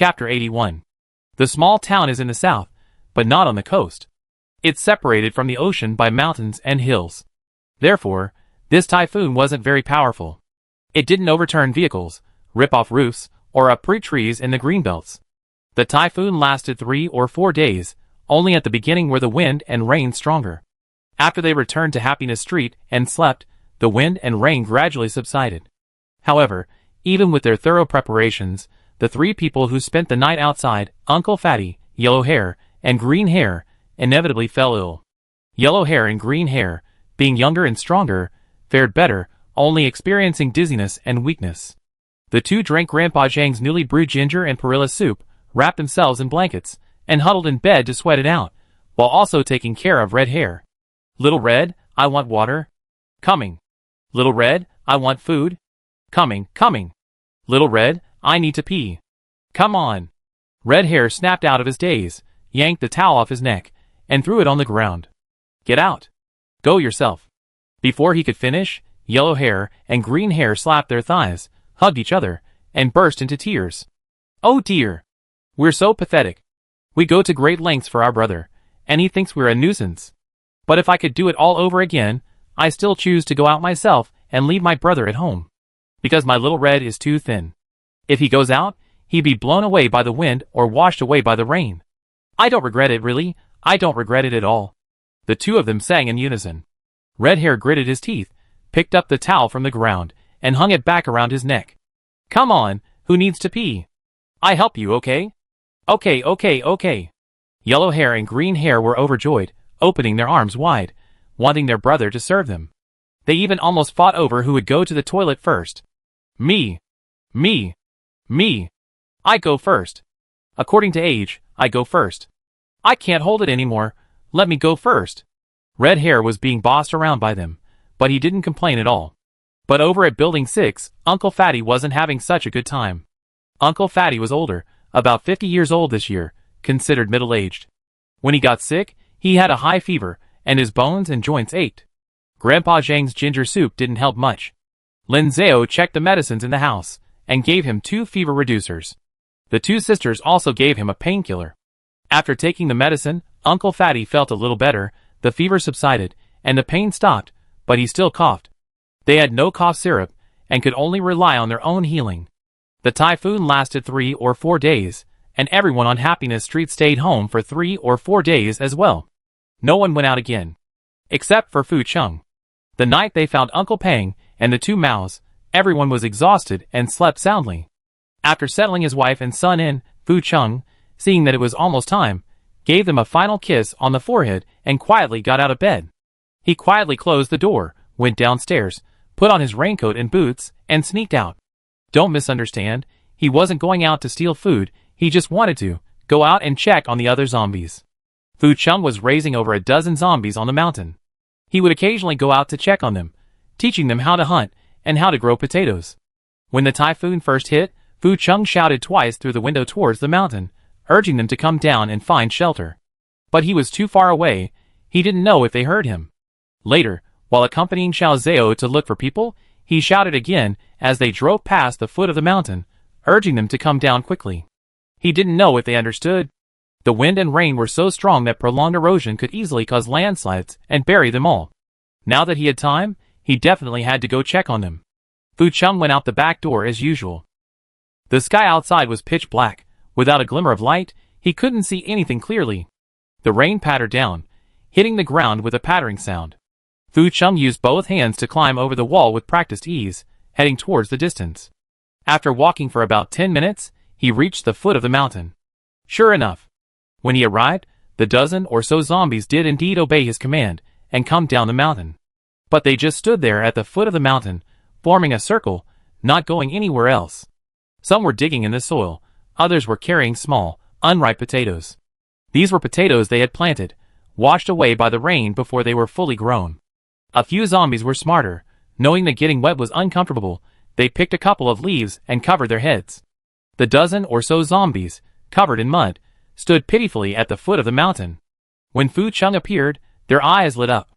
Chapter 81. The small town is in the south, but not on the coast. It's separated from the ocean by mountains and hills. Therefore, this typhoon wasn't very powerful. It didn't overturn vehicles, rip off roofs, or uproot trees in the greenbelts. The typhoon lasted 3 or 4 days, only at the beginning were the wind and rain stronger. After they returned to Happiness Street and slept, the wind and rain gradually subsided. However, even with their thorough preparations, the 3 people who spent the night outside, Uncle Fatty, Yellow Hair, and Green Hair, inevitably fell ill. Yellow Hair and Green Hair, being younger and stronger, fared better, only experiencing dizziness and weakness. The 2 drank Grandpa Zhang's newly brewed ginger and perilla soup, wrapped themselves in blankets, and huddled in bed to sweat it out, while also taking care of Red Hair. Little Red, I want water. Coming. Little Red, I want food. Coming. Little Red, I need to pee. Come on. Red Hair snapped out of his daze, yanked the towel off his neck, and threw it on the ground. Get out. Go yourself. Before he could finish, Yellow Hair and Green Hair slapped their thighs, hugged each other, and burst into tears. Oh dear. We're so pathetic. We go to great lengths for our brother, and he thinks we're a nuisance. But if I could do it all over again, I still choose to go out myself and leave my brother at home. Because my little Red is too thin. If he goes out, he'd be blown away by the wind or washed away by the rain. I don't regret it really, I don't regret it at all. The 2 of them sang in unison. Red Hair gritted his teeth, picked up the towel from the ground, and hung it back around his neck. Come on, who needs to pee? I help you, okay? Okay. Yellow Hair and Green Hair were overjoyed, opening their arms wide, wanting their brother to serve them. They even almost fought over who would go to the toilet first. Me. I go first. According to age, I go first. I can't hold it anymore, let me go first. Red Hair was being bossed around by them, but he didn't complain at all. But over at Building 6, Uncle Fatty wasn't having such a good time. Uncle Fatty was older, about 50 years old this year, considered middle-aged. When he got sick, he had a high fever, and his bones and joints ached. Grandpa Zhang's ginger soup didn't help much. Lin Zhao checked the medicines in the house, and gave him 2 fever reducers. The 2 sisters also gave him a painkiller. After taking the medicine, Uncle Fatty felt a little better, the fever subsided, and the pain stopped, but he still coughed. They had no cough syrup, and could only rely on their own healing. The typhoon lasted 3 or 4 days, and everyone on Happiness Street stayed home for 3 or 4 days as well. No one went out again. Except for Fu Chung. The night they found Uncle Peng and the 2 Maos, everyone was exhausted and slept soundly. After settling his wife and son in, Fu Chung, seeing that it was almost time, gave them a final kiss on the forehead and quietly got out of bed. He quietly closed the door, went downstairs, put on his raincoat and boots, and sneaked out. Don't misunderstand, he wasn't going out to steal food, he just wanted to go out and check on the other zombies. Fu Chung was raising over a dozen zombies on the mountain. He would occasionally go out to check on them, teaching them how to hunt and how to grow potatoes. When the typhoon first hit, Fu Chung shouted twice through the window towards the mountain, urging them to come down and find shelter. But he was too far away, he didn't know if they heard him. Later, while accompanying Xiao Zhao to look for people, he shouted again as they drove past the foot of the mountain, urging them to come down quickly. He didn't know if they understood. The wind and rain were so strong that prolonged erosion could easily cause landslides and bury them all. Now that he had time, he definitely had to go check on them. Fu Chung went out the back door as usual. The sky outside was pitch black. Without a glimmer of light, he couldn't see anything clearly. The rain pattered down, hitting the ground with a pattering sound. Fu Chung used both hands to climb over the wall with practiced ease, heading towards the distance. After walking for about 10 minutes, he reached the foot of the mountain. Sure enough, when he arrived, the dozen or so zombies did indeed obey his command and come down the mountain. But they just stood there at the foot of the mountain, forming a circle, not going anywhere else. Some were digging in the soil, others were carrying small, unripe potatoes. These were potatoes they had planted, washed away by the rain before they were fully grown. A few zombies were smarter. Knowing that getting wet was uncomfortable, they picked a couple of leaves and covered their heads. The dozen or so zombies, covered in mud, stood pitifully at the foot of the mountain. When Fu Chung appeared, their eyes lit up.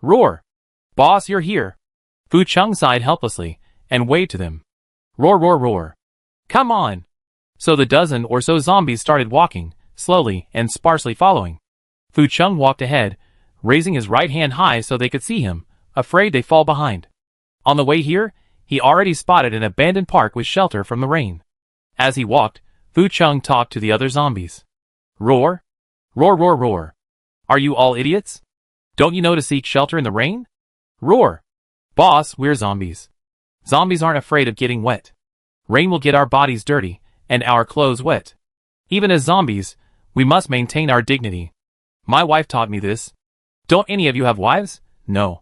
Roar! Boss, you're here! Fu Chung sighed helplessly, and waved to them. Roar, roar, roar! Come on! So the dozen or so zombies started walking, slowly and sparsely following. Fu Chung walked ahead, raising his right hand high so they could see him, afraid they'd fall behind. On the way here, he already spotted an abandoned park with shelter from the rain. As he walked, Fu Chung talked to the other zombies. Roar! Roar, roar, roar! Are you all idiots? Don't you know to seek shelter in the rain? Roar! Boss, we're zombies. Zombies aren't afraid of getting wet. Rain will get our bodies dirty, and our clothes wet. Even as zombies, we must maintain our dignity. My wife taught me this. Don't any of you have wives? No.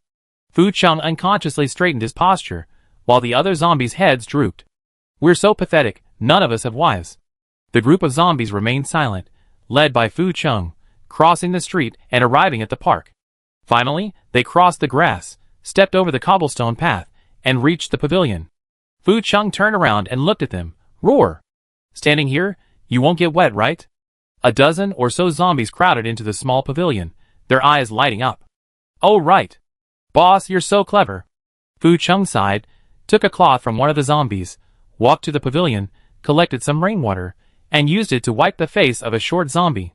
Fu Chung unconsciously straightened his posture, while the other zombies' heads drooped. We're so pathetic, none of us have wives. The group of zombies remained silent, led by Fu Chung, crossing the street and arriving at the park. Finally, they crossed the grass, stepped over the cobblestone path, and reached the pavilion. Fu Chung turned around and looked at them. Roar! Standing here, you won't get wet, right? A dozen or so zombies crowded into the small pavilion, their eyes lighting up. Oh right. Boss, you're so clever. Fu Chung sighed, took a cloth from one of the zombies, walked to the pavilion, collected some rainwater, and used it to wipe the face of a short zombie.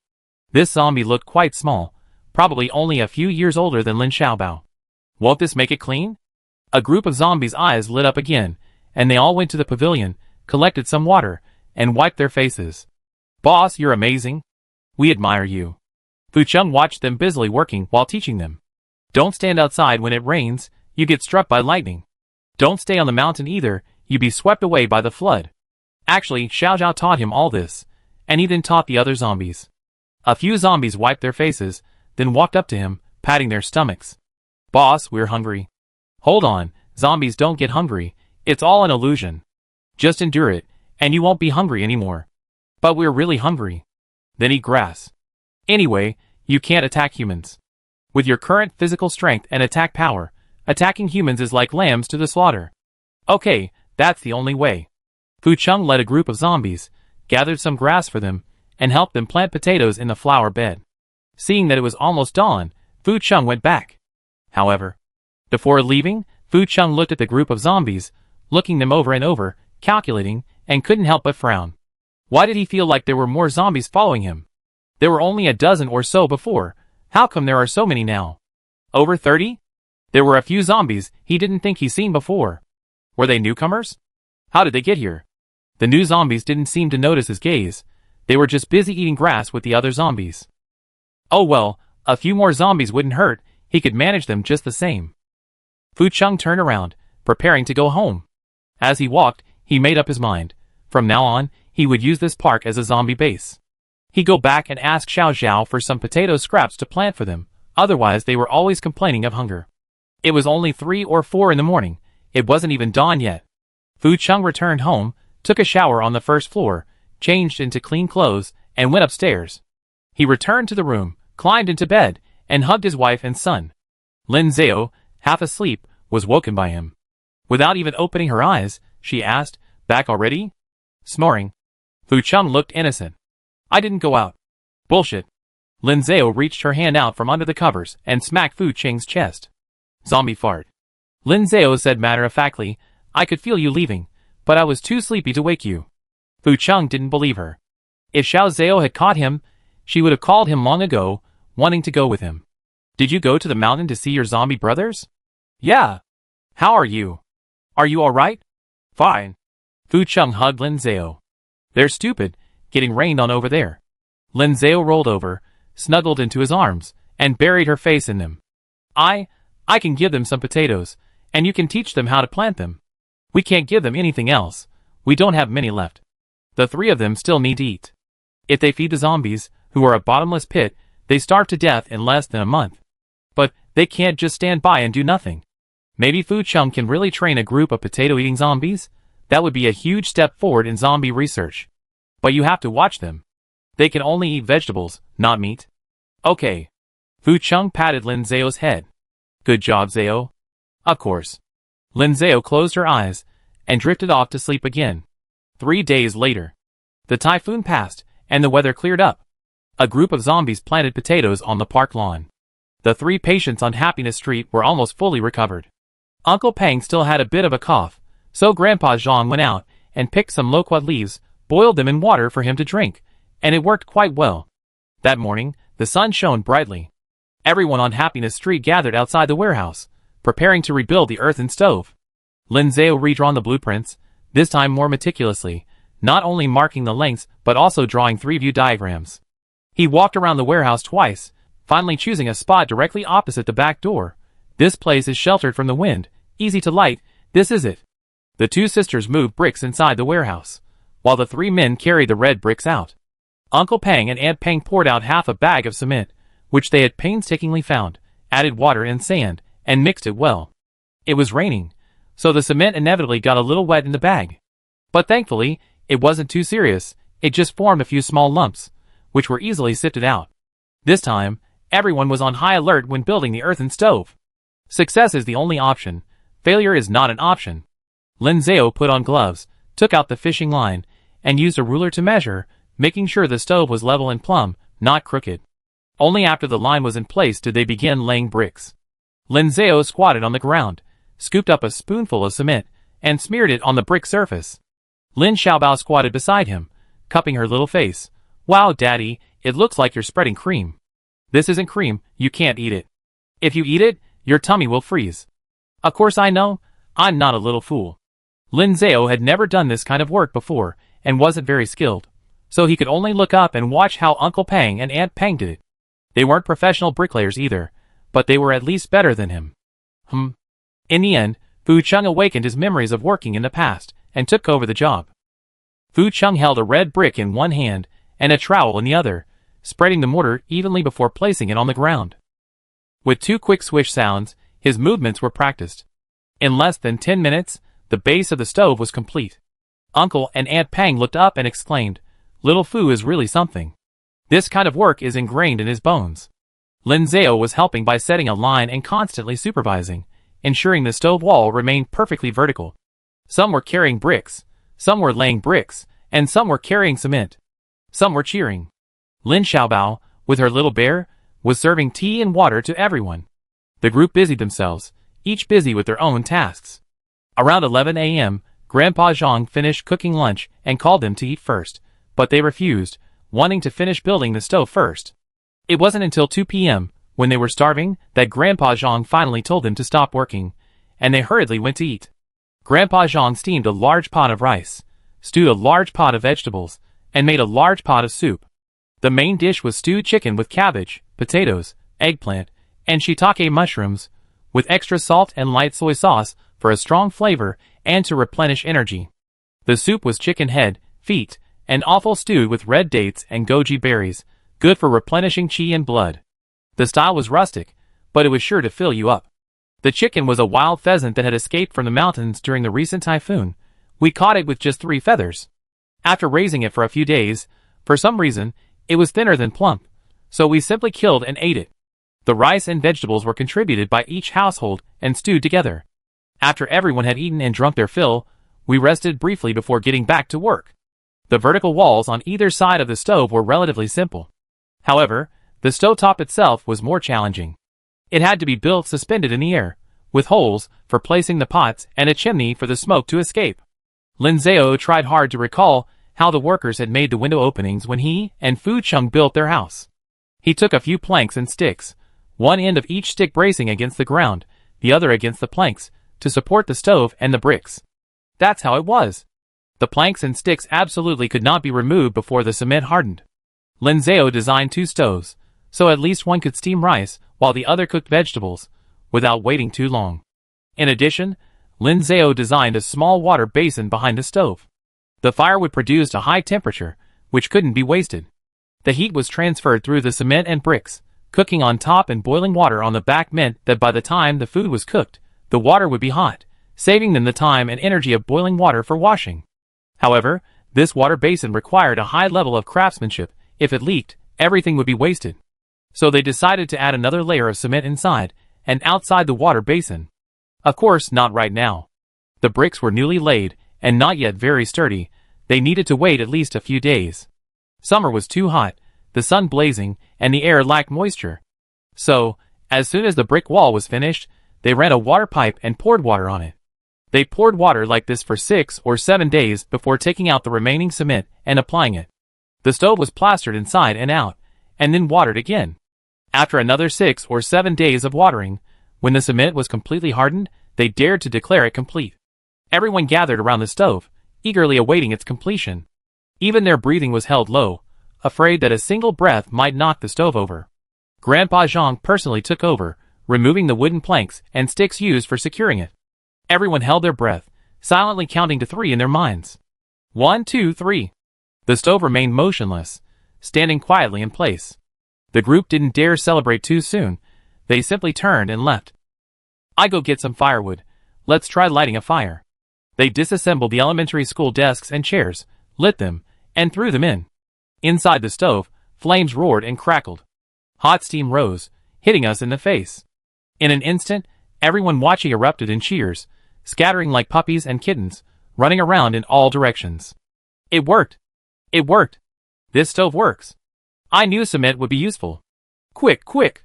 This zombie looked quite small, probably only a few years older than Lin Xiaobao. Won't this make it clean? A group of zombies' eyes lit up again, and they all went to the pavilion, collected some water, and wiped their faces. Boss, you're amazing. We admire you. Fu Chung watched them busily working while teaching them. Don't stand outside when it rains, you get struck by lightning. Don't stay on the mountain either, you be swept away by the flood. Actually, Xiao Zhao taught him all this, and he then taught the other zombies. A few zombies wiped their faces, then walked up to him, patting their stomachs. Boss, we're hungry. Hold on, zombies don't get hungry, it's all an illusion. Just endure it, and you won't be hungry anymore. But we're really hungry. Then eat grass. Anyway, you can't attack humans. With your current physical strength and attack power, attacking humans is like lambs to the slaughter. Okay, that's the only way. Fu Chung led a group of zombies, gathered some grass for them, and helped them plant potatoes in the flower bed. Seeing that it was almost dawn, Fu Chung went back. However, before leaving, Fu Chung looked at the group of zombies, looking them over and over, calculating, and couldn't help but frown. Why did he feel like there were more zombies following him? There were only a dozen or so before, how come there are so many now? Over 30? There were a few zombies he didn't think he'd seen before. Were they newcomers? How did they get here? The new zombies didn't seem to notice his gaze, they were just busy eating grass with the other zombies. Oh well, a few more zombies wouldn't hurt, he could manage them just the same. Fu Chung turned around, preparing to go home. As he walked, he made up his mind. From now on, he would use this park as a zombie base. He'd go back and ask Xiao Zhao for some potato scraps to plant for them, otherwise they were always complaining of hunger. It was only 3 or 4 in the morning, it wasn't even dawn yet. Fu Chung returned home, took a shower on the first floor, changed into clean clothes, and went upstairs. He returned to the room, climbed into bed, and hugged his wife and son. Lin Zhao, half asleep, was woken by him. Without even opening her eyes, she asked, "Back already?" Snoring. Fu Chung looked innocent. "I didn't go out." "Bullshit." Lin Zhao reached her hand out from under the covers and smacked Fu Cheng's chest. "Zombie fart." Lin Zhao said matter-of-factly, "I could feel you leaving, but I was too sleepy to wake you." Fu Chung didn't believe her. If Xiao Zhao had caught him, she would have called him long ago, wanting to go with him. "Did you go to the mountain to see your zombie brothers?" "Yeah." "How are you? Are you alright?" "Fine." Fu Chung hugged Lin Zhao. "They're stupid, getting rained on over there." Lin Zhao rolled over, snuggled into his arms, and buried her face in them. I can give them some potatoes, and you can teach them how to plant them. We can't give them anything else, we don't have many left. The 3 of them still need to eat. If they feed the zombies, who are a bottomless pit, they starve to death in less than a month. But they can't just stand by and do nothing. Maybe Fu Chung can really train a group of potato-eating zombies? That would be a huge step forward in zombie research. But you have to watch them. They can only eat vegetables, not meat. Okay. Fu Chung patted Lin Zhao's head. Good job, Zhao. Of course. Lin Zhao closed her eyes and drifted off to sleep again. 3 days later. The typhoon passed, and the weather cleared up. A group of zombies planted potatoes on the park lawn. The 3 patients on Happiness Street were almost fully recovered. Uncle Peng still had a bit of a cough, so Grandpa Zhang went out and picked some loquat leaves, boiled them in water for him to drink, and it worked quite well. That morning, the sun shone brightly. Everyone on Happiness Street gathered outside the warehouse, preparing to rebuild the earthen stove. Lindsay redrawn the blueprints, this time more meticulously, not only marking the lengths but also drawing 3-view diagrams. He walked around the warehouse twice, finally choosing a spot directly opposite the back door. This place is sheltered from the wind, easy to light, this is it. The two sisters moved bricks inside the warehouse, while the 3 men carried the red bricks out. Uncle Pang and Aunt Pang poured out half a bag of cement, which they had painstakingly found, added water and sand, and mixed it well. It was raining, so the cement inevitably got a little wet in the bag. But thankfully, it wasn't too serious, it just formed a few small lumps, which were easily sifted out. This time, everyone was on high alert when building the earthen stove. Success is the only option, failure is not an option. Linzeo put on gloves, took out the fishing line, and used a ruler to measure, making sure the stove was level and plumb, not crooked. Only after the line was in place did they begin laying bricks. Linzeo squatted on the ground, scooped up a spoonful of cement, and smeared it on the brick surface. Lin Xiaobao squatted beside him, cupping her little face. Wow, Daddy, it looks like you're spreading cream. This isn't cream, you can't eat it. If you eat it, your tummy will freeze. Of course I know, I'm not a little fool. Linzeo had never done this kind of work before, and wasn't very skilled, so he could only look up and watch how Uncle Pang and Aunt Pang did it. They weren't professional bricklayers either, but they were at least better than him. In the end, Fu Chung awakened his memories of working in the past, and took over the job. Fu Chung held a red brick in one hand, and a trowel in the other, spreading the mortar evenly before placing it on the ground. With 2 quick swish sounds, his movements were practiced. In less than 10 minutes, the base of the stove was complete. Uncle and Aunt Pang looked up and exclaimed, "Little Fu is really something. This kind of work is ingrained in his bones." Linzeo was helping by setting a line and constantly supervising, ensuring the stove wall remained perfectly vertical. Some were carrying bricks, some were laying bricks, and some were carrying cement. Some were cheering. Lin Xiaobao, with her little bear, was serving tea and water to everyone. The group busied themselves, each busy with their own tasks. Around 11 a.m., Grandpa Zhang finished cooking lunch and called them to eat first, but they refused, wanting to finish building the stove first. It wasn't until 2 p.m., when they were starving, that Grandpa Zhang finally told them to stop working, and they hurriedly went to eat. Grandpa Zhang steamed a large pot of rice, stewed a large pot of vegetables, and made a large pot of soup. The main dish was stewed chicken with cabbage, potatoes, eggplant, and shiitake mushrooms, with extra salt and light soy sauce for a strong flavor and to replenish energy. The soup was chicken head, feet, and offal stewed with red dates and goji berries, good for replenishing qi and blood. The style was rustic, but it was sure to fill you up. The chicken was a wild pheasant that had escaped from the mountains during the recent typhoon. We caught it with just 3 feathers. After raising it for a few days, for some reason, it was thinner than plump, so we simply killed and ate it. The rice and vegetables were contributed by each household and stewed together. After everyone had eaten and drunk their fill, we rested briefly before getting back to work. The vertical walls on either side of the stove were relatively simple. However, the stovetop itself was more challenging. It had to be built suspended in the air, with holes for placing the pots and a chimney for the smoke to escape. Linzeo tried hard to recall how the workers had made the window openings when he and Fu Chung built their house. He took a few planks and sticks, one end of each stick bracing against the ground, the other against the planks, to support the stove and the bricks. That's how it was. The planks and sticks absolutely could not be removed before the cement hardened. Linzeo designed 2 stoves, so at least one could steam rice while the other cooked vegetables, without waiting too long. In addition, Linzeo designed a small water basin behind the stove. The fire would produce a high temperature, which couldn't be wasted. The heat was transferred through the cement and bricks. Cooking on top and boiling water on the back meant that by the time the food was cooked, the water would be hot, saving them the time and energy of boiling water for washing. However, this water basin required a high level of craftsmanship. If it leaked, everything would be wasted. So they decided to add another layer of cement inside and outside the water basin. Of course, not right now. The bricks were newly laid and not yet very sturdy. They needed to wait at least a few days. Summer was too hot, the sun blazing, and the air lacked moisture. So, as soon as the brick wall was finished, they ran a water pipe and poured water on it. They poured water like this for 6 or 7 days before taking out the remaining cement and applying it. The stove was plastered inside and out, and then watered again. After another 6 or 7 days of watering, when the cement was completely hardened, they dared to declare it complete. Everyone gathered around the stove, eagerly awaiting its completion. Even their breathing was held low, afraid that a single breath might knock the stove over. Grandpa Zhang personally took over, removing the wooden planks and sticks used for securing it. Everyone held their breath, silently counting to 3 in their minds. 1, 2, 3. The stove remained motionless, standing quietly in place. The group didn't dare celebrate too soon. They simply turned and left. I go get some firewood. Let's try lighting a fire. They disassembled the elementary school desks and chairs, lit them, and threw them in. Inside the stove, flames roared and crackled. Hot steam rose, hitting us in the face. In an instant, everyone watching erupted in cheers, scattering like puppies and kittens, running around in all directions. It worked! It worked! This stove works! I knew cement would be useful. Quick, quick!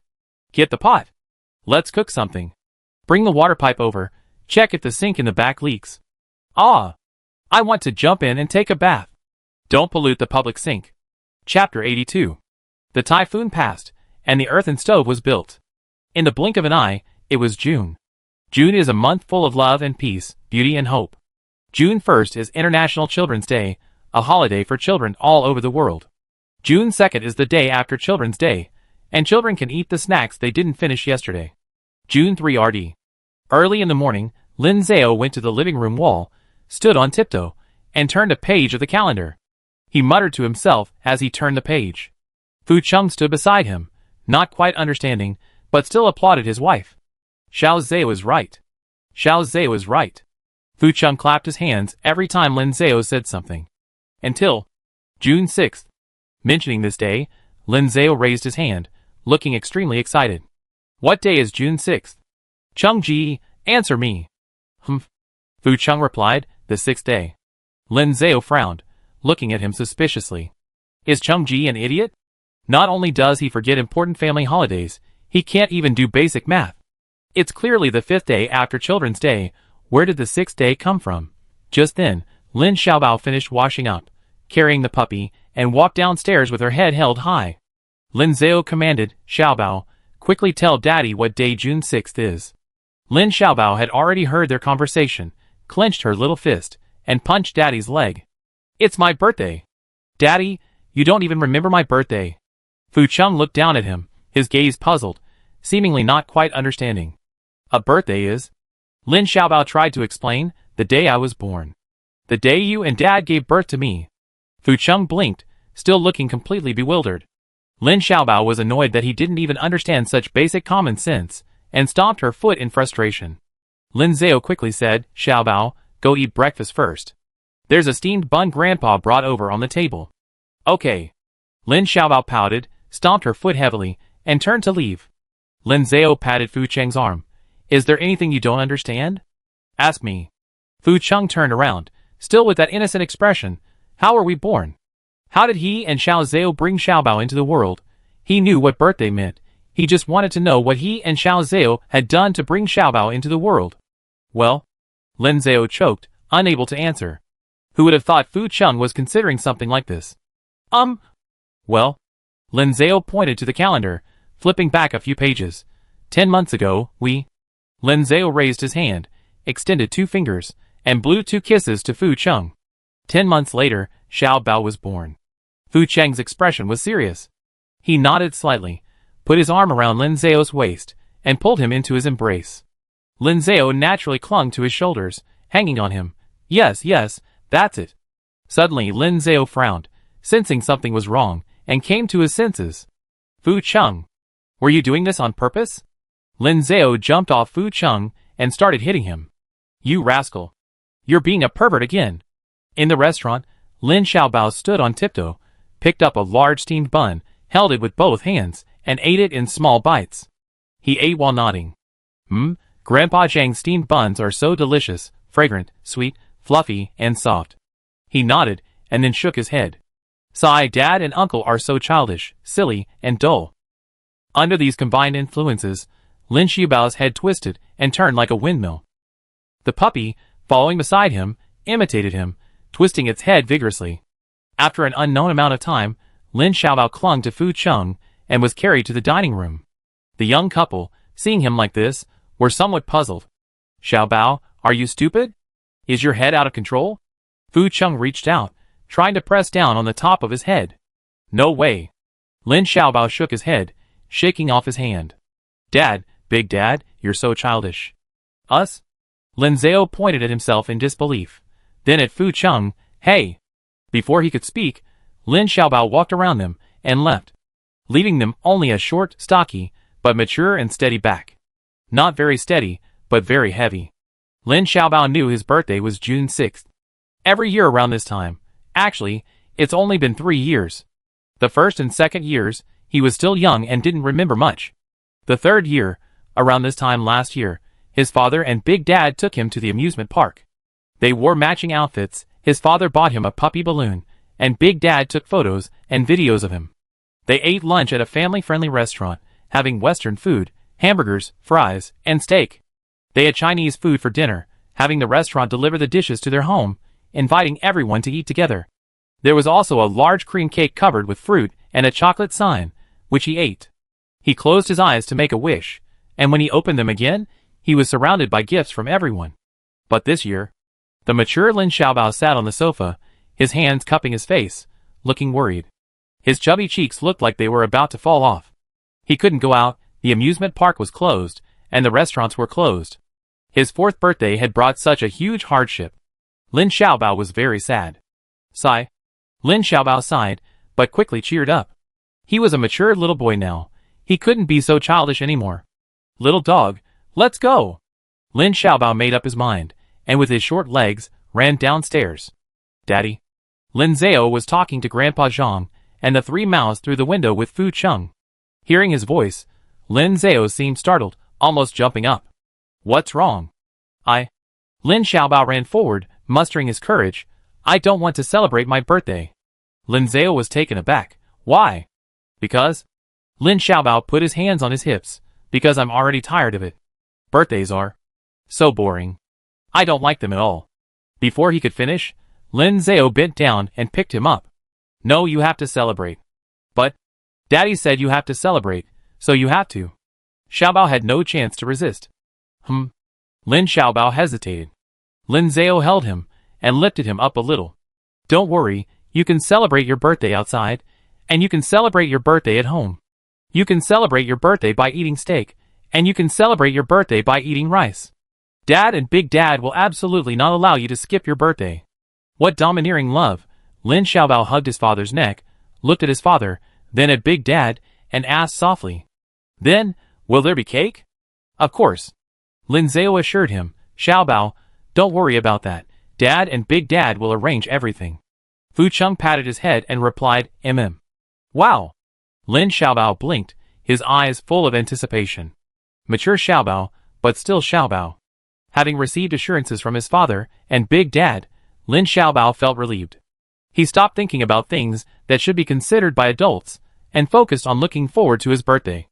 Get the pot! Let's cook something. Bring the water pipe over, check if the sink in the back leaks. Ah! I want to jump in and take a bath. Don't pollute the public sink. Chapter 82. The typhoon passed, and the earthen stove was built. In the blink of an eye, it was June. June is a month full of love and peace, beauty and hope. June 1st is International Children's Day, a holiday for children all over the world. June 2nd is the day after Children's Day, and children can eat the snacks they didn't finish yesterday. June 3 RD. Early in the morning, Lin Zhao went to the living room wall, stood on tiptoe, and turned a page of the calendar. He muttered to himself as he turned the page. Fu Cheng stood beside him, not quite understanding, but still applauded his wife. Xiao Zhao is right. Xiao Zhao is right. Fu Cheng clapped his hands every time Lin Zhao said something. Until June 6th. Mentioning this day, Lin Zhao raised his hand, looking extremely excited. What day is June 6th? Cheng Ji, answer me. Humph. Fu Cheng replied, the 6th day. Lin Zhao frowned, looking at him suspiciously. Is Cheng Ji an idiot? Not only does he forget important family holidays, he can't even do basic math. It's clearly the 5th day after Children's Day. Where did the 6th day come from? Just then, Lin Xiaobao finished washing up, carrying the puppy, and walked downstairs with her head held high. Lin Zhao commanded, Xiaobao, quickly tell Daddy what day June 6th is. Lin Xiaobao had already heard their conversation, clenched her little fist, and punched Daddy's leg. It's my birthday. Daddy, you don't even remember my birthday. Fu Cheng looked down at him, his gaze puzzled, seemingly not quite understanding. A birthday is? Lin Xiaobao tried to explain, the day I was born. The day you and Dad gave birth to me. Fu Cheng blinked, still looking completely bewildered. Lin Xiaobao was annoyed that he didn't even understand such basic common sense, and stomped her foot in frustration. Lin Zhao quickly said, Xiaobao, go eat breakfast first. There's a steamed bun Grandpa brought over on the table. Okay. Lin Xiaobao pouted, stomped her foot heavily, and turned to leave. Lin Zhao patted Fu Cheng's arm. Is there anything you don't understand? Ask me. Fu Cheng turned around, still with that innocent expression. How were we born? How did he and Xiao Zhao bring Xiaobao into the world? He knew what birthday meant. He just wanted to know what he and Xiao Zhao had done to bring Xiaobao into the world. Well? Lin Zhao choked, unable to answer. Who would have thought Fu Cheng was considering something like this? Well? Lin Zhao pointed to the calendar, flipping back a few pages. 10 months ago, we... Lin Zhao raised his hand, extended 2 fingers, and blew 2 kisses to Fu Cheng. 10 months later, Xiaobao was born. Fu Cheng's expression was serious. He nodded slightly, put his arm around Lin Zhao's waist, and pulled him into his embrace. Lin Zhao naturally clung to his shoulders, hanging on him. Yes, that's it. Suddenly Lin Zhao frowned, sensing something was wrong, and came to his senses. Fu Cheng, were you doing this on purpose? Lin Zhao jumped off Fu Cheng and started hitting him. You rascal. You're being a pervert again. In the restaurant, Lin Xiaobao stood on tiptoe, picked up a large steamed bun, held it with both hands, and ate it in small bites. He ate while nodding. Grandpa Zhang's steamed buns are so delicious, fragrant, sweet, fluffy, and soft. He nodded, and then shook his head. Sigh, Dad and Uncle are so childish, silly, and dull. Under these combined influences, Lin Xiaobao's head twisted and turned like a windmill. The puppy, following beside him, imitated him, twisting its head vigorously. After an unknown amount of time, Lin Xiaobao clung to Fu Cheng and was carried to the dining room. The young couple, seeing him like this, were somewhat puzzled. "Xiaobao, are you stupid? Is your head out of control?" Fu Cheng reached out, trying to press down on the top of his head. "No way." Lin Xiaobao shook his head, shaking off his hand. "Dad, Big Dad, you're so childish." "Us?" Lin Zhao pointed at himself in disbelief. Then at Fu Cheng, "Hey!" Before he could speak, Lin Xiaobao walked around them and left, leaving them only a short, stocky, but mature and steady back. Not very steady, but very heavy. Lin Xiaobao knew his birthday was June 6th. Every year around this time. Actually, it's only been 3 years. The first and second years, he was still young and didn't remember much. The third year, around this time last year, his father and Big Dad took him to the amusement park. They wore matching outfits, his father bought him a puppy balloon, and Big Dad took photos and videos of him. They ate lunch at a family-friendly restaurant, having Western food, hamburgers, fries, and steak. They had Chinese food for dinner, having the restaurant deliver the dishes to their home, inviting everyone to eat together. There was also a large cream cake covered with fruit and a chocolate sign, which he ate. He closed his eyes to make a wish, and when he opened them again, he was surrounded by gifts from everyone. But this year, the mature Lin Xiaobao sat on the sofa, his hands cupping his face, looking worried. His chubby cheeks looked like they were about to fall off. He couldn't go out, the amusement park was closed, and the restaurants were closed. His 4th birthday had brought such a huge hardship. Lin Xiaobao was very sad. Sigh. Lin Xiaobao sighed, but quickly cheered up. He was a mature little boy now. He couldn't be so childish anymore. "Little dog, let's go!" Lin Xiaobao made up his mind, and with his short legs, ran downstairs. "Daddy." Lin Zhao was talking to Grandpa Zhang, and the 3 moused through the window with Fu Cheng. Hearing his voice, Lin Zhao seemed startled, almost jumping up. "What's wrong?" Lin Xiaobao ran forward, mustering his courage. "I don't want to celebrate my birthday." Lin Zhao was taken aback. "Why?" "Because." Lin Xiaobao put his hands on his hips. "Because I'm already tired of it. Birthdays are so boring. I don't like them at all." Before he could finish, Lin Zhao bent down and picked him up. "No, you have to celebrate." "But Daddy said you have to celebrate, so you have to." Xiaobao had no chance to resist. Lin Xiaobao hesitated. Lin Zhao held him and lifted him up a little. "Don't worry, you can celebrate your birthday outside, and you can celebrate your birthday at home. You can celebrate your birthday by eating steak, and you can celebrate your birthday by eating rice. Dad and Big Dad will absolutely not allow you to skip your birthday." What domineering love! Lin Xiaobao hugged his father's neck, looked at his father, then at Big Dad, and asked softly, "Then, will there be cake?" "Of course." Lin Zhao assured him. "Xiaobao, don't worry about that. Dad and Big Dad will arrange everything." Fu Cheng patted his head and replied, "Wow." Lin Xiaobao blinked, his eyes full of anticipation. Mature Xiaobao, but still Xiaobao. Having received assurances from his father and Big Dad, Lin Xiaobao felt relieved. He stopped thinking about things that should be considered by adults, and focused on looking forward to his birthday.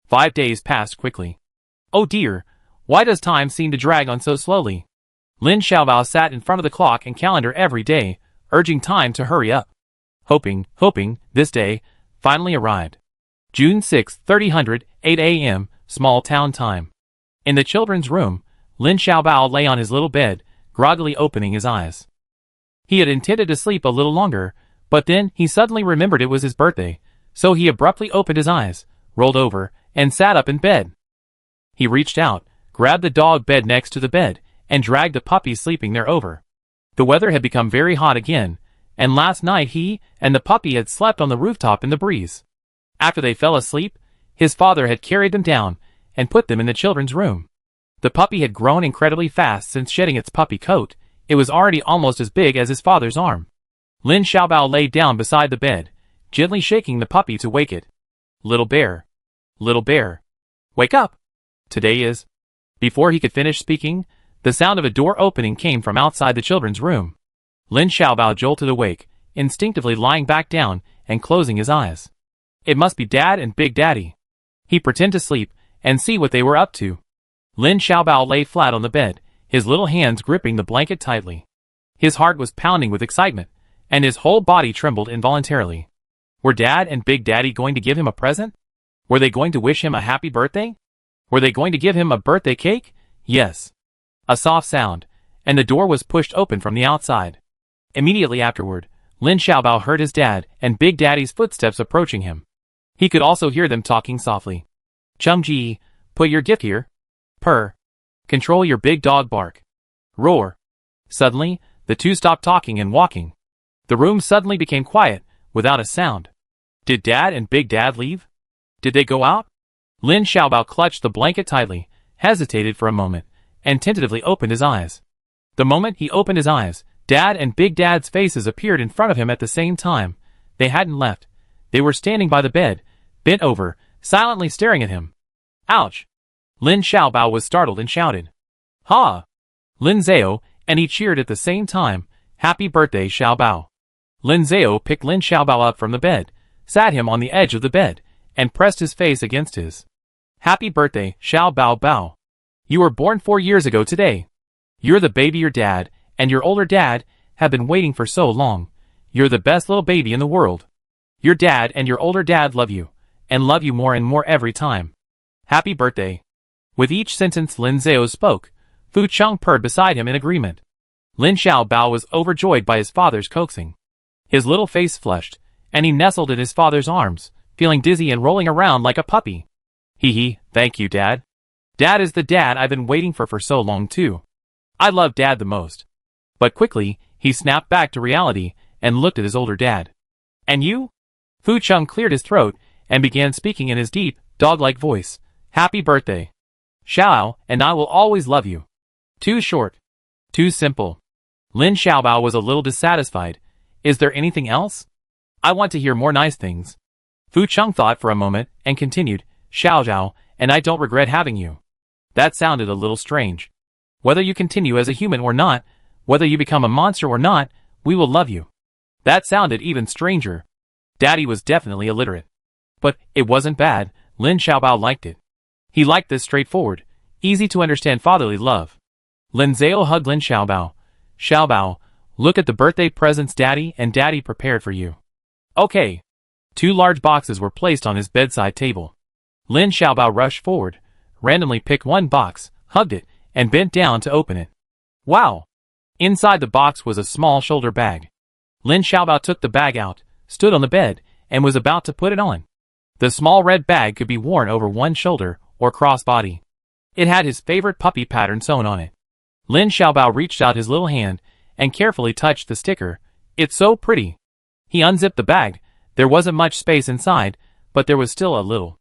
5 days passed quickly. Oh dear, why does time seem to drag on so slowly? Lin Xiaobao sat in front of the clock and calendar every day, urging time to hurry up. Hoping, this day finally arrived. June 6, 8 a.m., small town time. In the children's room, Lin Xiaobao lay on his little bed, groggily opening his eyes. He had intended to sleep a little longer, but then he suddenly remembered it was his birthday, so he abruptly opened his eyes, rolled over, and sat up in bed. He reached out, grabbed the dog bed next to the bed, and dragged the puppy sleeping there over. The weather had become very hot again, and last night he and the puppy had slept on the rooftop in the breeze. After they fell asleep, his father had carried them down and put them in the children's room. The puppy had grown incredibly fast since shedding its puppy coat. It was already almost as big as his father's arm. Lin Xiaobao lay down beside the bed, gently shaking the puppy to wake it. Little bear, wake up. Today is... Before he could finish speaking, the sound of a door opening came from outside the children's room. Lin Xiaobao jolted awake, instinctively lying back down and closing his eyes. It must be Dad and Big Daddy. He pretended to sleep and see what they were up to. Lin Xiaobao lay flat on the bed, his little hands gripping the blanket tightly. His heart was pounding with excitement, and his whole body trembled involuntarily. Were Dad and Big Daddy going to give him a present? Were they going to wish him a happy birthday? Were they going to give him a birthday cake? Yes. A soft sound, and the door was pushed open from the outside. Immediately afterward, Lin Xiaobao heard his dad and Big Daddy's footsteps approaching him. He could also hear them talking softly. Chum-ji, put your gift here. Purr. Control your big dog bark. Roar. Suddenly, the two stopped talking and walking. The room suddenly became quiet, without a sound. Did Dad and Big Dad leave? Did they go out? Lin Xiaobao clutched the blanket tightly, hesitated for a moment, and tentatively opened his eyes. The moment he opened his eyes, Dad and Big Dad's faces appeared in front of him at the same time. They hadn't left. They were standing by the bed, bent over, silently staring at him. Ouch! Lin Xiaobao was startled and shouted. Ha! Lin Zhao, and he cheered at the same time. Happy birthday, Xiaobao. Lin Zhao picked Lin Xiaobao up from the bed, sat him on the edge of the bed, and pressed his face against his. Happy birthday, Xiaobao Bao. You were born 4 years ago today. You're the baby your dad and your older dad have been waiting for so long. You're the best little baby in the world. Your dad and your older dad love you, and love you more and more every time. Happy birthday. With each sentence Lin Zhao spoke, Fu Cheng purred beside him in agreement. Lin Xiaobao was overjoyed by his father's coaxing. His little face flushed, and he nestled in his father's arms, feeling dizzy and rolling around like a puppy. Hee hee, thank you, Dad. Dad is the dad I've been waiting for so long too. I love Dad the most. But quickly, he snapped back to reality and looked at his older dad. And you? Fu Cheng cleared his throat and began speaking in his deep, dog-like voice. Happy birthday. Xiao, and I will always love you. Too short. Too simple. Lin Xiaobao was a little dissatisfied. Is there anything else? I want to hear more nice things. Fu Cheng thought for a moment and continued. Xiao, and I don't regret having you. That sounded a little strange. Whether you continue as a human or not, whether you become a monster or not, we will love you. That sounded even stranger. Daddy was definitely illiterate. But it wasn't bad. Lin Xiaobao liked it. He liked this straightforward, easy to understand fatherly love. Lin Zhao hugged Lin Xiaobao. Xiaobao, look at the birthday presents Daddy and Daddy prepared for you. Okay. 2 large boxes were placed on his bedside table. Lin Xiaobao rushed forward, randomly picked one box, hugged it, and bent down to open it. Wow! Inside the box was a small shoulder bag. Lin Xiaobao took the bag out, stood on the bed, and was about to put it on. The small red bag could be worn over one shoulder or cross-body. It had his favorite puppy pattern sewn on it. Lin Xiaobao reached out his little hand and carefully touched the sticker. It's so pretty. He unzipped the bag. There wasn't much space inside, but there was still a little.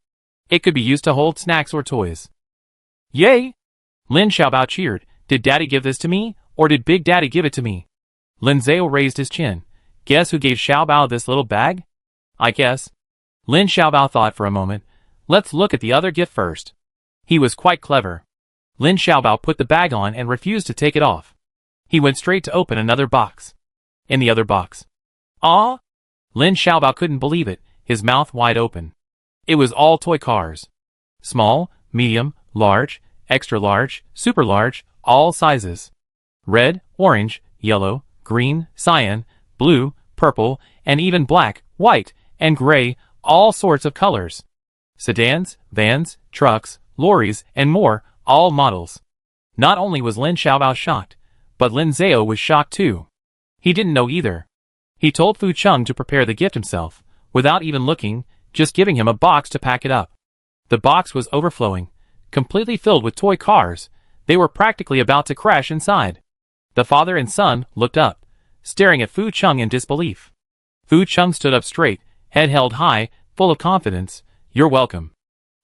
It could be used to hold snacks or toys. Yay! Lin Xiaobao cheered. Did Daddy give this to me, or did Big Daddy give it to me? Lin Zhao raised his chin. Guess who gave Xiaobao this little bag? I guess. Lin Xiaobao thought for a moment. Let's look at the other gift first. He was quite clever. Lin Xiaobao put the bag on and refused to take it off. He went straight to open another box. In the other box. Ah! Lin Xiaobao couldn't believe it, his mouth wide open. It was all toy cars. Small, medium, large, extra large, super large, all sizes. Red, orange, yellow, green, cyan, blue, purple, and even black, white, and gray, all sorts of colors. Sedans, vans, trucks, lorries, and more, all models. Not only was Lin Xiaobao shocked, but Lin Zhao was shocked too. He didn't know either. He told Fu Cheng to prepare the gift himself, without even looking, just giving him a box to pack it up. The box was overflowing, completely filled with toy cars. They were practically about to crash inside. The father and son looked up, staring at Fu Cheng in disbelief. Fu Cheng stood up straight, head held high, full of confidence. You're welcome.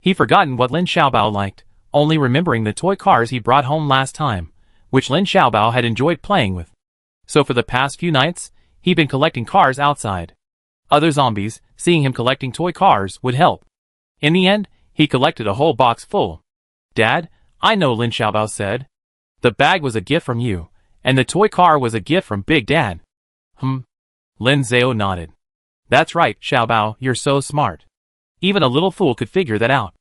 He'd forgotten what Lin Xiaobao liked, only remembering the toy cars he brought home last time, which Lin Xiaobao had enjoyed playing with. So for the past few nights, he'd been collecting cars outside. Other zombies, seeing him collecting toy cars, would help. In the end, he collected a whole box full. Dad, I know, Lin Xiaobao said. The bag was a gift from you, and the toy car was a gift from Big Dad. Lin Zhao nodded. That's right, Xiaobao, you're so smart. Even a little fool could figure that out.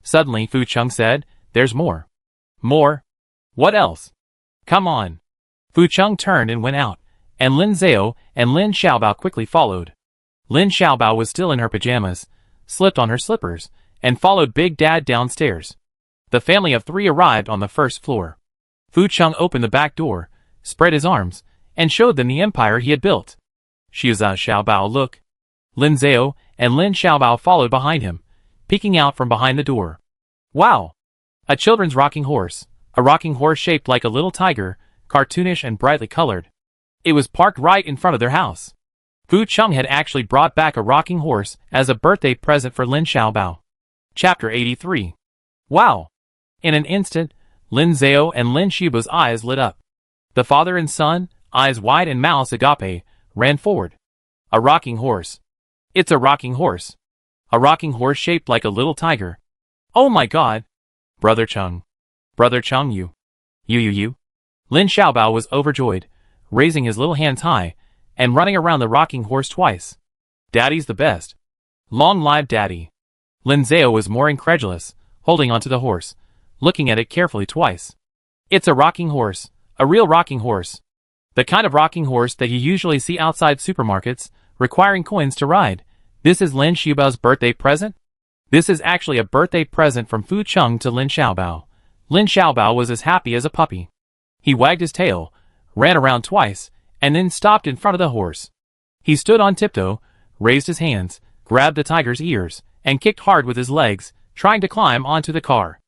Suddenly Fu Cheng said, there's more. More? What else? Come on. Fu Cheng turned and went out, and Lin Zhao and Lin Xiaobao quickly followed. Lin Xiaobao was still in her pajamas, slipped on her slippers, and followed Big Dad downstairs. The family of 3 arrived on the first floor. Fu Cheng opened the back door, spread his arms, and showed them the empire he had built. Xiuzha Xiaobao, look. Lin Zhao and Lin Xiaobao followed behind him, peeking out from behind the door. Wow! A children's rocking horse, a rocking horse shaped like a little tiger, cartoonish and brightly colored. It was parked right in front of their house. Fu Cheng had actually brought back a rocking horse as a birthday present for Lin Xiaobao. Chapter 83. Wow! In an instant, Lin Zhao and Lin Xiaobao's eyes lit up. The father and son, eyes wide and mouths agape, ran forward. A rocking horse. It's a rocking horse. A rocking horse shaped like a little tiger. Oh my god! Brother Cheng. Brother Cheng, you. Lin Xiaobao was overjoyed, raising his little hands high, and running around the rocking horse twice. Daddy's the best. Long live Daddy. Lin Zhao was more incredulous, holding onto the horse, looking at it carefully twice. It's a rocking horse, a real rocking horse. The kind of rocking horse that you usually see outside supermarkets, requiring coins to ride. This is Lin Xiaobao's birthday present? This is actually a birthday present from Fu Cheng to Lin Xiaobao. Lin Xiaobao was as happy as a puppy. He wagged his tail, ran around twice, and then stopped in front of the horse. He stood on tiptoe, raised his hands, grabbed the tiger's ears, and kicked hard with his legs, trying to climb onto the car.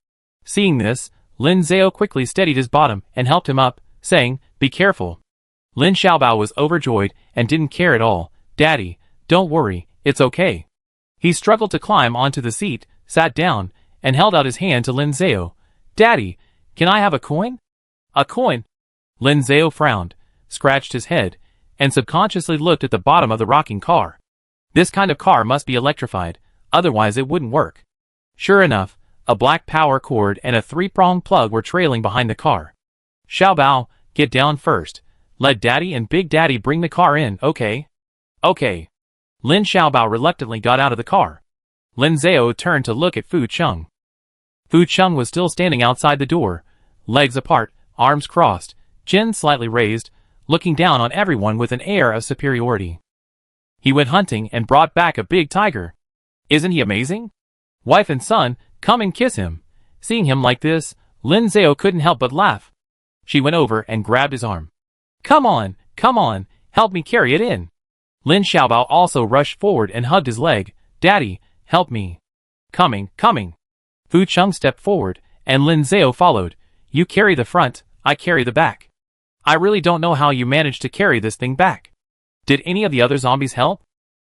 Seeing this, Lin Zhao quickly steadied his bottom and helped him up, saying, "Be careful." Lin Xiaobao was overjoyed and didn't care at all. "Daddy, don't worry, it's okay." He struggled to climb onto the seat, sat down, and held out his hand to Lin Zhao. "Daddy, can I have a coin?" "A coin?" Lin Zhao frowned, scratched his head, and subconsciously looked at the bottom of the rocking car. This kind of car must be electrified, otherwise it wouldn't work. Sure enough, a black power cord and a 3-pronged plug were trailing behind the car. "Xiaobao, get down first. Let Daddy and Big Daddy bring the car in, okay?" "Okay." Lin Xiaobao reluctantly got out of the car. Lin Zhao turned to look at Fu Cheng. Fu Cheng was still standing outside the door, legs apart, arms crossed, chin slightly raised, looking down on everyone with an air of superiority. He went hunting and brought back a big tiger. Isn't he amazing? Wife and son, come and kiss him. Seeing him like this, Lin Zhao couldn't help but laugh. She went over and grabbed his arm. Come on, help me carry it in." Lin Xiaobao also rushed forward and hugged his leg. "Daddy, help me." Coming. Fu Cheng stepped forward, and Lin Zhao followed. "You carry the front, I carry the back. I really don't know how you managed to carry this thing back. Did any of the other zombies help?"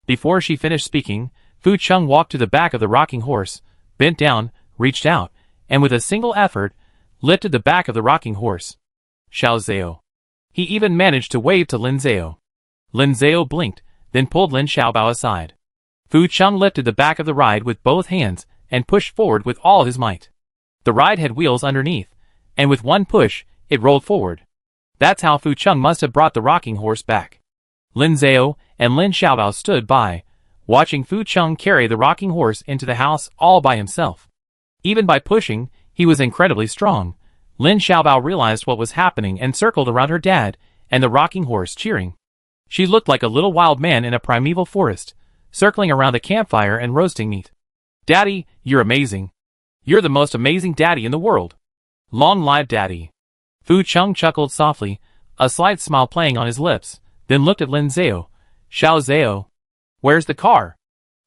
Before she finished speaking, Fu Cheng walked to the back of the rocking horse, bent down, reached out, and with a single effort, lifted the back of the rocking horse. "Xiao Zhao." He even managed to wave to Lin Zhao. Lin Zhao blinked, then pulled Lin Xiaobao aside. Fu Cheng lifted the back of the ride with both hands and pushed forward with all his might. The ride had wheels underneath, and with one push, it rolled forward. That's how Fu Cheng must have brought the rocking horse back. Lin Zhao and Lin Xiaobao stood by, watching Fu Cheng carry the rocking horse into the house all by himself. Even by pushing, he was incredibly strong. Lin Xiaobao realized what was happening and circled around her dad and the rocking horse, cheering. She looked like a little wild man in a primeval forest, circling around a campfire and roasting meat. "Daddy, you're amazing. You're the most amazing daddy in the world. Long live Daddy." Fu Cheng chuckled softly, a slight smile playing on his lips, then looked at Lin Zhao. "Xiao Zhao, where's the car?"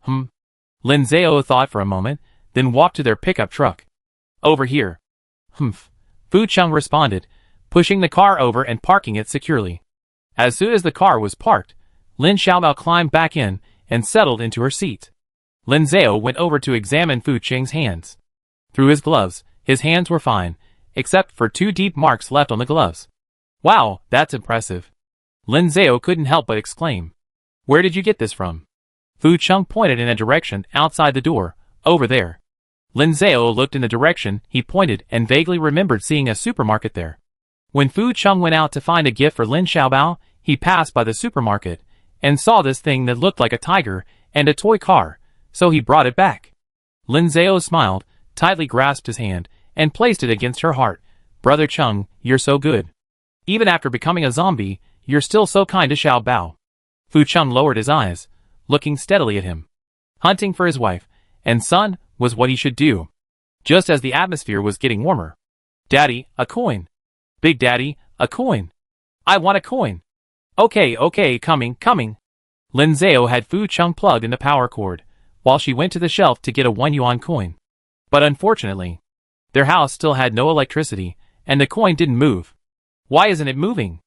Lin Zhao thought for a moment, then walked to their pickup truck. "Over here." "Humph." Fu Cheng responded, pushing the car over and parking it securely. As soon as the car was parked, Lin Xiaobao climbed back in and settled into her seat. Lin Zhao went over to examine Fu Cheng's hands. Through his gloves, his hands were fine, except for 2 deep marks left on the gloves. "Wow, that's impressive." Lin Zhao couldn't help but exclaim. "Where did you get this from?" Fu Cheng pointed in a direction outside the door. "Over there." Lin Zhao looked in the direction he pointed and vaguely remembered seeing a supermarket there. When Fu Cheng went out to find a gift for Lin Xiaobao, he passed by the supermarket and saw this thing that looked like a tiger and a toy car, so he brought it back. Lin Zhao smiled, tightly grasped his hand, and placed it against her heart. "Brother Cheng, you're so good." Even after becoming a zombie, you're still so kind to Xiao Bao. Fu Cheng lowered his eyes, looking steadily at him. Hunting for his wife and son was what he should do. Just as the atmosphere was getting warmer. Daddy, a coin. Big Daddy, a coin. I want a coin. Okay, coming. Lin Zhao had Fu Cheng plugged in the power cord, while she went to the shelf to get a 1 yuan coin. But unfortunately, their house still had no electricity, and the coin didn't move. Why isn't it moving?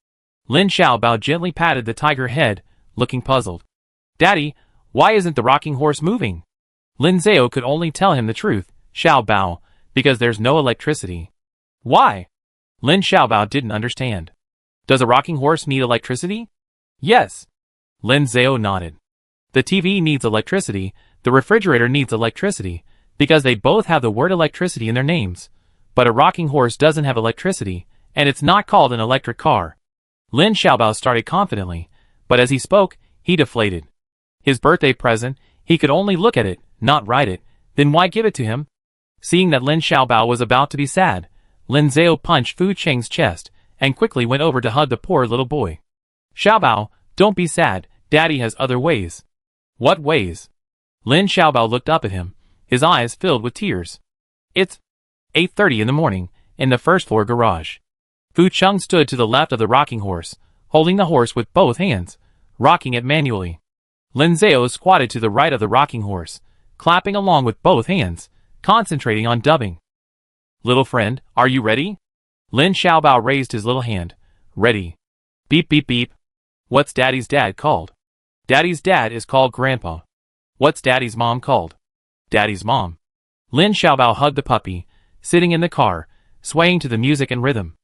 Lin Xiaobao gently patted the tiger head, looking puzzled. Daddy, why isn't the rocking horse moving? Lin Zhao could only tell him the truth, Xiaobao, because there's no electricity. Why? Lin Xiaobao didn't understand. Does a rocking horse need electricity? Yes. Lin Zhao nodded. The TV needs electricity, the refrigerator needs electricity, because they both have the word electricity in their names. But a rocking horse doesn't have electricity, and it's not called an electric car. Lin Xiaobao started confidently, but as he spoke, he deflated. His birthday present, he could only look at it, not write it, then why give it to him? Seeing that Lin Xiaobao was about to be sad, Lin Zhao punched Fu Cheng's chest, and quickly went over to hug the poor little boy. Xiaobao, don't be sad, Daddy has other ways. What ways? Lin Xiaobao looked up at him, his eyes filled with tears. It's 8:30 in the morning, in the first floor garage. Fu Cheng stood to the left of the rocking horse, holding the horse with both hands, rocking it manually. Lin Zhao squatted to the right of the rocking horse, clapping along with both hands, concentrating on dubbing. Little friend, are you ready? Lin Xiaobao raised his little hand. Ready. Beep beep beep. What's Daddy's dad called? Daddy's dad is called Grandpa. What's Daddy's mom called? Daddy's mom. Lin Xiaobao hugged the puppy, sitting in the car, swaying to the music and rhythm.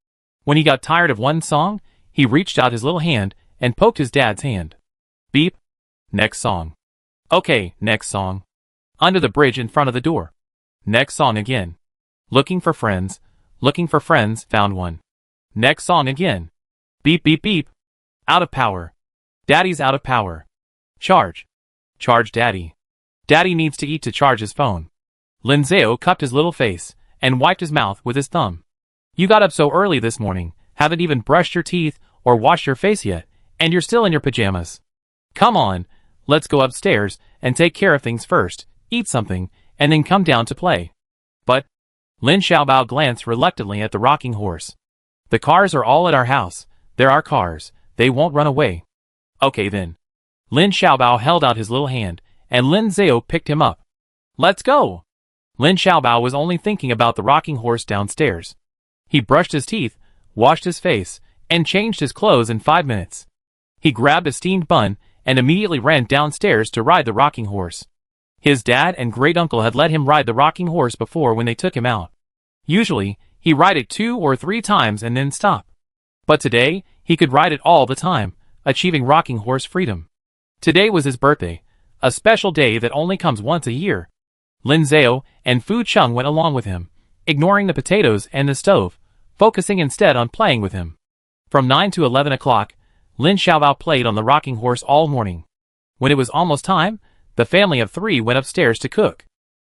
When he got tired of one song, he reached out his little hand and poked his dad's hand. Beep. Next song. Okay, next song. Under the bridge in front of the door. Next song again. Looking for friends, found one. Next song again. Beep beep beep. Out of power. Daddy's out of power. Charge. Charge Daddy. Daddy needs to eat to charge his phone. Lin Zhao cupped his little face and wiped his mouth with his thumb. You got up so early this morning, haven't even brushed your teeth or washed your face yet, and you're still in your pajamas. Come on, let's go upstairs and take care of things first, eat something, and then come down to play. But, Lin Xiaobao glanced reluctantly at the rocking horse. The cars are all at our house, they're our cars, they won't run away. Okay then. Lin Xiaobao held out his little hand, and Lin Zhao picked him up. Let's go! Lin Xiaobao was only thinking about the rocking horse downstairs. He brushed his teeth, washed his face, and changed his clothes in 5 minutes. He grabbed a steamed bun and immediately ran downstairs to ride the rocking horse. His dad and great-uncle had let him ride the rocking horse before when they took him out. Usually, he ride it 2 or 3 times and then stop. But today, he could ride it all the time, achieving rocking horse freedom. Today was his birthday, a special day that only comes once a year. Lin Zhao and Fu Cheng went along with him, ignoring the potatoes and the stove, focusing instead on playing with him. From 9 to 11 o'clock, Lin Xiaobao played on the rocking horse all morning. When it was almost time, the family of 3 went upstairs to cook.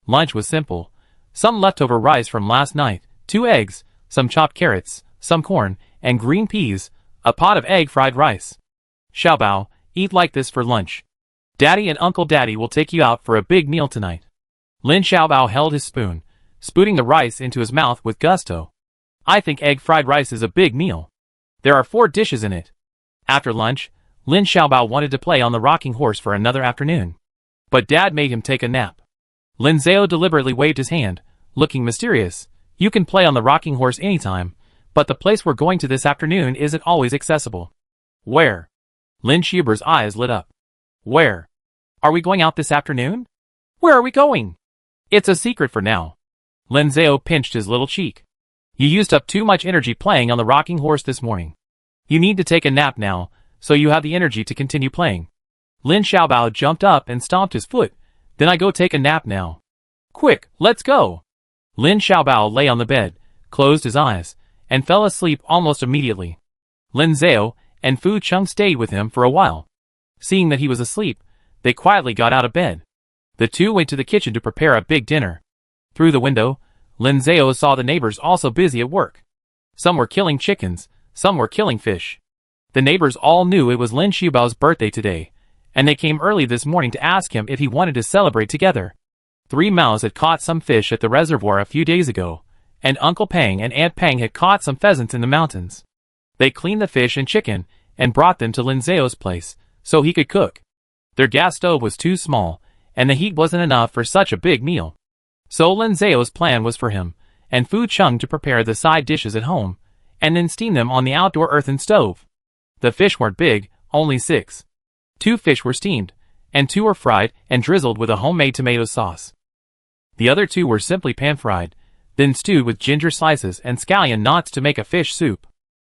Lunch was simple. Some leftover rice from last night, 2 eggs, some chopped carrots, some corn, and green peas, a pot of egg fried rice. Xiaobao, eat like this for lunch. Daddy and Uncle Daddy will take you out for a big meal tonight. Lin Xiaobao held his spoon, spooning the rice into his mouth with gusto. I think egg fried rice is a big meal. There are 4 dishes in it. After lunch, Lin Xiaobao wanted to play on the rocking horse for another afternoon. But Dad made him take a nap. Lin Zhao deliberately waved his hand, looking mysterious. You can play on the rocking horse anytime, but the place we're going to this afternoon isn't always accessible. Where? Lin Xiaober's eyes lit up. Where? Are we going out this afternoon? Where are we going? It's a secret for now. Lin Zhao pinched his little cheek. You used up too much energy playing on the rocking horse this morning. You need to take a nap now, so you have the energy to continue playing. Lin Xiaobao jumped up and stomped his foot. Then I go take a nap now. Quick, let's go! Lin Xiaobao lay on the bed, closed his eyes, and fell asleep almost immediately. Lin Zhao and Fu Cheng stayed with him for a while. Seeing that he was asleep, they quietly got out of bed. The 2 went to the kitchen to prepare a big dinner. Through the window, Lin Zhao saw the neighbors also busy at work. Some were killing chickens, some were killing fish. The neighbors all knew it was Lin Xiaobao's birthday today, and they came early this morning to ask him if he wanted to celebrate together. 3 Maos had caught some fish at the reservoir a few days ago, and Uncle Pang and Aunt Pang had caught some pheasants in the mountains. They cleaned the fish and chicken, and brought them to Lin Zhao's place, so he could cook. Their gas stove was too small, and the heat wasn't enough for such a big meal. So Lin Zhao's plan was for him and Fu Chung to prepare the side dishes at home, and then steam them on the outdoor earthen stove. The fish weren't big, only 6. 2 fish were steamed, and 2 were fried and drizzled with a homemade tomato sauce. The other 2 were simply pan-fried, then stewed with ginger slices and scallion knots to make a fish soup.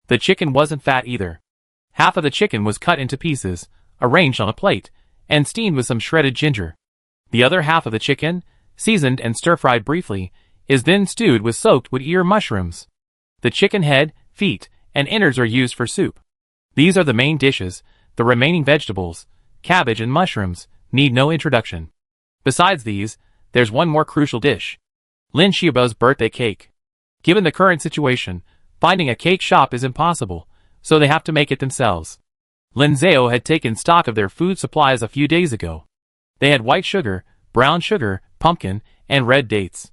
The chicken wasn't fat either. Half of the chicken was cut into pieces, arranged on a plate, and steamed with some shredded ginger. The other half of the chicken, seasoned and stir-fried briefly, is then stewed with soaked wood ear mushrooms. The chicken head, feet, and innards are used for soup. These are the main dishes. The remaining vegetables, cabbage and mushrooms, need no introduction. Besides these, there's one more crucial dish. Lin Xiaobao's birthday cake. Given the current situation, finding a cake shop is impossible, so they have to make it themselves. Lin Zhao had taken stock of their food supplies a few days ago. They had white sugar, brown sugar, pumpkin, and red dates.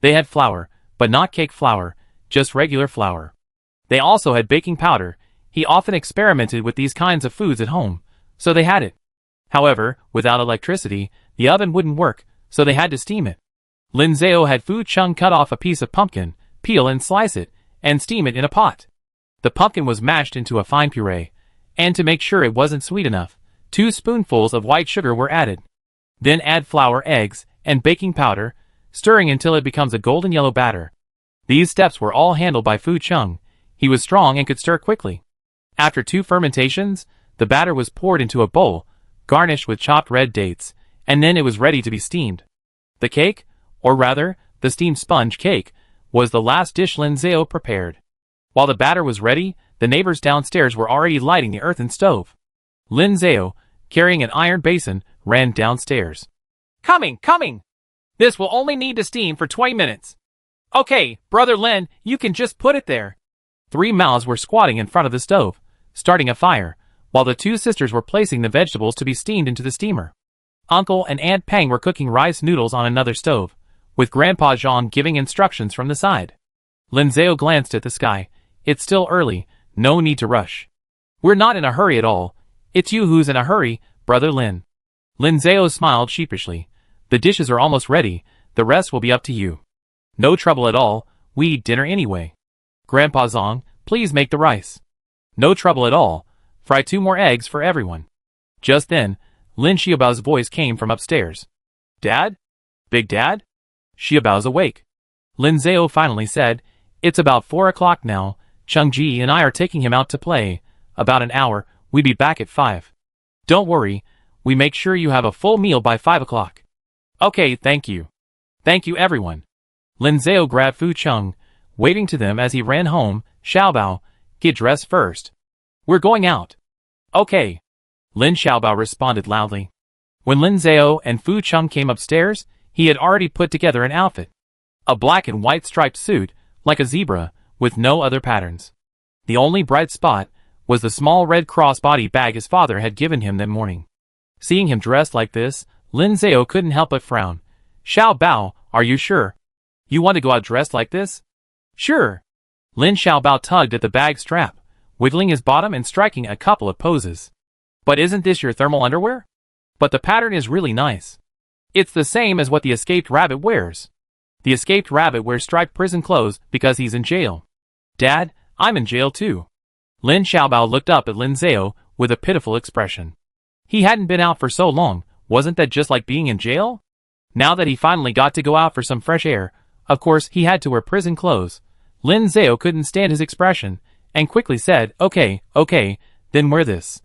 They had flour, but not cake flour, just regular flour. They also had baking powder. He often experimented with these kinds of foods at home, so they had it. However, without electricity, the oven wouldn't work, so they had to steam it. Lin Zhao had Fu Chung cut off a piece of pumpkin, peel and slice it, and steam it in a pot. The pumpkin was mashed into a fine puree, and to make sure it wasn't sweet enough, 2 spoonfuls of white sugar were added. Then add flour, eggs, and baking powder, stirring until it becomes a golden yellow batter. These steps were all handled by Fu Chung. He was strong and could stir quickly. After 2 fermentations, the batter was poured into a bowl, garnished with chopped red dates, and then it was ready to be steamed. The cake, or rather, the steamed sponge cake, was the last dish Lin Zhao prepared. While the batter was ready, the neighbors downstairs were already lighting the earthen stove. Lin Zhao, carrying an iron basin, ran downstairs. Coming! This will only need to steam for 20 minutes. Okay, Brother Lin, you can just put it there. 3 Maos were squatting in front of the stove, starting a fire, while the 2 sisters were placing the vegetables to be steamed into the steamer. Uncle and Aunt Pang were cooking rice noodles on another stove, with Grandpa Zhang giving instructions from the side. Lin Zhao glanced at the sky. It's still early, no need to rush. We're not in a hurry at all. It's you who's in a hurry, Brother Lin. Lin Zhao smiled sheepishly. The dishes are almost ready, the rest will be up to you. No trouble at all, we eat dinner anyway. Grandpa Zhang, please make the rice. No trouble at all, fry 2 more eggs for everyone. Just then, Lin Xiaobao's voice came from upstairs. Dad? Big Dad? Xiaobao's awake. Lin Zhao finally said, it's about 4 o'clock now, Changji and I are taking him out to play. About an hour, we'll be back at 5. Don't worry, we make sure you have a full meal by 5 o'clock. Okay, thank you. Thank you everyone. Lin Zhao grabbed Fu Chung, waving to them as he ran home. Xiaobao, get dressed first. We're going out. Okay. Lin Xiaobao responded loudly. When Lin Zhao and Fu Chung came upstairs, he had already put together an outfit. A black and white striped suit, like a zebra, with no other patterns. The only bright spot was the small red crossbody bag his father had given him that morning. Seeing him dressed like this, Lin Zhao couldn't help but frown. Xiaobao, are you sure? You want to go out dressed like this? Sure. Lin Xiaobao tugged at the bag strap, wiggling his bottom and striking a couple of poses. But isn't this your thermal underwear? But the pattern is really nice. It's the same as what the escaped rabbit wears. The escaped rabbit wears striped prison clothes because he's in jail. Dad, I'm in jail too. Lin Xiaobao looked up at Lin Zhao with a pitiful expression. He hadn't been out for so long, wasn't that just like being in jail? Now that he finally got to go out for some fresh air, of course he had to wear prison clothes. Lin Zhao couldn't stand his expression, and quickly said, okay, then wear this.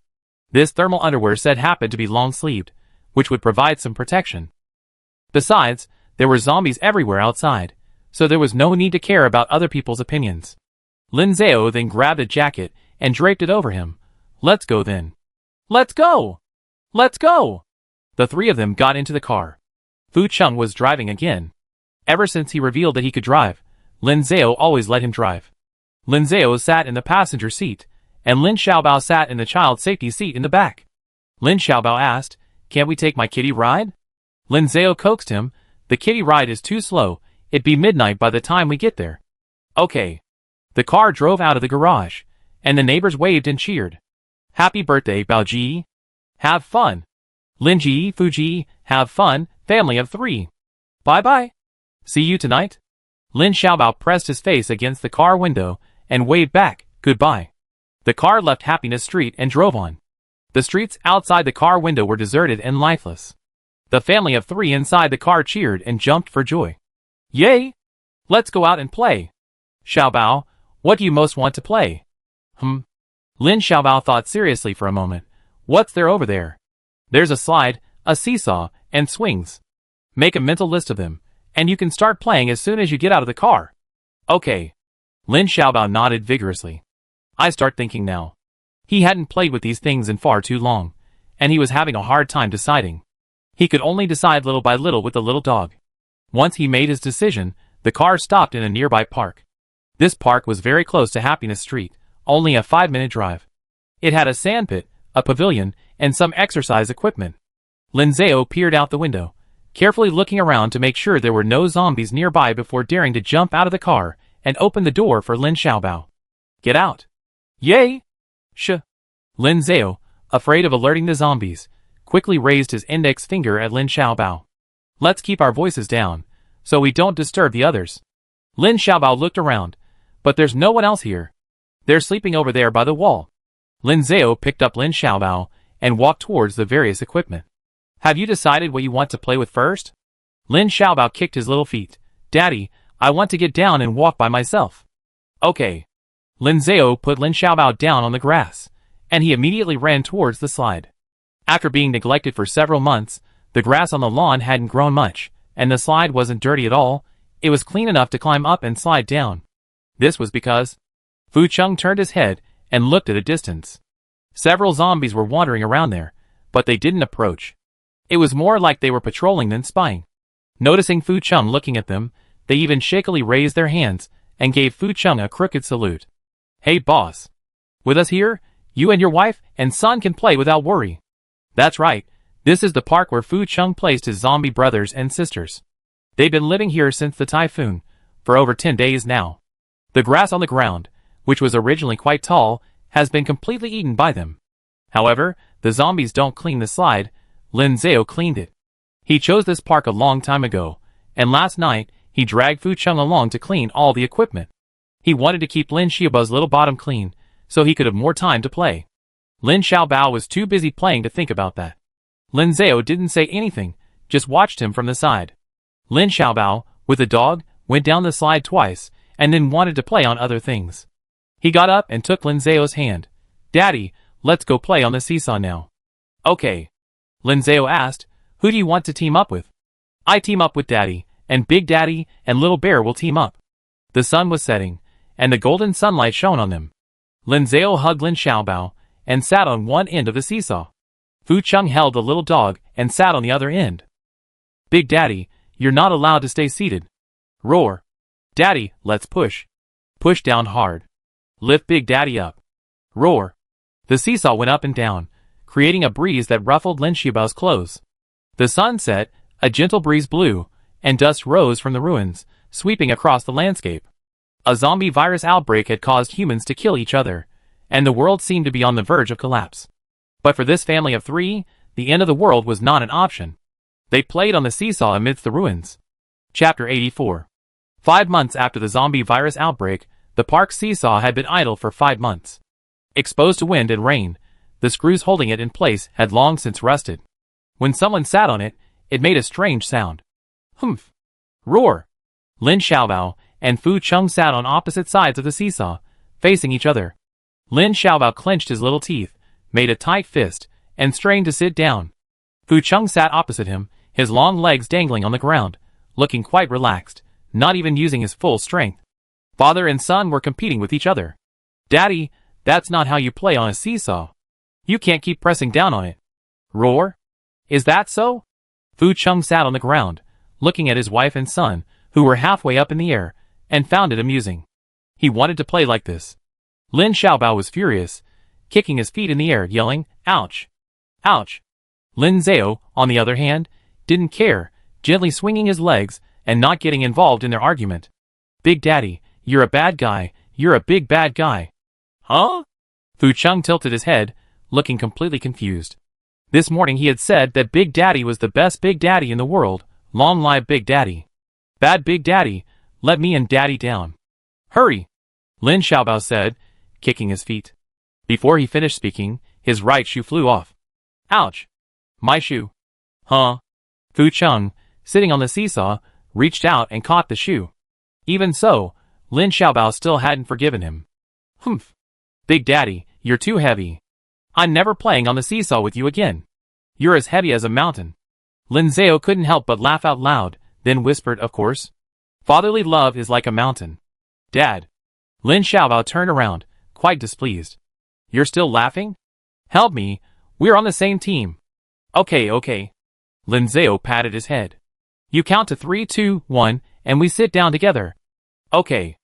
This thermal underwear said happened to be long-sleeved, which would provide some protection. Besides, there were zombies everywhere outside, so there was no need to care about other people's opinions. Lin Zhao then grabbed a jacket and draped it over him. Let's go then. Let's go! Let's go! The 3 of them got into the car. Fu Chung was driving again. Ever since he revealed that he could drive, Lin Zhao always let him drive. Lin Zhao sat in the passenger seat, and Lin Xiaobao sat in the child safety seat in the back. Lin Xiaobao asked, "Can't we take my kitty ride?" Lin Zhao coaxed him, "The kitty ride is too slow, it'd be midnight by the time we get there." Okay. The car drove out of the garage, and the neighbors waved and cheered. "Happy birthday, Baoji. Have fun. Linji, Fuji, have fun, family of 3. Bye-bye. See you tonight." Lin Xiaobao pressed his face against the car window and waved back, "Goodbye." The car left Happiness Street and drove on. The streets outside the car window were deserted and lifeless. The family of 3 inside the car cheered and jumped for joy. "Yay! Let's go out and play. Xiaobao, what do you most want to play?" Lin Xiaobao thought seriously for a moment. "What's there over there?" "There's a slide, a seesaw, and swings. Make a mental list of them, and you can start playing as soon as you get out of the car." "Okay." Lin Xiaobao nodded vigorously. "I start thinking now." He hadn't played with these things in far too long, and he was having a hard time deciding. He could only decide little by little with the little dog. Once he made his decision, the car stopped in a nearby park. This park was very close to Happiness Street, only a 5-minute drive. It had a sandpit, a pavilion, and some exercise equipment. Lin Zhao peered out the window, carefully looking around to make sure there were no zombies nearby before daring to jump out of the car and open the door for Lin Xiaobao. "Get out." "Yay!" Lin Zhao, afraid of alerting the zombies, quickly raised his index finger at Lin Xiaobao. "Let's keep our voices down, so we don't disturb the others." Lin Xiaobao looked around, but there's no one else here. They're sleeping over there by the wall. Lin Zhao picked up Lin Xiaobao and walked towards the various equipment. "Have you decided what you want to play with first?" Lin Xiaobao kicked his little feet. "Daddy, I want to get down and walk by myself." "Okay." Lin Zhao put Lin Xiaobao down on the grass, and he immediately ran towards the slide. After being neglected for several months, the grass on the lawn hadn't grown much, and the slide wasn't dirty at all. It was clean enough to climb up and slide down. This was because Fu Cheng turned his head and looked at a distance. Several zombies were wandering around there, but they didn't approach. It was more like they were patrolling than spying. Noticing Fu Cheng looking at them, they even shakily raised their hands and gave Fu Cheng a crooked salute. "Hey boss. With us here, you and your wife and son can play without worry." That's right, this is the park where Fu Cheng placed his zombie brothers and sisters. They've been living here since the typhoon, for over 10 days now. The grass on the ground, which was originally quite tall, has been completely eaten by them. However, the zombies don't clean the slide. Lin Zhao cleaned it. He chose this park a long time ago, and last night, he dragged Fu Cheng along to clean all the equipment. He wanted to keep Lin Xiaobao's little bottom clean, so he could have more time to play. Lin Xiaobao was too busy playing to think about that. Lin Zhao didn't say anything, just watched him from the side. Lin Xiaobao, with the dog, went down the slide twice, and then wanted to play on other things. He got up and took Lin Zhao's hand. "Daddy, let's go play on the seesaw now." "Okay." Lin Zhao asked, "Who do you want to team up with?" "I team up with Daddy, and Big Daddy and Little Bear will team up." The sun was setting, and the golden sunlight shone on them. Lin Zhao hugged Lin Xiaobao and sat on one end of the seesaw. Fu Cheng held the little dog and sat on the other end. "Big Daddy, you're not allowed to stay seated." "Roar." "Daddy, let's push." "Push down hard." "Lift Big Daddy up." "Roar." The seesaw went up and down, creating a breeze that ruffled Lin Xiaobao's clothes. The sun set, a gentle breeze blew, and dust rose from the ruins, sweeping across the landscape. A zombie virus outbreak had caused humans to kill each other, and the world seemed to be on the verge of collapse. But for this family of 3, the end of the world was not an option. They played on the seesaw amidst the ruins. Chapter 84. 5 months after the zombie virus outbreak, the park seesaw had been idle for 5 months. Exposed to wind and rain, the screws holding it in place had long since rusted. When someone sat on it, it made a strange sound. Humph! Roar! Lin Xiaobao and Fu Cheng sat on opposite sides of the seesaw, facing each other. Lin Xiaobao clenched his little teeth, made a tight fist, and strained to sit down. Fu Cheng sat opposite him, his long legs dangling on the ground, looking quite relaxed, not even using his full strength. Father and son were competing with each other. "Daddy, that's not how you play on a seesaw. You can't keep pressing down on it." "Roar? Is that so?" Fu Cheng sat on the ground, looking at his wife and son, who were halfway up in the air, and found it amusing. He wanted to play like this. Lin Xiaobao was furious, kicking his feet in the air, yelling, "Ouch! Ouch!" Lin Zhao, on the other hand, didn't care, gently swinging his legs and not getting involved in their argument. "Big Daddy, you're a bad guy, you're a big bad guy." "Huh?" Fu Cheng tilted his head, looking completely confused. This morning he had said that Big Daddy was the best Big Daddy in the world. Long live Big Daddy. "Bad Big Daddy, let me and Daddy down." "Hurry!" Lin Xiaobao said, kicking his feet. Before he finished speaking, his right shoe flew off. "Ouch! My shoe." "Huh?" Fu Cheng, sitting on the seesaw, reached out and caught the shoe. Even so, Lin Xiaobao still hadn't forgiven him. "Humph! Big Daddy, you're too heavy. I'm never playing on the seesaw with you again. You're as heavy as a mountain." Lin Zhao couldn't help but laugh out loud, then whispered, "Of course. Fatherly love is like a mountain." "Dad." Lin Xiaobao turned around, quite displeased. "You're still laughing? Help me, we're on the same team." Okay. Lin Zhao patted his head. "You count to 3, 2, 1, and we sit down together." "Okay."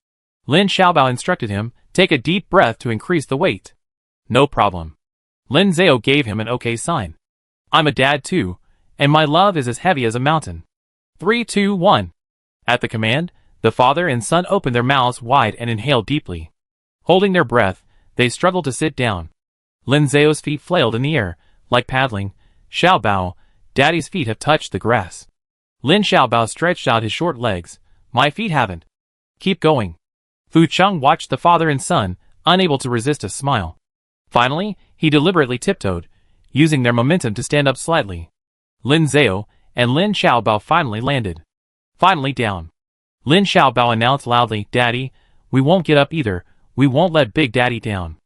Lin Xiaobao instructed him, "Take a deep breath to increase the weight." "No problem." Lin Zhao gave him an okay sign. "I'm a dad too, and my love is as heavy as a mountain." 3, 2, 1. At the command, the father and son opened their mouths wide and inhaled deeply. Holding their breath, they struggled to sit down. Lin Zhao's feet flailed in the air, like paddling. "Xiaobao, Daddy's feet have touched the grass." Lin Xiaobao stretched out his short legs. "My feet haven't." "Keep going." Fu Cheng watched the father and son, unable to resist a smile. Finally, he deliberately tiptoed, using their momentum to stand up slightly. Lin Zhao and Lin Xiaobao finally landed. "Finally down." Lin Xiaobao announced loudly, "Daddy, we won't get up either, we won't let Big Daddy down."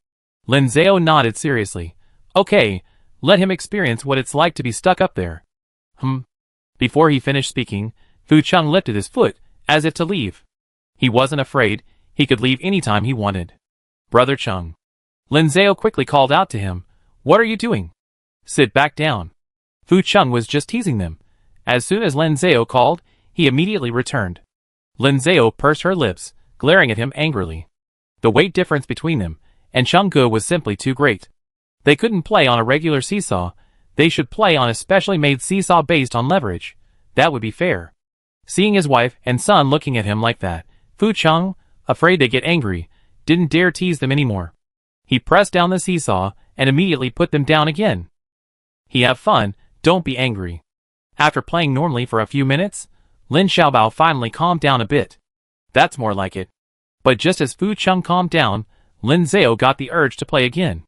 Lin Zhao nodded seriously. "Okay, let him experience what it's like to be stuck up there." Before he finished speaking, Fu Cheng lifted his foot, as if to leave. He wasn't afraid, he could leave anytime he wanted. "Brother Cheng." Lin Zhao quickly called out to him, "What are you doing? Sit back down." Fu Cheng was just teasing them. As soon as Lin Zhao called, he immediately returned. Lin Zhao pursed her lips, glaring at him angrily. The weight difference between them and Cheng Ge was simply too great. They couldn't play on a regular seesaw, they should play on a specially made seesaw based on leverage. That would be fair. Seeing his wife and son looking at him like that, Fu Cheng, afraid they'd get angry, didn't dare tease them anymore. He pressed down the seesaw and immediately put them down again. Have fun, don't be angry." After playing normally for a few minutes, Lin Xiaobao finally calmed down a bit. That's more like it. But just as Fu Cheng calmed down, Lin Zhao got the urge to play again.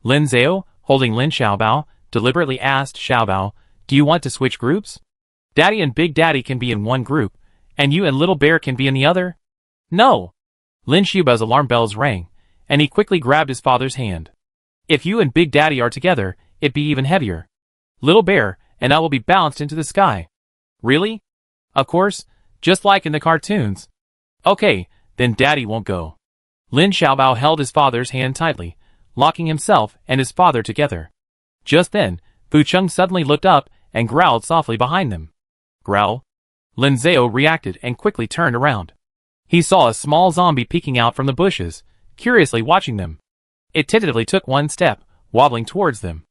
Lin Zhao, holding Lin Xiaobao, deliberately asked Xiaobao, "Do you want to switch groups? Daddy and Big Daddy can be in one group, and you and Little Bear can be in the other?" "No." Lin Xiaobao's alarm bells rang, and he quickly grabbed his father's hand. "If you and Big Daddy are together, it'd be even heavier. Little Bear and I will be bounced into the sky." "Really?" "Of course, just like in the cartoons." "Okay, then Daddy won't go." Lin Xiaobao held his father's hand tightly, locking himself and his father together. Just then, Fu Cheng suddenly looked up and growled softly behind them. "Growl?" Lin Zhao reacted and quickly turned around. He saw a small zombie peeking out from the bushes, curiously watching them. It tentatively took one step, wobbling towards them.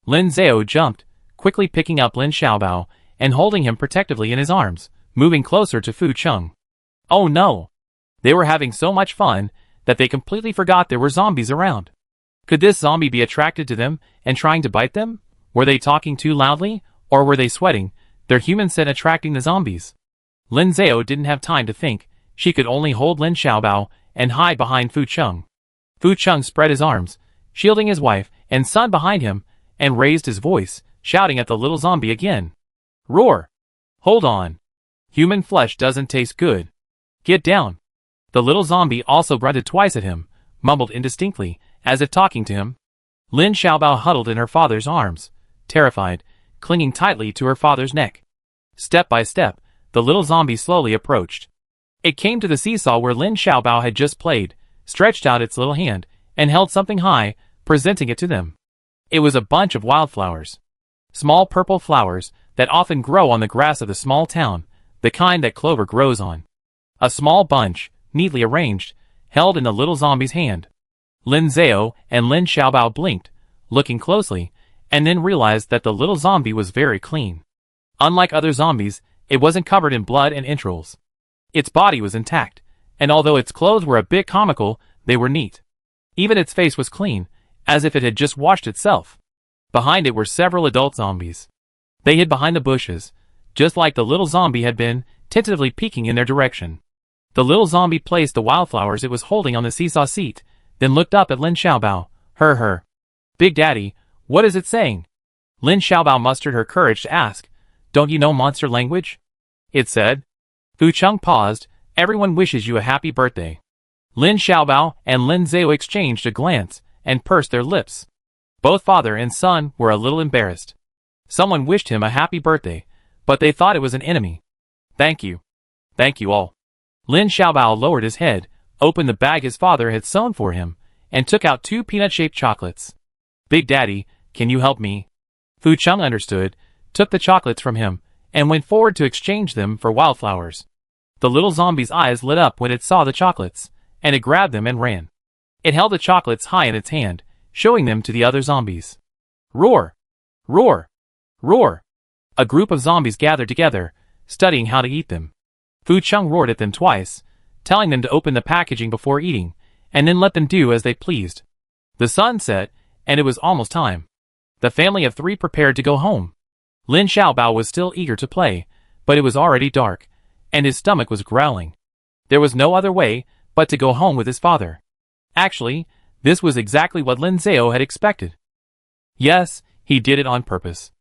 Lin Zhao jumped, quickly picking up Lin Xiaobao and holding him protectively in his arms, moving closer to Fu Cheng. Oh no! They were having so much fun that they completely forgot there were zombies around. Could this zombie be attracted to them and trying to bite them? Were they talking too loudly, or were they sweating, their human scent attracting the zombies? Lin Zhao didn't have time to think, she could only hold Lin Xiaobao and hide behind Fu Cheng. Fu Cheng spread his arms, shielding his wife and son behind him, and raised his voice, shouting at the little zombie again. "Roar! Hold on! Human flesh doesn't taste good. Get down!" The little zombie also grunted twice at him, mumbled indistinctly, as if talking to him. Lin Xiaobao huddled in her father's arms, terrified, clinging tightly to her father's neck. Step by step, the little zombie slowly approached. It came to the seesaw where Lin Xiaobao had just played, stretched out its little hand, and held something high, presenting it to them. It was a bunch of wildflowers. Small purple flowers that often grow on the grass of the small town, the kind that clover grows on. A small bunch, neatly arranged, held in the little zombie's hand. Lin Zhao and Lin Xiaobao blinked, looking closely, and then realized that the little zombie was very clean. Unlike other zombies, it wasn't covered in blood and entrails. Its body was intact, and although its clothes were a bit comical, they were neat. Even its face was clean, as if it had just washed itself. Behind it were several adult zombies. They hid behind the bushes, just like the little zombie had been, tentatively peeking in their direction. The little zombie placed the wildflowers it was holding on the seesaw seat, then looked up at Lin Xiaobao. Her. Big Daddy, what is it saying? Lin Xiaobao mustered her courage to ask. Don't you know monster language? It said. Fu Cheng paused. Everyone wishes you a happy birthday. Lin Xiaobao and Lin Zhao exchanged a glance and pursed their lips. Both father and son were a little embarrassed. Someone wished him a happy birthday, but they thought it was an enemy. Thank you. Thank you all. Lin Xiaobao lowered his head, opened the bag his father had sewn for him, and took out 2 peanut-shaped chocolates. Big Daddy, can you help me? Fu Cheng understood, took the chocolates from him, and went forward to exchange them for wildflowers. The little zombie's eyes lit up when it saw the chocolates, and it grabbed them and ran. It held the chocolates high in its hand, showing them to the other zombies. Roar! Roar! Roar! A group of zombies gathered together, studying how to eat them. Fu Cheng roared at them twice, telling them to open the packaging before eating, and then let them do as they pleased. The sun set, and it was almost time. The family of 3 prepared to go home. Lin Xiaobao was still eager to play, but it was already dark, and his stomach was growling. There was no other way but to go home with his father. Actually, this was exactly what Lin Zhao had expected. Yes, he did it on purpose.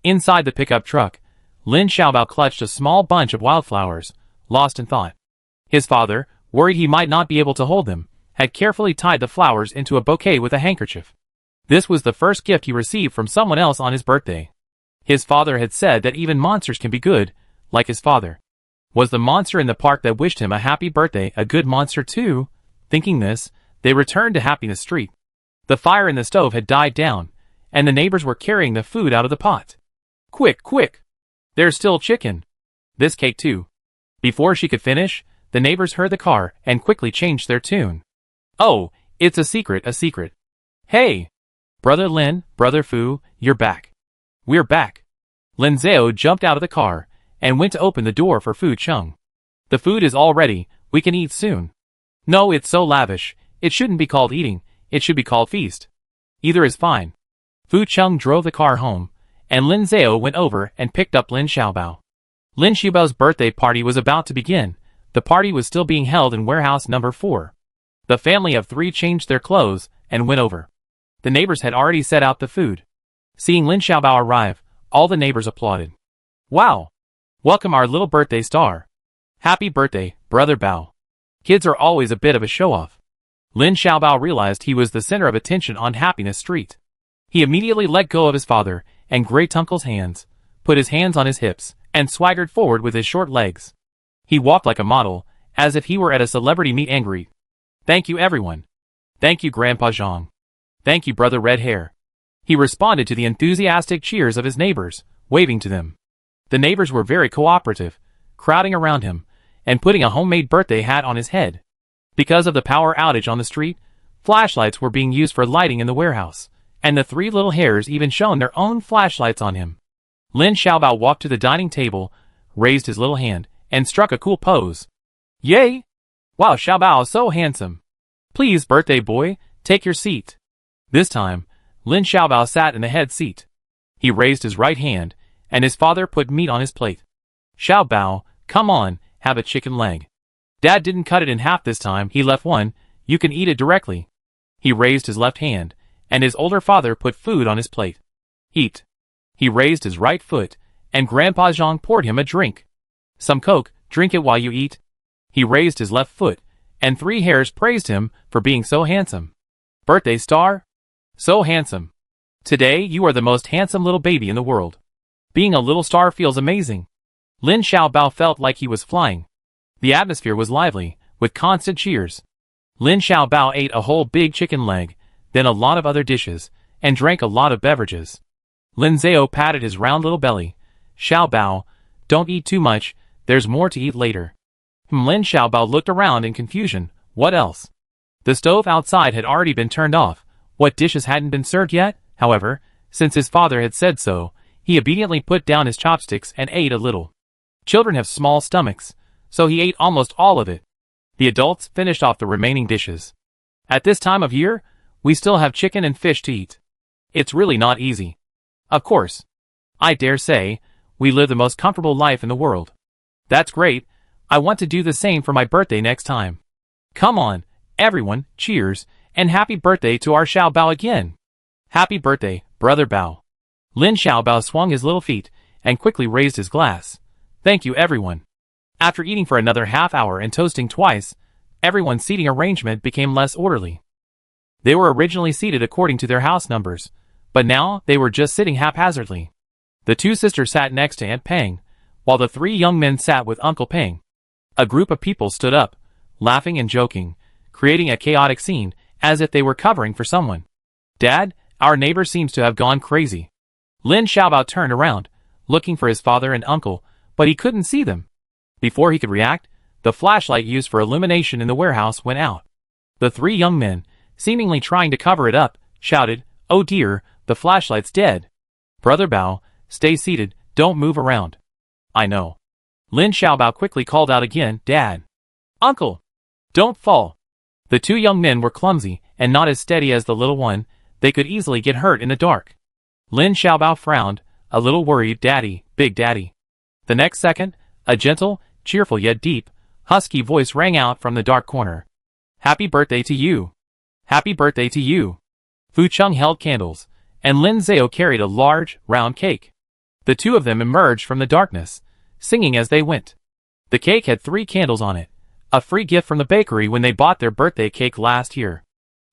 Inside the pickup truck, Lin Xiaobao clutched a small bunch of wildflowers, lost in thought. His father, worried he might not be able to hold them, had carefully tied the flowers into a bouquet with a handkerchief. This was the first gift he received from someone else on his birthday. His father had said that even monsters can be good, like his father. Was the monster in the park that wished him a happy birthday a good monster too? Thinking this, they returned to Happiness Street. The fire in the stove had died down, and the neighbors were carrying the food out of the pot. Quick, quick! There's still chicken. This cake too. Before she could finish, the neighbors heard the car and quickly changed their tune. Oh, it's a secret. Hey! Brother Lin, Brother Fu, you're back. We're back. Lin Zhao jumped out of the car and went to open the door for Fu Cheng. The food is all ready, we can eat soon. No, it's so lavish, it shouldn't be called eating, it should be called feast. Either is fine. Fu Cheng drove the car home, and Lin Zhao went over and picked up Lin Xiaobao. Lin Xiaobao's birthday party was about to begin. The party was still being held in warehouse number 4. The family of 3 changed their clothes and went over. The neighbors had already set out the food. Seeing Lin Xiaobao arrive, all the neighbors applauded. Wow! Welcome our little birthday star. Happy birthday, Brother Bao. Kids are always a bit of a show-off. Lin Xiaobao realized he was the center of attention on Happiness Street. He immediately let go of his father and great-uncle's hands, put his hands on his hips, and swaggered forward with his short legs. He walked like a model, as if he were at a celebrity meet and greet. Thank you everyone. Thank you Grandpa Zhang. Thank you Brother Red Hair. He responded to the enthusiastic cheers of his neighbors, waving to them. The neighbors were very cooperative, crowding around him, and putting a homemade birthday hat on his head. Because of the power outage on the street, flashlights were being used for lighting in the warehouse, and the 3 little hairs even shone their own flashlights on him. Lin Xiaobao walked to the dining table, raised his little hand, and struck a cool pose. Yay! Wow, Xiaobao so handsome. Please, birthday boy, take your seat. This time, Lin Xiaobao sat in the head seat. He raised his right hand, and his father put meat on his plate. Xiaobao, come on, have a chicken leg. Dad didn't cut it in half this time, he left one, you can eat it directly. He raised his left hand, and his older father put food on his plate. Eat. He raised his right foot, and Grandpa Zhang poured him a drink. Some Coke, drink it while you eat. He raised his left foot, and 3 hairs praised him for being so handsome. Birthday star? So handsome. Today you are the most handsome little baby in the world. Being a little star feels amazing. Lin Xiaobao felt like he was flying. The atmosphere was lively, with constant cheers. Lin Xiaobao ate a whole big chicken leg, then a lot of other dishes, and drank a lot of beverages. Lin Zhao patted his round little belly. Xiaobao, don't eat too much, there's more to eat later. Lin Xiaobao looked around in confusion. What else? The stove outside had already been turned off. What dishes hadn't been served yet, however, since his father had said so, he obediently put down his chopsticks and ate a little. Children have small stomachs, so he ate almost all of it. The adults finished off the remaining dishes. At this time of year, we still have chicken and fish to eat. It's really not easy. Of course. I dare say, we live the most comfortable life in the world. That's great. I want to do the same for my birthday next time. Come on, everyone, cheers, and happy birthday to our Xiao Bao again. Happy birthday, Brother Bao. Lin Xiaobao swung his little feet and quickly raised his glass. Thank you, everyone. After eating for another half hour and toasting twice, everyone's seating arrangement became less orderly. They were originally seated according to their house numbers, but now they were just sitting haphazardly. The two sisters sat next to Aunt Peng, while the three young men sat with Uncle Peng. A group of people stood up, laughing and joking, creating a chaotic scene as if they were covering for someone. Dad, our neighbor seems to have gone crazy. Lin Xiaobao turned around, looking for his father and uncle, but he couldn't see them. Before he could react, the flashlight used for illumination in the warehouse went out. The three young men, seemingly trying to cover it up, shouted, "Oh dear, the flashlight's dead." Brother Bao, stay seated, don't move around. I know. Lin Xiaobao quickly called out again, Dad. Uncle! Don't fall. The two young men were clumsy and not as steady as the little one. They could easily get hurt in the dark. Lin Xiaobao frowned, a little worried. Daddy, Big Daddy. The next second, a gentle, cheerful yet deep, husky voice rang out from the dark corner. Happy birthday to you. Happy birthday to you. Fu Chung held candles, and Lin Zhao carried a large, round cake. The two of them emerged from the darkness, singing as they went. The cake had 3 candles on it, a free gift from the bakery when they bought their birthday cake last year.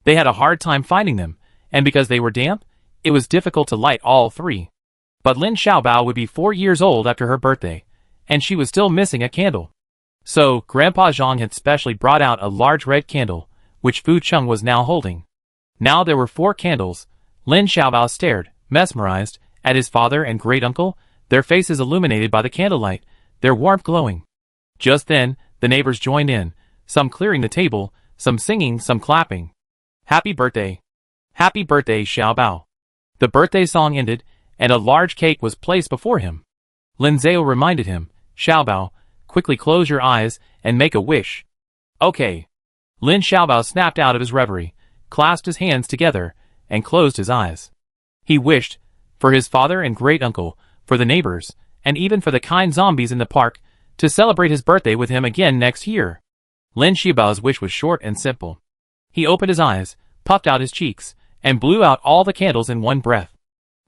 They had a hard time finding them, and because they were damp, it was difficult to light all 3. But Lin Xiaobao would be 4 years old after her birthday, and she was still missing a candle. So, Grandpa Zhang had specially brought out a large red candle, which Fu Chung was now holding. Now there were 4 candles. Lin Xiaobao stared, mesmerized, at his father and great-uncle, their faces illuminated by the candlelight, their warmth glowing. Just then, the neighbors joined in, some clearing the table, some singing, some clapping. Happy birthday. Happy birthday, Xiaobao. The birthday song ended, and a large cake was placed before him. Lin Zhao reminded him, Xiaobao, quickly close your eyes and make a wish. Okay. Lin Xiaobao snapped out of his reverie, clasped his hands together, and closed his eyes. He wished, for his father and great-uncle, for the neighbors, and even for the kind zombies in the park, to celebrate his birthday with him again next year. Lin Xiaobao's wish was short and simple. He opened his eyes, puffed out his cheeks, and blew out all the candles in one breath.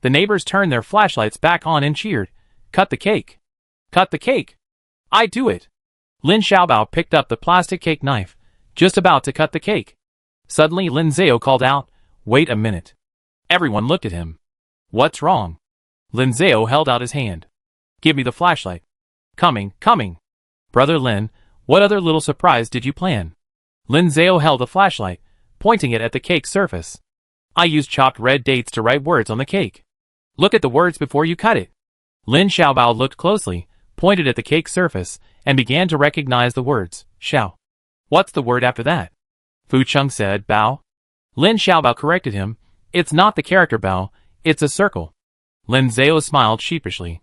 The neighbors turned their flashlights back on and cheered, Cut the cake! Cut the cake! I do it! Lin Xiaobao picked up the plastic cake knife, just about to cut the cake. Suddenly Lin Zhao called out, Wait a minute. Everyone looked at him. What's wrong? Lin Zhao held out his hand. Give me the flashlight. Coming, coming. Brother Lin, what other little surprise did you plan? Lin Zhao held the flashlight, pointing it at the cake's surface. I used chopped red dates to write words on the cake. Look at the words before you cut it. Lin Xiaobao looked closely, pointed at the cake's surface, and began to recognize the words, Xiao. What's the word after that? Fu Chung said, Bao. Lin Xiaobao corrected him, It's not the character Bao, it's a circle. Lin Zhao smiled sheepishly.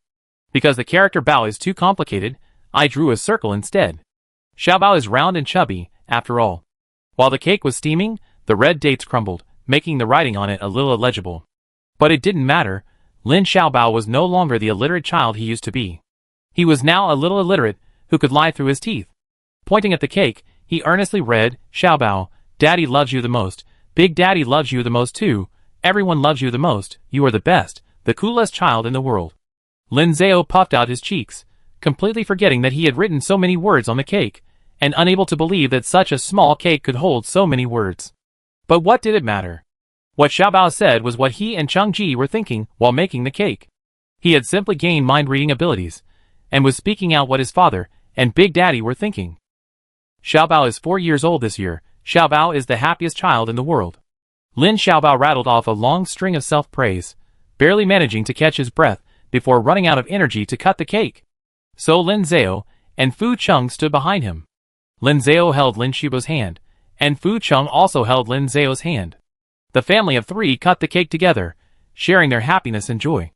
Because the character Bao is too complicated, I drew a circle instead. Xiaobao is round and chubby, after all. While the cake was steaming, the red dates crumbled, making the writing on it a little illegible. But it didn't matter. Lin Xiaobao was no longer the illiterate child he used to be. He was now a little illiterate, who could lie through his teeth. Pointing at the cake, he earnestly read, Xiaobao, Daddy loves you the most, Big Daddy loves you the most too, everyone loves you the most, you are the best, the coolest child in the world. Lin Zhao puffed out his cheeks, completely forgetting that he had written so many words on the cake, and unable to believe that such a small cake could hold so many words. But what did it matter? What Xiaobao said was what he and Cheng Ji were thinking while making the cake. He had simply gained mind-reading abilities, and was speaking out what his father and Big Daddy were thinking. Xiaobao is 4 years old this year. Xiaobao is the happiest child in the world. Lin Xiaobao rattled off a long string of self-praise, barely managing to catch his breath before running out of energy to cut the cake. So Lin Zhao and Fu Chung stood behind him. Lin Zhao held Lin Xiaobao's hand, and Fu Chung also held Lin Zhao's hand. The family of 3 cut the cake together, sharing their happiness and joy.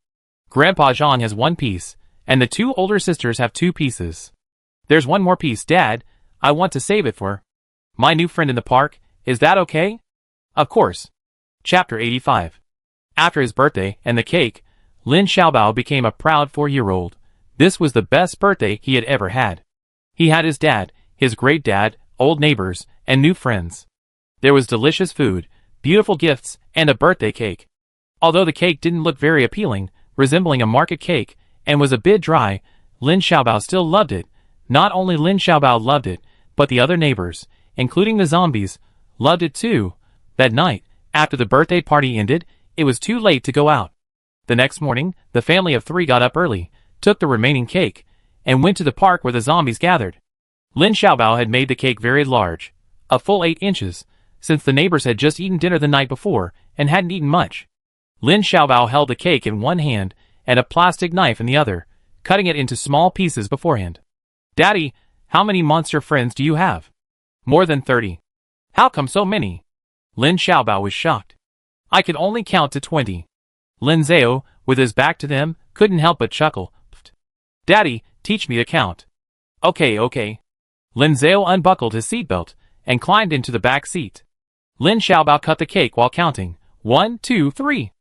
Grandpa Zhang has 1 piece, and the 2 older sisters have 2 pieces. There's 1 more piece, Dad. I want to save it for my new friend in the park. Is that okay? Of course. Chapter 85. After his birthday and the cake, Lin Xiaobao became a proud 4-year-old. This was the best birthday he had ever had. He had his dad, his great-dad, old neighbors, and new friends. There was delicious food, beautiful gifts, and a birthday cake. Although the cake didn't look very appealing, resembling a market cake, and was a bit dry, Lin Xiaobao still loved it. Not only Lin Xiaobao loved it, but the other neighbors, including the zombies, loved it too. That night, after the birthday party ended, it was too late to go out. The next morning, the family of 3 got up early, took the remaining cake, and went to the park where the zombies gathered. Lin Xiaobao had made the cake very large, a full 8 inches, since the neighbors had just eaten dinner the night before and hadn't eaten much. Lin Xiaobao held the cake in one hand and a plastic knife in the other, cutting it into small pieces beforehand. Daddy, how many monster friends do you have? More than 30. How come so many? Lin Xiaobao was shocked. I could only count to 20. Lin Zhao, with his back to them, couldn't help but chuckle. Daddy, teach me to count. Okay. Lin Zhao unbuckled his seatbelt and climbed into the back seat. Lin Xiaobao cut the cake while counting. 1, 2, 3.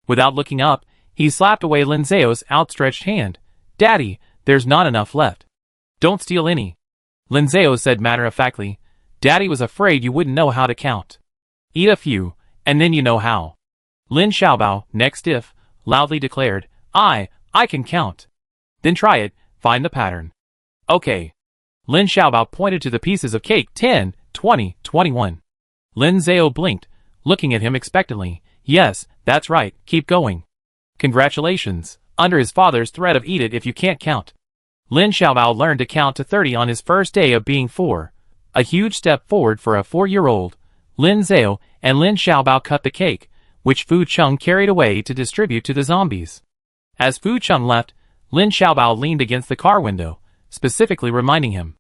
Without looking up, he slapped away Lin Zhao's outstretched hand. Daddy, there's not enough left. Don't steal any. Lin Zhao said matter-of-factly. Daddy was afraid you wouldn't know how to count. Eat a few, and then you know how. Lin Xiaobao, neck stiff, loudly declared, I can count. Then try it, find the pattern. Okay. Lin Xiaobao pointed to the pieces of cake. 10, 20, 21. Lin Zhao blinked, looking at him expectantly. Yes, that's right, keep going. Congratulations, under his father's threat of eat it if you can't count. Lin Xiaobao learned to count to 30 on his first day of being 4. A huge step forward for a 4-year-old. Lin Zhao and Lin Xiaobao cut the cake, which Fu Chung carried away to distribute to the zombies. As Fu Chung left, Lin Xiaobao leaned against the car window, specifically reminding him.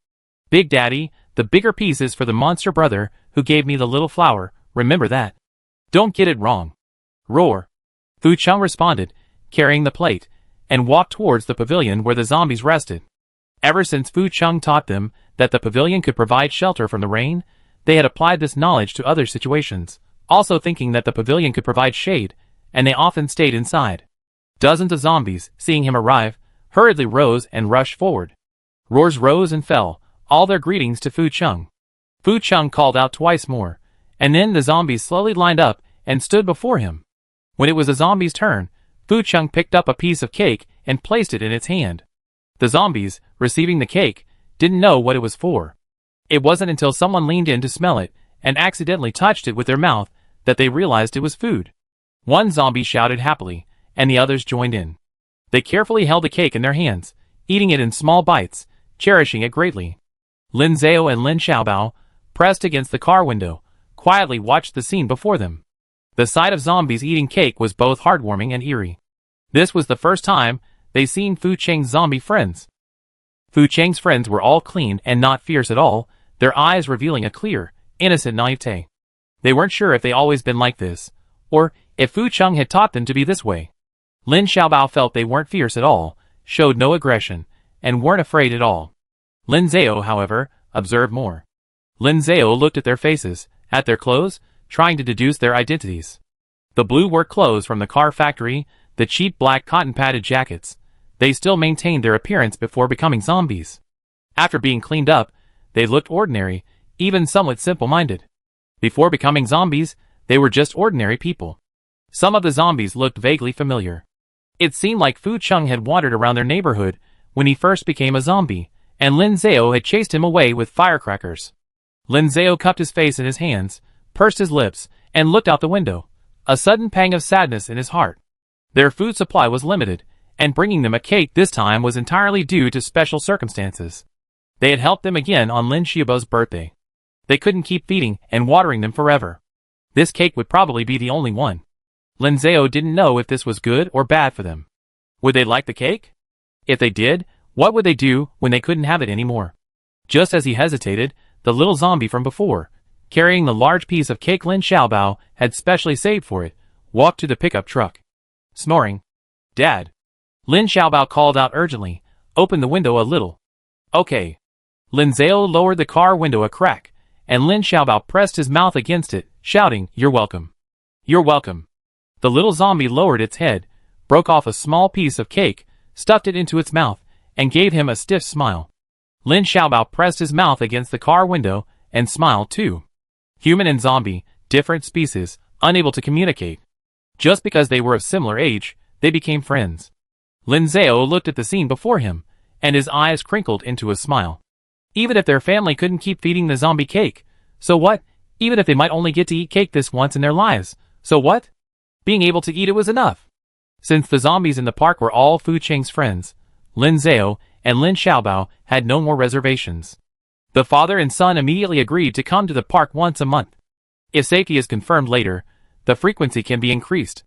Big Daddy, the bigger piece is for the monster brother who gave me the little flower, remember that. Don't get it wrong. Roar. Fu Chung responded, carrying the plate, and walked towards the pavilion where the zombies rested. Ever since Fu Chung taught them that the pavilion could provide shelter from the rain, they had applied this knowledge to other situations, also thinking that the pavilion could provide shade, and they often stayed inside. Dozens of zombies, seeing him arrive, hurriedly rose and rushed forward. Roars rose and fell, all their greetings to Fu Chung. Fu Chung called out twice more, and then the zombies slowly lined up and stood before him. When it was the zombie's turn, Fu Chung picked up a piece of cake and placed it in its hand. The zombies, receiving the cake, didn't know what it was for. It wasn't until someone leaned in to smell it and accidentally touched it with their mouth that they realized it was food. One zombie shouted happily, and the others joined in. They carefully held the cake in their hands, eating it in small bites, cherishing it greatly. Lin Zhao and Lin Xiaobao, pressed against the car window, quietly watched the scene before them. The sight of zombies eating cake was both heartwarming and eerie. This was the first time they seen Fu Cheng's zombie friends. Fu Cheng's friends were all clean and not fierce at all, their eyes revealing a clear, innocent naivete. They weren't sure if they always been like this, or if Fu Chung had taught them to be this way. Lin Xiaobao felt they weren't fierce at all, showed no aggression, and weren't afraid at all. Lin Zhao, however, observed more. Lin Zhao looked at their faces, at their clothes, trying to deduce their identities. The blue work clothes from the car factory, the cheap black cotton-padded jackets. They still maintained their appearance before becoming zombies. After being cleaned up, they looked ordinary, even somewhat simple-minded. Before becoming zombies, they were just ordinary people. Some of the zombies looked vaguely familiar. It seemed like Fu Chung had wandered around their neighborhood when he first became a zombie, and Lin Zhao had chased him away with firecrackers. Lin Zhao cupped his face in his hands, pursed his lips, and looked out the window, a sudden pang of sadness in his heart. Their food supply was limited, and bringing them a cake this time was entirely due to special circumstances. They had helped them again on Lin Xiaobao's birthday. They couldn't keep feeding and watering them forever. This cake would probably be the only one. Lin Zhao didn't know if this was good or bad for them. Would they like the cake? If they did, what would they do when they couldn't have it anymore? Just as he hesitated, the little zombie from before, carrying the large piece of cake Lin Xiaobao had specially saved for it, walked to the pickup truck. Snoring. Dad. Lin Xiaobao called out urgently, open the window a little. Okay. Lin Zhao lowered the car window a crack, and Lin Xiaobao pressed his mouth against it, shouting, You're welcome. You're welcome. The little zombie lowered its head, broke off a small piece of cake, stuffed it into its mouth, and gave him a stiff smile. Lin Xiaobao pressed his mouth against the car window and smiled too. Human and zombie, different species, unable to communicate. Just because they were of similar age, they became friends. Lin Zhao looked at the scene before him, and his eyes crinkled into a smile. Even if their family couldn't keep feeding the zombie cake, so what? Even if they might only get to eat cake this once in their lives, so what? Being able to eat it was enough. Since the zombies in the park were all Fu Cheng's friends, Lin Zhao and Lin Xiaobao had no more reservations. The father and son immediately agreed to come to the park once a month. If safety is confirmed later, the frequency can be increased.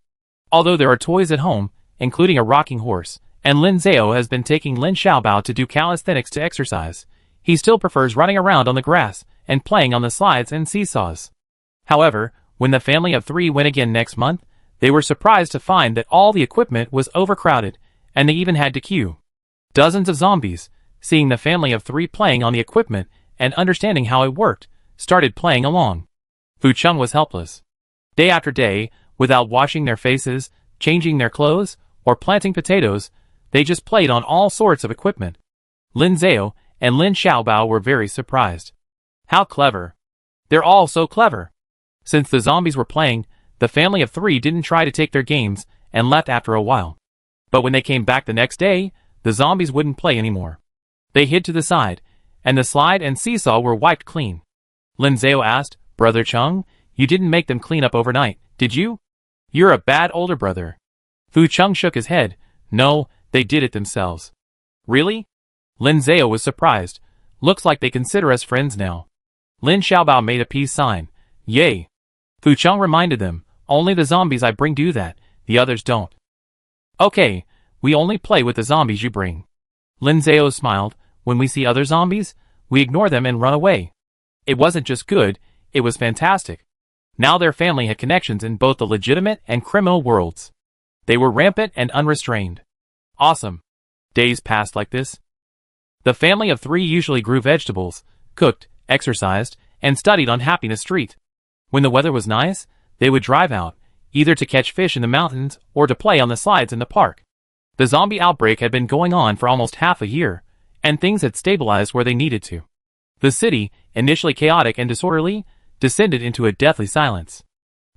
Although there are toys at home, including a rocking horse, and Lin Zhao has been taking Lin Xiaobao to do calisthenics to exercise, he still prefers running around on the grass and playing on the slides and seesaws. However, when the family of 3 went again next month, they were surprised to find that all the equipment was overcrowded, and they even had to queue. Dozens of zombies, seeing the family of 3 playing on the equipment and understanding how it worked, started playing along. Fu Cheng was helpless. Day after day, without washing their faces, changing their clothes, or planting potatoes, they just played on all sorts of equipment. Lin Zhao and Lin Xiaobao were very surprised. How clever. They're all so clever. Since the zombies were playing, the family of 3 didn't try to take their games and left after a while. But when they came back the next day, the zombies wouldn't play anymore. They hid to the side, and the slide and seesaw were wiped clean. Lin Zhao asked, Brother Cheng, you didn't make them clean up overnight, did you? You're a bad older brother. Fu Cheng shook his head. No, they did it themselves. Really? Lin Zhao was surprised. Looks like they consider us friends now. Lin Xiaobao made a peace sign. Yay. Fu Cheng reminded them, only the zombies I bring do that, the others don't. Okay, we only play with the zombies you bring. Lin Zhao smiled. When we see other zombies, we ignore them and run away. It wasn't just good, it was fantastic. Now their family had connections in both the legitimate and criminal worlds. They were rampant and unrestrained. Awesome. Days passed like this. The family of 3 usually grew vegetables, cooked, exercised, and studied on Happiness Street. When the weather was nice, they would drive out, either to catch fish in the mountains or to play on the slides in the park. The zombie outbreak had been going on for almost half a year, and things had stabilized where they needed to. The city, initially chaotic and disorderly, descended into a deathly silence.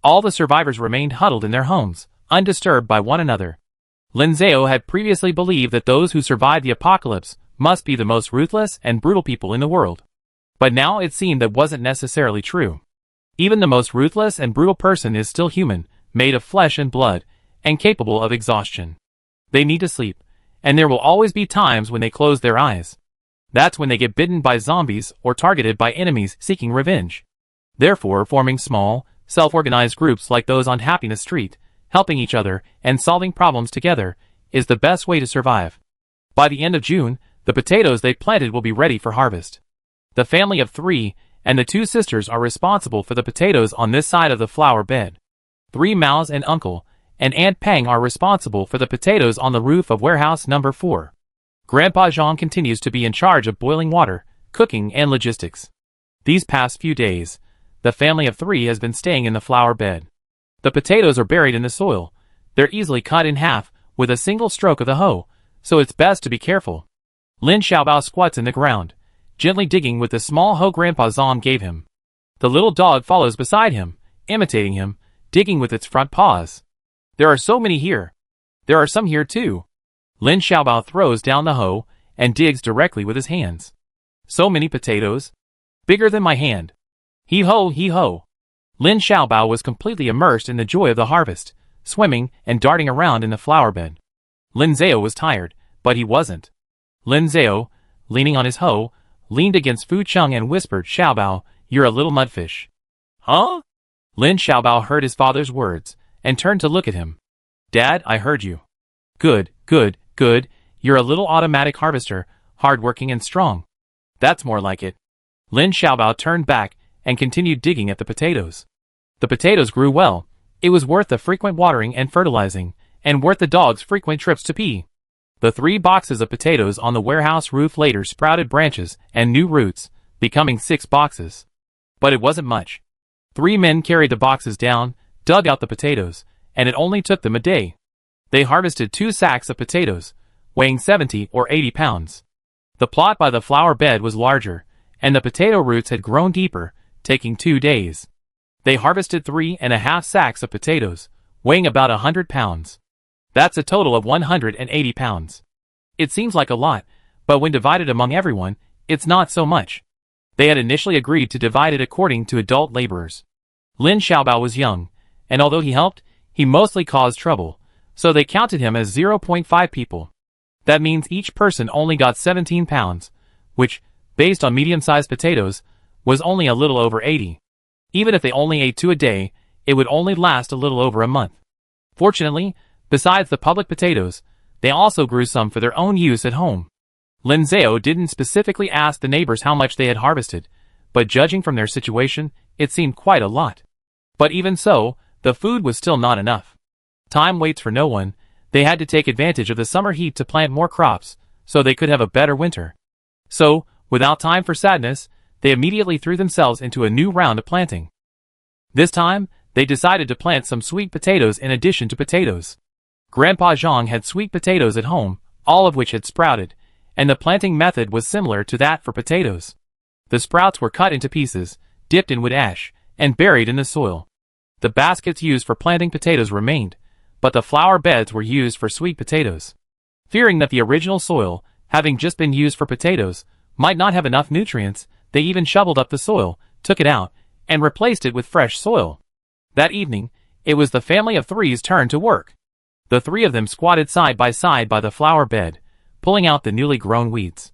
All the survivors remained huddled in their homes, undisturbed by one another. Lin Zhao had previously believed that those who survived the apocalypse must be the most ruthless and brutal people in the world. But now it seemed that wasn't necessarily true. Even the most ruthless and brutal person is still human, made of flesh and blood, and capable of exhaustion. They need to sleep, and there will always be times when they close their eyes. That's when they get bitten by zombies or targeted by enemies seeking revenge. Therefore, forming small, self-organized groups like those on Happiness Street, helping each other and solving problems together, is the best way to survive. By the end of June, the potatoes they planted will be ready for harvest. The family of 3 and the 2 sisters are responsible for the potatoes on this side of the flower bed. 3 Maos and Uncle and Aunt Peng are responsible for the potatoes on the roof of warehouse number 4. Grandpa Zhang continues to be in charge of boiling water, cooking, and logistics. These past few days, the family of 3 has been staying in the flower bed. The potatoes are buried in the soil. They're easily cut in half with a single stroke of the hoe, so it's best to be careful. Lin Xiaobao squats in the ground, gently digging with the small hoe Grandpa Zhang gave him. The little dog follows beside him, imitating him, digging with its front paws. There are so many here. There are some here too. Lin Xiaobao throws down the hoe and digs directly with his hands. So many potatoes. Bigger than my hand. Hee-ho, hee-ho. Lin Xiaobao was completely immersed in the joy of the harvest, swimming and darting around in the flower bed. Lin Zhao was tired, but he wasn't. Lin Zhao, leaning on his hoe, leaned against Fu Cheng and whispered, Xiaobao, you're a little mudfish. Huh? Lin Xiaobao heard his father's words, and turned to look at him. Dad, I heard you. Good, good, good, you're a little automatic harvester, hard-working and strong. That's more like it. Lin Xiaobao turned back and continued digging at the potatoes. The potatoes grew well. It was worth the frequent watering and fertilizing, and worth the dog's frequent trips to pee. The 3 boxes of potatoes on the warehouse roof later sprouted branches and new roots, becoming 6 boxes. But it wasn't much. 3 men carried the boxes down, dug out the potatoes, and it only took them a day. They harvested 2 sacks of potatoes, weighing 70 or 80 pounds. The plot by the flower bed was larger, and the potato roots had grown deeper, taking 2 days. They harvested 3.5 sacks of potatoes, weighing about 100 pounds. That's a total of 180 pounds. It seems like a lot, but when divided among everyone, it's not so much. They had initially agreed to divide it according to adult laborers. Lin Xiaobao was young, and although he helped, he mostly caused trouble, so they counted him as 0.5 people. That means each person only got 17 pounds, which, based on medium-sized potatoes, was only a little over 80. Even if they only ate 2 a day, it would only last a little over a month. Fortunately, besides the public potatoes, they also grew some for their own use at home. Lin Zhao didn't specifically ask the neighbors how much they had harvested, but judging from their situation, it seemed quite a lot. But even so, the food was still not enough. Time waits for no one. They had to take advantage of the summer heat to plant more crops, so they could have a better winter. So, without time for sadness, they immediately threw themselves into a new round of planting. This time, they decided to plant some sweet potatoes in addition to potatoes. Grandpa Zhang had sweet potatoes at home, all of which had sprouted, and the planting method was similar to that for potatoes. The sprouts were cut into pieces, dipped in wood ash, and buried in the soil. The baskets used for planting potatoes remained, but the flower beds were used for sweet potatoes. Fearing that the original soil, having just been used for potatoes, might not have enough nutrients, they even shoveled up the soil, took it out, and replaced it with fresh soil. That evening, it was the family of 3's turn to work. The 3 of them squatted side by the flower bed, pulling out the newly grown weeds.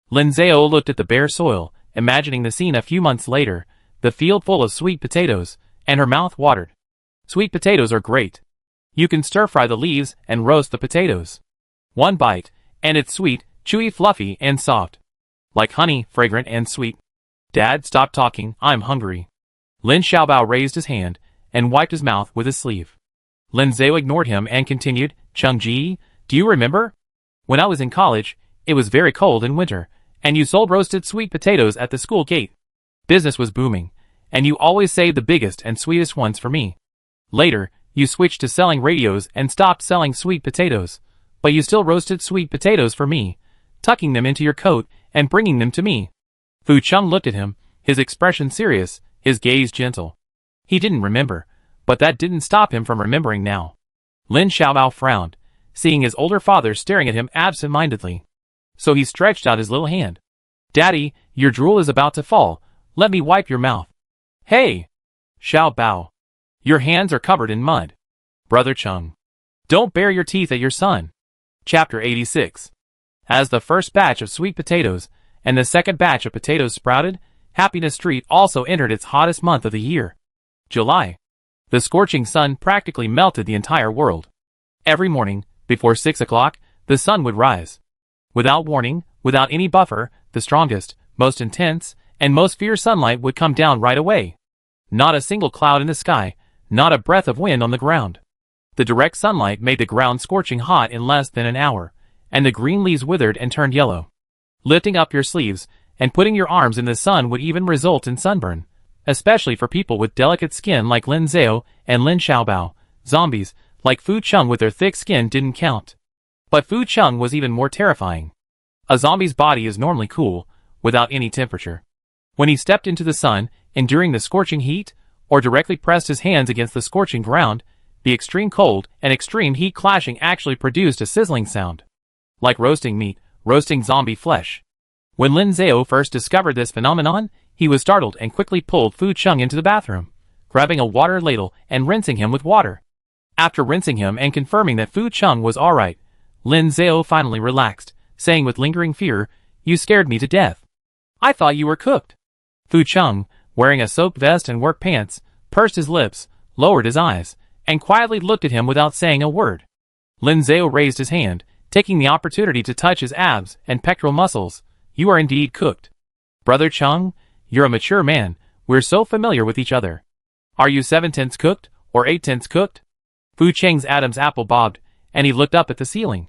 Lin Zhao looked at the bare soil, imagining the scene a few months later, the field full of sweet potatoes, and her mouth watered. Sweet potatoes are great. You can stir-fry the leaves and roast the potatoes. One bite, and it's sweet, chewy, fluffy, and soft. Like honey, fragrant and sweet. Dad, stop talking, I'm hungry. Lin Xiaobao raised his hand, and wiped his mouth with his sleeve. Lin Zhao ignored him and continued, Chengji, do you remember? When I was in college, it was very cold in winter, and you sold roasted sweet potatoes at the school gate. Business was booming, and you always saved the biggest and sweetest ones for me. Later, you switched to selling radios and stopped selling sweet potatoes, but you still roasted sweet potatoes for me, tucking them into your coat and bringing them to me. Fu Cheng looked at him, his expression serious, his gaze gentle. He didn't remember, but that didn't stop him from remembering now. Lin Xiaobao frowned, seeing his older father staring at him absent-mindedly. So he stretched out his little hand. Daddy, your drool is about to fall, let me wipe your mouth. Hey! Xiaobao. Your hands are covered in mud. Brother Cheng. Don't bare your teeth at your son. Chapter 86. As the first batch of sweet potatoes and the second batch of potatoes sprouted, Happiness Street also entered its hottest month of the year. July. The scorching sun practically melted the entire world. Every morning, before 6 o'clock, the sun would rise. Without warning, without any buffer, the strongest, most intense, and most fierce sunlight would come down right away. Not a single cloud in the sky, not a breath of wind on the ground. The direct sunlight made the ground scorching hot in less than an hour, and the green leaves withered and turned yellow. Lifting up your sleeves and putting your arms in the sun would even result in sunburn, especially for people with delicate skin like Lin Zhao and Lin Xiaobao. Zombies, like Fu Cheng with their thick skin didn't count. But Fu Cheng was even more terrifying. A zombie's body is normally cool, without any temperature. When he stepped into the sun, enduring the scorching heat, or directly pressed his hands against the scorching ground, the extreme cold and extreme heat clashing actually produced a sizzling sound. Like roasting meat, roasting zombie flesh. When Lin Zhao first discovered this phenomenon, he was startled and quickly pulled Fu Cheng into the bathroom, grabbing a water ladle and rinsing him with water. After rinsing him and confirming that Fu Cheng was alright, Lin Zhao finally relaxed, saying with lingering fear, "You scared me to death. I thought you were cooked." Fu Cheng, wearing a soaked vest and work pants, pursed his lips, lowered his eyes, and quietly looked at him without saying a word. Lin Zhao raised his hand, taking the opportunity to touch his abs and pectoral muscles. "You are indeed cooked. Brother Cheng, you're a mature man, We're so familiar with each other. Are you 7/10 cooked, or 8/10 cooked? Fu Cheng's Adam's apple bobbed, and he looked up at the ceiling.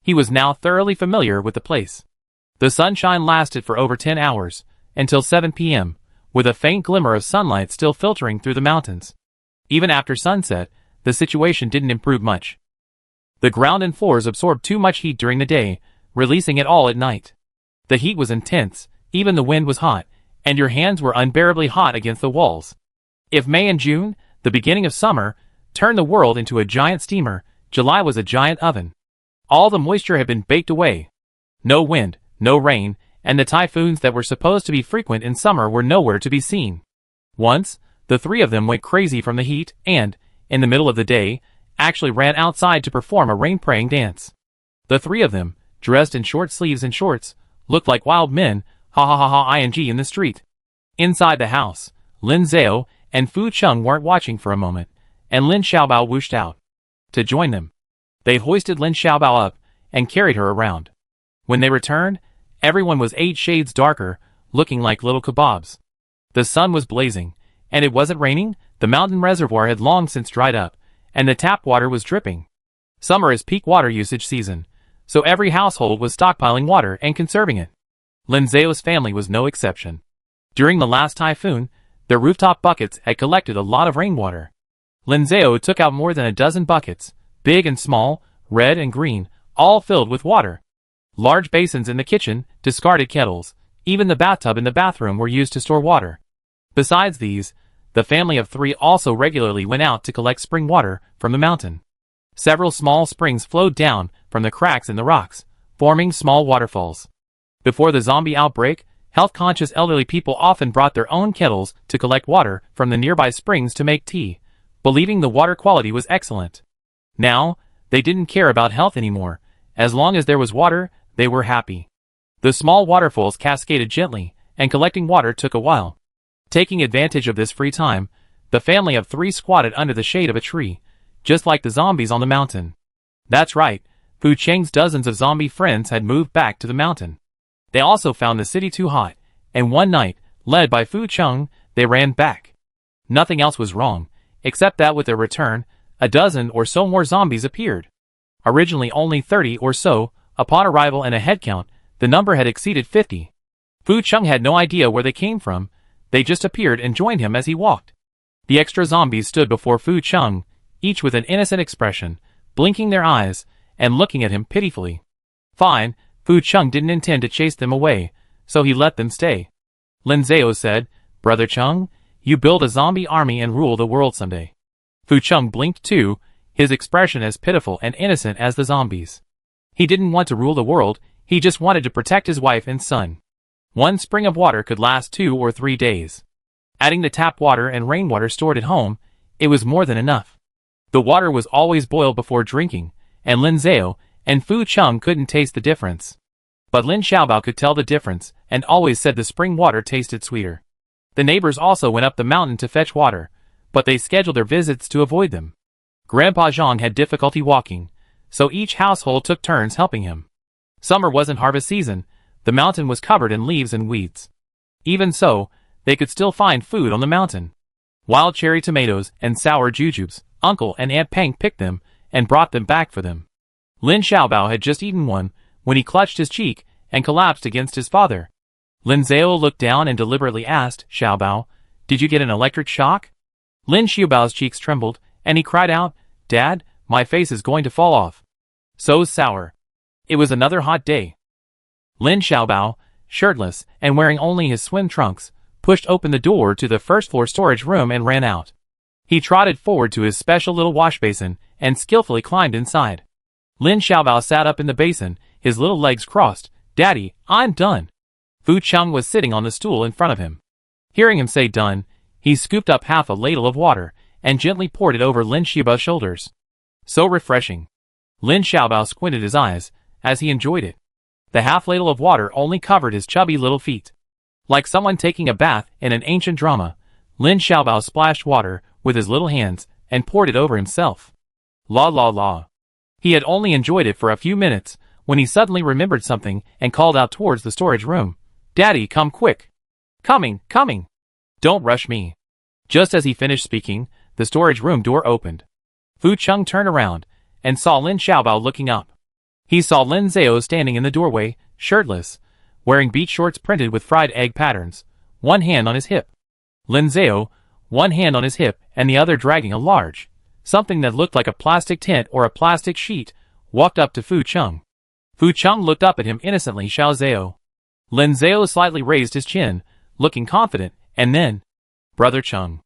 He was now thoroughly familiar with the place. The sunshine lasted for over 10 hours, until 7 p.m., with a faint glimmer of sunlight still filtering through the mountains. Even after sunset, the situation didn't improve much. The ground and floors absorbed too much heat during the day, releasing it all at night. The heat was intense, even the wind was hot, and your hands were unbearably hot against the walls. If May and June, the beginning of summer, turned the world into a giant steamer, July was a giant oven. All the moisture had been baked away. No wind, no rain, and the typhoons that were supposed to be frequent in summer were nowhere to be seen. Once, the three of them went crazy from the heat and, in the middle of the day, actually ran outside to perform a rain-praying dance. The three of them, dressed in short sleeves and shorts, looked like wild men, in the street. Inside the house, Lin Zhao and Fu Cheng weren't watching for a moment, and Lin Xiaobao whooshed out to join them. They hoisted Lin Xiaobao up and carried her around. When they returned, everyone was 8 shades darker, looking like little kebabs. The sun was blazing, and it wasn't raining. The mountain reservoir had long since dried up, and the tap water was dripping. Summer is peak water usage season, so every household was stockpiling water and conserving it. Lin Zhao's family was no exception. During the last typhoon, their rooftop buckets had collected a lot of rainwater. Lin Zhao took out more than a dozen buckets, big and small, red and green, all filled with water. Large basins in the kitchen, discarded kettles, even the bathtub in the bathroom were used to store water. Besides these, the family of 3 also regularly went out to collect spring water from the mountain. Several small springs flowed down from the cracks in the rocks, forming small waterfalls. Before the zombie outbreak, health-conscious elderly people often brought their own kettles to collect water from the nearby springs to make tea, believing the water quality was excellent. Now, they didn't care about health anymore. As long as there was water, they were happy. The small waterfalls cascaded gently, and collecting water took a while. Taking advantage of this free time, the family of 3 squatted under the shade of a tree, just like the zombies on the mountain. That's right, Fu Cheng's dozens of zombie friends had moved back to the mountain. They also found the city too hot, and one night, led by Fu Cheng, they ran back. Nothing else was wrong, except that with their return, a dozen or so more zombies appeared. Originally only 30 or so, upon arrival and a head count, the number had exceeded 50. Fu Cheng had no idea where they came from. They just appeared and joined him as he walked. The extra zombies stood before Fu Cheng, each with an innocent expression, blinking their eyes, and looking at him pitifully. Fine, Fu Cheng didn't intend to chase them away, so he let them stay. Lin Zhao said, "Brother Cheng, you build a zombie army and rule the world someday." Fu Cheng blinked too, his expression as pitiful and innocent as the zombies. He didn't want to rule the world, he just wanted to protect his wife and son. One spring of water could last 2 or 3 days. Adding the tap water and rainwater stored at home, it was more than enough. The water was always boiled before drinking, and Lin Zhao and Fu Cheng couldn't taste the difference. But Lin Xiaobao could tell the difference, and always said the spring water tasted sweeter. The neighbors also went up the mountain to fetch water, but they scheduled their visits to avoid them. Grandpa Zhang had difficulty walking, so each household took turns helping him. Summer wasn't harvest season, the mountain was covered in leaves and weeds. Even so, they could still find food on the mountain. Wild cherry tomatoes and sour jujubes, Uncle and Aunt Peng picked them and brought them back for them. Lin Xiaobao had just eaten one when he clutched his cheek and collapsed against his father. Lin Zhao looked down and deliberately asked, "Xiaobao, did you get an electric shock?" Lin Xiaobao's cheeks trembled, and he cried out, "Dad, my face is going to fall off." So sour. It was another hot day. Lin Xiaobao, shirtless and wearing only his swim trunks, pushed open the door to the first-floor storage room and ran out. He trotted forward to his special little wash basin and skillfully climbed inside. Lin Xiaobao sat up in the basin, his little legs crossed. "Daddy, I'm done." Fu Cheng was sitting on the stool in front of him. Hearing him say done, he scooped up half a ladle of water and gently poured it over Lin Xiaobao's shoulders. So refreshing. Lin Xiaobao squinted his eyes as he enjoyed it. The half ladle of water only covered his chubby little feet. Like someone taking a bath in an ancient drama, Lin Xiaobao splashed water with his little hands and poured it over himself. La la la. He had only enjoyed it for a few minutes when he suddenly remembered something and called out towards the storage room. "Daddy, come quick." "Coming, coming." Don't rush me. Just as he finished speaking, the storage room door opened. Fu Cheng turned around and saw Lin Xiaobao looking up. He saw Lin Zhao standing in the doorway, shirtless, wearing beach shorts printed with fried egg patterns, one hand on his hip. Lin Zhao, one hand on his hip and the other dragging a large, something that looked like a plastic tent or a plastic sheet, walked up to Fu Cheng. Fu Cheng looked up at him innocently. Xiao Zhao. Lin Zhao slightly raised his chin, looking confident, and then, Brother Cheng.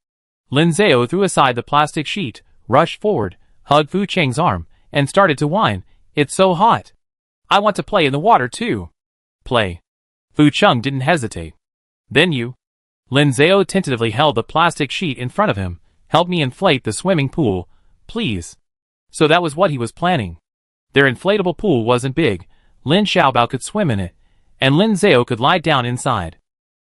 Lin Zhao threw aside the plastic sheet, rushed forward, hugged Fu Cheng's arm, and started to whine. It's so hot. I want to play in the water too. Play. Fu Cheng didn't hesitate. Then you. Lin Zhao tentatively held the plastic sheet in front of him. Help me inflate the swimming pool, please. So that was what he was planning. Their inflatable pool wasn't big. Lin Xiaobao could swim in it, and Lin Zhao could lie down inside.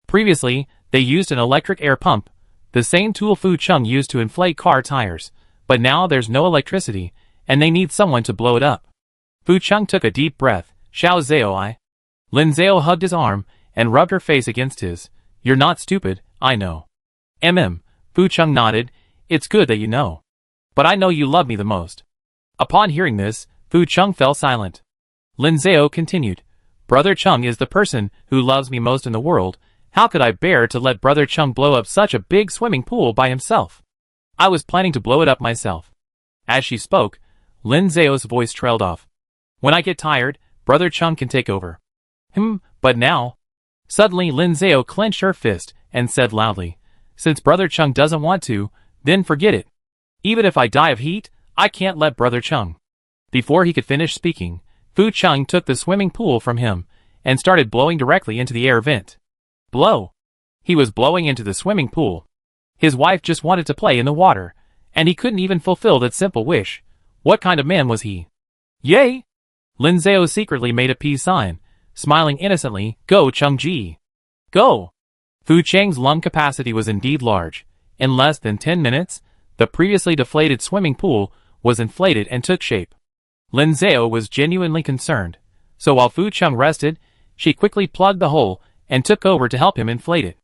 Previously, they used an electric air pump, the same tool Fu Cheng used to inflate car tires, but now there's no electricity, and they need someone to blow it up. Fu Cheng took a deep breath. Xiao Zhao. Lin Zhao hugged his arm and rubbed her face against his. You're not stupid, I know. Fu Cheng nodded. It's good that you know. But I know you love me the most. Upon hearing this, Fu Cheng fell silent. Lin Zhao continued. Brother Cheng is the person who loves me most in the world. How could I bear to let Brother Cheng blow up such a big swimming pool by himself? I was planning to blow it up myself. As she spoke, Lin Zhao's voice trailed off. When I get tired, Brother Cheng can take over. But now? Suddenly Lin Zhao clenched her fist and said loudly, since Brother Cheng doesn't want to, then forget it. Even if I die of heat, I can't let Brother Cheng. Before he could finish speaking, Fu Cheng took the swimming pool from him and started blowing directly into the air vent. Blow. He was blowing into the swimming pool. His wife just wanted to play in the water, and he couldn't even fulfill that simple wish. What kind of man was he? Yay! Lin Zhao secretly made a peace sign, smiling innocently. Go Cheng-ji. Go! Fu Cheng's lung capacity was indeed large. In less than 10 minutes, the previously deflated swimming pool was inflated and took shape. Lin Zhao was genuinely concerned, so while Fu Cheng rested, she quickly plugged the hole and took over to help him inflate it.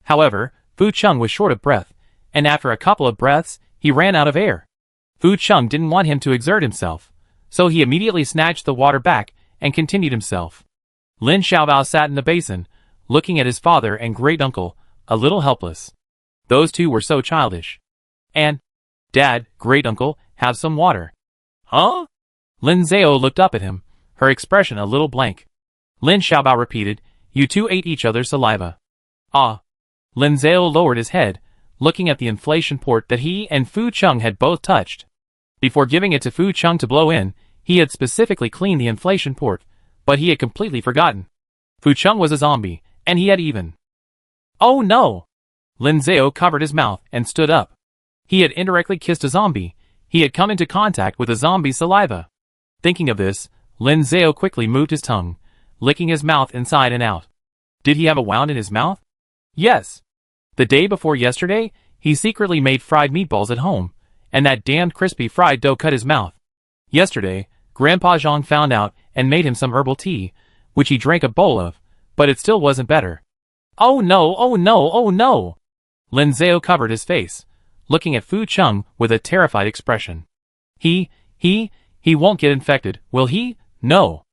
However, Fu Cheng was short of breath, and after a couple of breaths, he ran out of air. Fu Cheng didn't want him to exert himself, so he immediately snatched the water back and continued himself. Lin Xiaobao sat in the basin, looking at his father and great-uncle, a little helpless. Those two were so childish. And, Dad, great-uncle, have some water. Huh? Lin Zhao looked up at him, her expression a little blank. Lin Xiaobao repeated, you two ate each other's saliva. Ah. Lin Zhao lowered his head, looking at the inflation port that he and Fu Cheng had both touched. Before giving it to Fu Cheng to blow in, he had specifically cleaned the inflation port, but he had completely forgotten. Fu Cheng was a zombie, and he had even. Oh no! Lin Zhao covered his mouth and stood up. He had indirectly kissed a zombie. He had come into contact with a zombie's saliva. Thinking of this, Lin Zhao quickly moved his tongue, licking his mouth inside and out. Did he have a wound in his mouth? Yes. The day before yesterday, he secretly made fried meatballs at home, and that damned crispy fried dough cut his mouth. Yesterday, Grandpa Zhang found out and made him some herbal tea, which he drank a bowl of, but it still wasn't better. Oh no, oh no, oh no! Lin Zhao covered his face, looking at Fu Cheng with a terrified expression. He won't get infected, will he? No.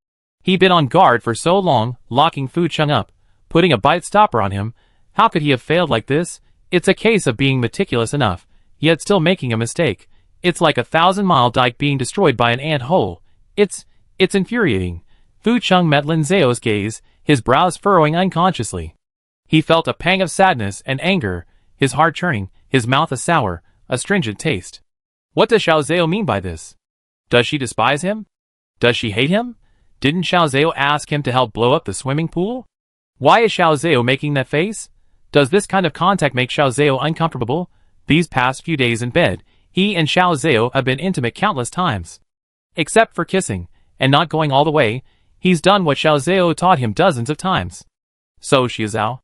He'd been on guard for so long, locking Fu Cheng up, putting a bite stopper on him. How could he have failed like this? It's a case of being meticulous enough, yet still making a mistake. It's like a 1,000-mile dike being destroyed by an ant hole. It's infuriating. Fu Cheng met Lin Zhao's gaze, his brows furrowing unconsciously. He felt a pang of sadness and anger, his heart churning, his mouth a sour, astringent taste. What does Xiao Zhao mean by this? Does she despise him? Does she hate him? Didn't Xiao Zhao ask him to help blow up the swimming pool? Why is Xiao Zhao making that face? Does this kind of contact make Xiao Zhao uncomfortable? These past few days in bed, he and Xiao Zhao have been intimate countless times. Except for kissing, and not going all the way, he's done what Xiao Zhao taught him dozens of times. So Xiao.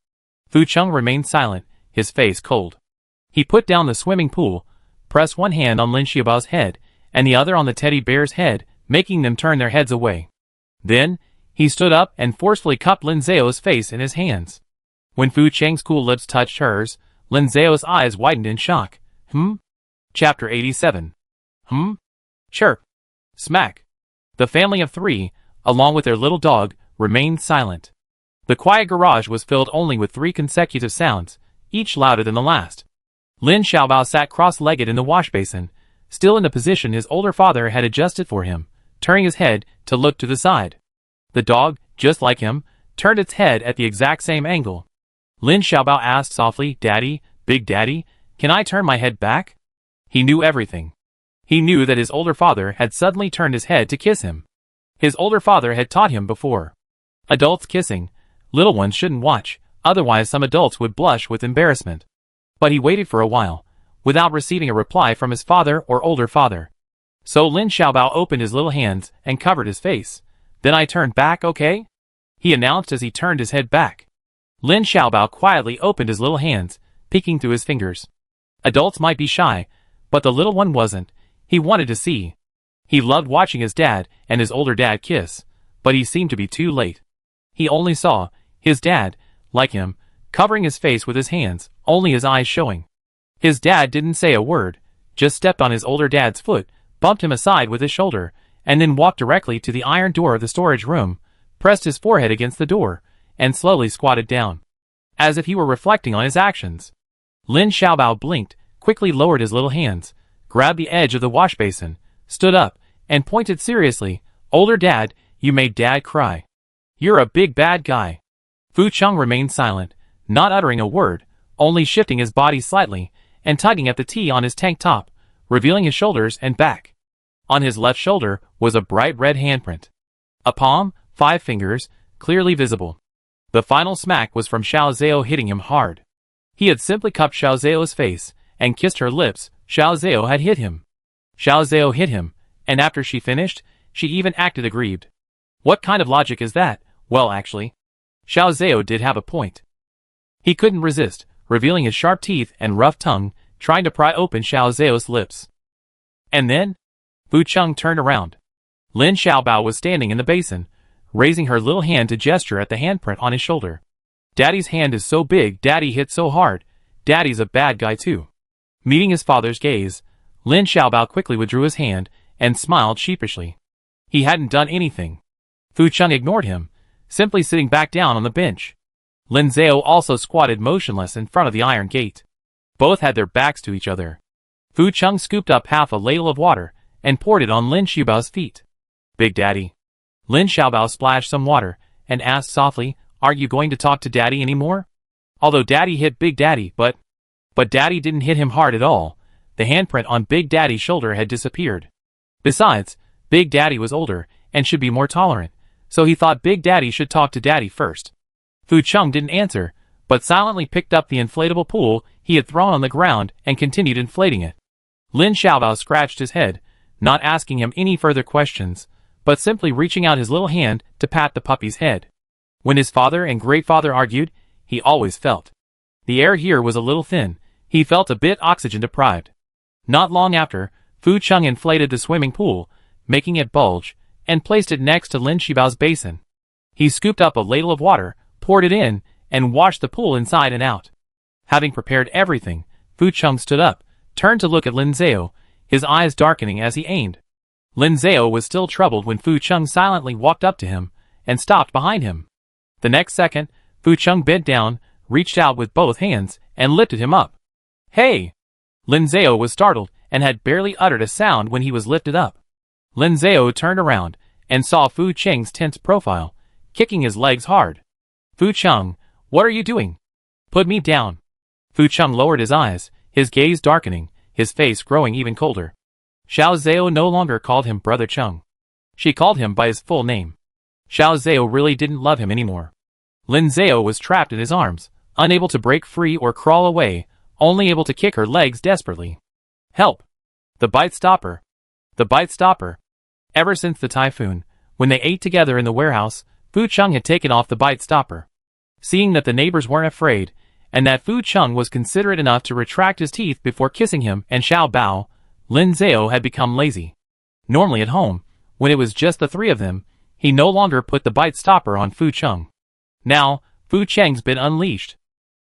Fu Cheng remained silent, his face cold. He put down the swimming pool, pressed one hand on Lin Xiaobao's head, and the other on the teddy bear's head, making them turn their heads away. Then, he stood up and forcefully cupped Lin Zhao's face in his hands. When Fu Cheng's cool lips touched hers, Lin Zhao's eyes widened in shock. Chapter 87. Chirp. Smack. The family of three, along with their little dog, remained silent. The quiet garage was filled only with 3 consecutive sounds, each louder than the last. Lin Xiaobao sat cross-legged in the wash basin, still in the position his older father had adjusted for him, turning his head to look to the side. The dog, just like him, turned its head at the exact same angle. Lin Xiaobao asked softly, "Daddy, Big Daddy, can I turn my head back?" He knew everything. He knew that his older father had suddenly turned his head to kiss him. His older father had taught him before. Adults kissing, little ones shouldn't watch, otherwise some adults would blush with embarrassment. But he waited for a while, without receiving a reply from his father or older father. So Lin Xiaobao opened his little hands and covered his face. "Then I turned back, okay?" he announced as he turned his head back. Lin Xiaobao quietly opened his little hands, peeking through his fingers. Adults might be shy, but the little one wasn't. He wanted to see. He loved watching his dad and his older dad kiss, but he seemed to be too late. He only saw his dad, like him, covering his face with his hands, only his eyes showing. His dad didn't say a word, just stepped on his older dad's foot, bumped him aside with his shoulder, and then walked directly to the iron door of the storage room, pressed his forehead against the door, and slowly squatted down, as if he were reflecting on his actions. Lin Xiaobao blinked, quickly lowered his little hands, grabbed the edge of the wash basin, stood up, and pointed seriously, "Older dad, you made dad cry. You're a big bad guy." Fu Cheng remained silent, not uttering a word, only shifting his body slightly, and tugging at the T on his tank top, revealing his shoulders and back. On his left shoulder was a bright red handprint. A palm, 5 fingers, clearly visible. The final smack was from Xiao Zhao hitting him hard. He had simply cupped Xiao Zhao's face and kissed her lips. Xiao Zhao had hit him. Xiao Zhao hit him, and after she finished, she even acted aggrieved. What kind of logic is that? Well, actually, Xiao Zhao did have a point. He couldn't resist, revealing his sharp teeth and rough tongue, trying to pry open Xiao Zhao's lips. And then, Fu Cheng turned around. Lin Xiaobao was standing in the basin, raising her little hand to gesture at the handprint on his shoulder. "Daddy's hand is so big, Daddy hit so hard. Daddy's a bad guy too." Meeting his father's gaze, Lin Xiaobao quickly withdrew his hand and smiled sheepishly. He hadn't done anything. Fu Cheng ignored him, simply sitting back down on the bench. Lin Zhao also squatted motionless in front of the iron gate. Both had their backs to each other. Fu Cheng scooped up half a ladle of water and poured it on Lin Xiaobao's feet. "Big Daddy." Lin Xiaobao splashed some water and asked softly, "Aren't you going to talk to Daddy anymore?" Although Daddy hit Big Daddy, but Daddy didn't hit him hard at all. The handprint on Big Daddy's shoulder had disappeared. Besides, Big Daddy was older and should be more tolerant, so he thought Big Daddy should talk to Daddy first. Fu Cheng didn't answer, but silently picked up the inflatable pool he had thrown on the ground and continued inflating it. Lin Xiaobao scratched his head, not asking him any further questions, but simply reaching out his little hand to pat the puppy's head. When his father and great-father argued, he always felt the air here was a little thin. He felt a bit oxygen-deprived. Not long after, Fu Cheng inflated the swimming pool, making it bulge, and placed it next to Lin Xiaobao's basin. He scooped up a ladle of water, poured it in, and washed the pool inside and out. Having prepared everything, Fu Cheng stood up, turned to look at Lin Zhao, his eyes darkening as he aimed. Lin Zhao was still troubled when Fu Cheng silently walked up to him and stopped behind him. The next second, Fu Cheng bent down, reached out with both hands, and lifted him up. "Hey!" Lin Zhao was startled and had barely uttered a sound when he was lifted up. Lin Zhao turned around and saw Fu Cheng's tense profile, kicking his legs hard. "Fu Cheng, what are you doing? Put me down." Fu Cheng lowered his eyes, his gaze darkening, his face growing even colder. Xiao Zhao no longer called him Brother Cheng. She called him by his full name. Xiao Zhao really didn't love him anymore. Lin Zhao was trapped in his arms, unable to break free or crawl away, only able to kick her legs desperately. "Help! The bite stopper! The bite stopper!" Ever since the typhoon, when they ate together in the warehouse, Fu Cheng had taken off the bite stopper. Seeing that the neighbors weren't afraid, and that Fu Cheng was considerate enough to retract his teeth before kissing him and Xiao Bao, Lin Zhao had become lazy. Normally at home, when it was just the three of them, he no longer put the bite stopper on Fu Cheng. Now, Fu Cheng's been unleashed.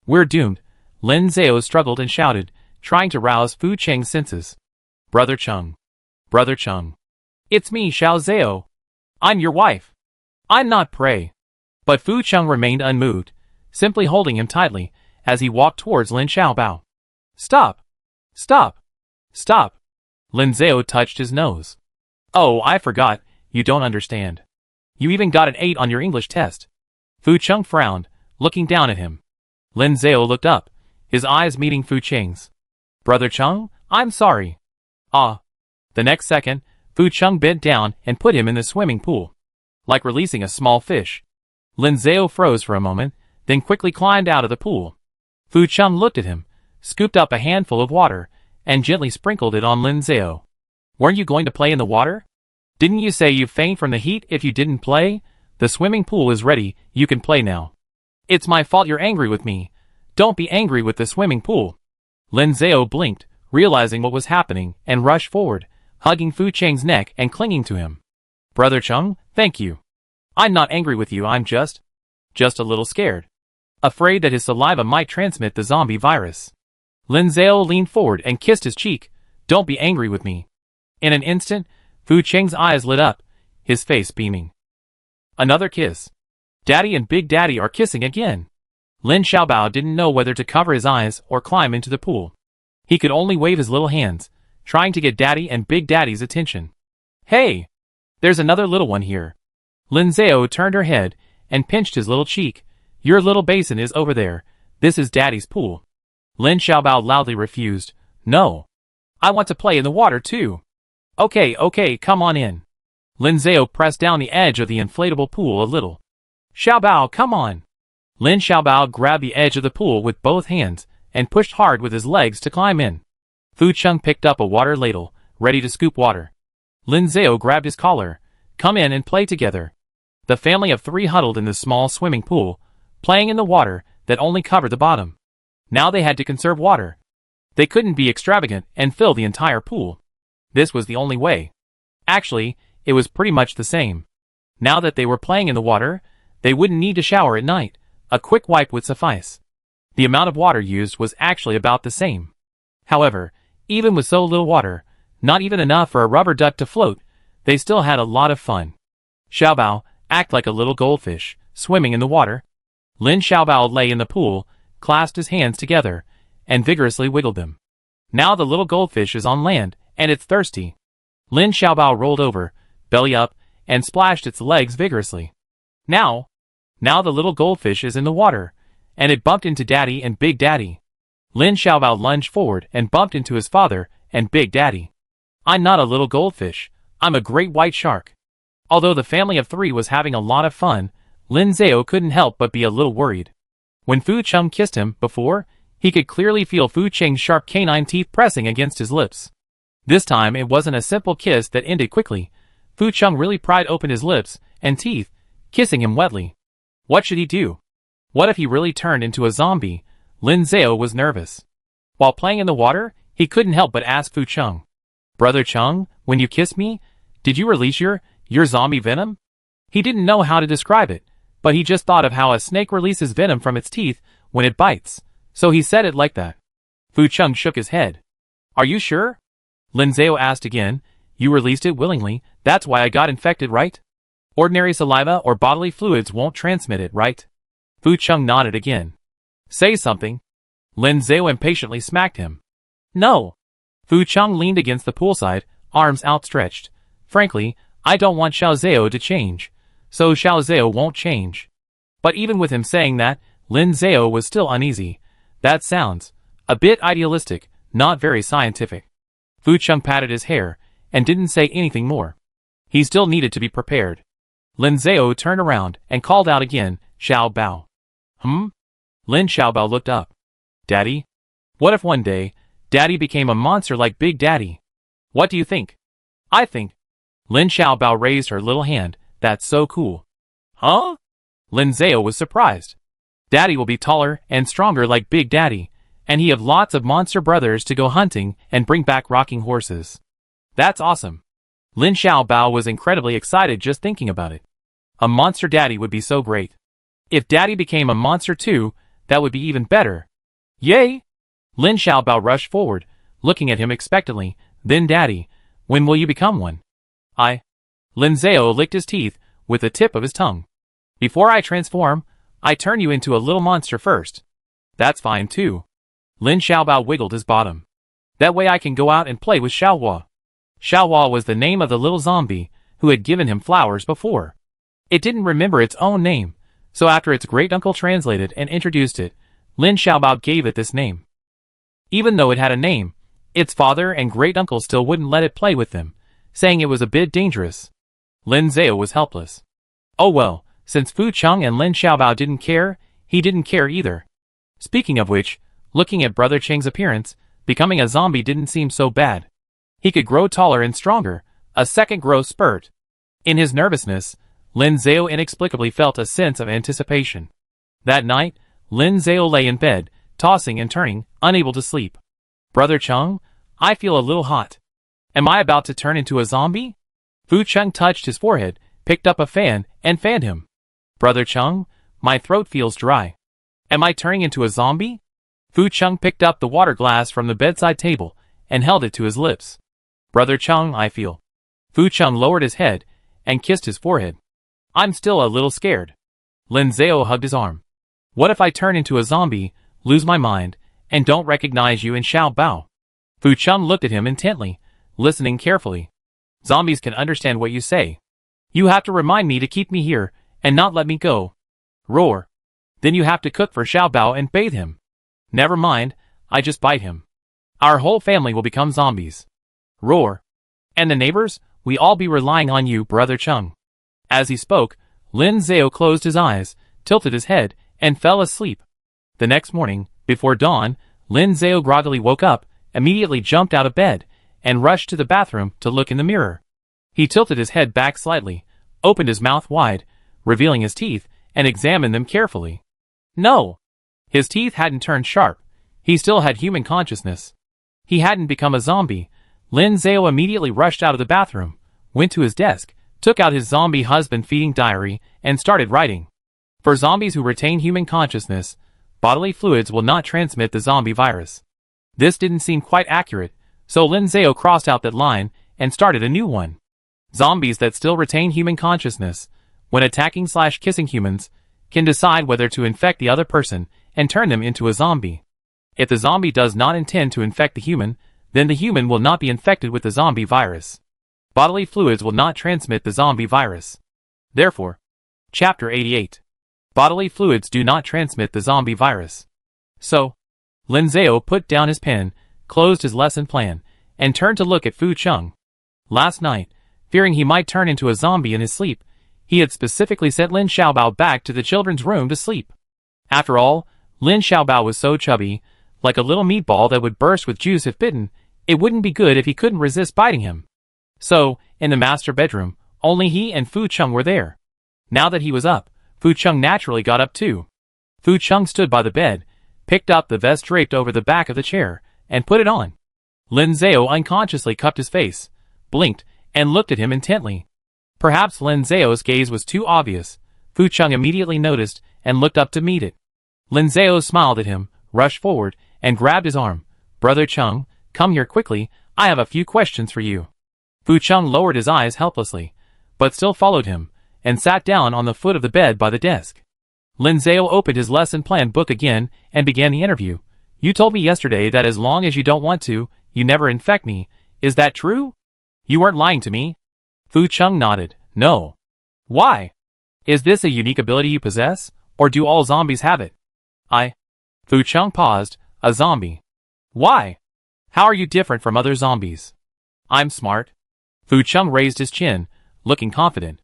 "We're doomed," Lin Zhao struggled and shouted, trying to rouse Fu Cheng's senses. Brother Chung. Brother Chung. It's me, Xiao Zhao. I'm your wife. I'm not prey. But Fu Chung remained unmoved, simply holding him tightly, as he walked towards Lin Xiaobao. Stop! Stop! Stop! Lin Zhao touched his nose. Oh, I forgot, you don't understand. You even got an 8 on your English test. Fu Chung frowned, looking down at him. Lin Zhao looked up, his eyes meeting Fu Cheng's. Brother Chung, I'm sorry. Ah. The next second, Fu Chung bent down and put him in the swimming pool. Like releasing a small fish. Lin Zhao froze for a moment, then quickly climbed out of the pool. Fu Chung looked at him, scooped up a handful of water, and gently sprinkled it on Lin Zhao. Weren't you going to play in the water? Didn't you say you'd faint from the heat if you didn't play? The swimming pool is ready, you can play now. It's my fault you're angry with me. Don't be angry with the swimming pool. Lin Zhao blinked, realizing what was happening, and rushed forward, hugging Fu Cheng's neck and clinging to him. Brother Chung, thank you. I'm not angry with you, I'm just a little scared. Afraid that his saliva might transmit the zombie virus. Lin Zhao leaned forward and kissed his cheek. Don't be angry with me. In an instant, Fu Cheng's eyes lit up, his face beaming. Another kiss. Daddy and Big Daddy are kissing again. Lin Xiaobao didn't know whether to cover his eyes or climb into the pool. He could only wave his little hands, trying to get Daddy and Big Daddy's attention. Hey! There's another little one here. Lin Zhao turned her head and pinched his little cheek. Your little basin is over there. This is Daddy's pool. Lin Xiaobao loudly refused. No. I want to play in the water too. Okay, come on in. Lin Zhao pressed down the edge of the inflatable pool a little. Xiaobao, come on. Lin Xiaobao grabbed the edge of the pool with both hands and pushed hard with his legs to climb in. Fu Chung picked up a water ladle, ready to scoop water. Lin Zhao grabbed his collar. Come in and play together. The family of 3 huddled in the small swimming pool, playing in the water that only covered the bottom. Now they had to conserve water. They couldn't be extravagant and fill the entire pool. This was the only way. Actually, it was pretty much the same. Now that they were playing in the water, they wouldn't need to shower at night. A quick wipe would suffice. The amount of water used was actually about the same. However, even with so little water, not even enough for a rubber duck to float, they still had a lot of fun. Xiaobao, act like a little goldfish, swimming in the water. Lin Xiaobao lay in the pool, clasped his hands together, and vigorously wiggled them. Now the little goldfish is on land, and it's thirsty. Lin Xiaobao rolled over, belly up, and splashed its legs vigorously. Now the little goldfish is in the water, and it bumped into Daddy and Big Daddy. Lin Xiaobao lunged forward and bumped into his father and Big Daddy. I'm not a little goldfish, I'm a great white shark. Although the family of 3 was having a lot of fun, Lin Zhao couldn't help but be a little worried. When Fu Chung kissed him before, he could clearly feel Fu Cheng's sharp canine teeth pressing against his lips. This time it wasn't a simple kiss that ended quickly. Fu Chung really pried open his lips and teeth, kissing him wetly. What should he do? What if he really turned into a zombie? Lin Zhao was nervous. While playing in the water, he couldn't help but ask Fu Chung. Brother Chung, when you kissed me, did you release your zombie venom? He didn't know how to describe it, but he just thought of how a snake releases venom from its teeth when it bites, so he said it like that. Fu Chung shook his head. Are you sure? Lin Zhao asked again. You released it willingly, that's why I got infected, right? Ordinary saliva or bodily fluids won't transmit it, right? Fu Chung nodded again. Say something. Lin Zhao impatiently smacked him. No. Fu Chung leaned against the poolside, arms outstretched. Frankly, I don't want Xiao Zhao to change, so Xiao Zhao won't change. But even with him saying that, Lin Zhao was still uneasy. That sounds a bit idealistic, not very scientific. Fu Chung patted his hair and didn't say anything more. He still needed to be prepared. Lin Zhao turned around and called out again, Xiao Bao. Lin Xiaobao looked up. Daddy? What if one day, Daddy became a monster like Big Daddy? What do you think? I think. Lin Xiaobao raised her little hand. That's so cool. Huh? Lin Zhao was surprised. Daddy will be taller and stronger like Big Daddy, and he have lots of monster brothers to go hunting and bring back rocking horses. That's awesome. Lin Xiaobao was incredibly excited just thinking about it. A monster daddy would be so great. If Daddy became a monster too, that would be even better. Yay! Lin Xiaobao rushed forward, looking at him expectantly. Then Daddy, when will you become one? Lin Zhao licked his teeth with the tip of his tongue. Before I transform, I turn you into a little monster first. That's fine too. Lin Xiaobao wiggled his bottom. That way I can go out and play with Xiaohua. Xiaohua was the name of the little zombie who had given him flowers before. It didn't remember its own name, so after its great uncle translated and introduced it, Lin Xiaobao gave it this name. Even though it had a name, its father and great uncle still wouldn't let it play with them, saying it was a bit dangerous. Lin Zhao was helpless. Oh well, since Fu Cheng and Lin Xiaobao didn't care, he didn't care either. Speaking of which, looking at Brother Cheng's appearance, becoming a zombie didn't seem so bad. He could grow taller and stronger, a second growth spurt. In his nervousness, Lin Zhao inexplicably felt a sense of anticipation. That night, Lin Zhao lay in bed, tossing and turning, unable to sleep. Brother Cheng, I feel a little hot. Am I about to turn into a zombie? Fu Cheng touched his forehead, picked up a fan, and fanned him. Brother Cheng, my throat feels dry. Am I turning into a zombie? Fu Cheng picked up the water glass from the bedside table and held it to his lips. Brother Cheng, I feel. Fu Cheng lowered his head and kissed his forehead. I'm still a little scared. Lin Zhao hugged his arm. What if I turn into a zombie, lose my mind, and don't recognize you in Xiaobao? Fu Cheng looked at him intently, listening carefully. Zombies can understand what you say. You have to remind me to keep me here and not let me go. Roar. Then you have to cook for Xiaobao and bathe him. Never mind, I just bite him. Our whole family will become zombies. Roar. And the neighbors, we all be relying on you, Brother Cheng. As he spoke, Lin Zhao closed his eyes, tilted his head, and fell asleep. The next morning, before dawn, Lin Zhao groggily woke up, immediately jumped out of bed, and rushed to the bathroom to look in the mirror. He tilted his head back slightly, opened his mouth wide, revealing his teeth, and examined them carefully. No! His teeth hadn't turned sharp. He still had human consciousness. He hadn't become a zombie. Lin Zhao immediately rushed out of the bathroom, went to his desk, took out his zombie husband feeding diary, and started writing. For zombies who retain human consciousness, bodily fluids will not transmit the zombie virus. This didn't seem quite accurate, so Lin Zhao crossed out that line and started a new one. Zombies that still retain human consciousness, when attacking/kissing humans, can decide whether to infect the other person and turn them into a zombie. If the zombie does not intend to infect the human, then the human will not be infected with the zombie virus. Bodily fluids will not transmit the zombie virus. Therefore, Chapter 88. Bodily fluids do not transmit the zombie virus. So, Lin Zhao put down his pen, closed his lesson plan, and turned to look at Fu Cheng. Last night, fearing he might turn into a zombie in his sleep, he had specifically sent Lin Xiaobao back to the children's room to sleep. After all, Lin Xiaobao was so chubby, like a little meatball that would burst with juice if bitten. It wouldn't be good if he couldn't resist biting him. So, in the master bedroom, only he and Fu Cheng were there. Now that he was up, Fu Cheng naturally got up too. Fu Cheng stood by the bed, picked up the vest draped over the back of the chair, and put it on. Lin Zhao unconsciously cupped his face, blinked, and looked at him intently. Perhaps Lin Zhao's gaze was too obvious. Fu Cheng immediately noticed and looked up to meet it. Lin Zhao smiled at him, rushed forward, and grabbed his arm. Brother Cheng, come here quickly, I have a few questions for you. Fu Cheng lowered his eyes helplessly, but still followed him, and sat down on the foot of the bed by the desk. Lin Zhao opened his lesson plan book again and began the interview. You told me yesterday that as long as you don't want to, you never infect me. Is that true? You weren't lying to me? Fu Cheng nodded. No. Why? Is this a unique ability you possess, or do all zombies have it? Fu Cheng paused. A zombie. Why? How are you different from other zombies? I'm smart. Fu Cheng raised his chin, looking confident.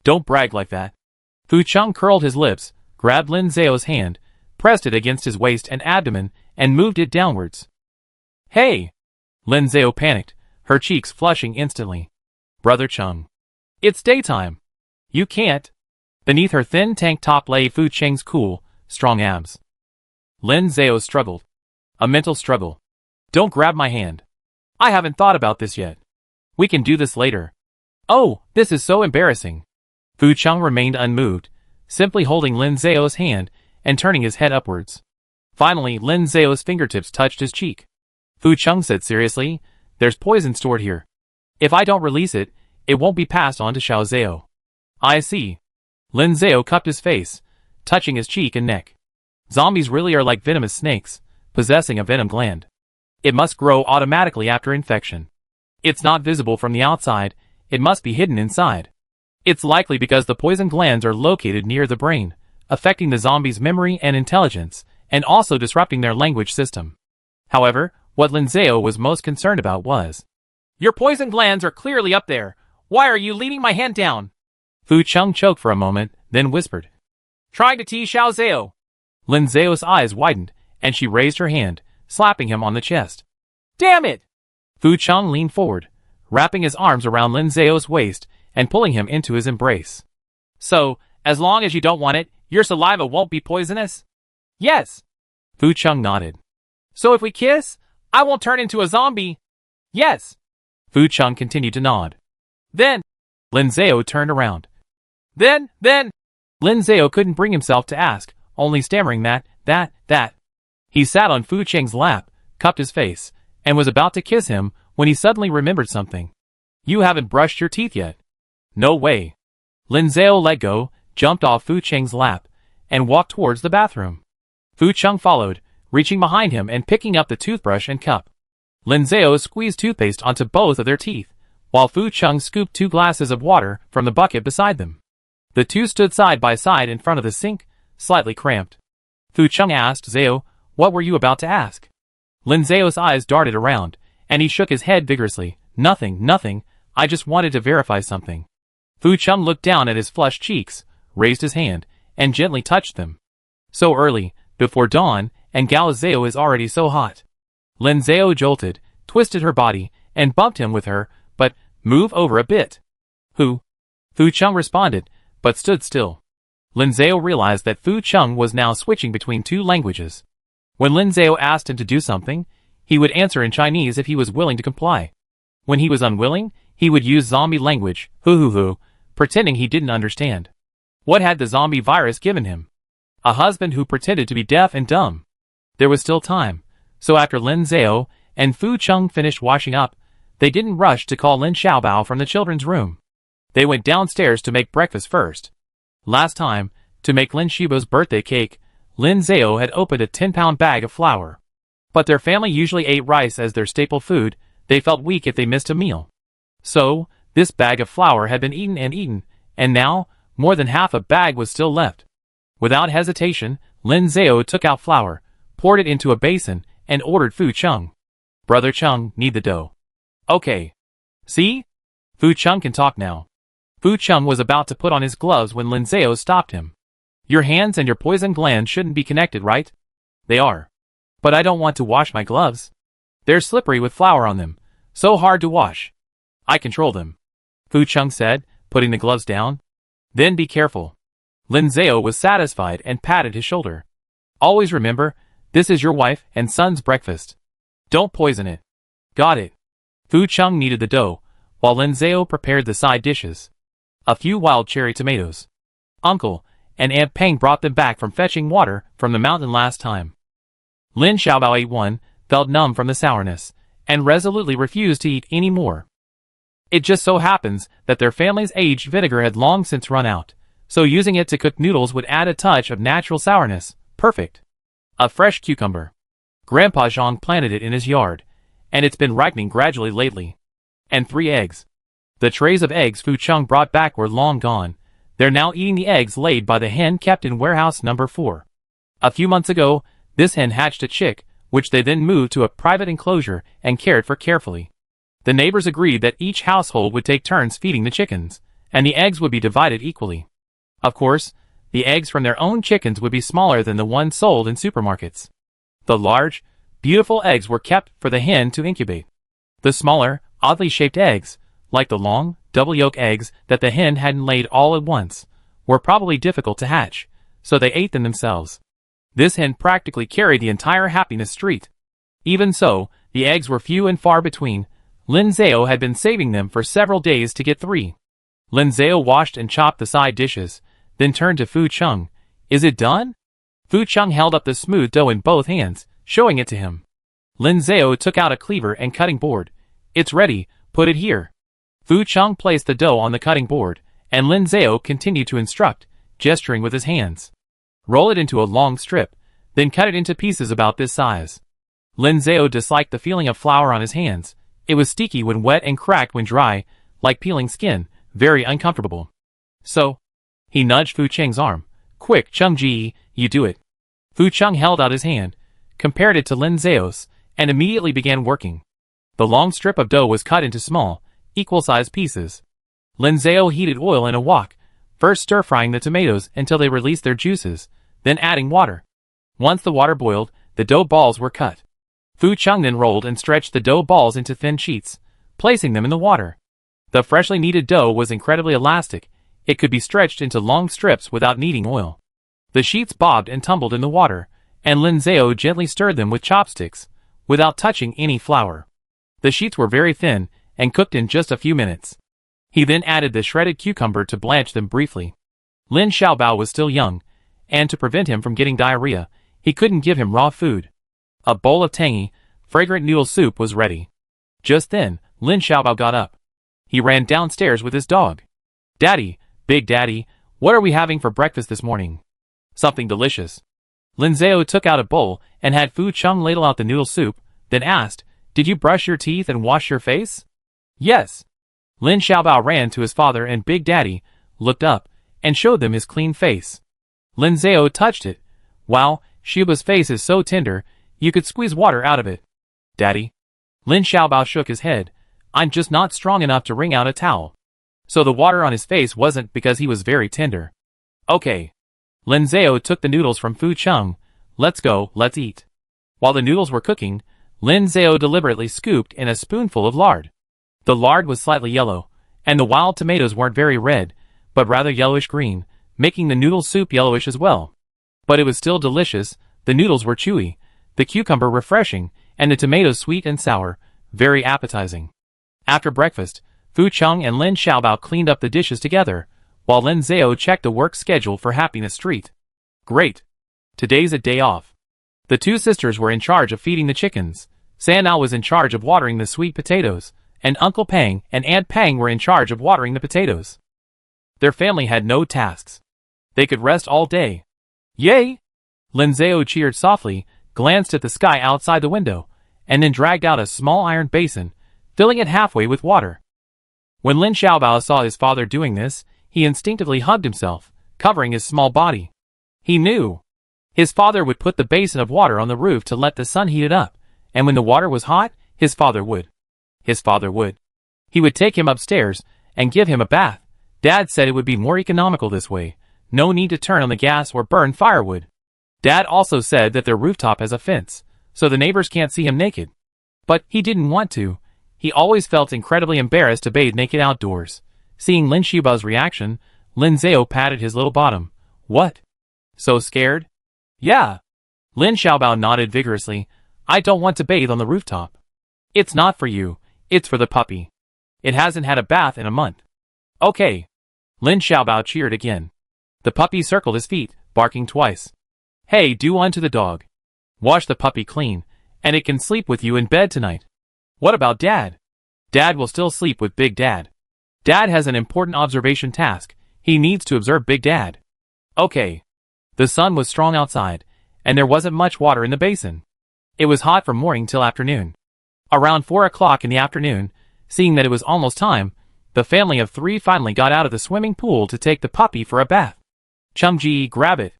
Don't brag like that. Fu Cheng curled his lips, grabbed Lin Zhao's hand, pressed it against his waist and abdomen, and moved it downwards. Hey! Lin Zhao panicked, her cheeks flushing instantly. Brother Cheng. It's daytime. You can't. Beneath her thin tank top lay Fu Cheng's cool, strong abs. Lin Zhao struggled. A mental struggle. Don't grab my hand. I haven't thought about this yet. We can do this later. Oh, this is so embarrassing. Fu Cheng remained unmoved, simply holding Lin Zhao's hand and turning his head upwards. Finally, Lin Zhao's fingertips touched his cheek. Fu Cheng said seriously, "There's poison stored here. If I don't release it, it won't be passed on to Xiao Zhao." "I see." Lin Zhao cupped his face, touching his cheek and neck. Zombies really are like venomous snakes, possessing a venom gland. It must grow automatically after infection. It's not visible from the outside, it must be hidden inside. It's likely because the poison glands are located near the brain, affecting the zombie's memory and intelligence, and also disrupting their language system. However, what Lin Zhao was most concerned about was, "Your poison glands are clearly up there. Why are you leaning my hand down?" Fu Cheng choked for a moment, then whispered, "Trying to tease Xiao Zhao." Lin Zhao's eyes widened, and she raised her hand, slapping him on the chest. "Damn it!" Fu Cheng leaned forward, wrapping his arms around Lin Zhao's waist and pulling him into his embrace. "So, as long as you don't want it, your saliva won't be poisonous?" "Yes." Fu Cheng nodded. "So if we kiss, I won't turn into a zombie?" "Yes." Fu Cheng continued to nod. "Then..." Lin Zhao turned around. Then... Lin Zhao couldn't bring himself to ask, only stammering that. He sat on Fu Cheng's lap, cupped his face, and was about to kiss him when he suddenly remembered something. "You haven't brushed your teeth yet." "No way." Lin Zhao let go, jumped off Fu Cheng's lap, and walked towards the bathroom. Fu Cheng followed, reaching behind him and picking up the toothbrush and cup. Lin Zhao squeezed toothpaste onto both of their teeth, while Fu Cheng scooped 2 glasses of water from the bucket beside them. The two stood side by side in front of the sink, slightly cramped. Fu Cheng asked Zhao, "What were you about to ask?" Lin Zhao's eyes darted around, and he shook his head vigorously. Nothing, I just wanted to verify something." Fu Cheng looked down at his flushed cheeks, raised his hand, and gently touched them. "So early, before dawn, and Gao Zhao is already so hot." Lin Zhao jolted, twisted her body, and bumped him with her, but, "Move over a bit." "Who?" Fu Cheng responded, but stood still. Lin Zhao realized that Fu Cheng was now switching between 2 languages. When Lin Zhao asked him to do something, he would answer in Chinese if he was willing to comply. When he was unwilling, he would use zombie language, hu, pretending he didn't understand. What had the zombie virus given him? A husband who pretended to be deaf and dumb. There was still time, so after Lin Zhao and Fu Cheng finished washing up, they didn't rush to call Lin Xiaobao from the children's room. They went downstairs to make breakfast first. Last time, to make Lin Shiba's birthday cake, Lin Zhao had opened a 10-pound bag of flour. But their family usually ate rice as their staple food. They felt weak if they missed a meal. So, this bag of flour had been eaten, and now, more than half a bag was still left. Without hesitation, Lin Zhao took out flour, poured it into a basin, and ordered Fu Cheng. "Brother Cheng, knead the dough." "Okay." "See? Fu Cheng can talk now." Fu Cheng was about to put on his gloves when Lin Zhao stopped him. "Your hands and your poison glands shouldn't be connected, right?" "They are. But I don't want to wash my gloves. They're slippery with flour on them, so hard to wash." "I control them," Fu Cheng said, putting the gloves down. "Then be careful." Lin Zhao was satisfied and patted his shoulder. "Always remember, this is your wife and son's breakfast. Don't poison it." "Got it." Fu Cheng kneaded the dough, while Lin Zhao prepared the side dishes. A few wild cherry tomatoes. Uncle and Aunt Peng brought them back from fetching water from the mountain last time. Lin Xiaobao ate one, felt numb from the sourness, and resolutely refused to eat any more. It just so happens that their family's aged vinegar had long since run out, so using it to cook noodles would add a touch of natural sourness. Perfect. A fresh cucumber. Grandpa Zhang planted it in his yard, and it's been ripening gradually lately. And 3 eggs. The trays of eggs Fu Cheng brought back were long gone. They're now eating the eggs laid by the hen kept in warehouse number 4. A few months ago, this hen hatched a chick, which they then moved to a private enclosure and cared for carefully. The neighbors agreed that each household would take turns feeding the chickens, and the eggs would be divided equally. Of course, the eggs from their own chickens would be smaller than the ones sold in supermarkets. The large, beautiful eggs were kept for the hen to incubate. The smaller, oddly shaped eggs, like the long, double yolk eggs that the hen hadn't laid all at once, were probably difficult to hatch, so they ate them themselves. This hen practically carried the entire happiness street. Even so, the eggs were few and far between. Lin Zhao had been saving them for several days to get 3. Lin Zhao washed and chopped the side dishes, then turned to Fu Cheng. "Is it done?" Fu Cheng held up the smooth dough in both hands, showing it to him. Lin Zhao took out a cleaver and cutting board. It's ready, put it here. Fu Cheng placed the dough on the cutting board, and Lin Zhao continued to instruct, gesturing with his hands. Roll it into a long strip, then cut it into pieces about this size. Lin Zhao disliked the feeling of flour on his hands. It was sticky when wet and cracked when dry, like peeling skin, very uncomfortable. So, he nudged Fu Cheng's arm. Quick, Cheng Ji, you do it. Fu Cheng held out his hand, compared it to Lin Zhao's, and immediately began working. The long strip of dough was cut into small, equal-sized pieces. Lin Zhao heated oil in a wok, first stir-frying the tomatoes until they released their juices, then adding water. Once the water boiled, the dough balls were cut. Fu Cheng then rolled and stretched the dough balls into thin sheets, placing them in the water. The freshly kneaded dough was incredibly elastic. It could be stretched into long strips without needing oil. The sheets bobbed and tumbled in the water, and Lin Zhao gently stirred them with chopsticks, without touching any flour. The sheets were very thin, and cooked in just a few minutes. He then added the shredded cucumber to blanch them briefly. Lin Xiaobao was still young, and to prevent him from getting diarrhea, he couldn't give him raw food. A bowl of tangy, fragrant noodle soup was ready. Just then, Lin Xiaobao got up. He ran downstairs with his dog. Daddy, Big Daddy, what are we having for breakfast this morning? Something delicious. Lin Zhao took out a bowl and had Fu Cheng ladle out the noodle soup, then asked, Did you brush your teeth and wash your face? Yes. Lin Xiaobao ran to his father and Big Daddy, looked up, and showed them his clean face. Lin Zhao touched it. Wow, Shuba's face is so tender, you could squeeze water out of it. Daddy? Lin Xiaobao shook his head. I'm just not strong enough to wring out a towel. So the water on his face wasn't because he was very tender. Okay. Lin Zhao took the noodles from Fu Cheng. Let's go, let's eat. While the noodles were cooking, Lin Zhao deliberately scooped in a spoonful of lard. The lard was slightly yellow, and the wild tomatoes weren't very red, but rather yellowish-green, making the noodle soup yellowish as well. But it was still delicious. The noodles were chewy, the cucumber refreshing, and the tomatoes sweet and sour, very appetizing. After breakfast, Fu Cheng and Lin Xiaobao cleaned up the dishes together, while Lin Zhao checked the work schedule for Happiness Street. Great. Today's a day off. The two sisters were in charge of feeding the chickens. Sanao was in charge of watering the sweet potatoes, and Uncle Pang and Aunt Pang were in charge of watering the potatoes. Their family had no tasks. They could rest all day. Yay! Lin Zhao cheered softly, glanced at the sky outside the window, and then dragged out a small iron basin, filling it halfway with water. When Lin Xiaobao saw his father doing this, he instinctively hugged himself, covering his small body. He knew. His father would put the basin of water on the roof to let the sun heat it up, and when the water was hot, his father would. He would take him upstairs and give him a bath. Dad said it would be more economical this way. No need to turn on the gas or burn firewood. Dad also said that their rooftop has a fence, so the neighbors can't see him naked. But he didn't want to. He always felt incredibly embarrassed to bathe naked outdoors. Seeing Lin Xiaobao's reaction, Lin Zhao patted his little bottom. What? So scared? Yeah. Lin Xiaobao nodded vigorously. I don't want to bathe on the rooftop. It's not for you. It's for the puppy. It hasn't had a bath in a month. Okay. Lin Xiaobao cheered again. The puppy circled his feet, barking twice. Hey, do unto the dog. Wash the puppy clean, and it can sleep with you in bed tonight. What about Dad? Dad will still sleep with Big Dad. Dad has an important observation task. He needs to observe Big Dad. Okay. The sun was strong outside, and there wasn't much water in the basin. It was hot from morning till afternoon. Around 4 o'clock in the afternoon, seeing that it was almost time, the family of 3 finally got out of the swimming pool to take the puppy for a bath. Cheng Ji, grab it.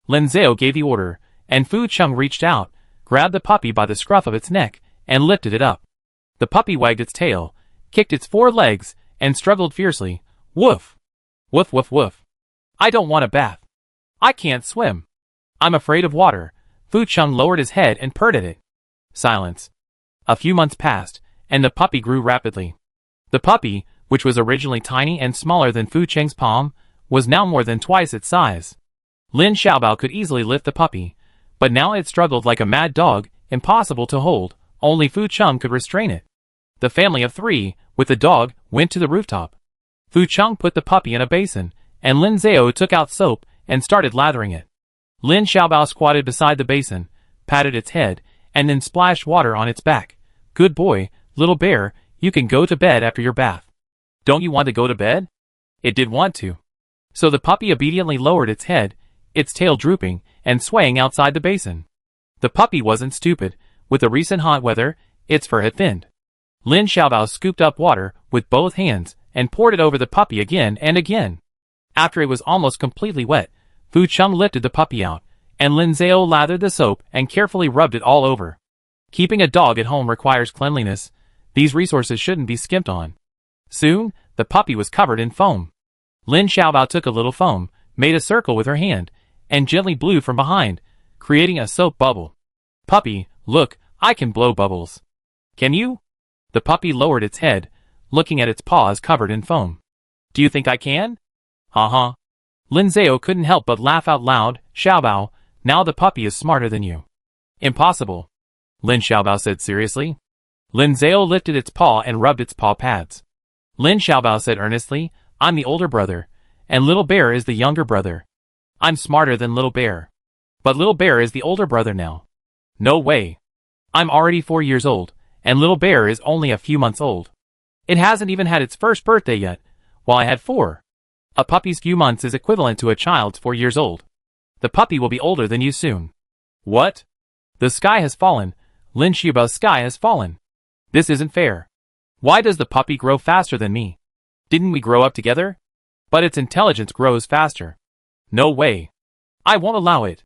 Lin Zhao gave the order, and Fu Cheng reached out, grabbed the puppy by the scruff of its neck, and lifted it up. The puppy wagged its tail, kicked its 4 legs, and struggled fiercely. Woof! Woof woof woof. I don't want a bath. I can't swim. I'm afraid of water. Fu Cheng lowered his head and purred at it. Silence. A few months passed, and the puppy grew rapidly. The puppy, which was originally tiny and smaller than Fu Cheng's palm, was now more than twice its size. Lin Xiaobao could easily lift the puppy, but now it struggled like a mad dog, impossible to hold. Only Fu Cheng could restrain it. The family of 3, with the dog, went to the rooftop. Fu Cheng put the puppy in a basin, and Lin Zhao took out soap and started lathering it. Lin Xiaobao squatted beside the basin, patted its head, and then splashed water on its back. Good boy, little bear, you can go to bed after your bath. Don't you want to go to bed? It did want to. So the puppy obediently lowered its head, its tail drooping and swaying outside the basin. The puppy wasn't stupid. With the recent hot weather, its fur had thinned. Lin Xiaobao scooped up water with both hands and poured it over the puppy again and again. After it was almost completely wet, Fu Cheng lifted the puppy out, and Lin Zhao lathered the soap and carefully rubbed it all over. Keeping a dog at home requires cleanliness. These resources shouldn't be skimped on. Soon, the puppy was covered in foam. Lin Xiaobao took a little foam, made a circle with her hand, and gently blew from behind, creating a soap bubble. Puppy, look, I can blow bubbles. Can you? The puppy lowered its head, looking at its paws covered in foam. Do you think I can? Ha. Lin Zhao couldn't help but laugh out loud. Xiaobao, now the puppy is smarter than you. Impossible, Lin Xiaobao said seriously. Lin Zhao lifted its paw and rubbed its paw pads. Lin Xiaobao said earnestly, I'm the older brother, and Little Bear is the younger brother. I'm smarter than Little Bear. But Little Bear is the older brother now. No way. I'm already 4 years old, and Little Bear is only a few months old. It hasn't even had its first birthday yet, while I had 4. A puppy's few months is equivalent to a child's 4 years old. The puppy will be older than you soon. What? The sky has fallen. Lin Xiaobao's sky has fallen. This isn't fair. Why does the puppy grow faster than me? Didn't we grow up together? But its intelligence grows faster. No way. I won't allow it.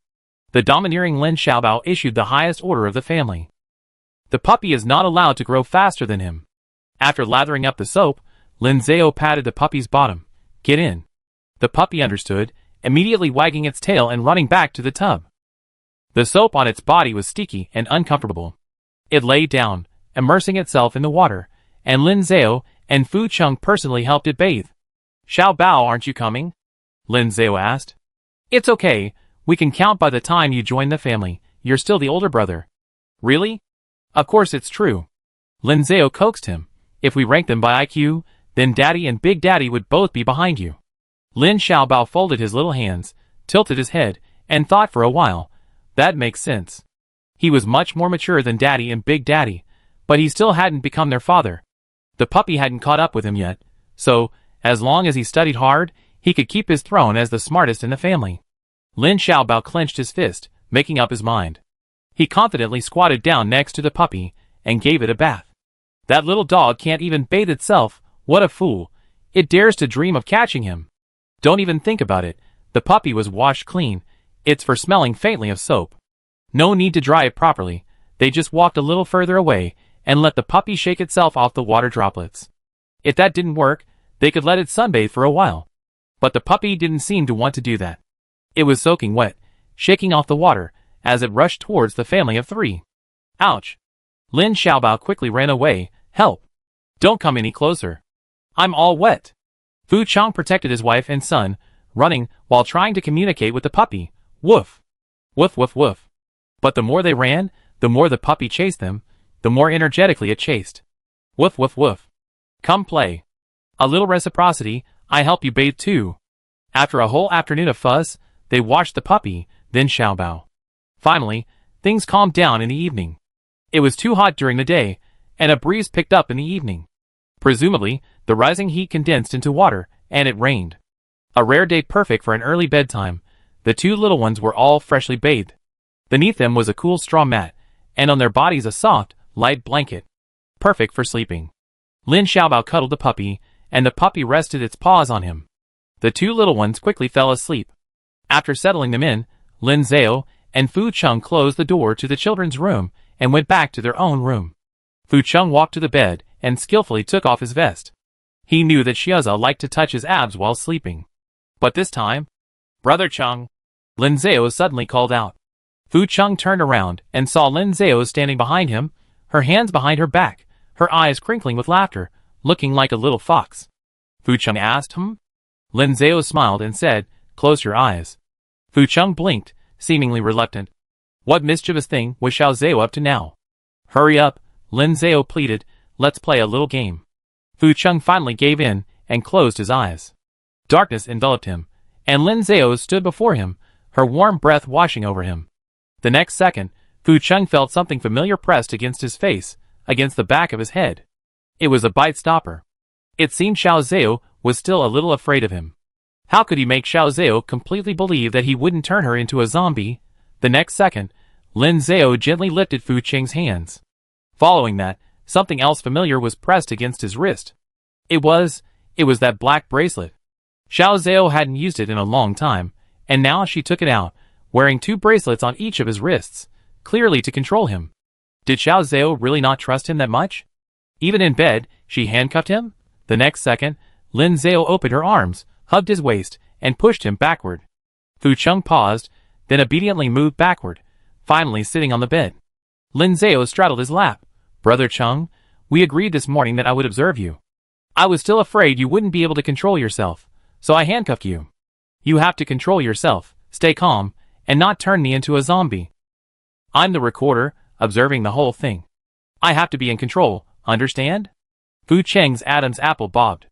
The domineering Lin Xiaobao issued the highest order of the family. The puppy is not allowed to grow faster than him. After lathering up the soap, Lin Zhao patted the puppy's bottom. Get in. The puppy understood, immediately wagging its tail and running back to the tub. The soap on its body was sticky and uncomfortable. It lay down, immersing itself in the water, and Lin Zhao and Fu Cheng personally helped it bathe. Xiaobao, aren't you coming? Lin Zhao asked. It's okay, we can count by the time you join the family. You're still the older brother. Really? Of course it's true. Lin Zhao coaxed him. If we rank them by IQ, then Daddy and Big Daddy would both be behind you. Lin Xiaobao folded his little hands, tilted his head, and thought for a while. That makes sense. He was much more mature than Daddy and Big Daddy, but he still hadn't become their father. The puppy hadn't caught up with him yet, so, as long as he studied hard, he could keep his throne as the smartest in the family. Lin Xiaobao clenched his fist, making up his mind. He confidently squatted down next to the puppy, and gave it a bath. That little dog can't even bathe itself. What a fool. It dares to dream of catching him. Don't even think about it. The puppy was washed clean. It's for smelling faintly of soap. No need to dry it properly. They just walked a little further away and let the puppy shake itself off the water droplets. If that didn't work, they could let it sunbathe for a while. But the puppy didn't seem to want to do that. It was soaking wet, shaking off the water, as it rushed towards the family of 3. Ouch! Lin Xiaobao quickly ran away. Help! Don't come any closer. I'm all wet. Fu Cheng protected his wife and son, running while trying to communicate with the puppy. Woof! Woof woof woof. But the more they ran, the more the puppy chased them, the more energetically it chased. Woof woof woof. Come play. A little reciprocity, I help you bathe too. After a whole afternoon of fuss, they washed the puppy, then Xiaobao. Finally, things calmed down in the evening. It was too hot during the day, and a breeze picked up in the evening. Presumably, the rising heat condensed into water, and it rained. A rare day perfect for an early bedtime. The 2 little ones were all freshly bathed. Beneath them was a cool straw mat, and on their bodies a soft, light blanket. Perfect for sleeping. Lin Xiaobao cuddled the puppy, and the puppy rested its paws on him. The 2 little ones quickly fell asleep. After settling them in, Lin Zhao and Fu Cheng closed the door to the children's room and went back to their own room. Fu Cheng walked to the bed and skillfully took off his vest. He knew that Xiaoza liked to touch his abs while sleeping. But this time, Brother Cheng, Lin Zhao suddenly called out. Fu Cheng turned around and saw Lin Zhao standing behind him, her hands behind her back, her eyes crinkling with laughter, looking like a little fox. Fu Cheng asked, Lin Zhao smiled and said, close your eyes. Fu Cheng blinked, seemingly reluctant. What mischievous thing was Xiao Zhao up to now? Hurry up, Lin Zhao pleaded, let's play a little game. Fu Cheng finally gave in and closed his eyes. Darkness enveloped him, and Lin Zhao stood before him, her warm breath washing over him. The next second, Fu Cheng felt something familiar pressed against his face, against the back of his head. It was a bite stopper. It seemed Xiao Zhao was still a little afraid of him. How could he make Xiao Zhao completely believe that he wouldn't turn her into a zombie? The next second, Lin Zhao gently lifted Fu Cheng's hands. Following that, something else familiar was pressed against his wrist. It was that black bracelet. Xiao Zhao hadn't used it in a long time, and now she took it out, wearing 2 bracelets on each of his wrists, clearly to control him. Did Xiao Zhao really not trust him that much? Even in bed, she handcuffed him? The next second, Lin Zhao opened her arms, hugged his waist, and pushed him backward. Fu Cheng paused, then obediently moved backward, finally sitting on the bed. Lin Zhao straddled his lap. Brother Cheng, we agreed this morning that I would observe you. I was still afraid you wouldn't be able to control yourself, so I handcuffed you. You have to control yourself, stay calm, and not turn me into a zombie. I'm the recorder, observing the whole thing. I have to be in control, understand? Fu Cheng's Adam's apple bobbed.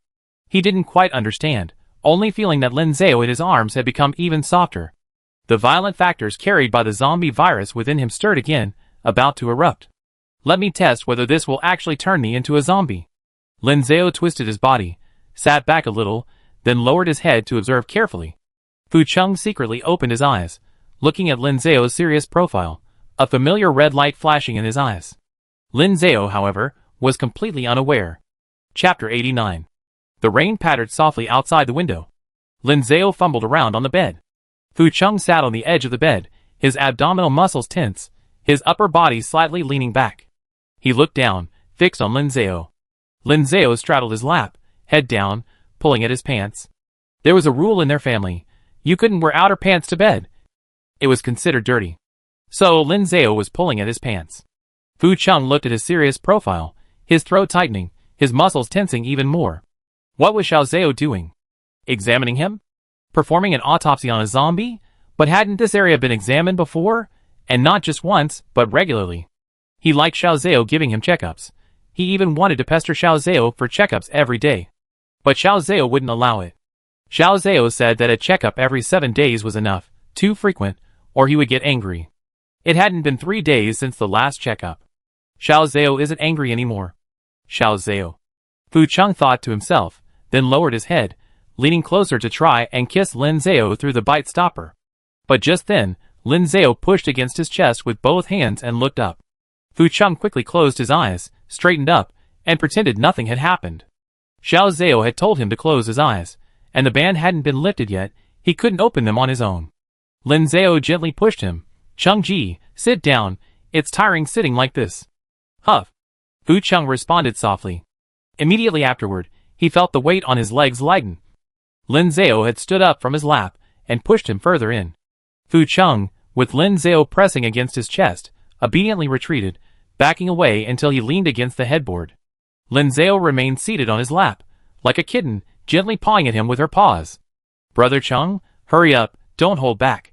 He didn't quite understand, only feeling that Lin Zhao in his arms had become even softer. The violent factors carried by the zombie virus within him stirred again, about to erupt. Let me test whether this will actually turn me into a zombie. Lin Zhao twisted his body, sat back a little, then lowered his head to observe carefully. Fu Cheng secretly opened his eyes, looking at Lin Zhao's serious profile, a familiar red light flashing in his eyes. Lin Zhao, however, was completely unaware. Chapter 89. The rain pattered softly outside the window. Lin Zhao fumbled around on the bed. Fu Cheng sat on the edge of the bed, his abdominal muscles tense, his upper body slightly leaning back. He looked down, fixed on Lin Zhao. Lin Zhao straddled his lap, head down, pulling at his pants. There was a rule in their family. You couldn't wear outer pants to bed. It was considered dirty. So Lin Zhao was pulling at his pants. Fu Cheng looked at his serious profile, his throat tightening, his muscles tensing even more. What was Xiao Zhao doing? Examining him? Performing an autopsy on a zombie? But hadn't this area been examined before? And not just once, but regularly. He liked Xiao Zhao giving him checkups. He even wanted to pester Xiao Zhao for checkups every day. But Xiao Zhao wouldn't allow it. Xiao Zhao said that a checkup every 7 days was enough, too frequent, or he would get angry. It hadn't been 3 days since the last checkup. Xiao Zhao isn't angry anymore. Xiao Zhao. Fu Cheng thought to himself, then lowered his head, leaning closer to try and kiss Lin Zhao through the bite stopper. But just then, Lin Zhao pushed against his chest with both hands and looked up. Fu Cheng quickly closed his eyes, straightened up, and pretended nothing had happened. Xiao Zhao had told him to close his eyes, and the ban hadn't been lifted yet, he couldn't open them on his own. Lin Zhao gently pushed him. Cheng Ji, sit down, it's tiring sitting like this. Huff. Fu Cheng responded softly. Immediately afterward, he felt the weight on his legs lighten. Lin Zhao had stood up from his lap, and pushed him further in. Fu Cheng, with Lin Zhao pressing against his chest, obediently retreated, backing away until he leaned against the headboard. Lin Zhao remained seated on his lap, like a kitten, gently pawing at him with her paws. Brother Cheng, hurry up, don't hold back.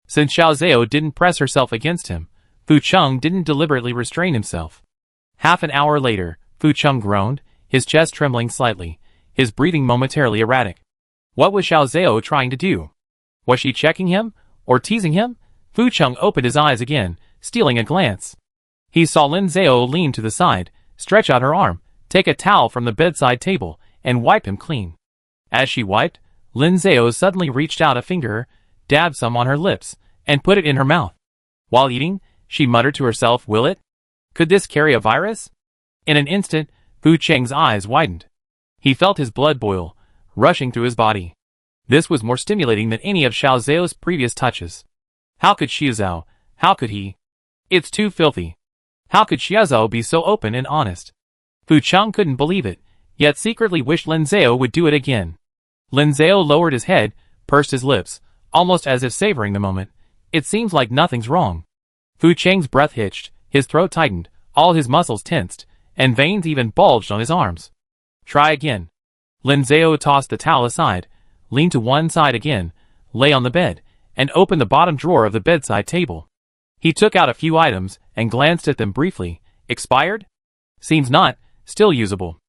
Since Xiao Zhao didn't press herself against him, Fu Cheng didn't deliberately restrain himself. Half an hour later, Fu Cheng groaned, his chest trembling slightly, his breathing momentarily erratic. What was Xiao Zhao trying to do? Was she checking him, or teasing him? Fu Cheng opened his eyes again, stealing a glance. He saw Lin Zhao lean to the side, stretch out her arm, take a towel from the bedside table, and wipe him clean. As she wiped, Lin Zhao suddenly reached out a finger, dabbed some on her lips, and put it in her mouth. While eating, she muttered to herself, will it? Could this carry a virus? In an instant, Fu Cheng's eyes widened. He felt his blood boil, rushing through his body. This was more stimulating than any of Xiao Zhao's previous touches. How could Xiao Zhao? How could he? It's too filthy. How could Xiao Zhao be so open and honest? Fu Cheng couldn't believe it, yet secretly wished Lin Zhao would do it again. Lin Zhao lowered his head, pursed his lips, almost as if savoring the moment. It seems like nothing's wrong. Fu Cheng's breath hitched, his throat tightened, all his muscles tensed, and veins even bulged on his arms. Try again. Lin Zhao tossed the towel aside, leaned to one side again, lay on the bed, and opened the bottom drawer of the bedside table. He took out a few items and glanced at them briefly. Expired? Seems not, still usable.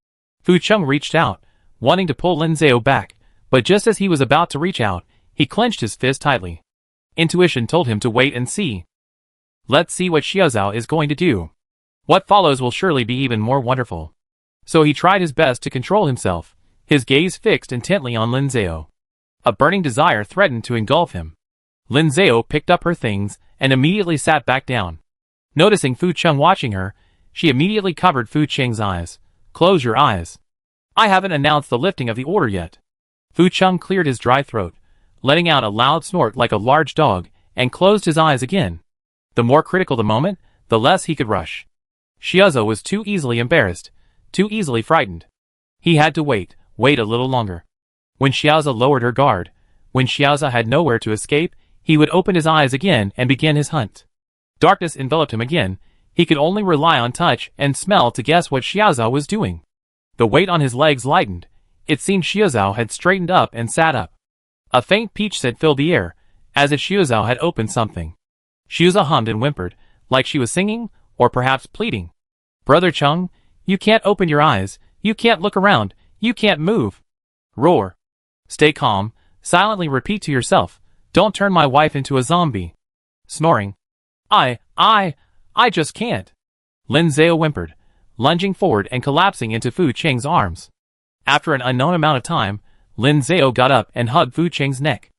Fu Cheng reached out, wanting to pull Lin Zhao back, but just as he was about to reach out, he clenched his fist tightly. Intuition told him to wait and see. Let's see what Xiaozhao is going to do. What follows will surely be even more wonderful. So he tried his best to control himself, his gaze fixed intently on Lin Zhao. A burning desire threatened to engulf him. Lin Zhao picked up her things and immediately sat back down. Noticing Fu Cheng watching her, she immediately covered Fu Cheng's eyes. Close your eyes. I haven't announced the lifting of the order yet. Fu Cheng cleared his dry throat, letting out a loud snort like a large dog, and closed his eyes again. The more critical the moment, the less he could rush. Xiaozhao was too easily embarrassed, too easily frightened. He had to wait a little longer. When Xiaozhao lowered her guard, when Xiaozhao had nowhere to escape, he would open his eyes again and begin his hunt. Darkness enveloped him again. He could only rely on touch and smell to guess what Xiaozhao was doing. The weight on his legs lightened. It seemed Xiaozhao had straightened up and sat up. A faint peach scent filled the air, as if Xiaozhao had opened something. Xiaozhao hummed and whimpered, like she was singing, or perhaps pleading. Brother Cheng, you can't open your eyes, you can't look around, you can't move. Roar. Stay calm, silently repeat to yourself, don't turn my wife into a zombie. Snoring. I just can't. Lin Zhao whimpered, lunging forward and collapsing into Fu Cheng's arms. After an unknown amount of time, Lin Zhao got up and hugged Fu Cheng's neck.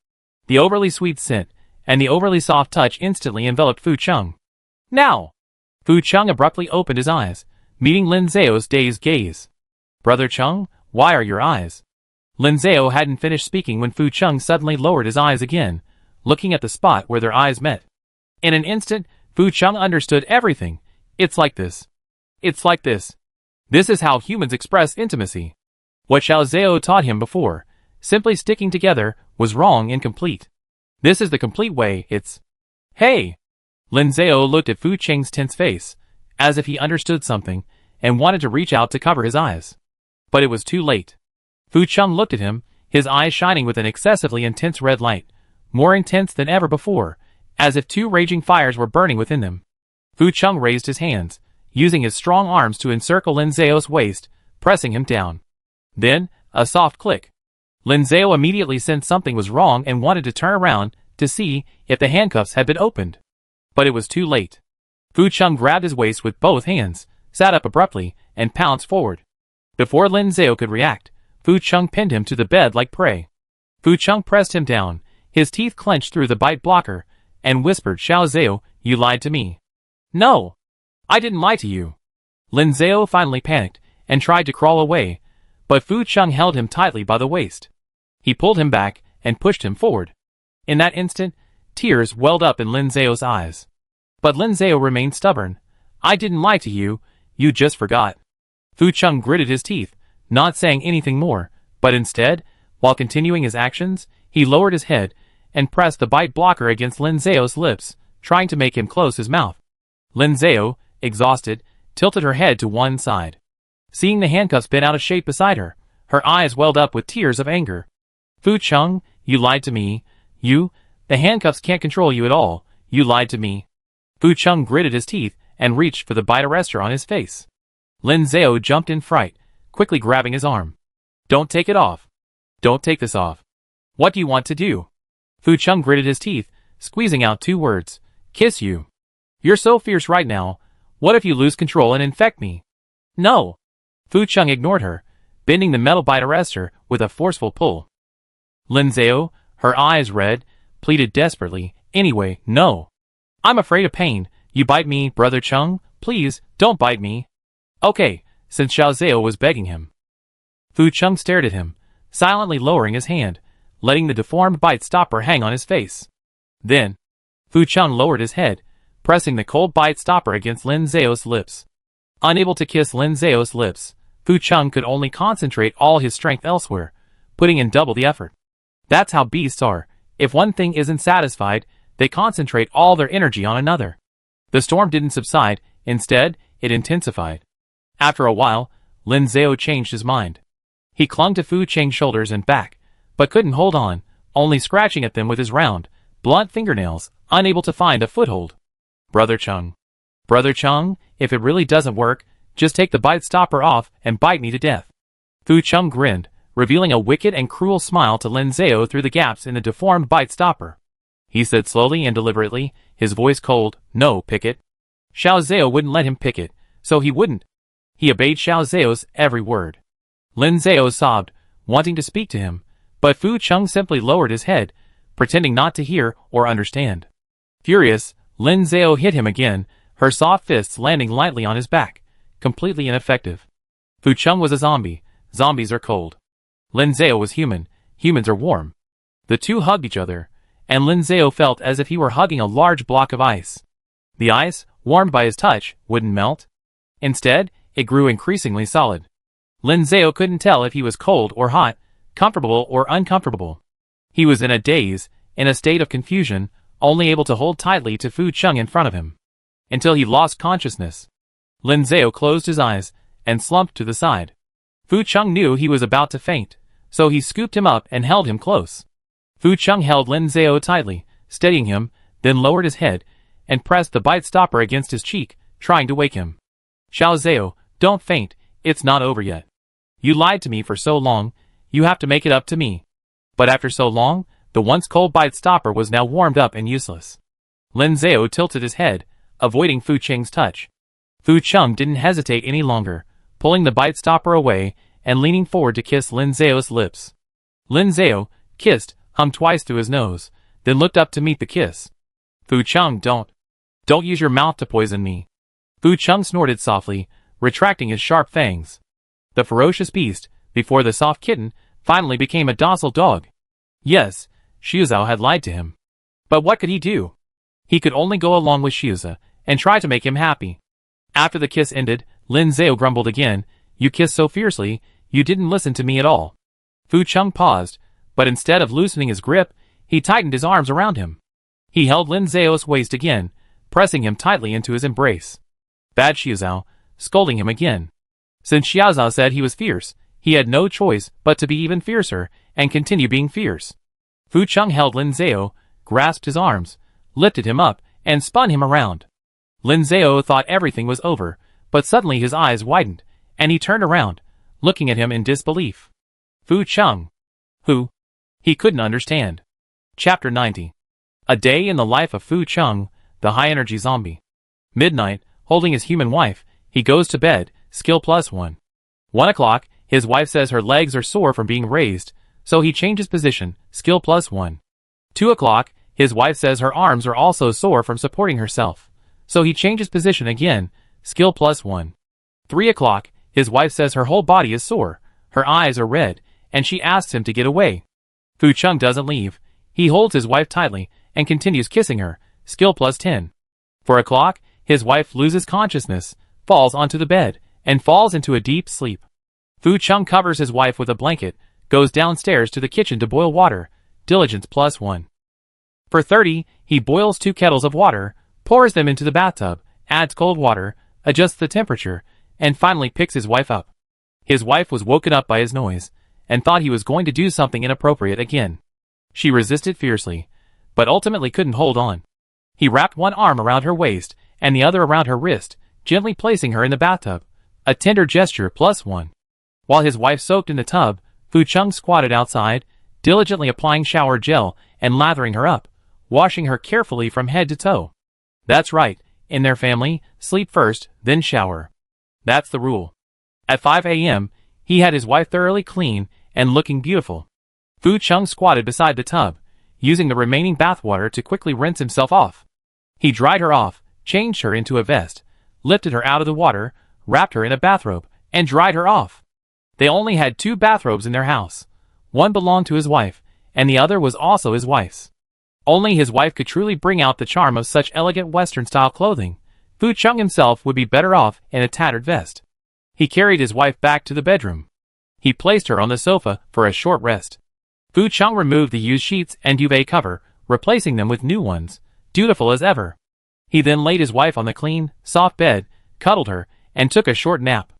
The overly sweet scent and the overly soft touch instantly enveloped Fu Cheng. Now! Fu Cheng abruptly opened his eyes, meeting Lin Zhao's dazed gaze. Brother Cheng, why are your eyes? Lin Zhao hadn't finished speaking when Fu Cheng suddenly lowered his eyes again, looking at the spot where their eyes met. In an instant, Fu Cheng understood everything. It's like this. It's like this. This is how humans express intimacy. What Xiao Zhao taught him before, simply sticking together, was wrong and incomplete. This is the complete way, it's... Hey! Lin Zhao looked at Fu Cheng's tense face, as if he understood something, and wanted to reach out to cover his eyes. But it was too late. Fu Cheng looked at him, his eyes shining with an excessively intense red light, more intense than ever before, as if two raging fires were burning within them. Fu Cheng raised his hands, using his strong arms to encircle Lin Zhao's waist, pressing him down. Then, a soft click. Lin Zhao immediately sensed something was wrong and wanted to turn around to see if the handcuffs had been opened. But it was too late. Fu Cheng grabbed his waist with both hands, sat up abruptly, and pounced forward. Before Lin Zhao could react, Fu Cheng pinned him to the bed like prey. Fu Cheng pressed him down, his teeth clenched through the bite blocker, and whispered, Xiao Zhao, you lied to me. No! I didn't lie to you. Lin Zhao finally panicked, and tried to crawl away, but Fu Cheng held him tightly by the waist. He pulled him back, and pushed him forward. In that instant, tears welled up in Lin Zhao's eyes. But Lin Zhao remained stubborn. I didn't lie to you, you just forgot. Fu Cheng gritted his teeth, not saying anything more, but instead, while continuing his actions, he lowered his head, and pressed the bite blocker against Lin Zhao's lips, trying to make him close his mouth. Lin Zhao, exhausted, tilted her head to one side. Seeing the handcuffs bent out of shape beside her, her eyes welled up with tears of anger. Fu Cheng, you lied to me. The handcuffs can't control you at all. You lied to me. Fu Cheng gritted his teeth and reached for the bite arrestor on his face. Lin Zhao jumped in fright, quickly grabbing his arm. Don't take it off. Don't take this off. What do you want to do? Fu Cheng gritted his teeth, squeezing out two words. Kiss you. You're so fierce right now. What if you lose control and infect me? No. Fu Cheng ignored her, bending the metal bite arrestor with a forceful pull. Lin Zhao, her eyes red, pleaded desperately, anyway, no. I'm afraid of pain. You bite me, Brother Cheng. Please, don't bite me. Okay, since Xiao Zhao was begging him. Fu Cheng stared at him, silently lowering his hand, letting the deformed bite stopper hang on his face. Then, Fu Cheng lowered his head, pressing the cold bite stopper against Lin Zhao's lips. Unable to kiss Lin Zhao's lips, Fu Cheng could only concentrate all his strength elsewhere, putting in double the effort. That's how beasts are. If one thing isn't satisfied, they concentrate all their energy on another. The storm didn't subside, instead, it intensified. After a while, Lin Zhao changed his mind. He clung to Fu Cheng's shoulders and back, but couldn't hold on, only scratching at them with his round, blunt fingernails, unable to find a foothold. Brother Cheng, if it really doesn't work, just take the bite stopper off and bite me to death. Fu Cheng grinned, revealing a wicked and cruel smile to Lin Zhao through the gaps in the deformed bite stopper. he said slowly and deliberately, his voice cold. No, pick it. Xiao Zhao wouldn't let him pick it, so he wouldn't. He obeyed Xiao Zhao's every word. Lin Zhao sobbed, wanting to speak to him, but Fu Cheng simply lowered his head, pretending not to hear or understand. Furious, Lin Zhao hit him again, her soft fists landing lightly on his back, completely ineffective. Fu Cheng was a zombie. Zombies are cold. Lin Zhao was human. Humans are warm. The two hugged each other, and Lin Zhao felt as if he were hugging a large block of ice. The ice, warmed by his touch, wouldn't melt. Instead, it grew increasingly solid. Lin Zhao couldn't tell if he was cold or hot, comfortable or uncomfortable. He was in a daze, in a state of confusion, only able to hold tightly to Fu Cheng in front of him. Until he lost consciousness. Lin Zhao closed his eyes, and slumped to the side. Fu Cheng knew he was about to faint, so he scooped him up and held him close. Fu Cheng held Lin Zhao tightly, steadying him, then lowered his head, and pressed the bite stopper against his cheek, trying to wake him. Xiao Zhao, don't faint, it's not over yet. You lied to me for so long, you have to make it up to me. But after so long, the once cold bite stopper was now warmed up and useless. Lin Zhao tilted his head, avoiding Fu Cheng's touch. Fu Cheng didn't hesitate any longer, pulling the bite stopper away and leaning forward to kiss Lin Zhao's lips. Lin Zhao, kissed, hummed twice through his nose, then looked up to meet the kiss. Fu Cheng, don't use your mouth to poison me. Fu Cheng snorted softly, retracting his sharp fangs. The ferocious beast, before the soft kitten, finally became a docile dog. Yes, Xiuzhao had lied to him. But what could he do? He could only go along with Xiuzhao, and try to make him happy. After the kiss ended, Lin Zhao grumbled again, you kissed so fiercely, you didn't listen to me at all. Fu Cheng paused, but instead of loosening his grip, he tightened his arms around him. He held Lin Zhao's waist again, pressing him tightly into his embrace. Bad Xiuzhao, scolding him again. Since Xiuzhao said he was fierce, he had no choice but to be even fiercer, and continue being fierce. Fu Cheng held Lin Zhao, grasped his arms, lifted him up, and spun him around. Lin Zhao thought everything was over, but suddenly his eyes widened, and he turned around, looking at him in disbelief. Fu Cheng. Who? He couldn't understand. Chapter 90. A day in the life of Fu Cheng, the high-energy zombie. Midnight, holding his human wife, he goes to bed, skill +1. 1 o'clock, his wife says her legs are sore from being raised, so he changes position, skill +1. 2 o'clock, his wife says her arms are also sore from supporting herself, so he changes position again, skill +1. 3 o'clock, his wife says her whole body is sore, her eyes are red, and she asks him to get away. Fu Cheng doesn't leave. He holds his wife tightly, and continues kissing her, skill +10. 4 o'clock, his wife loses consciousness, falls onto the bed, and falls into a deep sleep. Fu Cheng covers his wife with a blanket, goes downstairs to the kitchen to boil water, diligence +1. For 30, he boils 2 kettles of water, pours them into the bathtub, adds cold water, adjusts the temperature, and finally picks his wife up. His wife was woken up by his noise, and thought he was going to do something inappropriate again. She resisted fiercely, but ultimately couldn't hold on. He wrapped one arm around her waist, and the other around her wrist, gently placing her in the bathtub, a tender gesture +1. While his wife soaked in the tub, Fu Cheng squatted outside, diligently applying shower gel and lathering her up, washing her carefully from head to toe. That's right, in their family, sleep first, then shower. That's the rule. At 5 a.m., he had his wife thoroughly clean and looking beautiful. Fu Cheng squatted beside the tub, using the remaining bathwater to quickly rinse himself off. He dried her off, changed her into a vest, lifted her out of the water, wrapped her in a bathrobe, and dried her off. They only had 2 bathrobes in their house. One belonged to his wife, and the other was also his wife's. Only his wife could truly bring out the charm of such elegant Western-style clothing. Fu Cheng himself would be better off in a tattered vest. He carried his wife back to the bedroom. He placed her on the sofa for a short rest. Fu Cheng removed the used sheets and duvet cover, replacing them with new ones, dutiful as ever. He then laid his wife on the clean, soft bed, cuddled her, and took a short nap.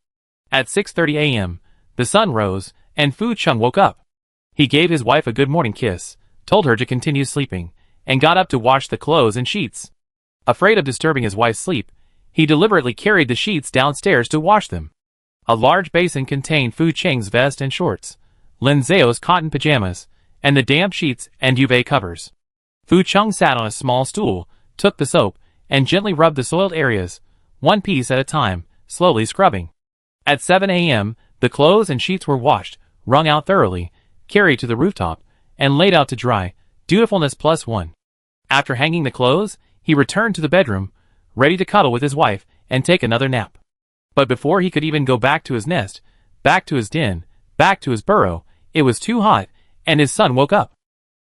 At 6:30 a.m., the sun rose, and Fu Cheng woke up. He gave his wife a good morning kiss, told her to continue sleeping, and got up to wash the clothes and sheets. Afraid of disturbing his wife's sleep, he deliberately carried the sheets downstairs to wash them. A large basin contained Fu Cheng's vest and shorts, Lin Zhao's cotton pajamas, and the damp sheets and duvet covers. Fu Chung sat on a small stool, took the soap, and gently rubbed the soiled areas, one piece at a time, slowly scrubbing. At 7 a.m., the clothes and sheets were washed, wrung out thoroughly, carried to the rooftop, and laid out to dry, dutifulness +1. After hanging the clothes, he returned to the bedroom, ready to cuddle with his wife and take another nap. But before he could even go back to his nest, back to his den, back to his burrow, it was too hot, and his son woke up.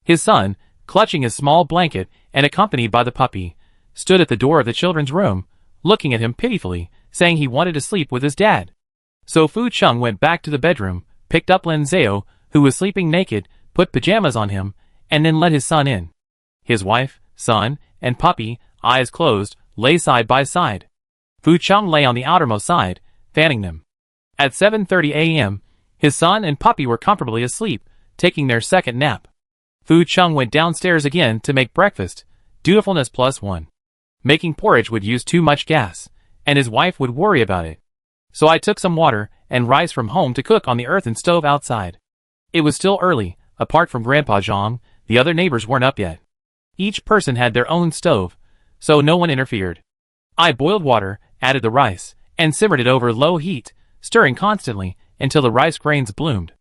His son, clutching his small blanket and accompanied by the puppy, stood at the door of the children's room, looking at him pitifully, saying he wanted to sleep with his dad. So Fu Chung went back to the bedroom, picked up Lin Zhao, who was sleeping naked, put pajamas on him, and then let his son in. His wife, son, and puppy, eyes closed, lay side by side. Fu Chung lay on the outermost side, fanning them. At 7:30 a.m., his son and puppy were comfortably asleep, taking their second nap. Fu Chung went downstairs again to make breakfast, dutifulness +1. Making porridge would use too much gas, and his wife would worry about it. So I took some water and rice from home to cook on the earthen stove outside. It was still early. Apart from Grandpa Zhang, the other neighbors weren't up yet. Each person had their own stove, so no one interfered. I boiled water, added the rice, and simmered it over low heat, stirring constantly until the rice grains bloomed.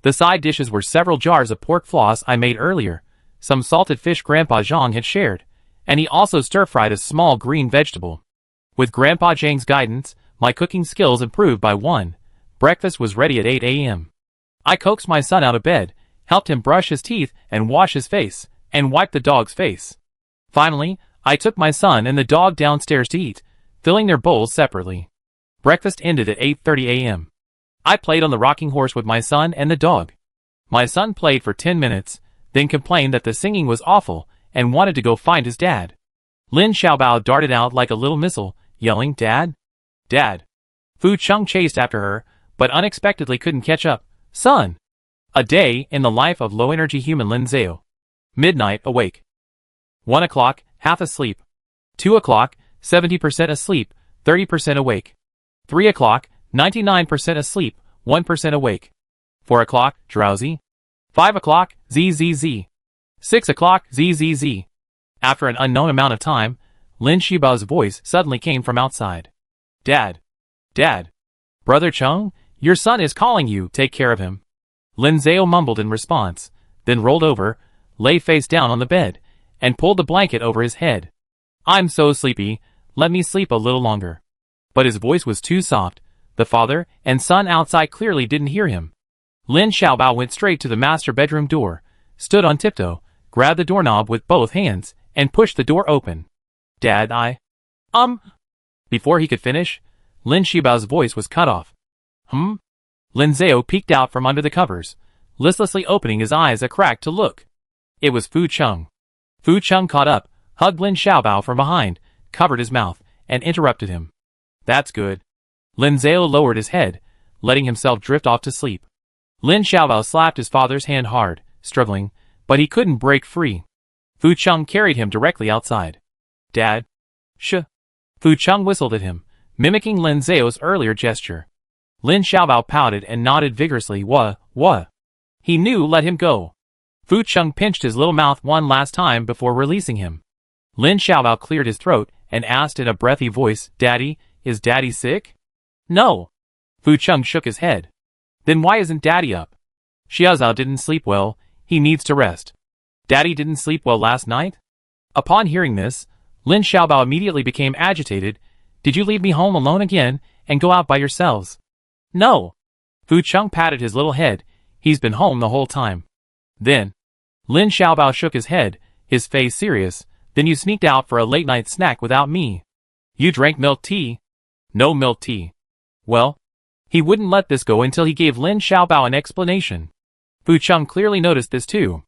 The side dishes were several jars of pork floss I made earlier, some salted fish Grandpa Zhang had shared, and he also stir-fried a small green vegetable. With Grandpa Zhang's guidance, my cooking skills improved by 1. Breakfast was ready at 8 a.m. I coaxed my son out of bed, helped him brush his teeth and wash his face, and wiped the dog's face. Finally, I took my son and the dog downstairs to eat, filling their bowls separately. Breakfast ended at 8:30 a.m. I played on the rocking horse with my son and the dog. My son played for 10 minutes, then complained that the singing was awful and wanted to go find his dad. Lin Xiaobao darted out like a little missile, yelling, "Dad! Dad!" Fu Chung chased after her, but unexpectedly couldn't catch up. "Son!" A day in the life of low-energy human Lin Zhao. Midnight, awake. 1 o'clock, half asleep. 2 o'clock, 70% asleep, 30% awake. 3 o'clock, 99% asleep, 1% awake. 4 o'clock, drowsy. 5 o'clock, zzz. 6 o'clock, zzz. After an unknown amount of time, Lin Xiaobao's voice suddenly came from outside. "Dad! Dad! Brother Chung, your son is calling you, take care of him." Lin Zhao mumbled in response, then rolled over, lay face down on the bed, and pulled the blanket over his head. "I'm so sleepy, let me sleep a little longer." But his voice was too soft. The father and son outside clearly didn't hear him. Lin Xiaobao went straight to the master bedroom door, stood on tiptoe, grabbed the doorknob with both hands, and pushed the door open. "Dad, Before he could finish, Lin Xiaobao's voice was cut off. Lin Zhao peeked out from under the covers, listlessly opening his eyes a crack to look. It was Fu Chung. Fu Chung caught up, hugged Lin Xiaobao from behind, covered his mouth, and interrupted him. "That's good." Lin Zhao lowered his head, letting himself drift off to sleep. Lin Xiaobao slapped his father's hand hard, struggling, but he couldn't break free. Fu Chung carried him directly outside. "Dad." "Shh." Fu Chung whistled at him, mimicking Lin Zhao's earlier gesture. Lin Xiaobao pouted and nodded vigorously. What? He knew, let him go. Fu Chung pinched his little mouth one last time before releasing him. Lin Xiaobao cleared his throat and asked in a breathy voice, "Daddy, is Daddy sick?" "No." Fu Chung shook his head. "Then why isn't Daddy up?" "Xiaozao didn't sleep well, he needs to rest." "Daddy didn't sleep well last night?" Upon hearing this, Lin Xiaobao immediately became agitated. "Did you leave me home alone again and go out by yourselves?" "No." Fu Chung patted his little head. "He's been home the whole time." "Then." Lin Xiaobao shook his head, his face serious. "Then you sneaked out for a late-night snack without me. You drank milk tea?" "No milk tea." "Well." He wouldn't let this go until he gave Lin Xiaobao an explanation. Fu Chung clearly noticed this too.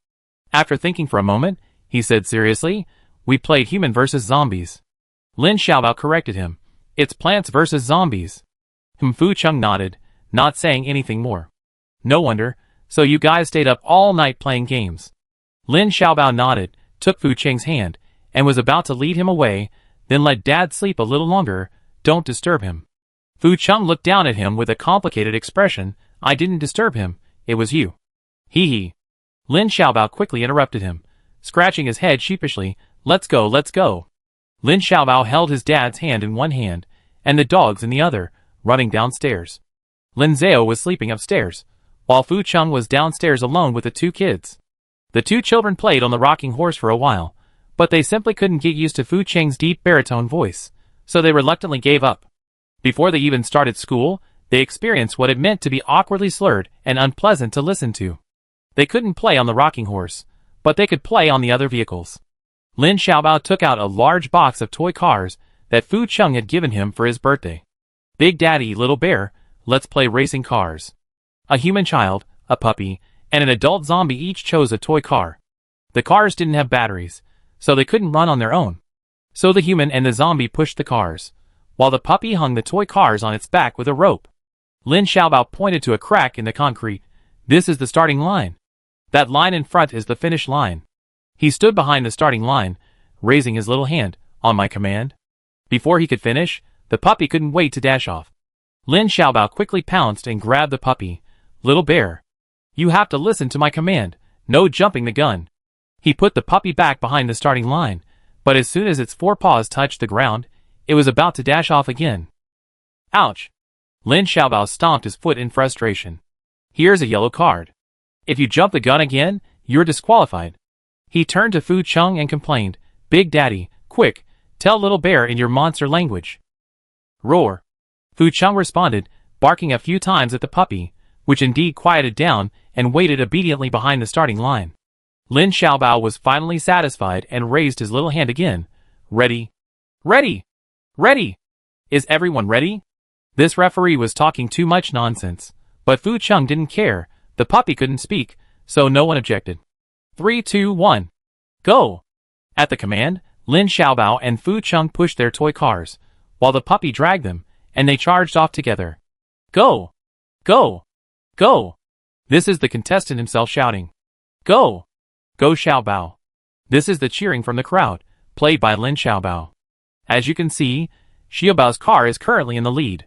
After thinking for a moment, he said seriously, "We played human versus zombies." Lin Xiaobao corrected him. "It's plants versus zombies." Fu Chung nodded, not saying anything more. "No wonder, so you guys stayed up all night playing games." Lin Xiaobao nodded, took Fu Cheng's hand, and was about to lead him away, then let Dad sleep a little longer, don't disturb him. Fu Chung looked down at him with a complicated expression. "I didn't disturb him, it was you." Hee hee. Lin Xiaobao quickly interrupted him. scratching his head sheepishly. Let's go, let's go. Lin Xiaobao held his dad's hand in one hand, and the dogs in the other, running downstairs. Lin Zhao was sleeping upstairs, while Fu Cheng was downstairs alone with the two kids. The two children played on the rocking horse for a while, but they simply couldn't get used to Fu Cheng's deep baritone voice, so they reluctantly gave up. Before they even started school, they experienced what it meant to be awkwardly slurred and unpleasant to listen to. They couldn't play on the rocking horse, but they could play on the other vehicles. Lin Xiaobao took out a large box of toy cars that Fu Cheng had given him for his birthday. Big Daddy, Little Bear, let's play racing cars. A human child, a puppy, and an adult zombie each chose a toy car. The cars didn't have batteries, so they couldn't run on their own. So the human and the zombie pushed the cars, while the puppy hung the toy cars on its back with a rope. Lin Xiaobao pointed to a crack in the concrete. This is the starting line. That line in front is the finish line. He stood behind the starting line, raising his little hand, on my command. Before he could finish, the puppy couldn't wait to dash off. Lin Xiaobao quickly pounced and grabbed the puppy. Little Bear, you have to listen to my command, no jumping the gun. He put the puppy back behind the starting line, but as soon as its forepaws touched the ground, it was about to dash off again. Ouch! Lin Xiaobao stomped his foot in frustration. Here's a yellow card. If you jump the gun again, you're disqualified. He turned to Fu Cheng and complained, Big Daddy, quick, tell Little Bear in your monster language. Roar! Fu Cheng responded, barking a few times at the puppy, which indeed quieted down and waited obediently behind the starting line. Lin Xiaobao was finally satisfied and raised his little hand again. Ready? Ready! Ready! Is everyone ready? This referee was talking too much nonsense, but Fu Cheng didn't care. The puppy couldn't speak, so no one objected. 3, 2, 1. Go! At the command, Lin Xiaobao and Fu Cheng pushed their toy cars, while the puppy dragged them, and they charged off together. Go! Go! Go! This is the contestant himself shouting. Go! Go Xiaobao! This is the cheering from the crowd, played by Lin Xiaobao. As you can see, Xiaobao's car is currently in the lead.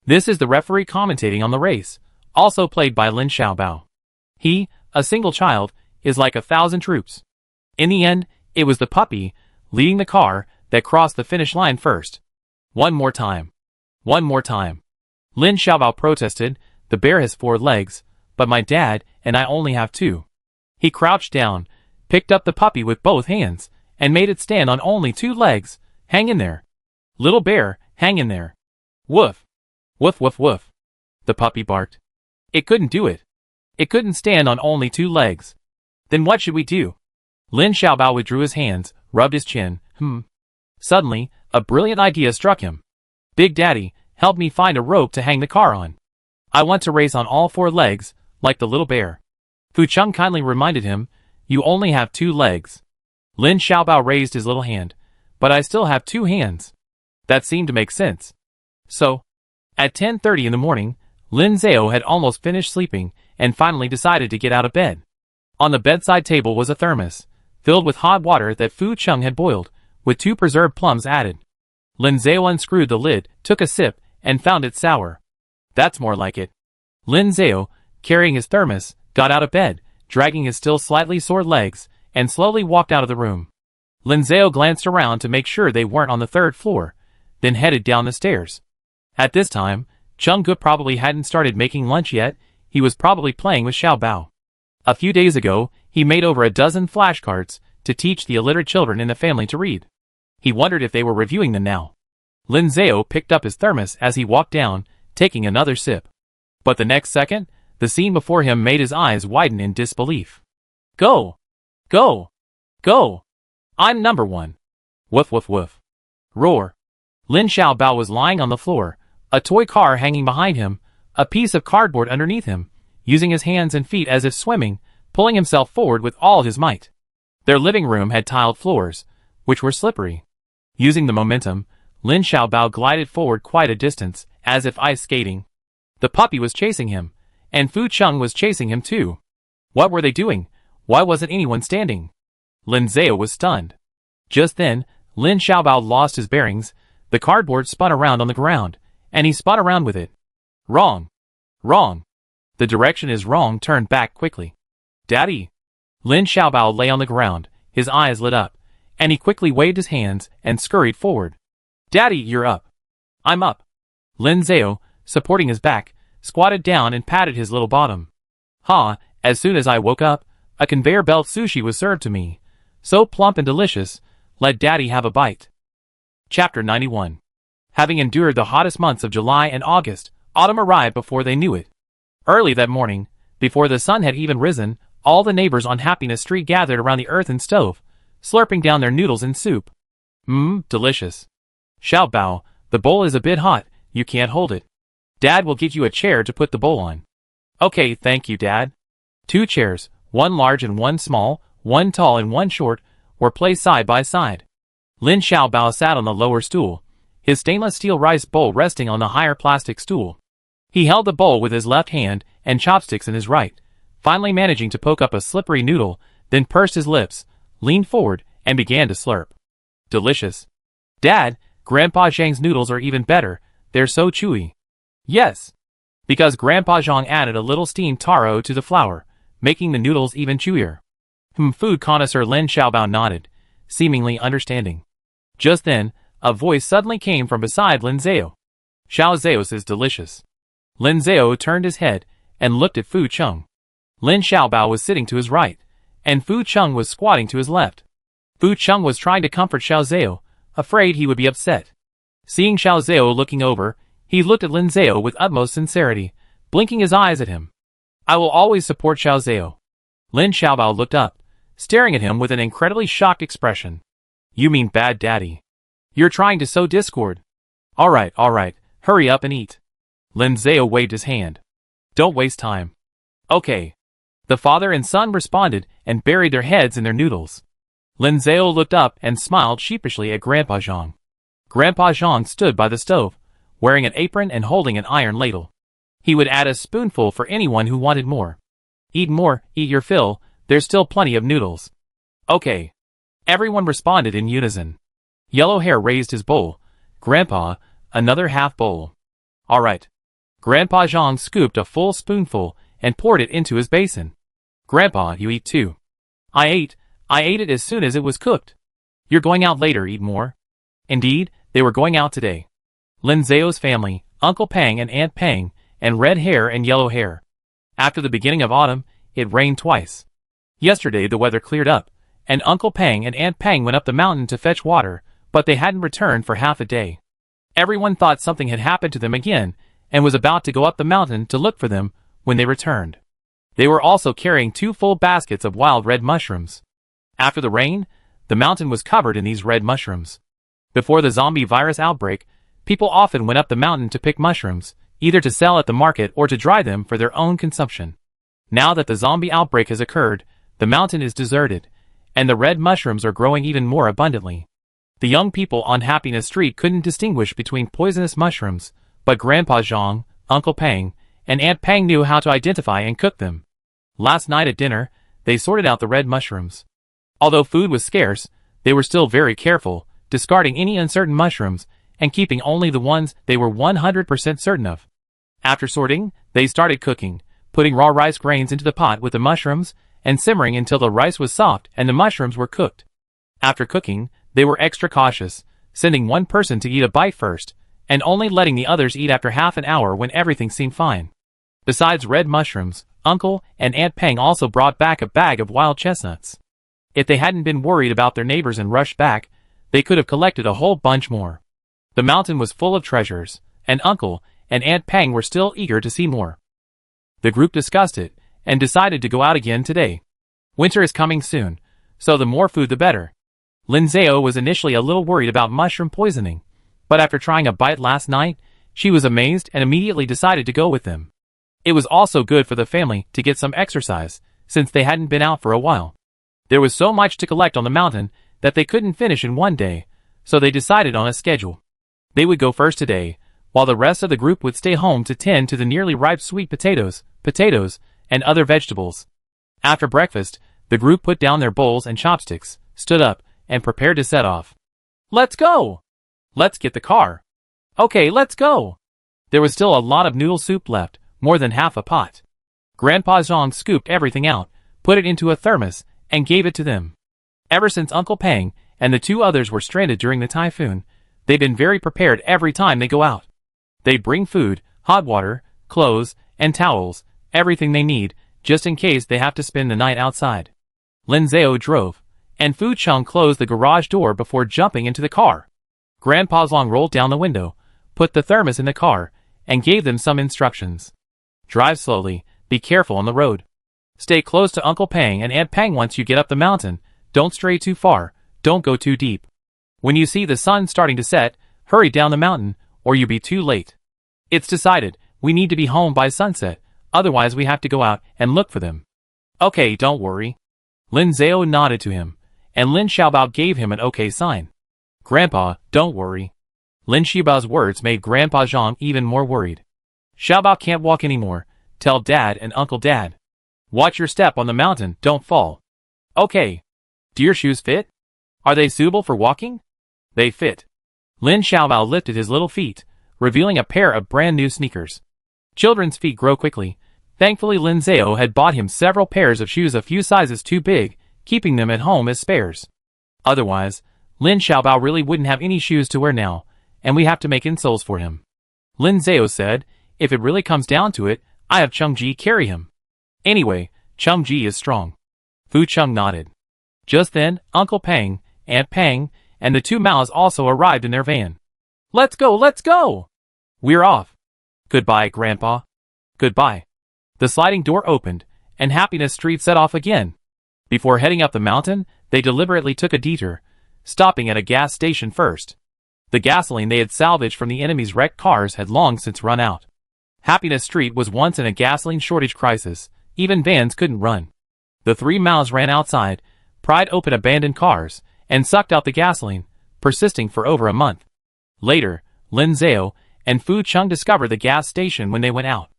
This is the referee commentating on the race, also played by Lin Xiaobao. He, a single child, is like 1,000 troops. In the end, it was the puppy, leading the car, that crossed the finish line first. One more time. One more time. Lin Xiaobao protested, the bear has 4 legs, but my dad and I only have 2. He crouched down, picked up the puppy with both hands, and made it stand on only 2 legs. Hang in there. Little Bear, hang in there. Woof. Woof woof woof. The puppy barked. It couldn't do it. It couldn't stand on only 2 legs. Then what should we do? Lin Xiaobao withdrew his hands, rubbed his chin. Suddenly, a brilliant idea struck him. Big Daddy, help me find a rope to hang the car on. I want to race on all 4 legs, like the little bear. Fu Cheng kindly reminded him, you only have 2 legs. Lin Xiaobao raised his little hand. But I still have 2 hands. That seemed to make sense. So, at 10:30 in the morning, Lin Zhao had almost finished sleeping and finally decided to get out of bed. On the bedside table was a thermos, filled with hot water that Fu Cheng had boiled, with 2 preserved plums added. Lin Zhao unscrewed the lid, took a sip, and found it sour. That's more like it. Lin Zhao, carrying his thermos, got out of bed, dragging his still slightly sore legs, and slowly walked out of the room. Lin Zhao glanced around to make sure they weren't on the 3rd floor, then headed down the stairs. At this time, Cheng Gu probably hadn't started making lunch yet. He was probably playing with Xiaobao. A few days ago, he made over a dozen flashcards to teach the illiterate children in the family to read. He wondered if they were reviewing them now. Lin Zhao picked up his thermos as he walked down, taking another sip. But the next second, the scene before him made his eyes widen in disbelief. Go! Go! Go! I'm number 1. Woof woof woof. Roar. Lin Xiaobao was lying on the floor, a toy car hanging behind him, a piece of cardboard underneath him, using his hands and feet as if swimming, pulling himself forward with all his might. Their living room had tiled floors, which were slippery. Using the momentum, Lin Xiaobao glided forward quite a distance, as if ice skating. The puppy was chasing him, and Fu Cheng was chasing him too. What were they doing? Why wasn't anyone standing? Lin Zhao was stunned. Just then, Lin Xiaobao lost his bearings. The cardboard spun around on the ground, and he spun around with it. Wrong. Wrong. The direction is wrong. Turned back quickly. Daddy. Lin Xiaobao lay on the ground, his eyes lit up, and he quickly waved his hands and scurried forward. "Daddy, you're up." "I'm up." Lin Zhao, supporting his back, squatted down and patted his little bottom. "Ha, as soon as I woke up, a conveyor belt sushi was served to me. So plump and delicious, let Daddy have a bite." Chapter 91. Having endured the hottest months of July and August, autumn arrived before they knew it. Early that morning, before the sun had even risen, all the neighbors on Happiness Street gathered around the earthen stove, slurping down their noodles and soup. Delicious. "Xiao Bao, the bowl is a bit hot, you can't hold it. Dad will get you a chair to put the bowl on." "Okay, thank you, Dad." 2 chairs, one large and one small, one tall and one short, were placed side by side. Lin Xiaobao sat on the lower stool, his stainless steel rice bowl resting on the higher plastic stool. He held the bowl with his left hand and chopsticks in his right, finally managing to poke up a slippery noodle, then pursed his lips, leaned forward, and began to slurp. "Delicious. Dad, Grandpa Zhang's noodles are even better, they're so chewy." "Yes." Because Grandpa Zhang added a little steamed taro to the flour, making the noodles even chewier. Food connoisseur Lin Xiaobao nodded, seemingly understanding. Just then, a voice suddenly came from beside Lin Zhao. "Xiao Zhao's is delicious." Lin Zhao turned his head and looked at Fu Cheng. Lin Xiaobao was sitting to his right, and Fu Cheng was squatting to his left. Fu Cheng was trying to comfort Xiao Zhao, afraid he would be upset. Seeing Xiao Zhao looking over, he looked at Lin Zhao with utmost sincerity, blinking his eyes at him. "I will always support Xiao Zhao." Lin Xiaobao looked up, staring at him with an incredibly shocked expression. "You mean bad daddy? You're trying to sow discord." All right, hurry up and eat." Lin Zhao waved his hand. "Don't waste time." "Okay." The father and son responded and buried their heads in their noodles. Lin Zhao looked up and smiled sheepishly at Grandpa Zhang. Grandpa Zhang stood by the stove, wearing an apron and holding an iron ladle. He would add a spoonful for anyone who wanted more. "Eat more, eat your fill, there's still plenty of noodles." "Okay." Everyone responded in unison. Yellow Hair raised his bowl. "Grandpa, another half bowl." "All right." Grandpa Zhang scooped a full spoonful and poured it into his basin. "Grandpa, you eat too." I ate it as soon as it was cooked." "You're going out later, eat more." Indeed, they were going out today. Lin Zhao's family, Uncle Pang and Aunt Pang, and Red Hair and Yellow Hair. After the beginning of autumn, it rained twice. Yesterday the weather cleared up, and Uncle Pang and Aunt Pang went up the mountain to fetch water, but they hadn't returned for half a day. Everyone thought something had happened to them again, and was about to go up the mountain to look for them when they returned. They were also carrying 2 full baskets of wild red mushrooms. After the rain, the mountain was covered in these red mushrooms. Before the zombie virus outbreak, people often went up the mountain to pick mushrooms, either to sell at the market or to dry them for their own consumption. Now that the zombie outbreak has occurred, the mountain is deserted, and the red mushrooms are growing even more abundantly. The young people on Happiness Street couldn't distinguish between poisonous mushrooms, but Grandpa Zhang, Uncle Pang, and Aunt Pang knew how to identify and cook them. Last night at dinner, they sorted out the red mushrooms. Although food was scarce, they were still very careful, discarding any uncertain mushrooms and keeping only the ones they were 100% certain of. After sorting, they started cooking, putting raw rice grains into the pot with the mushrooms and simmering until the rice was soft and the mushrooms were cooked. After cooking, they were extra cautious, sending one person to eat a bite first, and only letting the others eat after half an hour when everything seemed fine. Besides red mushrooms, Uncle and Aunt Pang also brought back a bag of wild chestnuts. If they hadn't been worried about their neighbors and rushed back, they could have collected a whole bunch more. The mountain was full of treasures, and Uncle and Aunt Pang were still eager to see more. The group discussed it, and decided to go out again today. Winter is coming soon, so the more food the better. Lin Zhao was initially a little worried about mushroom poisoning, but after trying a bite last night, she was amazed and immediately decided to go with them. It was also good for the family to get some exercise, since they hadn't been out for a while. There was so much to collect on the mountain that they couldn't finish in one day, so they decided on a schedule. They would go first today, while the rest of the group would stay home to tend to the nearly ripe sweet potatoes, and other vegetables. After breakfast, the group put down their bowls and chopsticks, stood up, and prepared to set off. "Let's go! Let's get the car." "Okay, let's go." There was still a lot of noodle soup left, more than half a pot. Grandpa Zhang scooped everything out, put it into a thermos, and gave it to them. Ever since Uncle Pang and the two others were stranded during the typhoon, they've been very prepared every time they go out. They bring food, hot water, clothes, and towels, everything they need, just in case they have to spend the night outside. Lin Zhao drove, and Fu Chung closed the garage door before jumping into the car. Grandpa Zhang rolled down the window, put the thermos in the car, and gave them some instructions. Drive slowly, be careful on the road. Stay close to Uncle Pang and Aunt Pang once you get up the mountain, don't stray too far, don't go too deep. When you see the sun starting to set, hurry down the mountain, or you'll be too late. It's decided, we need to be home by sunset, otherwise we have to go out and look for them. Okay, don't worry. Lin Zhao nodded to him, and Lin Xiaobao gave him an okay sign. Grandpa, don't worry. Lin Xiaobao's words made Grandpa Zhang even more worried. Xiaobao can't walk anymore, tell Dad and Uncle Dad. Watch your step on the mountain, don't fall. Okay. Do your shoes fit? Are they suitable for walking? They fit. Lin Xiaobao lifted his little feet, revealing a pair of brand new sneakers. Children's feet grow quickly. Thankfully Lin Zhao had bought him several pairs of shoes a few sizes too big, keeping them at home as spares. Otherwise, Lin Xiaobao really wouldn't have any shoes to wear now, and we have to make insoles for him. Lin Zhao said, if it really comes down to it, I have Cheng-Ji carry him. Anyway, Cheng-Ji is strong. Fu Chung nodded. Just then, Uncle Pang, Aunt Pang, and the two Maos also arrived in their van. Let's go, let's go! We're off. Goodbye, Grandpa. Goodbye. The sliding door opened, and Happiness Street set off again. Before heading up the mountain, they deliberately took a detour, stopping at a gas station first. The gasoline they had salvaged from the enemy's wrecked cars had long since run out. Happiness Street was once in a gasoline shortage crisis, even vans couldn't run. The three Maos ran outside, pried open abandoned cars, and sucked out the gasoline, persisting for over a month. Later, Lin Zhao and Fu Chung discovered the gas station when they went out.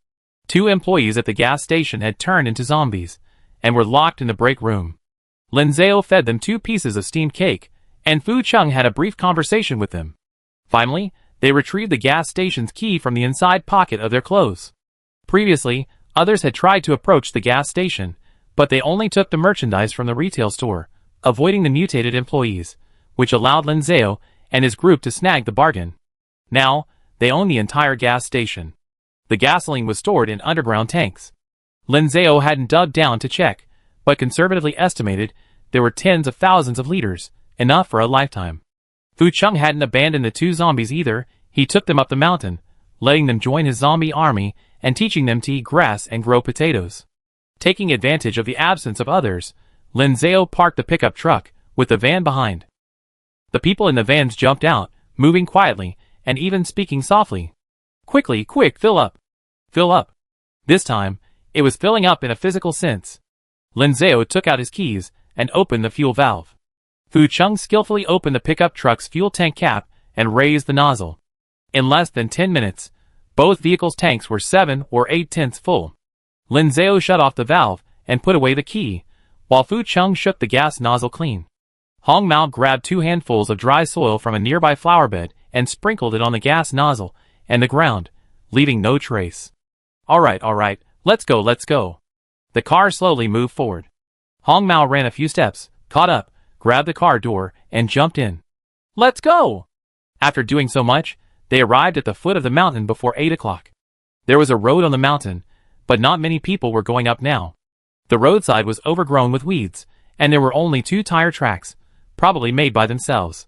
Two employees at the gas station had turned into zombies, and were locked in the break room. Lin Zhao fed them 2 pieces of steamed cake, and Fu Chung had a brief conversation with them. Finally, they retrieved the gas station's key from the inside pocket of their clothes. Previously, others had tried to approach the gas station, but they only took the merchandise from the retail store, avoiding the mutated employees, which allowed Lin Zhao and his group to snag the bargain. Now, they own the entire gas station. The gasoline was stored in underground tanks. Lin Zhao hadn't dug down to check, but conservatively estimated there were tens of thousands of liters, enough for a lifetime. Fu Chung hadn't abandoned the 2 zombies either, he took them up the mountain, letting them join his zombie army and teaching them to eat grass and grow potatoes. Taking advantage of the absence of others, Lin Zhao parked the pickup truck, with the van behind. The people in the vans jumped out, moving quietly, and even speaking softly. Quickly, quick, fill up. Fill up. This time, it was filling up in a physical sense. Lin Zhao took out his keys, and opened the fuel valve. Fu Chung skillfully opened the pickup truck's fuel tank cap, and raised the nozzle. In less than 10 minutes, both vehicles' tanks were 7 or 8/10 full. Lin Zhao shut off the valve, and put away the key, while Fu Chung shook the gas nozzle clean. Hong Mao grabbed 2 handfuls of dry soil from a nearby flower bed, and sprinkled it on the gas nozzle, and the ground, leaving no trace. Alright, let's go. The car slowly moved forward. Hong Mao ran a few steps, caught up, grabbed the car door, and jumped in. Let's go! After doing so much, they arrived at the foot of the mountain before 8 o'clock. There was a road on the mountain, but not many people were going up now. The roadside was overgrown with weeds, and there were only 2 tire tracks, probably made by themselves.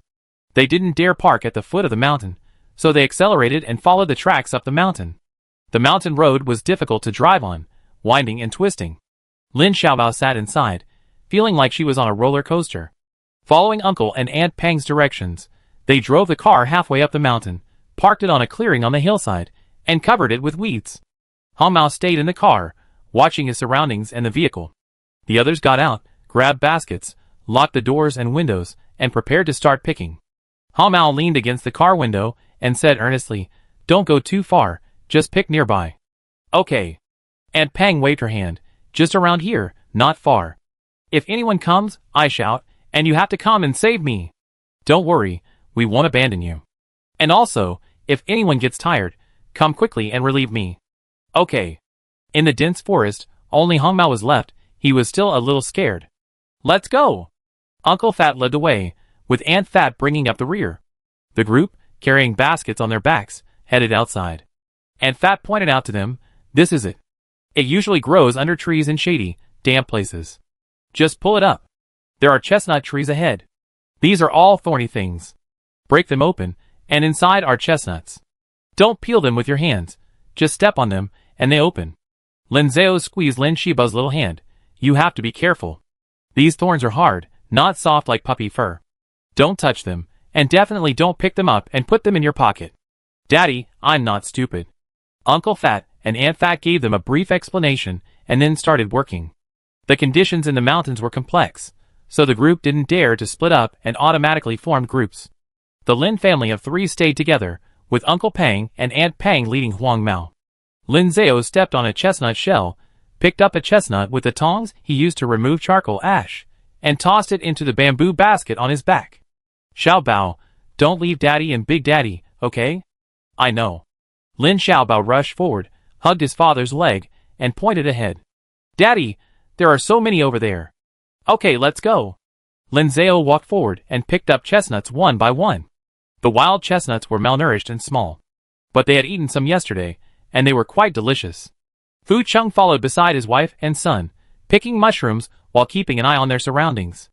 They didn't dare park at the foot of the mountain, so they accelerated and followed the tracks up the mountain. The mountain road was difficult to drive on, winding and twisting. Lin Xiaobao sat inside, feeling like she was on a roller coaster. Following Uncle and Aunt Pang's directions, they drove the car halfway up the mountain, parked it on a clearing on the hillside, and covered it with weeds. Hong Mao stayed in the car, watching his surroundings and the vehicle. The others got out, grabbed baskets, locked the doors and windows, and prepared to start picking. Hong Mao leaned against the car window and said earnestly, "Don't go too far, just pick nearby." "Okay." Aunt Pang waved her hand, "Just around here, not far. If anyone comes, I shout, and you have to come and save me. Don't worry, we won't abandon you. And also, if anyone gets tired, come quickly and relieve me." "Okay." In the dense forest, only Hong Mao was left, he was still a little scared. "Let's go." Uncle Fat led the way, with Aunt Fat bringing up the rear. The group, carrying baskets on their backs, headed outside. Aunt Fat pointed out to them, "This is it. It usually grows under trees in shady, damp places. Just pull it up. There are chestnut trees ahead. These are all thorny things. Break them open, and inside are chestnuts. Don't peel them with your hands. Just step on them, and they open." Linzeo squeezed Lin Shiba's little hand. "You have to be careful. These thorns are hard, not soft like puppy fur. Don't touch them, and definitely don't pick them up and put them in your pocket." "Daddy, I'm not stupid." Uncle Fat and Aunt Fat gave them a brief explanation and then started working. The conditions in the mountains were complex, so the group didn't dare to split up and automatically formed groups. The Lin family of 3 stayed together, with Uncle Pang and Aunt Pang leading Huang Mao. Lin Zhao stepped on a chestnut shell, picked up a chestnut with the tongs he used to remove charcoal ash, and tossed it into the bamboo basket on his back. "Xiaobao, don't leave Daddy and Big Daddy, okay?" "I know." Lin Xiaobao rushed forward, hugged his father's leg, and pointed ahead. "Daddy, there are so many over there." "Okay, let's go." Lin Zhao walked forward and picked up chestnuts one by one. The wild chestnuts were malnourished and small, but they had eaten some yesterday, and they were quite delicious. Fu Chung followed beside his wife and son, picking mushrooms while keeping an eye on their surroundings.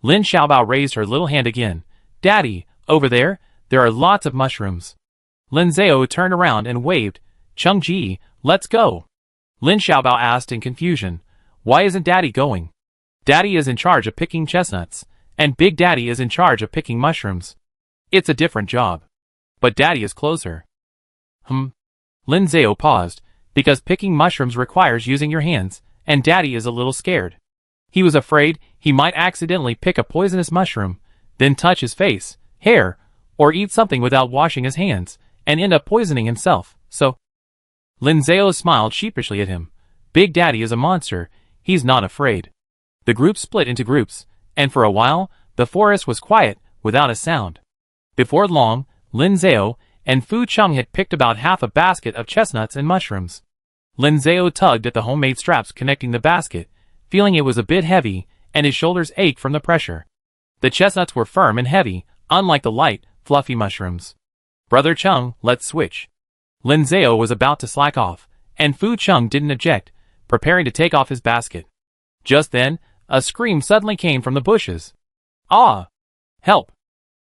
Lin Xiaobao raised her little hand again. "Daddy, over there are lots of mushrooms." Lin Zhao turned around and waved. "Chung Ji, let's go." Lin Xiaobao asked in confusion, "Why isn't Daddy going?" "Daddy is in charge of picking chestnuts, and Big Daddy is in charge of picking mushrooms. It's a different job. But Daddy is closer." Lin Zhao paused, because picking mushrooms requires using your hands, and Daddy is a little scared. He was afraid he might accidentally pick a poisonous mushroom, then touch his face, hair, or eat something without washing his hands, and end up poisoning himself, so... Lin Zhao smiled sheepishly at him. "Big Daddy is a monster, he's not afraid." The group split into groups, and for a while, the forest was quiet, without a sound. Before long, Lin Zhao and Fu Chung had picked about half a basket of chestnuts and mushrooms. Lin Zhao tugged at the homemade straps connecting the basket, feeling it was a bit heavy, and his shoulders ached from the pressure. The chestnuts were firm and heavy, unlike the light, fluffy mushrooms. "Brother Chung, let's switch." Lin Zhao was about to slack off, and Fu Chung didn't object, preparing to take off his basket. Just then, a scream suddenly came from the bushes. "Ah! Help!"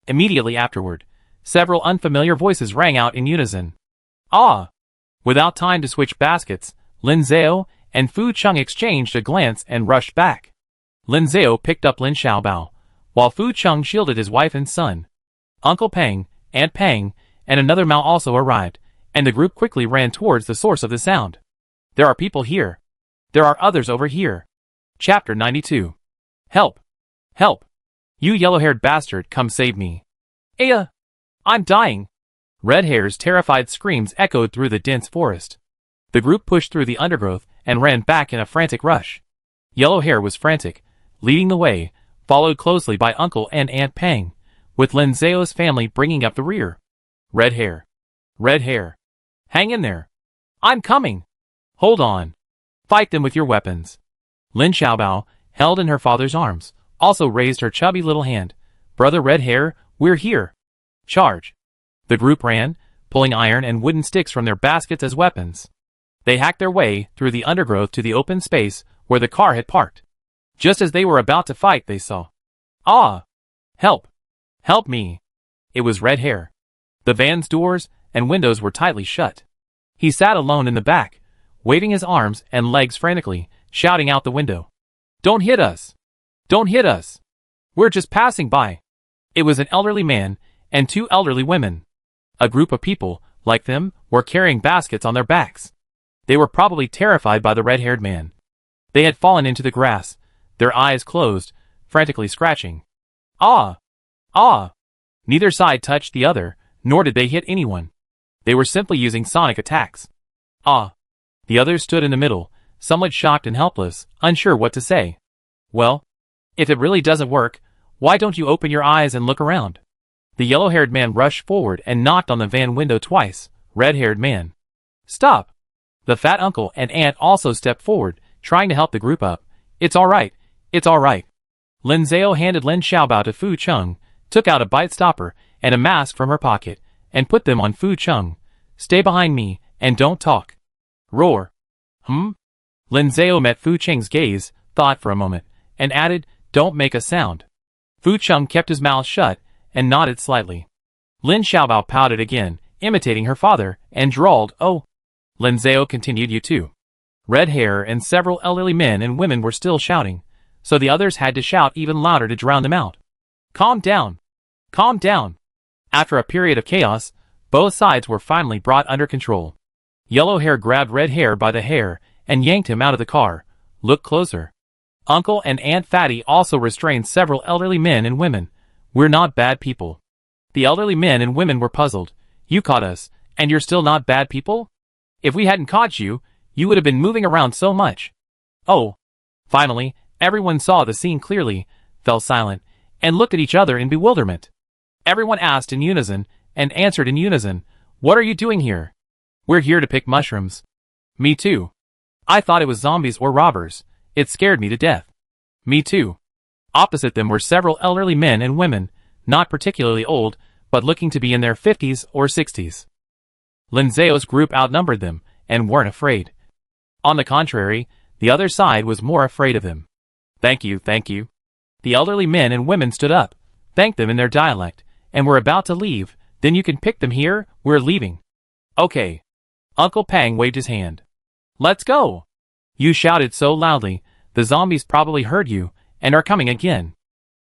Immediately afterward, several unfamiliar voices rang out in unison. "Ah!" Without time to switch baskets, Lin Zhao and Fu Chung exchanged a glance and rushed back. Lin Zhao picked up Lin Xiaobao, while Fu Chung shielded his wife and son. Uncle Pang, Aunt Pang, and another Mao also arrived, and the group quickly ran towards the source of the sound. "There are people here. There are others over here." Chapter 92. "Help! Help! You yellow-haired bastard, come save me. Aya! I'm dying!" Red Hair's terrified screams echoed through the dense forest. The group pushed through the undergrowth and ran back in a frantic rush. Yellow Hair was frantic, leading the way, followed closely by Uncle and Aunt Pang, with Lin Zhao's family bringing up the rear. "Red Hair! Red Hair! Hang in there! I'm coming! Hold on! Fight them with your weapons!" Lin Xiaobao, held in her father's arms, also raised her chubby little hand. "Brother Red Hair, we're here! Charge!" The group ran, pulling iron and wooden sticks from their baskets as weapons. They hacked their way through the undergrowth to the open space where the car had parked. Just as they were about to fight, they saw. "Ah! Help! Help me!" It was Red Hair. The van's doors and windows were tightly shut. He sat alone in the back, waving his arms and legs frantically, shouting out the window. "Don't hit us! Don't hit us! We're just passing by." It was an elderly man and 2 elderly women. A group of people, like them, were carrying baskets on their backs. They were probably terrified by the red-haired man. They had fallen into the grass, their eyes closed, frantically scratching. "Ah! Ah!" Neither side touched the other, nor did they hit anyone. They were simply using sonic attacks. "Ah!" The others stood in the middle, somewhat shocked and helpless, unsure what to say. "Well, if it really doesn't work, why don't you open your eyes and look around?" The yellow-haired man rushed forward and knocked on the van window twice. Red-haired man. "Stop!" The fat uncle and aunt also stepped forward, trying to help the group up. "It's all right. It's all right." Lin Zhao handed Lin Xiaobao to Fu Cheng, took out a bite stopper and a mask from her pocket, and put them on Fu Cheng. Stay behind me, and don't talk. Roar. Lin Zhao met Fu Cheng's gaze, thought for a moment, and added, don't make a sound. Fu Cheng kept his mouth shut, and nodded slightly. Lin Xiaobao pouted again, imitating her father, and drawled, oh. Lin Zhao continued, you too. Red Hair and several elderly men and women were still shouting, so the others had to shout even louder to drown them out. Calm down. Calm down. After a period of chaos, both sides were finally brought under control. Yellow Hair grabbed Red Hair by the hair and yanked him out of the car. Look closer. Uncle and Aunt Fatty also restrained several elderly men and women. We're not bad people. The elderly men and women were puzzled. You caught us, and you're still not bad people? If we hadn't caught you, you would have been moving around so much. Oh. Finally, everyone saw the scene clearly, fell silent, and looked at each other in bewilderment. Everyone asked in unison, and answered in unison, what are you doing here? We're here to pick mushrooms. Me too. I thought it was zombies or robbers. It scared me to death. Me too. Opposite them were several elderly men and women, not particularly old, but looking to be in their 50s or 60s. Lin Zhao's group outnumbered them, and weren't afraid. On the contrary, the other side was more afraid of them. Thank you, thank you. The elderly men and women stood up, thanked them in their dialect, and were about to leave. Then you can pick them here, we're leaving. Okay. Uncle Pang waved his hand. Let's go. You shouted so loudly, the zombies probably heard you, and are coming again.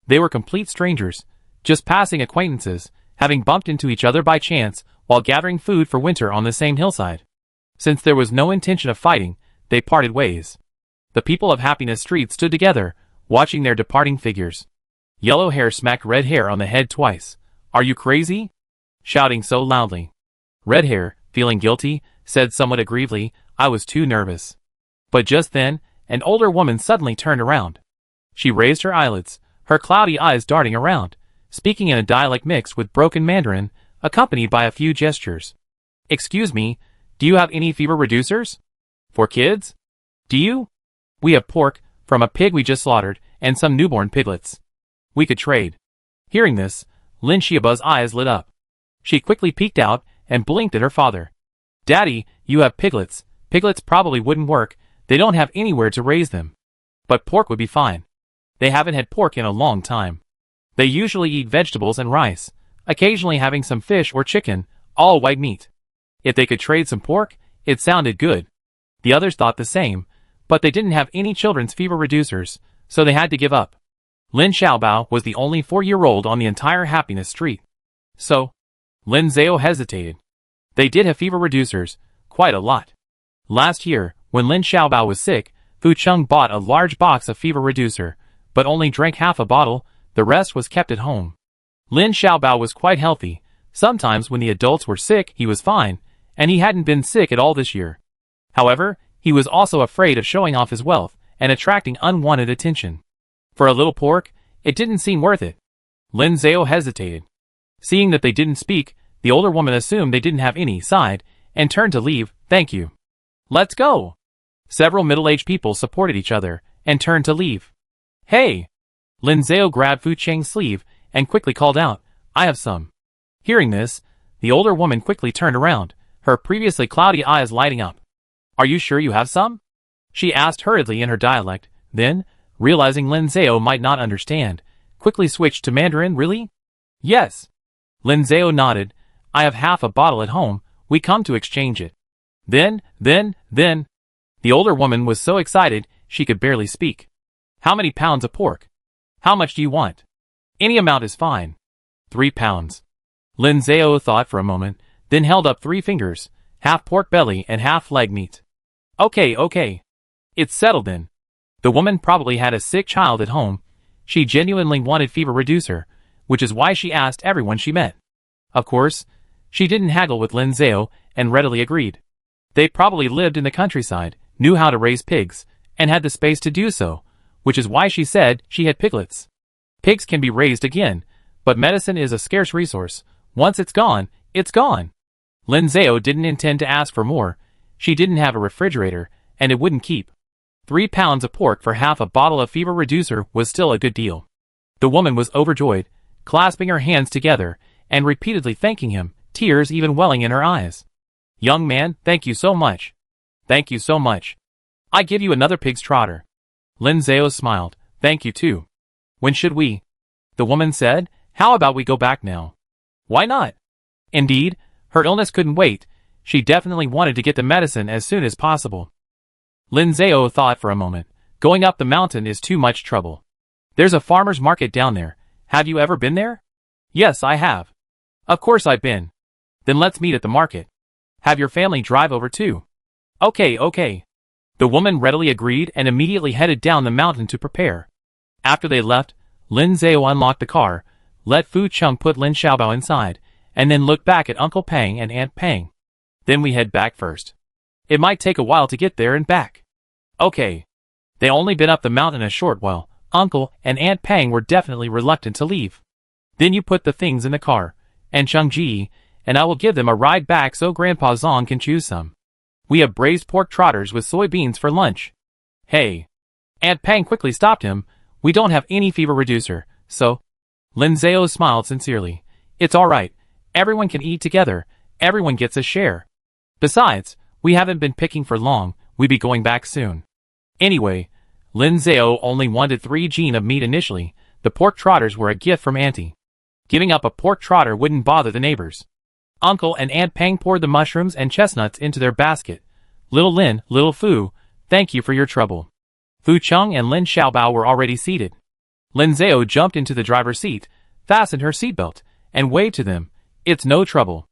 They were complete strangers, just passing acquaintances, having bumped into each other by chance while gathering food for winter on the same hillside. Since there was no intention of fighting, they parted ways. The people of Happiness Street stood together, watching their departing figures. Yellow Hair smacked Red Hair on the head twice. Are you crazy? Shouting so loudly. Red Hair, feeling guilty, said somewhat aggrievedly, I was too nervous. But just then, an older woman suddenly turned around. She raised her eyelids, her cloudy eyes darting around, speaking in a dialect mixed with broken Mandarin, accompanied by a few gestures. Excuse me, do you have any fever reducers? For kids? Do you? We have pork, from a pig we just slaughtered, and some newborn piglets. We could trade. Hearing this, Lin Xiaobao's eyes lit up. She quickly peeked out, and blinked at her father. Daddy, you have piglets. Piglets probably wouldn't work, they don't have anywhere to raise them. But pork would be fine. They haven't had pork in a long time. They usually eat vegetables and rice, occasionally having some fish or chicken, all white meat. If they could trade some pork, it sounded good. The others thought the same, but they didn't have any children's fever reducers, so they had to give up. Lin Xiaobao was the only 4-year-old on the entire Happiness Street. So, Lin Zhao hesitated. They did have fever reducers, quite a lot. Last year, when Lin Xiaobao was sick, Fu Cheng bought a large box of fever reducer, but only drank half a bottle, the rest was kept at home. Lin Xiaobao was quite healthy. Sometimes when the adults were sick, he was fine, and he hadn't been sick at all this year. However, he was also afraid of showing off his wealth and attracting unwanted attention. For a little pork, it didn't seem worth it. Lin Zhao hesitated. Seeing that they didn't speak, the older woman assumed they didn't have any, sighed, and turned to leave. Thank you. Let's go. Several middle-aged people supported each other, and turned to leave. Hey! Lin Zhao grabbed Fu Cheng's sleeve, and quickly called out, I have some. Hearing this, the older woman quickly turned around, her previously cloudy eyes lighting up. Are you sure you have some? She asked hurriedly in her dialect, then, realizing Lin Zhao might not understand, quickly switched to Mandarin. Really? Yes. Lin Zhao nodded. I have half a bottle at home, we come to exchange it. Then. The older woman was so excited, she could barely speak. How many pounds of pork? How much do you want? Any amount is fine. 3 pounds. Lin Zhao thought for a moment, then held up 3 fingers, half pork belly and half leg meat. Okay. It's settled then. The woman probably had a sick child at home. She genuinely wanted fever reducer, which is why she asked everyone she met. Of course, she didn't haggle with Lin Zhao and readily agreed. They probably lived in the countryside, knew how to raise pigs, and had the space to do so, which is why she said she had piglets. Pigs can be raised again, but medicine is a scarce resource. Once it's gone, it's gone. Lin Zhao didn't intend to ask for more. She didn't have a refrigerator, and it wouldn't keep. 3 pounds of pork for half a bottle of fever reducer was still a good deal. The woman was overjoyed, clasping her hands together, and repeatedly thanking him, tears even welling in her eyes. Young man, thank you so much. Thank you so much. I give you another pig's trotter. Lin Zhao smiled, thank you too. When should we? The woman said, how about we go back now? Why not? Indeed, her illness couldn't wait. She definitely wanted to get the medicine as soon as possible. Lin Zhao thought for a moment. Going up the mountain is too much trouble. There's a farmer's market down there. Have you ever been there? Yes, I have. Of course I've been. Then let's meet at the market. Have your family drive over too. Okay. The woman readily agreed and immediately headed down the mountain to prepare. After they left, Lin Zhao unlocked the car, let Fu Cheng put Lin Xiaobao inside, and then looked back at Uncle Pang and Aunt Pang. Then we head back first. It might take a while to get there and back. Okay. They only been up the mountain a short while. Uncle and Aunt Pang were definitely reluctant to leave. Then you put the things in the car, and Cheng Ji, and I will give them a ride back so Grandpa Zong can choose some. We have braised pork trotters with soybeans for lunch. Hey. Aunt Pang quickly stopped him. We don't have any fever reducer, so... Lin Zhao smiled sincerely. It's alright. Everyone can eat together. Everyone gets a share. Besides, we haven't been picking for long. We be going back soon. Anyway, Lin Zhao only wanted 3 gene of meat initially. The pork trotters were a gift from Auntie. Giving up a pork trotter wouldn't bother the neighbors. Uncle and Aunt Pang poured the mushrooms and chestnuts into their basket. Little Lin, little Fu, thank you for your trouble. Fu Cheng and Lin Xiaobao were already seated. Lin Zhao jumped into the driver's seat, fastened her seatbelt, and waved to them. It's no trouble.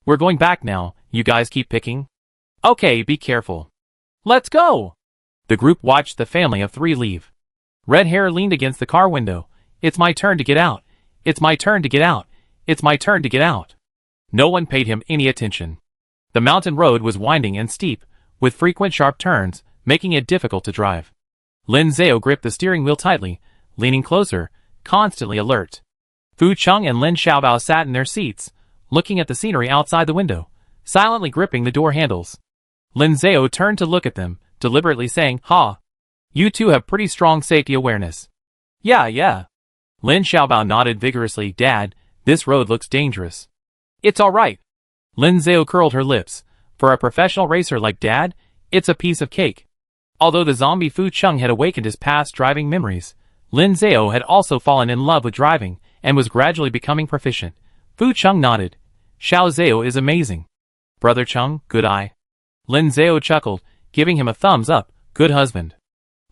We're going back now, you guys keep picking? Okay, be careful. Let's go! The group watched the family of 3 leave. Red Hair leaned against the car window. It's my turn to get out. It's my turn to get out. It's my turn to get out. No one paid him any attention. The mountain road was winding and steep, with frequent sharp turns, making it difficult to drive. Lin Zhao gripped the steering wheel tightly, leaning closer, constantly alert. Fu Cheng and Lin Xiaobao sat in their seats, looking at the scenery outside the window, silently gripping the door handles. Lin Zhao turned to look at them, deliberately saying, "Ha! You two have pretty strong safety awareness." Yeah. Lin Xiaobao nodded vigorously. Dad, this road looks dangerous. It's alright. Lin Zhao curled her lips. For a professional racer like Dad, it's a piece of cake. Although the zombie Fu Cheng had awakened his past driving memories, Lin Zhao had also fallen in love with driving and was gradually becoming proficient. Fu Cheng nodded. Xiao Zhao is amazing. Brother Cheng, good eye. Lin Zhao chuckled, giving him a thumbs up. Good husband.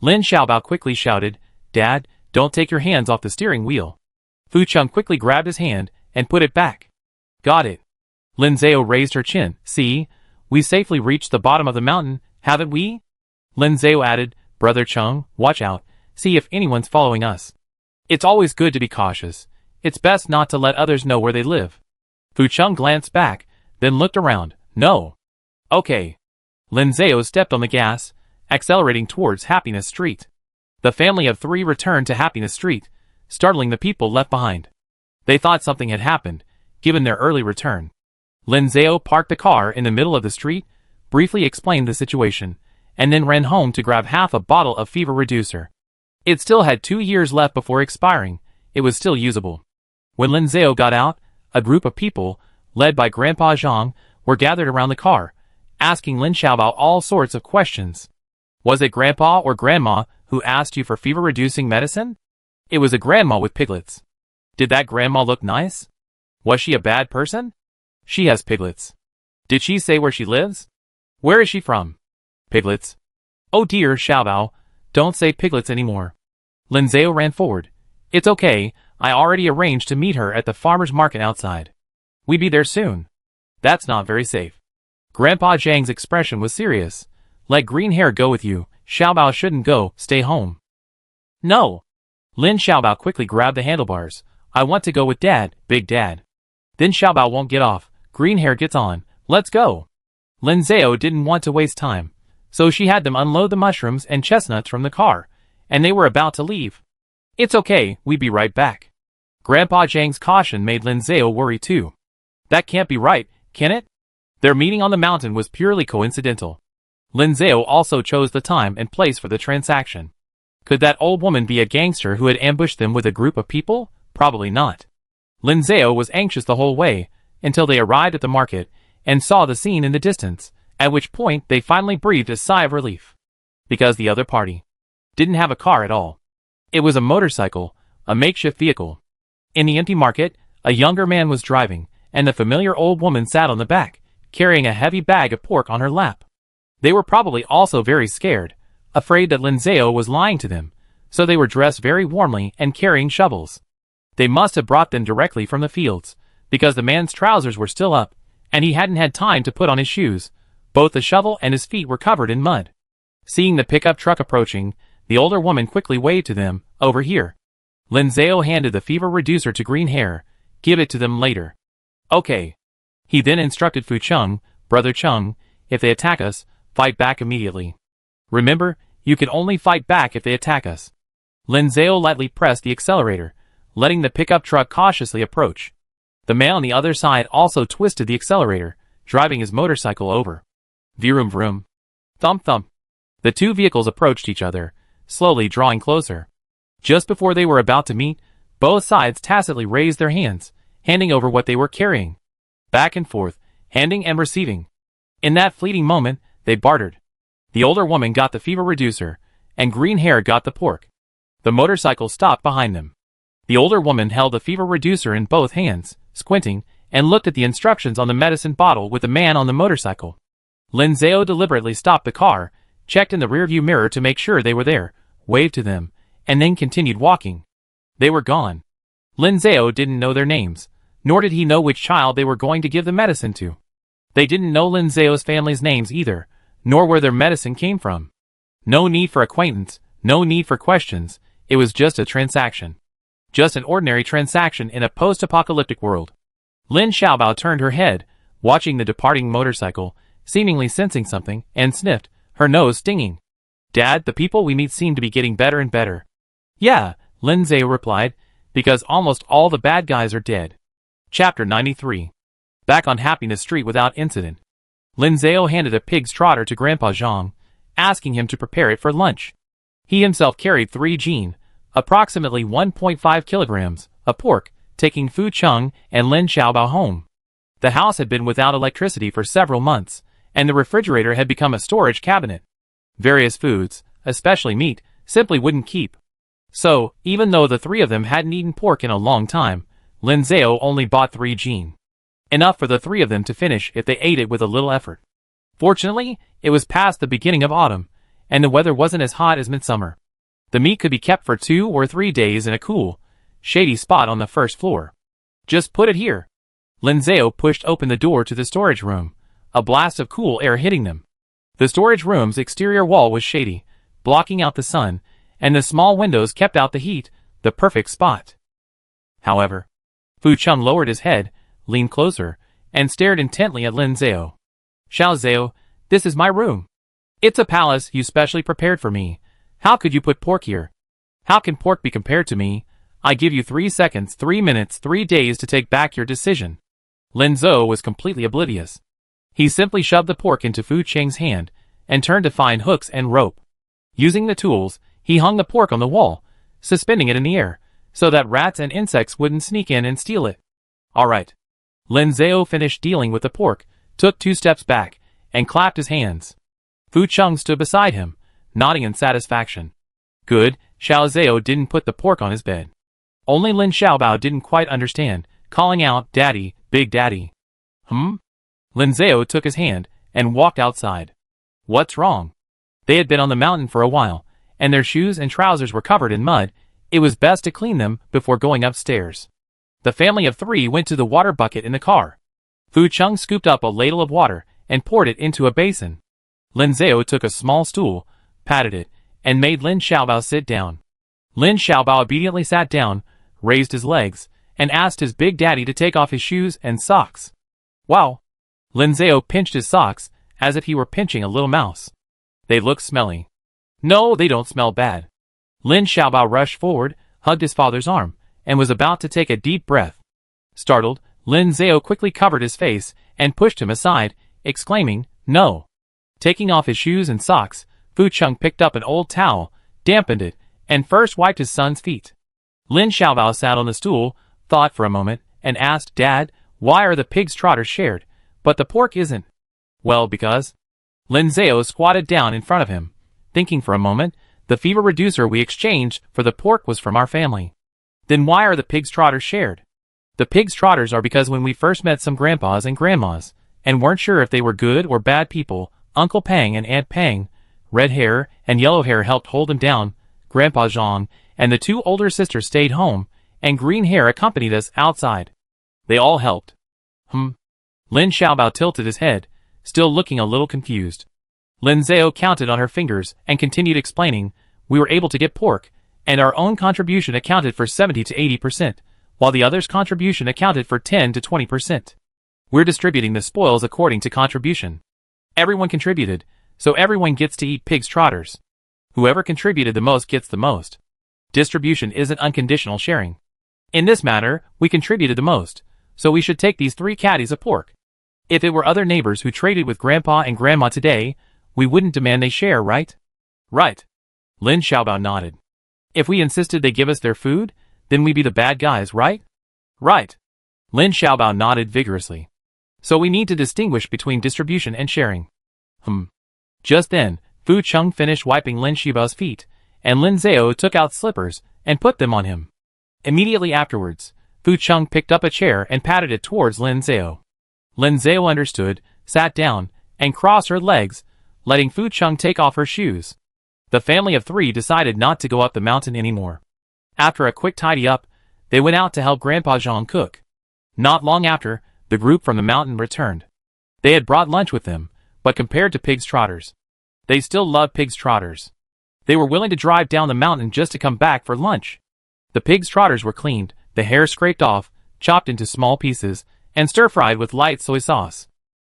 Lin Xiaobao quickly shouted, Dad, don't take your hands off the steering wheel. Fu Cheng quickly grabbed his hand and put it back. Got it. Lin Zhao raised her chin. See, we safely reached the bottom of the mountain, haven't we? Lin Zhao added, Brother Cheng, watch out. See if anyone's following us. It's always good to be cautious. It's best not to let others know where they live. Fu Cheng glanced back, then looked around. No. Okay. Lin Zhao stepped on the gas, accelerating towards Happiness Street. The family of 3 returned to Happiness Street, startling the people left behind. They thought something had happened, given their early return. Lin Zhao parked the car in the middle of the street, briefly explained the situation, and then ran home to grab half a bottle of fever reducer. It still had 2 years left before expiring. It was still usable. When Lin Zhao got out, a group of people, led by Grandpa Zhang, were gathered around the car, asking Lin Xiaobao all sorts of questions. Was it Grandpa or Grandma who asked you for fever-reducing medicine? It was a grandma with piglets. Did that grandma look nice? Was she a bad person? She has piglets. Did she say where she lives? Where is she from? Piglets. Oh dear, Xiaobao, don't say piglets anymore. Lin Zhao ran forward. It's okay, I already arranged to meet her at the farmer's market outside. We'd be there soon. That's not very safe. Grandpa Zhang's expression was serious. Let green hair go with you. Xiaobao shouldn't go, stay home. No. Lin Xiaobao quickly grabbed the handlebars. I want to go with Dad, Big Dad. Then Xiaobao won't get off. Green hair gets on. Let's go. Lin Zhao didn't want to waste time, so she had them unload the mushrooms and chestnuts from the car, and they were about to leave. It's okay, we'll be right back. Grandpa Zhang's caution made Lin Zhao worry too. That can't be right, can it? Their meeting on the mountain was purely coincidental. Lin Zhao also chose the time and place for the transaction. Could that old woman be a gangster who had ambushed them with a group of people? Probably not. Lin Zhao was anxious the whole way, until they arrived at the market, and saw the scene in the distance, at which point they finally breathed a sigh of relief. Because the other party didn't have a car at all. It was a motorcycle, a makeshift vehicle. In the empty market, a younger man was driving, and the familiar old woman sat on the back, carrying a heavy bag of pork on her lap. They were probably also very scared, afraid that Lin Zhao was lying to them, so they were dressed very warmly and carrying shovels. They must have brought them directly from the fields, because the man's trousers were still up, and he hadn't had time to put on his shoes. Both the shovel and his feet were covered in mud. Seeing the pickup truck approaching, the older woman quickly waved to them, "Over here." Lin Zhao handed the fever reducer to Green Hair. "Give it to them later." "Okay." He then instructed Fu Chung, "Brother Chung, if they attack us, fight back immediately. Remember, you can only fight back if they attack us." Lin Zhao lightly pressed the accelerator, letting the pickup truck cautiously approach. The man on the other side also twisted the accelerator, driving his motorcycle over. Vroom vroom. Thump thump. The two vehicles approached each other, slowly drawing closer. Just before they were about to meet, both sides tacitly raised their hands, handing over what they were carrying. Back and forth, handing and receiving. In that fleeting moment, they bartered. The older woman got the fever reducer, and Green Hair got the pork. The motorcycle stopped behind them. The older woman held the fever reducer in both hands, squinting, and looked at the instructions on the medicine bottle with the man on the motorcycle. Lin Zhao deliberately stopped the car, checked in the rearview mirror to make sure they were there, waved to them, and then continued walking. They were gone. Lin Zhao didn't know their names, nor did he know which child they were going to give the medicine to. They didn't know Lin Zhao's family's names either, nor where their medicine came from. No need for acquaintance, no need for questions, it was just a transaction. Just an ordinary transaction in a post-apocalyptic world. Lin Xiaobao turned her head, watching the departing motorcycle, seemingly sensing something, and sniffed, her nose stinging. "Dad, the people we meet seem to be getting better and better." "Yeah," Lin Zhao replied, "because almost all the bad guys are dead." Chapter 93. Back on Happiness Street without incident. Lin Zhao handed a pig's trotter to Grandpa Zhang, asking him to prepare it for lunch. He himself carried 3 jin, approximately 1.5 kilograms, of pork, taking Fu Chung and Lin Xiaobao home. The house had been without electricity for several months, and the refrigerator had become a storage cabinet. Various foods, especially meat, simply wouldn't keep. So, even though the three of them hadn't eaten pork in a long time, Lin Zhao only bought 3 jin. Enough for the three of them to finish if they ate it with a little effort. Fortunately, it was past the beginning of autumn, and the weather wasn't as hot as midsummer. The meat could be kept for 2 or 3 days in a cool, shady spot on the first floor. "Just put it here." Lin Zhao pushed open the door to the storage room, a blast of cool air hitting them. The storage room's exterior wall was shady, blocking out the sun, and the small windows kept out the heat, the perfect spot. However, Fu Chung lowered his head, leaned closer, and stared intently at Lin Zhao. "Xiao Zhao, this is my room. It's a palace you specially prepared for me. How could you put pork here? How can pork be compared to me? I give you 3 seconds, 3 minutes, 3 days to take back your decision." Lin Zhao was completely oblivious. He simply shoved the pork into Fu Cheng's hand, and turned to find hooks and rope. Using the tools, he hung the pork on the wall, suspending it in the air, so that rats and insects wouldn't sneak in and steal it. "Alright." Lin Zhao finished dealing with the pork, took 2 steps back, and clapped his hands. Fu Chung stood beside him, nodding in satisfaction. Good, Xiao Zhao didn't put the pork on his bed. Only Lin Xiaobao didn't quite understand, calling out, "Daddy, Big Daddy." Lin Zhao took his hand, and walked outside. What's wrong? They had been on the mountain for a while, and their shoes and trousers were covered in mud. It was best to clean them before going upstairs. The family of 3 went to the water bucket in the car. Fu Chung scooped up a ladle of water, and poured it into a basin. Lin Zhao took a small stool, patted it, and made Lin Xiaobao sit down. Lin Xiaobao obediently sat down, raised his legs, and asked his big daddy to take off his shoes and socks. Wow! Lin Zhao pinched his socks, as if he were pinching a little mouse. They look smelly. No, they don't smell bad. Lin Xiaobao rushed forward, hugged his father's arm, and was about to take a deep breath. Startled, Lin Zhao quickly covered his face, and pushed him aside, exclaiming, "No! Taking off his shoes and socks, Fu Chung picked up an old towel, dampened it, and first wiped his son's feet. Lin Xiaobao sat on the stool, thought for a moment, and asked, "Dad, why are the pig's trotters shared, but the pork isn't?" "Well, because..." Lin Zhao squatted down in front of him, thinking for a moment. "The fever reducer we exchanged for the pork was from our family." "Then why are the pig's trotters shared?" "The pig's trotters are because when we first met some grandpas and grandmas, and weren't sure if they were good or bad people, Uncle Pang and Aunt Pang, red hair and yellow hair, helped hold them down. Grandpa Zhang and the two older sisters stayed home, and green hair accompanied us outside. They all helped." Lin Xiaobao tilted his head, still looking a little confused. Lin Zhao counted on her fingers and continued explaining, "We were able to get pork, and our own contribution accounted for 70 to 80%, while the others' contribution accounted for 10 to 20%. We're distributing the spoils according to contribution. Everyone contributed, so everyone gets to eat pig's trotters. Whoever contributed the most gets the most. Distribution isn't unconditional sharing. In this matter, we contributed the most, so we should take these 3 caddies of pork. If it were other neighbors who traded with Grandpa and Grandma today, we wouldn't demand they share, right?" "Right." Lin Xiaobao nodded. "If we insisted they give us their food, then we'd be the bad guys, right?" "Right." Lin Xiaobao nodded vigorously. "So we need to distinguish between distribution and sharing." Just then, Fu Chung finished wiping Lin Xiaobao's feet, and Lin Zhao took out slippers and put them on him. Immediately afterwards, Fu Chung picked up a chair and patted it towards Lin Zhao. Lin Zhao understood, sat down, and crossed her legs, letting Fu Chung take off her shoes. The family of 3 decided not to go up the mountain anymore. After a quick tidy-up, they went out to help Grandpa Zhang cook. Not long after, the group from the mountain returned. They had brought lunch with them, but compared to pig's trotters, they still loved pig's trotters. They were willing to drive down the mountain just to come back for lunch. The pig's trotters were cleaned, the hair scraped off, chopped into small pieces, and stir-fried with light soy sauce.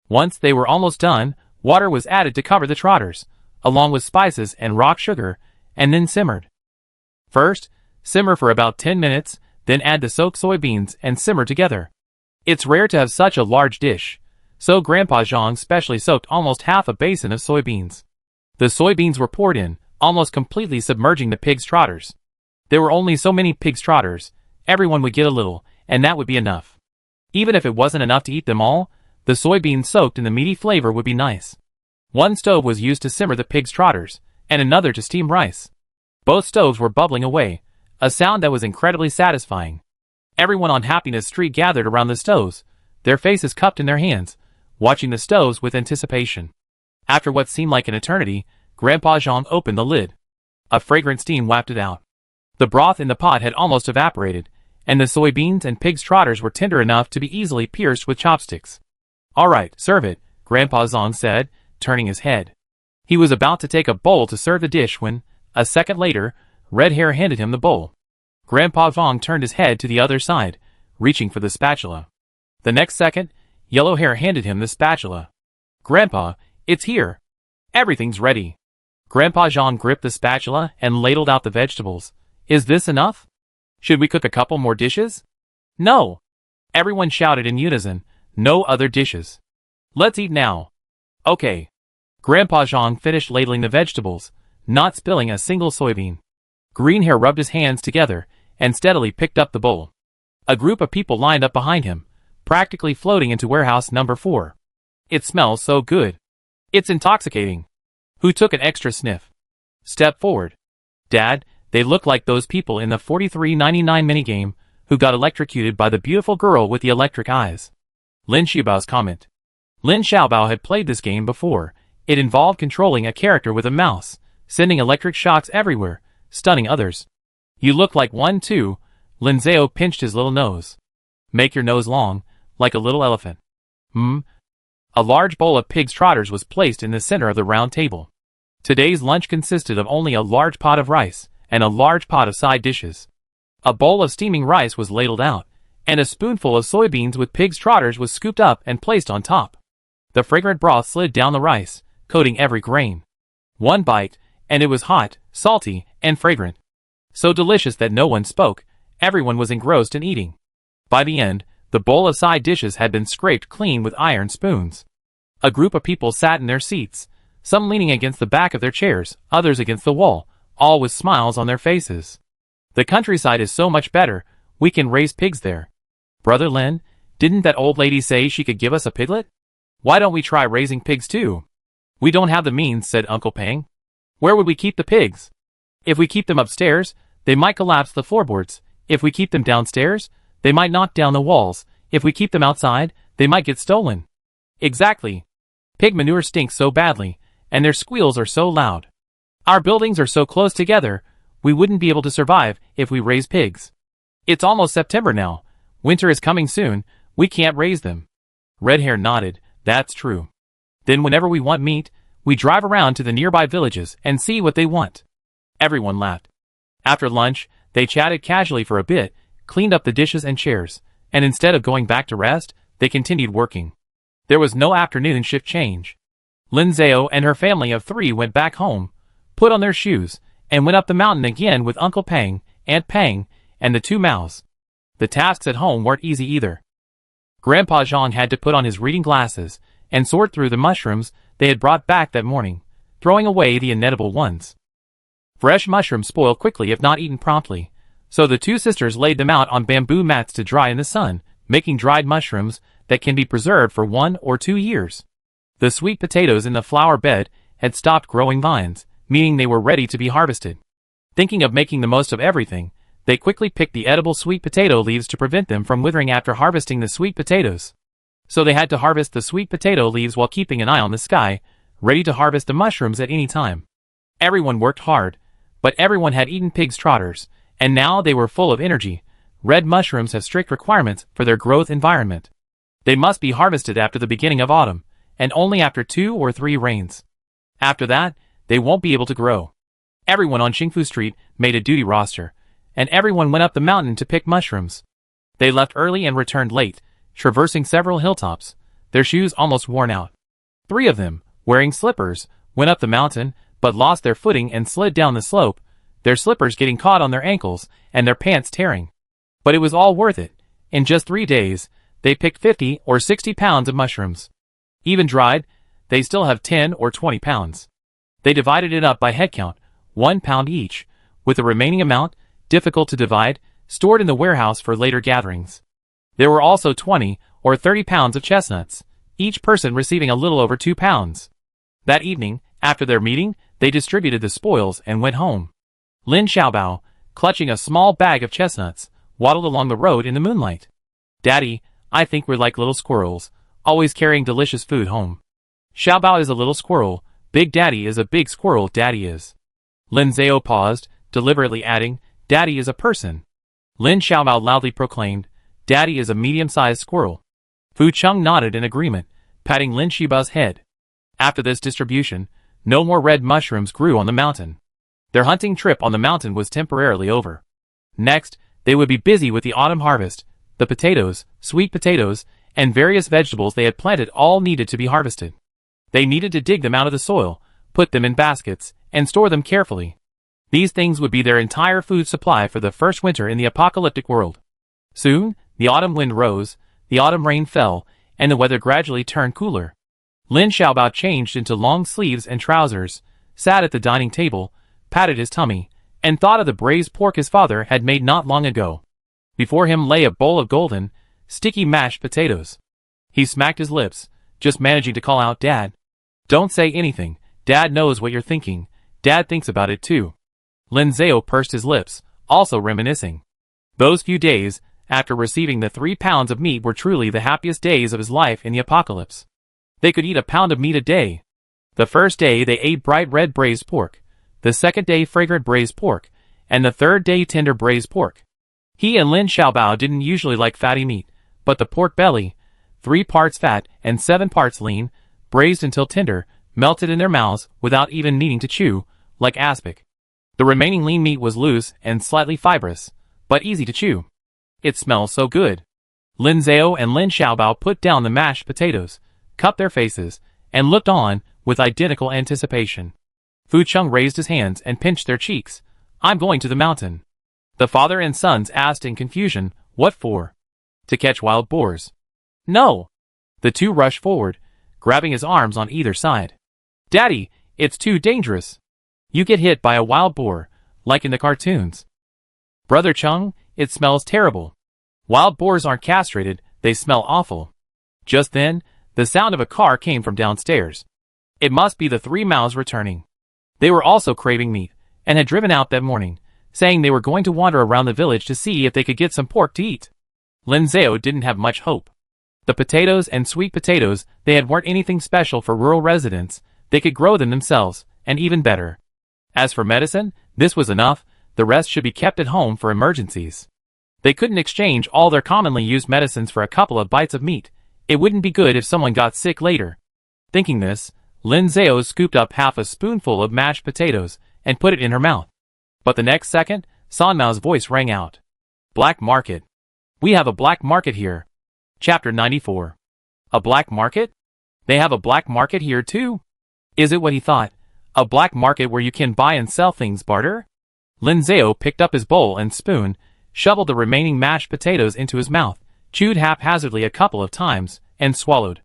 Once they were almost done, water was added to cover the trotters, along with spices and rock sugar, and then simmered. First, simmer for about 10 minutes, then add the soaked soybeans and simmer together. It's rare to have such a large dish, so Grandpa Zhang specially soaked almost half a basin of soybeans. The soybeans were poured in, almost completely submerging the pig's trotters. There were only so many pig's trotters, everyone would get a little, and that would be enough. Even if it wasn't enough to eat them all, the soybeans soaked in the meaty flavor would be nice. One stove was used to simmer the pig's trotters, and another to steam rice. Both stoves were bubbling away, a sound that was incredibly satisfying. Everyone on Happiness Street gathered around the stoves, their faces cupped in their hands, watching the stoves with anticipation. After what seemed like an eternity, Grandpa Zhang opened the lid. A fragrant steam wafted out. The broth in the pot had almost evaporated, and the soybeans and pig's trotters were tender enough to be easily pierced with chopsticks. "All right, serve it," Grandpa Zhang said, turning his head. He was about to take a bowl to serve the dish when, a second later, Red Hair handed him the bowl. Grandpa Zhang turned his head to the other side, reaching for the spatula. The next second, Yellow Hair handed him the spatula. "Grandpa, it's here. Everything's ready." Grandpa Zhang gripped the spatula and ladled out the vegetables. "Is this enough? Should we cook a couple more dishes?" "No!" Everyone shouted in unison, "No other dishes. Let's eat now." "Okay." Grandpa Zhang finished ladling the vegetables, not spilling a single soybean. Green Hair rubbed his hands together and steadily picked up the bowl. A group of people lined up behind him, practically floating into warehouse number 4. "It smells so good. It's intoxicating." Who took an extra sniff? "Step forward." "Dad, they look like those people in the 43.99 minigame who got electrocuted by the beautiful girl with the electric eyes." Lin Xiaobao's comment. Lin Xiaobao had played this game before. It involved controlling a character with a mouse, sending electric shocks everywhere, stunning others. "You look like one too." Lin Zhao pinched his little nose. "Make your nose long, like a little elephant." A large bowl of pig's trotters was placed in the center of the round table. Today's lunch consisted of only a large pot of rice and a large pot of side dishes. A bowl of steaming rice was ladled out, and a spoonful of soybeans with pig's trotters was scooped up and placed on top. The fragrant broth slid down the rice, coating every grain. One bite, and it was hot, salty, and fragrant. So delicious that no one spoke, everyone was engrossed in eating. By the end, the bowl of side dishes had been scraped clean with iron spoons. A group of people sat in their seats, some leaning against the back of their chairs, others against the wall, all with smiles on their faces. The countryside is so much better, we can raise pigs there. Brother Lin, didn't that old lady say she could give us a piglet? Why don't we try raising pigs too? We don't have the means, said Uncle Pang. Where would we keep the pigs? If we keep them upstairs, they might collapse the floorboards. If we keep them downstairs, they might knock down the walls. If we keep them outside, they might get stolen. Exactly. Pig manure stinks so badly, and their squeals are so loud. Our buildings are so close together, we wouldn't be able to survive if we raise pigs. It's almost September now. Winter is coming soon, we can't raise them. Red Hair nodded, that's true. Then whenever we want meat, we drive around to the nearby villages and see what they want. Everyone laughed. After lunch, they chatted casually for a bit, cleaned up the dishes and chairs, and instead of going back to rest, they continued working. There was no afternoon shift change. Lin Zhao and her family of 3 went back home, put on their shoes, and went up the mountain again with Uncle Pang, Aunt Pang, and the 2 Maos. The tasks at home weren't easy either. Grandpa Zhang had to put on his reading glasses and sort through the mushrooms they had brought back that morning, throwing away the inedible ones. Fresh mushrooms spoil quickly if not eaten promptly, so the 2 sisters laid them out on bamboo mats to dry in the sun, making dried mushrooms that can be preserved for 1 or 2 years. The sweet potatoes in the flower bed had stopped growing vines, meaning they were ready to be harvested. Thinking of making the most of everything, they quickly picked the edible sweet potato leaves to prevent them from withering after harvesting the sweet potatoes. So they had to harvest the sweet potato leaves while keeping an eye on the sky, ready to harvest the mushrooms at any time. Everyone worked hard, but everyone had eaten pig's trotters, and now they were full of energy. Red mushrooms have strict requirements for their growth environment. They must be harvested after the beginning of autumn, and only after 2 or 3 rains. After that, they won't be able to grow. Everyone on Xingfu Street made a duty roster, and everyone went up the mountain to pick mushrooms. They left early and returned late, traversing several hilltops, their shoes almost worn out. 3 of them, wearing slippers, went up the mountain, but lost their footing and slid down the slope, their slippers getting caught on their ankles and their pants tearing. But it was all worth it. In just 3 days, they picked 50 or 60 pounds of mushrooms. Even dried, they still have 10 or 20 pounds. They divided it up by head count, 1 pound each, with the remaining amount, difficult to divide, stored in the warehouse for later gatherings. There were also 20 or 30 pounds of chestnuts, each person receiving a little over 2 pounds. That evening, after their meeting, they distributed the spoils and went home. Lin Xiaobao, clutching a small bag of chestnuts, waddled along the road in the moonlight. Daddy, I think we're like little squirrels, always carrying delicious food home. Xiaobao is a little squirrel, Big Daddy is a big squirrel, Daddy is. Lin Zhao paused, deliberately adding, Daddy is a person. Lin Xiaobao loudly proclaimed, Daddy is a medium-sized squirrel. Fu Cheng nodded in agreement, patting Lin Xiaobao's head. After this distribution, no more red mushrooms grew on the mountain. Their hunting trip on the mountain was temporarily over. Next, they would be busy with the autumn harvest. The potatoes, sweet potatoes, and various vegetables they had planted all needed to be harvested. They needed to dig them out of the soil, put them in baskets, and store them carefully. These things would be their entire food supply for the first winter in the apocalyptic world. Soon, the autumn wind rose, the autumn rain fell, and the weather gradually turned cooler. Lin Xiaobao changed into long sleeves and trousers, sat at the dining table, patted his tummy, and thought of the braised pork his father had made not long ago. Before him lay a bowl of golden, sticky mashed potatoes. He smacked his lips, just managing to call out, Dad. Don't say anything, Dad knows what you're thinking, Dad thinks about it too. Lin Zhao pursed his lips, also reminiscing. Those few days, after receiving the 3 pounds of meat, were truly the happiest days of his life in the apocalypse. They could eat a pound of meat a day. The first day they ate bright red braised pork, the second day fragrant braised pork, and the third day tender braised pork. He and Lin Xiaobao didn't usually like fatty meat, but the pork belly, 3 parts fat and 7 parts lean, braised until tender, melted in their mouths without even needing to chew, like aspic. The remaining lean meat was loose and slightly fibrous, but easy to chew. It smells so good. Lin Zhao and Lin Xiaobao put down the mashed potatoes, cupped their faces, and looked on with identical anticipation. Fu Cheng raised his hands and pinched their cheeks. I'm going to the mountain. The father and sons asked in confusion, what for? To catch wild boars. No. The 2 rushed forward, grabbing his arms on either side. Daddy, it's too dangerous. You get hit by a wild boar, like in the cartoons. Brother Chung, it smells terrible. Wild boars aren't castrated, they smell awful. Just then, the sound of a car came from downstairs. It must be the three mouths returning. They were also craving meat, and had driven out that morning, saying they were going to wander around the village to see if they could get some pork to eat. Lin Zhao didn't have much hope. The potatoes and sweet potatoes they had weren't anything special for rural residents. They could grow them themselves, and even better. As for medicine, this was enough, the rest should be kept at home for emergencies. They couldn't exchange all their commonly used medicines for a couple of bites of meat. It wouldn't be good if someone got sick later. Thinking this, Lin Zhao scooped up half a spoonful of mashed potatoes and put it in her mouth. But the next second, San Mao's voice rang out. Black market. We have a black market here. Chapter 94. A black market? They have a black market here too? Is it what he thought? A black market where you can buy and sell things barter? Lin Zhao picked up his bowl and spoon, shoveled the remaining mashed potatoes into his mouth, chewed haphazardly a couple of times, and swallowed.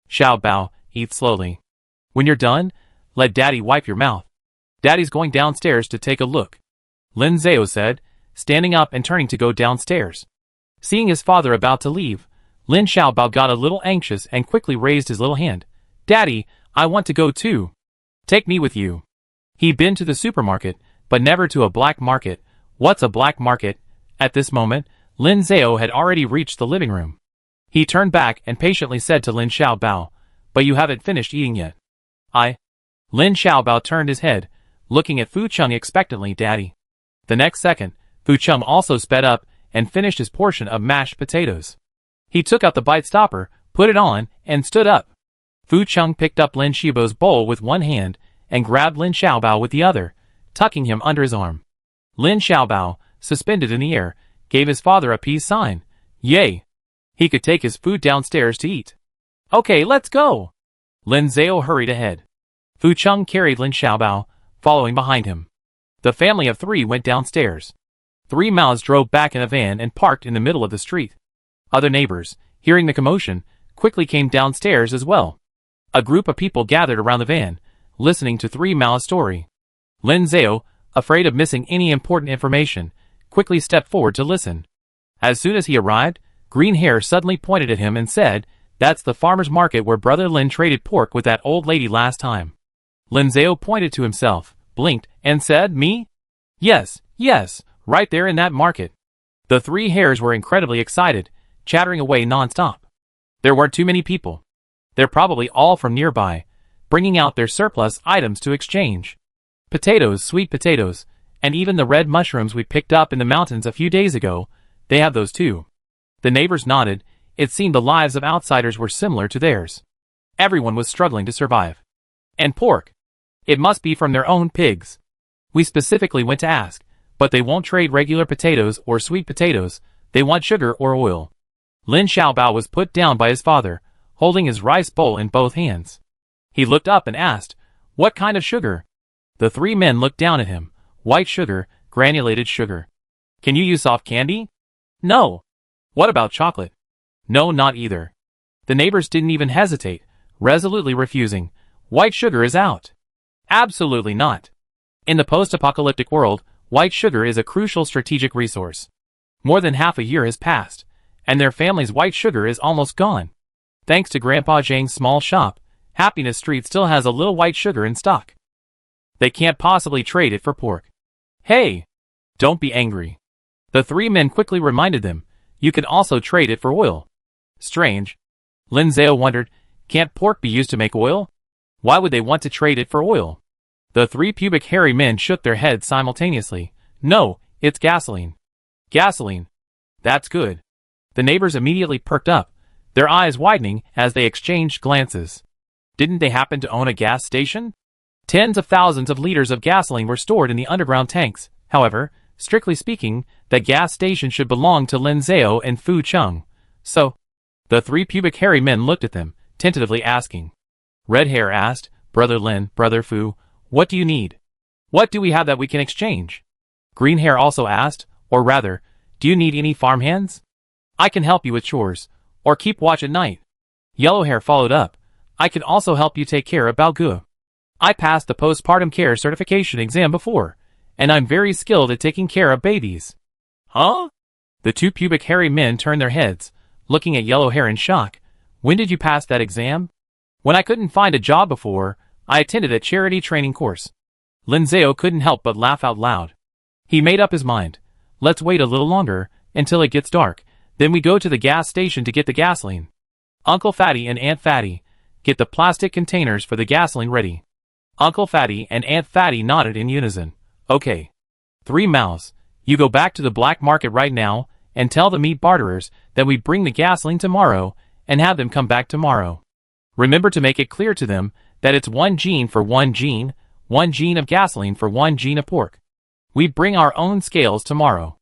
Xiao Bao, eat slowly. When you're done, let Daddy wipe your mouth. Daddy's going downstairs to take a look. Lin Zhao said, standing up and turning to go downstairs. Seeing his father about to leave, Lin Xiaobao got a little anxious and quickly raised his little hand. Daddy, I want to go too. Take me with you. He'd been to the supermarket, but never to a black market. What's a black market? At this moment, Lin Zhao had already reached the living room. He turned back and patiently said to Lin Xiaobao, but you haven't finished eating yet. Lin Xiaobao turned his head, looking at Fu Chung expectantly. Daddy. The next second, Fu Chung also sped up and finished his portion of mashed potatoes. He took out the bite stopper, put it on, and stood up. Fu Chung picked up Lin Xiaobao's bowl with one hand and grabbed Lin Xiaobao with the other, tucking him under his arm. Lin Xiaobao, suspended in the air, gave his father a peace sign. Yay! He could take his food downstairs to eat. Okay, let's go! Lin Zhao hurried ahead. Fu Chung carried Lin Xiaobao, following behind him. The family of three went downstairs. Three mouths drove back in a van and parked in the middle of the street. Other neighbors, hearing the commotion, quickly came downstairs as well. A group of people gathered around the van, listening to Three Mao's story. Lin Zhao, afraid of missing any important information, quickly stepped forward to listen. As soon as he arrived, Green Hair suddenly pointed at him and said, That's the farmer's market where Brother Lin traded pork with that old lady last time. Lin Zhao pointed to himself, blinked, and said, Me? Yes, right there in that market. The three hares were incredibly excited, chattering away non-stop. There weren't too many people. They're probably all from nearby, bringing out their surplus items to exchange. Potatoes, sweet potatoes, and even the red mushrooms we picked up in the mountains a few days ago, they have those too. The neighbors nodded. It seemed the lives of outsiders were similar to theirs. Everyone was struggling to survive. And pork. It must be from their own pigs. We specifically went to ask, but they won't trade regular potatoes or sweet potatoes, they want sugar or oil. Lin Xiaobao was put down by his father, holding his rice bowl in both hands. He looked up and asked, What kind of sugar? The three men looked down at him. White sugar, granulated sugar. Can you use soft candy? No. What about chocolate? No, not either. The neighbors didn't even hesitate, resolutely refusing. White sugar is out. Absolutely not. In the post-apocalyptic world, white sugar is a crucial strategic resource. More than half a year has passed, and their family's white sugar is almost gone. Thanks to Grandpa Zhang's small shop, Happiness Street still has a little white sugar in stock. They can't possibly trade it for pork. Hey! Don't be angry. The three men quickly reminded them, you can also trade it for oil. Strange. Lin Zhao wondered, can't pork be used to make oil? Why would they want to trade it for oil? The three pubic hairy men shook their heads simultaneously. No, it's gasoline. Gasoline. That's good. The neighbors immediately perked up, their eyes widening as they exchanged glances. Didn't they happen to own a gas station? Tens of thousands of liters of gasoline were stored in the underground tanks. However, strictly speaking, the gas station should belong to Lin Zhao and Fu Chung. So, the three pubic hairy men looked at them, tentatively asking. Red Hair asked, Brother Lin, Brother Fu, what do you need? What do we have that we can exchange? Green Hair also asked, or rather, do you need any farmhands? I can help you with chores, or keep watch at night. Yellow Hair followed up. I can also help you take care of Bao Gu. I passed the postpartum care certification exam before, and I'm very skilled at taking care of babies. Huh? The two pubic hairy men turned their heads, looking at Yellow Hair in shock. When did you pass that exam? When I couldn't find a job before, I attended a charity training course. Lindsay couldn't help but laugh out loud. He made up his mind. Let's wait a little longer, until it gets dark, then we go to the gas station to get the gasoline. Uncle Fatty and Aunt Fatty, get the plastic containers for the gasoline ready. Uncle Fatty and Aunt Fatty nodded in unison. Okay. 3 Mouths, you go back to the black market right now, and tell the meat barterers that we bring the gasoline tomorrow, and have them come back tomorrow. Remember to make it clear to them that it's 1 gene for 1 gene of gasoline for 1 gene of pork. We bring our own scales tomorrow.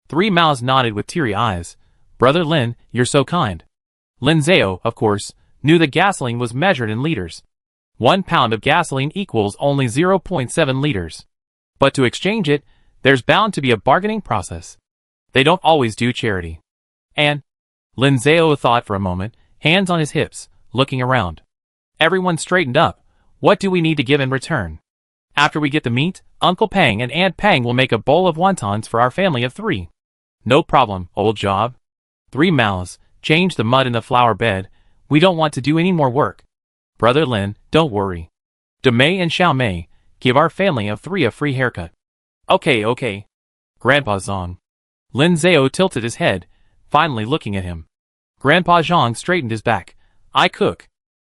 3 Mouths nodded with teary eyes. Brother Lin, you're so kind. Linzao, of course, knew that gasoline was measured in liters. 1 pound of gasoline equals only 0.7 liters. But to exchange it, there's bound to be a bargaining process. They don't always do charity. And Linzao thought for a moment, hands on his hips, looking around. Everyone straightened up. What do we need to give in return? After we get the meat, Uncle Pang and Aunt Pang will make a bowl of wontons for our family of 3. No problem, old job. 3 Mouths, change the mud in the flower bed. We don't want to do any more work. Brother Lin, don't worry. Demei and Xiao Mei, give our family of 3 a free haircut. Okay. Grandpa Zhang. Lin Zhao tilted his head, finally looking at him. Grandpa Zhang straightened his back. I cook.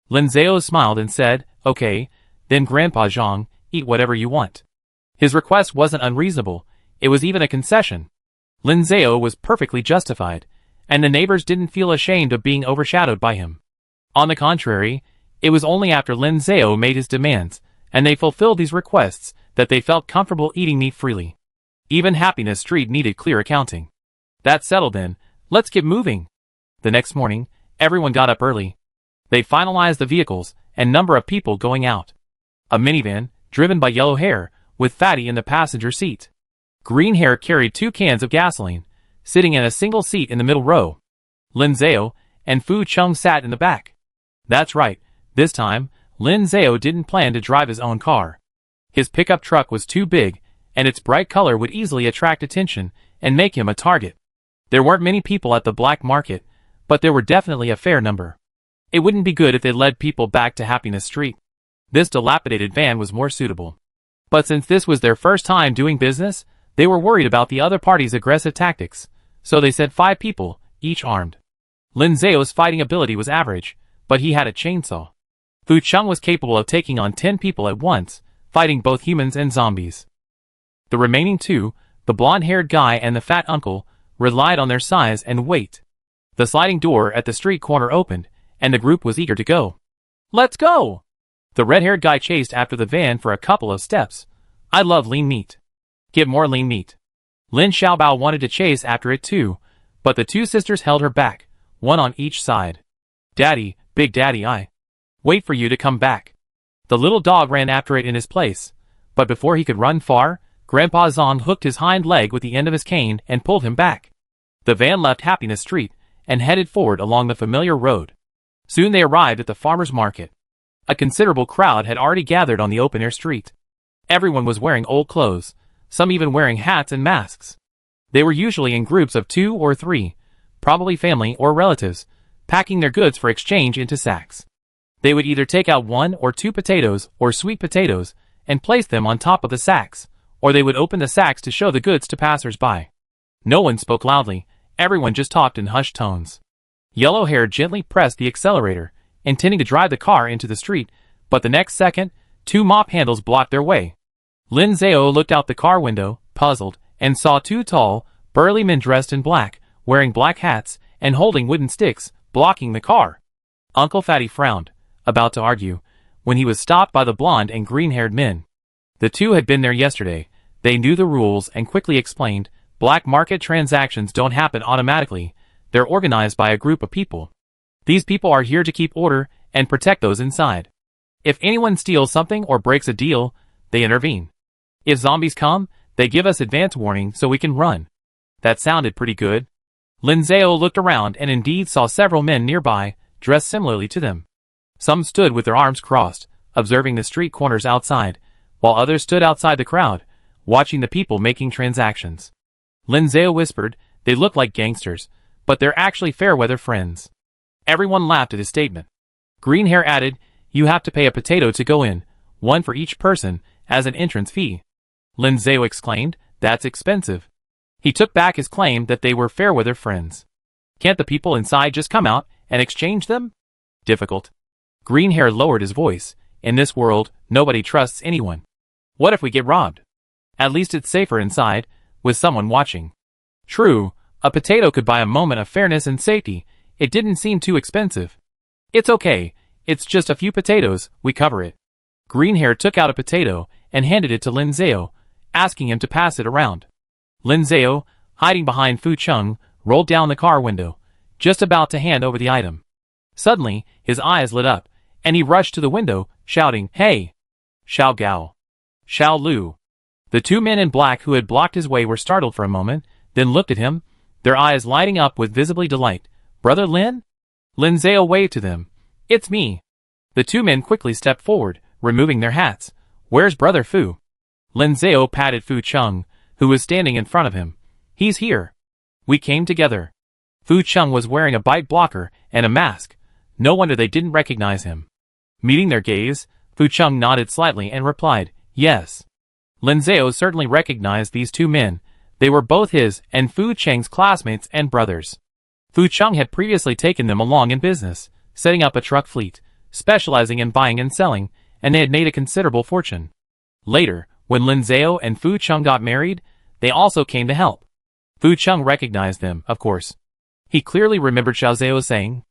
Lin Zhao smiled and said, okay, then Grandpa Zhang, eat whatever you want. His request wasn't unreasonable, it was even a concession. Lin Zhao was perfectly justified, and the neighbors didn't feel ashamed of being overshadowed by him. On the contrary, it was only after Lin Zhao made his demands, and they fulfilled these requests, that they felt comfortable eating meat freely. Even Happiness Street needed clear accounting. That settled then, let's get moving. The next morning, everyone got up early. They finalized the vehicles and number of people going out. A minivan, driven by Yellow Hair, with Fatty in the passenger seat. Green Hair carried 2 cans of gasoline, sitting in a single seat in the middle row. Lin Zhao and Fu Chung sat in the back. That's right, this time, Lin Zhao didn't plan to drive his own car. His pickup truck was too big, and its bright color would easily attract attention and make him a target. There weren't many people at the black market, but there were definitely a fair number. It wouldn't be good if they led people back to Happiness Street. This dilapidated van was more suitable. But since this was their first time doing business, they were worried about the other party's aggressive tactics, so they sent 5 people, each armed. Lin Zhao's fighting ability was average, but he had a chainsaw. Fu Chung was capable of taking on 10 people at once, fighting both humans and zombies. The remaining 2, the blonde-haired guy and the fat uncle, relied on their size and weight. The sliding door at the street corner opened, and the group was eager to go. Let's go! The red-haired guy chased after the van for a couple of steps. I love lean meat. Get more lean meat. Lin Xiaobao wanted to chase after it too, but the 2 sisters held her back, one on each side. Daddy, Big Daddy, I wait for you to come back. The little dog ran after it in his place, but before he could run far, Grandpa Zhang hooked his hind leg with the end of his cane and pulled him back. The van left Happiness Street and headed forward along the familiar road. Soon they arrived at the farmer's market. A considerable crowd had already gathered on the open-air street. Everyone was wearing old clothes, some even wearing hats and masks. They were usually in groups of 2 or 3, probably family or relatives, packing their goods for exchange into sacks. They would either take out 1 or 2 potatoes or sweet potatoes and place them on top of the sacks, or they would open the sacks to show the goods to passers-by. No one spoke loudly, everyone just talked in hushed tones. Yellow Hair gently pressed the accelerator, intending to drive the car into the street, but the next second, 2 mop handles blocked their way. Lin Zhao looked out the car window, puzzled, and saw 2 tall, burly men dressed in black, wearing black hats, and holding wooden sticks, blocking the car. Uncle Fatty frowned, about to argue, when he was stopped by the blonde and green-haired men. The 2 had been there yesterday. They knew the rules and quickly explained, black market transactions don't happen automatically, they're organized by a group of people. These people are here to keep order and protect those inside. If anyone steals something or breaks a deal, they intervene. If zombies come, they give us advance warning so we can run. That sounded pretty good. Lin Zhao looked around and indeed saw several men nearby, dressed similarly to them. Some stood with their arms crossed, observing the street corners outside, while others stood outside the crowd, watching the people making transactions. Lin Zhao whispered, "They look like gangsters, but they're actually fair-weather friends." Everyone laughed at his statement. Green Hair added, "You have to pay a potato to go in, one for each person, as an entrance fee." Lin Zhao exclaimed, "That's expensive." He took back his claim that they were fair-weather friends. "Can't the people inside just come out and exchange them?" "Difficult." Green Hair lowered his voice. "In this world, nobody trusts anyone. What if we get robbed? At least it's safer inside, with someone watching." True, a potato could buy a moment of fairness and safety. It didn't seem too expensive. "It's okay, it's just a few potatoes, we cover it." Green Hair took out a potato and handed it to Lin Zhao, asking him to pass it around. Lin Zhao, hiding behind Fu Chung, rolled down the car window, just about to hand over the item. Suddenly, his eyes lit up, and he rushed to the window, shouting, "Hey! Xiao Gao! Xiao Lu!" The two men in black who had blocked his way were startled for a moment, then looked at him, their eyes lighting up with visibly delight. "Brother Lin?" Lin Zhao waved to them. "It's me." The two men quickly stepped forward, removing their hats. "Where's Brother Fu?" Lin Zhao patted Fu Chung, who was standing in front of him. "He's here. We came together." Fu Chung was wearing a bite blocker and a mask. No wonder they didn't recognize him. Meeting their gaze, Fu Chung nodded slightly and replied, "Yes." Lin Zhao certainly recognized these two men. They were both his and Fu Cheng's classmates and brothers. Fu Chung had previously taken them along in business, setting up a truck fleet, specializing in buying and selling, and they had made a considerable fortune. Later, when Lin Zhao and Fu Chung got married, they also came to help. Fu Chung recognized them, of course. He clearly remembered Xiao Zhao saying,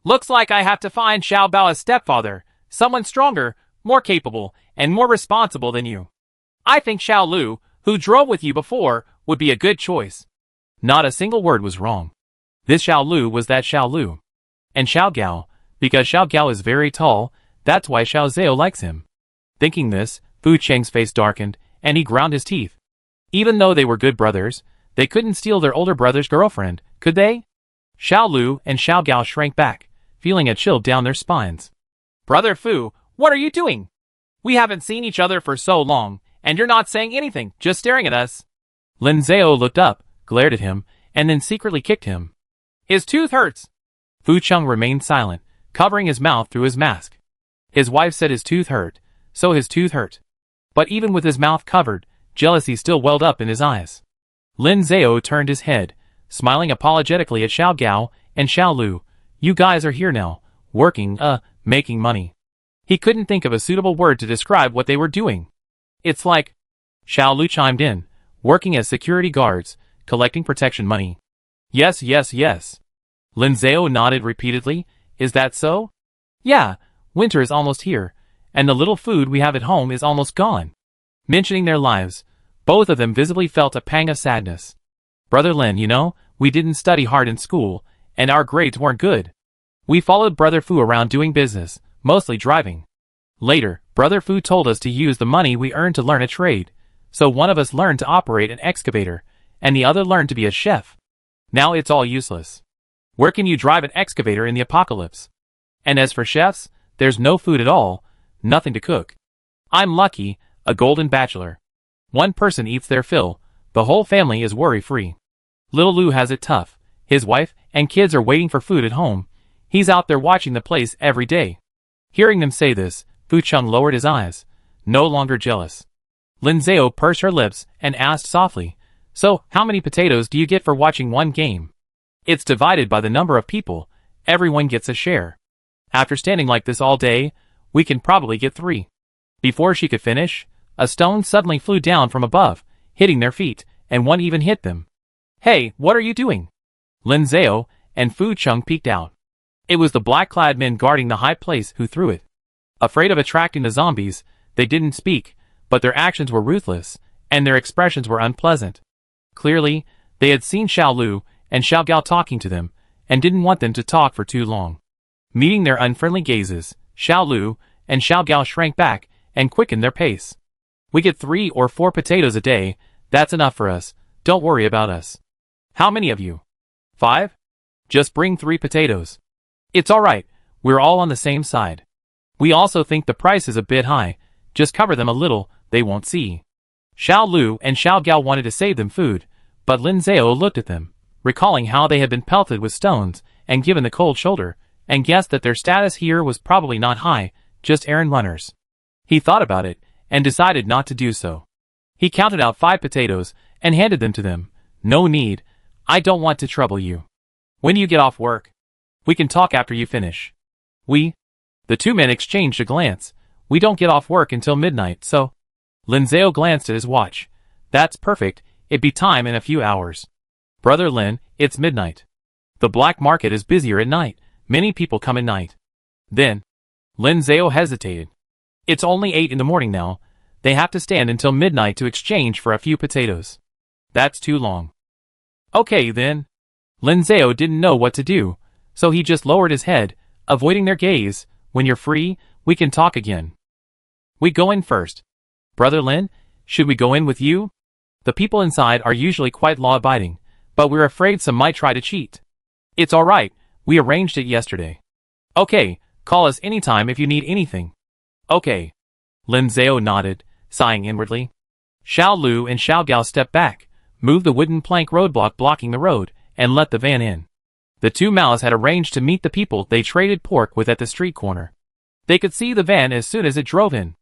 "Looks like I have to find Xiao Bao's stepfather, someone stronger, more capable, and more responsible than you. I think Xiao Lu, who drove with you before, would be a good choice." Not a single word was wrong. This Xiao Lu was that Xiao Lu. And Xiao Gao, because Xiao Gao is very tall, that's why Xiao Zhao likes him. Thinking this, Fu Cheng's face darkened, and he ground his teeth. Even though they were good brothers, they couldn't steal their older brother's girlfriend, could they? Xiao Lu and Xiao Gao shrank back, feeling a chill down their spines. "Brother Fu, what are you doing? We haven't seen each other for so long, and you're not saying anything, just staring at us." Lin Zhao looked up, glared at him, and then secretly kicked him. "His tooth hurts." Fu Chung remained silent, covering his mouth through his mask. His wife said his tooth hurt, so his tooth hurt. But even with his mouth covered, jealousy still welled up in his eyes. Lin Zhao turned his head, smiling apologetically at Xiao Gao and Xiao Lu. "You guys are here now, working, making money." He couldn't think of a suitable word to describe what they were doing. "It's like," Xiao Lu chimed in, "working as security guards, collecting protection money." "Yes, yes, yes." Lin Zhao nodded repeatedly. "Is that so?" "Yeah, winter is almost here, and the little food we have at home is almost gone." Mentioning their lives, both of them visibly felt a pang of sadness. "Brother Lin, you know, we didn't study hard in school, and our grades weren't good. We followed Brother Fu around doing business, mostly driving. Later, Brother Fu told us to use the money we earned to learn a trade, so one of us learned to operate an excavator, and the other learned to be a chef. Now it's all useless. Where can you drive an excavator in the apocalypse? And as for chefs, there's no food at all, nothing to cook. I'm lucky, a golden bachelor. One person eats their fill, the whole family is worry-free. Little Lu has it tough. His wife and kids are waiting for food at home. He's out there watching the place every day." Hearing them say this, Fu Chung lowered his eyes, no longer jealous. Lin Zhao pursed her lips and asked softly, "So, how many potatoes do you get for watching one game?" "It's divided by the number of people. Everyone gets a share. After standing like this all day, we can probably get 3. Before she could finish, a stone suddenly flew down from above, hitting their feet, and one even hit them. "Hey, what are you doing?" Lin Zhao and Fu Chung peeked out. It was the black-clad men guarding the high place who threw it. Afraid of attracting the zombies, they didn't speak, but their actions were ruthless, and their expressions were unpleasant. Clearly, they had seen Xiao Lu and Xiao Gao talking to them, and didn't want them to talk for too long. Meeting their unfriendly gazes, Xiao Lu and Xiao Gao shrank back and quickened their pace. "We get 3 or 4 potatoes a day, that's enough for us, don't worry about us." "How many of you?" 5? "Just bring 3 potatoes. It's alright, we're all on the same side." We also think the price is a bit high. Just cover them a little, they won't see. Xiao Lu and Xiao Gao wanted to save them food, but Lin Zhao looked at them, recalling how they had been pelted with stones and given the cold shoulder, and guessed that their status here was probably not high, just errand runners. He thought about it, and decided not to do so. He counted out 5 potatoes, and handed them to them. No need, I don't want to trouble you. When do you get off work? We can talk after you finish. The 2 men exchanged a glance. We don't get off work until midnight, so... Lin Zhao glanced at his watch. That's perfect, it'd be time in a few hours. Brother Lin, it's midnight. The black market is busier at night. Many people come at night. Then, Lin Zhao hesitated. It's only 8 in the morning now. They have to stand until midnight to exchange for a few potatoes. That's too long. Okay then. Lin Zhao didn't know what to do, so he just lowered his head, avoiding their gaze. When you're free, we can talk again. We go in first. Brother Lin, should we go in with you? The people inside are usually quite law-abiding, but we're afraid some might try to cheat. It's alright, we arranged it yesterday. Okay, call us anytime if you need anything. Okay. Lin Zhao nodded, sighing inwardly. Xiao Lu and Xiao Gao stepped back, moved the wooden plank roadblock blocking the road, and let the van in. The 2 Maos had arranged to meet the people they traded pork with at the street corner. They could see the van as soon as it drove in.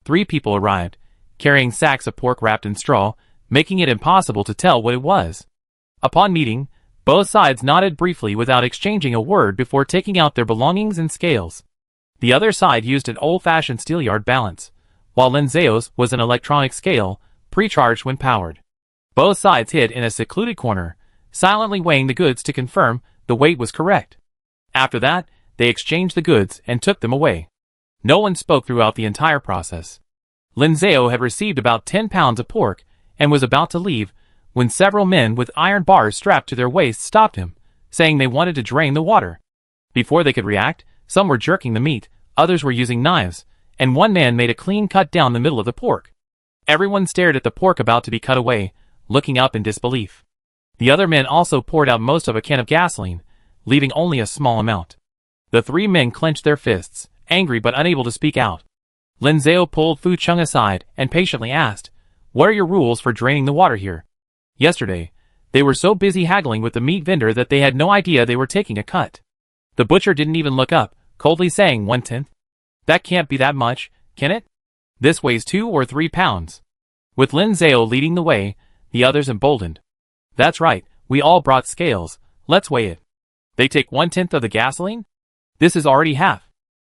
3 people arrived, carrying sacks of pork wrapped in straw, making it impossible to tell what it was. Upon meeting, both sides nodded briefly without exchanging a word before taking out their belongings and scales. The other side used an old-fashioned steelyard balance, while Lin Zhao's was an electronic scale, pre-charged when powered. Both sides hid in a secluded corner, silently weighing the goods to confirm the weight was correct. After that, they exchanged the goods and took them away. No one spoke throughout the entire process. Lin Zhao had received about 10 pounds of pork and was about to leave when several men with iron bars strapped to their waists stopped him, saying they wanted to drain the water. Before they could react, some were jerking the meat, others were using knives, and one man made a clean cut down the middle of the pork. Everyone stared at the pork about to be cut away, looking up in disbelief. The other men also poured out most of a can of gasoline, leaving only a small amount. The 3 men clenched their fists, angry but unable to speak out. Lin Zhao pulled Fu Chung aside and patiently asked, "What are your rules for draining the water here?" Yesterday, they were so busy haggling with the meat vendor that they had no idea they were taking a cut. The butcher didn't even look up, coldly saying 1/10. That can't be that much, can it? This weighs 2 or 3 pounds. With Lin Zhao leading the way, the others emboldened. That's right, we all brought scales, let's weigh it. They take 1/10 of the gasoline? This is already half.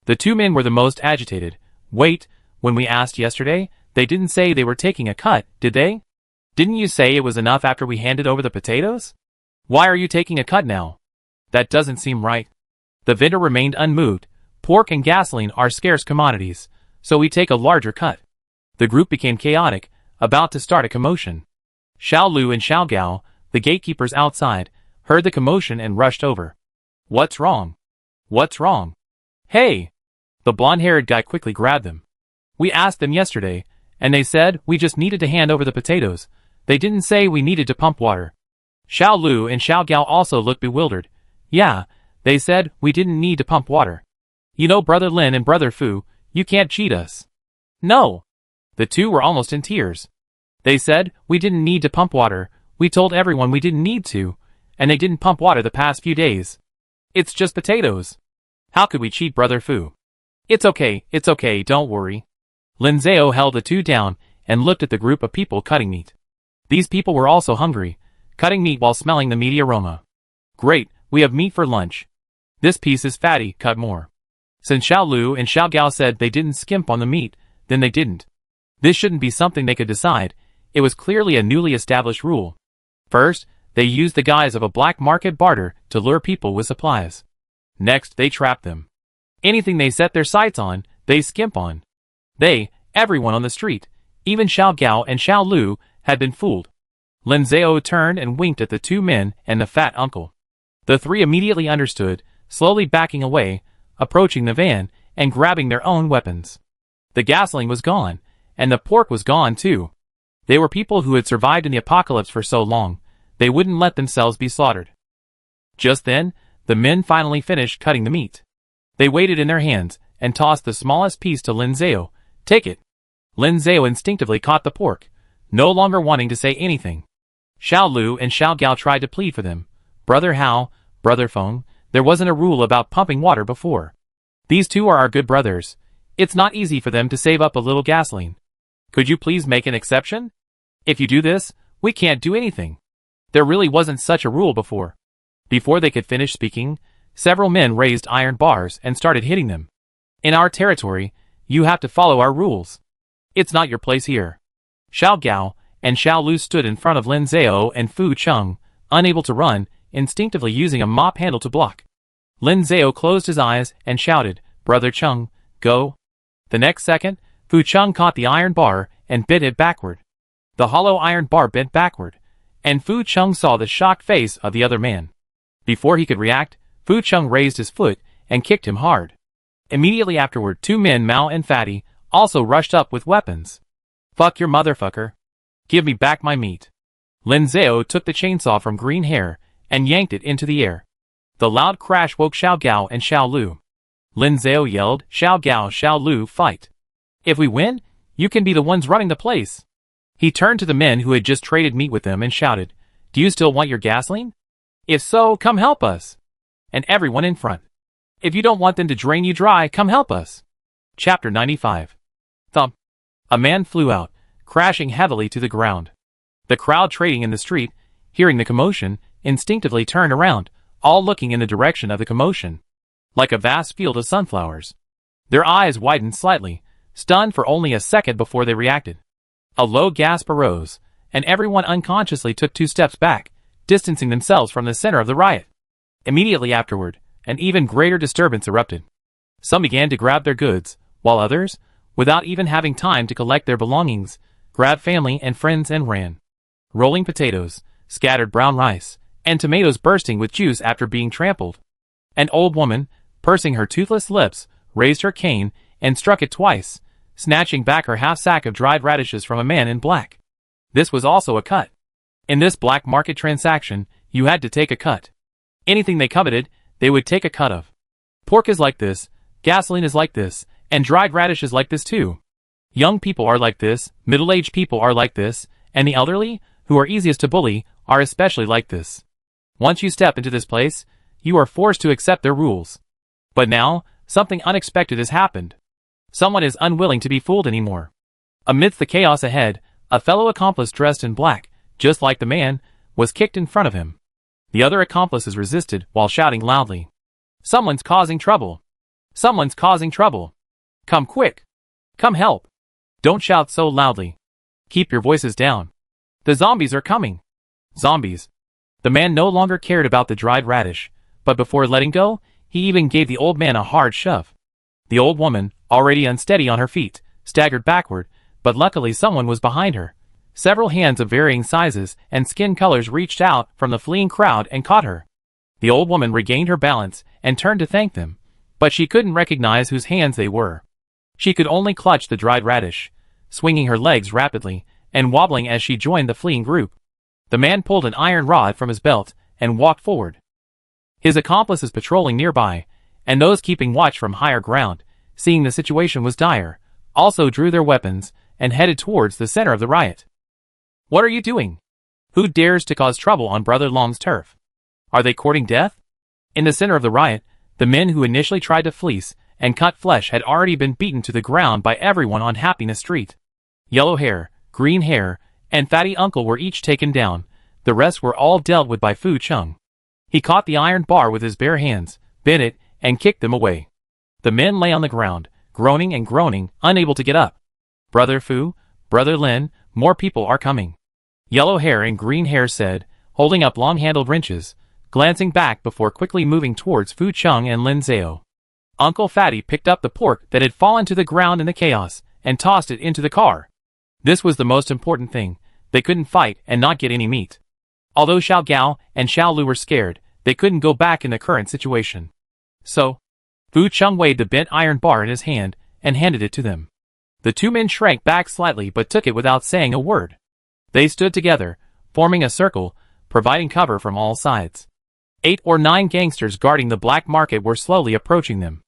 The 2 men were the most agitated. Wait, when we asked yesterday, they didn't say they were taking a cut, did they? Didn't you say it was enough after we handed over the potatoes? Why are you taking a cut now? That doesn't seem right. The vendor remained unmoved. Pork and gasoline are scarce commodities, so we take a larger cut. The group became chaotic, about to start a commotion. Xiao Lu and Xiao Gao, the gatekeepers outside, heard the commotion and rushed over. What's wrong? What's wrong? Hey! The blonde-haired guy quickly grabbed them. We asked them yesterday, and they said we just needed to hand over the potatoes. They didn't say we needed to pump water. Xiao Lu and Xiao Gao also looked bewildered. Yeah, they said we didn't need to pump water. You know, Brother Lin and Brother Fu, you can't cheat us. No! The 2 were almost in tears. They said we didn't need to pump water. We told everyone we didn't need to, and they didn't pump water the past few days. It's just potatoes. How could we cheat, Brother Fu? It's okay, don't worry. Lin Zhao held the 2 down and looked at the group of people cutting meat. These people were also hungry, cutting meat while smelling the meaty aroma. Great, we have meat for lunch. This piece is fatty, cut more. Since Xiao Lu and Xiao Gao said they didn't skimp on the meat, then they didn't. This shouldn't be something they could decide. It was clearly a newly established rule. First, they used the guise of a black market barter to lure people with supplies. Next, they trapped them. Anything they set their sights on, they skimp on. They, everyone on the street, even Xiao Gao and Xiao Lu, had been fooled. Lin Zhao turned and winked at the 2 men and the fat uncle. The 3 immediately understood, slowly backing away, approaching the van, and grabbing their own weapons. The gasoline was gone, and the pork was gone too. They were people who had survived in the apocalypse for so long, they wouldn't let themselves be slaughtered. Just then, the men finally finished cutting the meat. They weighed it in their hands, and tossed the smallest piece to Lin Zhao. "Take it." Lin Zhao instinctively caught the pork, no longer wanting to say anything. Xiao Lu and Xiao Gao tried to plead for them. "Brother Hao, Brother Feng, there wasn't a rule about pumping water before. These two are our good brothers. It's not easy for them to save up a little gasoline. Could you please make an exception? If you do this, we can't do anything." There really wasn't such a rule before. Before they could finish speaking, several men raised iron bars and started hitting them. "In our territory, you have to follow our rules. It's not your place here." Xiao Gao and Xiao Lu stood in front of Lin Zhao and Fu Cheng, unable to run, instinctively using a mop handle to block. Lin Zhao closed his eyes and shouted, "Brother Cheng, go." The next second, Fu Cheng caught the iron bar and bent it backward. The hollow iron bar bent backward, and Fu Cheng saw the shocked face of the other man. Before he could react, Fu Cheng raised his foot and kicked him hard. Immediately afterward, two men, Mao and Fatty, also rushed up with weapons. "Fuck your motherfucker. Give me back my meat." Lin Zhao took the chainsaw from Green Hair and yanked it into the air. The loud crash woke Xiao Gao and Xiao Lu. Lin Zhao yelled, "Xiao Gao, Xiao Lu, fight. If we win, you can be the ones running the place." He turned to the men who had just traded meat with them and shouted, "Do you still want your gasoline? If so, come help us." And everyone in front. "If you don't want them to drain you dry, come help us." Chapter 95. Thump. A man flew out, crashing heavily to the ground. The crowd trading in the street, hearing the commotion, instinctively turned around, all looking in the direction of the commotion. Like a vast field of sunflowers. Their eyes widened slightly, stunned for only a second before they reacted. A low gasp arose, and everyone unconsciously took 2 steps back, distancing themselves from the center of the riot. Immediately afterward, an even greater disturbance erupted. Some began to grab their goods, while others, without even having time to collect their belongings, grabbed family and friends and ran. Rolling potatoes, scattered brown rice, and tomatoes bursting with juice after being trampled. An old woman, pursing her toothless lips, raised her cane and struck it twice, snatching back her half-sack of dried radishes from a man in black. This was also a cut. In this black market transaction, you had to take a cut. Anything they coveted, they would take a cut of. Pork is like this, gasoline is like this, and dried radish is like this too. Young people are like this, middle-aged people are like this, and the elderly, who are easiest to bully, are especially like this. Once you step into this place, you are forced to accept their rules. But now, something unexpected has happened. Someone is unwilling to be fooled anymore. Amidst the chaos ahead, a fellow accomplice dressed in black, just like the man, was kicked in front of him. The other accomplices resisted while shouting loudly, "Someone's causing trouble! Someone's causing trouble! Come quick! Come help! Don't shout so loudly! Keep your voices down! The zombies are coming!" Zombies. The man no longer cared about the dried radish, but before letting go, he even gave the old man a hard shove. The old woman, already unsteady on her feet, staggered backward, but luckily someone was behind her. Several hands of varying sizes and skin colors reached out from the fleeing crowd and caught her. The old woman regained her balance and turned to thank them, but she couldn't recognize whose hands they were. She could only clutch the dried radish, swinging her legs rapidly and wobbling as she joined the fleeing group. The man pulled an iron rod from his belt and walked forward. His accomplices patrolling nearby, and those keeping watch from higher ground, seeing the situation was dire, also drew their weapons and headed towards the center of the riot. "What are you doing? Who dares to cause trouble on Brother Long's turf? Are they courting death?" In the center of the riot, the men who initially tried to fleece and cut flesh had already been beaten to the ground by everyone on Happiness Street. Yellow Hair, Green Hair, and Fatty Uncle were each taken down. The rest were all dealt with by Fu Cheng. He caught the iron bar with his bare hands, bent it, and kicked them away. The men lay on the ground, groaning and groaning, unable to get up. "Brother Fu, Brother Lin, more people are coming," Yellow Hair and Green Hair said, holding up long-handled wrenches, glancing back before quickly moving towards Fu Cheng and Lin Zhao. Uncle Fatty picked up the pork that had fallen to the ground in the chaos and tossed it into the car. This was the most important thing. They couldn't fight and not get any meat. Although Xiao Gao and Xiao Lu were scared, they couldn't go back in the current situation. So, Fu Cheng weighed the bent iron bar in his hand and handed it to them. The two men shrank back slightly but took it without saying a word. They stood together, forming a circle, providing cover from all sides. 8 or 9 gangsters guarding the black market were slowly approaching them.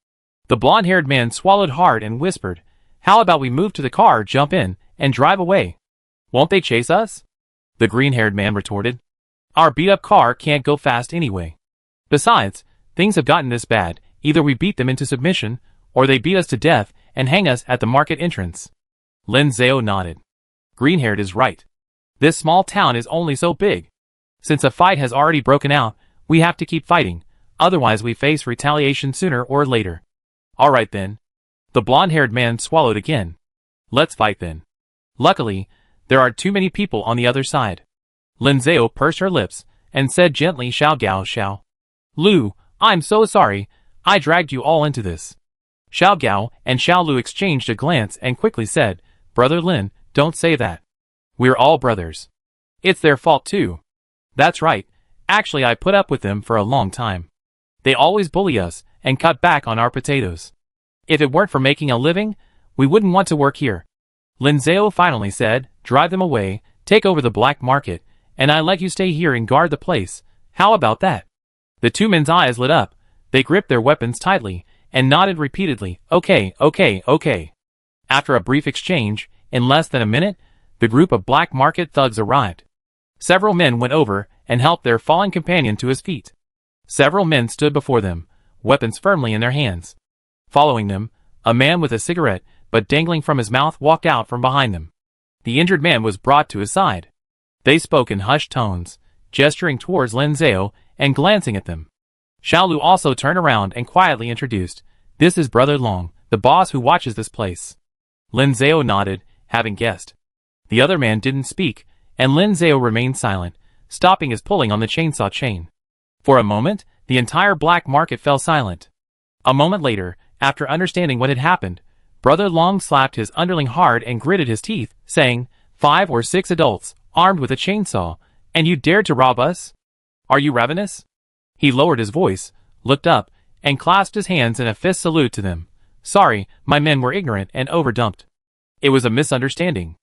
The blonde-haired man swallowed hard and whispered, "How about we move to the car, jump in, and drive away? Won't they chase us?" The green-haired man retorted, "Our beat-up car can't go fast anyway. Besides, things have gotten this bad, either we beat them into submission, or they beat us to death and hang us at the market entrance." Lin Zhao nodded. Green-haired is right. This small town is only so big. Since a fight has already broken out, we have to keep fighting, otherwise we face retaliation sooner or later. Alright then. The blonde-haired man swallowed again. Let's fight then. Luckily, there are too many people on the other side. Lin Zhao pursed her lips and said gently, "Xiao Gao Xiao. Lu, I'm so sorry, I dragged you all into this." Xiao Gao and Xiao Lu exchanged a glance and quickly said, "Brother Lin, don't say that. We're all brothers. It's their fault too." "That's right, actually I put up with them for a long time. They always bully us and cut back on our potatoes. If it weren't for making a living, we wouldn't want to work here." Lin Zhao finally said, "Drive them away, take over the black market, and I let you stay here and guard the place. How about that?" The two men's eyes lit up, they gripped their weapons tightly, and nodded repeatedly, "Okay, okay, okay." After a brief exchange, in less than a minute, the group of black market thugs arrived. Several men went over and helped their fallen companion to his feet. Several men stood before them, weapons firmly in their hands. Following them, a man with a cigarette but dangling from his mouth walked out from behind them. The injured man was brought to his side. They spoke in hushed tones, gesturing towards Lin Zhao and glancing at them. Xiao Lu also turned around and quietly introduced, "This is Brother Long, the boss who watches this place." Lin Zhao nodded, having guessed. The other man didn't speak, and Lin Zhao remained silent, stopping his pulling on the chainsaw chain. For a moment, the entire black market fell silent. A moment later, after understanding what had happened, Brother Long slapped his underling hard and gritted his teeth, saying, 5 or 6 adults, armed with a chainsaw, and you dared to rob us? Are you ravenous?" He lowered his voice, looked up, and clasped his hands in a fist salute to them. "Sorry, my men were ignorant and overdumped. It was a misunderstanding."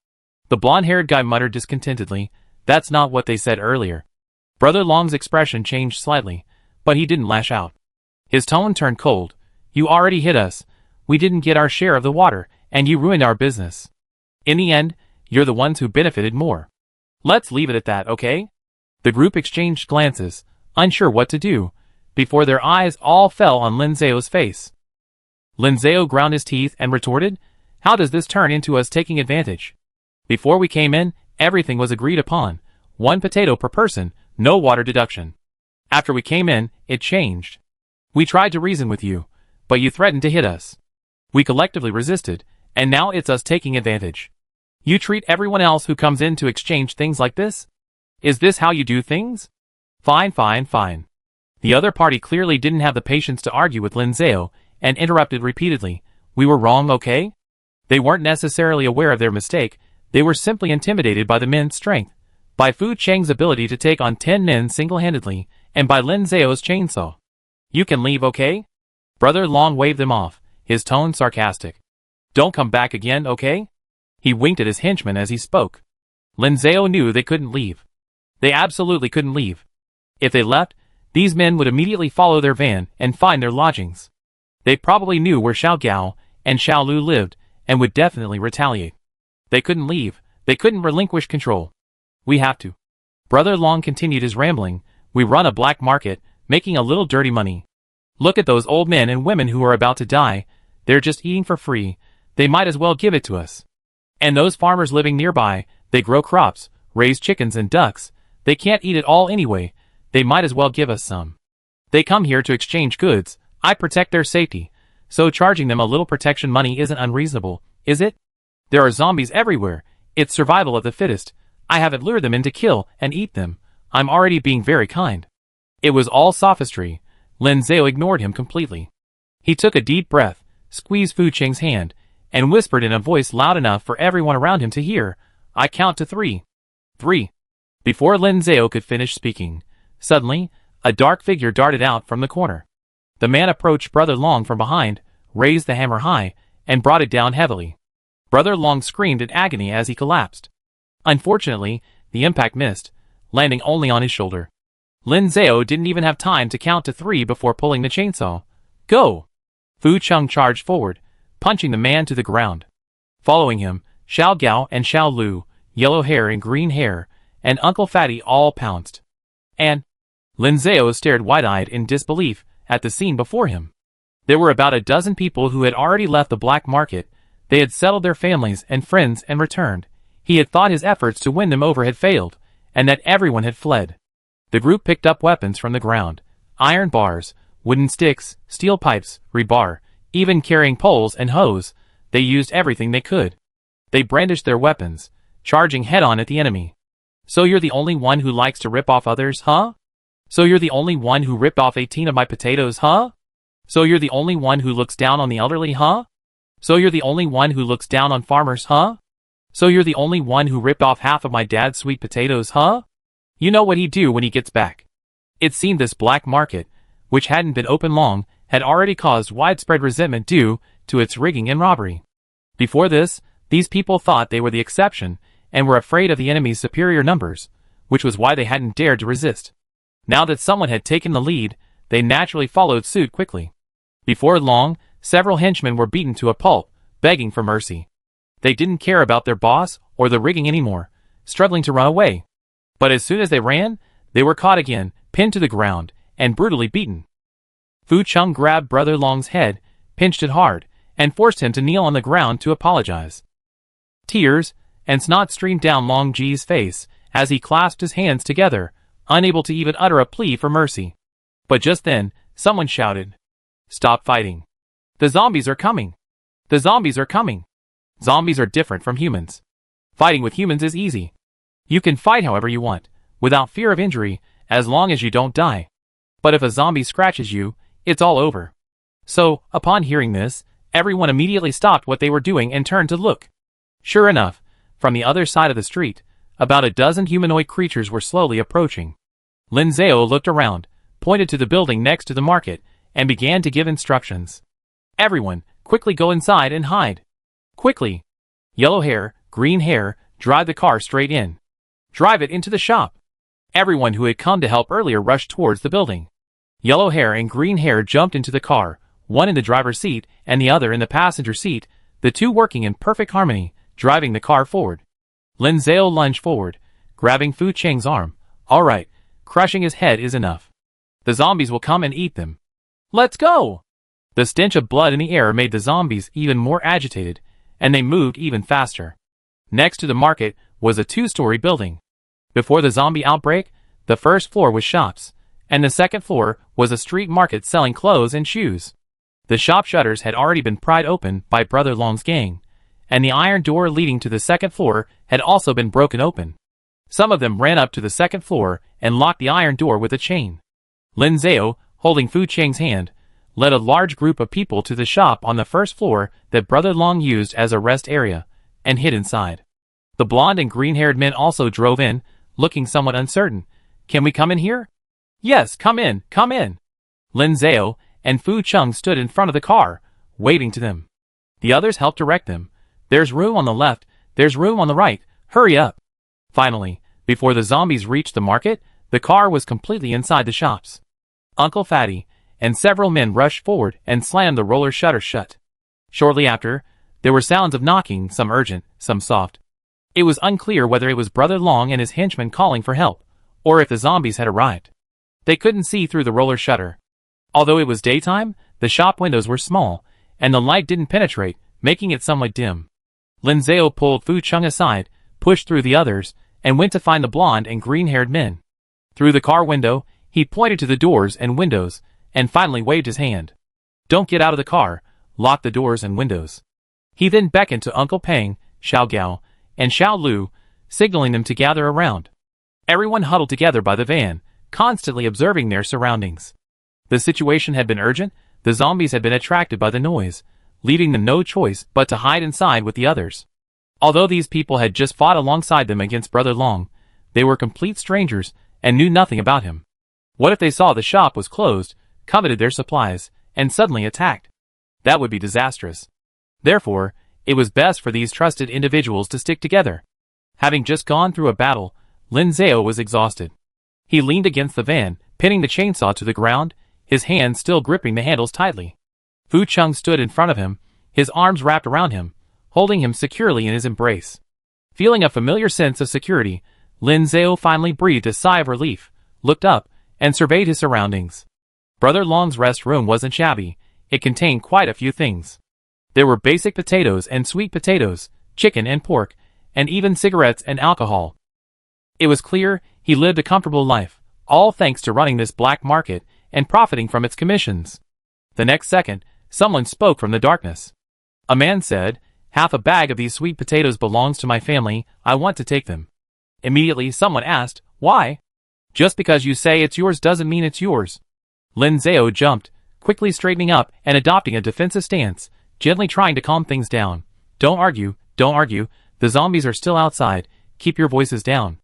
The blonde-haired guy muttered discontentedly, "That's not what they said earlier." Brother Long's expression changed slightly, but he didn't lash out. His tone turned cold. "You already hit us. We didn't get our share of the water, and you ruined our business. In the end, you're the ones who benefited more. Let's leave it at that, okay?" The group exchanged glances, unsure what to do, before their eyes all fell on Lin Zhao's face. Lin Zhao ground his teeth and retorted, "How does this turn into us taking advantage? Before we came in, everything was agreed upon. 1 potato per person, no water deduction. After we came in, it changed. We tried to reason with you, but you threatened to hit us. We collectively resisted, and now it's us taking advantage. You treat everyone else who comes in to exchange things like this? Is this how you do things? Fine, fine, fine." The other party clearly didn't have the patience to argue with Lin Zhao, and interrupted repeatedly, "We were wrong, okay?" They weren't necessarily aware of their mistake, they were simply intimidated by the men's strength, by Fu Cheng's ability to take on 10 men single-handedly, and by Lin Zhao's chainsaw. "You can leave, okay?" Brother Long waved them off, his tone sarcastic. "Don't come back again, okay?" He winked at his henchmen as he spoke. Lin Zhao knew they couldn't leave. They absolutely couldn't leave. If they left, these men would immediately follow their van and find their lodgings. They probably knew where Xiao Gao and Xiao Lu lived, and would definitely retaliate. They couldn't leave, they couldn't relinquish control. "We have to." Brother Long continued his rambling, "We run a black market, making a little dirty money. Look at those old men and women who are about to die, they're just eating for free, they might as well give it to us. And those farmers living nearby, they grow crops, raise chickens and ducks, they can't eat it all anyway, they might as well give us some. They come here to exchange goods, I protect their safety, so charging them a little protection money isn't unreasonable, is it? There are zombies everywhere, it's survival of the fittest, I haven't lured them in to kill and eat them, I'm already being very kind." It was all sophistry. Lin Zhao ignored him completely. He took a deep breath, squeezed Fu Cheng's hand, and whispered in a voice loud enough for everyone around him to hear, "I count to 3. 3. Before Lin Zhao could finish speaking, suddenly, a dark figure darted out from the corner. The man approached Brother Long from behind, raised the hammer high, and brought it down heavily. Brother Long screamed in agony as he collapsed. Unfortunately, the impact missed, landing only on his shoulder. Lin Zhao didn't even have time to count to 3 before pulling the chainsaw. "Go!" Fu Chung charged forward, punching the man to the ground. Following him, Xiao Gao and Xiao Lu, Yellow Hair and Green Hair, and Uncle Fatty all pounced. And Lin Zhao stared wide-eyed in disbelief at the scene before him. There were about a dozen people who had already left the black market. They had settled their families and friends and returned. He had thought his efforts to win them over had failed, and that everyone had fled. The group picked up weapons from the ground: iron bars, wooden sticks, steel pipes, rebar, even carrying poles and hose. They used everything they could. They brandished their weapons, charging head-on at the enemy. So you're the only one who likes to rip off others, huh? So you're the only one who ripped off 18 of my potatoes, huh? So you're the only one who looks down on the elderly, huh? So you're the only one who looks down on farmers, huh? So you're the only one who ripped off half of my dad's sweet potatoes, huh? You know what he'd do when he gets back. It seemed this black market, which hadn't been open long, had already caused widespread resentment due to its rigging and robbery. Before this, these people thought they were the exception and were afraid of the enemy's superior numbers, which was why they hadn't dared to resist. Now that someone had taken the lead, they naturally followed suit quickly. Before long, several henchmen were beaten to a pulp, begging for mercy. They didn't care about their boss or the rigging anymore, struggling to run away. But as soon as they ran, they were caught again, pinned to the ground, and brutally beaten. Fu Chung grabbed Brother Long's head, pinched it hard, and forced him to kneel on the ground to apologize. Tears and snot streamed down Long Ji's face as he clasped his hands together, unable to even utter a plea for mercy. But just then, someone shouted, "Stop fighting! The zombies are coming! The zombies are coming!" Zombies are different from humans. Fighting with humans is easy. You can fight however you want, without fear of injury, as long as you don't die. But if a zombie scratches you, it's all over. So, upon hearing this, everyone immediately stopped what they were doing and turned to look. Sure enough, from the other side of the street, about a dozen humanoid creatures were slowly approaching. Lin Zhao looked around, pointed to the building next to the market, and began to give instructions. "Everyone, quickly go inside and hide. Quickly! Yellow Hair, Green Hair, drive the car straight in. Drive it into the shop." Everyone who had come to help earlier rushed towards the building. Yellow Hair and Green Hair jumped into the car, one in the driver's seat and the other in the passenger seat, the two working in perfect harmony, driving the car forward. Lin Zhao lunged forward, grabbing Fu Cheng's arm. "All right, crushing his head is enough. The zombies will come and eat them. Let's go!" The stench of blood in the air made the zombies even more agitated, and they moved even faster. Next to the market was a two-story building. Before the zombie outbreak, the first floor was shops, and the second floor was a street market selling clothes and shoes. The shop shutters had already been pried open by Brother Long's gang, and the iron door leading to the second floor had also been broken open. Some of them ran up to the second floor and locked the iron door with a chain. Lin Zhao, holding Fu Cheng's hand, led a large group of people to the shop on the first floor that Brother Long used as a rest area, and hid inside. The blonde and green-haired men also drove in, looking somewhat uncertain. "Can we come in here?" "Yes, come in, come in." Lin Zhao and Fu Chung stood in front of the car, waving to them. The others helped direct them. "There's room on the left, there's room on the right, hurry up." Finally, before the zombies reached the market, the car was completely inside the shops. Uncle Fatty and several men rushed forward and slammed the roller shutters shut. Shortly after, there were sounds of knocking, some urgent, some soft. It was unclear whether it was Brother Long and his henchmen calling for help, or if the zombies had arrived. They couldn't see through the roller shutter. Although it was daytime, the shop windows were small, and the light didn't penetrate, making it somewhat dim. Lin Zhao pulled Fu Chung aside, pushed through the others, and went to find the blonde and green-haired men. Through the car window, he pointed to the doors and windows, and finally waved his hand. "Don't get out of the car, lock the doors and windows." He then beckoned to Uncle Peng, Xiao Gao, and Xiao Lu, signaling them to gather around. Everyone huddled together by the van, constantly observing their surroundings. The situation had been urgent. The zombies had been attracted by the noise, leaving them no choice but to hide inside with the others. Although these people had just fought alongside them against Brother Long, they were complete strangers and knew nothing about him. What if they saw the shop was closed, coveted their supplies, and suddenly attacked? That would be disastrous. Therefore, it was best for these trusted individuals to stick together. Having just gone through a battle, Lin Zhao was exhausted. He leaned against the van, pinning the chainsaw to the ground, his hands still gripping the handles tightly. Fu Chung stood in front of him, his arms wrapped around him, holding him securely in his embrace. Feeling a familiar sense of security, Lin Zhao finally breathed a sigh of relief, looked up, and surveyed his surroundings. Brother Long's rest room wasn't shabby. It contained quite a few things. There were basic potatoes and sweet potatoes, chicken and pork, and even cigarettes and alcohol. It was clear he lived a comfortable life, all thanks to running this black market and profiting from its commissions. The next second, someone spoke from the darkness. A man said, "Half a bag of these sweet potatoes belongs to my family, I want to take them." Immediately someone asked, "Why?" "Just because you say it's yours doesn't mean it's yours." Lin Zhao jumped, quickly straightening up and adopting a defensive stance, gently trying to calm things down. Don't argue, the zombies are still outside, keep your voices down."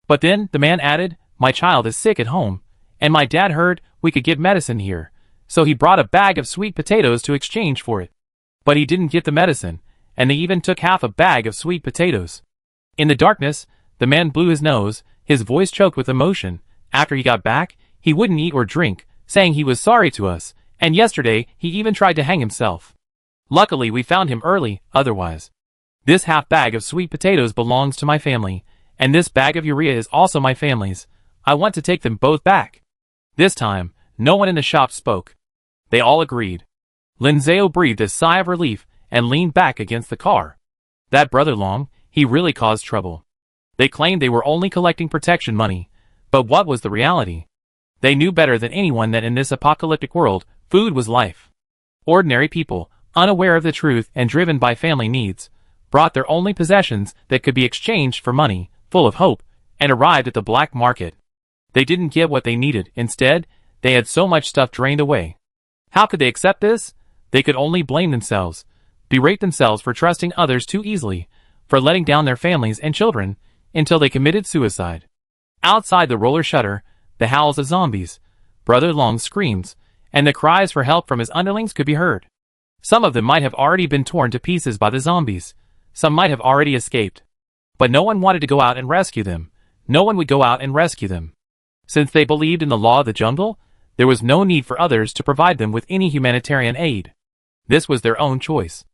But then the man added, "My child is sick at home, and my dad heard we could get medicine here, so he brought a bag of sweet potatoes to exchange for it. But he didn't get the medicine, and they even took half a bag of sweet potatoes." In the darkness, the man blew his nose, his voice choked with emotion. After he got back, he wouldn't eat or drink, saying he was sorry to us, and yesterday he even tried to hang himself. Luckily we found him early, otherwise. This half bag of sweet potatoes belongs to my family, and this bag of urea is also my family's. I want to take them both back. This time, no one in the shop spoke. They all agreed. Lin Zhao breathed a sigh of relief and leaned back against the car. That Brother Long, he really caused trouble. They claimed they were only collecting protection money, but what was the reality? They knew better than anyone that in this apocalyptic world, food was life. Ordinary people, unaware of the truth and driven by family needs, brought their only possessions that could be exchanged for money, full of hope, and arrived at the black market. They didn't get what they needed. Instead, they had so much stuff drained away. How could they accept this? They could only blame themselves, berate themselves for trusting others too easily, for letting down their families and children, until they committed suicide. Outside the roller shutter, the howls of zombies, Brother Long's screams, and the cries for help from his underlings could be heard. Some of them might have already been torn to pieces by the zombies. Some might have already escaped. But no one wanted to go out and rescue them. No one would go out and rescue them. Since they believed in the law of the jungle, there was no need for others to provide them with any humanitarian aid. This was their own choice.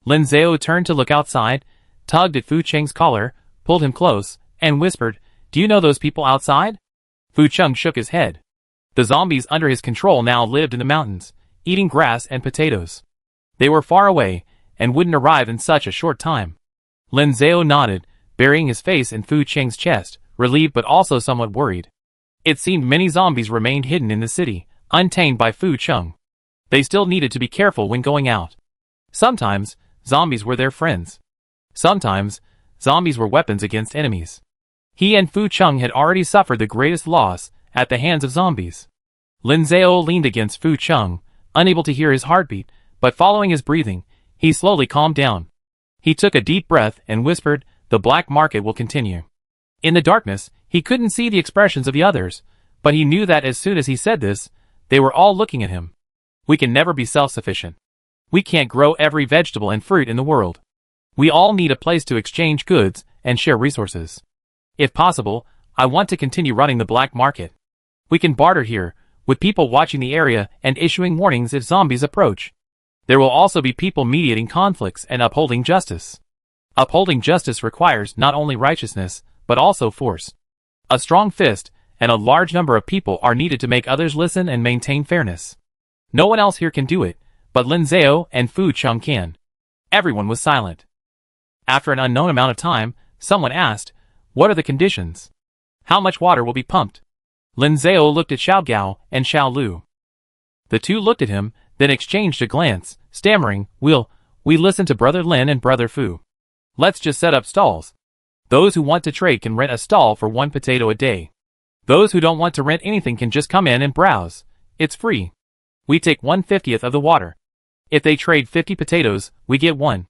Lin Zhao turned to look outside, tugged at Fu Cheng's collar, pulled him close, and whispered, "Do you know those people outside?" Fu Cheng shook his head. The zombies under his control now lived in the mountains, eating grass and potatoes. They were far away, and wouldn't arrive in such a short time. Lin Zhao nodded, burying his face in Fu Cheng's chest, relieved but also somewhat worried. It seemed many zombies remained hidden in the city, untamed by Fu Cheng. They still needed to be careful when going out. Sometimes, zombies were their friends. Sometimes, zombies were weapons against enemies. He and Fu Cheng had already suffered the greatest loss at the hands of zombies. Lin Zhao leaned against Fu Cheng, unable to hear his heartbeat, but following his breathing, he slowly calmed down. He took a deep breath and whispered, "The black market will continue." In the darkness, he couldn't see the expressions of the others, but he knew that as soon as he said this, they were all looking at him. We can never be self-sufficient. We can't grow every vegetable and fruit in the world. We all need a place to exchange goods and share resources. If possible, I want to continue running the black market. We can barter here, with people watching the area and issuing warnings if zombies approach. There will also be people mediating conflicts and upholding justice. Upholding justice requires not only righteousness, but also force. A strong fist and a large number of people are needed to make others listen and maintain fairness. No one else here can do it, but Lin Zhao and Fu Cheng can. Everyone was silent. After an unknown amount of time, someone asked, "What are the conditions? How much water will be pumped?" Lin Zhao looked at Xiao Gao and Xiao Lu. The two looked at him, then exchanged a glance, stammering, We listen to Brother Lin and Brother Fu. Let's just set up stalls. Those who want to trade can rent a stall for 1 potato a day. Those who don't want to rent anything can just come in and browse. It's free. We take 1/50th of the water. If they trade 50 potatoes, we get 1.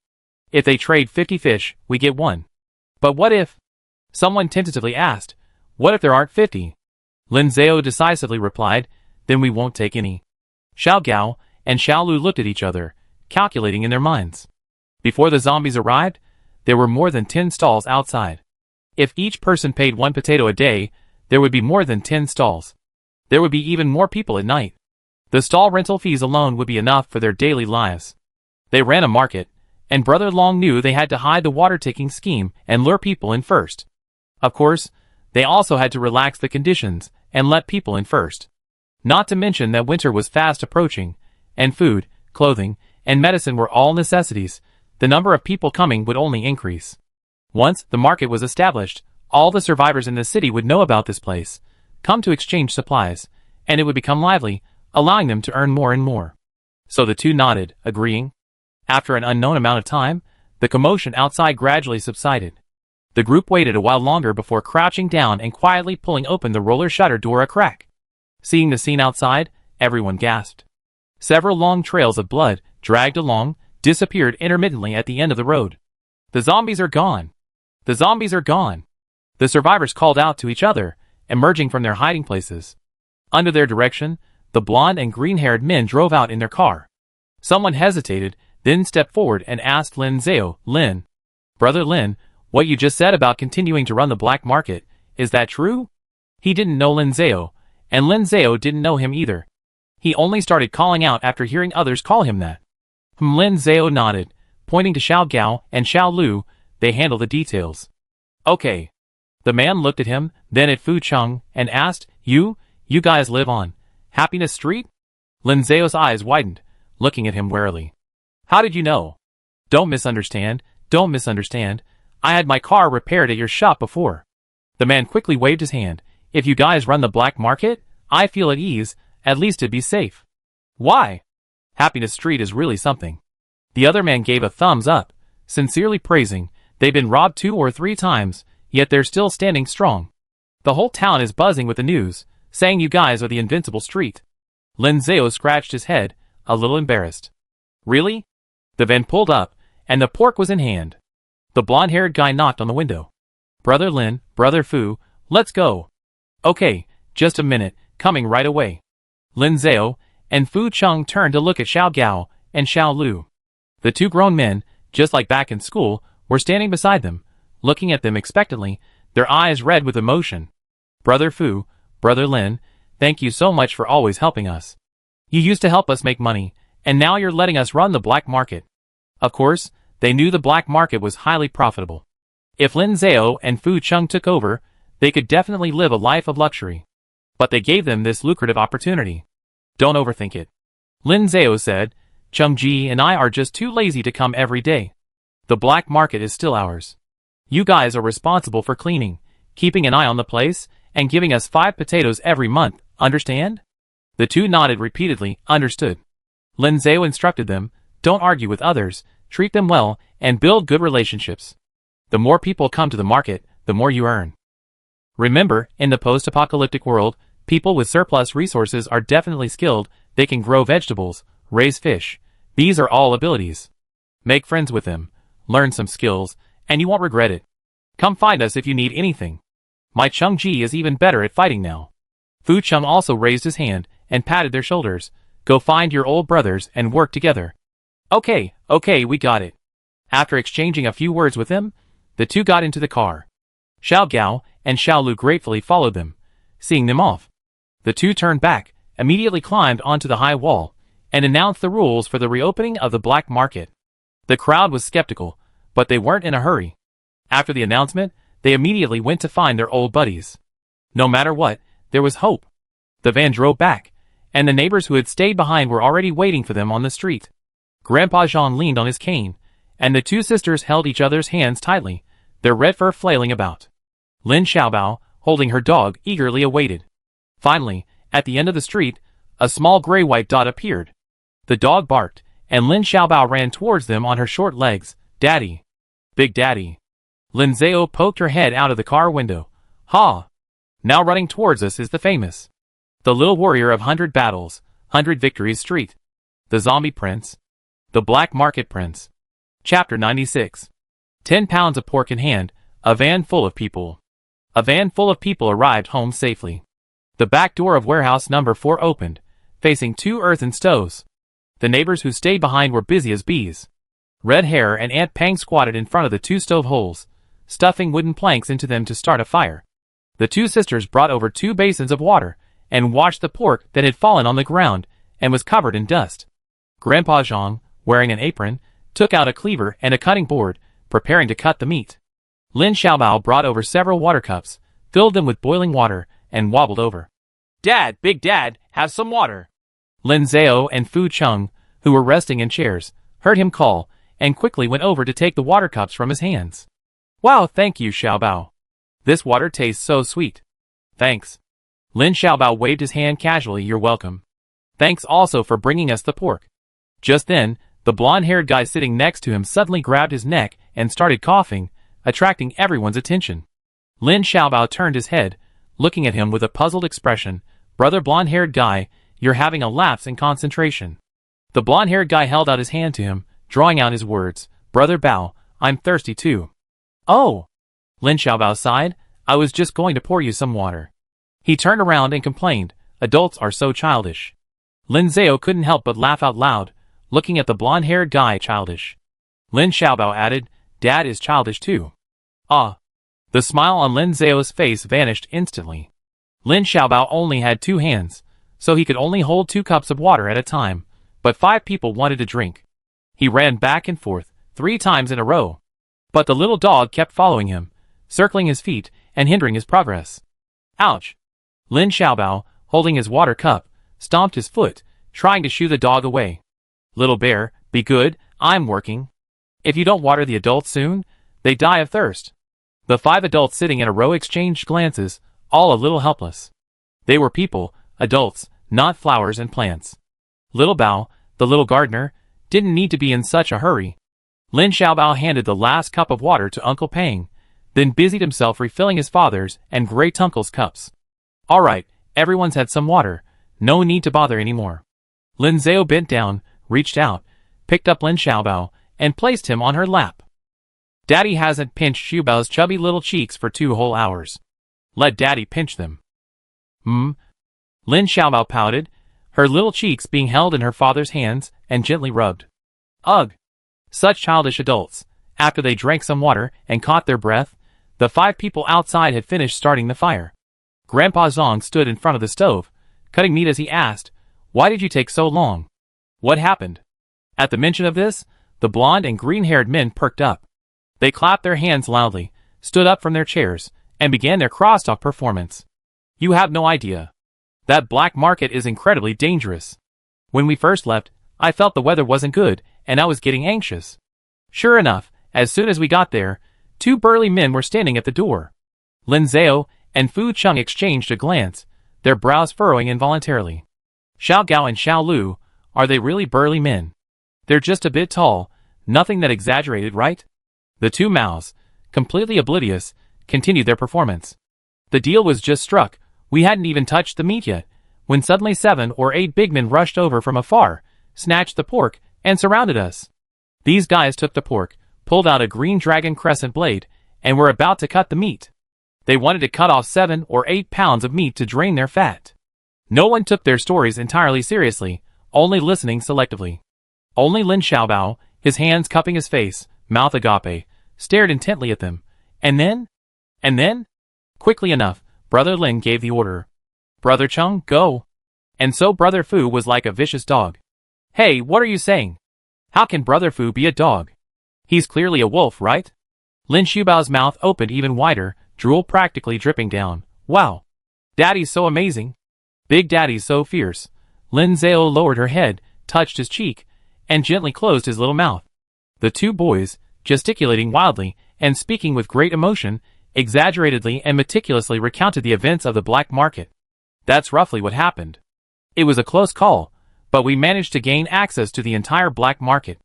If they trade 50 fish, we get 1. But what if? Someone tentatively asked, "What if there aren't 50? Lin Zhao decisively replied, "Then we won't take any." Xiao Gao and Xiao Lu looked at each other, calculating in their minds. Before the zombies arrived, there were more than 10 stalls outside. If each person paid 1 potato a day, there would be more than 10 stalls. There would be even more people at night. The stall rental fees alone would be enough for their daily lives. They ran a market, and Brother Long knew they had to hide the water-taking scheme and lure people in first. Of course, they also had to relax the conditions and let people in first. Not to mention that winter was fast approaching, and food, clothing, and medicine were all necessities. The number of people coming would only increase. Once the market was established, all the survivors in the city would know about this place, come to exchange supplies, and it would become lively, allowing them to earn more and more. So the two nodded, agreeing. After an unknown amount of time, the commotion outside gradually subsided. The group waited a while longer before crouching down and quietly pulling open the roller shutter door a crack. Seeing the scene outside, everyone gasped. Several long trails of blood, dragged along, disappeared intermittently at the end of the road. The zombies are gone! The zombies are gone! The survivors called out to each other, emerging from their hiding places. Under their direction, the blonde and green-haired men drove out in their car. Someone hesitated, then stepped forward and asked Lin Zhao, "Lin, Brother Lin, what you just said about continuing to run the black market, is that true?" He didn't know Lin Zhao, and Lin Zhao didn't know him either. He only started calling out after hearing others call him that. Lin Zhao nodded, pointing to Xiao Gao and Xiao Lu. They handle the details. Okay. The man looked at him, then at Fu Cheng, and asked, You guys live on Happiness Street? Lin Zhao's eyes widened, looking at him warily. How did you know? Don't misunderstand. I had my car repaired at your shop before. The man quickly waved his hand. If you guys run the black market, I feel at ease, at least it'd be safe. Why? Happiness Street is really something. The other man gave a thumbs up, sincerely praising. They've been robbed 2 or 3 times, yet they're still standing strong. The whole town is buzzing with the news, saying you guys are the invincible street. Lin Zhao scratched his head, a little embarrassed. Really? The van pulled up, and the pork was in hand. The blonde-haired guy knocked on the window. Brother Lin, Brother Fu, let's go. Okay, just a minute, coming right away. Lin Zhao and Fu Cheng turned to look at Xiao Gao and Xiao Lu. The 2 grown men, just like back in school, were standing beside them, looking at them expectantly, their eyes red with emotion. Brother Fu, Brother Lin, thank you so much for always helping us. You used to help us make money, and now you're letting us run the black market. Of course, they knew the black market was highly profitable. If Lin Zhao and Fu Cheng took over, they could definitely live a life of luxury. But they gave them this lucrative opportunity. Don't overthink it. Lin Zhao said, Cheng Ji and I are just too lazy to come every day. The black market is still ours. You guys are responsible for cleaning, keeping an eye on the place, and giving us 5 potatoes every month, understand? The 2 nodded repeatedly, understood. Lin Zhao instructed them, don't argue with others, treat them well, and build good relationships. The more people come to the market, the more you earn. Remember, in the post-apocalyptic world, people with surplus resources are definitely skilled. They can grow vegetables, raise fish. These are all abilities. Make friends with them, learn some skills, and you won't regret it. Come find us if you need anything. My Cheng Ji is even better at fighting now. Fu Cheng also raised his hand and patted their shoulders. Go find your old brothers and work together. Okay, we got it. After exchanging a few words with them, the 2 got into the car. Xiao Gao and Xiao Lu gratefully followed them. Seeing them off, the 2 turned back, immediately climbed onto the high wall, and announced the rules for the reopening of the black market. The crowd was skeptical, but they weren't in a hurry. After the announcement, they immediately went to find their old buddies. No matter what, there was hope. The van drove back, and the neighbors who had stayed behind were already waiting for them on the street. Grandpa Jean leaned on his cane, and the 2 sisters held each other's hands tightly, their red fur flailing about. Lin Xiaobao, holding her dog, eagerly awaited. Finally, at the end of the street, a small gray-white dot appeared. The dog barked, and Lin Xiaobao ran towards them on her short legs. Daddy. Big Daddy. Lin Zhao poked her head out of the car window. Ha! Now running towards us is the famous. The little warrior of 100 battles, 100 victories street. The zombie prince. The black market prince. Chapter 96. 10 pounds of pork in hand, a van full of people. A van full of people arrived home safely. The back door of warehouse number 4 opened, facing 2 earthen stoves. The neighbors who stayed behind were busy as bees. Red Hair and Aunt Pang squatted in front of the 2 stove holes, stuffing wooden planks into them to start a fire. The 2 sisters brought over 2 basins of water, and washed the pork that had fallen on the ground, and was covered in dust. Grandpa Zhang, wearing an apron, took out a cleaver and a cutting board, preparing to cut the meat. Lin Xiaobao brought over several water cups, filled them with boiling water, and wobbled over. "Dad, Big Dad, have some water." Lin Zhao and Fu Cheng, who were resting in chairs, heard him call, and quickly went over to take the water cups from his hands. "Wow, thank you, Xiaobao. This water tastes so sweet." "Thanks." Lin Xiaobao waved his hand casually. "You're welcome. Thanks also for bringing us the pork." Just then, the blonde-haired guy sitting next to him suddenly grabbed his neck and started coughing, attracting everyone's attention. Lin Xiaobao turned his head, looking at him with a puzzled expression. "Brother blonde-haired guy, you're having a lapse in concentration." The blonde-haired guy held out his hand to him, drawing out his words. "Brother Bao, I'm thirsty too." "Oh!" Lin Xiaobao sighed. "I was just going to pour you some water." He turned around and complained, "Adults are so childish." Lin Zhao couldn't help but laugh out loud, looking at the blonde-haired guy. "Childish." Lin Xiaobao added, "Dad is childish too." "Ah." The smile on Lin Zhao's face vanished instantly. Lin Xiaobao only had 2 hands, so he could only hold 2 cups of water at a time, but 5 people wanted to drink. He ran back and forth, 3 times in a row. But the little dog kept following him, circling his feet and hindering his progress. "Ouch!" Lin Xiaobao, holding his water cup, stomped his foot, trying to shoo the dog away. "Little bear, be good, I'm working. If you don't water the adults soon, they die of thirst." The 5 adults sitting in a row exchanged glances, all a little helpless. They were people, adults, not flowers and plants. Little Bao, the little gardener, didn't need to be in such a hurry. Lin Xiaobao handed the last cup of water to Uncle Pang, then busied himself refilling his father's and Great Uncle's cups. "All right, everyone's had some water, no need to bother anymore." Lin Zhao bent down, reached out, picked up Lin Xiaobao, and placed him on her lap. "Daddy hasn't pinched Xiaobao's chubby little cheeks for 2 whole hours. Let Daddy pinch them." Lin Xiaobao pouted, her little cheeks being held in her father's hands and gently rubbed. Ugh! Such childish adults. After they drank some water and caught their breath, the 5 people outside had finished starting the fire. Grandpa Zhang stood in front of the stove, cutting meat as he asked, "Why did you take so long? What happened?" At the mention of this, the blonde and green-haired men perked up. They clapped their hands loudly, stood up from their chairs, and began their crosstalk performance. "You have no idea. That black market is incredibly dangerous. When we first left, I felt the weather wasn't good, and I was getting anxious. Sure enough, as soon as we got there, 2 burly men were standing at the door." Lin Zhao and Fu Cheng exchanged a glance, their brows furrowing involuntarily. "Xiao Gao and Xiao Lu, are they really burly men? They're just a bit tall, nothing that exaggerated, right?" The 2 mouths, completely oblivious, continued their performance. The deal was just struck, we hadn't even touched the meat yet, when suddenly 7 or 8 big men rushed over from afar, snatched the pork, and surrounded us. These guys took the pork, pulled out a green dragon crescent blade, and were about to cut the meat. They wanted to cut off 7 or 8 pounds of meat to drain their fat. No one took their stories entirely seriously, only listening selectively. Only Lin Xiaobao, his hands cupping his face, mouth agape, stared intently at them. And then? Quickly enough, Brother Lin gave the order. "Brother Cheng, go." And so Brother Fu was like a vicious dog. "Hey, what are you saying? How can Brother Fu be a dog? He's clearly a wolf, right?" Lin Xiaobao's mouth opened even wider, drool practically dripping down. "Wow. Daddy's so amazing. Big Daddy's so fierce." Lin Zhao lowered her head, touched his cheek, and gently closed his little mouth. The 2 boys, gesticulating wildly and speaking with great emotion, exaggeratedly and meticulously recounted the events of the black market. "That's roughly what happened. It was a close call, but we managed to gain access to the entire black market.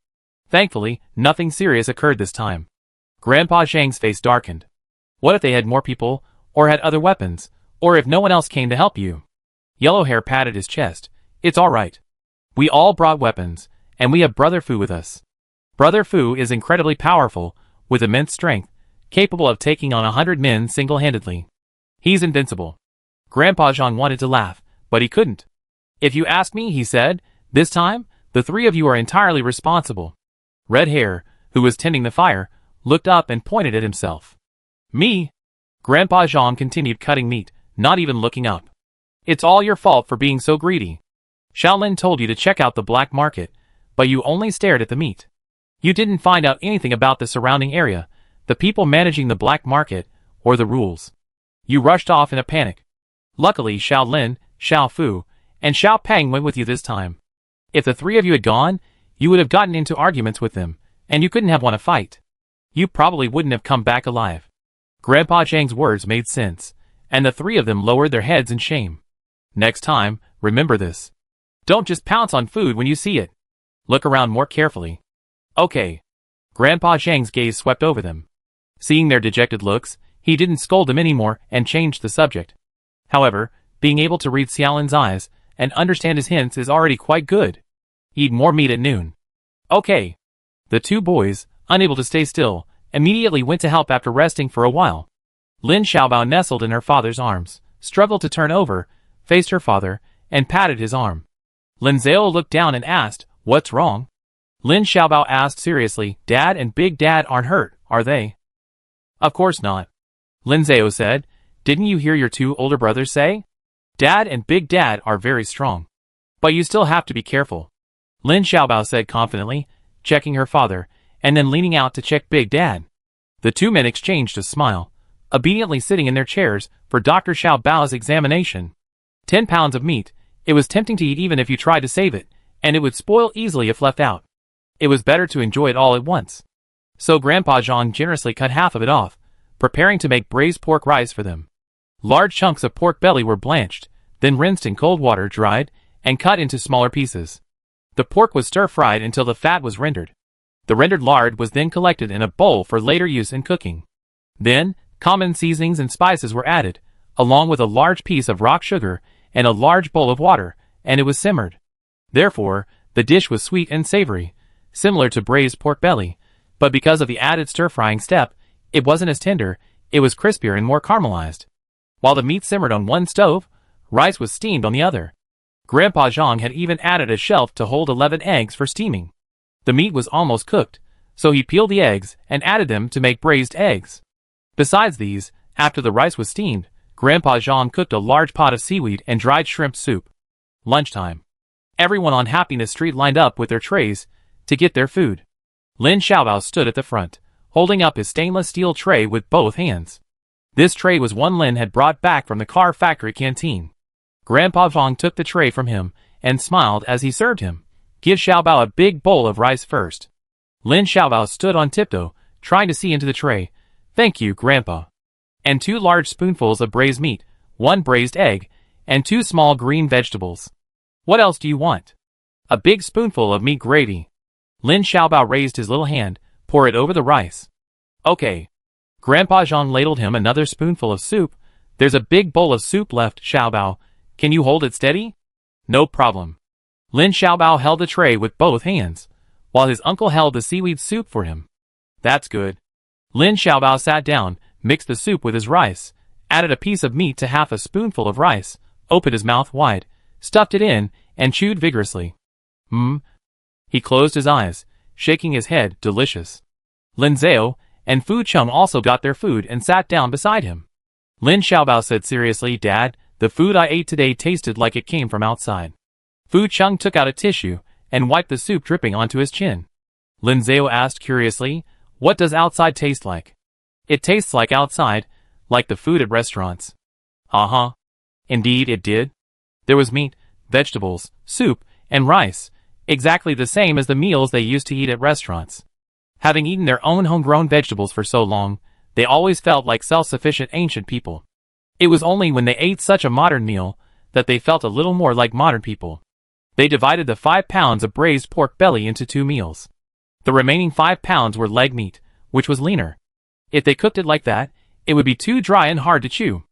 Thankfully, nothing serious occurred this time." Grandpa Zhang's face darkened. "What if they had more people, or had other weapons, or if no one else came to help you?" Yellow Hair patted his chest. "It's all right. We all brought weapons, and we have Brother Fu with us. Brother Fu is incredibly powerful, with immense strength, capable of taking on 100 men single-handedly. He's invincible." Grandpa Zhang wanted to laugh, but he couldn't. "If you ask me," he said, "this time, the 3 of you are entirely responsible." Red Hair, who was tending the fire, looked up and pointed at himself. "Me?" Grandpa Zhang continued cutting meat, not even looking up. "It's all your fault for being so greedy." Shaolin told you to check out the black market, but you only stared at the meat. You didn't find out anything about the surrounding area, the people managing the black market, or the rules. You rushed off in a panic. Luckily Shaolin, Xiao Fu, and Xiao Peng went with you this time. If the three of you had gone, you would have gotten into arguments with them, and you couldn't have won a fight. You probably wouldn't have come back alive. Grandpa Zhang's words made sense, and the three of them lowered their heads in shame. Next time, remember this. Don't just pounce on food when you see it. Look around more carefully. Okay. Grandpa Zhang's gaze swept over them. Seeing their dejected looks, he didn't scold them anymore and changed the subject. However, being able to read Xiaolin's eyes and understand his hints is already quite good. Eat more meat at noon. Okay. The two boys, unable to stay still, immediately went to help after resting for a while. Lin Xiaobao nestled in her father's arms, struggled to turn over, faced her father, and patted his arm. Lin Zhao looked down and asked, "What's wrong?" Lin Xiaobao asked seriously, "Dad and Big Dad aren't hurt, are they?" "Of course not." Lin Zhao said, "Didn't you hear your two older brothers say? Dad and Big Dad are very strong. But you still have to be careful." Lin Xiaobao said confidently, checking her father, and then leaning out to check Big Dad. The two men exchanged a smile, obediently sitting in their chairs for Dr. Xiaobao's examination. 10 pounds of meat. It was tempting to eat even if you tried to save it, and it would spoil easily if left out. It was better to enjoy it all at once. So Grandpa Zhang generously cut half of it off, preparing to make braised pork rice for them. Large chunks of pork belly were blanched, then rinsed in cold water, dried, and cut into smaller pieces. The pork was stir-fried until the fat was rendered. The rendered lard was then collected in a bowl for later use in cooking. Then, common seasonings and spices were added, along with a large piece of rock sugar and a large bowl of water, and it was simmered. Therefore, the dish was sweet and savory, similar to braised pork belly, but because of the added stir-frying step, it wasn't as tender, it was crispier and more caramelized. While the meat simmered on one stove, rice was steamed on the other. Grandpa Zhang had even added a shelf to hold 11 eggs for steaming. The meat was almost cooked, so he peeled the eggs and added them to make braised eggs. Besides these, after the rice was steamed, Grandpa Zhang cooked a large pot of seaweed and dried shrimp soup. Lunchtime. Everyone on Happiness Street lined up with their trays to get their food. Lin Xiaobao stood at the front, holding up his stainless steel tray with both hands. This tray was one Lin had brought back from the car factory canteen. Grandpa Zhang took the tray from him and smiled as he served him. "Give Xiaobao a big bowl of rice first." Lin Xiaobao stood on tiptoe, trying to see into the tray. "Thank you, Grandpa." And 2 large spoonfuls of braised meat, 1 braised egg, and 2 small green vegetables. "What else do you want?" "A big spoonful of meat gravy." Lin Xiaobao raised his little hand, "Pour it over the rice." "Okay." Grandpa Zhang ladled him another spoonful of soup. "There's a big bowl of soup left, Xiaobao. Can you hold it steady?" "No problem." Lin Xiaobao held the tray with both hands, while his uncle held the seaweed soup for him. "That's good." Lin Xiaobao sat down, mixed the soup with his rice, added a piece of meat to half a spoonful of rice, opened his mouth wide, stuffed it in, and chewed vigorously. He closed his eyes, shaking his head. Delicious. Lin Zhao and Fu Cheng also got their food and sat down beside him. Lin Xiaobao said seriously, "Dad, the food I ate today tasted like it came from outside." Fu Cheng took out a tissue and wiped the soup dripping onto his chin. Lin Zhao asked curiously, "What does outside taste like?" "It tastes like outside, like the food at restaurants." "Uh-huh." Indeed it did. There was meat, vegetables, soup, and rice, exactly the same as the meals they used to eat at restaurants. Having eaten their own homegrown vegetables for so long, they always felt like self-sufficient ancient people. It was only when they ate such a modern meal that they felt a little more like modern people. They divided the 5 pounds of braised pork belly into 2 meals. The remaining 5 pounds were leg meat, which was leaner. If they cooked it like that, it would be too dry and hard to chew.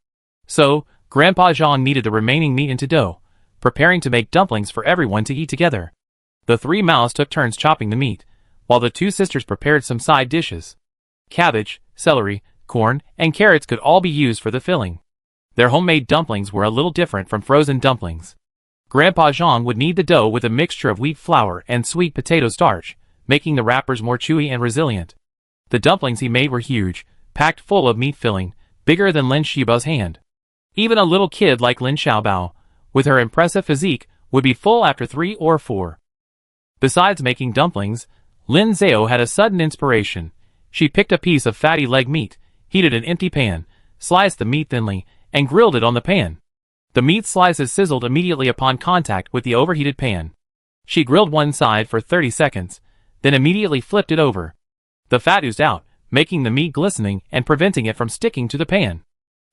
So, Grandpa Zhang kneaded the remaining meat into dough, preparing to make dumplings for everyone to eat together. The 3 mouths took turns chopping the meat, while the 2 sisters prepared some side dishes. Cabbage, celery, corn, and carrots could all be used for the filling. Their homemade dumplings were a little different from frozen dumplings. Grandpa Zhang would knead the dough with a mixture of wheat flour and sweet potato starch, making the wrappers more chewy and resilient. The dumplings he made were huge, packed full of meat filling, bigger than Lin Xiaobao's hand. Even a little kid like Lin Xiaobao, with her impressive physique, would be full after 3 or 4. Besides making dumplings, Lin Zhao had a sudden inspiration. She picked a piece of fatty leg meat, heated an empty pan, sliced the meat thinly, and grilled it on the pan. The meat slices sizzled immediately upon contact with the overheated pan. She grilled one side for 30 seconds, then immediately flipped it over. The fat oozed out, making the meat glistening and preventing it from sticking to the pan.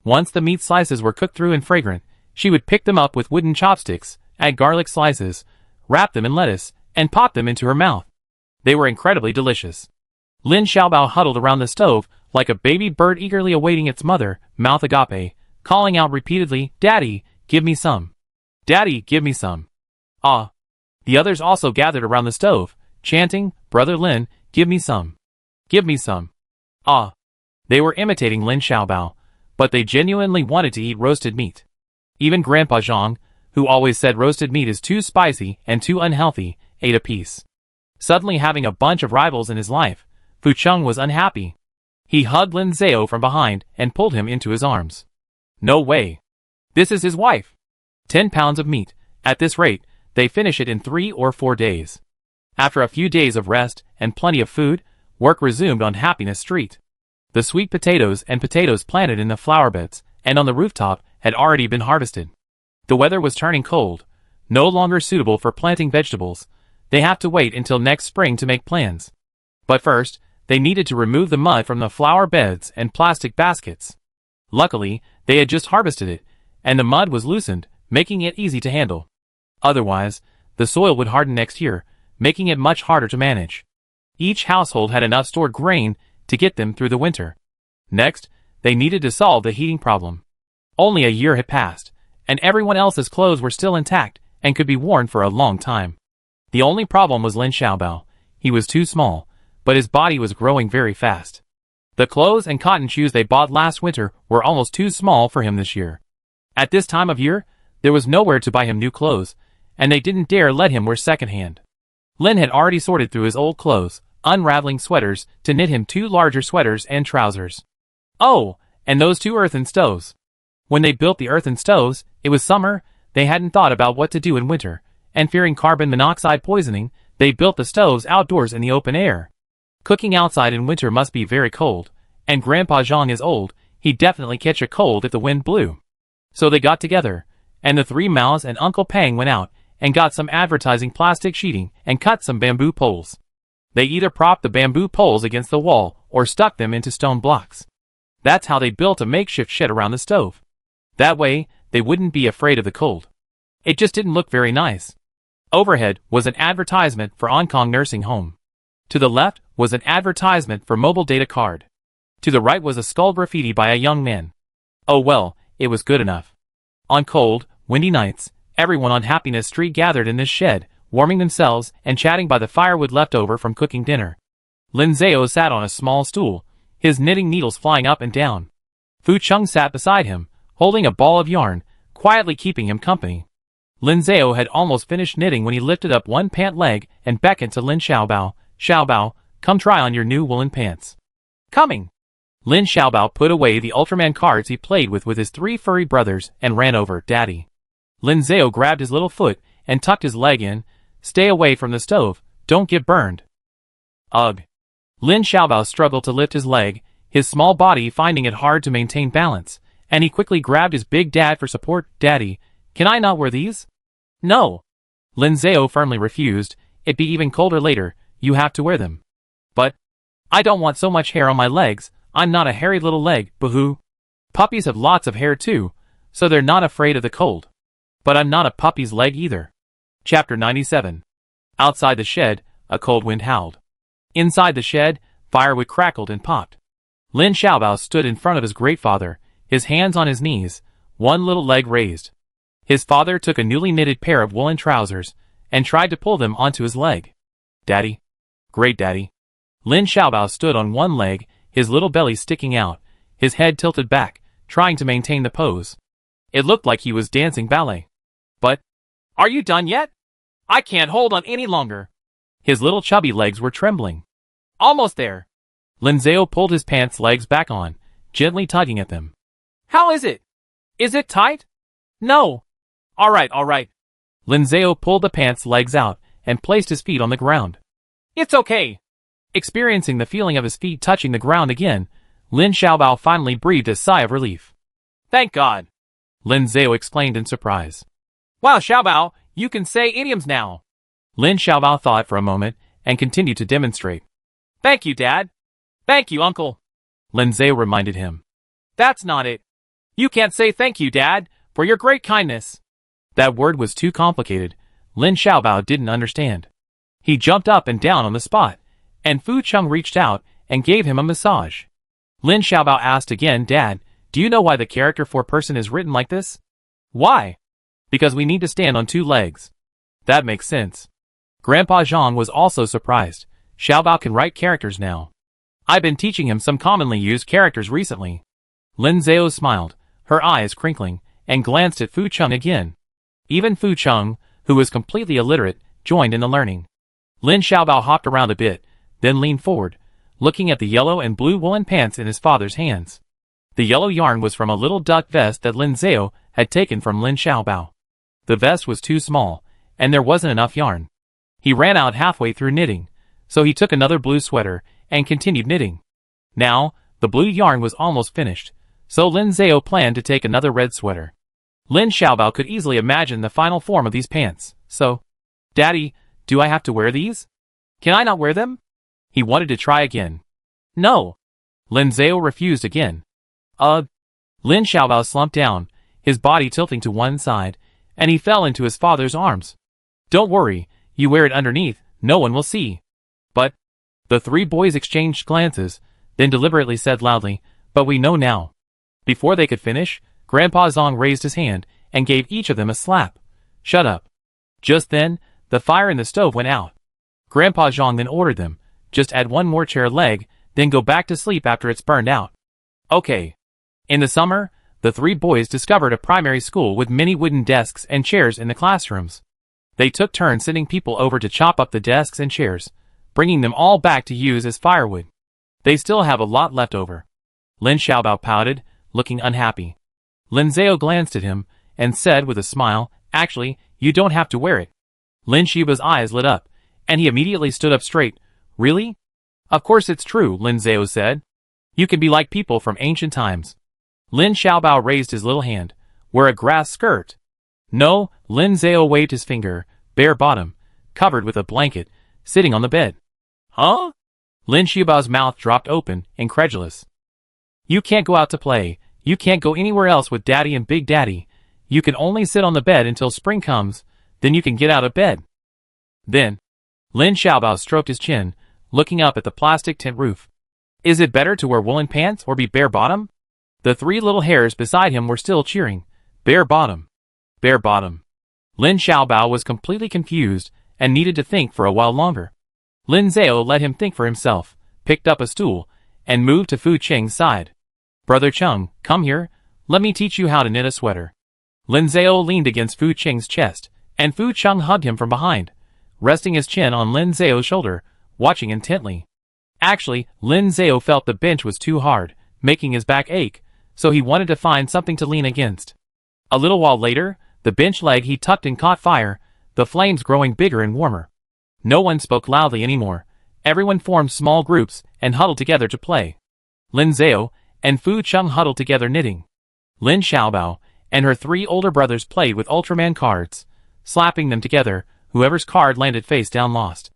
Once the meat slices were cooked through and fragrant, she would pick them up with wooden chopsticks, add garlic slices, wrap them in lettuce, and pop them into her mouth. They were incredibly delicious. Lin Xiaobao huddled around the stove like a baby bird eagerly awaiting its mother, mouth agape, calling out repeatedly, "Daddy, give me some. Daddy, give me some." Ah. The others also gathered around the stove, chanting, "Brother Lin, give me some. Give me some." Ah. They were imitating Lin Xiaobao, but they genuinely wanted to eat roasted meat. Even Grandpa Zhang, who always said roasted meat is too spicy and too unhealthy, ate a piece. Suddenly having a bunch of rivals in his life, Fu Cheng was unhappy. He hugged Lin Zhao from behind and pulled him into his arms. No way. This is his wife. 10 pounds of meat. At this rate, they finish it in 3 or 4 days. After a few days of rest and plenty of food, work resumed on Happiness Street. The sweet potatoes and potatoes planted in the flower beds and on the rooftop had already been harvested. The weather was turning cold, no longer suitable for planting vegetables. They have to wait until next spring to make plans. But first, they needed to remove the mud from the flower beds and plastic baskets. Luckily, they had just harvested it, and the mud was loosened, making it easy to handle. Otherwise, the soil would harden next year, making it much harder to manage. Each household had enough stored grain to get them through the winter. Next, they needed to solve the heating problem. Only a year had passed, and everyone else's clothes were still intact and could be worn for a long time. The only problem was Lin Xiaobao. He was too small, but his body was growing very fast. The clothes and cotton shoes they bought last winter were almost too small for him this year. At this time of year, there was nowhere to buy him new clothes, and they didn't dare let him wear secondhand. Lin had already sorted through his old clothes, unraveling sweaters to knit him 2 larger sweaters and trousers. Oh, and those 2 earthen stoves. When they built the earthen stoves, it was summer, they hadn't thought about what to do in winter, and fearing carbon monoxide poisoning, they built the stoves outdoors in the open air. Cooking outside in winter must be very cold, and Grandpa Zhang is old, he'd definitely catch a cold if the wind blew. So they got together, and the 3 Maos and Uncle Pang went out and got some advertising plastic sheeting and cut some bamboo poles. They either propped the bamboo poles against the wall or stuck them into stone blocks. That's how they built a makeshift shed around the stove. That way, they wouldn't be afraid of the cold. It just didn't look very nice. Overhead was an advertisement for Hong Kong Nursing Home. To the left was an advertisement for mobile data card. To the right was a skull graffiti by a young man. Oh well, it was good enough. On cold, windy nights, everyone on Happiness Street gathered in this shed, warming themselves and chatting by the firewood left over from cooking dinner. Lin Zhao sat on a small stool, his knitting needles flying up and down. Fu Cheng sat beside him, holding a ball of yarn, quietly keeping him company. Lin Zhao had almost finished knitting when he lifted up one pant leg and beckoned to Lin Xiaobao. "Xiaobao, come try on your new woolen pants." "Coming." Lin Xiaobao put away the Ultraman cards he played with his 3 furry brothers and ran over, "Daddy." Lin Zhao grabbed his little foot and tucked his leg in. "Stay away from the stove, don't get burned." Ugh. Lin Xiaobao struggled to lift his leg, his small body finding it hard to maintain balance, and he quickly grabbed his big dad for support. "Daddy, can I not wear these?" "No." Lin Zhao firmly refused. "It'd be even colder later, you have to wear them." "But I don't want so much hair on my legs, I'm not a hairy little leg, boo-hoo. Puppies have lots of hair too, so they're not afraid of the cold. But I'm not a puppy's leg either." Chapter 97. Outside the shed, a cold wind howled. Inside the shed, firewood crackled and popped. Lin Xiaobao stood in front of his great-father, his hands on his knees, one little leg raised. His father took a newly knitted pair of woolen trousers and tried to pull them onto his leg. "Daddy. Great Daddy." Lin Xiaobao stood on one leg, his little belly sticking out, his head tilted back, trying to maintain the pose. It looked like he was dancing ballet. "But, are you done yet? I can't hold on any longer." His little chubby legs were trembling. "Almost there." Lin Zhao pulled his pants legs back on, gently tugging at them. "How is it? Is it tight?" "No." All right. Lin Zhao pulled the pants legs out and placed his feet on the ground. It's okay. Experiencing the feeling of his feet touching the ground again, Lin Xiaobao finally breathed a sigh of relief. Thank God, Lin Zhao exclaimed in surprise. Wow, Xiaobao, you can say idioms now. Lin Xiaobao thought for a moment and continued to demonstrate. Thank you, Dad. Thank you, Uncle. Lin Zhao reminded him. That's not it. You can't say thank you, Dad, for your great kindness. That word was too complicated. Lin Xiaobao didn't understand. He jumped up and down on the spot, and Fu Cheng reached out and gave him a massage. Lin Xiaobao asked again, Dad, do you know why the character for person is written like this? Why? Because we need to stand on two legs. That makes sense. Grandpa Zhang was also surprised. Xiaobao can write characters now. I've been teaching him some commonly used characters recently. Lin Zhao smiled, her eyes crinkling, and glanced at Fu Cheng again. Even Fu Cheng, who was completely illiterate, joined in the learning. Lin Xiaobao hopped around a bit, then leaned forward, looking at the yellow and blue woolen pants in his father's hands. The yellow yarn was from a little duck vest that Lin Zhao had taken from Lin Xiaobao. The vest was too small, and there wasn't enough yarn. He ran out halfway through knitting, so he took another blue sweater and continued knitting. Now, the blue yarn was almost finished, so Lin Zhao planned to take another red sweater. Lin Xiaobao could easily imagine the final form of these pants, so, Daddy, do I have to wear these? Can I not wear them? He wanted to try again. No. Lin Zhao refused again. Lin Xiaobao slumped down, his body tilting to one side, and he fell into his father's arms. Don't worry, you wear it underneath, no one will see. But, the three boys exchanged glances, then deliberately said loudly, but we know now. Before they could finish, Grandpa Zhang raised his hand and gave each of them a slap. Shut up. Just then, the fire in the stove went out. Grandpa Zhang then ordered them, just add one more chair leg, then go back to sleep after it's burned out. Okay. In the summer, the three boys discovered a primary school with many wooden desks and chairs in the classrooms. They took turns sending people over to chop up the desks and chairs, bringing them all back to use as firewood. They still have a lot left over. Lin Xiaobao pouted, looking unhappy. Lin Zhao glanced at him and said with a smile, actually, you don't have to wear it. Lin Xiaobao's eyes lit up, and he immediately stood up straight. Really? Of course it's true, Lin Zhao said. You can be like people from ancient times. Lin Xiaobao raised his little hand. Wear a grass skirt. No, Lin Zhao waved his finger, bare bottom, covered with a blanket, sitting on the bed. Huh? Lin Xiaobao's mouth dropped open, incredulous. You can't go out to play. You can't go anywhere else with Daddy and Big Daddy. You can only sit on the bed until spring comes, then you can get out of bed. Then, Lin Xiaobao stroked his chin, looking up at the plastic tent roof. Is it better to wear woolen pants or be bare bottom? The three little hairs beside him were still cheering. Bare bottom. Bare bottom. Lin Xiaobao was completely confused and needed to think for a while longer. Lin Zhao let him think for himself, picked up a stool, and moved to Fu Cheng's side. Brother Cheng, come here, let me teach you how to knit a sweater. Lin Zhao leaned against Fu Cheng's chest, and Fu Cheng hugged him from behind, resting his chin on Lin Zhao's shoulder, watching intently. Actually, Lin Zhao felt the bench was too hard, making his back ache, so he wanted to find something to lean against. A little while later, the bench leg he tucked in caught fire, the flames growing bigger and warmer. No one spoke loudly anymore. Everyone formed small groups and huddled together to play. Lin Zhao and Fu Cheng huddled together knitting. Lin Xiaobao and her three older brothers played with Ultraman cards, slapping them together. Whoever's card landed face down lost.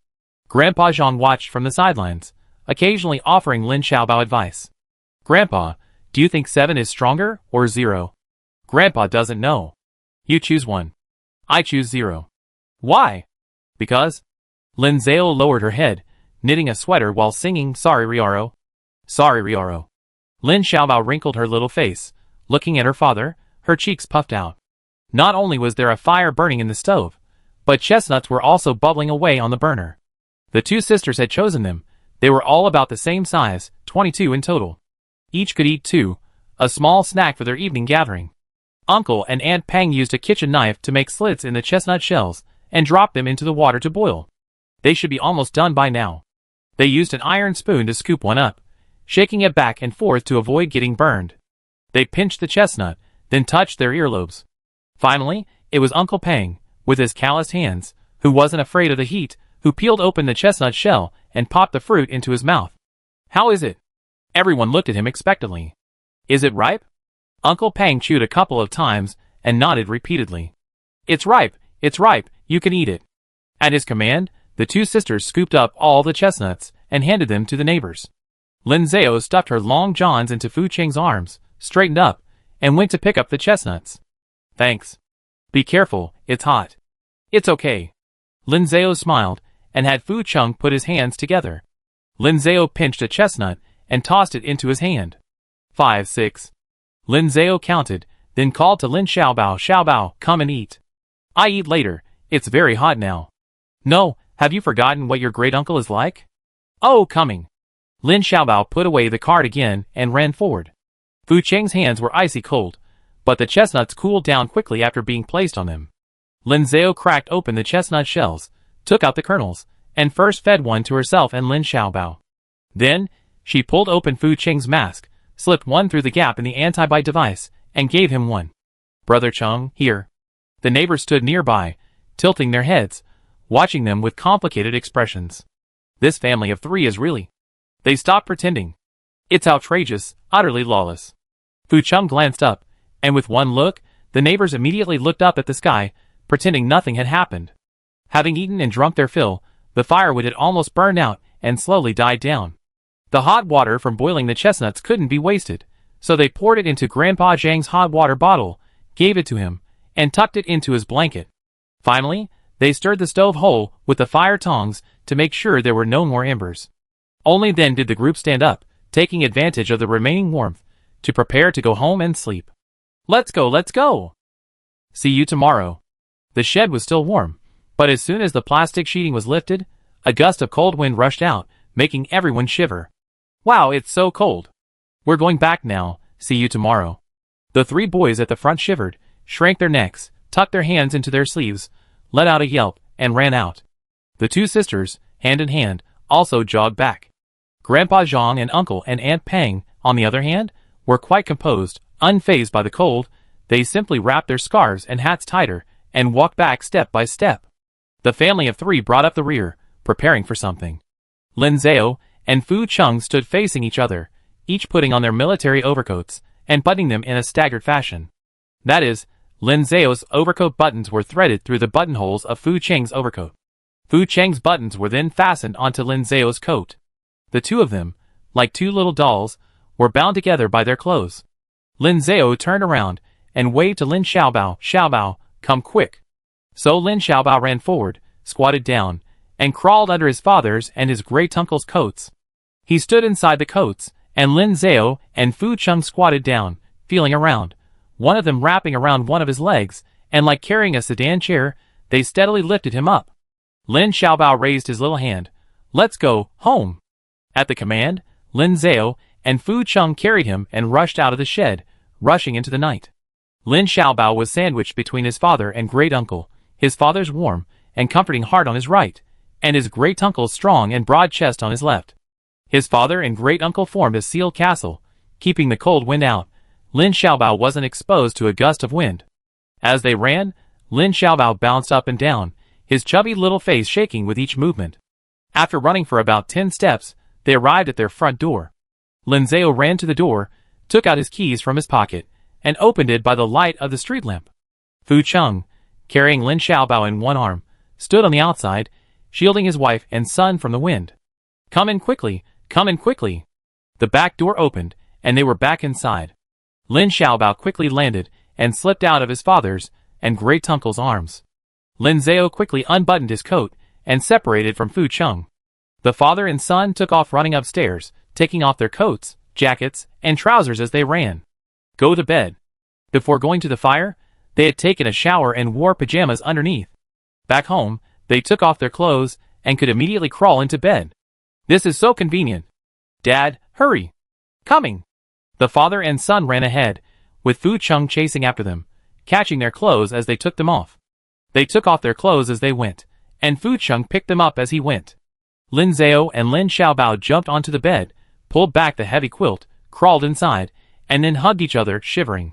Grandpa Zhang watched from the sidelines, occasionally offering Lin Xiaobao advice. Grandpa, do you think 7 is stronger or 0? Grandpa doesn't know. You choose one. I choose 0. Why? Because. Lin Zhao lowered her head, knitting a sweater while singing Sorry Rioro. Sorry Rioro. Lin Xiaobao wrinkled her little face, looking at her father, her cheeks puffed out. Not only was there a fire burning in the stove, but chestnuts were also bubbling away on the burner. The two sisters had chosen them. They were all about the same size, 22 in total. Each could eat 2, a small snack for their evening gathering. Uncle and Aunt Pang used a kitchen knife to make slits in the chestnut shells and dropped them into the water to boil. They should be almost done by now. They used an iron spoon to scoop one up, shaking it back and forth to avoid getting burned. They pinched the chestnut, then touched their earlobes. Finally, it was Uncle Pang, with his calloused hands, who wasn't afraid of the heat, who peeled open the chestnut shell and popped the fruit into his mouth. How is it? Everyone looked at him expectantly. Is it ripe? Uncle Pang chewed a couple of times and nodded repeatedly. It's ripe, you can eat it. At his command, the two sisters scooped up all the chestnuts and handed them to the neighbors. Lin Zhao stuffed her long johns into Fu Cheng's arms, straightened up, and went to pick up the chestnuts. Thanks. Be careful, it's hot. It's okay. Lin Zhao smiled and had Fu Cheng put his hands together. Lin Zhao pinched a chestnut and tossed it into his hand. 5, 6. Lin Zhao counted, then called to Lin Xiaobao, come and eat. I eat later, it's very hot now. No, have you forgotten what your great-uncle is like? Oh, coming. Lin Xiaobao put away the card again and ran forward. Fu Cheng's hands were icy cold, but the chestnuts cooled down quickly after being placed on them. Lin Zhao cracked open the chestnut shells, took out the kernels, and first fed one to herself and Lin Xiaobao. Then, she pulled open Fu Cheng's mask, slipped one through the gap in the anti-bite device, and gave him one. Brother Cheng, here. The neighbors stood nearby, tilting their heads, watching them with complicated expressions. This family of three is really... They stopped pretending. It's outrageous, utterly lawless. Fu Cheng glanced up, and with one look, the neighbors immediately looked up at the sky, pretending nothing had happened. Having eaten and drunk their fill, the firewood had almost burned out and slowly died down. The hot water from boiling the chestnuts couldn't be wasted, so they poured it into Grandpa Zhang's hot water bottle, gave it to him, and tucked it into his blanket. Finally, they stirred the stove whole with the fire tongs to make sure there were no more embers. Only then did the group stand up, taking advantage of the remaining warmth, to prepare to go home and sleep. Let's go, let's go! See you tomorrow. The shed was still warm, but as soon as the plastic sheeting was lifted, a gust of cold wind rushed out, making everyone shiver. Wow, it's so cold. We're going back now, see you tomorrow. The three boys at the front shivered, shrank their necks, tucked their hands into their sleeves, let out a yelp, and ran out. The two sisters, hand in hand, also jogged back. Grandpa Zhang and Uncle and Aunt Pang, on the other hand, were quite composed, unfazed by the cold. They simply wrapped their scarves and hats tighter, and walked back step by step. The family of three brought up the rear, preparing for something. Lin Zhao and Fu Cheng stood facing each other, each putting on their military overcoats, and buttoning them in a staggered fashion. That is, Lin Zhao's overcoat buttons were threaded through the buttonholes of Fu Cheng's overcoat. Fu Cheng's buttons were then fastened onto Lin Zhao's coat. The two of them, like two little dolls, were bound together by their clothes. Lin Zhao turned around and waved to Lin Xiaobao, come quick. So Lin Xiaobao ran forward, squatted down, and crawled under his father's and his great-uncle's coats. He stood inside the coats, and Lin Zhao and Fu Cheng squatted down, feeling around, one of them wrapping around one of his legs, and like carrying a sedan chair, they steadily lifted him up. Lin Xiaobao raised his little hand. Let's go, home. At the command, Lin Zhao and Fu Cheng carried him and rushed out of the shed, rushing into the night. Lin Xiaobao was sandwiched between his father and great-uncle, his father's warm and comforting heart on his right, and his great-uncle's strong and broad chest on his left. His father and great-uncle formed a sealed castle, keeping the cold wind out. Lin Xiaobao wasn't exposed to a gust of wind. As they ran, Lin Xiaobao bounced up and down, his chubby little face shaking with each movement. After running for about 10 steps, they arrived at their front door. Lin Zhao ran to the door, took out his keys from his pocket, and opened it by the light of the street lamp. Fu Cheng, carrying Lin Xiaobao in one arm, stood on the outside, shielding his wife and son from the wind. Come in quickly, come in quickly. The back door opened, and they were back inside. Lin Xiaobao quickly landed and slipped out of his father's and great-uncle's arms. Lin Zhao quickly unbuttoned his coat and separated from Fu Cheng. The father and son took off running upstairs, taking off their coats, jackets, and trousers as they ran. Go to bed. Before going to the fire, they had taken a shower and wore pajamas underneath. Back home, they took off their clothes and could immediately crawl into bed. This is so convenient. Dad, hurry. Coming. The father and son ran ahead, with Fu Cheng chasing after them, catching their clothes as they took them off. They took off their clothes as they went, and Fu Cheng picked them up as he went. Lin Zhao and Lin Xiaobao jumped onto the bed, pulled back the heavy quilt, crawled inside, and then hugged each other, shivering.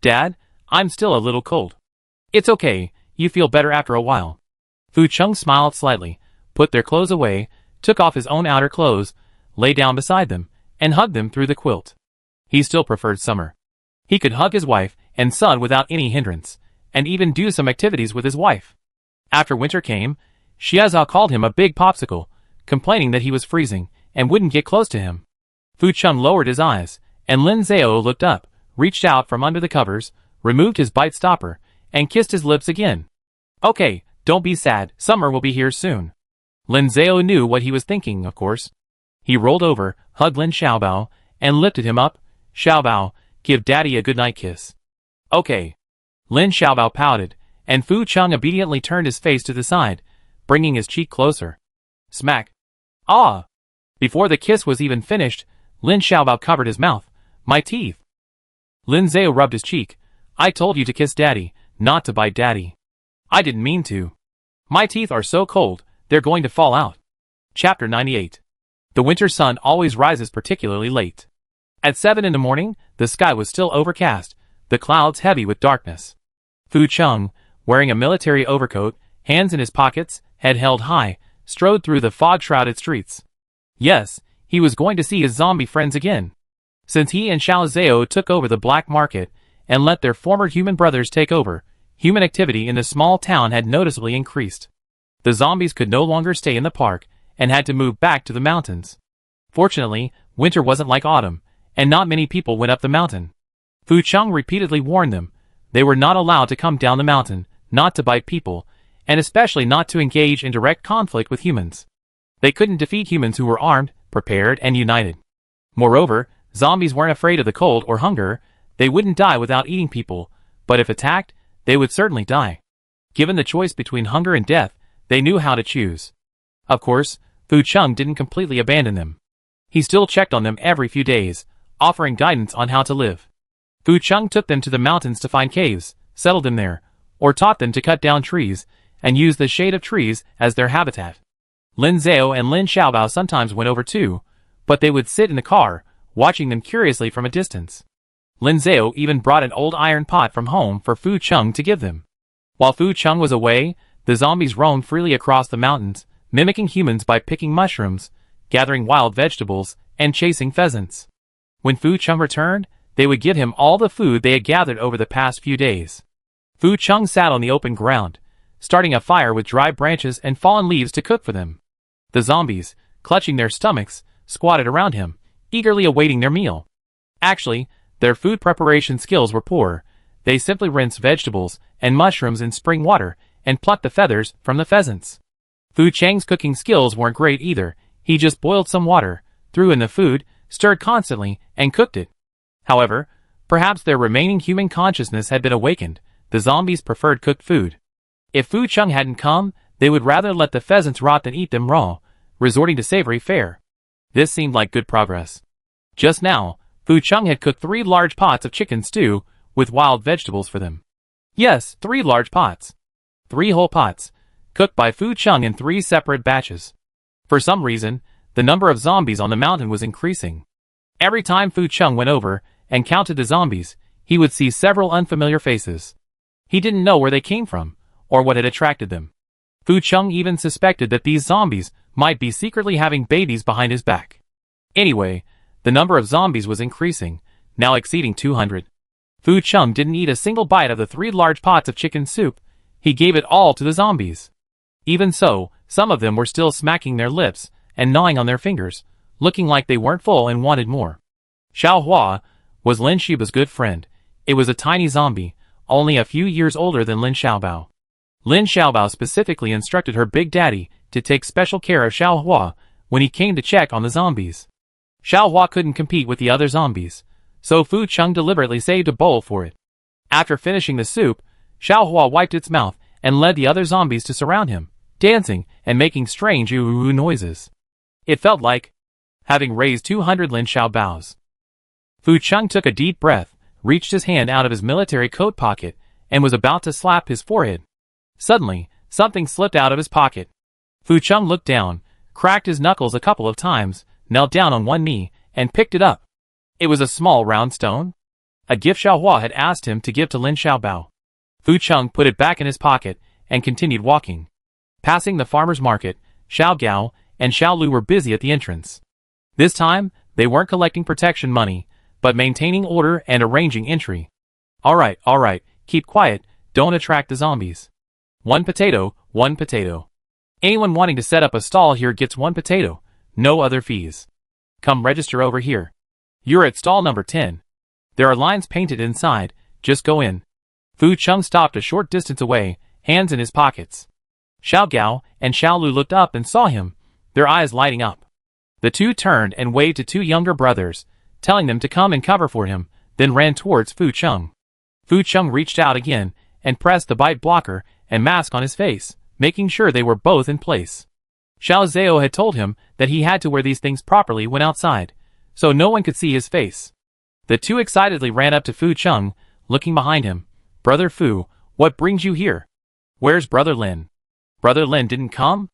Dad, I'm still a little cold. It's okay, you feel better after a while. Fu Chung smiled slightly, put their clothes away, took off his own outer clothes, lay down beside them, and hugged them through the quilt. He still preferred summer. He could hug his wife and son without any hindrance, and even do some activities with his wife. After winter came, Xiaozhao called him a big popsicle, complaining that he was freezing and wouldn't get close to him. Fu Chung lowered his eyes, and Lin Zhao looked up, reached out from under the covers, removed his bite stopper, and kissed his lips again. Okay, don't be sad, summer will be here soon. Lin Zhao knew what he was thinking, of course. He rolled over, hugged Lin Xiaobao, and lifted him up. Xiaobao, give daddy a goodnight kiss. Okay. Lin Xiaobao pouted, and Fu Chung obediently turned his face to the side, bringing his cheek closer. Smack. Ah! Before the kiss was even finished, Lin Xiaobao covered his mouth. My teeth. Lin Zhao rubbed his cheek. I told you to kiss daddy, not to bite daddy. I didn't mean to. My teeth are so cold, they're going to fall out. Chapter 98. The winter sun always rises particularly late. At 7 in the morning, the sky was still overcast, the clouds heavy with darkness. Fu Chung, wearing a military overcoat, hands in his pockets, head held high, strode through the fog-shrouded streets. Yes, he was going to see his zombie friends again. Since he and Xiao Zhao took over the black market and let their former human brothers take over, human activity in the small town had noticeably increased. The zombies could no longer stay in the park and had to move back to the mountains. Fortunately, winter wasn't like autumn, and not many people went up the mountain. Fu Chung repeatedly warned them they were not allowed to come down the mountain, not to bite people, and especially not to engage in direct conflict with humans. They couldn't defeat humans who were armed, prepared, and united. Moreover, zombies weren't afraid of the cold or hunger. They wouldn't die without eating people, but if attacked, they would certainly die. Given the choice between hunger and death, they knew how to choose. Of course, Fu Chung didn't completely abandon them. He still checked on them every few days, offering guidance on how to live. Fu Chung took them to the mountains to find caves, settled them there, or taught them to cut down trees, and use the shade of trees as their habitat. Lin Zhao and Lin Xiaobao sometimes went over too, but they would sit in the car, watching them curiously from a distance. Lin Zhao even brought an old iron pot from home for Fu Chung to give them. While Fu Chung was away, the zombies roamed freely across the mountains, mimicking humans by picking mushrooms, gathering wild vegetables, and chasing pheasants. When Fu Chung returned, they would give him all the food they had gathered over the past few days. Fu Chung sat on the open ground, starting a fire with dry branches and fallen leaves to cook for them. The zombies, clutching their stomachs, squatted around him, eagerly awaiting their meal. Actually, their food preparation skills were poor. They simply rinsed vegetables and mushrooms in spring water and plucked the feathers from the pheasants. Fu Chang's cooking skills weren't great either. He just boiled some water, threw in the food, stirred constantly, and cooked it. However, perhaps their remaining human consciousness had been awakened. The zombies preferred cooked food. If Fu Chung hadn't come, they would rather let the pheasants rot than eat them raw, resorting to savory fare. This seemed like good progress. Just now, Fu Chung had cooked 3 large pots of chicken stew with wild vegetables for them. Yes, 3 large pots. 3 whole pots, cooked by Fu Chung in 3 separate batches. For some reason, the number of zombies on the mountain was increasing. Every time Fu Chung went over and counted the zombies, he would see several unfamiliar faces. He didn't know where they came from, or what had attracted them. Fu Chung even suspected that these zombies might be secretly having babies behind his back. Anyway, the number of zombies was increasing, now exceeding 200. Fu Chung didn't eat a single bite of the 3 large pots of chicken soup. He gave it all to the zombies. Even so, some of them were still smacking their lips and gnawing on their fingers, looking like they weren't full and wanted more. Xiao Hua was Lin Shiba's good friend. It was a tiny zombie, only a few years older than Lin Xiaobao. Lin Xiaobao specifically instructed her big daddy to take special care of Xiao Hua when he came to check on the zombies. Xiao Hua couldn't compete with the other zombies, so Fu Chung deliberately saved a bowl for it. After finishing the soup, Xiao Hua wiped its mouth and led the other zombies to surround him, dancing and making strange ooh noises. It felt like having raised 200 Lin Xiaobaos. Fu Chung took a deep breath, reached his hand out of his military coat pocket, and was about to slap his forehead. Suddenly, something slipped out of his pocket. Fu Chung looked down, cracked his knuckles a couple of times, knelt down on one knee, and picked it up. It was a small round stone. A gift Xiao Hua had asked him to give to Lin Xiaobao. Fu Chung put it back in his pocket and continued walking. Passing the farmer's market, Xiao Gao and Xiao Lu were busy at the entrance. This time, they weren't collecting protection money, but maintaining order and arranging entry. Alright, keep quiet, don't attract the zombies. 1 potato, 1 potato. Anyone wanting to set up a stall here gets 1 potato, no other fees. Come register over here. You're at stall number 10. There are lines painted inside, just go in. Fu Cheng stopped a short distance away, hands in his pockets. Xiao Gao and Xiao Lu looked up and saw him, their eyes lighting up. The two turned and waved to 2 younger brothers, telling them to come and cover for him, then ran towards Fu Cheng. Fu Cheng reached out again and pressed the bite blocker and mask on his face, making sure they were both in place. Xiao Zhao had told him that he had to wear these things properly when outside, so no one could see his face. The two excitedly ran up to Fu Cheng, looking behind him. Brother Fu, what brings you here? Where's Brother Lin? Brother Lin didn't come?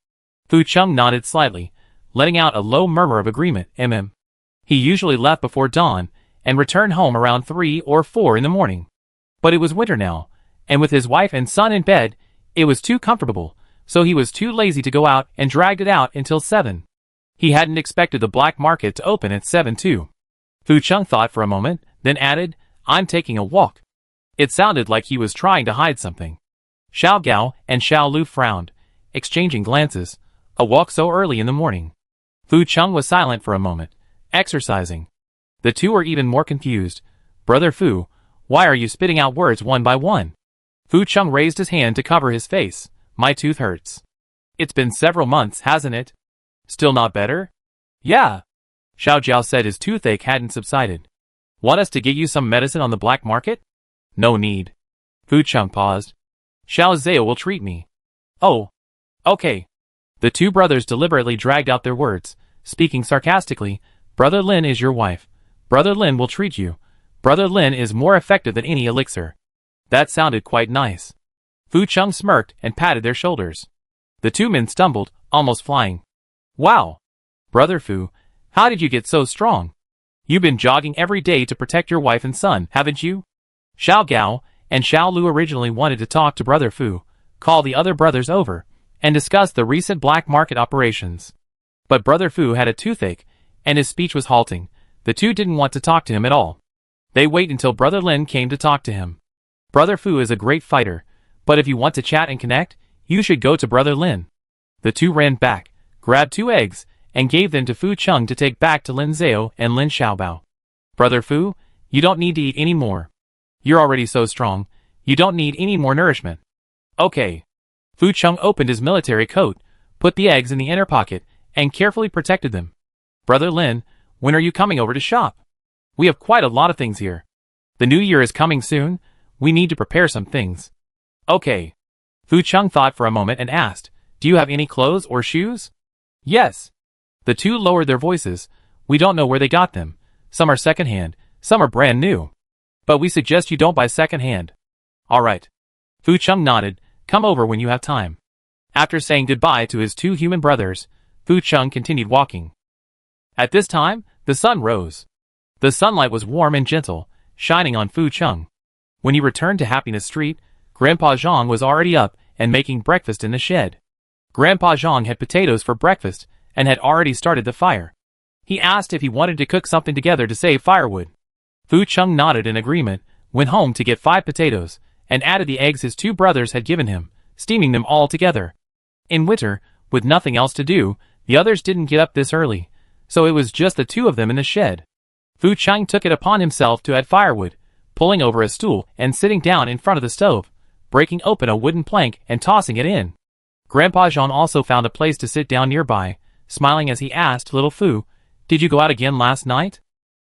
Fu Cheng nodded slightly, letting out a low murmur of agreement. He usually left before dawn and returned home around 3 or 4 in the morning. But it was winter now, and with his wife and son in bed, it was too comfortable, so he was too lazy to go out and dragged it out until 7. He hadn't expected the black market to open at 7 too. Fu Cheng thought for a moment, then added, I'm taking a walk. It sounded like he was trying to hide something. Xiao Gao and Xiao Lu frowned, exchanging glances. A walk so early in the morning. Fu Cheng was silent for a moment, exercising. The two were even more confused. Brother Fu, why are you spitting out words one by one? Fu Cheng raised his hand to cover his face. My tooth hurts. It's been several months, hasn't it? Still not better? Yeah. Xiao Jiao said his toothache hadn't subsided. Want us to get you some medicine on the black market? No need. Fu Cheng paused. Xiao Zhao will treat me. Oh. Okay. The two brothers deliberately dragged out their words, speaking sarcastically. Brother Lin is your wife. Brother Lin will treat you. Brother Lin is more effective than any elixir. That sounded quite nice. Fu Cheng smirked and patted their shoulders. The two men stumbled, almost flying. Wow! Brother Fu, how did you get so strong? You've been jogging every day to protect your wife and son, haven't you? Xiao Gao and Xiao Lu originally wanted to talk to Brother Fu, call the other brothers over, and discuss the recent black market operations. But Brother Fu had a toothache, and his speech was halting. The two didn't want to talk to him at all. They wait until Brother Lin came to talk to him. Brother Fu is a great fighter, but if you want to chat and connect, you should go to Brother Lin. The two ran back, grabbed 2 eggs, and gave them to Fu Cheng to take back to Lin Zhao and Lin Xiaobao. Brother Fu, you don't need to eat any more. You're already so strong, you don't need any more nourishment. Okay. Fu Cheng opened his military coat, put the eggs in the inner pocket, and carefully protected them. Brother Lin, when are you coming over to shop? We have quite a lot of things here. The new year is coming soon, we need to prepare some things. Okay. Fu Cheng thought for a moment and asked, do you have any clothes or shoes? Yes. The two lowered their voices. We don't know where they got them. Some are second-hand, some are brand new. But we suggest you don't buy second-hand. Alright. Fu Cheng nodded. Come over when you have time. After saying goodbye to his 2 human brothers, Fu Cheng continued walking. At this time, the sun rose. The sunlight was warm and gentle, shining on Fu Cheng. When he returned to Happiness Street, Grandpa Zhang was already up and making breakfast in the shed. Grandpa Zhang had potatoes for breakfast and had already started the fire. He asked if he wanted to cook something together to save firewood. Fu Cheng nodded in agreement, went home to get 5 potatoes, and added the eggs his 2 brothers had given him, steaming them all together. In winter, with nothing else to do, the others didn't get up this early, so it was just the 2 of them in the shed. Fu Cheng took it upon himself to add firewood, pulling over a stool and sitting down in front of the stove, breaking open a wooden plank and tossing it in. Grandpa Zhang also found a place to sit down nearby, smiling as he asked Little Fu, did you go out again last night?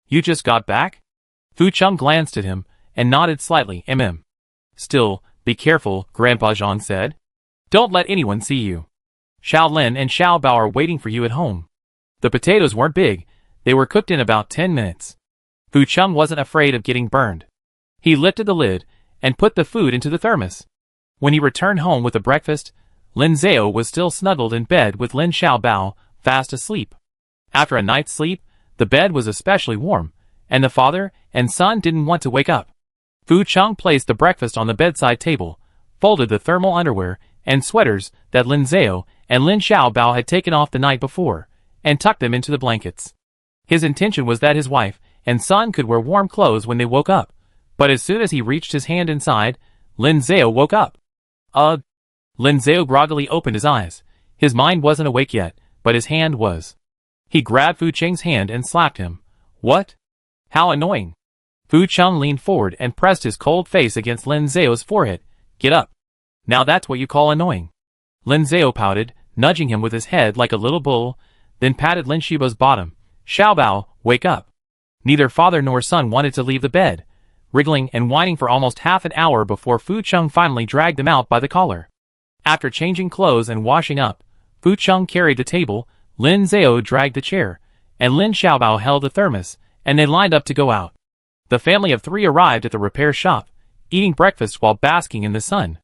You just got back? Fu Cheng glanced at him and nodded slightly. Still, be careful, Grandpa Zhang said. Don't let anyone see you. Xiao Lin and Xiao Bao are waiting for you at home. The potatoes weren't big, they were cooked in about 10 minutes. Fu Cheng wasn't afraid of getting burned. He lifted the lid and put the food into the thermos. When he returned home with the breakfast, Lin Zhao was still snuggled in bed with Lin Xiaobao, fast asleep. After a night's sleep, the bed was especially warm, and the father and son didn't want to wake up. Fu Cheng placed the breakfast on the bedside table, folded the thermal underwear, and sweaters that Lin Zhao and Lin Xiaobao had taken off the night before, and tucked them into the blankets. His intention was that his wife and son could wear warm clothes when they woke up, but as soon as he reached his hand inside, Lin Zhao woke up. Lin Zhao groggily opened his eyes. His mind wasn't awake yet, but his hand was. He grabbed Fu Cheng's hand and slapped him. What? How annoying. Fu Cheng leaned forward and pressed his cold face against Lin Zhao's forehead. Get up. Now that's what you call annoying. Lin Zhao pouted, nudging him with his head like a little bull, then patted Lin Shiba's bottom. Xiaobao, wake up. Neither father nor son wanted to leave the bed, wriggling and whining for almost half an hour before Fu Cheng finally dragged them out by the collar. After changing clothes and washing up, Fu Cheng carried the table, Lin Zhao dragged the chair, and Lin Xiaobao held the thermos, and they lined up to go out. The family of 3 arrived at the repair shop, eating breakfast while basking in the sun.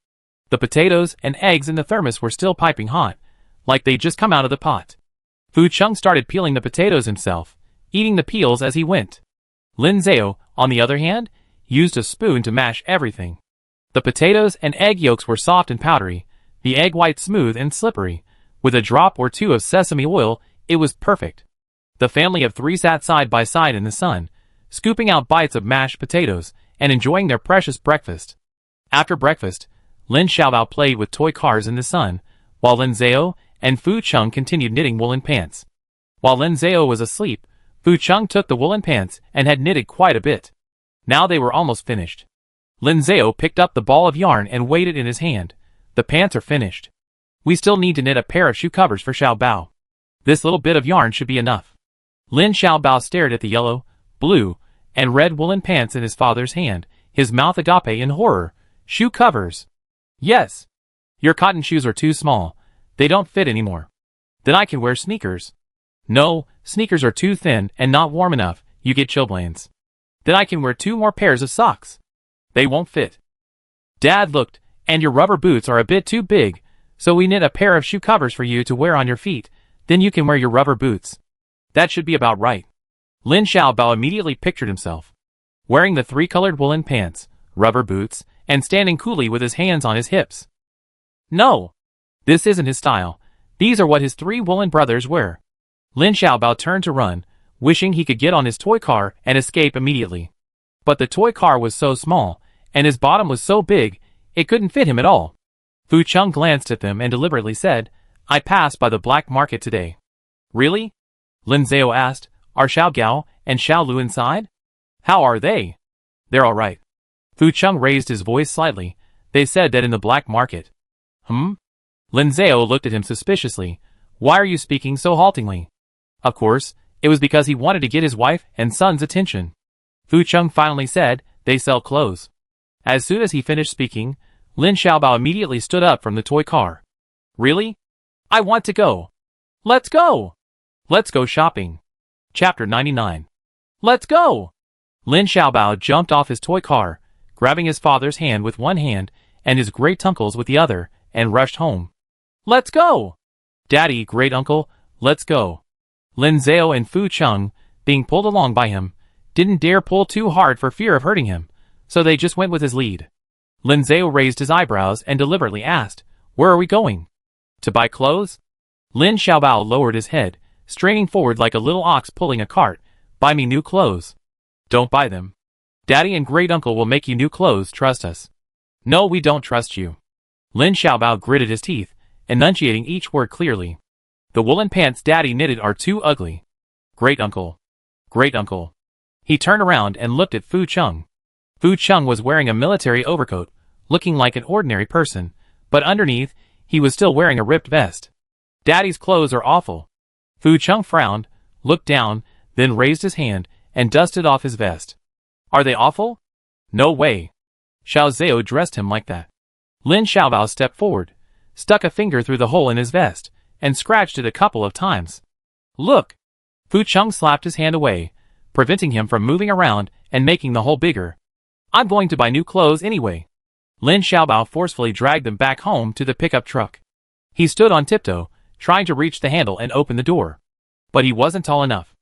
The potatoes and eggs in the thermos were still piping hot, like they'd just come out of the pot. Fu Cheng started peeling the potatoes himself, eating the peels as he went. Lin Zhao, on the other hand, used a spoon to mash everything. The potatoes and egg yolks were soft and powdery, the egg white smooth and slippery. With a drop or two of sesame oil, it was perfect. The family of 3 sat side by side in the sun, scooping out bites of mashed potatoes and enjoying their precious breakfast. After breakfast, Lin Xiaobao played with toy cars in the sun, while Lin Zhao and Fu Cheng continued knitting woolen pants. While Lin Zhao was asleep, Fu Cheng took the woolen pants and had knitted quite a bit. Now they were almost finished. Lin Zhao picked up the ball of yarn and weighed it in his hand. The pants are finished. We still need to knit a pair of shoe covers for Xiaobao. This little bit of yarn should be enough. Lin Xiaobao stared at the yellow, blue, and red woolen pants in his father's hand, his mouth agape in horror. Shoe covers. Yes. Your cotton shoes are too small. They don't fit anymore. Then I can wear sneakers. No, sneakers are too thin and not warm enough, you get chilblains. Then I can wear 2 more pairs of socks. They won't fit. Dad looked, and your rubber boots are a bit too big, so we knit a pair of shoe covers for you to wear on your feet, then you can wear your rubber boots. That should be about right. Lin Xiaobao immediately pictured himself wearing the 3-colored woolen pants, rubber boots, and standing coolly with his hands on his hips. No! This isn't his style. These are what his 3 woolen brothers wear. Lin Xiaobao turned to run, wishing he could get on his toy car and escape immediately. But the toy car was so small, and his bottom was so big, it couldn't fit him at all. Fu Cheng glanced at them and deliberately said, I passed by the black market today. Really? Lin Zhao asked, Are Xiao Gao and Xiao Lu inside? How are they? They're all right. Fu Cheng raised his voice slightly. They said that in the black market. Lin Zhao looked at him suspiciously. Why are you speaking so haltingly? Of course, it was because he wanted to get his wife and son's attention. Fu Cheng finally said, They sell clothes. As soon as he finished speaking, Lin Xiaobao immediately stood up from the toy car. Really? I want to go. Let's go. Let's go shopping. Chapter 99. Let's go. Lin Xiaobao jumped off his toy car, grabbing his father's hand with one hand and his great-uncle's with the other, and rushed home. Let's go. Daddy, great-uncle, let's go. Lin Zhao and Fu Cheng, being pulled along by him, didn't dare pull too hard for fear of hurting him, so they just went with his lead. Lin Zhao raised his eyebrows and deliberately asked, Where are we going? To buy clothes? Lin Xiaobao lowered his head, straining forward like a little ox pulling a cart. Buy me new clothes. Don't buy them. Daddy and great-uncle will make you new clothes, trust us. No, we don't trust you. Lin Xiaobao gritted his teeth, enunciating each word clearly. The woolen pants Daddy knitted are too ugly. Great-uncle. Great-uncle. He turned around and looked at Fu Cheng. Fu Cheng was wearing a military overcoat, looking like an ordinary person, but underneath, he was still wearing a ripped vest. Daddy's clothes are awful. Fu Cheng frowned, looked down, then raised his hand and dusted off his vest. Are they awful? No way. Xiao Zhao dressed him like that. Lin Xiaobao stepped forward, stuck a finger through the hole in his vest, and scratched it a couple of times. Look! Fu Cheng slapped his hand away, preventing him from moving around and making the hole bigger. I'm going to buy new clothes anyway. Lin Xiaobao forcefully dragged them back home to the pickup truck. He stood on tiptoe, trying to reach the handle and open the door. But he wasn't tall enough.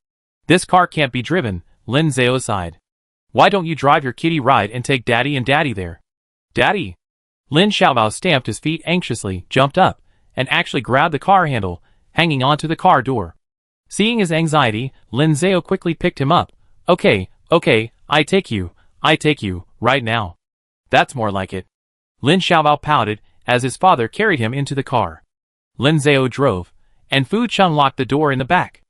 This car can't be driven, Lin Zhao sighed. Why don't you drive your kiddie ride and take Daddy and Daddy there? Daddy? Lin Xiaobao stamped his feet anxiously, jumped up, and actually grabbed the car handle, hanging onto the car door. Seeing his anxiety, Lin Zhao quickly picked him up. Okay, I take you, right now. That's more like it. Lin Xiaobao pouted as his father carried him into the car. Lin Zhao drove, and Fu Cheng locked the door in the back.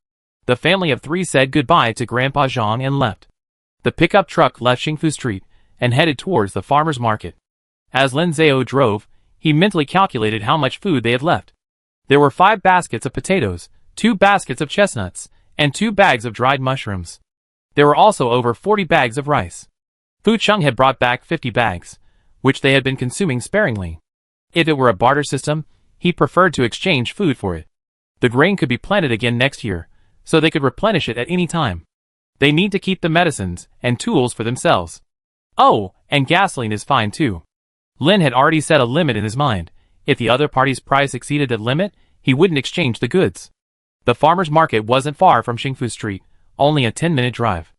The family of three said goodbye to Grandpa Zhang and left. The pickup truck left Xingfu Street and headed towards the farmer's market. As Lin Zhao drove, he mentally calculated how much food they had left. There were 5 baskets of potatoes, 2 baskets of chestnuts, and 2 bags of dried mushrooms. There were also over 40 bags of rice. Fu Cheng had brought back 50 bags, which they had been consuming sparingly. If it were a barter system, he preferred to exchange food for it. The grain could be planted again next year, so they could replenish it at any time. They need to keep the medicines and tools for themselves. Oh, and gasoline is fine too. Lin had already set a limit in his mind. If the other party's price exceeded that limit, he wouldn't exchange the goods. The farmer's market wasn't far from Xingfu Street, only a 10-minute drive.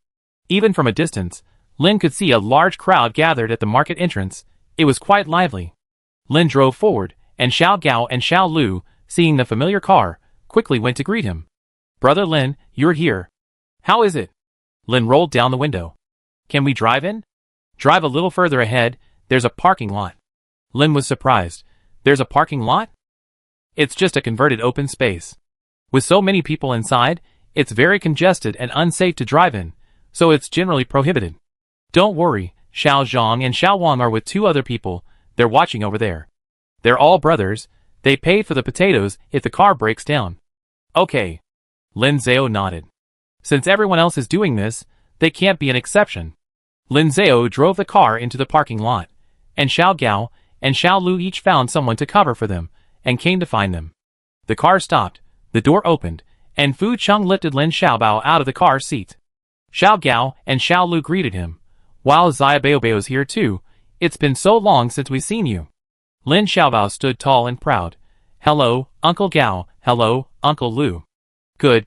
Even from a distance, Lin could see a large crowd gathered at the market entrance. It was quite lively. Lin drove forward, and Xiao Gao and Xiao Lu, seeing the familiar car, quickly went to greet him. Brother Lin, you're here. How is it? Lin rolled down the window. Can we drive in? Drive a little further ahead, there's a parking lot. Lin was surprised. There's a parking lot? It's just a converted open space. With so many people inside, it's very congested and unsafe to drive in, so it's generally prohibited. Don't worry, Xiao Zhang and Xiao Wang are with 2 other people, they're watching over there. They're all brothers, they paid for the potatoes if the car breaks down. Okay. Lin Zhao nodded. Since everyone else is doing this, they can't be an exception. Lin Zhao drove the car into the parking lot, and Xiao Gao and Xiao Lu each found someone to cover for them, and came to find them. The car stopped, the door opened, and Fu Cheng lifted Lin Xiaobao out of the car seat. Xiao Gao and Xiao Lu greeted him. Wow, Xiaobao's here too. It's been so long since we've seen you. Lin Xiaobao stood tall and proud. Hello, Uncle Gao. Hello, Uncle Lu. Good.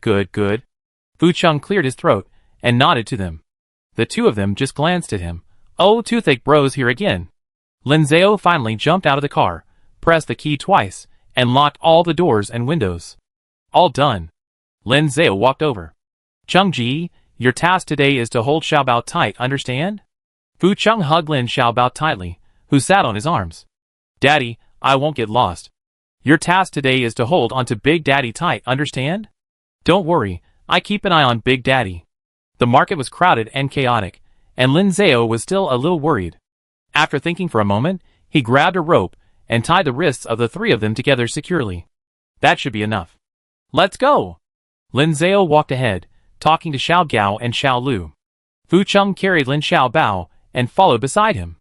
Fu Cheng cleared his throat and nodded to them. The 2 of them just glanced at him. Oh, toothache bro's here again. Lin Zhao finally jumped out of the car, pressed the key twice, and locked all the doors and windows. All done. Lin Zhao walked over. Cheng Ji, your task today is to hold Xiaobao tight, understand? Fu Cheng hugged Lin Xiaobao tightly, who sat on his arms. Daddy, I won't get lost. Your task today is to hold onto Big Daddy tight, understand? Don't worry, I keep an eye on Big Daddy. The market was crowded and chaotic, and Lin Zhao was still a little worried. After thinking for a moment, he grabbed a rope and tied the wrists of the 3 of them together securely. That should be enough. Let's go! Lin Zhao walked ahead, talking to Xiao Gao and Xiao Lu. Fu Cheng carried Lin Xiaobao and followed beside him.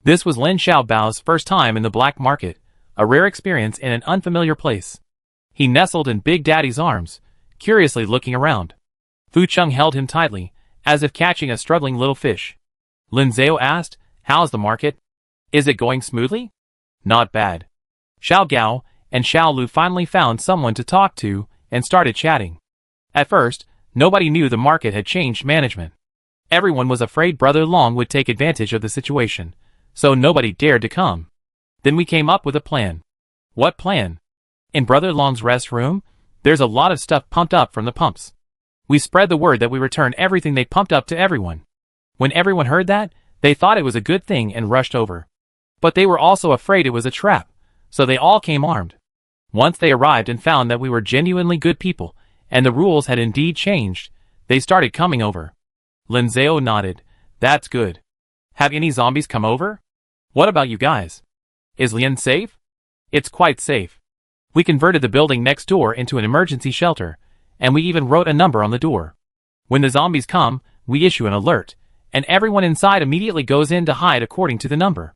This was Lin Xiaobao's first time in the black market, a rare experience in an unfamiliar place. He nestled in Big Daddy's arms, curiously looking around. Fu Cheng held him tightly, as if catching a struggling little fish. Lin Zhao asked, how's the market? Is it going smoothly? Not bad. Xiao Gao and Xiao Lu finally found someone to talk to and started chatting. At first, nobody knew the market had changed management. Everyone was afraid Brother Long would take advantage of the situation, so nobody dared to come. Then we came up with a plan. What plan? In Brother Long's restroom, there's a lot of stuff pumped up from the pumps. We spread the word that we return everything they pumped up to everyone. When everyone heard that, they thought it was a good thing and rushed over. But they were also afraid it was a trap, so they all came armed. Once they arrived and found that we were genuinely good people, and the rules had indeed changed, they started coming over. Lin Zhao nodded. That's good. Have any zombies come over? What about you guys? Is Lian safe? It's quite safe. We converted the building next door into an emergency shelter, and we even wrote a number on the door. When the zombies come, we issue an alert, and everyone inside immediately goes in to hide according to the number.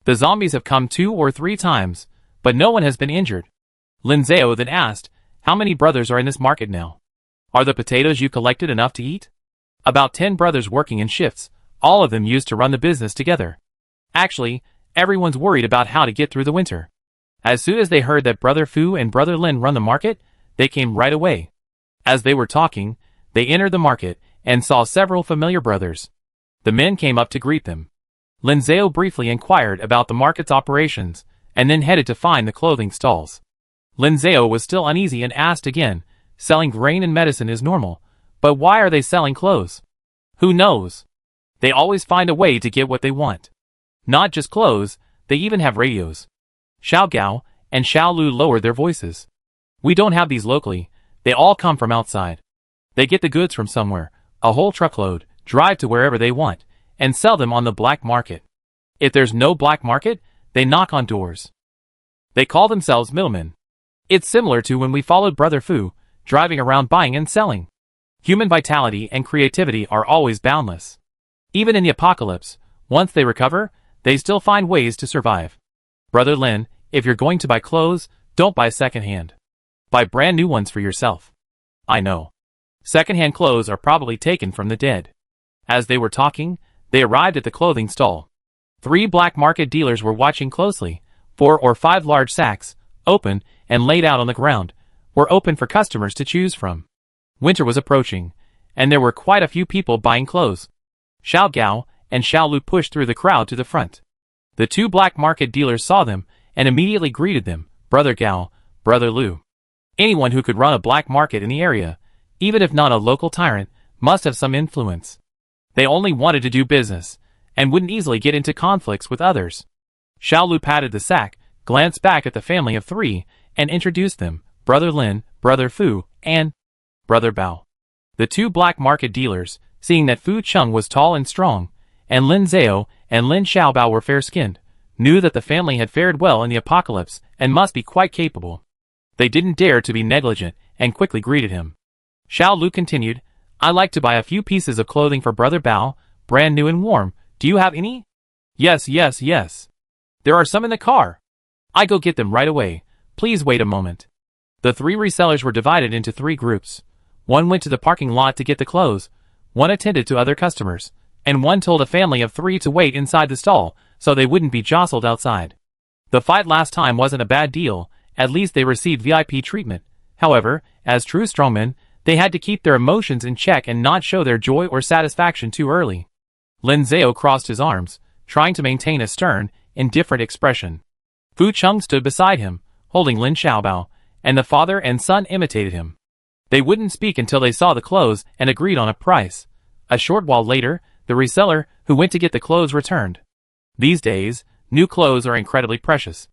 The zombies have come 2 or 3 times, but no one has been injured. Lin Zhao then asked, how many brothers are in this market now? Are the potatoes you collected enough to eat? About 10 brothers working in shifts, all of them used to run the business together. Actually, everyone's worried about how to get through the winter. As soon as they heard that Brother Fu and Brother Lin run the market, they came right away. As they were talking, they entered the market and saw several familiar brothers. The men came up to greet them. Lin Zhao briefly inquired about the market's operations, and then headed to find the clothing stalls. Lin Zhao was still uneasy and asked again, selling grain and medicine is normal, but why are they selling clothes? Who knows? They always find a way to get what they want. Not just clothes, they even have radios. Xiao Gao and Xiao Lu lowered their voices. We don't have these locally, they all come from outside. They get the goods from somewhere, a whole truckload, drive to wherever they want, and sell them on the black market. If there's no black market, they knock on doors. They call themselves middlemen. It's similar to when we followed Brother Fu, driving around buying and selling. Human vitality and creativity are always boundless. Even in the apocalypse, once they recover, they still find ways to survive. Brother Lin, if you're going to buy clothes, don't buy secondhand. Buy brand new ones for yourself. I know. Secondhand clothes are probably taken from the dead. As they were talking, they arrived at the clothing stall. 3 black market dealers were watching closely. 4 or 5 large sacks, open and laid out on the ground, were open for customers to choose from. Winter was approaching, and there were quite a few people buying clothes. Xiao Gao and Xiao Lu pushed through the crowd to the front. The 2 black market dealers saw them and immediately greeted them, Brother Gao, Brother Lu. Anyone who could run a black market in the area, even if not a local tyrant, must have some influence. They only wanted to do business, and wouldn't easily get into conflicts with others. Xiao Lu patted the sack, glanced back at the family of 3, and introduced them, Brother Lin, Brother Fu, and Brother Bao. The 2 black market dealers, seeing that Fu Cheng was tall and strong, and Lin Zhao and Lin Xiaobao were fair-skinned, knew that the family had fared well in the apocalypse and must be quite capable. They didn't dare to be negligent and quickly greeted him. Xiao Lu continued, I'd like to buy a few pieces of clothing for Brother Bao, brand new and warm. Do you have any? Yes. There are some in the car. I go get them right away. Please wait a moment. The 3 resellers were divided into 3 groups. One went to the parking lot to get the clothes, one attended to other customers, and one told a family of 3 to wait inside the stall so they wouldn't be jostled outside. The fight last time wasn't a bad deal, at least they received VIP treatment. However, as true strongmen, they had to keep their emotions in check and not show their joy or satisfaction too early. Lin Zhao crossed his arms, trying to maintain a stern, indifferent expression. Fu Cheng stood beside him, holding Lin Xiaobao, and the father and son imitated him. They wouldn't speak until they saw the clothes and agreed on a price. A short while later, the reseller who went to get the clothes returned. These days, new clothes are incredibly precious.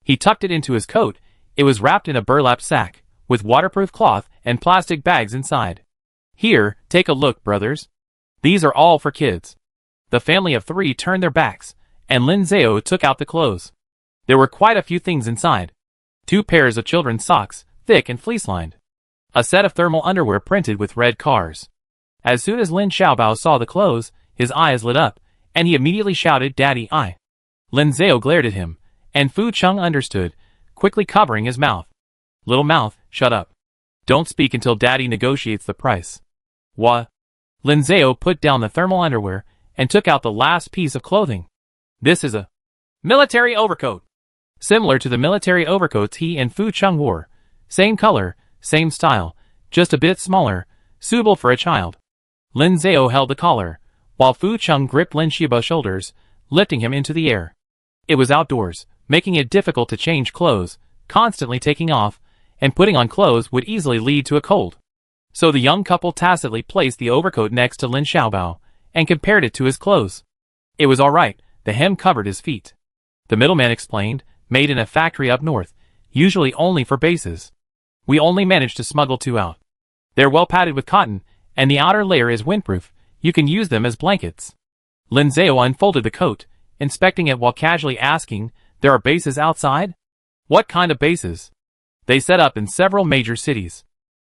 He tucked it into his coat. It was wrapped in a burlap sack, with waterproof cloth and plastic bags inside. Here, take a look, brothers. These are all for kids. The family of 3 turned their backs, and Lin Zhao took out the clothes. There were quite a few things inside. 2 pairs of children's socks, thick and fleece-lined. A set of thermal underwear printed with red cars. As soon as Lin Xiaobao saw the clothes, his eyes lit up, and he immediately shouted, Daddy, I. Lin Zhao glared at him, and Fu Cheng understood, quickly covering his mouth. Little mouth, shut up. Don't speak until Daddy negotiates the price. What? Lin Zhao put down the thermal underwear and took out the last piece of clothing. This is a military overcoat. Similar to the military overcoats he and Fu Cheng wore. Same color, same style, just a bit smaller, suitable for a child. Lin Zhao held the collar, while Fu Cheng gripped Lin Xiaobao's shoulders, lifting him into the air. It was outdoors, making it difficult to change clothes, constantly taking off, and putting on clothes would easily lead to a cold. So the young couple tacitly placed the overcoat next to Lin Xiaobao, and compared it to his clothes. It was alright, the hem covered his feet. The middleman explained, made in a factory up north, usually only for bases. We only managed to smuggle 2 out. They're well padded with cotton, and the outer layer is windproof. You can use them as blankets. Lin Zhao unfolded the coat, inspecting it while casually asking, there are bases outside? What kind of bases? They set up in several major cities.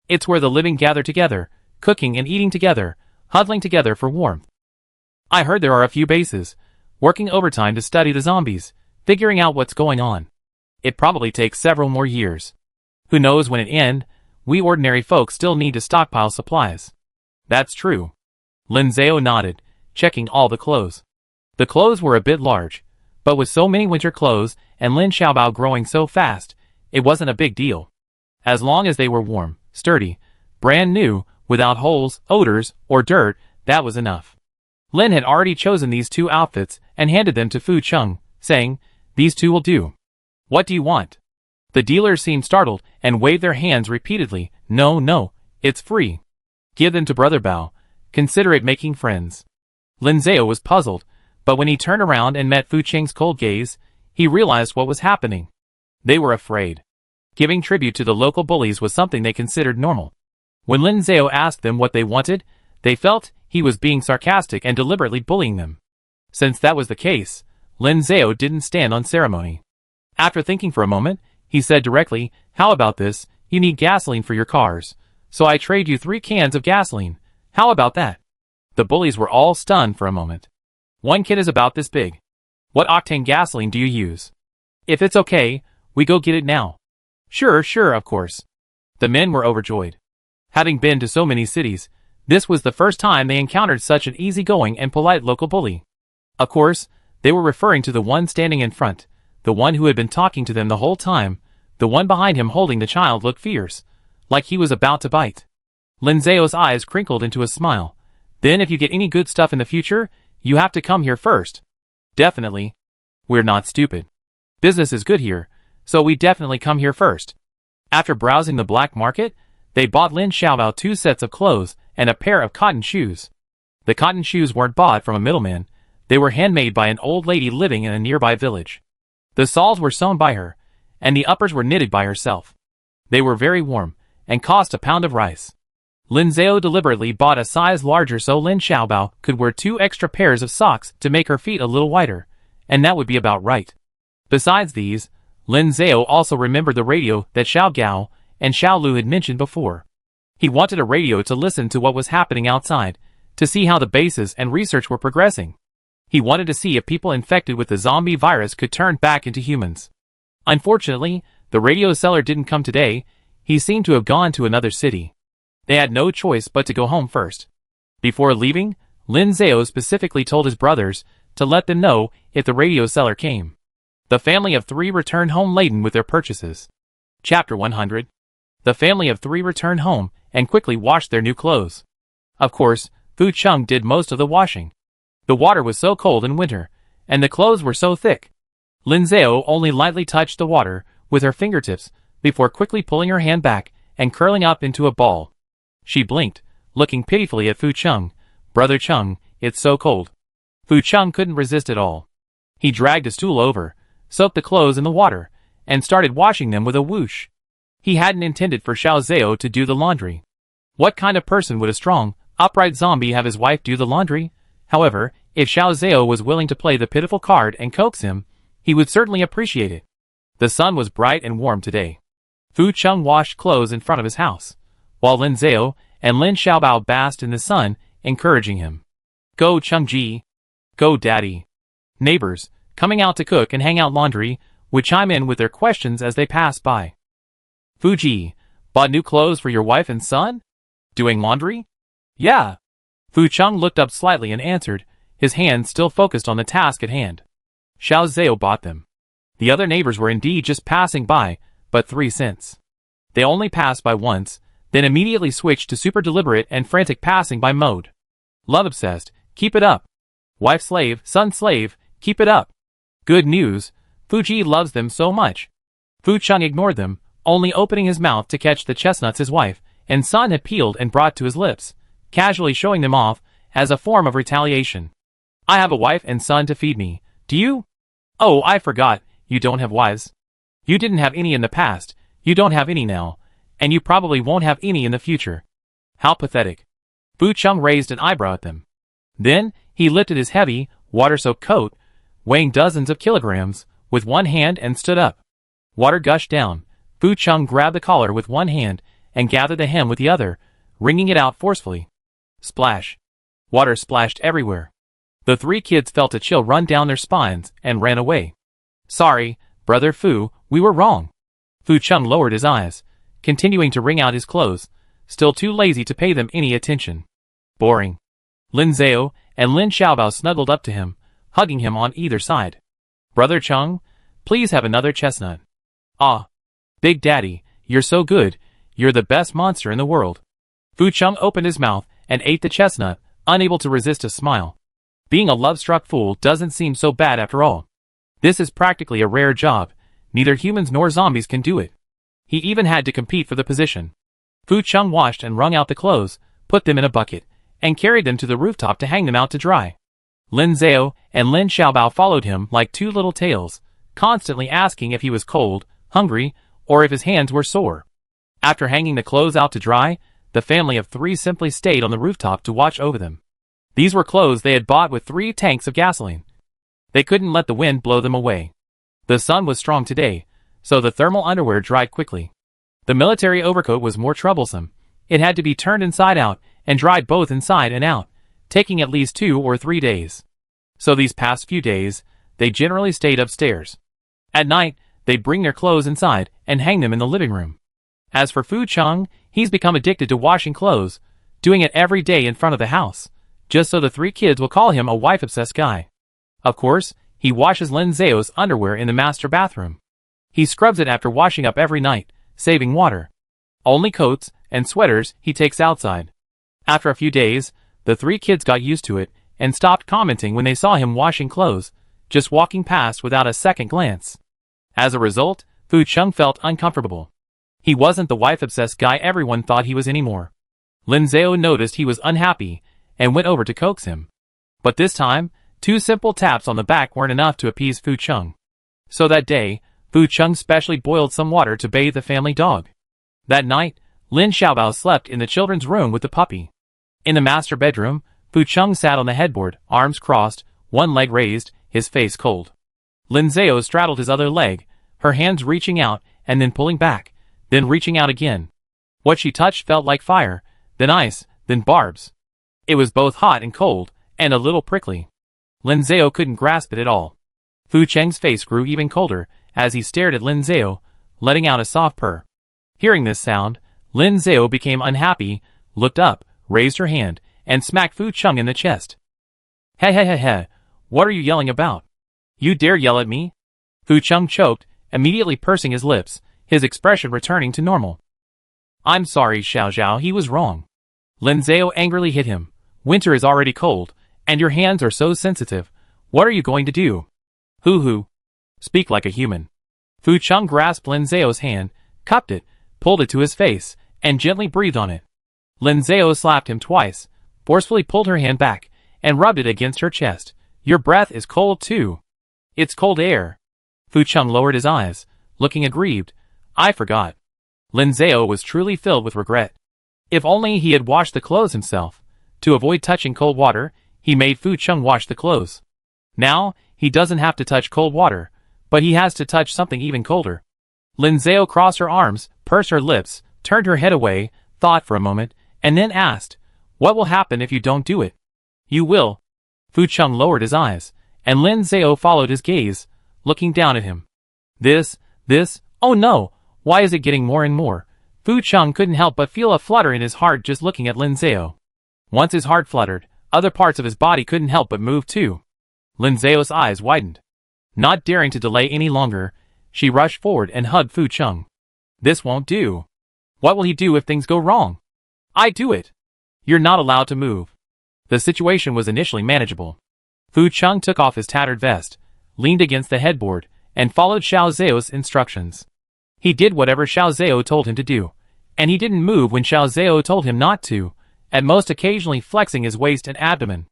It's where the living gather together, cooking and eating together, huddling together for warmth. I heard there are a few bases, working overtime to study the zombies, figuring out what's going on. It probably takes several more years. Who knows when it ends? We ordinary folk still need to stockpile supplies. That's true. Lin Zhao nodded, checking all the clothes. The clothes were a bit large, but with so many winter clothes and Lin Xiaobao growing so fast, it wasn't a big deal. As long as they were warm, sturdy, brand new, without holes, odors, or dirt, that was enough. Lin had already chosen these 2 outfits and handed them to Fu Chung, saying, "These two will do." "What do you want?" The dealers seemed startled and waved their hands repeatedly. "No, no, it's free. Give them to Brother Bao. Consider it making friends." Lin Zhao was puzzled, but when he turned around and met Fu Cheng's cold gaze, he realized what was happening. They were afraid. Giving tribute to the local bullies was something they considered normal. When Lin Zhao asked them what they wanted, they felt he was being sarcastic and deliberately bullying them. Since that was the case, Lin Zhao didn't stand on ceremony. After thinking for a moment, he said directly, "How about this? You need gasoline for your cars, so I trade you 3 cans of gasoline. How about that?" The bullies were all stunned for a moment. "One kid is about this big. What octane gasoline do you use? If it's okay, we go get it now." Sure, of course." The men were overjoyed. Having been to so many cities, this was the first time they encountered such an easygoing and polite local bully. Of course, they were referring to the one standing in front, the one who had been talking to them the whole time. The one behind him holding the child looked fierce, like he was about to bite. Lin Zhao's eyes crinkled into a smile. "Then if you get any good stuff in the future, you have to come here first." "Definitely. We're not stupid. Business is good here, so we definitely come here first." After browsing the black market, they bought Lin Xiaobao 2 sets of clothes and a pair of cotton shoes. The cotton shoes weren't bought from a middleman. They were handmade by an old lady living in a nearby village. The soles were sewn by her, and the uppers were knitted by herself. They were very warm, and cost a pound of rice. Lin Zhao deliberately bought a size larger so Lin Xiaobao could wear 2 extra pairs of socks to make her feet a little wider, and that would be about right. Besides these, Lin Zhao also remembered the radio that Xiao Gao and Xiao Lu had mentioned before. He wanted a radio to listen to what was happening outside, to see how the bases and research were progressing. He wanted to see if people infected with the zombie virus could turn back into humans. Unfortunately, the radio seller didn't come today. He seemed to have gone to another city. They had no choice but to go home first. Before leaving, Lin Zhao specifically told his brothers to let them know if the radio seller came. The family of 3 returned home laden with their purchases. Chapter 100. The family of 3 returned home and quickly washed their new clothes. Of course, Fu Chung did most of the washing. The water was so cold in winter, and the clothes were so thick. Lin Zhao only lightly touched the water with her fingertips before quickly pulling her hand back and curling up into a ball. She blinked, looking pitifully at Fu Chung. "Brother Chung, it's so cold." Fu Chung couldn't resist at all. He dragged a stool over, soaked the clothes in the water, and started washing them with a whoosh. He hadn't intended for Xiao Zhao to do the laundry. What kind of person would a strong, upright zombie have his wife do the laundry? However, if Xiao Zhao was willing to play the pitiful card and coax him, he would certainly appreciate it. The sun was bright and warm today. Fu Chung washed clothes in front of his house, while Lin Zhao and Lin Xiaobao basked in the sun, encouraging him. "Go Chung Ji! Go Daddy!" Neighbors, coming out to cook and hang out laundry, would chime in with their questions as they passed by. "Fuji, bought new clothes for your wife and son? Doing laundry?" "Yeah." Fu Chung looked up slightly and answered, his hands still focused on the task at hand. Xiao Zhao bought them. The other neighbors were indeed just passing by, but 3 cents. They only passed by once, then immediately switched to super deliberate and frantic passing by mode. "Love obsessed, keep it up. Wife slave, son slave, keep it up." Good news, Fuji loves them so much. Fu Chung ignored them, only opening his mouth to catch the chestnuts his wife and son had peeled and brought to his lips, casually showing them off as a form of retaliation. "I have a wife and son to feed me. Do you? Oh, I forgot, you don't have wives. You didn't have any in the past, you don't have any now, and you probably won't have any in the future." How pathetic. Fu Chung raised an eyebrow at them. Then, he lifted his heavy, water-soaked coat, weighing dozens of kilograms, with one hand and stood up. Water gushed down. Fu Chung grabbed the collar with one hand and gathered the hem with the other, wringing it out forcefully. Splash. Water splashed everywhere. The 3 kids felt a chill run down their spines and ran away. "Sorry, Brother Fu, we were wrong." Fu Chung lowered his eyes, continuing to wring out his clothes, still too lazy to pay them any attention. Boring. Lin Zhao and Lin Xiaobao snuggled up to him, hugging him on either side. "Brother Chung, please have another chestnut." "Ah. Big Daddy, you're so good, you're the best monster in the world." Fu Chung opened his mouth and ate the chestnut, unable to resist a smile. Being a love-struck fool doesn't seem so bad after all. This is practically a rare job. Neither humans nor zombies can do it. He even had to compete for the position. Fu Chung washed and wrung out the clothes, put them in a bucket, and carried them to the rooftop to hang them out to dry. Lin Zhao and Lin Xiaobao followed him like two little tails, constantly asking if he was cold, hungry, or if his hands were sore. After hanging the clothes out to dry, the family of three simply stayed on the rooftop to watch over them. These were clothes they had bought with 3 tanks of gasoline. They couldn't let the wind blow them away. The sun was strong today, so the thermal underwear dried quickly. The military overcoat was more troublesome. It had to be turned inside out and dried both inside and out, taking at least 2 or 3 days. So these past few days, they generally stayed upstairs. At night, they'd bring their clothes inside and hang them in the living room. As for Fu Chung, he's become addicted to washing clothes, doing it every day in front of the house, just so the 3 kids will call him a wife-obsessed guy. Of course, he washes Lin Zhao's underwear in the master bathroom. He scrubs it after washing up every night, saving water. Only coats and sweaters he takes outside. After a few days, the 3 kids got used to it and stopped commenting when they saw him washing clothes, just walking past without a second glance. As a result, Fu Chung felt uncomfortable. He wasn't the wife-obsessed guy everyone thought he was anymore. Lin Zhao noticed he was unhappy and went over to coax him. But this time, 2 simple taps on the back weren't enough to appease Fu Chung. So that day, Fu Chung specially boiled some water to bathe the family dog. That night, Lin Xiaobao slept in the children's room with the puppy. In the master bedroom, Fu Chung sat on the headboard, arms crossed, one leg raised, his face cold. Lin Zhao straddled his other leg, her hands reaching out and then pulling back, then reaching out again. What she touched felt like fire, then ice, then barbs. It was both hot and cold, and a little prickly. Lin Zhao couldn't grasp it at all. Fu Cheng's face grew even colder as he stared at Lin Zhao, letting out a soft purr. Hearing this sound, Lin Zhao became unhappy, looked up, raised her hand, and smacked Fu Chung in the chest. Hey, what are you yelling about? You dare yell at me? Fu Chung choked, immediately pursing his lips, his expression returning to normal. I'm sorry, Xiao Zhao, he was wrong. Lin Zhao angrily hit him. Winter is already cold, and your hands are so sensitive. What are you going to do? Hoo. Speak like a human. Fu Chung grasped Lin Zhao's hand, cupped it, pulled it to his face, and gently breathed on it. Lin Zhao slapped him twice, forcefully pulled her hand back, and rubbed it against her chest. Your breath is cold too. It's cold air. Fu Chung lowered his eyes, looking aggrieved. I forgot. Lin Zhao was truly filled with regret. If only he had washed the clothes himself. To avoid touching cold water, he made Fu Chung wash the clothes. Now, he doesn't have to touch cold water, but he has to touch something even colder. Lin Zhao crossed her arms, pursed her lips, turned her head away, thought for a moment, and then asked, What will happen if you don't do it? You will. Fu Chung lowered his eyes, and Lin Zhao followed his gaze, looking down at him. This, oh no, why is it getting more and more? Fu Chung couldn't help but feel a flutter in his heart just looking at Lin Zhao. Once his heart fluttered, other parts of his body couldn't help but move too. Lin Zhao's eyes widened. Not daring to delay any longer, she rushed forward and hugged Fu Chung. This won't do. What will he do if things go wrong? I do it. You're not allowed to move. The situation was initially manageable. Fu Chung took off his tattered vest, leaned against the headboard, and followed Xiao Zhao's instructions. He did whatever Xiao Zhao told him to do, and he didn't move when Xiao Zhao told him not to, at most occasionally flexing his waist and abdomen.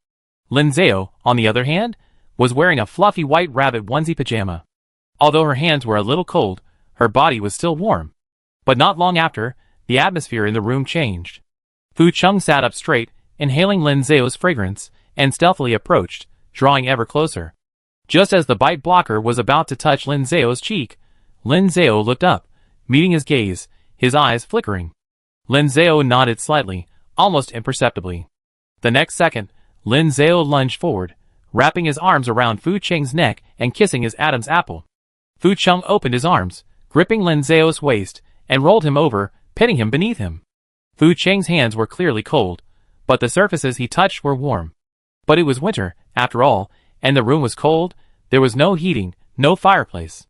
Lin Zhao, on the other hand, was wearing a fluffy white rabbit onesie pajama. Although her hands were a little cold, her body was still warm. But not long after, the atmosphere in the room changed. Fu Chung sat up straight, inhaling Lin Zhao's fragrance, and stealthily approached, drawing ever closer. Just as the bite blocker was about to touch Lin Zhao's cheek, Lin Zhao looked up, meeting his gaze, his eyes flickering. Lin Zhao nodded slightly, almost imperceptibly. The next second, Lin Zhao lunged forward, wrapping his arms around Fu Cheng's neck and kissing his Adam's apple. Fu Chung opened his arms, gripping Lin Zhao's waist, and rolled him over, pitting him beneath him. Fu Cheng's hands were clearly cold, but the surfaces he touched were warm. But it was winter, after all, and the room was cold. There was no heating, no fireplace.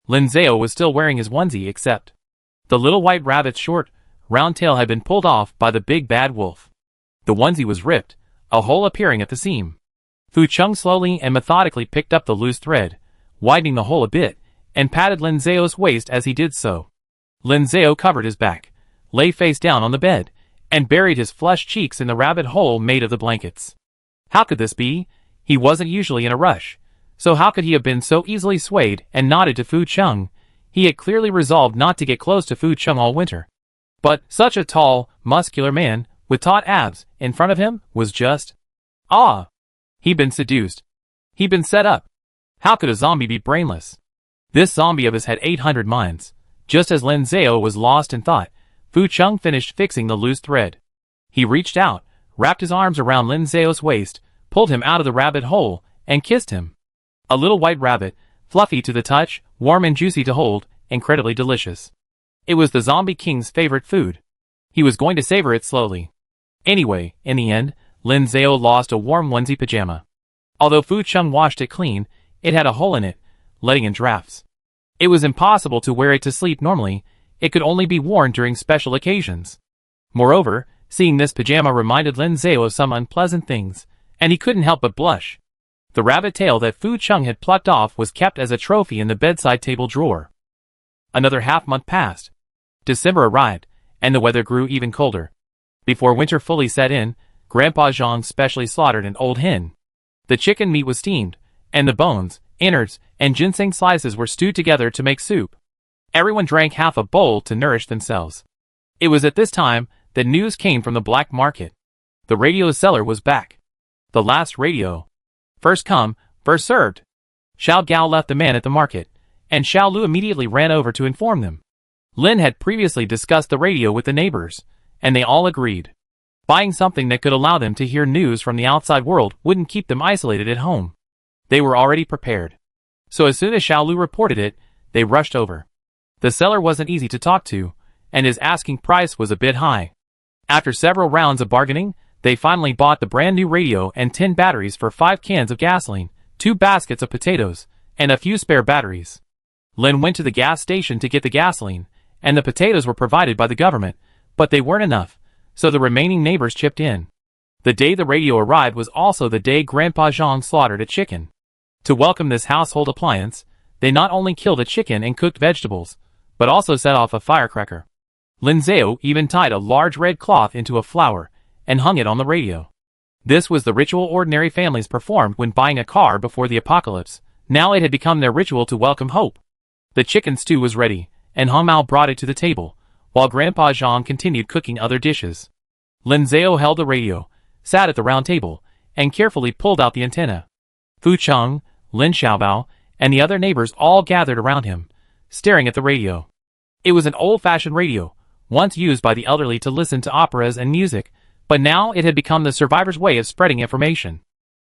Lin Zhao was still wearing his onesie except the little white rabbit's short, round tail had been pulled off by the big bad wolf. The onesie was ripped, a hole appearing at the seam. Fu Chung slowly and methodically picked up the loose thread, widening the hole a bit, and patted Lin Zhao's waist as he did so. Lin Zhao covered his back, lay face down on the bed, and buried his flushed cheeks in the rabbit hole made of the blankets. How could this be? He wasn't usually in a rush, so how could he have been so easily swayed, and nodded to Fu Chung? He had clearly resolved not to get close to Fu Chung all winter. But such a tall, muscular man, with taut abs, in front of him, was just... ah! He'd been seduced. He'd been set up. How could a zombie be brainless? This zombie of his had 800 minds. Just as Lin Zhao was lost in thought, Fu Chung finished fixing the loose thread. He reached out, wrapped his arms around Lin Zhao's waist, pulled him out of the rabbit hole, and kissed him. A little white rabbit, fluffy to the touch, warm and juicy to hold, incredibly delicious. It was the zombie king's favorite food. He was going to savor it slowly. Anyway, in the end, Lin Zhao lost a warm onesie pajama. Although Fu Chung washed it clean, it had a hole in it, letting in drafts. It was impossible to wear it to sleep normally. It could only be worn during special occasions. Moreover, seeing this pajama reminded Lin Zhao of some unpleasant things, and he couldn't help but blush. The rabbit tail that Fu Chung had plucked off was kept as a trophy in the bedside table drawer. Another half-month passed. December arrived, and the weather grew even colder. Before winter fully set in, Grandpa Zhang specially slaughtered an old hen. The chicken meat was steamed, and the bones, innards, and ginseng slices were stewed together to make soup. Everyone drank half a bowl to nourish themselves. It was at this time that news came from the black market. The radio seller was back. The last radio. First come, first served. Xiao Gao left the man at the market, and Xiao Lu immediately ran over to inform them. Lin had previously discussed the radio with the neighbors, and they all agreed. Buying something that could allow them to hear news from the outside world wouldn't keep them isolated at home. They were already prepared. So as soon as Xiao Lu reported it, they rushed over. The seller wasn't easy to talk to, and his asking price was a bit high. After several rounds of bargaining, they finally bought the brand new radio and 10 batteries for 5 cans of gasoline, 2 baskets of potatoes, and a few spare batteries. Lin went to the gas station to get the gasoline, and the potatoes were provided by the government, but they weren't enough, so the remaining neighbors chipped in. The day the radio arrived was also the day Grandpa Zhang slaughtered a chicken. To welcome this household appliance, they not only killed a chicken and cooked vegetables, but also set off a firecracker. Lin Zhao even tied a large red cloth into a flower and hung it on the radio. This was the ritual ordinary families performed when buying a car before the apocalypse. Now it had become their ritual to welcome hope. The chicken stew was ready, and Hong Mao brought it to the table, while Grandpa Zhang continued cooking other dishes. Lin Zhao held the radio, sat at the round table, and carefully pulled out the antenna. Fu Chung, Lin Xiaobao, and the other neighbors all gathered around him, staring at the radio. It was an old-fashioned radio, once used by the elderly to listen to operas and music, but now it had become the survivors' way of spreading information.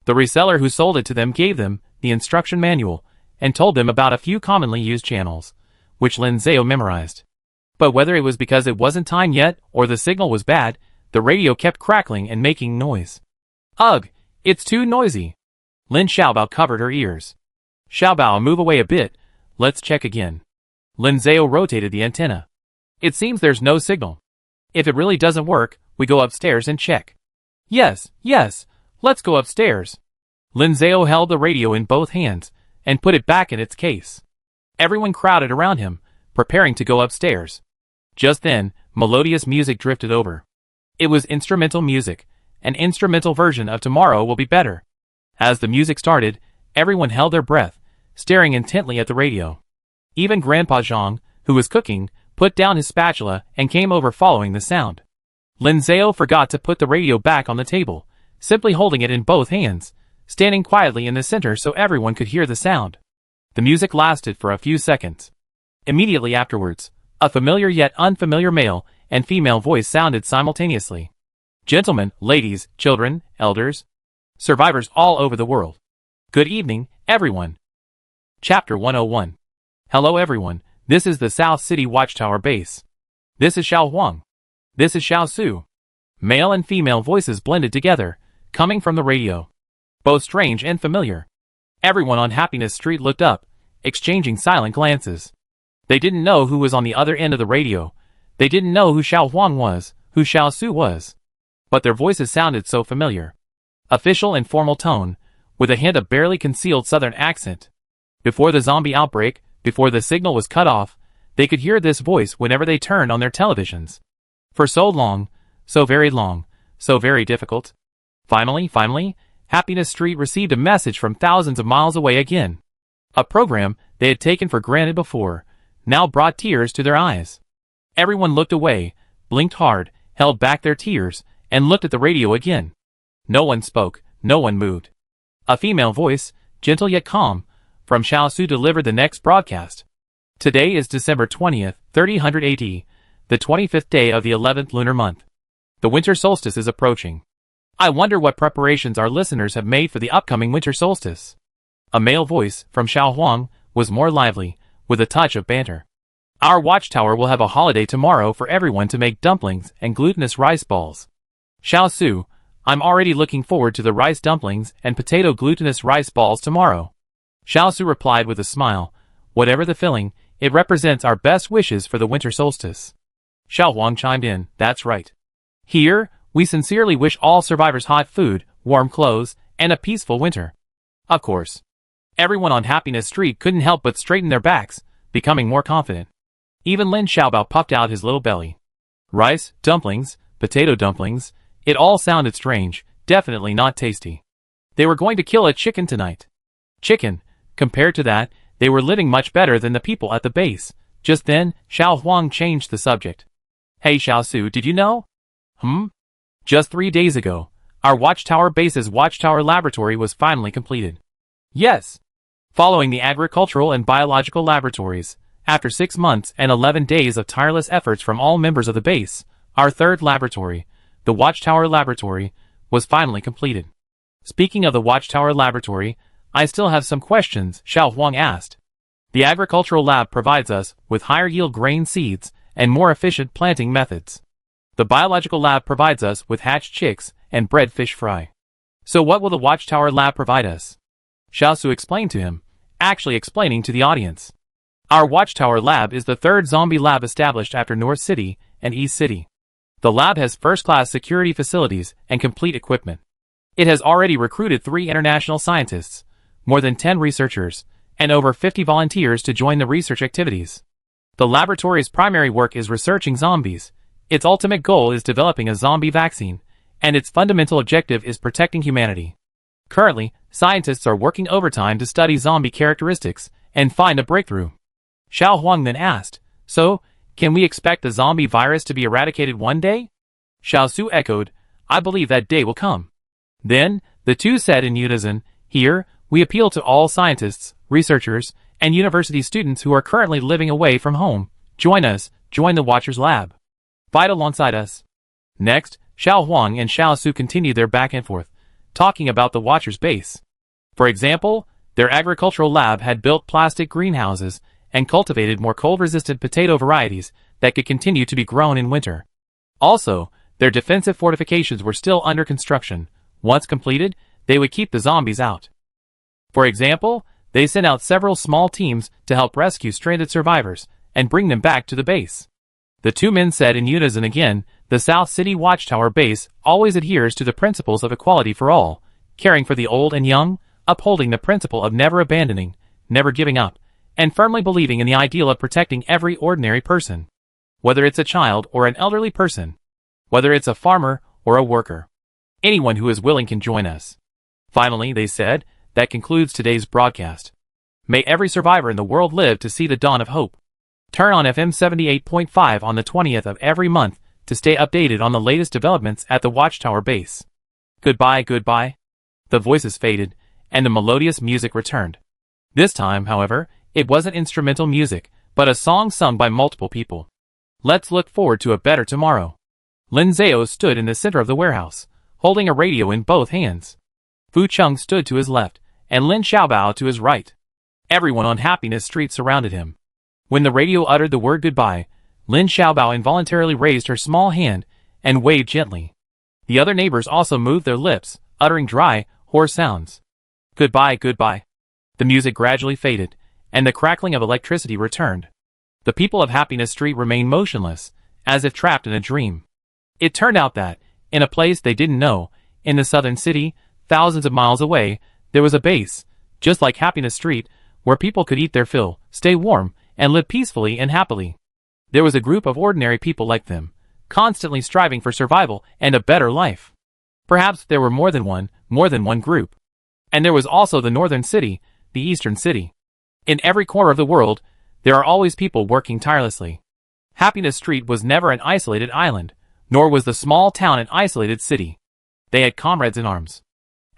The reseller who sold it to them gave them the instruction manual and told them about a few commonly used channels, which Lin Zhao memorized. But whether it was because it wasn't time yet or the signal was bad, the radio kept crackling and making noise. Ugh, it's too noisy. Lin Xiaobao covered her ears. Xiaobao, move away a bit, let's check again. Lin Zhao rotated the antenna. It seems there's no signal. If it really doesn't work, we go upstairs and check. Yes, let's go upstairs. Lin Zhao held the radio in both hands and put it back in its case. Everyone crowded around him, preparing to go upstairs. Just then, melodious music drifted over. It was instrumental music. An instrumental version of Tomorrow Will Be Better. As the music started, everyone held their breath, staring intently at the radio. Even Grandpa Zhang, who was cooking, put down his spatula and came over following the sound. Lin Zhao forgot to put the radio back on the table, simply holding it in both hands, standing quietly in the center so everyone could hear the sound. The music lasted for a few seconds. Immediately afterwards, a familiar yet unfamiliar male and female voice sounded simultaneously. Gentlemen, ladies, children, elders, survivors all over the world. Good evening, everyone. Chapter 101. Hello everyone, this is the South City Watchtower base. This is Xiao Huang. This is Xiao Su. Male and female voices blended together, coming from the radio. Both strange and familiar. Everyone on Happiness Street looked up, exchanging silent glances. They didn't know who was on the other end of the radio. They didn't know who Xiao Huang was, who Xiao Su was. But their voices sounded so familiar. Official and formal tone, with a hint of barely concealed southern accent. Before the zombie outbreak, before the signal was cut off, they could hear this voice whenever they turned on their televisions. For so long, so very long, so very difficult. Finally, Happiness Street received a message from thousands of miles away again. A program they had taken for granted before, now brought tears to their eyes. Everyone looked away, blinked hard, held back their tears, and looked at the radio again. No one spoke, no one moved. A female voice, gentle yet calm, from Xiaosu delivered the next broadcast. Today is December 20th, 3000 AD, the 25th day of the 11th lunar month. The winter solstice is approaching. I wonder what preparations our listeners have made for the upcoming winter solstice. A male voice, from Xiao Huang, was more lively, with a touch of banter. Our watchtower will have a holiday tomorrow for everyone to make dumplings and glutinous rice balls. Xiaosu, I'm already looking forward to the rice dumplings and potato glutinous rice balls tomorrow. Xiaosu replied with a smile. Whatever the filling, it represents our best wishes for the winter solstice. Xiao Huang chimed in, that's right. Here, we sincerely wish all survivors hot food, warm clothes, and a peaceful winter. Of course. Everyone on Happiness Street couldn't help but straighten their backs, becoming more confident. Even Lin Xiaobao puffed out his little belly. Rice, dumplings, potato dumplings, it all sounded strange, definitely not tasty. They were going to kill a chicken tonight. Chicken, compared to that, they were living much better than the people at the base. Just then, Xiao Huang changed the subject. Hey Xiaosu, did you know? Just 3 days ago, our watchtower base's watchtower laboratory was finally completed. Yes. Following the agricultural and biological laboratories, after 6 months and 11 days of tireless efforts from all members of the base, our third laboratory, the Watchtower Laboratory, was finally completed. Speaking of the Watchtower Laboratory, I still have some questions, Xiao Huang asked. The agricultural lab provides us with higher yield grain seeds and more efficient planting methods. The biological lab provides us with hatched chicks and bred fish fry. So what will the Watchtower Lab provide us? Xiaosu explained to him, actually explaining to the audience. Our Watchtower Lab is the third zombie lab established after North City and East City. The lab has first-class security facilities and complete equipment. It has already recruited 3 international scientists, more than 10 researchers, and over 50 volunteers to join the research activities. The laboratory's primary work is researching zombies. Its ultimate goal is developing a zombie vaccine, and its fundamental objective is protecting humanity. Currently, scientists are working overtime to study zombie characteristics and find a breakthrough. Xiao Huang then asked, so, can we expect the zombie virus to be eradicated one day? Xiaosu echoed, I believe that day will come. Then, the two said in unison, here, we appeal to all scientists, researchers, and university students who are currently living away from home. Join us, join the Watchers Lab. Fight alongside us. Next, Xiao Huang and Xiaosu continued their back and forth, talking about the Watchers base. For example, their agricultural lab had built plastic greenhouses and cultivated more cold-resistant potato varieties that could continue to be grown in winter. Also, their defensive fortifications were still under construction. Once completed, they would keep the zombies out. For example, they sent out several small teams to help rescue stranded survivors and bring them back to the base. The two men said in unison again, the South City Watchtower base always adheres to the principles of equality for all, caring for the old and young, upholding the principle of never abandoning, never giving up, and firmly believing in the ideal of protecting every ordinary person. Whether it's a child or an elderly person. Whether it's a farmer or a worker. Anyone who is willing can join us. Finally, they said, that concludes today's broadcast. May every survivor in the world live to see the dawn of hope. Turn on FM 78.5 on the 20th of every month to stay updated on the latest developments at the Watchtower base. Goodbye, goodbye. The voices faded, and the melodious music returned. This time, however, it wasn't instrumental music, but a song sung by multiple people. Let's look forward to a better tomorrow. Lin Zhao stood in the center of the warehouse, holding a radio in both hands. Fu Chung stood to his left, and Lin Xiaobao to his right. Everyone on Happiness Street surrounded him. When the radio uttered the word goodbye, Lin Xiaobao involuntarily raised her small hand and waved gently. The other neighbors also moved their lips, uttering dry, hoarse sounds. Goodbye, goodbye. The music gradually faded, and the crackling of electricity returned. The people of Happiness Street remained motionless, as if trapped in a dream. It turned out that, in a place they didn't know, in the southern city, thousands of miles away, There was a base, just like Happiness Street, where people could eat their fill, stay warm, and live peacefully and happily. There was a group of ordinary people like them, constantly striving for survival and a better life. Perhaps there were more than one group. And there was also the northern city, the eastern city. In every corner of the world, there are always people working tirelessly. Happiness Street was never an isolated island, nor was the small town an isolated city. They had comrades in arms.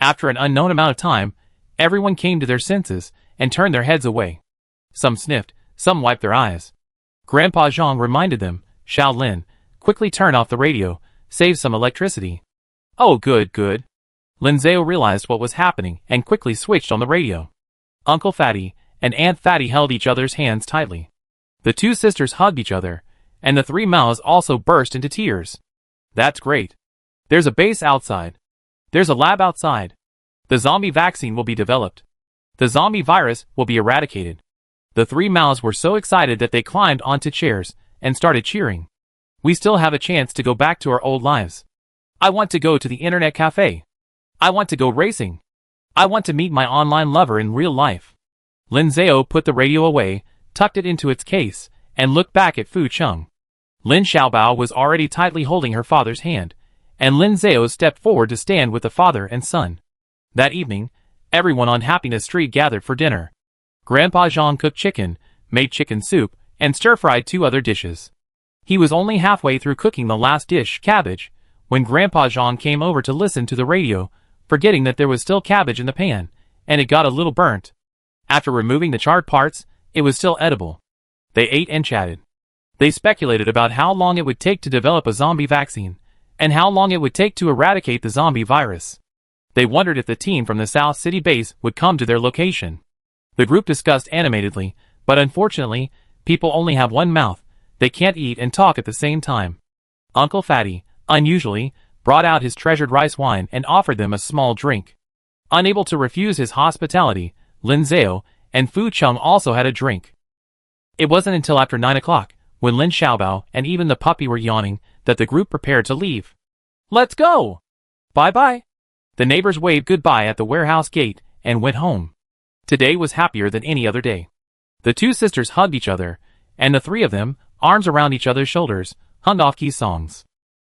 After an unknown amount of time, everyone came to their senses and turned their heads away. Some sniffed, some wiped their eyes. Grandpa Zhang reminded them, Xiao Lin, quickly turn off the radio, save some electricity. Oh good. Lin Zhao realized what was happening and quickly switched on the radio. Uncle Fatty and Aunt Fatty held each other's hands tightly. The two sisters hugged each other, and the three mouths also burst into tears. That's great. There's a base outside. There's a lab outside. The zombie vaccine will be developed. The zombie virus will be eradicated. The three mouths were so excited that they climbed onto chairs and started cheering. We still have a chance to go back to our old lives. I want to go to the internet cafe. I want to go racing. I want to meet my online lover in real life. Lin Zhao put the radio away, tucked it into its case, and looked back at Fu Cheng. Lin Xiaobao was already tightly holding her father's hand, and Lin Zhao stepped forward to stand with the father and son. That evening, everyone on Happiness Street gathered for dinner. Grandpa Zhang cooked chicken, made chicken soup, and stir-fried 2 other dishes. He was only halfway through cooking the last dish, cabbage, when Grandpa Zhang came over to listen to the radio, forgetting that there was still cabbage in the pan, and it got a little burnt. After removing the charred parts, it was still edible. They ate and chatted. They speculated about how long it would take to develop a zombie vaccine, and how long it would take to eradicate the zombie virus. They wondered if the team from the South City base would come to their location. The group discussed animatedly, but unfortunately, people only have one mouth. They can't eat and talk at the same time. Uncle Fatty, unusually, brought out his treasured rice wine and offered them a small drink. Unable to refuse his hospitality, Lin Zhao and Fu Cheng also had a drink. It wasn't until after 9 o'clock, when Lin Xiaobao and even the puppy were yawning, that the group prepared to leave. Let's go! Bye-bye! The neighbors waved goodbye at the warehouse gate and went home. Today was happier than any other day. The two sisters hugged each other, and the three of them, arms around each other's shoulders, hummed off-key songs.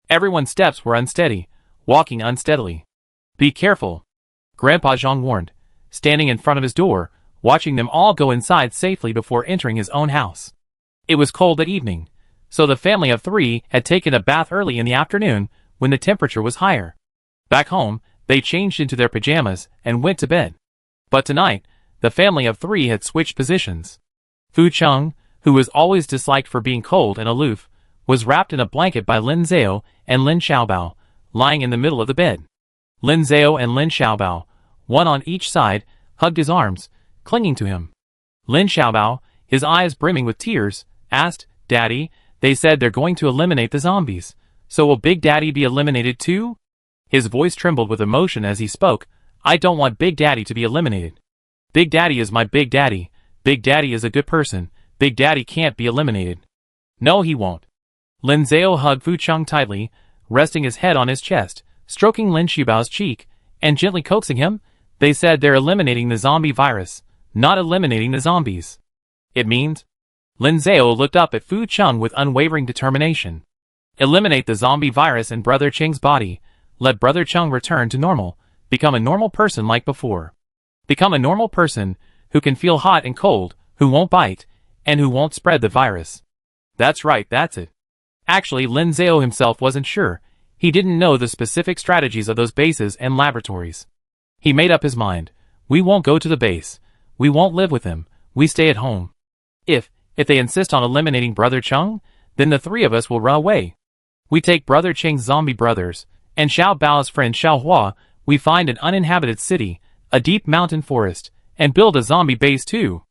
Everyone's steps were unsteady, walking unsteadily. Be careful, Grandpa Zhang warned, standing in front of his door, watching them all go inside safely before entering his own house. It was cold that evening, so the family of 3 had taken a bath early in the afternoon when the temperature was higher. Back home, they changed into their pajamas and went to bed. But tonight, the family of 3 had switched positions. Fu Cheng, who was always disliked for being cold and aloof, was wrapped in a blanket by Lin Zhao and Lin Xiaobao, lying in the middle of the bed. Lin Zhao and Lin Xiaobao, one on each side, hugged his arms, clinging to him. Lin Xiaobao, his eyes brimming with tears, asked, Daddy, they said they're going to eliminate the zombies, so will Big Daddy be eliminated too? His voice trembled with emotion as he spoke, I don't want Big Daddy to be eliminated. Big Daddy is my Big Daddy. Big Daddy is a good person. Big Daddy can't be eliminated. No, he won't. Lin Zhao hugged Fu Cheng tightly, resting his head on his chest, stroking Lin Xiaobao's cheek, and gently coaxing him. They said they're eliminating the zombie virus, not eliminating the zombies. It means? Lin Zhao looked up at Fu Cheng with unwavering determination. Eliminate the zombie virus in Brother Cheng's body. Let Brother Cheng return to normal, become a normal person like before. Become a normal person who can feel hot and cold, who won't bite, and who won't spread the virus. That's right, that's it. Actually, Lin Zhao himself wasn't sure. He didn't know the specific strategies of those bases and laboratories. He made up his mind. We won't go to the base. We won't live with them. We stay at home. If they insist on eliminating Brother Cheng, then the 3 of us will run away. We take Brother Cheng's zombie brothers, and Xiao Bao's friend Xiao Hua, we find an uninhabited city, a deep mountain forest, and build a zombie base too.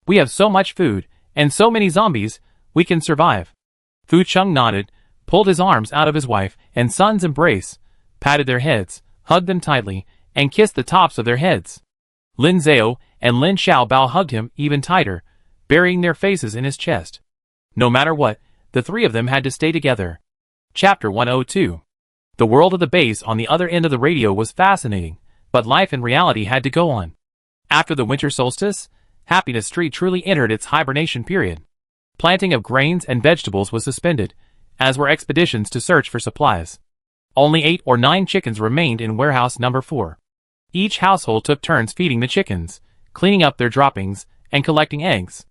We have so much food, and so many zombies, we can survive. Fu Cheng nodded, pulled his arms out of his wife and son's embrace, patted their heads, hugged them tightly, and kissed the tops of their heads. Lin Zhao and Lin Xiaobao hugged him even tighter, burying their faces in his chest. No matter what, the 3 of them had to stay together. Chapter 102. The world of the base on the other end of the radio was fascinating. But life in reality had to go on. After the winter solstice, Happiness Street truly entered its hibernation period. Planting of grains and vegetables was suspended, as were expeditions to search for supplies. Only 8 or 9 chickens remained in warehouse number 4. Each household took turns feeding the chickens, cleaning up their droppings, and collecting eggs.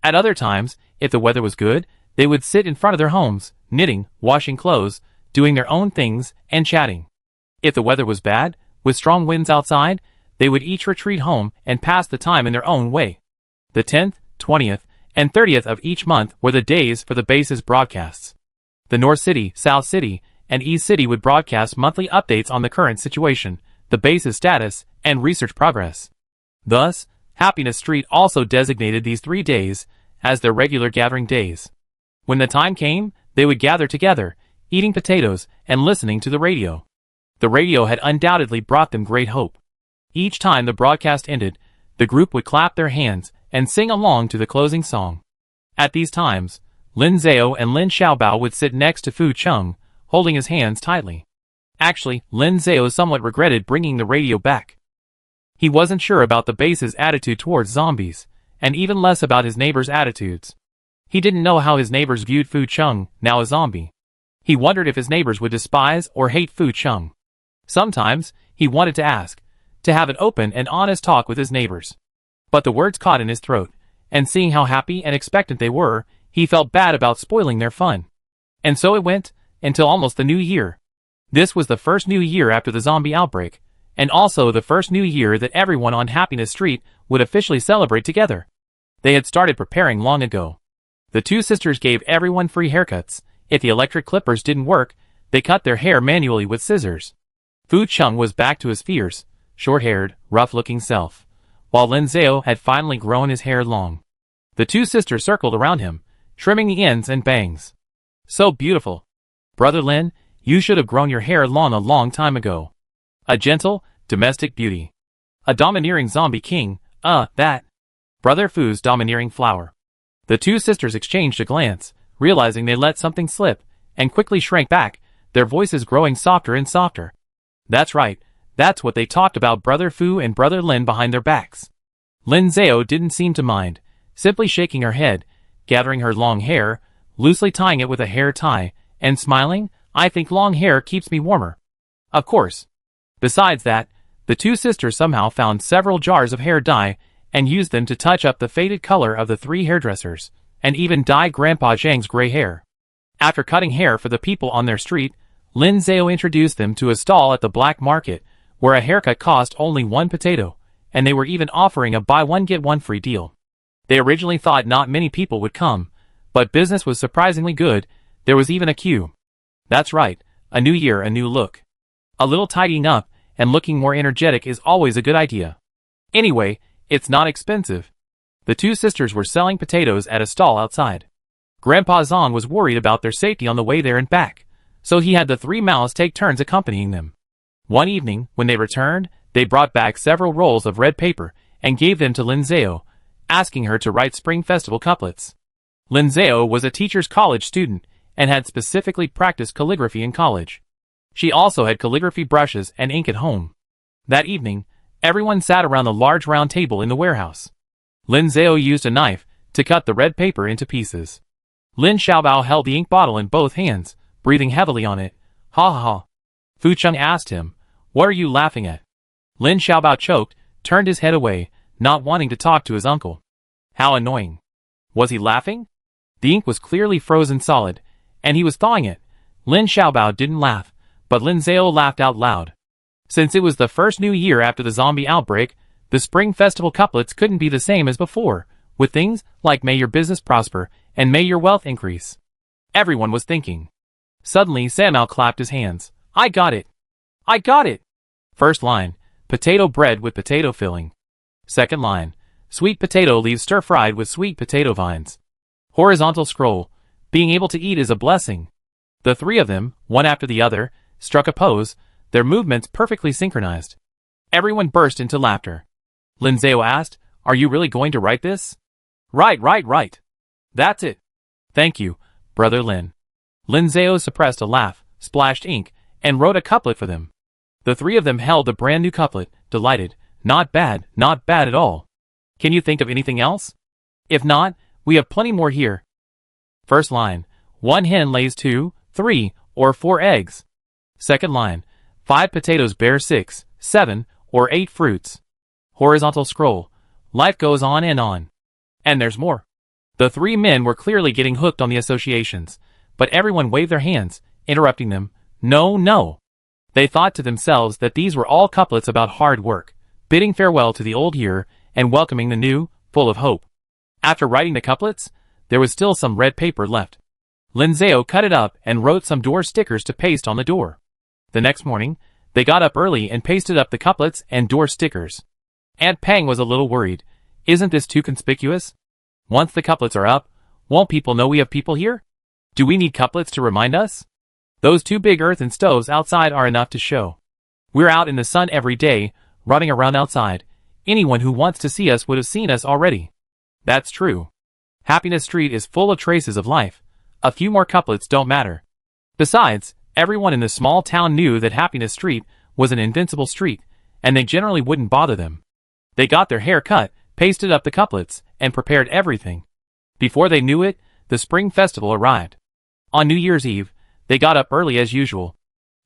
At other times, if the weather was good, they would sit in front of their homes, knitting, washing clothes, doing their own things, and chatting. If the weather was bad, with strong winds outside, they would each retreat home and pass the time in their own way. The 10th, 20th, and 30th of each month were the days for the base's broadcasts. The North City, South City, and East City would broadcast monthly updates on the current situation, the base's status, and research progress. Thus, Happiness Street also designated these 3 days as their regular gathering days. When the time came, they would gather together, eating potatoes and listening to the radio. The radio had undoubtedly brought them great hope. Each time the broadcast ended, the group would clap their hands and sing along to the closing song. At these times, Lin Zhao and Lin Xiaobao would sit next to Fu Cheng, holding his hands tightly. Actually, Lin Zhao somewhat regretted bringing the radio back. He wasn't sure about the base's attitude towards zombies, and even less about his neighbors' attitudes. He didn't know how his neighbors viewed Fu Cheng, now a zombie. He wondered if his neighbors would despise or hate Fu Cheng. Sometimes, he wanted to ask, to have an open and honest talk with his neighbors. But the words caught in his throat, and seeing how happy and expectant they were, he felt bad about spoiling their fun. And so it went, until almost the new year. This was the first new year after the zombie outbreak, and also the first new year that everyone on Happiness Street would officially celebrate together. They had started preparing long ago. The 2 sisters gave everyone free haircuts. If the electric clippers didn't work, they cut their hair manually with scissors. Fu Cheng was back to his fierce, short-haired, rough-looking self, while Lin Zhao had finally grown his hair long. The 2 sisters circled around him, trimming the ends and bangs. So beautiful. Brother Lin, you should have grown your hair long a long time ago. A gentle, domestic beauty. A domineering zombie king, that. Brother Fu's domineering flower. The 2 sisters exchanged a glance, realizing they let something slip, and quickly shrank back, their voices growing softer and softer. That's right, that's what they talked about Brother Fu and Brother Lin behind their backs. Lin Zhao didn't seem to mind, simply shaking her head, gathering her long hair, loosely tying it with a hair tie, and smiling, I think long hair keeps me warmer. Of course. Besides that, the 2 sisters somehow found several jars of hair dye, and used them to touch up the faded color of the 3 hairdressers, and even dye Grandpa Zhang's gray hair. After cutting hair for the people on their street, Lin Zhao introduced them to a stall at the black market, where a haircut cost only 1 potato, and they were even offering a buy one get one free deal. They originally thought not many people would come, but business was surprisingly good. There was even a queue. That's right, a new year, a new look. A little tidying up and looking more energetic is always a good idea. Anyway, it's not expensive. The 2 sisters were selling potatoes at a stall outside. Grandpa Zong was worried about their safety on the way there and back, so he had the 3 mouths take turns accompanying them. One evening, when they returned, they brought back several rolls of red paper and gave them to Lin Zhao, asking her to write Spring Festival couplets. Lin Zhao was a teacher's college student and had specifically practiced calligraphy in college. She also had calligraphy brushes and ink at home. That evening, everyone sat around the large round table in the warehouse. Lin Zhao used a knife to cut the red paper into pieces. Lin Xiaobao held the ink bottle in both hands, breathing heavily on it. Ha ha ha. Fu Cheng asked him, "What are you laughing at?" Lin Xiaobao choked, turned his head away, not wanting to talk to his uncle. How annoying. Was he laughing? The ink was clearly frozen solid, and he was thawing it. Lin Xiaobao didn't laugh, but Lin Zhao laughed out loud. Since it was the first new year after the zombie outbreak, the Spring Festival couplets couldn't be the same as before, with things like "May your business prosper" and "May your wealth increase." Everyone was thinking. Suddenly Samao clapped his hands. I got it! I got it! First line, potato bread with potato filling. Second line, sweet potato leaves stir-fried with sweet potato vines. Horizontal scroll, being able to eat is a blessing. The 3 of them, one after the other, struck a pose, their movements perfectly synchronized. Everyone burst into laughter. Lin Zhao asked, "Are you really going to write this?" Right. That's it. Thank you, Brother Lin. Lin Zhao suppressed a laugh, splashed ink, and wrote a couplet for them. The 3 of them held the brand new couplet, delighted. Not bad at all. Can you think of anything else? If not, we have plenty more here. First line, 1 hen lays 2, 3, or 4 eggs. Second line, 5 potatoes bear 6, 7, or 8 fruits. Horizontal scroll, life goes on and on. And there's more. The 3 men were clearly getting hooked on the associations, but everyone waved their hands, interrupting them. No. They thought to themselves that these were all couplets about hard work, bidding farewell to the old year and welcoming the new, full of hope. After writing the couplets, there was still some red paper left. Linzao cut it up and wrote some door stickers to paste on the door. The next morning, they got up early and pasted up the couplets and door stickers. Aunt Pang was a little worried. Isn't this too conspicuous? Once the couplets are up, won't people know we have people here? Do we need couplets to remind us? Those 2 big earthen stoves outside are enough to show. We're out in the sun every day, running around outside. Anyone who wants to see us would have seen us already. That's true. Happiness Street is full of traces of life. A few more couplets don't matter. Besides, everyone in the small town knew that Happiness Street was an invincible street, and they generally wouldn't bother them. They got their hair cut, pasted up the couplets, and prepared everything. Before they knew it, the Spring Festival arrived. On New Year's Eve, they got up early as usual.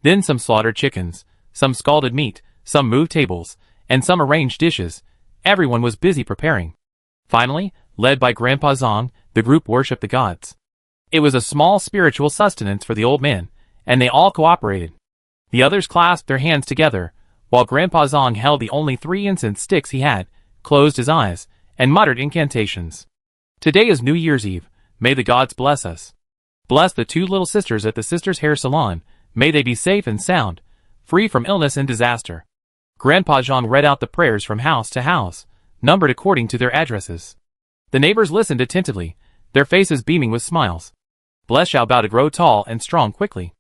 Then some slaughtered chickens, some scalded meat, some moved tables, and some arranged dishes. Everyone was busy preparing. Finally, led by Grandpa Zong, the group worshipped the gods. It was a small spiritual sustenance for the old man, and they all cooperated. The others clasped their hands together, while Grandpa Zong held the only 3 incense sticks he had, closed his eyes, and muttered incantations. Today is New Year's Eve. May the gods bless us. Bless the 2 little sisters at the Sisters' Hair Salon. May they be safe and sound, free from illness and disaster. Grandpa Zhang read out the prayers from house to house, numbered according to their addresses. The neighbors listened attentively, their faces beaming with smiles. Bless Xiao Bao to grow tall and strong quickly.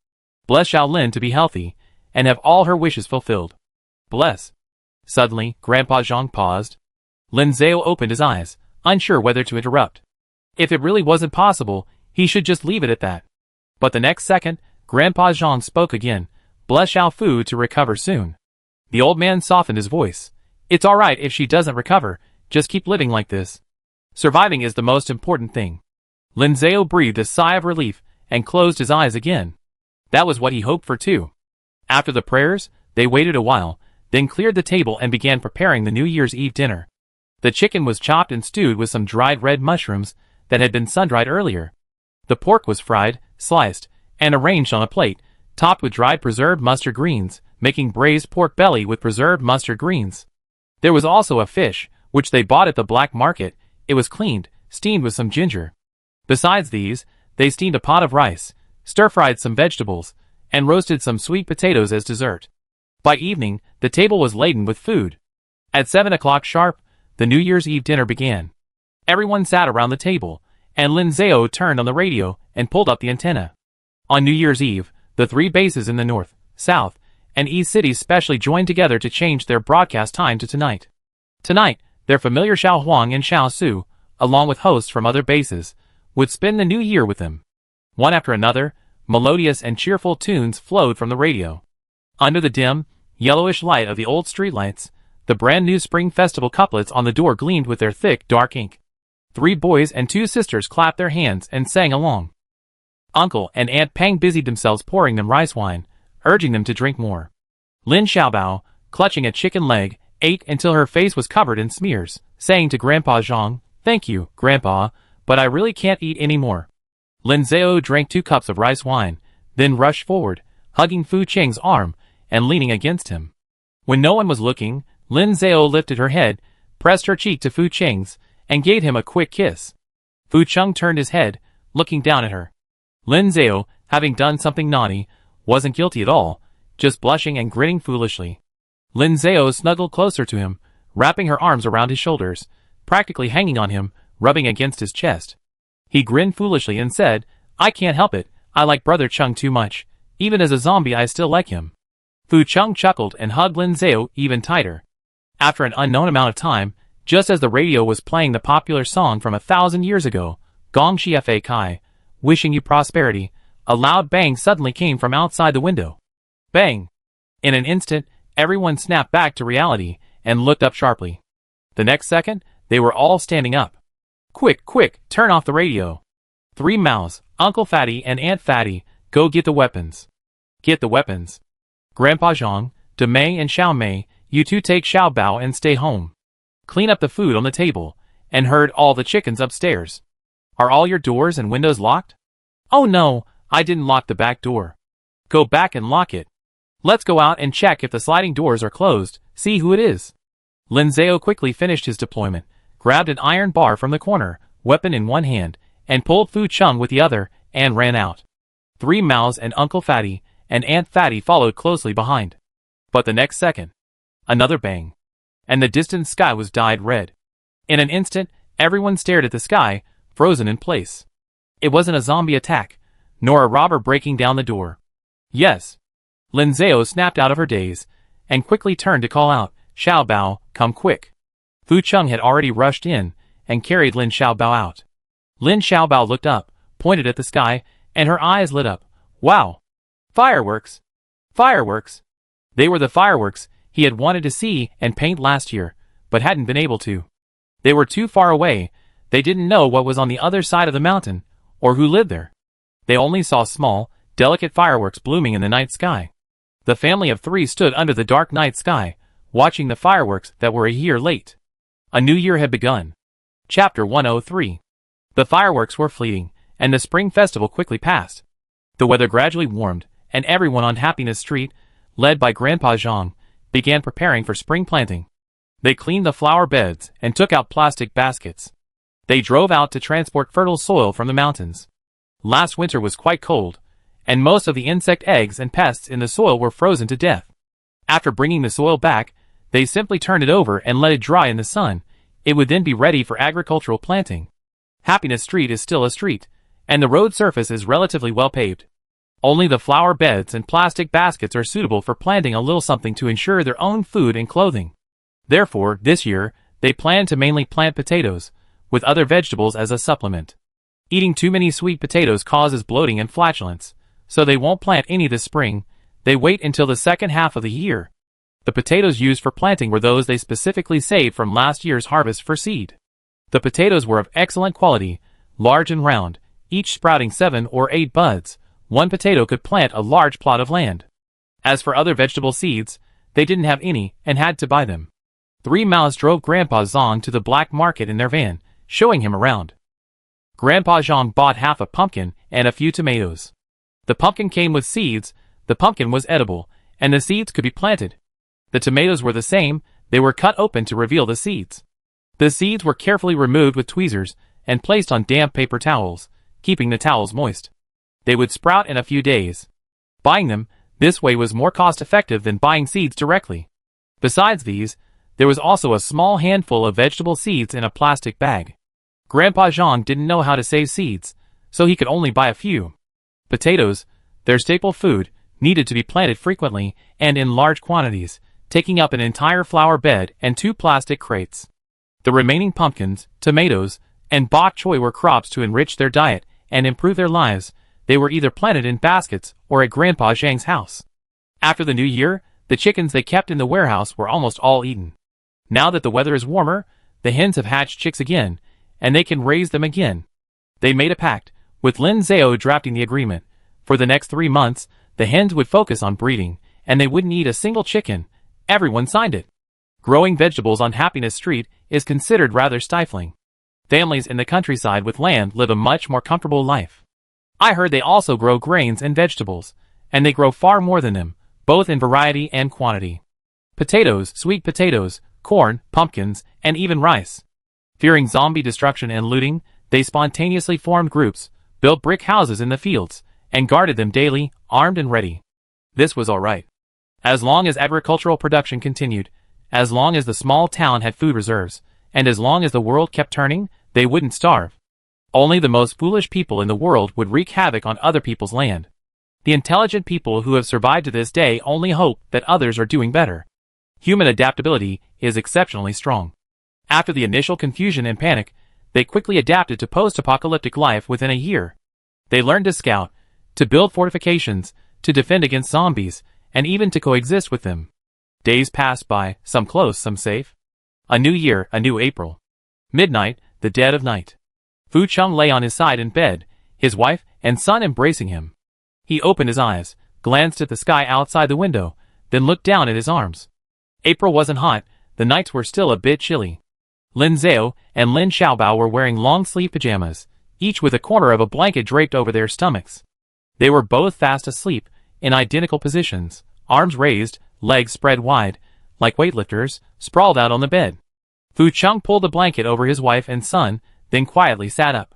Bless Xiao Lin to be healthy, and have all her wishes fulfilled. Bless. Suddenly, Grandpa Zhang paused. Lin Zhao opened his eyes, unsure whether to interrupt. If it really wasn't possible, he should just leave it at that. But the next second, Grandpa Zhang spoke again. Bless Xiao Fu to recover soon. The old man softened his voice. It's alright if she doesn't recover, just keep living like this. Surviving is the most important thing. Lin Zhao breathed a sigh of relief and closed his eyes again. That was what he hoped for too. After the prayers, they waited a while, then cleared the table and began preparing the New Year's Eve dinner. The chicken was chopped and stewed with some dried red mushrooms that had been sun-dried earlier. The pork was fried, sliced, and arranged on a plate, topped with dried preserved mustard greens, making braised pork belly with preserved mustard greens. There was also a fish, which they bought at the black market. It was cleaned, steamed with some ginger. Besides these, they steamed a pot of rice, stir-fried some vegetables, and roasted some sweet potatoes as dessert. By evening, the table was laden with food. At 7 o'clock sharp, the New Year's Eve dinner began. Everyone sat around the table, and Lin Zhao turned on the radio and pulled up the antenna. On New Year's Eve, the 3 bases in the north, south, and east cities specially joined together to change their broadcast time to tonight. Tonight, their familiar Xiao Huang and Xiao Su, along with hosts from other bases, would spend the new year with them. One after another, melodious and cheerful tunes flowed from the radio. Under the dim, yellowish light of the old streetlights, the brand-new Spring Festival couplets on the door gleamed with their thick, dark ink. 3 boys and 2 sisters clapped their hands and sang along. Uncle and Aunt Pang busied themselves pouring them rice wine, urging them to drink more. Lin Xiaobao, clutching a chicken leg, ate until her face was covered in smears, saying to Grandpa Zhang, "Thank you, Grandpa, but I really can't eat any more." Lin Zhao drank 2 cups of rice wine, then rushed forward, hugging Fu Cheng's arm and leaning against him. When no one was looking, Lin Zhao lifted her head, pressed her cheek to Fu Cheng's, and gave him a quick kiss. Fu Cheng turned his head, looking down at her. Lin Zhao, having done something naughty, wasn't guilty at all, just blushing and grinning foolishly. Lin Zhao snuggled closer to him, wrapping her arms around his shoulders, practically hanging on him, rubbing against his chest. He grinned foolishly and said, "I can't help it, I like Brother Chung too much. Even as a zombie I still like him." Fu Cheng chuckled and hugged Lin Zhao even tighter. After an unknown amount of time, just as the radio was playing the popular song from 1,000 years ago, Gong Xie Kai, wishing you prosperity, a loud bang suddenly came from outside the window. Bang! In an instant, Everyone snapped back to reality and looked up sharply. The next second, they were all standing up. Quick, quick, turn off the radio. 3 mouths, Uncle Fatty and Aunt Fatty, go get the weapons. Get the weapons. Grandpa Zhang, De Mei and Xiao Mei, you two take Xiao Bao and stay home. Clean up the food on the table, and herd all the chickens upstairs. Are all your doors and windows locked? Oh no, I didn't lock the back door. Go back and lock it. Let's go out and check if the sliding doors are closed, see who it is. Lin Zhao quickly finished his deployment, grabbed an iron bar from the corner, weapon in one hand, and pulled Fu Chung with the other, and ran out. 3 mouths and Uncle Fatty and Aunt Fatty followed closely behind. But the next second, another bang, and the distant sky was dyed red. In an instant, everyone stared at the sky, frozen in place. It wasn't a zombie attack, nor a robber breaking down the door. Yes. Lin Zhao snapped out of her daze, and quickly turned to call out, Xiao Bao, come quick. Fu Chung had already rushed in, and carried Lin Xiao Bao out. Lin Xiao Bao looked up, pointed at the sky, and her eyes lit up. Wow! Fireworks! Fireworks! They were the fireworks he had wanted to see and paint last year, but hadn't been able to. They were too far away, they didn't know what was on the other side of the mountain, or who lived there. They only saw small, delicate fireworks blooming in the night sky. The family of 3 stood under the dark night sky, watching the fireworks that were a year late. A new year had begun. Chapter 103. The fireworks were fleeting, and the spring festival quickly passed. The weather gradually warmed, and everyone on Happiness Street, led by Grandpa Zhang, began preparing for spring planting. They cleaned the flower beds and took out plastic baskets. They drove out to transport fertile soil from the mountains. Last winter was quite cold, and most of the insect eggs and pests in the soil were frozen to death. After bringing the soil back, they simply turned it over and let it dry in the sun. It would then be ready for agricultural planting. Happiness Street is still a street, and the road surface is relatively well paved. Only the flower beds and plastic baskets are suitable for planting a little something to ensure their own food and clothing. Therefore, this year, they plan to mainly plant potatoes, with other vegetables as a supplement. Eating too many sweet potatoes causes bloating and flatulence, so they won't plant any this spring. They wait until the second half of the year. The potatoes used for planting were those they specifically saved from last year's harvest for seed. The potatoes were of excellent quality, large and round, each sprouting 7 or 8 buds. One potato could plant a large plot of land. As for other vegetable seeds, they didn't have any and had to buy them. 3 mouths drove Grandpa Zhang to the black market in their van, showing him around. Grandpa Zhang bought half a pumpkin and a few tomatoes. The pumpkin came with seeds, the pumpkin was edible, and the seeds could be planted. The tomatoes were the same, they were cut open to reveal the seeds. The seeds were carefully removed with tweezers and placed on damp paper towels, keeping the towels moist. They would sprout in a few days. Buying them this way was more cost-effective than buying seeds directly. Besides these, there was also a small handful of vegetable seeds in a plastic bag. Grandpa Zhang didn't know how to save seeds, so he could only buy a few. Potatoes, their staple food, needed to be planted frequently and in large quantities, taking up an entire flower bed and 2 plastic crates. The remaining pumpkins, tomatoes, and bok choy were crops to enrich their diet and improve their lives. They were either planted in baskets or at Grandpa Zhang's house. After the new year, the chickens they kept in the warehouse were almost all eaten. Now that the weather is warmer, the hens have hatched chicks again, and they can raise them again. They made a pact, with Lin Zhao drafting the agreement. For the next 3 months, the hens would focus on breeding, and they wouldn't eat a single chicken. Everyone signed it. Growing vegetables on Happiness Street is considered rather stifling. Families in the countryside with land live a much more comfortable life. I heard they also grow grains and vegetables, and they grow far more than them, both in variety and quantity. Potatoes, sweet potatoes, corn, pumpkins, and even rice. Fearing zombie destruction and looting, they spontaneously formed groups, built brick houses in the fields, and guarded them daily, armed and ready. This was all right. As long as agricultural production continued, as long as the small town had food reserves, and as long as the world kept turning, they wouldn't starve. Only the most foolish people in the world would wreak havoc on other people's land. The intelligent people who have survived to this day only hope that others are doing better. Human adaptability is exceptionally strong. After the initial confusion and panic, they quickly adapted to post-apocalyptic life within a year. They learned to scout, to build fortifications, to defend against zombies, and even to coexist with them. Days passed by, some close, some safe. A new year, a new April. Midnight, the dead of night. Fu Chung lay on his side in bed, his wife and son embracing him. He opened his eyes, glanced at the sky outside the window, then looked down at his arms. April wasn't hot, the nights were still a bit chilly. Lin Zhao and Lin Xiaobao were wearing long-sleeve pajamas, each with a corner of a blanket draped over their stomachs. They were both fast asleep, in identical positions, arms raised, legs spread wide, like weightlifters, sprawled out on the bed. Fu Chung pulled the blanket over his wife and son, then quietly sat up.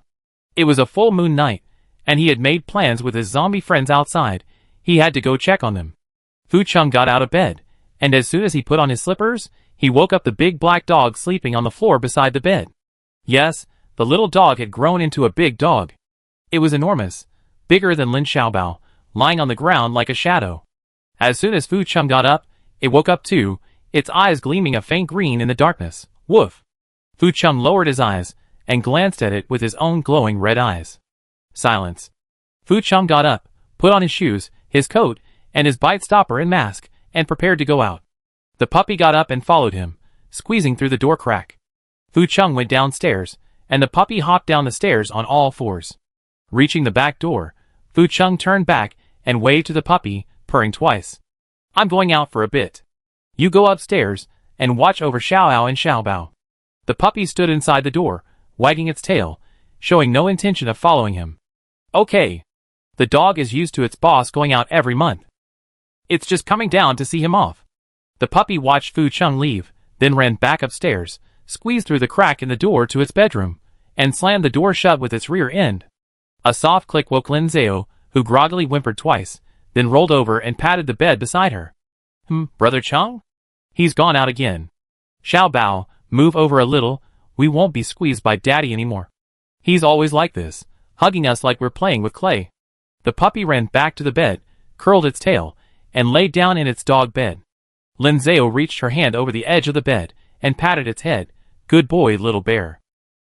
It was a full moon night, and he had made plans with his zombie friends outside. He had to go check on them. Fu Chung got out of bed, and as soon as he put on his slippers, he woke up the big black dog sleeping on the floor beside the bed. Yes, the little dog had grown into a big dog. It was enormous, bigger than Lin Xiaobao, lying on the ground like a shadow. As soon as Fu Chung got up, it woke up too, its eyes gleaming a faint green in the darkness. Woof! Fu Chung lowered his eyes, and glanced at it with his own glowing red eyes. Silence. Fu Chung got up, put on his shoes, his coat, and his bite stopper and mask, and prepared to go out. The puppy got up and followed him, squeezing through the door crack. Fu Chung went downstairs, and the puppy hopped down the stairs on all fours. Reaching the back door, Fu Chung turned back and waved to the puppy, purring twice. I'm going out for a bit. You go upstairs, and watch over Xiaoao and Xiaobao. The puppy stood inside the door, wagging its tail, showing no intention of following him. Okay. The dog is used to its boss going out every month. It's just coming down to see him off. The puppy watched Fu Chung leave, then ran back upstairs, squeezed through the crack in the door to its bedroom, and slammed the door shut with its rear end. A soft click woke Lin Zhao, who groggily whimpered twice, then rolled over and patted the bed beside her. Brother Chung? He's gone out again. Xiaobao, move over a little, we won't be squeezed by Daddy anymore. He's always like this, hugging us like we're playing with clay. The puppy ran back to the bed, curled its tail, and lay down in its dog bed. Lin Zhao reached her hand over the edge of the bed, and patted its head. Good boy, little bear.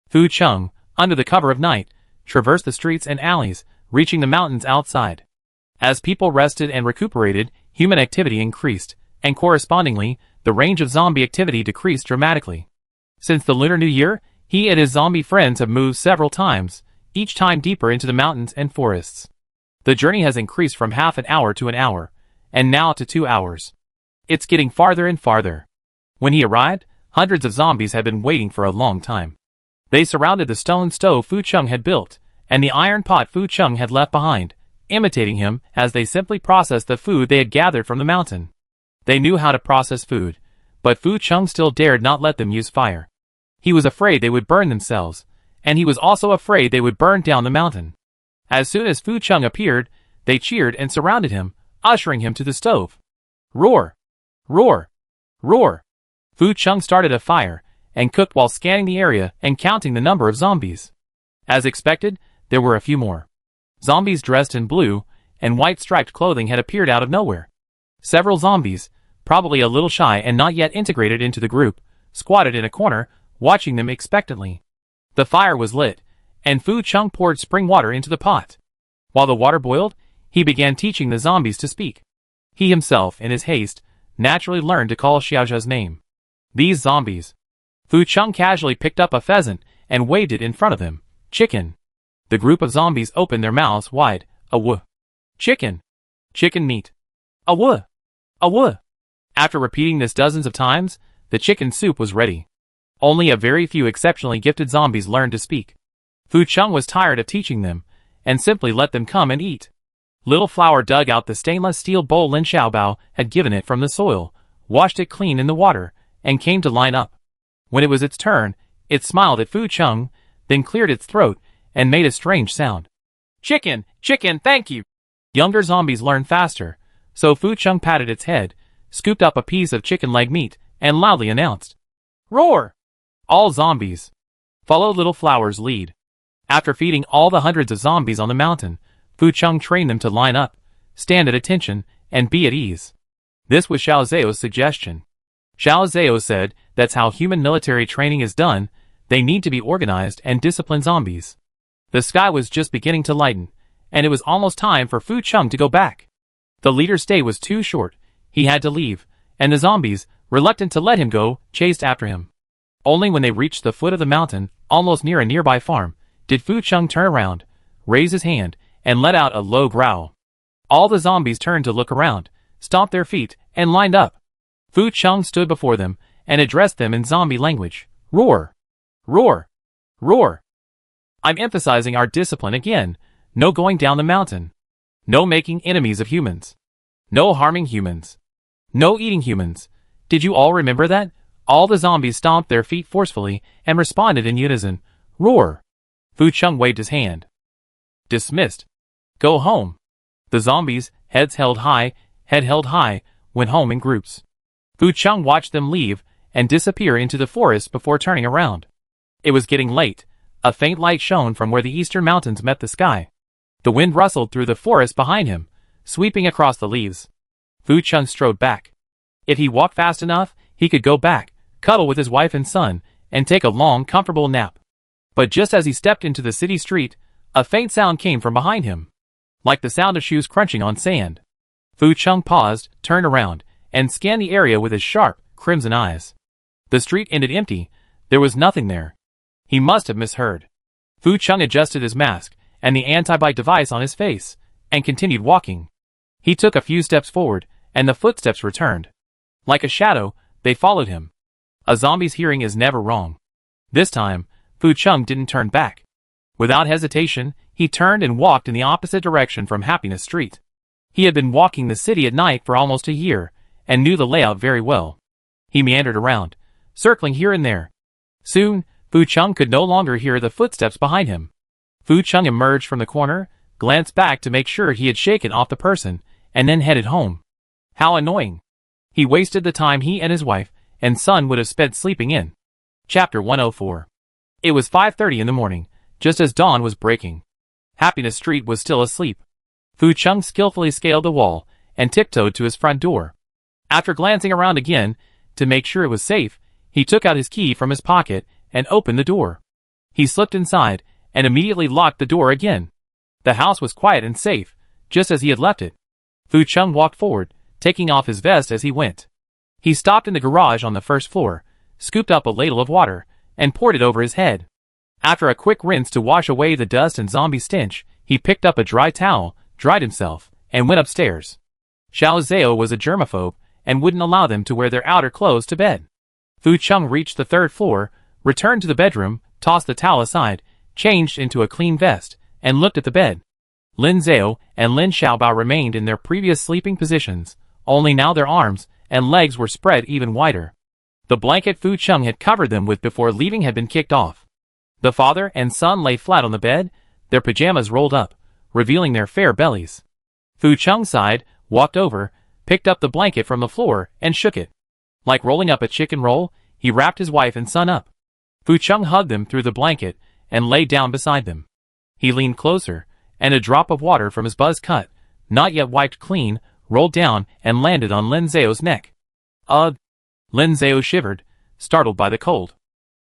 Fu Chung, under the cover of night, traversed the streets and alleys, reaching the mountains outside. As people rested and recuperated, human activity increased, and correspondingly, the range of zombie activity decreased dramatically. Since the Lunar New Year, he and his zombie friends have moved several times, each time deeper into the mountains and forests. The journey has increased from half an hour to an hour, and now to 2 hours. It's getting farther and farther. When he arrived, hundreds of zombies had been waiting for a long time. They surrounded the stone stove Fu Chung had built, and the iron pot Fu Chung had left behind, imitating him as they simply processed the food they had gathered from the mountain. They knew how to process food, but Fu Chung still dared not let them use fire. He was afraid they would burn themselves, and he was also afraid they would burn down the mountain. As soon as Fu Chung appeared, they cheered and surrounded him, ushering him to the stove. Roar! Roar! Roar! Fu Chung started a fire, and cooked while scanning the area and counting the number of zombies. As expected, there were a few more. Zombies dressed in blue and white striped clothing had appeared out of nowhere. Several zombies, probably a little shy and not yet integrated into the group, squatted in a corner, watching them expectantly. The fire was lit, and Fu Chung poured spring water into the pot. While the water boiled, he began teaching the zombies to speak. He himself, in his haste, naturally learned to call Xiaozha's name. These zombies. Fu Chung casually picked up a pheasant and waved it in front of them. Chicken. The group of zombies opened their mouths wide. Awoo. Chicken. Chicken meat. Awoo. Awoo. After repeating this dozens of times, the chicken soup was ready. Only a very few exceptionally gifted zombies learned to speak. Fu Chung was tired of teaching them, and simply let them come and eat. Little Flower dug out the stainless steel bowl Lin Xiaobao had given it from the soil, washed it clean in the water, and came to line up. When it was its turn, it smiled at Fu Chung, then cleared its throat, and made a strange sound. Chicken, chicken, thank you! Younger zombies learn faster, so Fu Chung patted its head, scooped up a piece of chicken leg meat, and loudly announced, Roar! All zombies. Follow Little Flower's lead. After feeding all the hundreds of zombies on the mountain, Fu Chung trained them to line up, stand at attention, and be at ease. This was Xiao Zhao's suggestion. Xiao Zhao said that's how human military training is done. They need to be organized and discipline zombies. The sky was just beginning to lighten, and it was almost time for Fu Chung to go back. The leader's stay was too short. He had to leave, and the zombies, reluctant to let him go, chased after him. Only when they reached the foot of the mountain, almost near a nearby farm, did Fu Chung turn around, raise his hand, and let out a low growl. All the zombies turned to look around, stomped their feet, and lined up. Fu Chung stood before them and addressed them in zombie language. Roar! Roar! Roar! I'm emphasizing our discipline again. No going down the mountain. No making enemies of humans. No harming humans. No eating humans. Did you all remember that? All the zombies stomped their feet forcefully and responded in unison. Roar! Fu Chung waved his hand. Dismissed. Go home. The zombies, head held high, went home in groups. Fu Chung watched them leave and disappear into the forest before turning around. It was getting late. A faint light shone from where the eastern mountains met the sky. The wind rustled through the forest behind him, sweeping across the leaves. Fu Chung strode back. If he walked fast enough, he could go back, cuddle with his wife and son, and take a long, comfortable nap. But just as he stepped into the city street, a faint sound came from behind him, like the sound of shoes crunching on sand. Fu Chung paused, turned around, and scanned the area with his sharp, crimson eyes. The street ended empty. There was nothing there. He must have misheard. Fu Chung adjusted his mask and the anti-bite device on his face, and continued walking. He took a few steps forward, and the footsteps returned. Like a shadow, they followed him. A zombie's hearing is never wrong. This time, Fu Chung didn't turn back. Without hesitation, he turned and walked in the opposite direction from Happiness Street. He had been walking the city at night for almost a year, and knew the layout very well. He meandered around, circling here and there. Soon, Fu Chung could no longer hear the footsteps behind him. Fu Chung emerged from the corner, glanced back to make sure he had shaken off the person, and then headed home. How annoying. He wasted the time he and his wife and son would have spent sleeping in. Chapter 104. It was 5:30 in the morning, just as dawn was breaking. Happiness Street was still asleep. Fu Chung skillfully scaled the wall and tiptoed to his front door. After glancing around again, to make sure it was safe, he took out his key from his pocket and opened the door. He slipped inside and immediately locked the door again. The house was quiet and safe, just as he had left it. Fu Chung walked forward, taking off his vest as he went. He stopped in the garage on the first floor, scooped up a ladle of water, and poured it over his head. After a quick rinse to wash away the dust and zombie stench, he picked up a dry towel, dried himself, and went upstairs. Xiao Zhao was a germaphobe and wouldn't allow them to wear their outer clothes to bed. Fu Chung reached the third floor, returned to the bedroom, tossed the towel aside, changed into a clean vest, and looked at the bed. Lin Zhao and Lin Xiaobao remained in their previous sleeping positions, only now their arms and legs were spread even wider. The blanket Fu Chung had covered them with before leaving had been kicked off. The father and son lay flat on the bed, their pajamas rolled up, revealing their fair bellies. Fu Chung sighed, walked over, picked up the blanket from the floor, and shook it. Like rolling up a chicken roll, he wrapped his wife and son up. Fu Chung hugged them through the blanket and lay down beside them. He leaned closer, and a drop of water from his buzz cut, not yet wiped clean, rolled down and landed on Lin Zhao's neck. Ugh! Lin Zhao shivered, startled by the cold.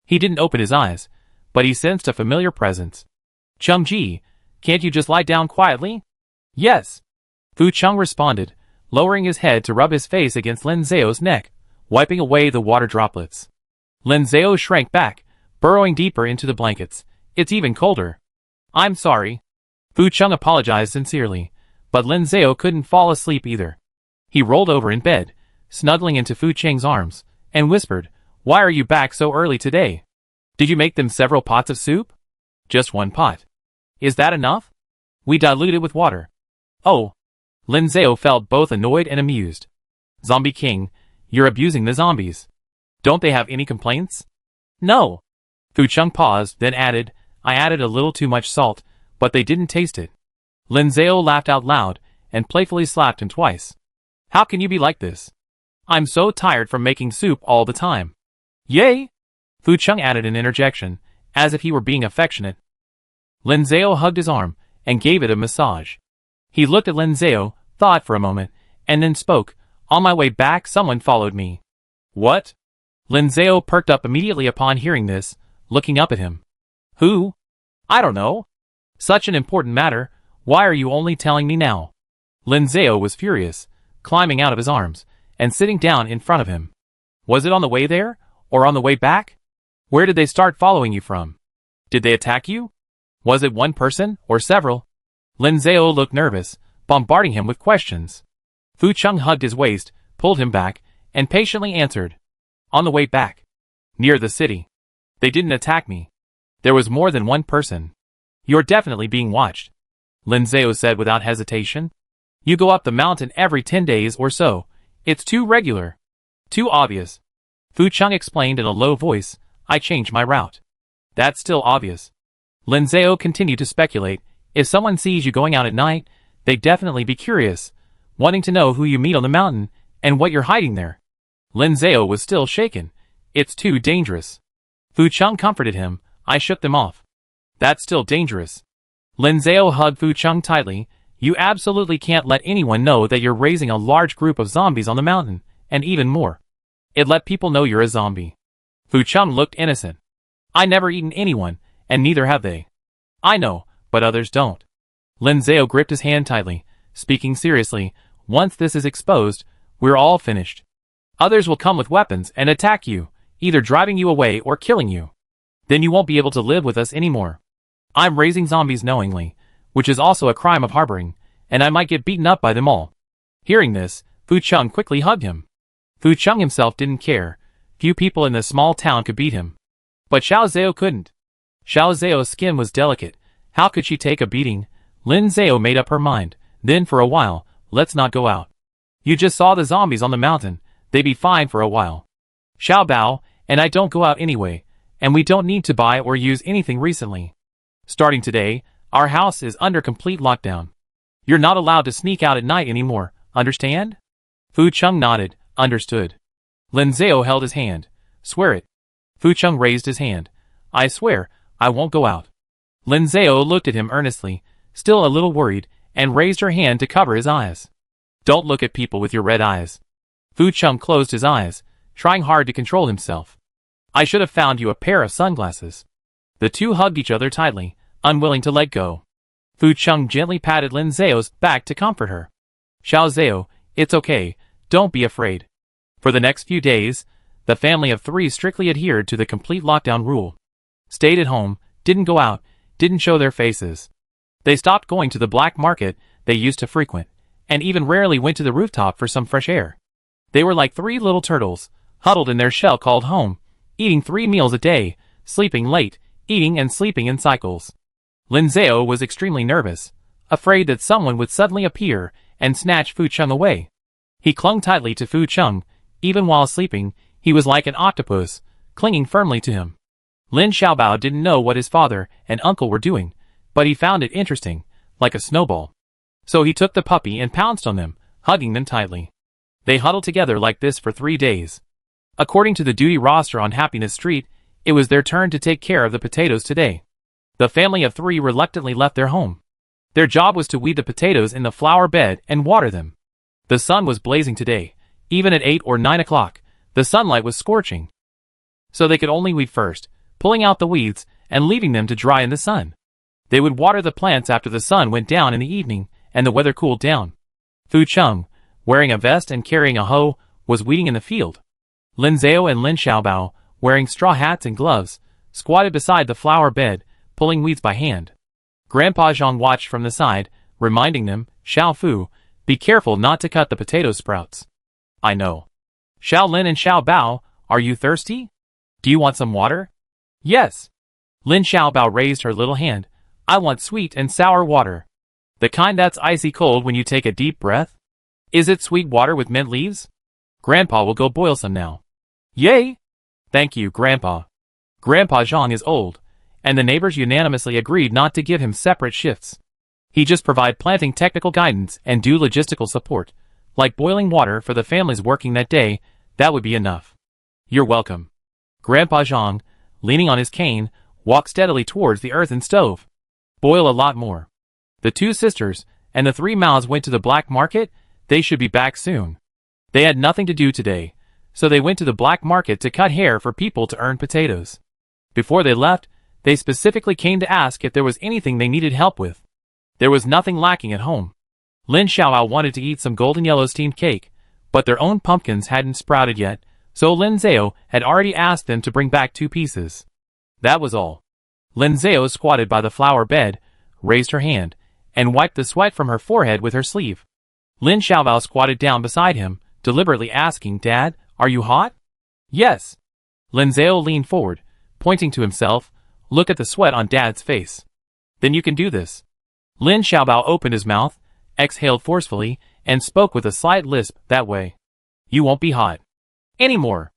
He didn't open his eyes, but he sensed a familiar presence. Chung Ji, can't you just lie down quietly? Yes. Fu Chung responded, lowering his head to rub his face against Lin Zhao's neck, wiping away the water droplets. Lin Zhao shrank back, burrowing deeper into the blankets. It's even colder. I'm sorry. Fu Chung apologized sincerely, but Lin Zhao couldn't fall asleep either. He rolled over in bed, snuggling into Fu Cheng's arms, and whispered, "Why are you back so early today? Did you make them several pots of soup?" "Just one pot." "Is that enough?" "We dilute it with water." "Oh." Lin Zhao felt both annoyed and amused. "Zombie King, you're abusing the zombies. Don't they have any complaints?" "No." Fu Chung paused, then added, "I added a little too much salt, but they didn't taste it." Lin Zhao laughed out loud and playfully slapped him twice. "How can you be like this? I'm so tired from making soup all the time." "Yay!" Fu Chung added an interjection, as if he were being affectionate. Lin Zhao hugged his arm and gave it a massage. He looked at Lin Zhao, thought for a moment, and then spoke. "On my way back, someone followed me." "What?" Lin Zhao perked up immediately upon hearing this, looking up at him. "Who?" "I don't know. Such an important matter. Why are you only telling me now?" Lin Zhao was furious, climbing out of his arms and sitting down in front of him. Was it on the way there, or on the way back? Where did they start following you from? Did they attack you? Was it one person, or several? Lin Zhao looked nervous, bombarding him with questions. Fu Cheng hugged his waist, pulled him back, and patiently answered. On the way back. Near the city. They didn't attack me. There was more than one person. You're definitely being watched. Lin Zhao said without hesitation. You go up the mountain every 10 days or so. It's too regular. Too obvious. Fu Cheng explained in a low voice. I changed my route. That's still obvious. Lin Zhao continued to speculate. If someone sees you going out at night, they'd definitely be curious, wanting to know who you meet on the mountain and what you're hiding there. Lin Zhao was still shaken. It's too dangerous. Fu Cheng comforted him. I shook them off. That's still dangerous. Lin Zhao hugged Fu Cheng tightly. You absolutely can't let anyone know that you're raising a large group of zombies on the mountain, and even more. It let people know you're a zombie. Fu Cheng looked innocent. I never eaten anyone, and neither have they. I know, but others don't. Lin Zhao gripped his hand tightly, speaking seriously. Once this is exposed, we're all finished. Others will come with weapons and attack you, either driving you away or killing you. Then you won't be able to live with us anymore. I'm raising zombies knowingly, which is also a crime of harboring, and I might get beaten up by them all. Hearing this, Fu Cheng quickly hugged him. Fu Cheng himself didn't care. Few people in this small town could beat him. But Xiao Zhao couldn't. Xiao Zhao's skin was delicate. How could she take a beating? Lin Zhao made up her mind. Then for a while, let's not go out. You just saw the zombies on the mountain. They'd be fine for a while. Xiao Bao, and I don't go out anyway, and we don't need to buy or use anything recently. Starting today, our house is under complete lockdown. You're not allowed to sneak out at night anymore, understand? Fu Cheng nodded, understood. Lin Zhao held his hand. Swear it. Fu Cheng raised his hand. I swear, I won't go out. Lin Zhao looked at him earnestly, still a little worried, and raised her hand to cover his eyes. Don't look at people with your red eyes. Fu Cheng closed his eyes, trying hard to control himself. I should have found you a pair of sunglasses. The two hugged each other tightly, unwilling to let go. Fu Cheng gently patted Lin Zhao's back to comfort her. Xiao Zhao, it's okay, don't be afraid. For the next few days, the family of three strictly adhered to the complete lockdown rule. Stayed at home, didn't go out, didn't show their faces. They stopped going to the black market they used to frequent, and even rarely went to the rooftop for some fresh air. They were like three little turtles, huddled in their shell called home, eating 3 meals a day, sleeping late, eating and sleeping in cycles. Lin Zhao was extremely nervous, afraid that someone would suddenly appear and snatch Fu Cheng away. He clung tightly to Fu Cheng. Even while sleeping, he was like an octopus, clinging firmly to him. Lin Xiaobao didn't know what his father and uncle were doing, but he found it interesting, like a snowball. So he took the puppy and pounced on them, hugging them tightly. They huddled together like this for 3 days. According to the duty roster on Happiness Street, it was their turn to take care of the potatoes today. The family of 3 reluctantly left their home. Their job was to weed the potatoes in the flower bed and water them. The sun was blazing today. Even at 8 or 9 o'clock, the sunlight was scorching. So they could only weed first, pulling out the weeds and leaving them to dry in the sun. They would water the plants after the sun went down in the evening and the weather cooled down. Fu Cheng, wearing a vest and carrying a hoe, was weeding in the field. Lin Zhao and Lin Xiaobao, wearing straw hats and gloves, squatted beside the flower bed, pulling weeds by hand. Grandpa Zhang watched from the side, reminding them, Xiao Fu, be careful not to cut the potato sprouts. I know. Xiao Lin and Xiao Bao, are you thirsty? Do you want some water? Yes. Lin Xiaobao raised her little hand. I want sweet and sour water. The kind that's icy cold when you take a deep breath? Is it sweet water with mint leaves? Grandpa will go boil some now. Yay! Thank you, Grandpa. Grandpa Zhang is old, and the neighbors unanimously agreed not to give him separate shifts. He just provide planting technical guidance and do logistical support, like boiling water for the families working that day. That would be enough. You're welcome. Grandpa Zhang, leaning on his cane, walked steadily towards the earthen stove. Boil a lot more. The 2 sisters and the 3 mouths went to the black market. They should be back soon. They had nothing to do today, so they went to the black market to cut hair for people to earn potatoes. Before they left, they specifically came to ask if there was anything they needed help with. There was nothing lacking at home. Lin Xiaoao wanted to eat some golden yellow steamed cake, But their own pumpkins hadn't sprouted yet, so Lin Zhao had already asked them to bring back 2 pieces. That was all. Lin Zhao squatted by the flower bed, raised her hand, and wiped the sweat from her forehead with her sleeve. Lin Xiaobao squatted down beside him, deliberately asking, "Dad, are you hot?" "Yes." Lin Zhao leaned forward, pointing to himself. "Look at the sweat on Dad's face. Then you can do this." Lin Xiaobao opened his mouth, exhaled forcefully, and spoke with a slight lisp. "That way, you won't be hot anymore."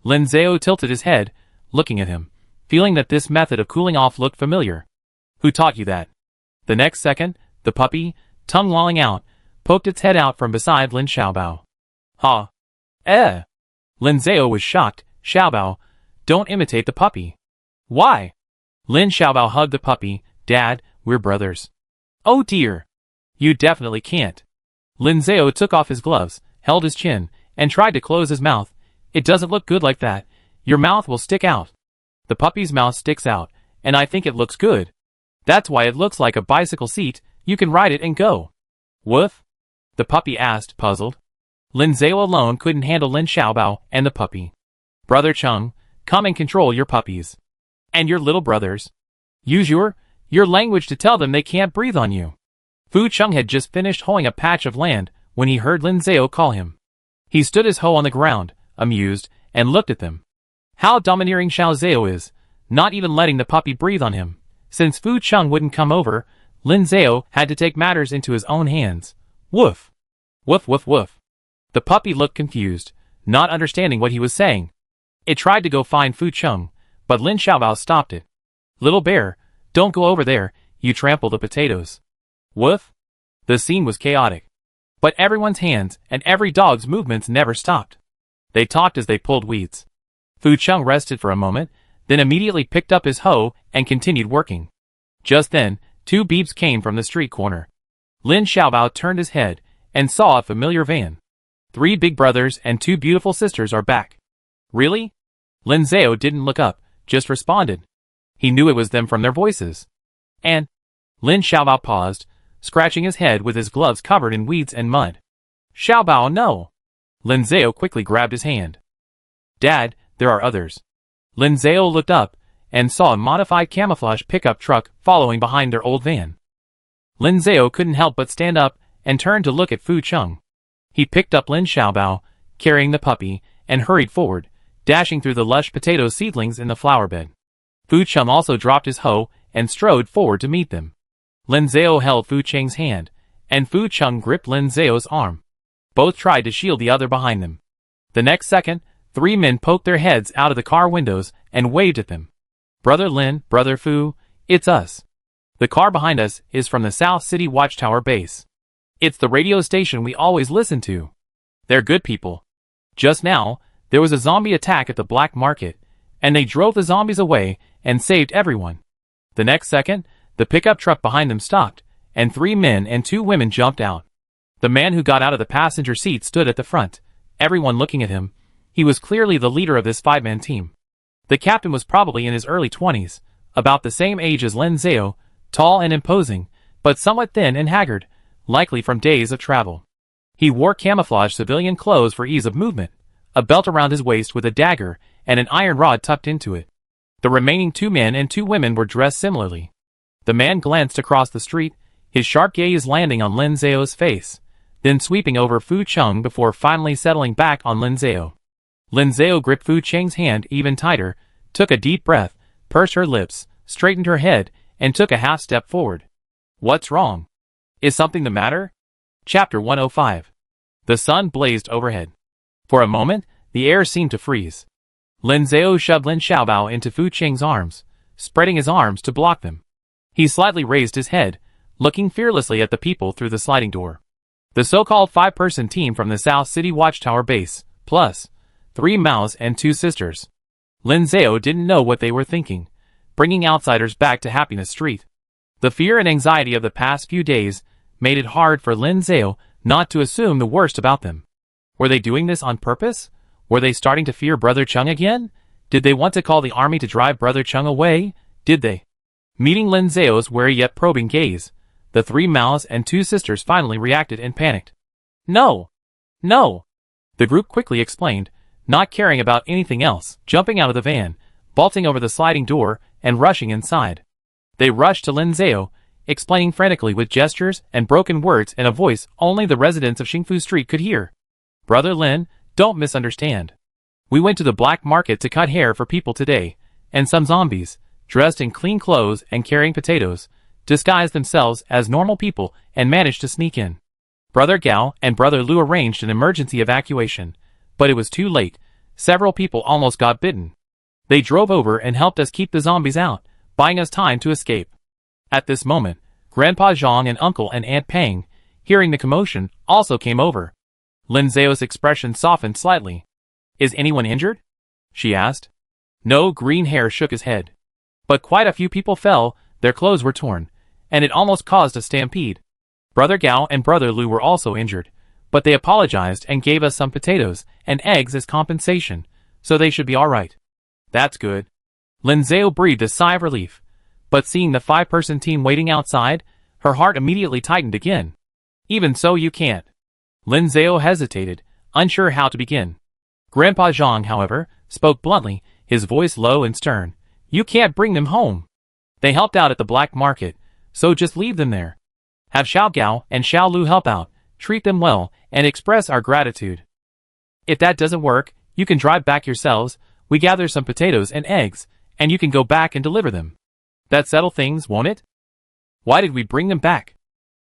Lin Zhao tilted his head, looking at him, feeling that this method of cooling off looked familiar. "Who taught you that?" The next second, the puppy, tongue lolling out, poked its head out from beside Lin Xiaobao. "Ha! Eh!" Lin Zhao was shocked. "Xiaobao, don't imitate the puppy." "Why?" Lin Xiaobao hugged the puppy. "Dad, we're brothers." "Oh dear. You definitely can't." Lin Zhao took off his gloves, held his chin, and tried to close his mouth. "It doesn't look good like that. Your mouth will stick out." "The puppy's mouth sticks out, and I think it looks good. That's why it looks like a bicycle seat. You can ride it and go." "Woof?" the puppy asked, puzzled. Lin Zhao alone couldn't handle Lin Xiaobao and the puppy. "Brother Chung, come and control your puppies. And your little brothers. Use your language to tell them they can't breathe on you." Fu Chung had just finished hoeing a patch of land when he heard Lin Zhao call him. He stood his hoe on the ground, amused, and looked at them. How domineering Xiao Zhao is, not even letting the puppy breathe on him. Since Fu Chung wouldn't come over, Lin Zhao had to take matters into his own hands. "Woof. Woof woof woof." The puppy looked confused, not understanding what he was saying. It tried to go find Fu Chung, but Lin Xiaobao stopped it. "Little bear, don't go over there, you trample the potatoes." "Woof?" The scene was chaotic. But everyone's hands and every dog's movements never stopped. They talked as they pulled weeds. Fu Chung rested for a moment, then immediately picked up his hoe and continued working. Just then, 2 beeps came from the street corner. Lin Xiaobao turned his head and saw a familiar van. 3 big brothers and 2 beautiful sisters are back. "Really?" Lin Zhao didn't look up, just responded. He knew it was them from their voices. "And?" Lin Xiaobao paused, scratching his head with his gloves covered in weeds and mud. "Xiaobao, no!" Lin Zhao quickly grabbed his hand. "Dad, there are others." Lin Zhao looked up and saw a modified camouflage pickup truck following behind their old van. Lin Zhao couldn't help but stand up and turn to look at Fu Chung. He picked up Lin Xiaobao, carrying the puppy, and hurried forward, dashing through the lush potato seedlings in the flower bed. Fu Chung also dropped his hoe and strode forward to meet them. Lin Zhao held Fu Cheng's hand, and Fu Chung gripped Lin Zhao's arm. Both tried to shield the other behind them. The next second, 3 men poked their heads out of the car windows and waved at them. "Brother Lin, Brother Fu, it's us. The car behind us is from the South City Watchtower base. It's the radio station we always listen to. They're good people. Just now, there was a zombie attack at the black market, and they drove the zombies away and saved everyone." The next second, the pickup truck behind them stopped, and 3 men and 2 women jumped out. The man who got out of the passenger seat stood at the front, everyone looking at him. He was clearly the leader of this 5-man team. The captain was probably in his early 20s, about the same age as Lin Zhao, tall and imposing, but somewhat thin and haggard, likely from days of travel. He wore camouflage civilian clothes for ease of movement, a belt around his waist with a dagger and an iron rod tucked into it. The remaining 2 men and 2 women were dressed similarly. The man glanced across the street, his sharp gaze landing on Lin Zhao's face, then sweeping over Fu Chung before finally settling back on Lin Zhao. Lin Zhao gripped Fu Cheng's hand even tighter, took a deep breath, pursed her lips, straightened her head, and took a half-step forward. "What's wrong? Is something the matter?" Chapter 105. The sun blazed overhead. For a moment, the air seemed to freeze. Lin Zhao shoved Lin Xiaobao into Fu Cheng's arms, spreading his arms to block them. He slightly raised his head, looking fearlessly at the people through the sliding door. The so-called 5-person team from the South City Watchtower base, plus 3 Maos and 2 sisters. Lin Zhao didn't know what they were thinking, bringing outsiders back to Happiness Street. The fear and anxiety of the past few days made it hard for Lin Zhao not to assume the worst about them. Were they doing this on purpose? Were they starting to fear Brother Chung again? Did they want to call the army to drive Brother Chung away? Did they? Meeting Lin Zhao's wary yet probing gaze, the 3 Maos and 2 sisters finally reacted and panicked. "No! No! The group quickly explained, not caring about anything else, jumping out of the van, vaulting over the sliding door, and rushing inside. They rushed to Lin Zhao, explaining frantically with gestures and broken words in a voice only the residents of Xingfu Street could hear. Brother Lin, don't misunderstand. We went to the black market to cut hair for people today, and some zombies, dressed in clean clothes and carrying potatoes, disguised themselves as normal people and managed to sneak in. Brother Gao and Brother Lu arranged an emergency evacuation, but it was too late. Several people almost got bitten. They drove over and helped us keep the zombies out, buying us time to escape. At this moment, Grandpa Zhang and Uncle and Aunt Pang, hearing the commotion, also came over. Lin Zhao's expression softened slightly. Is anyone injured? She asked. No, Green Hair shook his head. But quite a few people fell, their clothes were torn, and it almost caused a stampede. Brother Gao and Brother Lu were also injured, but they apologized and gave us some potatoes and eggs as compensation, so they should be alright. That's good. Lin Zhao breathed a sigh of relief, but seeing the 5-person team waiting outside, her heart immediately tightened again. Even so, you can't. Lin Zhao hesitated, unsure how to begin. Grandpa Zhang, however, spoke bluntly, his voice low and stern. You can't bring them home. They helped out at the black market, so just leave them there. Have Xiao Gao and Xiao Lu help out, treat them well, and express our gratitude. If that doesn't work, you can drive back yourselves, we gather some potatoes and eggs, and you can go back and deliver them. That settle things, won't it? Why did we bring them back?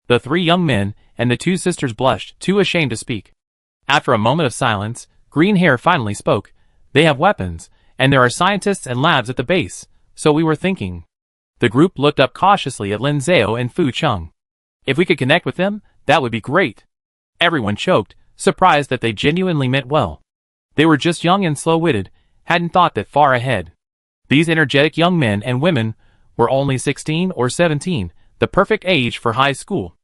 The 3 young men and the 2 sisters blushed, too ashamed to speak. After a moment of silence, Green Hair finally spoke. They have weapons, and there are scientists and labs at the base, so we were thinking. The group looked up cautiously at Lin Zhao and Fu Cheng. If we could connect with them, that would be great. Everyone choked, surprised that they genuinely meant well. They were just young and slow-witted, hadn't thought that far ahead. These energetic young men and women were only 16 or 17, the perfect age for high school.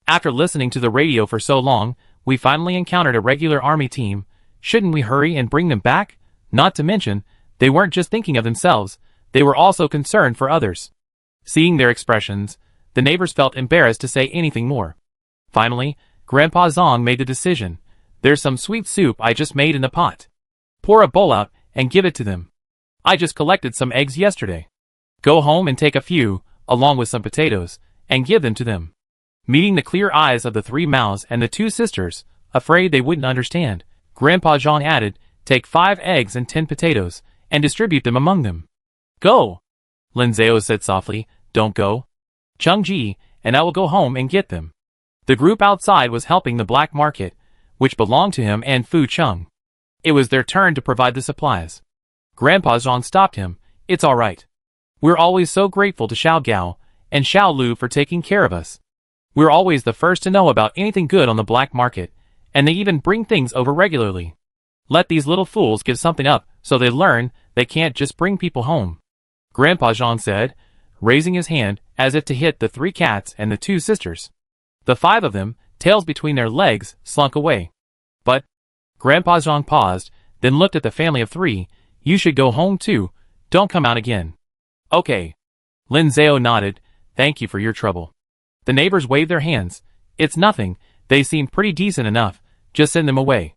After listening to the radio for so long, we finally encountered a regular army team. Shouldn't we hurry and bring them back? Not to mention, they weren't just thinking of themselves, they were also concerned for others. Seeing their expressions, the neighbors felt embarrassed to say anything more. Finally, Grandpa Zhang made the decision. There's some sweet soup I just made in the pot. Pour a bowl out and give it to them. I just collected some eggs yesterday. Go home and take a few, along with some potatoes, and give them to them. Meeting the clear eyes of the 3 mouths and the 2 sisters, afraid they wouldn't understand, Grandpa Zhang added, take 5 eggs and 10 potatoes, and distribute them among them. Go! Lin Zhao said softly, don't go. Cheng Ji, and I will go home and get them. The group outside was helping the black market, which belonged to him and Fu Cheng. It was their turn to provide the supplies. Grandpa Zhang stopped him. It's all right. We're always so grateful to Xiao Gao and Xiao Lu for taking care of us. We're always the first to know about anything good on the black market, and they even bring things over regularly. Let these little fools give something up so they learn they can't just bring people home. Grandpa Zhang said, raising his hand as if to hit the 3 cats and the 2 sisters. The 5 of them, tails between their legs, slunk away. But Grandpa Zhang paused, then looked at the family of 3. You should go home too. Don't come out again. Okay. Lin Zhao nodded. Thank you for your trouble. The neighbors waved their hands. It's nothing. They seem pretty decent enough. Just send them away.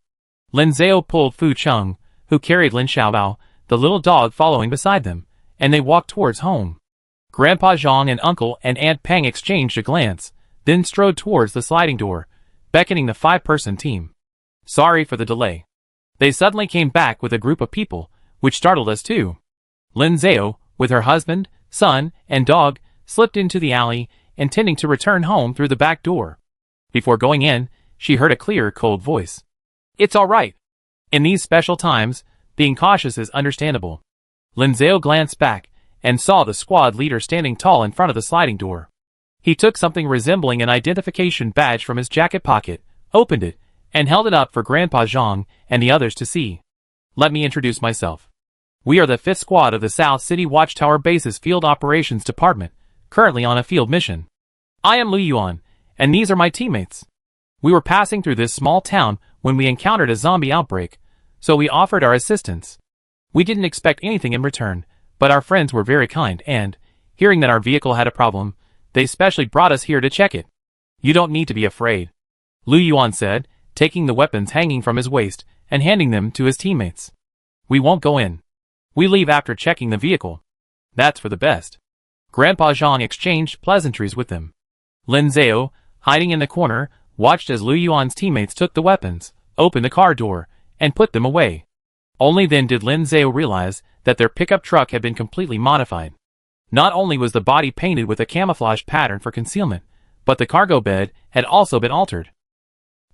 Lin Zhao pulled Fu Cheng, who carried Lin Xiaobao, the little dog following beside them, and they walked towards home. Grandpa Zhang and Uncle and Aunt Pang exchanged a glance, then strode towards the sliding door, beckoning the 5-person team. Sorry for the delay. They suddenly came back with a group of people, which startled us too. Lin Zhao, with her husband, son, and dog, slipped into the alley, intending to return home through the back door. Before going in, she heard a clear, cold voice. It's all right. In these special times, being cautious is understandable. Lin Zhao glanced back and saw the squad leader standing tall in front of the sliding door. He took something resembling an identification badge from his jacket pocket, opened it, and held it up for Grandpa Zhang and the others to see. Let me introduce myself. We are the 5th Squad of the South City Watchtower Base's Field Operations Department, currently on a field mission. I am Lu Yuan, and these are my teammates. We were passing through this small town when we encountered a zombie outbreak, so we offered our assistance. We didn't expect anything in return, but our friends were very kind and, hearing that our vehicle had a problem, they specially brought us here to check it. You don't need to be afraid, Lu Yuan said, taking the weapons hanging from his waist and handing them to his teammates. We won't go in. We leave after checking the vehicle. That's for the best. Grandpa Zhang exchanged pleasantries with them. Lin Zhao, hiding in the corner, watched as Lu Yuan's teammates took the weapons, opened the car door, and put them away. Only then did Lin Zhao realize that their pickup truck had been completely modified. Not only was the body painted with a camouflage pattern for concealment, but the cargo bed had also been altered.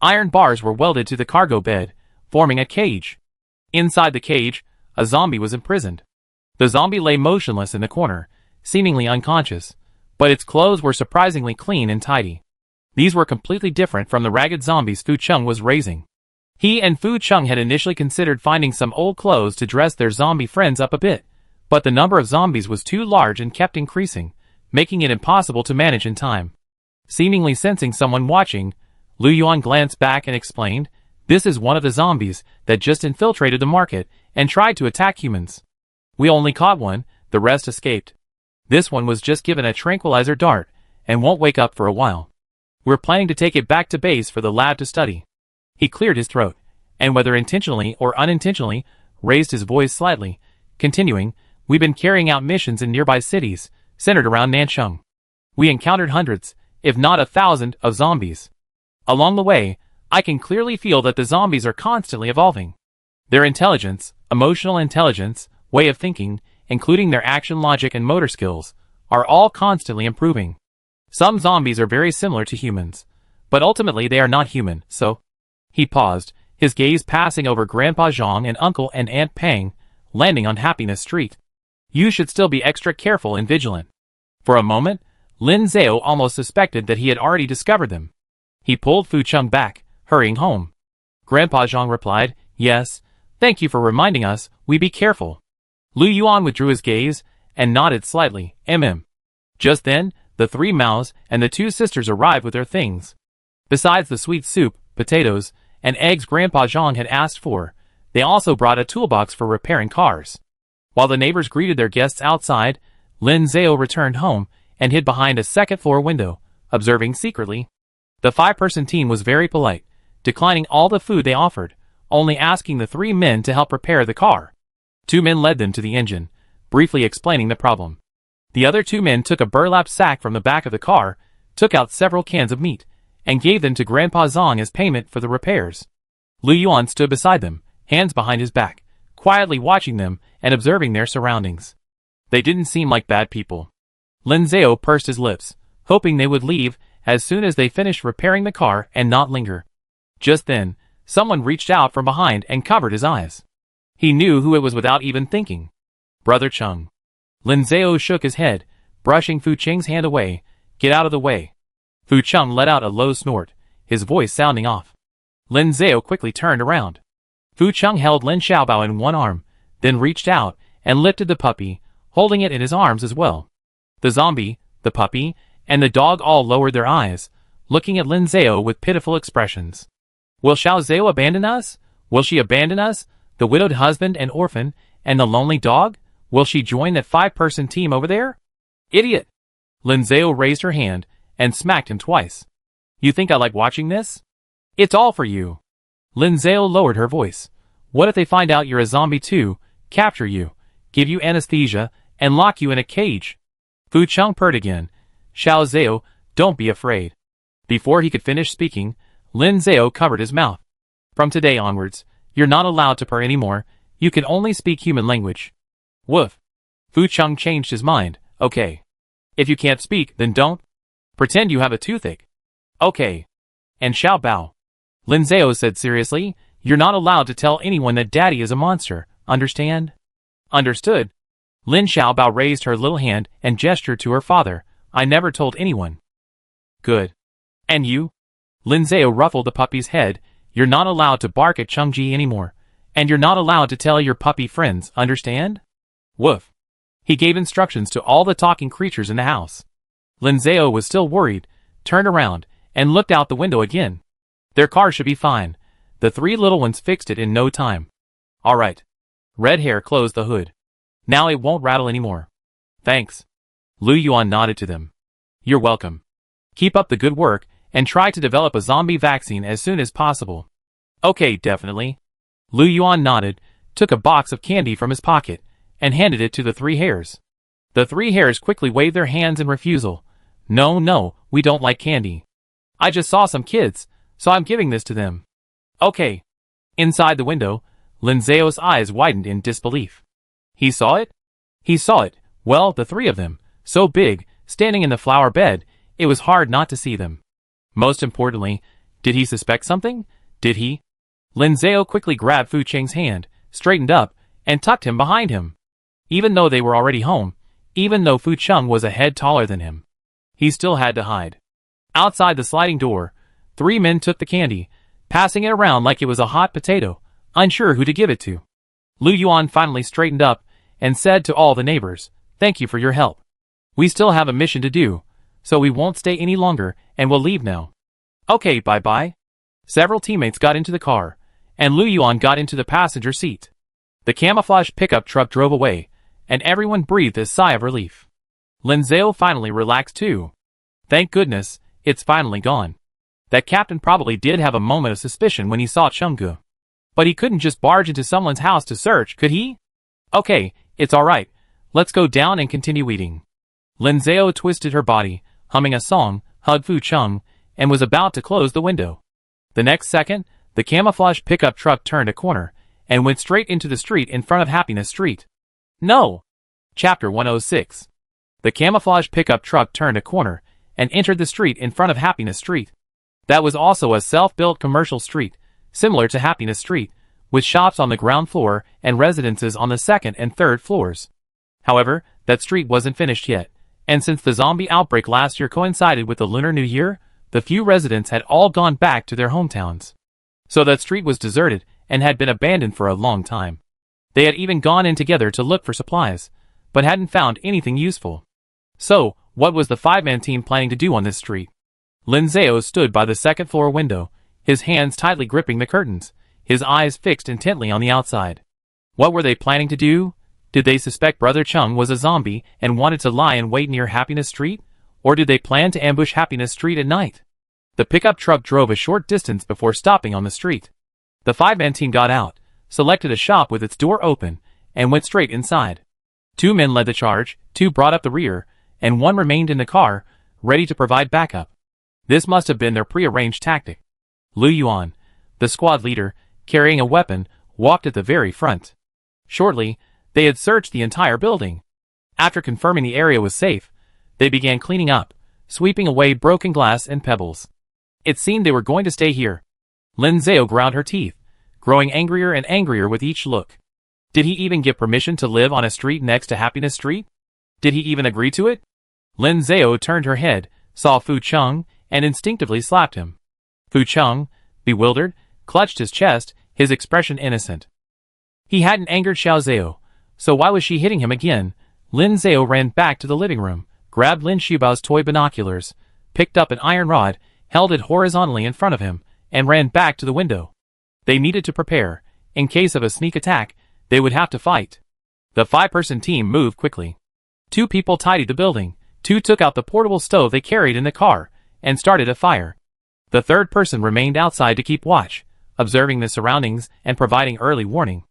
Iron bars were welded to the cargo bed, forming a cage. Inside the cage, a zombie was imprisoned. The zombie lay motionless in the corner, seemingly unconscious, but its clothes were surprisingly clean and tidy. These were completely different from the ragged zombies Fu Chung was raising. He and Fu Chung had initially considered finding some old clothes to dress their zombie friends up a bit, but the number of zombies was too large and kept increasing, making it impossible to manage in time. Seemingly sensing someone watching, Lu Yuan glanced back and explained, "This is one of the zombies that just infiltrated the market and tried to attack humans. We only caught one, the rest escaped. This one was just given a tranquilizer dart and won't wake up for a while. We're planning to take it back to base for the lab to study." He cleared his throat, and whether intentionally or unintentionally, raised his voice slightly, continuing, "We've been carrying out missions in nearby cities, centered around Nancheng. We encountered hundreds, if not 1,000, of zombies. Along the way, I can clearly feel that the zombies are constantly evolving. Their intelligence, emotional intelligence, way of thinking, including their action logic and motor skills, are all constantly improving. Some zombies are very similar to humans, but ultimately they are not human, so..." He paused, his gaze passing over Grandpa Zhang and Uncle and Aunt Pang, landing on Happiness Street. "You should still be extra careful and vigilant." For a moment, Lin Zhao almost suspected that he had already discovered them. He pulled Fu Chung back, hurrying home. Grandpa Zhang replied, "Yes, thank you for reminding us, we be careful." Lu Yuan withdrew his gaze and nodded slightly, Just then, the 3 Maos and the 2 sisters arrived with their things. Besides the sweet soup, potatoes, and eggs Grandpa Zhang had asked for, they also brought a toolbox for repairing cars. While the neighbors greeted their guests outside, Lin Zhao returned home and hid behind a second-floor window, observing secretly. The 5-person team was very polite, declining all the food they offered, only asking the 3 men to help repair the car. 2 men led them to the engine, briefly explaining the problem. The other 2 men took a burlap sack from the back of the car, took out several cans of meat, and gave them to Grandpa Zhang as payment for the repairs. Lu Yuan stood beside them, hands behind his back, quietly watching them and observing their surroundings. They didn't seem like bad people. Lin Zhao pursed his lips, hoping they would leave as soon as they finished repairing the car and not linger. Just then, someone reached out from behind and covered his eyes. He knew who it was without even thinking. Brother Chung. Lin Zhao shook his head, brushing Fu Cheng's hand away. "Get out of the way." Fu Chung let out a low snort, his voice sounding off. Lin Zhao quickly turned around. Fu Chung held Lin Xiaobao in one arm, then reached out and lifted the puppy, holding it in his arms as well. The zombie, the puppy, and the dog all lowered their eyes, looking at Lin Zhao with pitiful expressions. "Will Xiao Zhao abandon us? Will she abandon us, the widowed husband and orphan, and the lonely dog? Will she join that 5-person team over there? Idiot!" Lin Zhao raised her hand and smacked him twice. "You think I like watching this? It's all for you." Lin Zhao lowered her voice. "What if they find out you're a zombie too, capture you, give you anesthesia, and lock you in a cage?" Fu Chung purred again. "Xiao Zhao, don't be afraid." Before he could finish speaking, Lin Zhao covered his mouth. "From today onwards, you're not allowed to purr anymore, you can only speak human language." "Woof." Fu Chung changed his mind. "Okay. If you can't speak, then don't. Pretend you have a toothache." "Okay." "And Xiao Bao," Lin Zhao said seriously, "you're not allowed to tell anyone that Daddy is a monster, understand?" "Understood." Lin Xiaobao raised her little hand and gestured to her father. "I never told anyone." "Good. And you?" Lin Zhao ruffled the puppy's head. "You're not allowed to bark at Changji anymore. And you're not allowed to tell your puppy friends, understand?" "Woof." He gave instructions to all the talking creatures in the house. Lin Zhao was still worried, turned around, and looked out the window again. Their car should be fine. The 3 little ones fixed it in no time. "All right." Red Hair closed the hood. "Now it won't rattle anymore." "Thanks." Lu Yuan nodded to them. "You're welcome. Keep up the good work, and try to develop a zombie vaccine as soon as possible." "Okay, definitely." Lu Yuan nodded, took a box of candy from his pocket, and handed it to the three hares. The three hares quickly waved their hands in refusal. No, no, we don't like candy. I just saw some kids, so I'm giving this to them. Okay. Inside the window, Lin Zhao's eyes widened in disbelief. He saw it? He saw it, well, the three of them, so big, standing in the flower bed, it was hard not to see them. Most importantly, did he suspect something? Did he? Lin Zhao quickly grabbed Fu Cheng's hand, straightened up, and tucked him behind him. Even though they were already home, even though Fu Cheng was a head taller than him, he still had to hide. Outside the sliding door, three men took the candy, passing it around like it was a hot potato, unsure who to give it to. Lu Yuan finally straightened up and said to all the neighbors, "Thank you for your help. We still have a mission to do, so we won't stay any longer and we'll leave now." Okay, bye-bye. Several teammates got into the car, and Lu Yuan got into the passenger seat. The camouflage pickup truck drove away, and everyone breathed a sigh of relief. Lin Zhao finally relaxed too. Thank goodness, it's finally gone. That captain probably did have a moment of suspicion when he saw Chengge. But he couldn't just barge into someone's house to search, could he? Okay, it's alright. Let's go down and continue eating. Lin Zhao twisted her body, humming a song, hugged Fu Cheng, and was about to close the window. The next second, the camouflage pickup truck turned a corner and went straight into the street in front of Happiness Street. No! Chapter 106. The camouflage pickup truck turned a corner and entered the street in front of Happiness Street. That was also a self-built commercial street, similar to Happiness Street, with shops on the ground floor and residences on the second and third floors. However, that street wasn't finished yet, and since the zombie outbreak last year coincided with the Lunar New Year, the few residents had all gone back to their hometowns. So that street was deserted and had been abandoned for a long time. They had even gone in together to look for supplies, but hadn't found anything useful. So, what was the five-man team planning to do on this street? Lin Zhao stood by the second-floor window, his hands tightly gripping the curtains, his eyes fixed intently on the outside. What were they planning to do? Did they suspect Brother Cheng was a zombie and wanted to lie in wait near Happiness Street? Or did they plan to ambush Happiness Street at night? The pickup truck drove a short distance before stopping on the street. The five-man team got out, selected a shop with its door open, and went straight inside. Two men led the charge, two brought up the rear, and one remained in the car, ready to provide backup. This must have been their prearranged tactic. Lu Yuan, the squad leader, carrying a weapon, walked at the very front. Shortly, they had searched the entire building. After confirming the area was safe, they began cleaning up, sweeping away broken glass and pebbles. It seemed they were going to stay here. Lin Zhao ground her teeth, growing angrier and angrier with each look. Did he even give permission to live on a street next to Happiness Street? Did he even agree to it? Lin Zhao turned her head, saw Fu Cheng, and instinctively slapped him. Fu Cheng, bewildered, clutched his chest, his expression innocent. He hadn't angered Xiao Zhao, so why was she hitting him again? Lin Zhao ran back to the living room, grabbed Lin Xiaobao's toy binoculars, picked up an iron rod, held it horizontally in front of him, and ran back to the window. They needed to prepare. In case of a sneak attack, they would have to fight. The five-person team moved quickly. Two people tidied the building, two took out the portable stove they carried in the car, and started a fire. The third person remained outside to keep watch, observing the surroundings and providing early warning.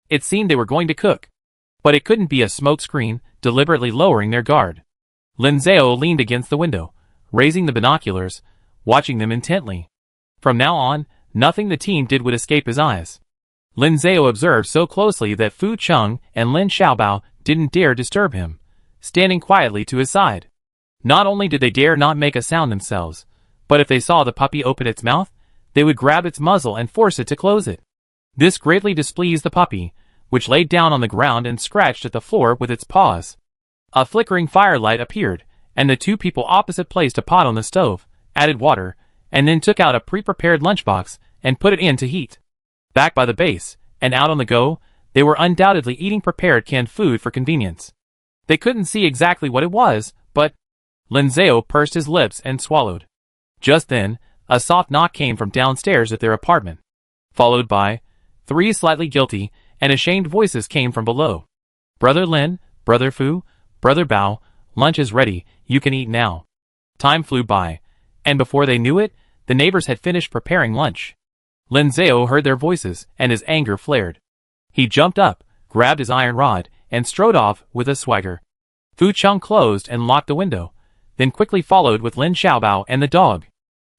It seemed they were going to cook. But it couldn't be a smoke screen, deliberately lowering their guard. Lin Zhao leaned against the window, raising the binoculars, watching them intently. From now on, nothing the team did would escape his eyes. Lin Zhao observed so closely that Fu Cheng and Lin Xiaobao didn't dare disturb him, standing quietly to his side. Not only did they dare not make a sound themselves, but if they saw the puppy open its mouth, they would grab its muzzle and force it to close it. This greatly displeased the puppy, which laid down on the ground and scratched at the floor with its paws. A flickering firelight appeared, and the two people opposite placed a pot on the stove, added water, and then took out a pre-prepared lunchbox and put it in to heat. Back by the base, and out on the go, they were undoubtedly eating prepared canned food for convenience. They couldn't see exactly what it was, but Lin Zhao pursed his lips and swallowed. Just then, a soft knock came from downstairs at their apartment. Followed by, three slightly guilty and ashamed voices came from below. Brother Lin, Brother Fu, Brother Bao, lunch is ready, you can eat now. Time flew by, and before they knew it, the neighbors had finished preparing lunch. Lin Zhao heard their voices, and his anger flared. He jumped up, grabbed his iron rod, and strode off with a swagger. Fu Cheng closed and locked the window, then quickly followed with Lin Xiaobao and the dog.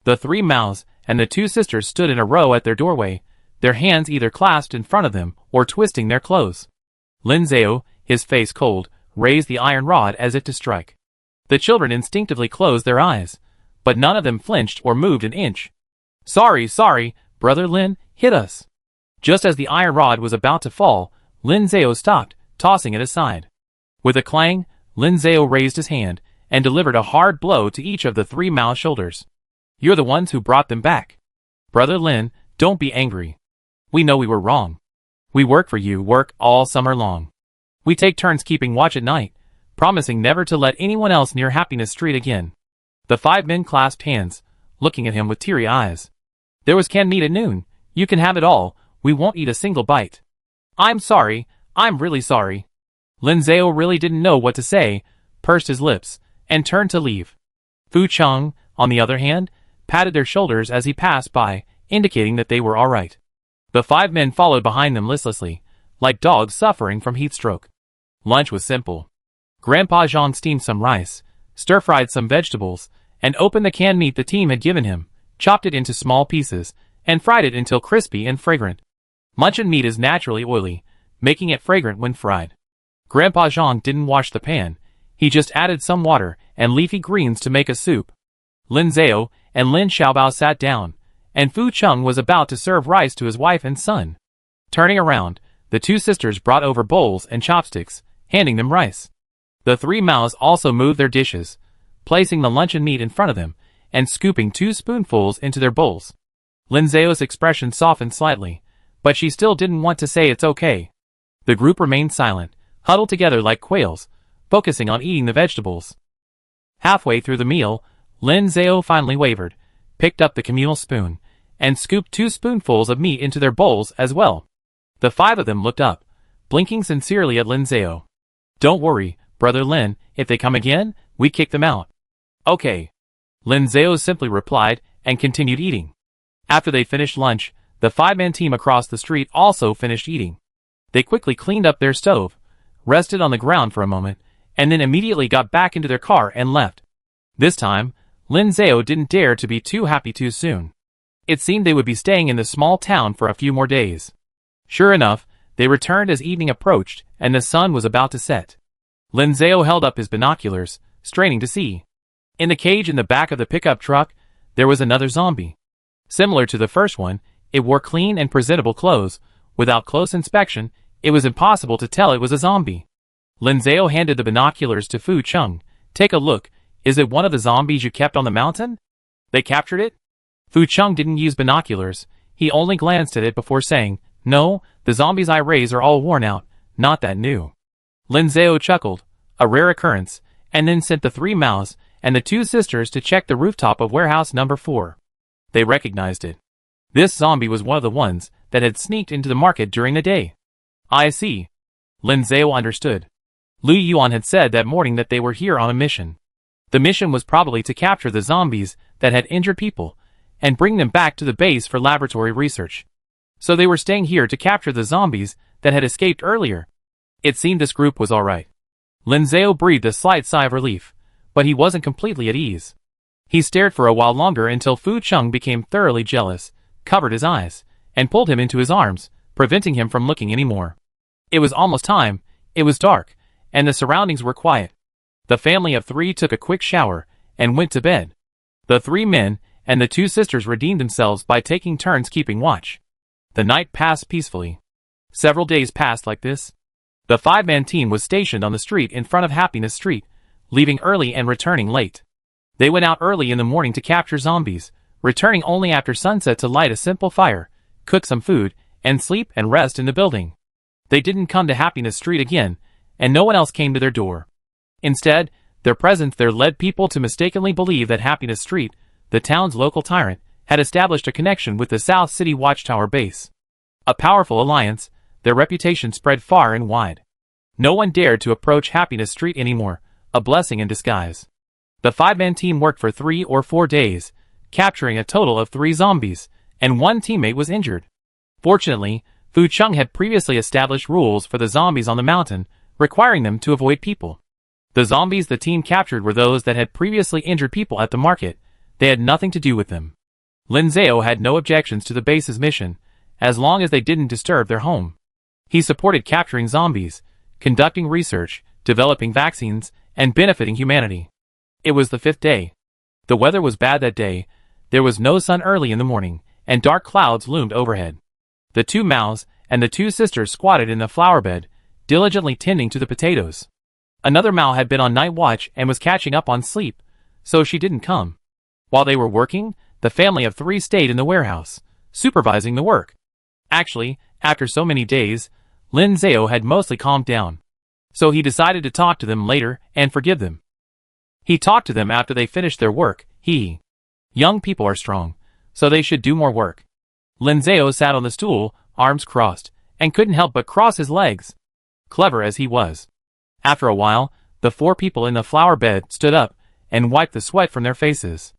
The three Maos and the two sisters stood in a row at their doorway, their hands either clasped in front of them or twisting their clothes. Lin Zhao, his face cold, raised the iron rod as if to strike. The children instinctively closed their eyes, but none of them flinched or moved an inch. Sorry, brother Lin, hit us. Just as the iron rod was about to fall, Lin Zhao stopped, tossing it aside. With a clang, Lin Zhao raised his hand and delivered a hard blow to each of the three Mao shoulders. You're the ones who brought them back. Brother Lin, don't be angry. We know we were wrong. We work for you, work all summer long. We take turns keeping watch at night, promising never to let anyone else near Happiness Street again. The five men clasped hands, looking at him with teary eyes. There was canned meat at noon. You can have it all. We won't eat a single bite. I'm sorry. I'm really sorry. Lin Zhao really didn't know what to say, pursed his lips, and turned to leave. Fu Cheng, on the other hand, patted their shoulders as he passed by, indicating that they were all right. The five men followed behind them listlessly, like dogs suffering from heat stroke. Lunch was simple. Grandpa Zhang steamed some rice, stir-fried some vegetables, and opened the canned meat the team had given him, chopped it into small pieces, and fried it until crispy and fragrant. Luncheon meat is naturally oily, making it fragrant when fried. Grandpa Zhang didn't wash the pan. He just added some water and leafy greens to make a soup. Lin Zhao and Lin Xiaobao sat down, and Fu Cheng was about to serve rice to his wife and son. Turning around, the two sisters brought over bowls and chopsticks, handing them rice. The three Maos also moved their dishes, placing the luncheon meat in front of them, and scooping 2 spoonfuls into their bowls. Lin Zhao's expression softened slightly, but she still didn't want to say it's okay. The group remained silent, huddled together like quails, focusing on eating the vegetables. Halfway through the meal, Lin Zhao finally wavered, picked up the communal spoon, and scooped 2 spoonfuls of meat into their bowls as well. The 5 of them looked up, blinking sincerely at Lin Zhao. Don't worry, brother Lin, if they come again, we kick them out. Okay. Lin Zhao simply replied, and continued eating. After they finished lunch, the 5-man team across the street also finished eating. They quickly cleaned up their stove, rested on the ground for a moment, and then immediately got back into their car and left. This time, Lin Zhao didn't dare to be too happy too soon. It seemed they would be staying in the small town for a few more days. Sure enough, they returned as evening approached and the sun was about to set. Lin Zhao held up his binoculars, straining to see. In the cage in the back of the pickup truck, there was another zombie. Similar to the first one, it wore clean and presentable clothes. Without close inspection, it was impossible to tell it was a zombie. Lin Zhao handed the binoculars to Fu Cheng. Take a look, is it one of the zombies you kept on the mountain? They captured it? Fu Cheng didn't use binoculars, he only glanced at it before saying, no, the zombies I raise are all worn out, not that new. Lin Zhao chuckled, a rare occurrence, and then sent the 3 Maos and the 2 sisters to check the rooftop of warehouse number 4. They recognized it. This zombie was one of the ones that had sneaked into the market during the day. I see. Lin Zhao understood. Lu Yuan had said that morning that they were here on a mission. The mission was probably to capture the zombies that had injured people, and bring them back to the base for laboratory research. So they were staying here to capture the zombies that had escaped earlier. It seemed this group was alright. Lin Zhao breathed a slight sigh of relief, but he wasn't completely at ease. He stared for a while longer until Fu Cheng became thoroughly jealous, covered his eyes, and pulled him into his arms, preventing him from looking anymore. It was almost time, it was dark, and the surroundings were quiet. The family of 3 took a quick shower, and went to bed. The 3 men and the 2 sisters redeemed themselves by taking turns keeping watch. The night passed peacefully. Several days passed like this. The 5-man team was stationed on the street in front of Happiness Street, leaving early and returning late. They went out early in the morning to capture zombies, returning only after sunset to light a simple fire, cook some food, and sleep and rest in the building. They didn't come to Happiness Street again, and no one else came to their door. Instead, their presence there led people to mistakenly believe that Happiness Street, the town's local tyrant, had established a connection with the South City Watchtower base. A powerful alliance, their reputation spread far and wide. No one dared to approach Happiness Street anymore, a blessing in disguise. The 5-man team worked for 3 or 4 days, capturing a total of 3 zombies, and one teammate was injured. Fortunately, Fu Chung had previously established rules for the zombies on the mountain, requiring them to avoid people. The zombies the team captured were those that had previously injured people at the market. They had nothing to do with them. Lin Zhao had no objections to the base's mission, as long as they didn't disturb their home. He supported capturing zombies, conducting research, developing vaccines, and benefiting humanity. It was the 5th day. The weather was bad that day. There was no sun early in the morning, and dark clouds loomed overhead. The 2 Maos and the 2 sisters squatted in the flower bed, diligently tending to the potatoes. Another Mao had been on night watch and was catching up on sleep, so she didn't come. While they were working, the family of 3 stayed in the warehouse, supervising the work. Actually, after so many days, Lin Zhao had mostly calmed down. So he decided to talk to them later and forgive them. He talked to them after they finished their work. Young people are strong, so they should do more work. Lin Zhao sat on the stool, arms crossed, and couldn't help but cross his legs. Clever as he was. After a while, the 4 people in the flower bed stood up and wiped the sweat from their faces.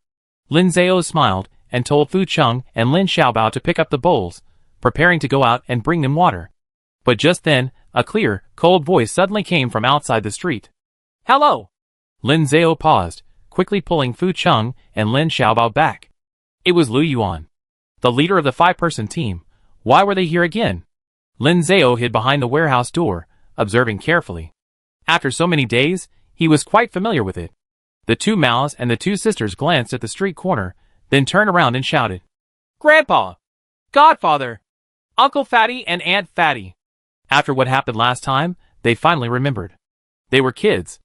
Lin Zhao smiled and told Fu Chung and Lin Xiaobao to pick up the bowls, preparing to go out and bring them water. But just then, a clear, cold voice suddenly came from outside the street. "Hello!" Lin Zhao paused, quickly pulling Fu Chung and Lin Xiaobao back. It was Lu Yuan, the leader of the 5-person team. Why were they here again? Lin Zhao hid behind the warehouse door, observing carefully. After so many days, he was quite familiar with it. The 2 Maos and the 2 sisters glanced at the street corner, then turned around and shouted, "Grandpa! Godfather! Uncle Fatty and Aunt Fatty!" After what happened last time, they finally remembered. They were kids.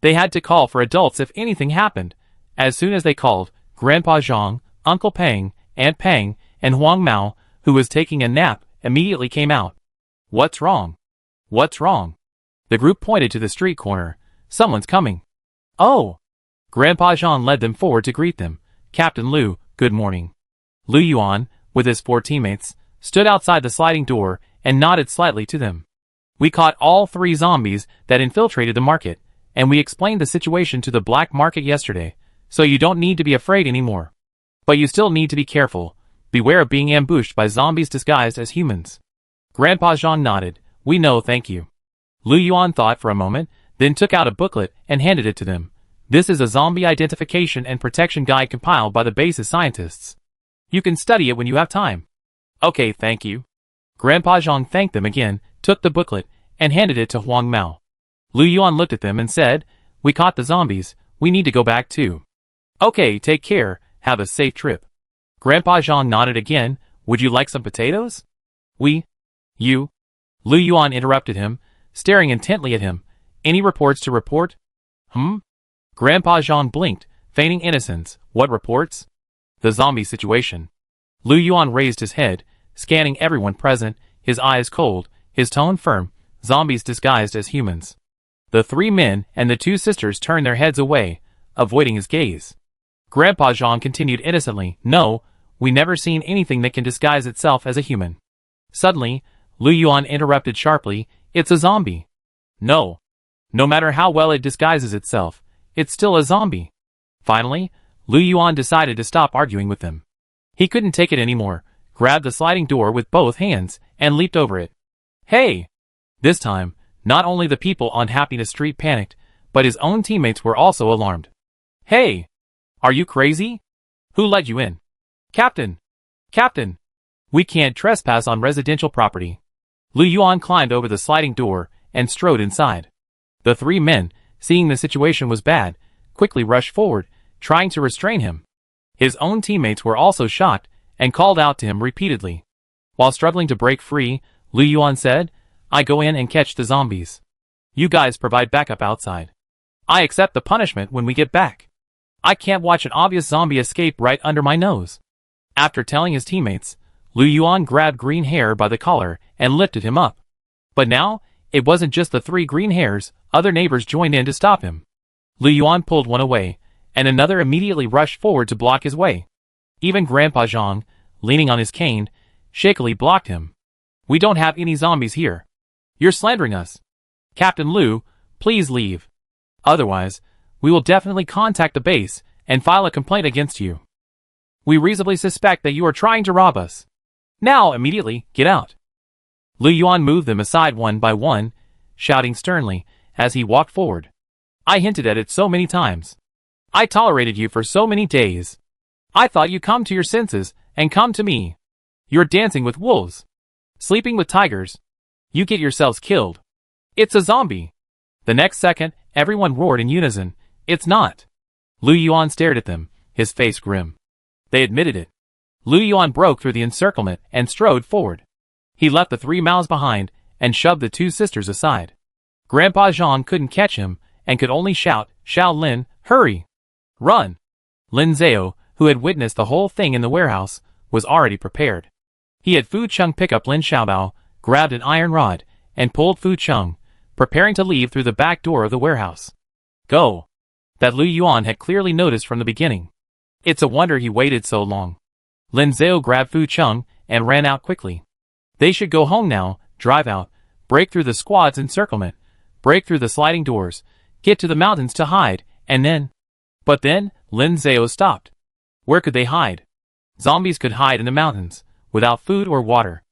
They had to call for adults if anything happened. As soon as they called, Grandpa Zhang, Uncle Peng, Aunt Peng, and Huang Mao, who was taking a nap, immediately came out. "What's wrong? What's wrong?" The group pointed to the street corner. "Someone's coming." "Oh!" Grandpa Zhang led them forward to greet them. "Captain Lu, good morning." Lu Yuan, with his 4 teammates, stood outside the sliding door and nodded slightly to them. "We caught all 3 zombies that infiltrated the market, and we explained the situation to the black market yesterday, so you don't need to be afraid anymore. But you still need to be careful. Beware of being ambushed by zombies disguised as humans." Grandpa Zhang nodded. "We know, thank you." Lu Yuan thought for a moment, then took out a booklet and handed it to them. "This is a zombie identification and protection guide compiled by the base's scientists. You can study it when you have time." "Okay, thank you." Grandpa Zhang thanked them again, took the booklet, and handed it to Huang Mao. Lu Yuan looked at them and said, "We caught the zombies, we need to go back too." "Okay, take care, have a safe trip." Grandpa Zhang nodded again. "Would you like some potatoes?" You? Lu Yuan interrupted him, staring intently at him. "Any reports to report?" Grandpa Zhang blinked, feigning innocence. "What reports?" "The zombie situation." Lu Yuan raised his head, scanning everyone present, his eyes cold, his tone firm. Zombies disguised as humans. The 3 men and the 2 sisters turned their heads away, avoiding his gaze. Grandpa Zhang continued innocently, "No, we never seen anything that can disguise itself as a human." Suddenly, Lu Yuan interrupted sharply, "It's a zombie." "No. No matter how well it disguises itself, it's still a zombie." Finally, Lu Yuan decided to stop arguing with them. He couldn't take it anymore, grabbed the sliding door with both hands, and leaped over it. "Hey!" This time, not only the people on Happiness Street panicked, but his own teammates were also alarmed. "Hey! Are you crazy? Who let you in?" "Captain! Captain! We can't trespass on residential property." Lu Yuan climbed over the sliding door and strode inside. The 3 men, seeing the situation was bad, quickly rushed forward, trying to restrain him. His own teammates were also shocked and called out to him repeatedly. While struggling to break free, Lu Yuan said, "I go in and catch the zombies. You guys provide backup outside. I accept the punishment when we get back. I can't watch an obvious zombie escape right under my nose." After telling his teammates, Lu Yuan grabbed Green Hair by the collar and lifted him up. But now, it wasn't just the 3 green hairs, other neighbors joined in to stop him. Lu Yuan pulled one away, and another immediately rushed forward to block his way. Even Grandpa Zhang, leaning on his cane, shakily blocked him. "We don't have any zombies here. You're slandering us. Captain Lu, please leave. Otherwise, we will definitely contact the base and file a complaint against you." We reasonably suspect that you are trying to rob us. Now, immediately, get out. Lu Yuan moved them aside one by one, shouting sternly as he walked forward. I hinted at it so many times. I tolerated you for so many days. I thought you'd come to your senses and come to me. You're dancing with wolves. Sleeping with tigers. You get yourselves killed. It's a zombie. The next second, everyone roared in unison. It's not. Lu Yuan stared at them, his face grim. They admitted it. Lu Yuan broke through the encirclement and strode forward. He left the 3 mouths behind and shoved the 2 sisters aside. Grandpa Zhang couldn't catch him and could only shout, Xiao Lin, hurry! Run! Lin Zhao, who had witnessed the whole thing in the warehouse, was already prepared. He had Fu Cheng pick up Lin Xiaobao, grabbed an iron rod, and pulled Fu Cheng, preparing to leave through the back door of the warehouse. Go! That Lu Yuan had clearly noticed from the beginning. It's a wonder he waited so long. Lin Zhao grabbed Fu Cheng and ran out quickly. They should go home now, drive out, break through the squad's encirclement, break through the sliding doors, get to the mountains to hide, and then... But then, Lin Zhao stopped. Where could they hide? Zombies could hide in the mountains, without food or water.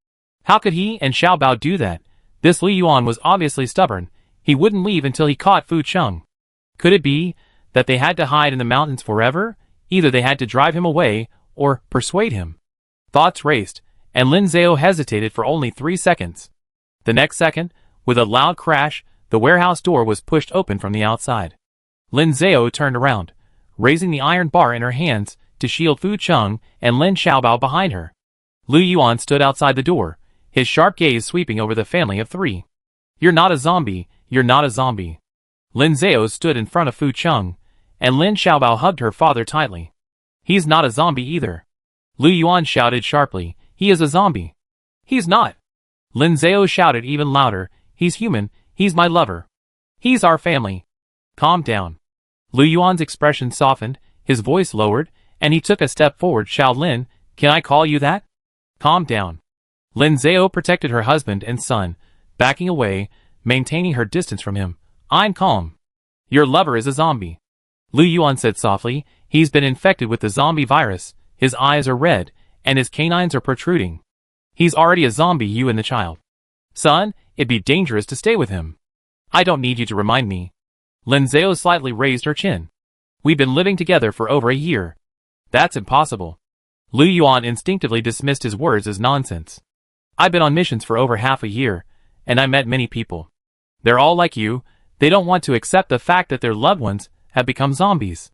How could he and Xiaobao do that? This Lu Yuan was obviously stubborn. He wouldn't leave until he caught Fu Cheng. Could it be that they had to hide in the mountains forever? Either they had to drive him away, or persuade him. Thoughts raced, and Lin Zhao hesitated for only 3 seconds. The next second, with a loud crash, the warehouse door was pushed open from the outside. Lin Zhao turned around, raising the iron bar in her hands to shield Fu Cheng and Lin Xiaobao behind her. Lu Yuan stood outside the door, his sharp gaze sweeping over the family of 3. You're not a zombie, you're not a zombie. Lin Zhao stood in front of Fu Cheng, and Lin Xiaobao hugged her father tightly. He's not a zombie either. Lu Yuan shouted sharply, he is a zombie. He's not. Lin Zhao shouted even louder, he's human, he's my lover. He's our family. Calm down. Lu Yuan's expression softened, his voice lowered, and he took a step forward. Xiao Lin, can I call you that? Calm down. Lin Zhao protected her husband and son, backing away, maintaining her distance from him. I'm calm. Your lover is a zombie. Lu Yuan said softly, he's been infected with the zombie virus, his eyes are red, and his canines are protruding. He's already a zombie, you and the child. Son, it'd be dangerous to stay with him. I don't need you to remind me. Lin Zhao slightly raised her chin. We've been living together for over a year. That's impossible. Lu Yuan instinctively dismissed his words as nonsense. I've been on missions for over half a year, and I met many people. They're all like you, they don't want to accept the fact that their loved ones have become zombies.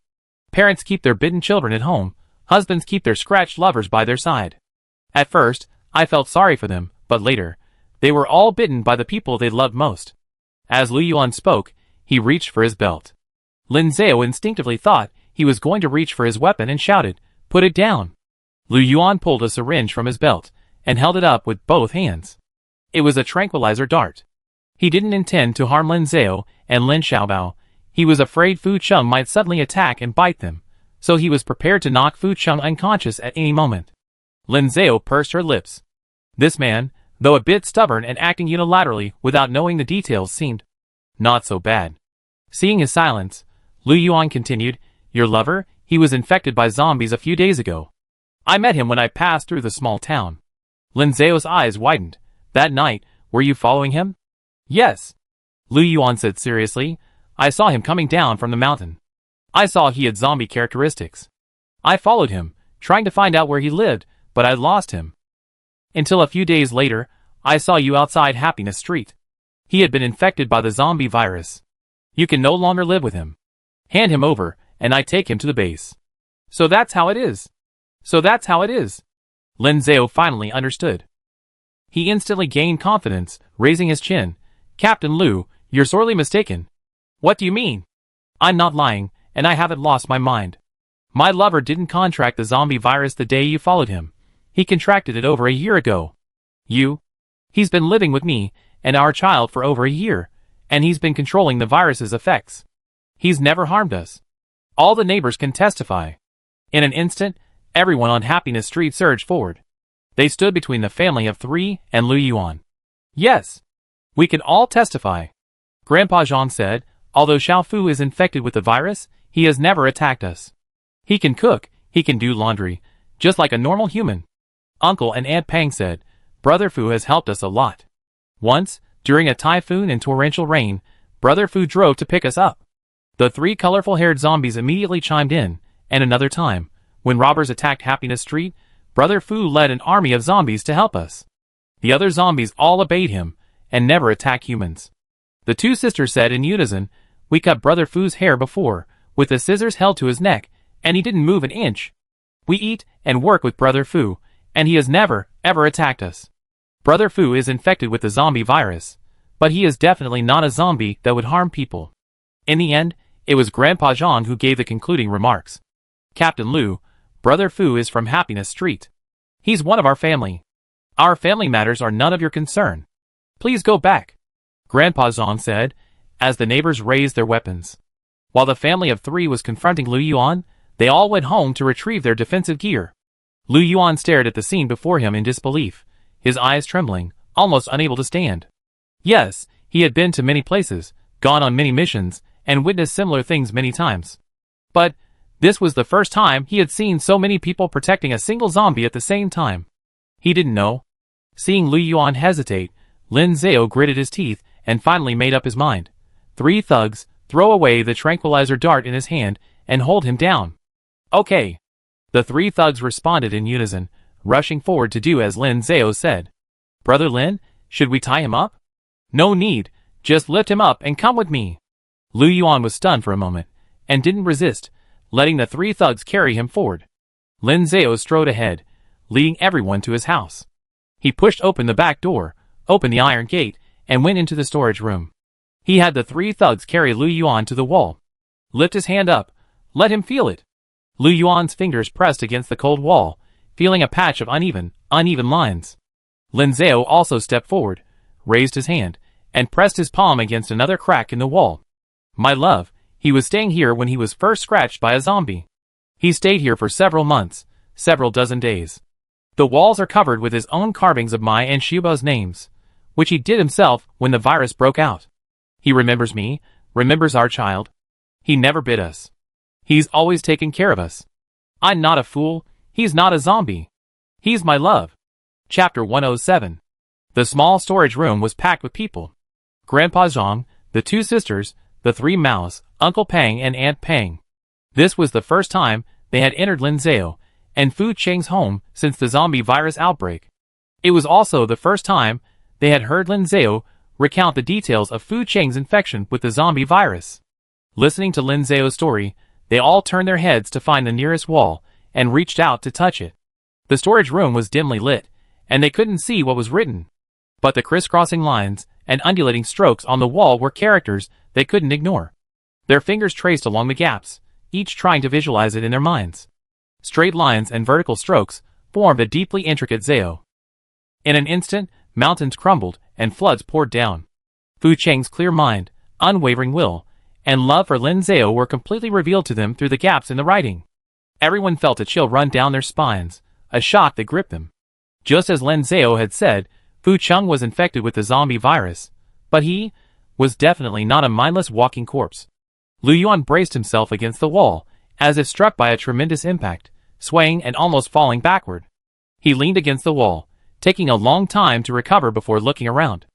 Parents keep their bitten children at home, husbands keep their scratched lovers by their side. At first, I felt sorry for them, but later, they were all bitten by the people they loved most. As Lu Yuan spoke, he reached for his belt. Lin Zhao instinctively thought he was going to reach for his weapon and shouted, put it down. Lu Yuan pulled a syringe from his belt and held it up with both hands. It was a tranquilizer dart. He didn't intend to harm Lin Zhao and Lin Xiaobao. He was afraid Fu Cheng might suddenly attack and bite them, so he was prepared to knock Fu Cheng unconscious at any moment. Lin Zhao pursed her lips. This man, though a bit stubborn and acting unilaterally without knowing the details, seemed not so bad. Seeing his silence, Lu Yuan continued, your lover, he was infected by zombies a few days ago. I met him when I passed through the small town. Lin Zhao's eyes widened. That night, were you following him? Yes. Lu Yuan said seriously, I saw him coming down from the mountain. I saw he had zombie characteristics. I followed him, trying to find out where he lived, but I lost him. Until a few days later, I saw you outside Happiness Street. He had been infected by the zombie virus. You can no longer live with him. Hand him over, and I take him to the base. So that's how it is. So that's how it is. Lin Zhao finally understood. He instantly gained confidence, raising his chin. Captain Lu, you're sorely mistaken. What do you mean? I'm not lying, and I haven't lost my mind. My lover didn't contract the zombie virus the day you followed him. He contracted it over a year ago. He's been living with me and our child for over a year, and he's been controlling the virus's effects. He's never harmed us. All the neighbors can testify. In an instant, everyone on Happiness Street surged forward. They stood between the family of 3 and Lu Yuan. Yes, we can all testify. Grandpa Zhang said, although Xiao Fu is infected with the virus, he has never attacked us. He can cook, he can do laundry, just like a normal human. Uncle and Aunt Pang said, Brother Fu has helped us a lot. Once, during a typhoon and torrential rain, Brother Fu drove to pick us up. The 3 colorful-haired zombies immediately chimed in, and another time, when robbers attacked Happiness Street, Brother Fu led an army of zombies to help us. The other zombies all obeyed him, and never attack humans. The 2 sisters said in unison, We cut Brother Fu's hair before, with the scissors held to his neck, and he didn't move an inch. We eat and work with Brother Fu, and he has never, ever attacked us. Brother Fu is infected with the zombie virus, but he is definitely not a zombie that would harm people. In the end, it was Grandpa Zhang who gave the concluding remarks. Captain Lu, Brother Fu is from Happiness Street. He's one of our family. Our family matters are none of your concern. Please go back, Grandpa Zhang said, as the neighbors raised their weapons. While the family of 3 was confronting Lu Yuan, they all went home to retrieve their defensive gear. Lu Yuan stared at the scene before him in disbelief, his eyes trembling, almost unable to stand. Yes, he had been to many places, gone on many missions, and witnessed similar things many times. But this was the first time he had seen so many people protecting a single zombie at the same time. He didn't know. Seeing Lu Yuan hesitate, Lin Zhao gritted his teeth and finally made up his mind. 3 thugs, throw away the tranquilizer dart in his hand and hold him down. Okay. The 3 thugs responded in unison, rushing forward to do as Lin Zhao said. Brother Lin, should we tie him up? No need, just lift him up and come with me. Lu Yuan was stunned for a moment, and didn't resist, letting the 3 thugs carry him forward. Lin Zhao strode ahead, leading everyone to his house. He pushed open the back door, opened the iron gate, and went into the storage room. He had the 3 thugs carry Lu Yuan to the wall. Lift his hand up, let him feel it. Lu Yuan's fingers pressed against the cold wall, feeling a patch of uneven lines. Lin Zhao also stepped forward, raised his hand, and pressed his palm against another crack in the wall. My love, he was staying here when he was first scratched by a zombie. He stayed here for several months, several dozen days. The walls are covered with his own carvings of Mai and Xiaobao's names, which he did himself when the virus broke out. He remembers me, remembers our child. He never bit us. He's always taken care of us. I'm not a fool, he's not a zombie. He's my love. Chapter 107. The small storage room was packed with people. Grandpa Zhang, the 2 sisters, the 3 Maos, Uncle Pang and Aunt Pang. This was the first time they had entered Lin Zhao and Fu Cheng's home since the zombie virus outbreak. It was also the first time they had heard Lin Zhao recount the details of Fu Cheng's infection with the zombie virus. Listening to Lin Zhao's story, they all turned their heads to find the nearest wall and reached out to touch it. The storage room was dimly lit, and they couldn't see what was written. But the crisscrossing lines and undulating strokes on the wall were characters they couldn't ignore. Their fingers traced along the gaps, each trying to visualize it in their minds. Straight lines and vertical strokes formed a deeply intricate zao. In an instant, mountains crumbled and floods poured down. Fu Cheng's clear mind, unwavering will, and love for Lin Zhao were completely revealed to them through the gaps in the writing. Everyone felt a chill run down their spines, a shock that gripped them. Just as Lin Zhao had said, Fu Cheng was infected with the zombie virus, but he was definitely not a mindless walking corpse. Lu Yuan braced himself against the wall, as if struck by a tremendous impact, swaying and almost falling backward. He leaned against the wall, taking a long time to recover before looking around.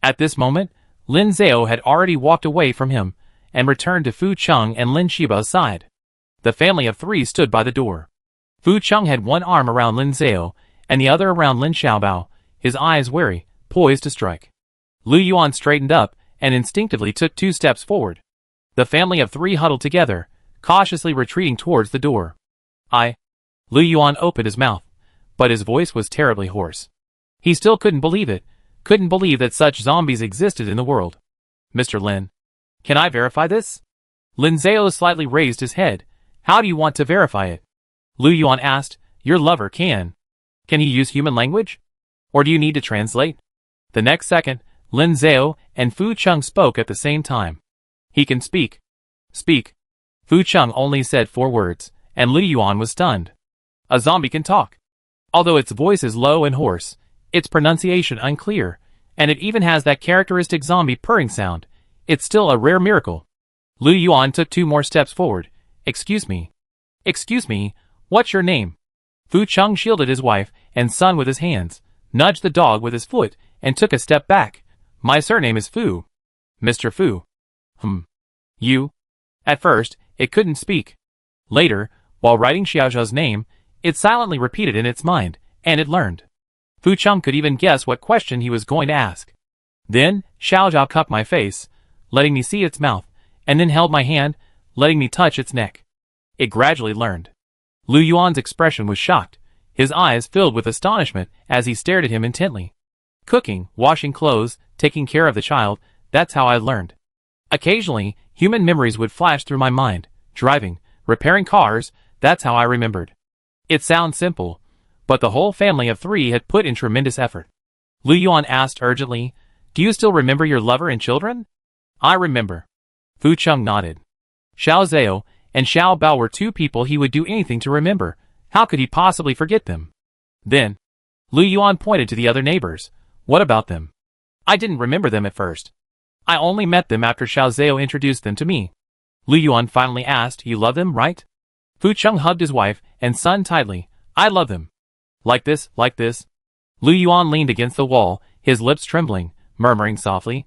At this moment, Lin Zhao had already walked away from him, and returned to Fu Cheng and Lin Xiaobao's side. The family of 3 stood by the door. Fu Cheng had one arm around Lin Zhao, and the other around Lin Xiaobao, his eyes wary, poised to strike. Lu Yuan straightened up, and instinctively took 2 steps forward. The family of 3 huddled together, cautiously retreating towards the door. Lu Yuan opened his mouth, but his voice was terribly hoarse. He still couldn't believe it, couldn't believe that such zombies existed in the world. Mr. Lin, can I verify this? Lin Zhao slightly raised his head. How do you want to verify it? Lu Yuan asked. Your lover can. Can he use human language? Or do you need to translate? The next second, Lin Zhao and Fu Cheng spoke at the same time. He can speak. Speak. Fu Cheng only said 4 words, and Lu Yuan was stunned. A zombie can talk. Although its voice is low and hoarse, its pronunciation unclear, and it even has that characteristic zombie purring sound, it's still a rare miracle. Lu Yuan took 2 more steps forward. Excuse me. Excuse me, what's your name? Fu Chung shielded his wife and son with his hands, nudged the dog with his foot, and took a step back. My surname is Fu. Mr. Fu. You? At first, it couldn't speak. Later, while writing Xiaozhao's name, it silently repeated in its mind, and it learned. Fu Chung could even guess what question he was going to ask. Then, Xiaozhao cupped my face, letting me see its mouth, and then held my hand, letting me touch its neck. It gradually learned. Lu Yuan's expression was shocked, his eyes filled with astonishment as he stared at him intently. Cooking, washing clothes, taking care of the child, that's how I learned. Occasionally, human memories would flash through my mind. Driving, repairing cars, that's how I remembered. It sounds simple, but the whole family of 3 had put in tremendous effort. Lu Yuan asked urgently, "Do you still remember your lover and children?" "I remember." Fu Chung nodded. Xiao Zhao and Xiao Bao were 2 people he would do anything to remember. How could he possibly forget them? Then, Lu Yuan pointed to the other neighbors. What about them? I didn't remember them at first. I only met them after Xiao Zhao introduced them to me. Lu Yuan finally asked, "You love them, right?" Fu Chung hugged his wife and son tightly. "I love them. Like this, like this." Lu Yuan leaned against the wall, his lips trembling, murmuring softly.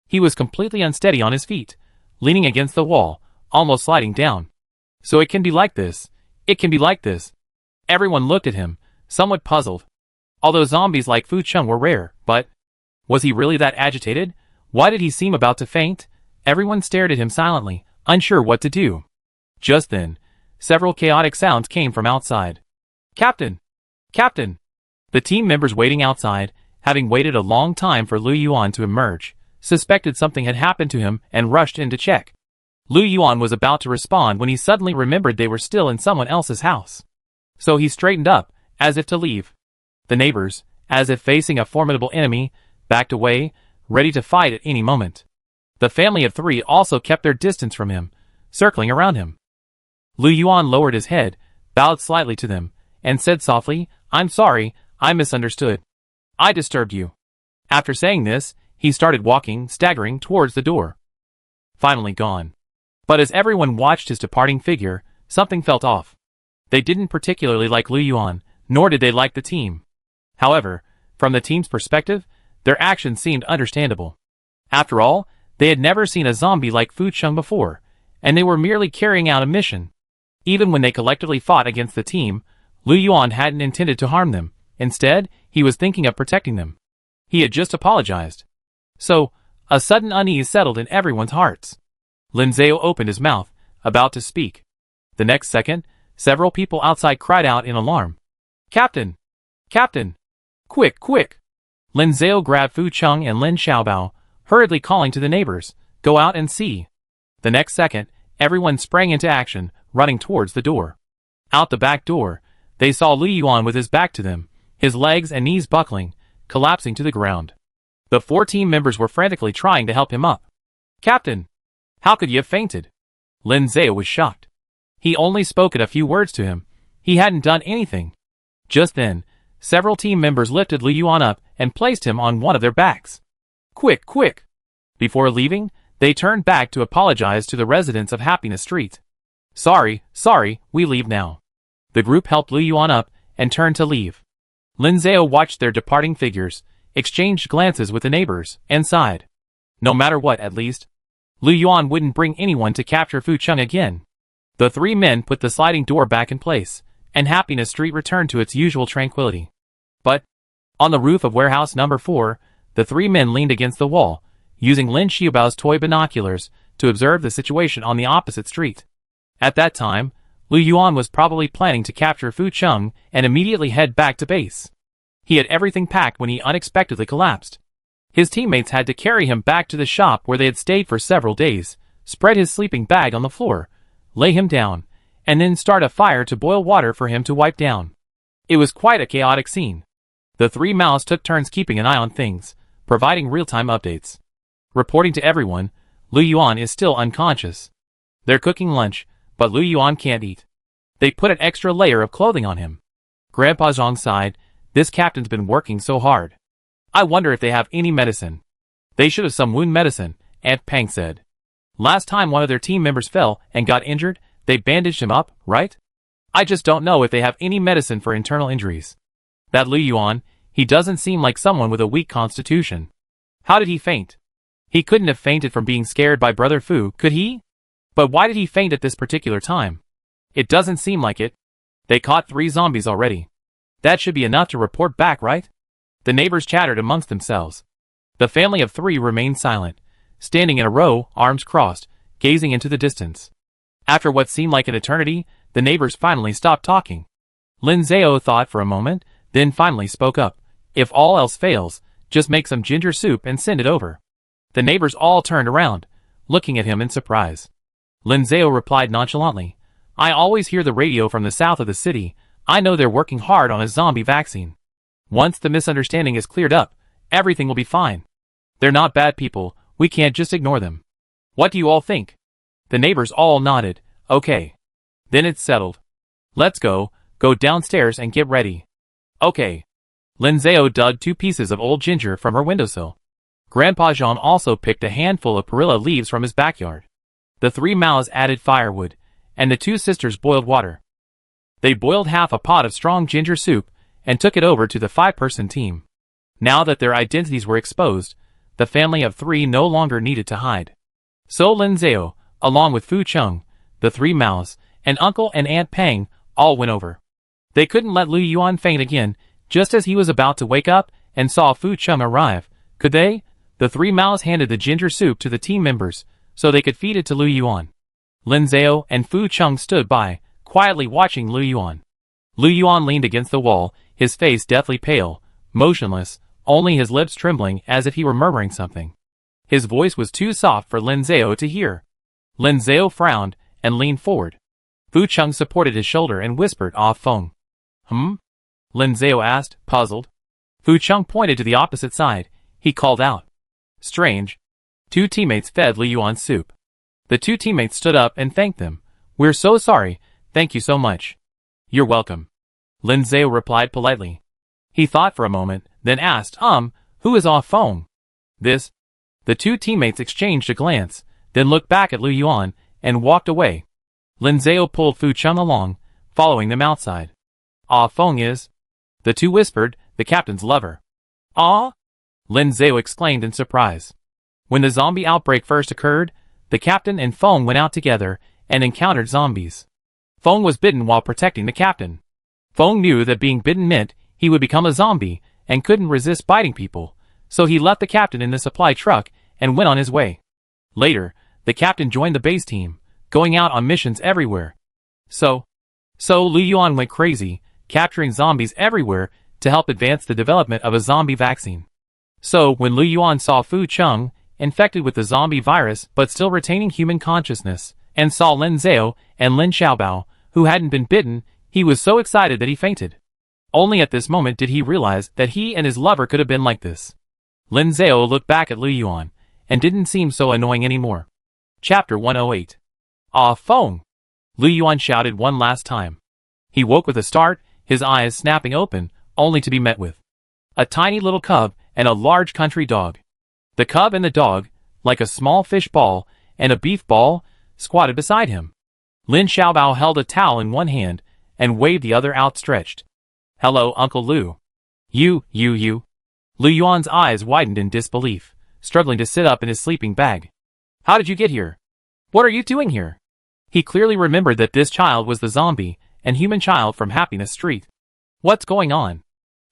He was completely unsteady on his feet, leaning against the wall, almost sliding down. So it can be like this. It can be like this. Everyone looked at him, somewhat puzzled. Although zombies like Fu Chung were rare, but was he really that agitated? Why did he seem about to faint? Everyone stared at him silently, unsure what to do. Just then, several chaotic sounds came from outside. "Captain! Captain!" The team members waiting outside, having waited a long time for Lu Yuan to emerge, suspected something had happened to him and rushed in to check. Lu Yuan was about to respond when he suddenly remembered they were still in someone else's house. So he straightened up, as if to leave. The neighbors, as if facing a formidable enemy, backed away, ready to fight at any moment. The family of 3 also kept their distance from him, circling around him. Lu Yuan lowered his head, bowed slightly to them, and said softly, "I'm sorry, I misunderstood. I disturbed you." After saying this, he started walking, staggering towards the door. Finally gone. But as everyone watched his departing figure, something felt off. They didn't particularly like Lu Yuan, nor did they like the team. However, from the team's perspective, their actions seemed understandable. After all, they had never seen a zombie like Fu Chung before, and they were merely carrying out a mission. Even when they collectively fought against the team, Lu Yuan hadn't intended to harm them. Instead, he was thinking of protecting them. He had just apologized. So, a sudden unease settled in everyone's hearts. Lin Zhao opened his mouth, about to speak. The next second, several people outside cried out in alarm. "Captain! Captain! Quick, quick!" Lin Zhao grabbed Fu Chung and Lin Xiaobao, hurriedly calling to the neighbors, "Go out and see." The next second, everyone sprang into action, running towards the door. Out the back door, they saw Lu Yuan with his back to them, his legs and knees buckling, collapsing to the ground. The 4 team members were frantically trying to help him up. "Captain! How could you have fainted?" Lin Zhao was shocked. He only spoken a few words to him. He hadn't done anything. Just then, several team members lifted Lu Yuan up and placed him on one of their backs. "Quick, quick!" Before leaving, they turned back to apologize to the residents of Happiness Street. Sorry, we leave now." The group helped Lu Yuan up and turned to leave. Lin Zhao watched their departing figures, exchanged glances with the neighbors, and sighed. No matter what, at least, Lu Yuan wouldn't bring anyone to capture Fu Chung again. The 3 men put the sliding door back in place, and Happiness Street returned to its usual tranquility. But, on the roof of warehouse number 4, the 3 men leaned against the wall, using Lin Xiaobao's toy binoculars to observe the situation on the opposite street. At that time, Lu Yuan was probably planning to capture Fu Chung and immediately head back to base. He had everything packed when he unexpectedly collapsed. His teammates had to carry him back to the shop where they had stayed for several days, spread his sleeping bag on the floor, lay him down, and then start a fire to boil water for him to wipe down. It was quite a chaotic scene. The 3 mouths took turns keeping an eye on things, providing real-time updates. Reporting to everyone, Lu Yuan is still unconscious. They're cooking lunch, but Lu Yuan can't eat. They put an extra layer of clothing on him. Grandpa Zhang sighed, "This captain's been working so hard. I wonder if they have any medicine." "They should have some wound medicine," Aunt Pang said. "Last time one of their team members fell and got injured, they bandaged him up, right?" I just don't know if they have any medicine for internal injuries. That Lu Yuan, he doesn't seem like someone with a weak constitution. How did he faint? He couldn't have fainted from being scared by Brother Fu, could he? But why did he faint at this particular time? It doesn't seem like it. They caught 3 zombies already. That should be enough to report back, right? The neighbors chattered amongst themselves. The family of 3 remained silent, standing in a row, arms crossed, gazing into the distance. After what seemed like an eternity, the neighbors finally stopped talking. Lin Zhao thought for a moment, then finally spoke up. If all else fails, just make some ginger soup and send it over. The neighbors all turned around, looking at him in surprise. Lin Zhao replied nonchalantly, I always hear the radio from the south of the city. I know they're working hard on a zombie vaccine. Once the misunderstanding is cleared up, everything will be fine. They're not bad people, we can't just ignore them. What do you all think? The neighbors all nodded. Okay. Then it's settled. Let's go downstairs and get ready. Okay. Lin Zhao dug 2 pieces of old ginger from her windowsill. Grandpa Jean also picked a handful of perilla leaves from his backyard. The 3 Maos added firewood, and the 2 sisters boiled water. They boiled half a pot of strong ginger soup and took it over to the 5-person team. Now that their identities were exposed, the family of 3 no longer needed to hide. So Lin Zhao, along with Fu Chung, the 3 Maos, and Uncle and Aunt Pang, all went over. They couldn't let Lu Yuan faint again, just as he was about to wake up and saw Fu Chung arrive, could they? The 3 Maos handed the ginger soup to the team members, so they could feed it to Lu Yuan. Lin Zhao and Fu Chung stood by, quietly watching Lu Yuan. Lu Yuan leaned against the wall, his face deathly pale, motionless, only his lips trembling as if he were murmuring something. His voice was too soft for Lin Zhao to hear. Lin Zhao frowned and leaned forward. Fu Chung supported his shoulder and whispered, "Ah Feng." Lin Zhao asked, puzzled. Fu Chung pointed to the opposite side. He called out. Strange. 2 teammates fed Lu Yuan's soup. The 2 teammates stood up and thanked them. We're so sorry, thank you so much. You're welcome. Lin Zhao replied politely. He thought for a moment, then asked, who is Ah Feng? This? The 2 teammates exchanged a glance, then looked back at Lu Yuan, and walked away. Lin Zhao pulled Fu Chung along, following them outside. Ah Feng is? The 2 whispered, the captain's lover. Ah? Lin Zhao exclaimed in surprise. When the zombie outbreak first occurred, the captain and Feng went out together and encountered zombies. Feng was bitten while protecting the captain. Feng knew that being bitten meant he would become a zombie and couldn't resist biting people, so he left the captain in the supply truck and went on his way. Later, the captain joined the base team, going out on missions everywhere. So Lu Yuan went crazy, capturing zombies everywhere to help advance the development of a zombie vaccine. So when Lu Yuan saw Fu Chung, infected with the zombie virus but still retaining human consciousness, and saw Lin Zhao and Lin Xiaobao, who hadn't been bitten, he was so excited that he fainted. Only at this moment did he realize that he and his lover could have been like this. Lin Zhao looked back at Lu Yuan, and didn't seem so annoying anymore. Chapter 108. Ah Feng! Lu Yuan shouted one last time. He woke with a start, his eyes snapping open, only to be met with a tiny little cub and a large country dog. The cub and the dog, like a small fish ball and a beef ball, squatted beside him. Lin Xiaobao held a towel in one hand and waved the other outstretched. Hello, Uncle Lu. You. Lu Yuan's eyes widened in disbelief, struggling to sit up in his sleeping bag. How did you get here? What are you doing here? He clearly remembered that this child was the zombie and human child from Happiness Street. What's going on?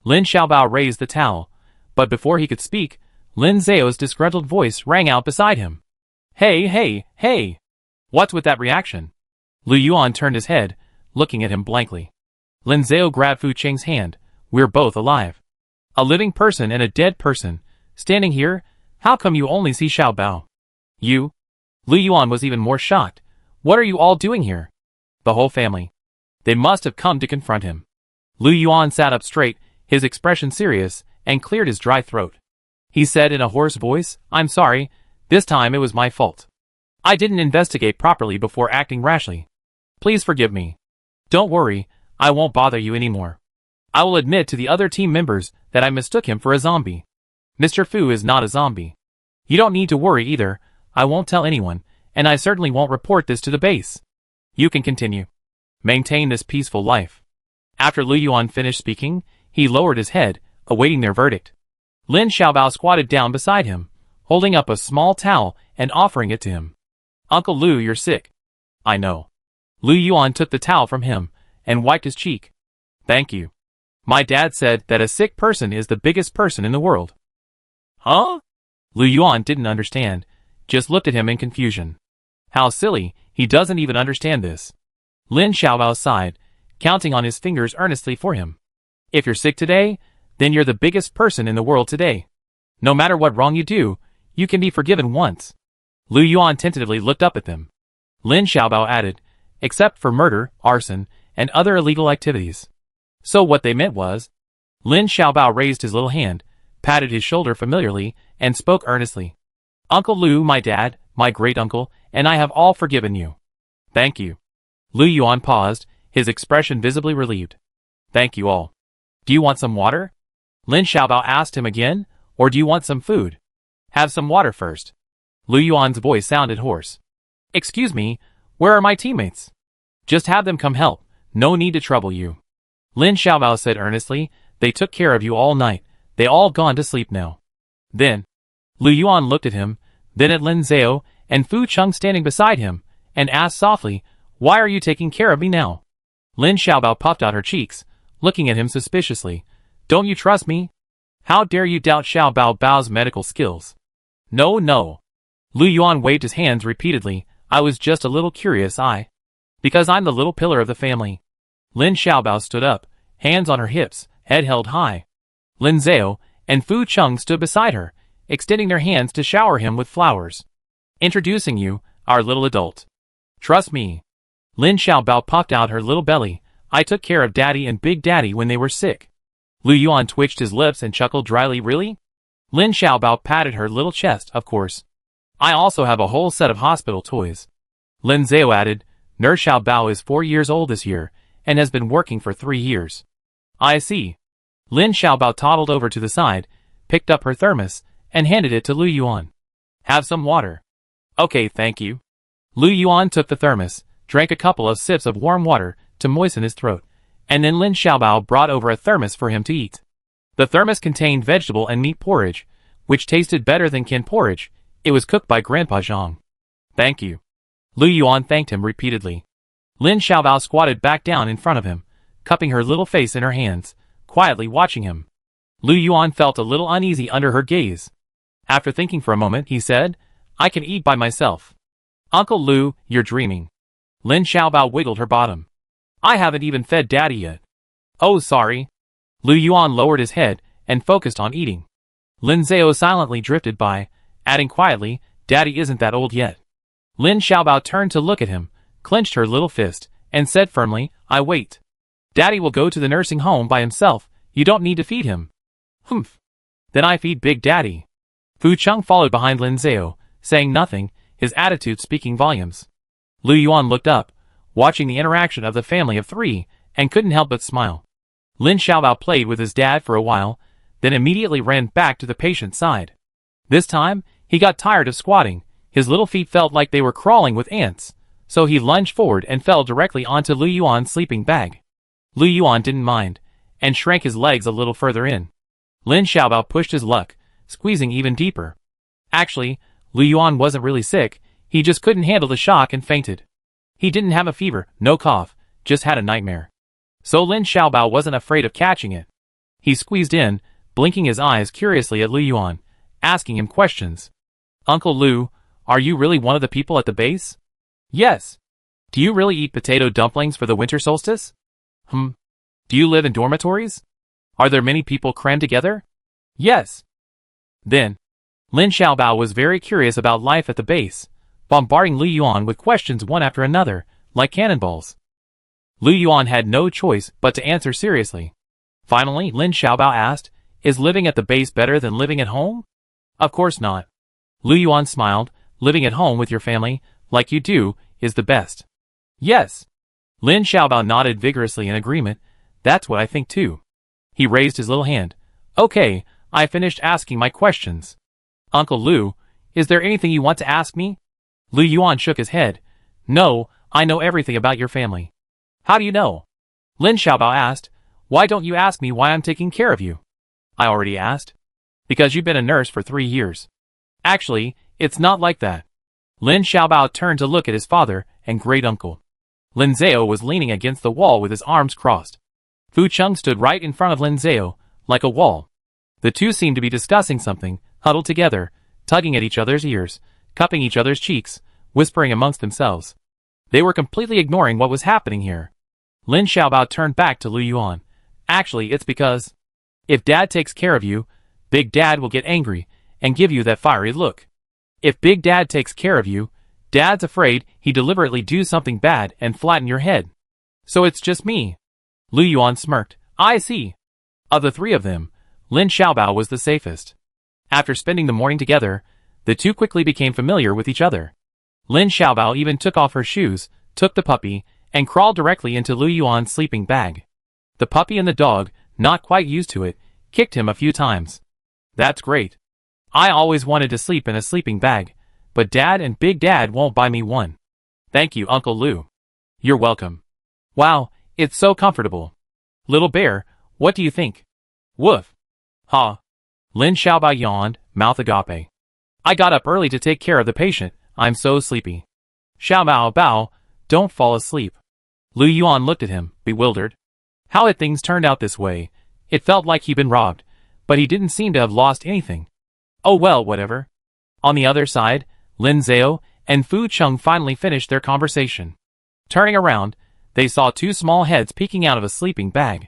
Lin Xiaobao raised the towel, but before he could speak, Lin Zhao's disgruntled voice rang out beside him. Hey! What's with that reaction? Lu Yuan turned his head, looking at him blankly. Lin Zhao grabbed Fu Cheng's hand. We're both alive. A living person and a dead person, standing here. How come you only see Xiaobao? You? Lu Yuan was even more shocked. What are you all doing here? The whole family. They must have come to confront him. Lu Yuan sat up straight, his expression serious, and cleared his dry throat. He said in a hoarse voice, I'm sorry, this time it was my fault. I didn't investigate properly before acting rashly. Please forgive me. Don't worry, I won't bother you anymore. I will admit to the other team members that I mistook him for a zombie. Mr. Fu is not a zombie. You don't need to worry either, I won't tell anyone, and I certainly won't report this to the base. You can continue. maintain this peaceful life. After Lu Yuan finished speaking, he lowered his head, awaiting their verdict. Lin Xiaobao squatted down beside him, holding up a small towel and offering it to him. Uncle Lu, you're sick. I know. Lu Yuan took the towel from him and wiped his cheek. Thank you. My dad said that a sick person is the biggest person in the world. Huh? Lu Yuan didn't understand, just looked at him in confusion. How silly, he doesn't even understand this. Lin Xiaobao sighed, counting on his fingers earnestly for him. If you're sick today, then you're the biggest person in the world today. No matter what wrong you do, you can be forgiven once. Lu Yuan tentatively looked up at them. Lin Xiaobao added, except for murder, arson, and other illegal activities. So what they meant was, Lin Xiaobao raised his little hand, patted his shoulder familiarly, and spoke earnestly. Uncle Lu, my dad, my great-uncle, and I have all forgiven you. Thank you. Lu Yuan paused, his expression visibly relieved. Thank you all. Do you want some water? Lin Xiaobao asked him again, or do you want some food? Have some water first. Lu Yuan's voice sounded hoarse. Excuse me, where are my teammates? Just have them come help, no need to trouble you. Lin Xiaobao said earnestly, they took care of you all night, they all gone to sleep now. Then, Lu Yuan looked at him, then at Lin Zhao, and Fu Cheng standing beside him, and asked softly, why are you taking care of me now? Lin Xiaobao puffed out her cheeks, looking at him suspiciously. Don't you trust me? How dare you doubt Xiaobao Bao's medical skills? No, no. Lu Yuan waved his hands repeatedly. I was just a little curious, because I'm the little pillar of the family. Lin Xiaobao stood up, hands on her hips, head held high. Lin Zhao and Fu Cheng stood beside her, extending their hands to shower him with flowers. Introducing you, our little adult. Trust me. Lin Xiaobao puffed out her little belly. I took care of Daddy and Big Daddy when they were sick. Lu Yuan twitched his lips and chuckled dryly. Really? Lin Xiaobao patted her little chest, of course. I also have a whole set of hospital toys. Lin Zhao added, Nurse Xiaobao is 4 years old this year, and has been working for 3 years. I see. Lin Xiaobao toddled over to the side, picked up her thermos, and handed it to Lu Yuan. Have some water. Okay, thank you. Lu Yuan took the thermos, drank a couple of sips of warm water to moisten his throat, and then Lin Xiaobao brought over a thermos for him to eat. The thermos contained vegetable and meat porridge, which tasted better than canned porridge. It was cooked by Grandpa Zhang. Thank you. Lu Yuan thanked him repeatedly. Lin Xiaobao squatted back down in front of him, cupping her little face in her hands, quietly watching him. Lu Yuan felt a little uneasy under her gaze. After thinking for a moment, he said, I can eat by myself. Uncle Lu, you're dreaming. Lin Xiaobao wiggled her bottom. I haven't even fed Daddy yet. Oh, sorry. Lu Yuan lowered his head and focused on eating. Lin Zhao silently drifted by, adding quietly, Daddy isn't that old yet. Lin Xiaobao turned to look at him, clenched her little fist, and said firmly, I wait. Daddy will go to the nursing home by himself, you don't need to feed him. Humph. Then I feed Big Daddy. Fu Cheng followed behind Lin Zhao, saying nothing, his attitude speaking volumes. Lu Yuan looked up, watching the interaction of the family of 3, and couldn't help but smile. Lin Xiaobao played with his dad for a while, then immediately ran back to the patient's side. This time, he got tired of squatting, his little feet felt like they were crawling with ants, so he lunged forward and fell directly onto Lu Yuan's sleeping bag. Lu Yuan didn't mind, and shrank his legs a little further in. Lin Xiaobao pushed his luck, squeezing even deeper. Actually, Lu Yuan wasn't really sick, he just couldn't handle the shock and fainted. He didn't have a fever, no cough, just had a nightmare. So Lin Xiaobao wasn't afraid of catching it. He squeezed in, blinking his eyes curiously at Lu Yuan, asking him questions. Uncle Lu, are you really one of the people at the base? Yes. Do you really eat potato dumplings for the winter solstice? Do you live in dormitories? Are there many people crammed together? Yes. Then, Lin Xiaobao was very curious about life at the base, bombarding Lu Yuan with questions one after another, like cannonballs. Lu Yuan had no choice but to answer seriously. Finally, Lin Xiaobao asked, is living at the base better than living at home? Of course not. Lu Yuan smiled, living at home with your family, like you do, is the best. Yes. Lin Xiaobao nodded vigorously in agreement, that's what I think too. He raised his little hand. Okay, I finished asking my questions. Uncle Lu, is there anything you want to ask me? Lu Yuan shook his head. No, I know everything about your family. How do you know? Lin Xiaobao asked. Why don't you ask me why I'm taking care of you? I already asked. Because you've been a nurse for 3 years. Actually, it's not like that. Lin Xiaobao turned to look at his father and great-uncle. Lin Zhao was leaning against the wall with his arms crossed. Fu Cheng stood right in front of Lin Zhao, like a wall. The two seemed to be discussing something, huddled together, tugging at each other's ears, cupping each other's cheeks, whispering amongst themselves. They were completely ignoring what was happening here. Lin Xiaobao turned back to Lu Yuan. Actually, it's because if Dad takes care of you, Big Dad will get angry and give you that fiery look. If Big Dad takes care of you, Dad's afraid he deliberately do something bad and flatten your head. So it's just me. Lu Yuan smirked. I see. Of the three of them, Lin Xiaobao was the safest. After spending the morning together, the two quickly became familiar with each other. Lin Xiaobao even took off her shoes, took the puppy, and crawled directly into Lu Yuan's sleeping bag. The puppy and the dog, not quite used to it, kicked him a few times. That's great. I always wanted to sleep in a sleeping bag, but Dad and Big Dad won't buy me one. Thank you, Uncle Lu. You're welcome. Wow, it's so comfortable. Little bear, what do you think? Woof. Ha. Lin Xiaobao yawned, mouth agape. I got up early to take care of the patient. I'm so sleepy. Xiaobao Bao, don't fall asleep. Lu Yuan looked at him, bewildered. How had things turned out this way? It felt like he'd been robbed, but he didn't seem to have lost anything. Oh well, whatever. On the other side, Lin Zhao and Fu Cheng finally finished their conversation. Turning around, they saw two small heads peeking out of a sleeping bag.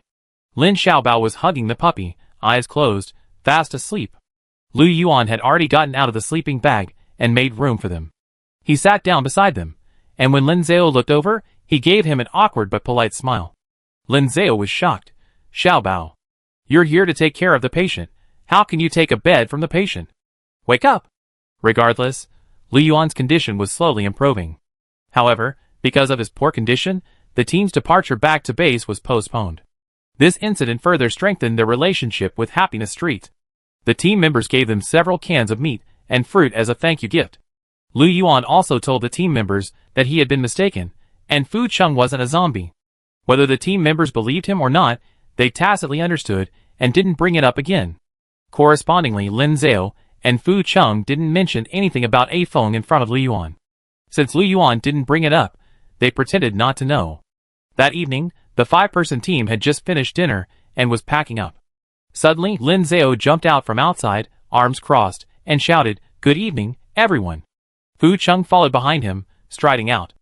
Lin Xiaobao was hugging the puppy, eyes closed, fast asleep. Lu Yuan had already gotten out of the sleeping bag and made room for them. He sat down beside them, and when Lin Zhao looked over, he gave him an awkward but polite smile. Lin Zhao was shocked. Xiaobao. You're here to take care of the patient. How can you take a bed from the patient? Wake up! Regardless, Lu Yuan's condition was slowly improving. However, because of his poor condition, the team's departure back to base was postponed. This incident further strengthened their relationship with Happiness Street. The team members gave them several cans of meat and fruit as a thank you gift. Lu Yuan also told the team members that he had been mistaken, and Fu Cheng wasn't a zombie. Whether the team members believed him or not, they tacitly understood and didn't bring it up again. Correspondingly, Lin Zhao and Fu Cheng didn't mention anything about A Feng in front of Lu Yuan. Since Lu Yuan didn't bring it up, they pretended not to know. That evening, the 5-person team had just finished dinner and was packing up. Suddenly, Lin Zhao jumped out from outside, arms crossed, and shouted, "Good evening, everyone." Fu Cheng followed behind him, striding out.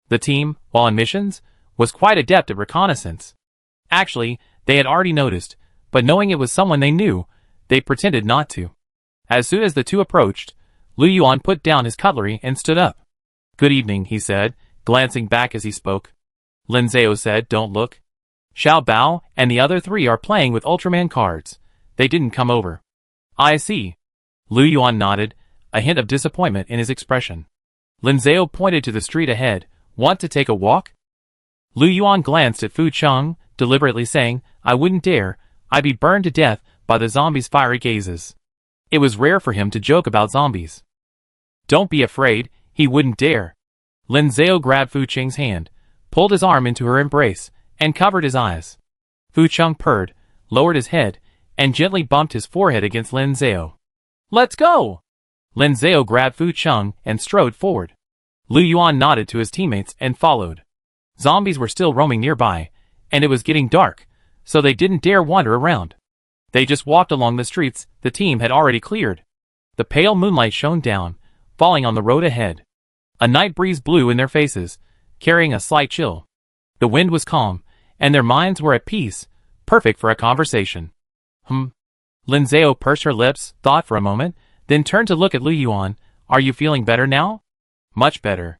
The team, while on missions, was quite adept at reconnaissance. Actually, they had already noticed, but knowing it was someone they knew, they pretended not to. As soon as the two approached, Lu Yuan put down his cutlery and stood up. "Good evening," he said, glancing back as he spoke. Lin Zhao said, "Don't look. Xiao Bao and the other three are playing with Ultraman cards. They didn't come over." "I see." Lu Yuan nodded, a hint of disappointment in his expression. Lin Zhao pointed to the street ahead. "Want to take a walk?" Lu Yuan glanced at Fu Cheng, deliberately saying, "I wouldn't dare. I'd be burned to death by the zombies' fiery gazes." It was rare for him to joke about zombies. "Don't be afraid, he wouldn't dare." Lin Zhao grabbed Fu Cheng's hand, pulled his arm into her embrace, and covered his eyes. Fu Cheng purred, lowered his head, and gently bumped his forehead against Lin Zhao. "Let's go!" Lin Zhao grabbed Fu Cheng and strode forward. Lu Yuan nodded to his teammates and followed. Zombies were still roaming nearby, and it was getting dark, so they didn't dare wander around. They just walked along the streets the team had already cleared. The pale moonlight shone down, falling on the road ahead. A night breeze blew in their faces, carrying a slight chill. The wind was calm, and their minds were at peace, perfect for a conversation. Lin Zhao pursed her lips, thought for a moment, then turned to look at Lu Yuan. "Are you feeling better now?" "Much better."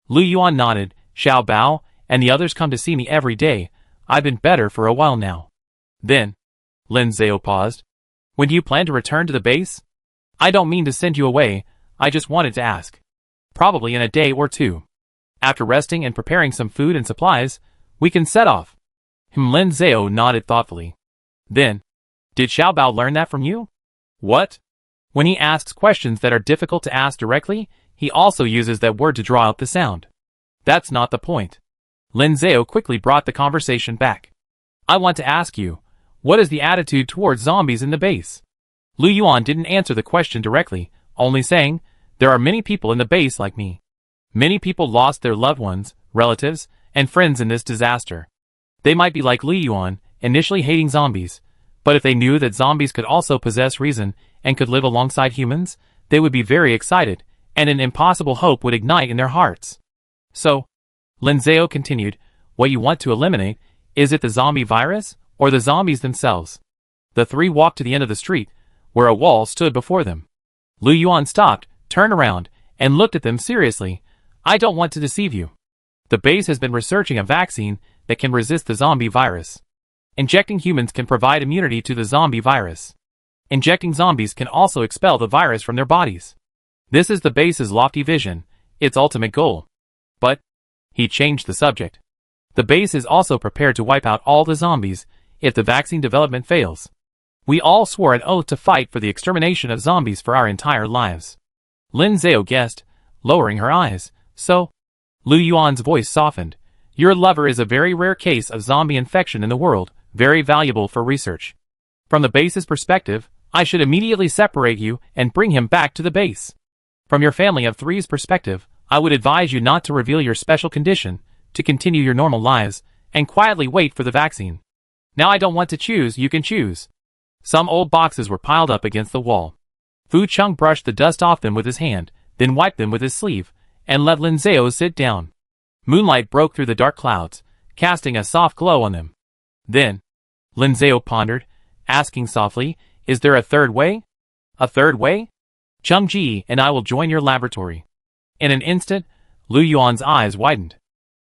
Lu Yuan nodded. "Xiao Bao and the others come to see me every day. I've been better for a while now." Then, Lin Zhao paused. "When do you plan to return to the base?" "I don't mean to send you away, I just wanted to ask." "Probably in a day or two. After resting and preparing some food and supplies, we can set off." Lin Zhao nodded thoughtfully. Then, "Did Xiao Bao learn that from you?" "What?" "When he asks questions that are difficult to ask directly, he also uses that word to draw out the sound." "That's not the point." Lin Zhao quickly brought the conversation back. I want to ask you, what is the attitude towards zombies in the base? Lu Yuan didn't answer the question directly, only saying, there are many people in the base like me. Many people lost their loved ones, relatives, and friends in this disaster. They might be like Lu Yuan, initially hating zombies, but if they knew that zombies could also possess reason and could live alongside humans, they would be very excited, and an impossible hope would ignite in their hearts. So, Lin Zhao continued, what you want to eliminate, is it the zombie virus, or the zombies themselves? The three walked to the end of the street, where a wall stood before them. Lu Yuan stopped, turned around, and looked at them seriously. I don't want to deceive you. The base has been researching a vaccine that can resist the zombie virus. Injecting humans can provide immunity to the zombie virus. Injecting zombies can also expel the virus from their bodies. This is the base's lofty vision, its ultimate goal. But, he changed the subject. The base is also prepared to wipe out all the zombies if the vaccine development fails. We all swore an oath to fight for the extermination of zombies for our entire lives. Lin Zhao guessed, lowering her eyes. So, Lu Yuan's voice softened. Your lover is a very rare case of zombie infection in the world, very valuable for research. From the base's perspective, I should immediately separate you and bring him back to the base. From your family of three's perspective, I would advise you not to reveal your special condition, to continue your normal lives, and quietly wait for the vaccine. Now I don't want to choose, you can choose. Some old boxes were piled up against the wall. Fu Chung brushed the dust off them with his hand, then wiped them with his sleeve, and let Lin Zhao sit down. Moonlight broke through the dark clouds, casting a soft glow on them. Then, Lin Zhao pondered, asking softly, is there a third way? A third way? Chung Ji and I will join your laboratory. In an instant, Lu Yuan's eyes widened.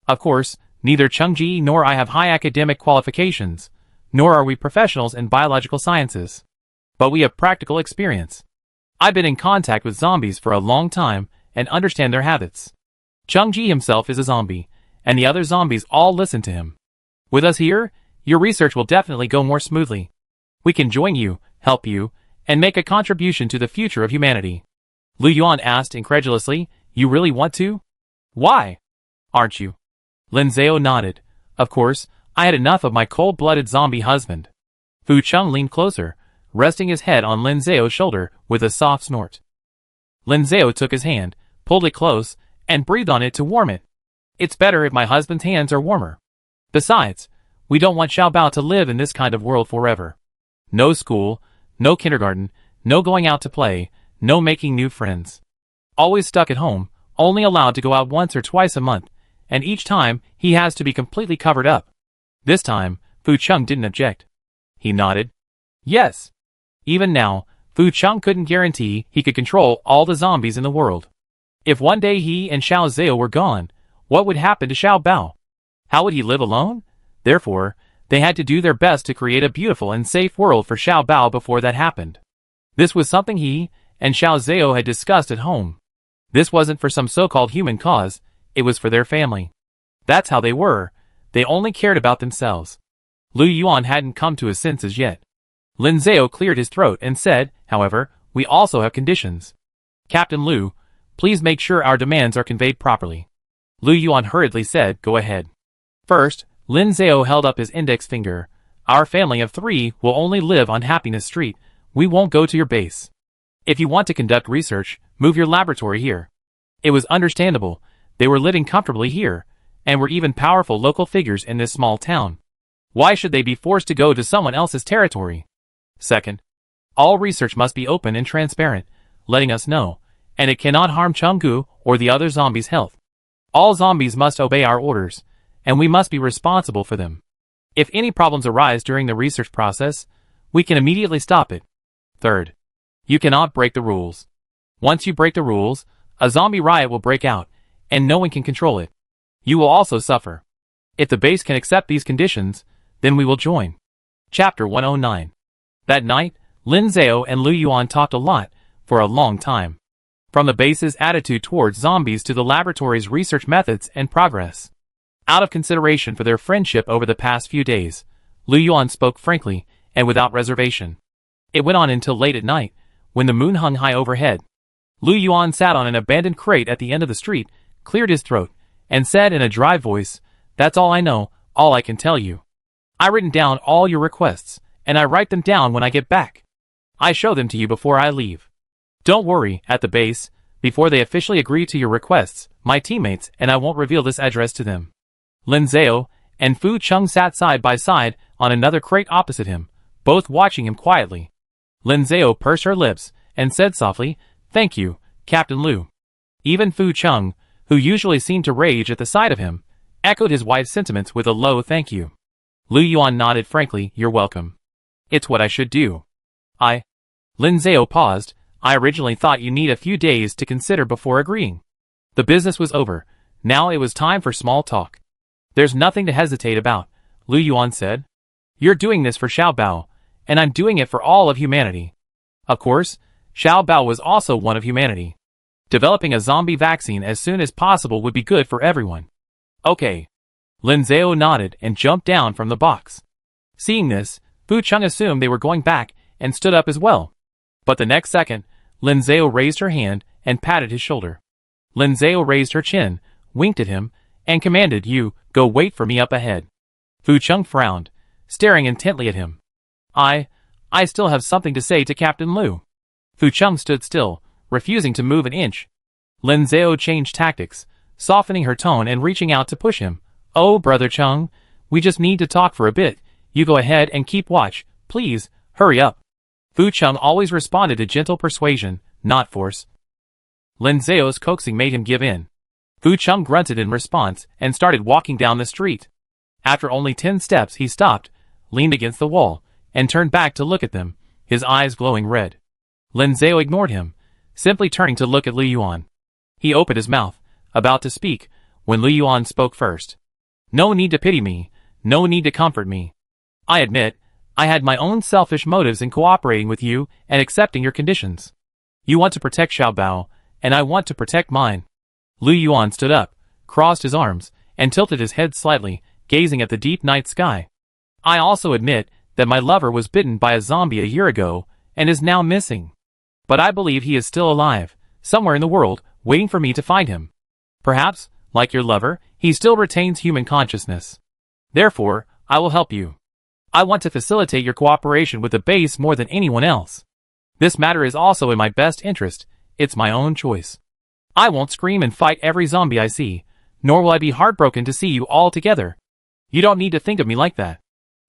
Of course, neither Chung Ji nor I have high academic qualifications, nor are we professionals in biological sciences. But we have practical experience. I've been in contact with zombies for a long time and understand their habits. Chung Ji himself is a zombie, and the other zombies all listen to him. With us here, your research will definitely go more smoothly. We can join you, help you, and make a contribution to the future of humanity. Lu Yuan asked incredulously, you really want to? Why? Aren't you? Lin Zhao nodded. Of course, I had enough of my cold-blooded zombie husband. Fu Chung leaned closer, resting his head on Lin Zhao's shoulder with a soft snort. Lin Zhao took his hand, pulled it close, and breathed on it to warm it. It's better if my husband's hands are warmer. Besides, we don't want Xiao Bao to live in this kind of world forever. No school, no kindergarten, no going out to play, no making new friends. Always stuck at home, only allowed to go out once or twice a month, and each time he has to be completely covered up. This time, Fu Chung didn't object. He nodded. Yes. Even now, Fu Chung couldn't guarantee he could control all the zombies in the world. If one day he and Xiao Zhao were gone, what would happen to Xiao Bao? How would he live alone? Therefore, they had to do their best to create a beautiful and safe world for Xiao Bao before that happened. This was something he and Xiao Zhao had discussed at home. This wasn't for some so-called human cause, it was for their family. That's how they were, they only cared about themselves. Lu Yuan hadn't come to his senses yet. Lin Zhao cleared his throat and said, however, we also have conditions. Captain Lu, please make sure our demands are conveyed properly. Lu Yuan hurriedly said, go ahead. First, Lin Zhao held up his index finger. Our family of three will only live on Happiness Street. We won't go to your base. If you want to conduct research, move your laboratory here. It was understandable. They were living comfortably here, and were even powerful local figures in this small town. Why should they be forced to go to someone else's territory? Second, all research must be open and transparent, letting us know, and it cannot harm Chenggu or the other zombies' health. All zombies must obey our orders, and we must be responsible for them. If any problems arise during the research process, we can immediately stop it. Third, you cannot break the rules. Once you break the rules, a zombie riot will break out, and no one can control it. You will also suffer. If the base can accept these conditions, then we will join. Chapter 109. That night, Lin Zhao and Lu Yuan talked a lot, for a long time. From the base's attitude towards zombies to the laboratory's research methods and progress. Out of consideration for their friendship over the past few days, Lu Yuan spoke frankly and without reservation. It went on until late at night, when the moon hung high overhead. Lu Yuan sat on an abandoned crate at the end of the street, cleared his throat, and said in a dry voice, That's all I know, all I can tell you. I written down all your requests, and I write them down when I get back. I show them to you before I leave. Don't worry, at the base, before they officially agree to your requests, my teammates and I won't reveal this address to them. Lin Zhao and Fu Chung sat side by side on another crate opposite him, both watching him quietly. Lin Zhao pursed her lips and said softly, "Thank you, Captain Liu." Even Fu Chung, who usually seemed to rage at the sight of him, echoed his wife's sentiments with a low thank you. Lu Yuan nodded frankly, "You're welcome. It's what I should do." Lin Zhao paused. "I originally thought you need a few days to consider before agreeing." The business was over. Now it was time for small talk. "There's nothing to hesitate about," Lu Yuan said. "You're doing this for Xiao Bao, and I'm doing it for all of humanity." Of course, Xiao Bao was also one of humanity. Developing a zombie vaccine as soon as possible would be good for everyone. "Okay." Lin Zhao nodded and jumped down from the box. Seeing this, Fu Chung assumed they were going back and stood up as well. But the next second, Lin Zhao raised her hand and patted his shoulder. Lin Zhao raised her chin, winked at him, and commanded, "You, go wait for me up ahead." Fu Chung frowned, staring intently at him. I still have something to say to Captain Liu." Fu Chung stood still, refusing to move an inch. Lin Zhao changed tactics, softening her tone and reaching out to push him. "Oh, Brother Chung, we just need to talk for a bit. You go ahead and keep watch, please, hurry up." Fu Chung always responded to gentle persuasion, not force. Lin Zhao's coaxing made him give in. Fu Chung grunted in response and started walking down the street. After only 10 steps he stopped, leaned against the wall, and turned back to look at them, his eyes glowing red. Lin Zhao ignored him, simply turning to look at Lu Yuan. He opened his mouth, about to speak, when Lu Yuan spoke first. "No need to pity me, no need to comfort me. I admit, I had my own selfish motives in cooperating with you and accepting your conditions. You want to protect Xiao Bao, and I want to protect mine." Lu Yuan stood up, crossed his arms, and tilted his head slightly, gazing at the deep night sky. "I also admit that my lover was bitten by a zombie a year ago, and is now missing. But I believe he is still alive, somewhere in the world, waiting for me to find him. Perhaps, like your lover, he still retains human consciousness. Therefore, I will help you. I want to facilitate your cooperation with the base more than anyone else. This matter is also in my best interest, it's my own choice. I won't scream and fight every zombie I see, nor will I be heartbroken to see you all together. You don't need to think of me like that."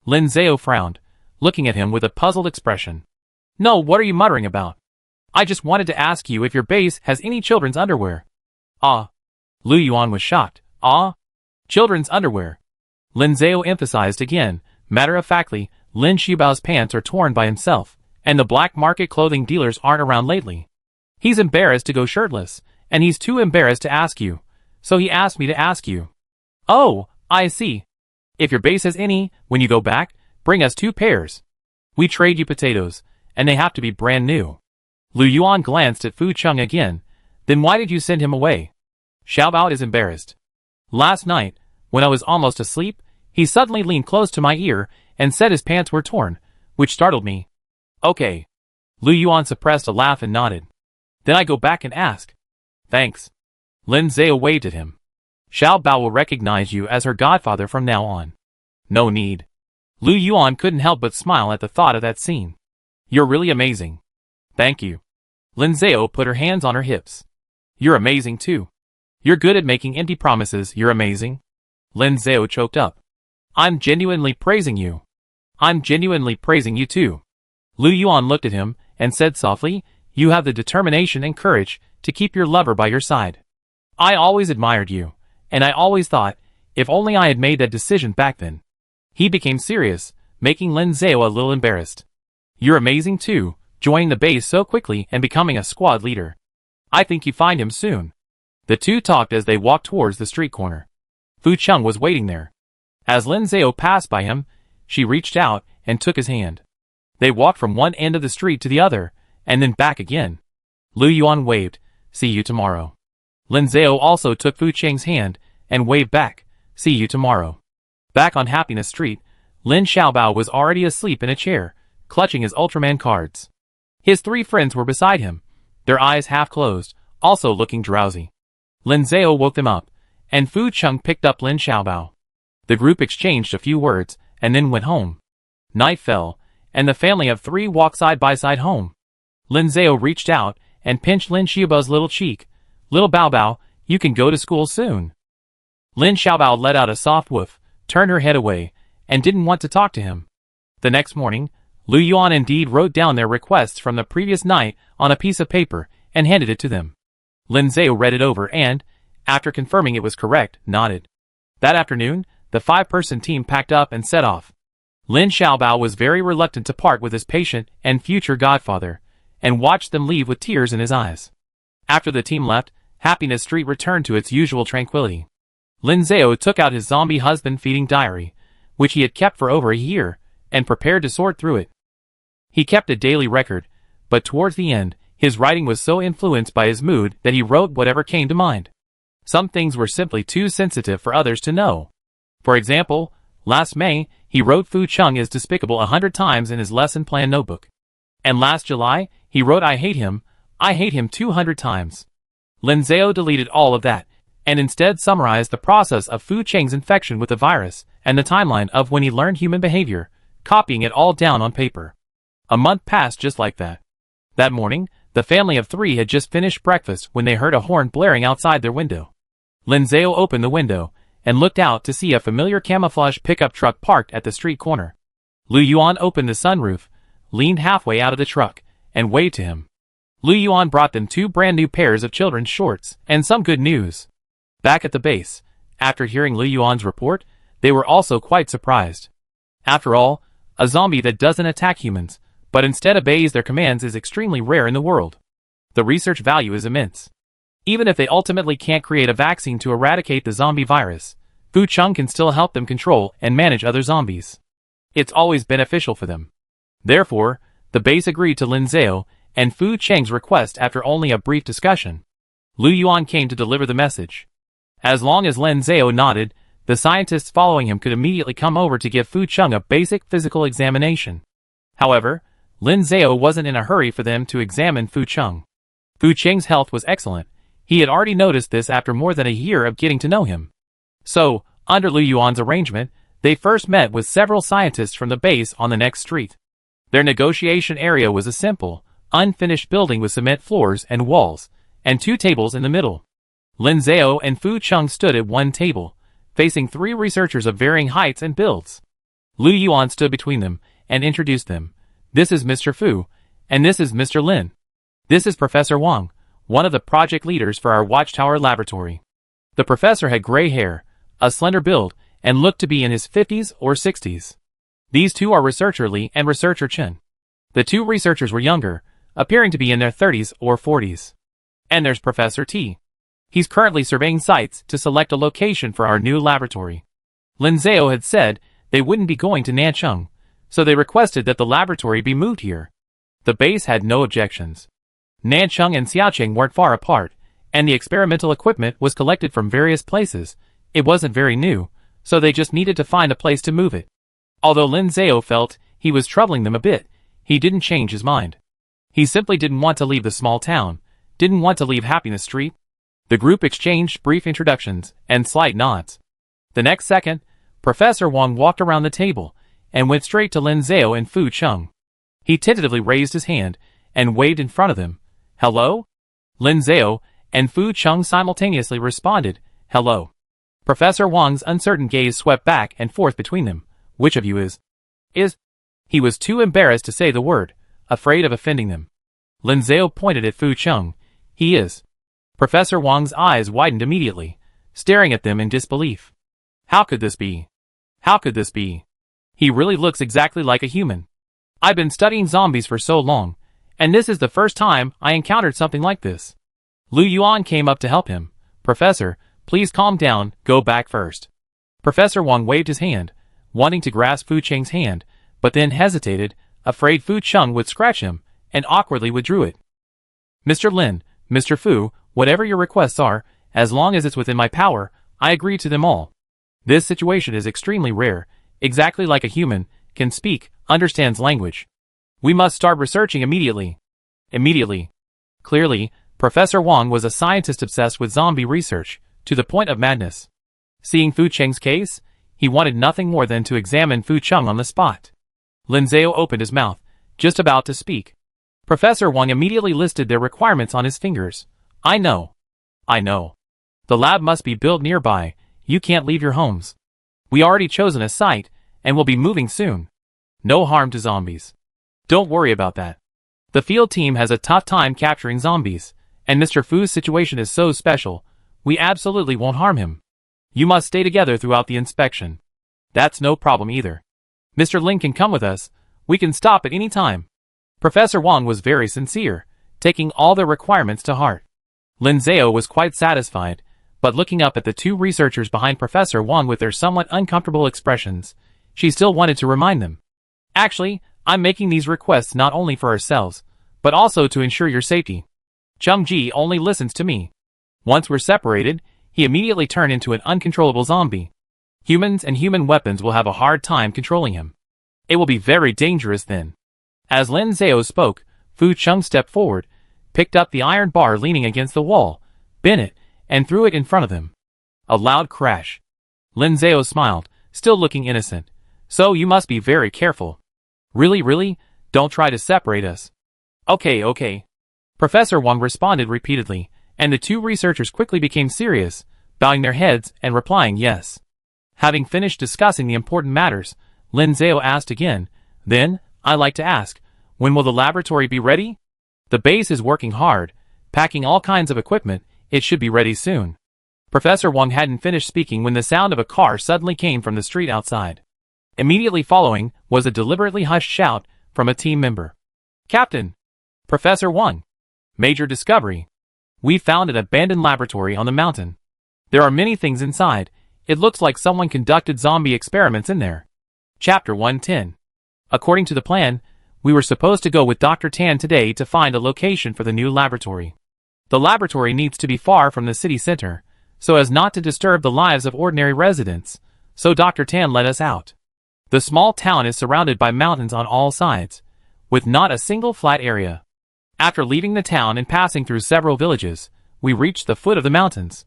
Lin Zhao frowned, looking at him with a puzzled expression. "No, what are you muttering about? I just wanted to ask you if your base has any children's underwear." "Ah." Lu Yuan was shocked. "Ah? Children's underwear?" Lin Zhao emphasized again, matter-of-factly, Lin Xiaobao's pants are torn by himself, and the black market clothing dealers aren't around lately. He's embarrassed to go shirtless, and he's too embarrassed to ask you, so he asked me to ask you. "Oh, I see. If your base has any, when you go back, bring us 2 pairs. We trade you potatoes, and they have to be brand new." Lu Yuan glanced at Fu Chung again. "Then why did you send him away?" Xiao Bao is embarrassed. "Last night, when I was almost asleep, he suddenly leaned close to my ear and said his pants were torn, which startled me." "Okay." Lu Yuan suppressed a laugh and nodded. "Then I go back and ask." "Thanks." Lin Zhao waved at him. "Xiao Bao will recognize you as her godfather from now on." "No need." Lu Yuan couldn't help but smile at the thought of that scene. "You're really amazing." "Thank you." Lin Zhao put her hands on her hips. "You're amazing too. You're good at making empty promises, you're amazing." Lin Zhao choked up. "I'm genuinely praising you." "I'm genuinely praising you too." Lu Yuan looked at him and said softly, "You have the determination and courage to keep your lover by your side. I always admired you, and I always thought, if only I had made that decision back then." He became serious, making Lin Zhao a little embarrassed. "You're amazing too, joining the base so quickly and becoming a squad leader. I think you find him soon." The two talked as they walked towards the street corner. Fu Chung was waiting there. As Lin Zhao passed by him, she reached out and took his hand. They walked from one end of the street to the other, and then back again. Lu Yuan waved, "See you tomorrow." Lin Zhao also took Fu Cheng's hand and waved back, "See you tomorrow." Back on Happiness Street, Lin Xiaobao was already asleep in a chair, clutching his Ultraman cards. His 3 friends were beside him, their eyes half closed, also looking drowsy. Lin Zhao woke them up, and Fu Chung picked up Lin Xiaobao. The group exchanged a few words, and then went home. Night fell, and the family of 3 walked side by side home. Lin Zhao reached out and pinched Lin Xiaobao's little cheek. "Little Bao Bao, you can go to school soon." Lin Xiaobao let out a soft woof, turned her head away, and didn't want to talk to him. The next morning, Lu Yuan indeed wrote down their requests from the previous night on a piece of paper and handed it to them. Lin Zhao read it over and, after confirming it was correct, nodded. That afternoon, the 5-person team packed up and set off. Lin Xiaobao was very reluctant to part with his patient and future godfather, and watched them leave with tears in his eyes. After the team left, Happiness Street returned to its usual tranquility. Lin Zhao took out his zombie husband feeding diary, which he had kept for over a year, and prepared to sort through it. He kept a daily record, but towards the end, his writing was so influenced by his mood that he wrote whatever came to mind. Some things were simply too sensitive for others to know. For example, last May, he wrote Fu Chung is despicable 100 times in his lesson plan notebook. And last July, he wrote I hate him 200 times. Lin Zhao deleted all of that, and instead summarized the process of Fu Cheng's infection with the virus, and the timeline of when he learned human behavior, copying it all down on paper. A month passed just like that. That morning, the family of 3 had just finished breakfast when they heard a horn blaring outside their window. Lin Zhao opened the window, and looked out to see a familiar camouflage pickup truck parked at the street corner. Lu Yuan opened the sunroof, leaned halfway out of the truck, and waved to him. Lu Yuan brought them 2 brand new pairs of children's shorts, and some good news. Back at the base, after hearing Lu Yuan's report, they were also quite surprised. After all, a zombie that doesn't attack humans, but instead obeys their commands is extremely rare in the world. The research value is immense. Even if they ultimately can't create a vaccine to eradicate the zombie virus, Fu Chung can still help them control and manage other zombies. It's always beneficial for them. Therefore, the base agreed to Lin Zhao and Fu Cheng's request after only a brief discussion. Lu Yuan came to deliver the message. As long as Lin Zhao nodded, the scientists following him could immediately come over to give Fu Chung a basic physical examination. However, Lin Zhao wasn't in a hurry for them to examine Fu Chung. Fu Cheng's health was excellent. He had already noticed this after more than a year of getting to know him. So, under Lu Yuan's arrangement, they first met with several scientists from the base on the next street. Their negotiation area was a simple, unfinished building with cement floors and walls, and 2 tables in the middle. Lin Zhao and Fu Chung stood at one table, facing 3 researchers of varying heights and builds. Lu Yuan stood between them and introduced them. "This is Mr. Fu, and this is Mr. Lin. This is Professor Wang, one of the project leaders for our Watchtower laboratory." The professor had gray hair, a slender build, and looked to be in his 50s or 60s. These 2 are Researcher Li and Researcher Chen. The 2 researchers were younger, appearing to be in their 30s or 40s. And there's Professor T. He's currently surveying sites to select a location for our new laboratory. Lin Zhao had said they wouldn't be going to Nancheng, so they requested that the laboratory be moved here. The base had no objections. Nancheng and Xiaocheng weren't far apart, and the experimental equipment was collected from various places. It wasn't very new, so they just needed to find a place to move it. Although Lin Zhao felt he was troubling them a bit, he didn't change his mind. He simply didn't want to leave the small town, didn't want to leave Happiness Street. The group exchanged brief introductions and slight nods. The next second, Professor Wang walked around the table and went straight to Lin Zhao and Fu Chung. He tentatively raised his hand and waved in front of them. "Hello?" Lin Zhao and Fu Chung simultaneously responded, "Hello." Professor Wang's uncertain gaze swept back and forth between them. "Which of you is?" He was too embarrassed to say the word, afraid of offending them. Lin Zhao pointed at Fu Chung. "He is." Professor Wang's eyes widened immediately, staring at them in disbelief. How could this be? How could this be? He really looks exactly like a human. I've been studying zombies for so long, and this is the first time I encountered something like this. Lu Yuan came up to help him. "Professor, please calm down, go back first." Professor Wang waved his hand, wanting to grasp Fu Cheng's hand, but then hesitated, afraid Fu Chung would scratch him, and awkwardly withdrew it. "Mr. Lin, Mr. Fu, whatever your requests are, as long as it's within my power, I agree to them all. This situation is extremely rare, exactly like a human, can speak, understands language. We must start researching immediately." Immediately. Clearly, Professor Wang was a scientist obsessed with zombie research, to the point of madness. Seeing Fu Cheng's case, He wanted nothing more than to examine Fu Chung on the spot. Lin Zhao opened his mouth, just about to speak. Professor Wang immediately listed their requirements on his fingers. I know. The lab must be built nearby. You can't leave your homes. We already chosen a site, and will be moving soon. No harm to zombies. Don't worry about that. The field team has a tough time capturing zombies, and Mr. Fu's situation is so special, we absolutely won't harm him. You must stay together throughout the inspection. That's no problem either. Mr. Lin can come with us. We can stop at any time. Professor Wang was very sincere, taking all their requirements to heart. Lin Zhao was quite satisfied, but looking up at the two researchers behind Professor Wang with their somewhat uncomfortable expressions, she still wanted to remind them. Actually, I'm making these requests not only for ourselves, but also to ensure your safety. Chung Ji only listens to me. Once we're separated, he immediately turned into an uncontrollable zombie. Humans and human weapons will have a hard time controlling him. It will be very dangerous then. As Lin Zhao spoke, Fu Chung stepped forward, picked up the iron bar leaning against the wall, bent it, and threw it in front of them. A loud crash. Lin Zhao smiled, still looking innocent. So you must be very careful. Really? Don't try to separate us. Okay. Professor Wang responded repeatedly, and the two researchers quickly became serious, bowing their heads and replying yes. Having finished discussing the important matters, Lin Zhao asked again, then, I'd like to ask, when will the laboratory be ready? The base is working hard, packing all kinds of equipment. It should be ready soon. Professor Wang hadn't finished speaking when the sound of a car suddenly came from the street outside. Immediately following was a deliberately hushed shout from a team member. Captain! Professor Wang! Major discovery! We found an abandoned laboratory on the mountain. There are many things inside. It looks like someone conducted zombie experiments in there. Chapter 110. According to the plan, we were supposed to go with Dr. Tan today to find a location for the new laboratory. The laboratory needs to be far from the city center, so as not to disturb the lives of ordinary residents, so Dr. Tan let us out. The small town is surrounded by mountains on all sides, with not a single flat area. After leaving the town and passing through several villages, we reached the foot of the mountains.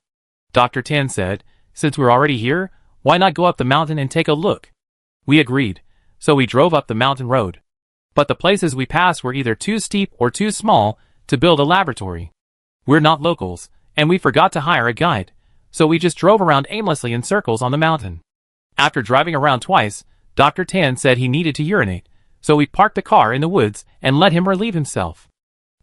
Dr. Tan said, since we're already here, why not go up the mountain and take a look? We agreed, so we drove up the mountain road. But the places we passed were either too steep or too small to build a laboratory. We're not locals, and we forgot to hire a guide, so we just drove around aimlessly in circles on the mountain. After driving around twice, Dr. Tan said he needed to urinate, so we parked the car in the woods and let him relieve himself.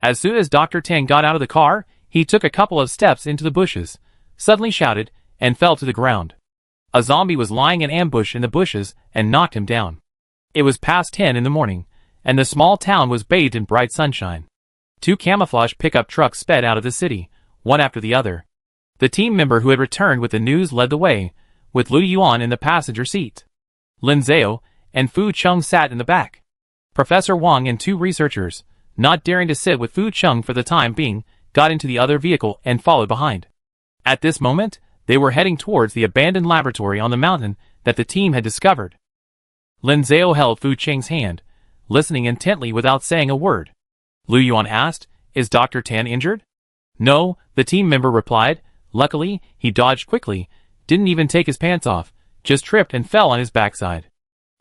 As soon as Dr. Tan got out of the car, he took a couple of steps into the bushes, suddenly shouted, and fell to the ground. A zombie was lying in ambush in the bushes and knocked him down. It was past 10 in the morning, and the small town was bathed in bright sunshine. Two camouflage pickup trucks sped out of the city, one after the other. The team member who had returned with the news led the way, with Lu Yuan in the passenger seat. Lin Zhao and Fu Chung sat in the back. Professor Wang and two researchers, not daring to sit with Fu Chung for the time being, got into the other vehicle and followed behind. At this moment, they were heading towards the abandoned laboratory on the mountain that the team had discovered. Lin Zhao held Fu Cheng's hand, listening intently without saying a word. Lu Yuan asked, is Dr. Tan injured? No, the team member replied. Luckily, he dodged quickly, didn't even take his pants off, just tripped and fell on his backside.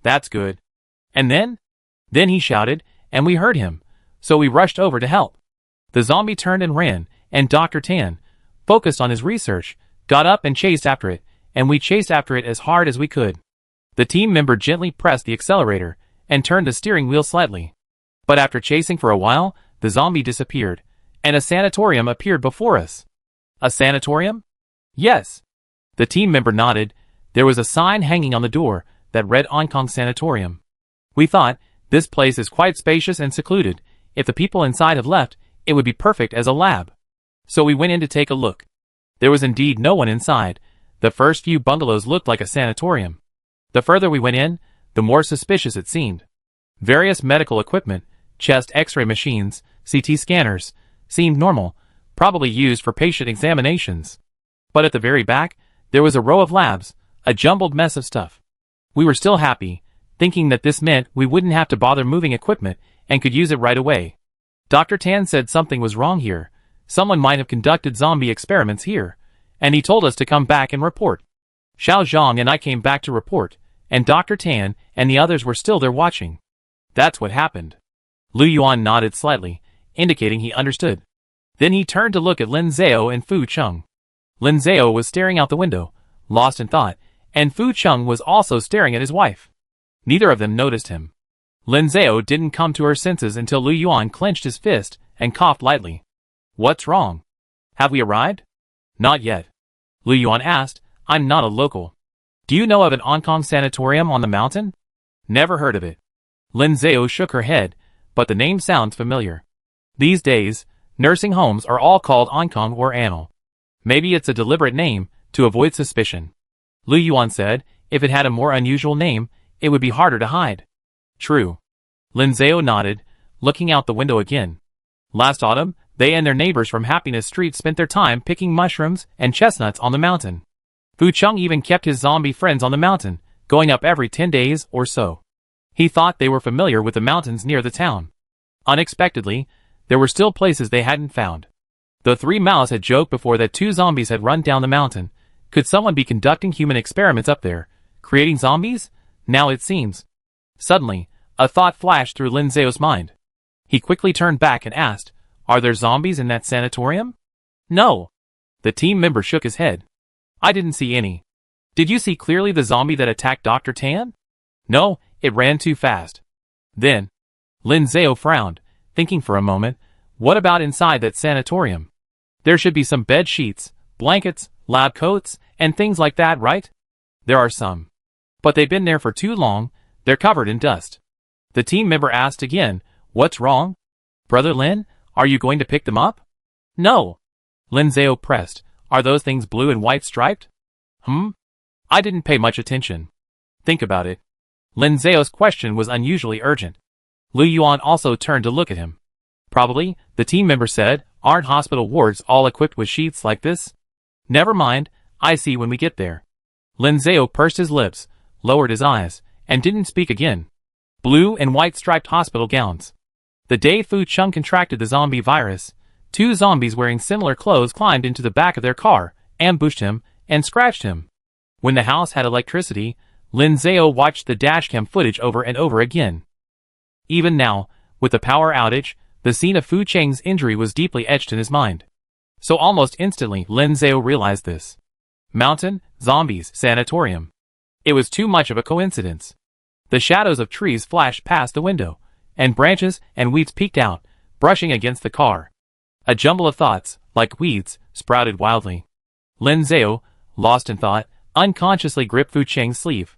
That's good. And then? Then he shouted, and we heard him, so we rushed over to help. The zombie turned and ran, and Dr. Tan, focused on his research, got up and chased after it, and we chased after it as hard as we could. The team member gently pressed the accelerator, and turned the steering wheel slightly. But after chasing for a while, the zombie disappeared, and a sanatorium appeared before us. A sanatorium? Yes. The team member nodded. There was a sign hanging on the door that read Hong Kong Sanatorium. We thought, this place is quite spacious and secluded. If the people inside have left, it would be perfect as a lab. So we went in to take a look. There was indeed no one inside. The first few bungalows looked like a sanatorium. The further we went in, the more suspicious it seemed. Various medical equipment, chest X-ray machines, CT scanners, seemed normal, probably used for patient examinations. But at the very back, there was a row of labs, a jumbled mess of stuff. We were still happy, thinking that this meant we wouldn't have to bother moving equipment and could use it right away. Dr. Tan said something was wrong here. Someone might have conducted zombie experiments here, and he told us to come back and report. Xiao Zhang and I came back to report, and Dr. Tan and the others were still there watching. That's what happened. Lu Yuan nodded slightly, indicating he understood. Then he turned to look at Lin Zhao and Fu Cheng. Lin Zhao was staring out the window, lost in thought, and Fu Cheng was also staring at his wife. Neither of them noticed him. Lin Zhao didn't come to her senses until Lu Yuan clenched his fist and coughed lightly. What's wrong? Have we arrived? Not yet. Lu Yuan asked. I'm not a local. Do you know of an Onkong sanatorium on the mountain? Never heard of it. Lin Zhao shook her head, but the name sounds familiar. These days, nursing homes are all called Onkong or Anil. Maybe it's a deliberate name to avoid suspicion. Lu Yuan said, if it had a more unusual name, it would be harder to hide. True. Lin Zhao nodded, looking out the window again. Last autumn, they and their neighbors from Happiness Street spent their time picking mushrooms and chestnuts on the mountain. Fu Cheng even kept his zombie friends on the mountain, going up every 10 days or so. He thought they were familiar with the mountains near the town. Unexpectedly, there were still places they hadn't found. The three Maos had joked before that 2 zombies had run down the mountain. Could someone be conducting human experiments up there, creating zombies? Now it seems. Suddenly, a thought flashed through Lin Zhao's mind. He quickly turned back and asked, are there zombies in that sanatorium? No. The team member shook his head. I didn't see any. Did you see clearly the zombie that attacked Dr. Tan? No, it ran too fast. Then, Lin Zhao frowned, thinking for a moment, what about inside that sanatorium? There should be some bed sheets, blankets, lab coats, and things like that, right? There are some. But they've been there for too long, they're covered in dust. The team member asked again, what's wrong? Brother Lin, are you going to pick them up? No. Lin Zhao pressed, are those things blue and white striped? I didn't pay much attention. Think about it. Lin Zhao's question was unusually urgent. Lu Yuan also turned to look at him. Probably, the team member said, aren't hospital wards all equipped with sheets like this? Never mind, I see when we get there. Lin Zhao pursed his lips, lowered his eyes, and didn't speak again. Blue and white striped hospital gowns. The day Fu Cheng contracted the zombie virus, 2 zombies wearing similar clothes climbed into the back of their car, ambushed him, and scratched him. When the house had electricity, Lin Zhao watched the dashcam footage over and over again. Even now, with the power outage, the scene of Fu Cheng's injury was deeply etched in his mind. So almost instantly Lin Zhao realized this. Mountain, zombies, sanatorium. It was too much of a coincidence. The shadows of trees flashed past the window, and branches and weeds peeked out, brushing against the car. A jumble of thoughts, like weeds, sprouted wildly. Lin Zhao, lost in thought, unconsciously gripped Fu Cheng's sleeve.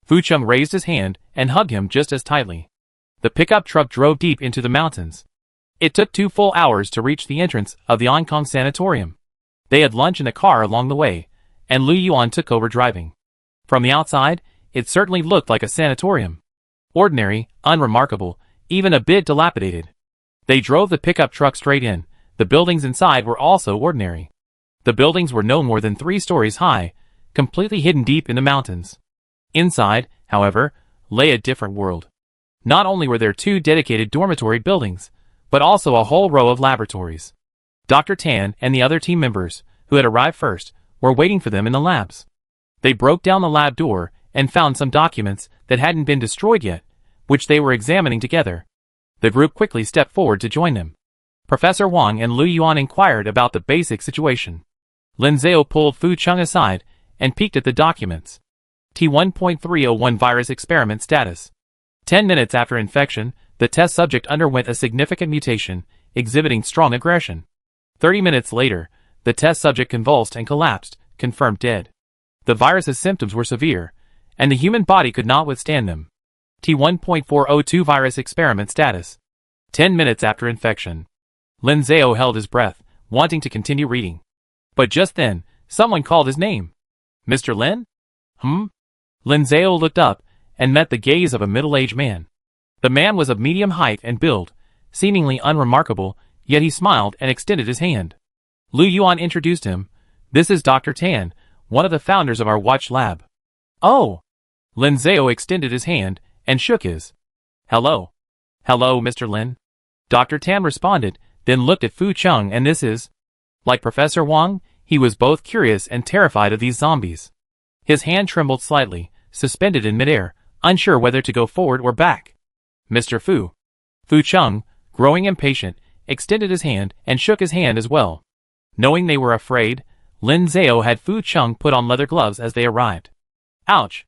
Fu Cheng raised his hand and hugged him just as tightly. The pickup truck drove deep into the mountains. It took 2 full hours to reach the entrance of the Onkong sanatorium. They had lunch in a car along the way, and Lu Yuan took over driving. From the outside, it certainly looked like a sanatorium. Ordinary, unremarkable, even a bit dilapidated. They drove the pickup truck straight in. The buildings inside were also ordinary. The buildings were no more than 3 stories high, completely hidden deep in the mountains. Inside, however, lay a different world. Not only were there 2 dedicated dormitory buildings, but also a whole row of laboratories. Dr. Tan and the other team members, who had arrived first, were waiting for them in the labs. They broke down the lab door and found some documents that hadn't been destroyed yet, which they were examining together. The group quickly stepped forward to join them. Professor Wang and Lu Yuan inquired about the basic situation. Lin Zhao pulled Fu Cheng aside and peeked at the documents. T1.301 virus experiment status. 10 minutes after infection, the test subject underwent a significant mutation, exhibiting strong aggression. 30 minutes later, the test subject convulsed and collapsed, confirmed dead. The virus's symptoms were severe, and the human body could not withstand them. T1.402 virus experiment status. 10 minutes after infection. Lin Zhao held his breath, wanting to continue reading. But just then, someone called his name. Mr. Lin? Lin Zhao looked up and met the gaze of a middle-aged man. The man was of medium height and build, seemingly unremarkable, yet he smiled and extended his hand. Lu Yuan introduced him. This is Dr. Tan, one of the founders of our watch lab. Oh! Lin Zhao extended his hand and shook his. Hello. Hello, Mr. Lin. Dr. Tan responded, then looked at Fu Cheng, and this is... Like Professor Wang, he was both curious and terrified of these zombies. His hand trembled slightly, suspended in midair, unsure whether to go forward or back. Mr. Fu. Fu Chung, growing impatient, extended his hand and shook his hand as well. Knowing they were afraid, Lin Zhao had Fu Chung put on leather gloves as they arrived. Ouch!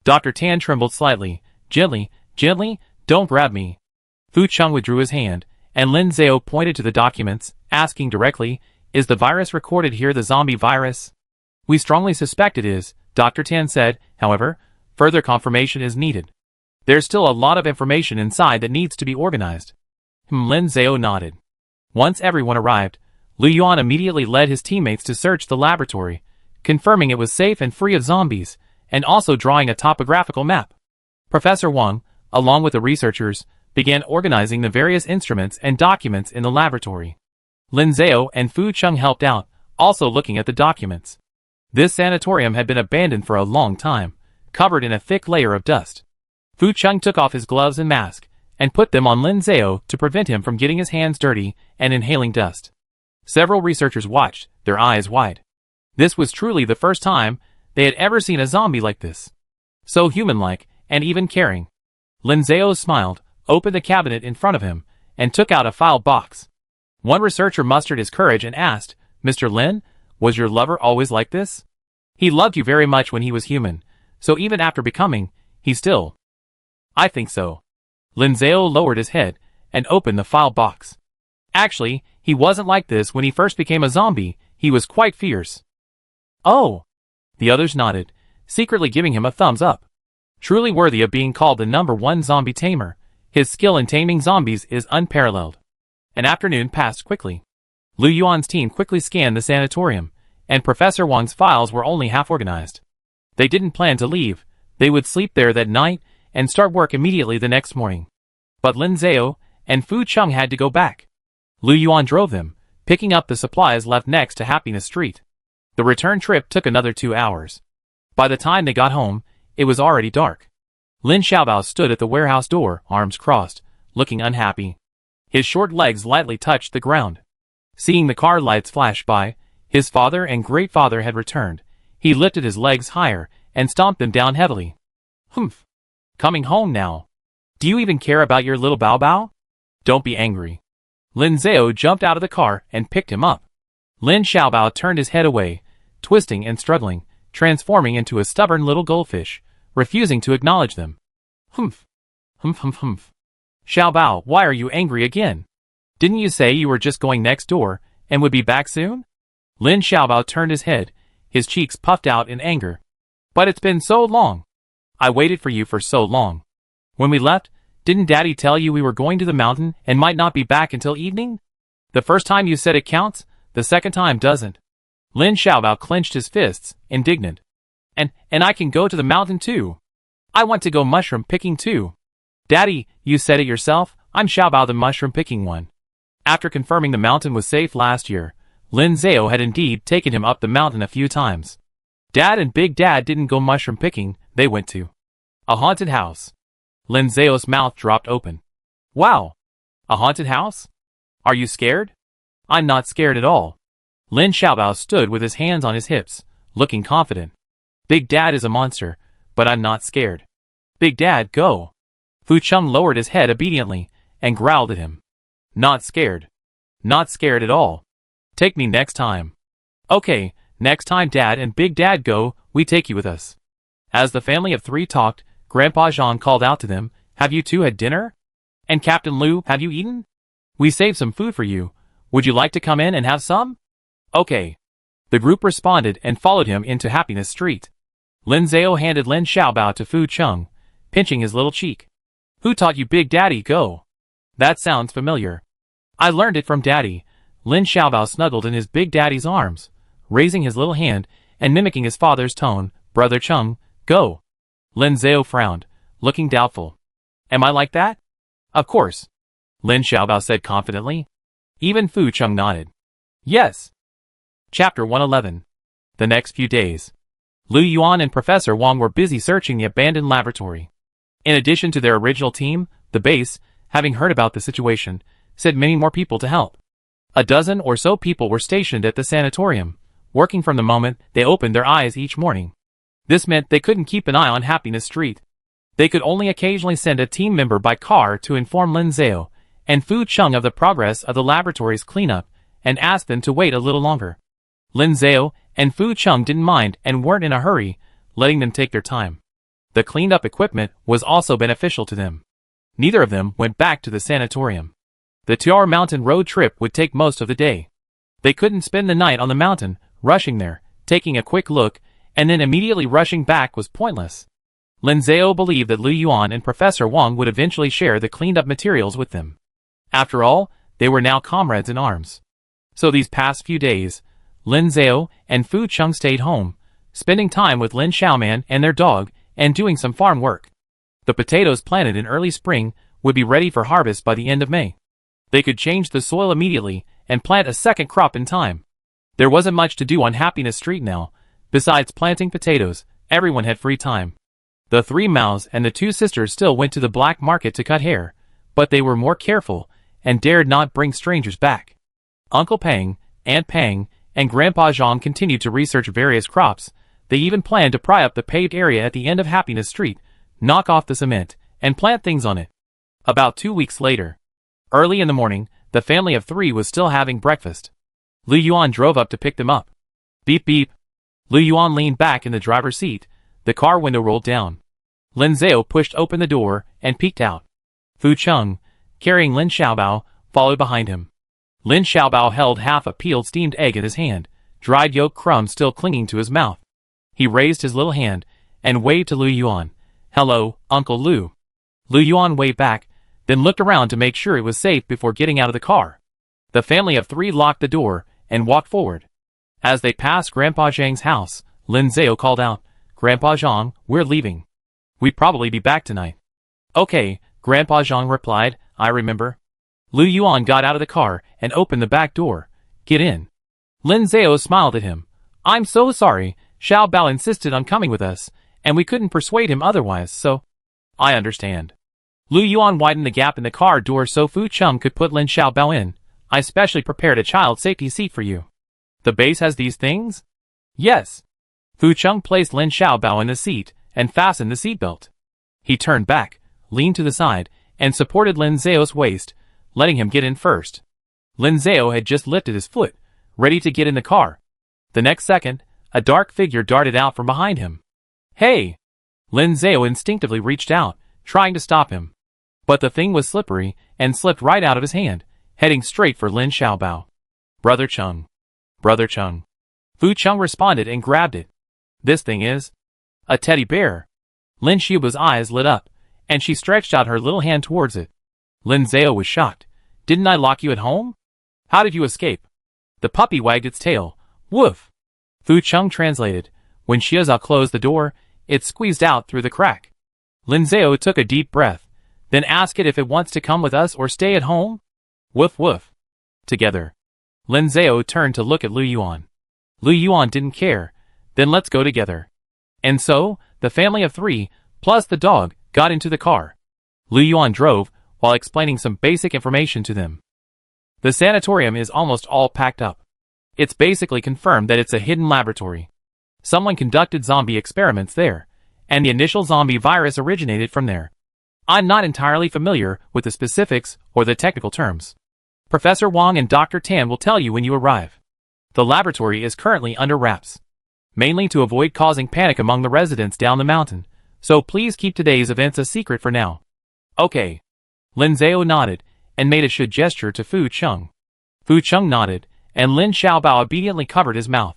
Dr. Tan trembled slightly. Gently, gently, don't grab me. Fu Chung withdrew his hand, and Lin Zhao pointed to the documents, asking directly, is the virus recorded here the zombie virus? We strongly suspect it is, Dr. Tan said. However, further confirmation is needed. There's still a lot of information inside that needs to be organized. Lin Zhao nodded. Once everyone arrived, Lu Yuan immediately led his teammates to search the laboratory, confirming it was safe and free of zombies, and also drawing a topographical map. Professor Wang, along with the researchers, began organizing the various instruments and documents in the laboratory. Lin Zhao and Fu Chung helped out, also looking at the documents. This sanatorium had been abandoned for a long time, covered in a thick layer of dust. Fu Chung took off his gloves and mask, and put them on Lin Zhao to prevent him from getting his hands dirty and inhaling dust. Several researchers watched, their eyes wide. This was truly the first time they had ever seen a zombie like this. So human-like, and even caring. Lin Zhao smiled, opened the cabinet in front of him, and took out a file box. One researcher mustered his courage and asked, Mr. Lin, was your lover always like this? He loved you very much when he was human, so even after becoming, he still... I think so. Lin Zhao lowered his head, and opened the file box. Actually, he wasn't like this when he first became a zombie, he was quite fierce. Oh! The others nodded, secretly giving him a thumbs up. Truly worthy of being called the #1 zombie tamer, his skill in taming zombies is unparalleled. An afternoon passed quickly. Lu Yuan's team quickly scanned the sanatorium, and Professor Wang's files were only half organized. They didn't plan to leave, they would sleep there that night, and start work immediately the next morning. But Lin Zhao and Fu Chung had to go back. Lu Yuan drove them, picking up the supplies left next to Happiness Street. The return trip took another 2 hours. By the time they got home, it was already dark. Lin Xiaobao stood at the warehouse door, arms crossed, looking unhappy. His short legs lightly touched the ground. Seeing the car lights flash by, his father and great-father had returned. He lifted his legs higher and stomped them down heavily. Humph! Coming home now. Do you even care about your little Bao Bao? Don't be angry. Lin Zhao jumped out of the car and picked him up. Lin Xiaobao turned his head away, twisting and struggling, transforming into a stubborn little goldfish, refusing to acknowledge them. Humph. Humph humph humph. Xiaobao, why are you angry again? Didn't you say you were just going next door, and would be back soon? Lin Xiaobao turned his head, his cheeks puffed out in anger. But it's been so long. I waited for you for so long. When we left, didn't Daddy tell you we were going to the mountain and might not be back until evening? The first time you said it counts, the second time doesn't. Lin Xiaobao clenched his fists, indignant. And I can go to the mountain too. I want to go mushroom picking too. Daddy, you said it yourself, I'm Xiaobao the mushroom picking one. After confirming the mountain was safe last year, Lin Zhao had indeed taken him up the mountain a few times. Dad and Big Dad didn't go mushroom picking, they went to a haunted house. Lin Zhao's mouth dropped open. Wow! A haunted house? Are you scared? I'm not scared at all. Lin Xiaobao stood with his hands on his hips, looking confident. Big Dad is a monster, but I'm not scared. Big Dad, go! Fu Chung lowered his head obediently, and growled at him. Not scared. Not scared at all. Take me next time. Okay, next time Dad and Big Dad go, we take you with us. As the family of 3 talked, Grandpa Jean called out to them, have you 2 had dinner? And Captain Lu, have you eaten? We saved some food for you. Would you like to come in and have some? Okay. The group responded and followed him into Happiness Street. Lin Zhao handed Lin Xiaobao to Fu Chung, pinching his little cheek. Who taught you Big Daddy go? That sounds familiar. I learned it from Daddy. Lin Xiaobao snuggled in his Big Daddy's arms, raising his little hand and mimicking his father's tone. Brother Chung, go. Lin Zhao frowned, looking doubtful. Am I like that? Of course. Lin Xiaobao said confidently. Even Fu Chung nodded. Yes. Chapter 111. The next few days. Lu Yuan and Professor Wang were busy searching the abandoned laboratory. In addition to their original team, the base, having heard about the situation, sent many more people to help. A dozen or so people were stationed at the sanatorium, working from the moment they opened their eyes each morning. This meant they couldn't keep an eye on Happiness Street. They could only occasionally send a team member by car to inform Lin Zhao and Fu Chung of the progress of the laboratory's cleanup and ask them to wait a little longer. Lin Zhao and Fu Chung didn't mind and weren't in a hurry, letting them take their time. The cleaned up equipment was also beneficial to them. Neither of them went back to the sanatorium. The 2-hour mountain road trip would take most of the day. They couldn't spend the night on the mountain, rushing there, taking a quick look, and then immediately rushing back was pointless. Lin Zhao believed that Lu Yuan and Professor Wang would eventually share the cleaned up materials with them. After all, they were now comrades in arms. So these past few days, Lin Zhao and Fu Chung stayed home, spending time with Lin Xiaoman and their dog, and doing some farm work. The potatoes planted in early spring would be ready for harvest by the end of May. They could change the soil immediately and plant a second crop in time. There wasn't much to do on Happiness Street now. Besides planting potatoes, everyone had free time. The 3 Maos and the 2 sisters still went to the black market to cut hair, but they were more careful and dared not bring strangers back. Uncle Pang, Aunt Pang, and Grandpa Zhang continued to research various crops. They even planned to pry up the paved area at the end of Happiness Street, knock off the cement, and plant things on it. About 2 weeks later, early in the morning, the family of 3 was still having breakfast. Lu Yuan drove up to pick them up. Beep beep. Lu Yuan leaned back in the driver's seat. The car window rolled down. Lin Zhao pushed open the door and peeked out. Fu Chung, carrying Lin Xiaobao, followed behind him. Lin Xiaobao held half a peeled steamed egg in his hand, dried yolk crumbs still clinging to his mouth. He raised his little hand and waved to Lu Yuan. "Hello, Uncle Lu." Lu Yuan waved back, then looked around to make sure it was safe before getting out of the car. The family of 3 locked the door and walked forward. As they passed Grandpa Zhang's house, Lin Zhao called out, "Grandpa Zhang, we're leaving. We'd probably be back tonight." "Okay," Grandpa Zhang replied, "I remember." Lu Yuan got out of the car and opened the back door. "Get in." Lin Zhao smiled at him. "I'm so sorry, Xiao Bao insisted on coming with us, and we couldn't persuade him otherwise, so—" "I understand." Lu Yuan widened the gap in the car door so Fu Chung could put Lin Xiao Bao in. "I specially prepared a child safety seat for you." "The base has these things?" "Yes." Fu Chung placed Lin Xiaobao in the seat and fastened the seatbelt. He turned back, leaned to the side, and supported Lin Zhao's waist, letting him get in first. Lin Zhao had just lifted his foot, ready to get in the car. The next second, a dark figure darted out from behind him. "Hey!" Lin Zhao instinctively reached out, trying to stop him. But the thing was slippery and slipped right out of his hand, heading straight for Lin Xiaobao. "Brother Chung. Brother Chung." Fu Chung responded and grabbed it. "This thing is a teddy bear." Lin Xiaobao's eyes lit up, and she stretched out her little hand towards it. Lin Zhao was shocked. "Didn't I lock you at home? How did you escape?" The puppy wagged its tail. "Woof." Fu Chung translated. When Xiaozao closed the door, it squeezed out through the crack. Lin Zhao took a deep breath, then asked it if it wants to come with us or stay at home. "Woof woof." Together. Lin Zhao turned to look at Lu Yuan. Lu Yuan didn't care. "Then let's go together." And so, the family of 3, plus the dog, got into the car. Lu Yuan drove, while explaining some basic information to them. The sanatorium is almost all packed up. It's basically confirmed that it's a hidden laboratory. Someone conducted zombie experiments there, and the initial zombie virus originated from there. I'm not entirely familiar with the specifics or the technical terms. Professor Wang and Dr. Tan will tell you when you arrive. The laboratory is currently under wraps, mainly to avoid causing panic among the residents down the mountain, so please keep today's events a secret for now. Okay. Lin Zhao nodded, and made a should gesture to Fu Chung. Fu Chung nodded, and Lin Xiaobao obediently covered his mouth.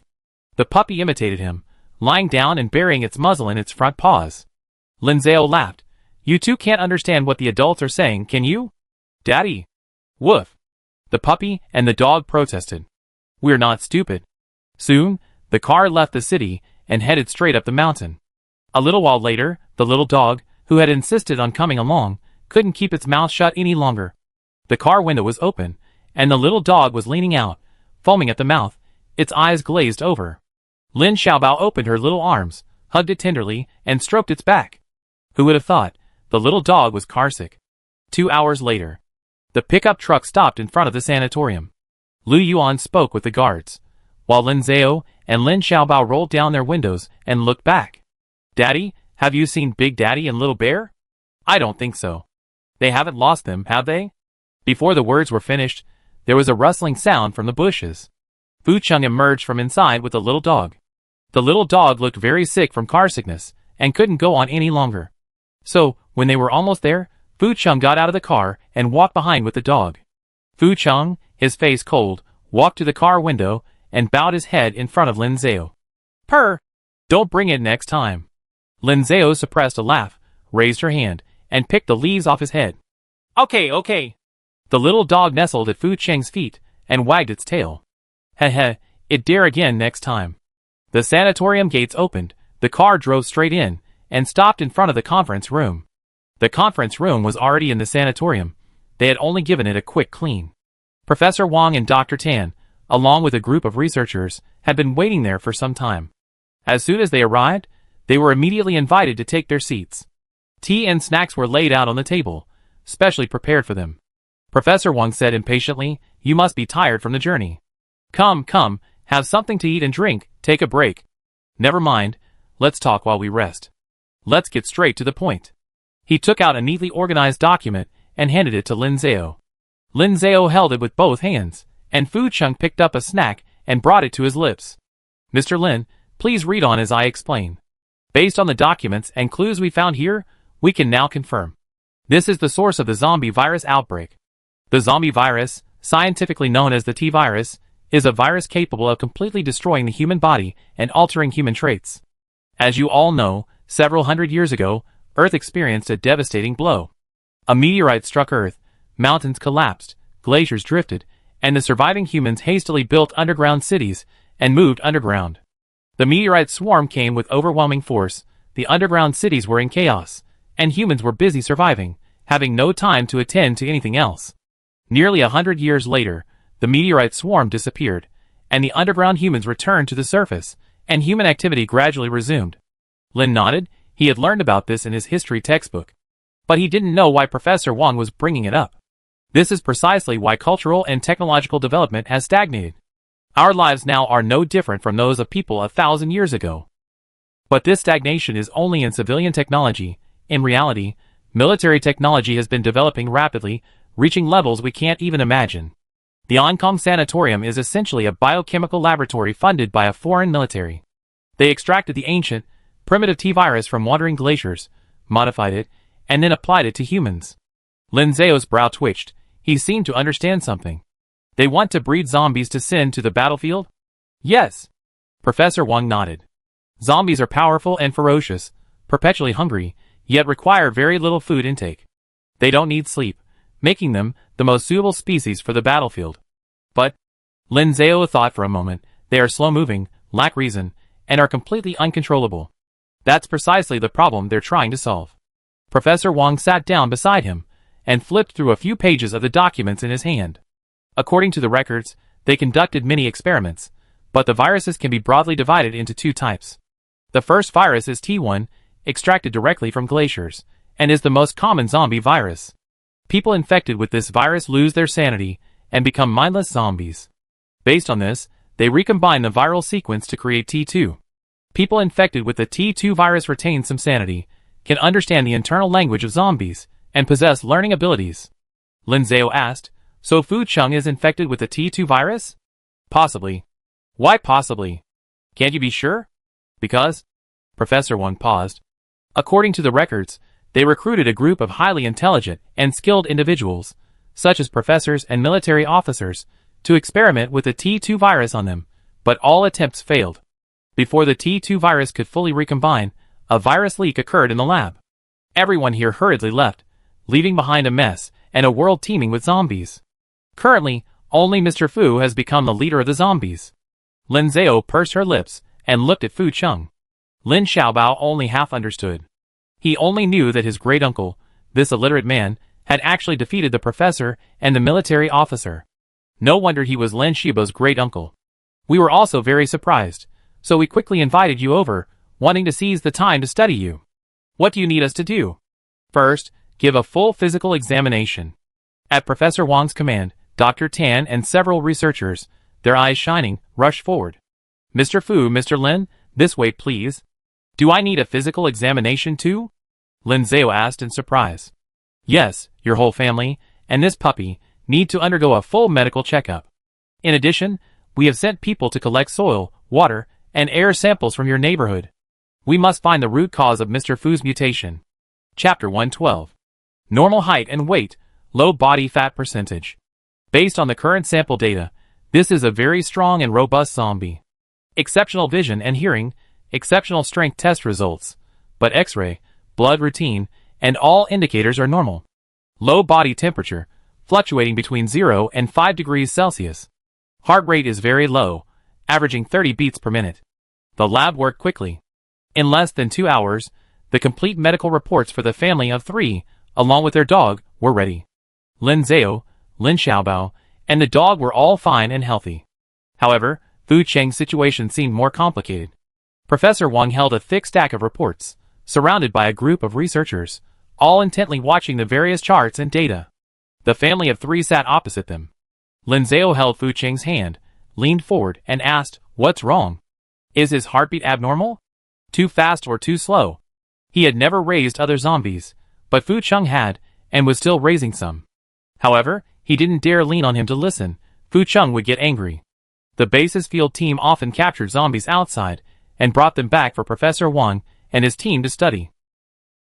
The puppy imitated him, lying down and burying its muzzle in its front paws. Lin Zhao laughed. "You two can't understand what the adults are saying, can you? Daddy?" "Woof." The puppy and the dog protested. "We're not stupid." Soon, the car left the city and headed straight up the mountain. A little while later, the little dog, who had insisted on coming along, couldn't keep its mouth shut any longer. The car window was open, and the little dog was leaning out, foaming at the mouth, its eyes glazed over. Lin Xiaobao opened her little arms, hugged it tenderly, and stroked its back. Who would have thought? The little dog was carsick. 2 hours later, the pickup truck stopped in front of the sanatorium. Lu Yuan spoke with the guards, while Lin Zhao and Lin Xiaobao rolled down their windows and looked back. Daddy, have you seen Big Daddy and Little Bear? I don't think so. They haven't lost them, have they? Before the words were finished, there was a rustling sound from the bushes. Fu Chung emerged from inside with a little dog. The little dog looked very sick from car sickness and couldn't go on any longer. So, when they were almost there, Fu Chung got out of the car and walked behind with the dog. Fu Chung, his face cold, walked to the car window and bowed his head in front of Lin Zhao. Purr! Don't bring it next time. Lin Zhao suppressed a laugh, raised her hand, and picked the leaves off his head. Okay. The little dog nestled at Fu Cheng's feet and wagged its tail. Heh, it dare again next time. The sanatorium gates opened, the car drove straight in, and stopped in front of the conference room. The conference room was already in the sanatorium. They had only given it a quick clean. Professor Wang and Dr. Tan, along with a group of researchers, had been waiting there for some time. As soon as they arrived, they were immediately invited to take their seats. Tea and snacks were laid out on the table, specially prepared for them. Professor Wang said impatiently, "You must be tired from the journey. Come, have something to eat and drink, take a break. Never mind, let's talk while we rest. Let's get straight to the point." He took out a neatly organized document and handed it to Lin Zhao. Lin Zhao held it with both hands, and Fu Chung picked up a snack and brought it to his lips. "Mr. Lin, please read on as I explain. Based on the documents and clues we found here, we can now confirm. This is the source of the zombie virus outbreak. The zombie virus, scientifically known as the T-virus, is a virus capable of completely destroying the human body and altering human traits. As you all know, several hundred years ago, Earth experienced a devastating blow. A meteorite struck Earth, mountains collapsed, glaciers drifted, and the surviving humans hastily built underground cities and moved underground. The meteorite swarm came with overwhelming force, the underground cities were in chaos, and humans were busy surviving, having no time to attend to anything else. Nearly 100 years later, the meteorite swarm disappeared, and the underground humans returned to the surface, and human activity gradually resumed. Lin nodded. He had learned about this in his history textbook. But he didn't know why Professor Wang was bringing it up. This is precisely why cultural and technological development has stagnated. Our lives now are no different from those of people 1,000 years ago. But this stagnation is only in civilian technology. In reality, military technology has been developing rapidly, reaching levels we can't even imagine. The Oncom Sanatorium is essentially a biochemical laboratory funded by a foreign military. They extracted the ancient, primitive T-virus from wandering glaciers, modified it, and then applied it to humans. Lin Zhao's brow twitched. He seemed to understand something. They want to breed zombies to send to the battlefield? Yes. Professor Wang nodded. Zombies are powerful and ferocious, perpetually hungry, yet require very little food intake. They don't need sleep, making them the most suitable species for the battlefield. But, Lin Zhao thought for a moment, they are slow-moving, lack reason, and are completely uncontrollable. That's precisely the problem they're trying to solve. Professor Wang sat down beside him and flipped through a few pages of the documents in his hand. According to the records, they conducted many experiments, but the viruses can be broadly divided into two types. The first virus is T1, extracted directly from glaciers, and is the most common zombie virus. People infected with this virus lose their sanity and become mindless zombies. Based on this, they recombine the viral sequence to create T2. People infected with the T2 virus retain some sanity, can understand the internal language of zombies, and possess learning abilities. Lin Zhao asked, "So Fu Chung is infected with the T2 virus?" "Possibly." "Why possibly? Can't you be sure?" "Because..." Professor Wang paused. "According to the records, they recruited a group of highly intelligent and skilled individuals, such as professors and military officers, to experiment with the T2 virus on them, but all attempts failed. Before the T2 virus could fully recombine, a virus leak occurred in the lab. Everyone here hurriedly left, leaving behind a mess and a world teeming with zombies. Currently, only Mr. Fu has become the leader of the zombies." Lin Zhao pursed her lips and looked at Fu Chung. Lin Xiaobao only half understood. He only knew that his great-uncle, this illiterate man, had actually defeated the professor and the military officer. No wonder he was Lin Xiaobao's great-uncle. "We were also very surprised, so we quickly invited you over, wanting to seize the time to study you. What do you need us to do?" "First, give a full physical examination." At Professor Wang's command, Dr. Tan and several researchers, their eyes shining, rushed forward. "Mr. Fu, Mr. Lin, this way please." Do I need a physical examination too? Lin Zhao asked in surprise. Yes, your whole family, and this puppy, need to undergo a full medical checkup. In addition, we have sent people to collect soil, water, and air samples from your neighborhood. We must find the root cause of Mr. Fu's mutation. Chapter 112. Normal height and weight, low body fat percentage. Based on the current sample data, this is a very strong and robust zombie. Exceptional vision and hearing, exceptional strength test results, but X-ray, blood routine, and all indicators are normal. Low body temperature, fluctuating between 0 and 5 degrees Celsius. Heart rate is very low, averaging 30 beats per minute. The lab worked quickly. In less than 2 hours, the complete medical reports for the family of 3, along with their dog, were ready. Lin Zhao, Lin Xiaobao, and the dog were all fine and healthy. However, Fu Cheng's situation seemed more complicated. Professor Wang held a thick stack of reports, surrounded by a group of researchers, all intently watching the various charts and data. The family of 3 sat opposite them. Lin Zhao held Fu Cheng's hand, leaned forward, and asked, "What's wrong? Is his heartbeat abnormal? Too fast or too slow?" He had never raised other zombies, but Fu Cheng had, and was still raising some. However, he didn't dare lean on him to listen. Fu Cheng would get angry. The base's field team often captured zombies outside, and brought them back for Professor Wang and his team to study.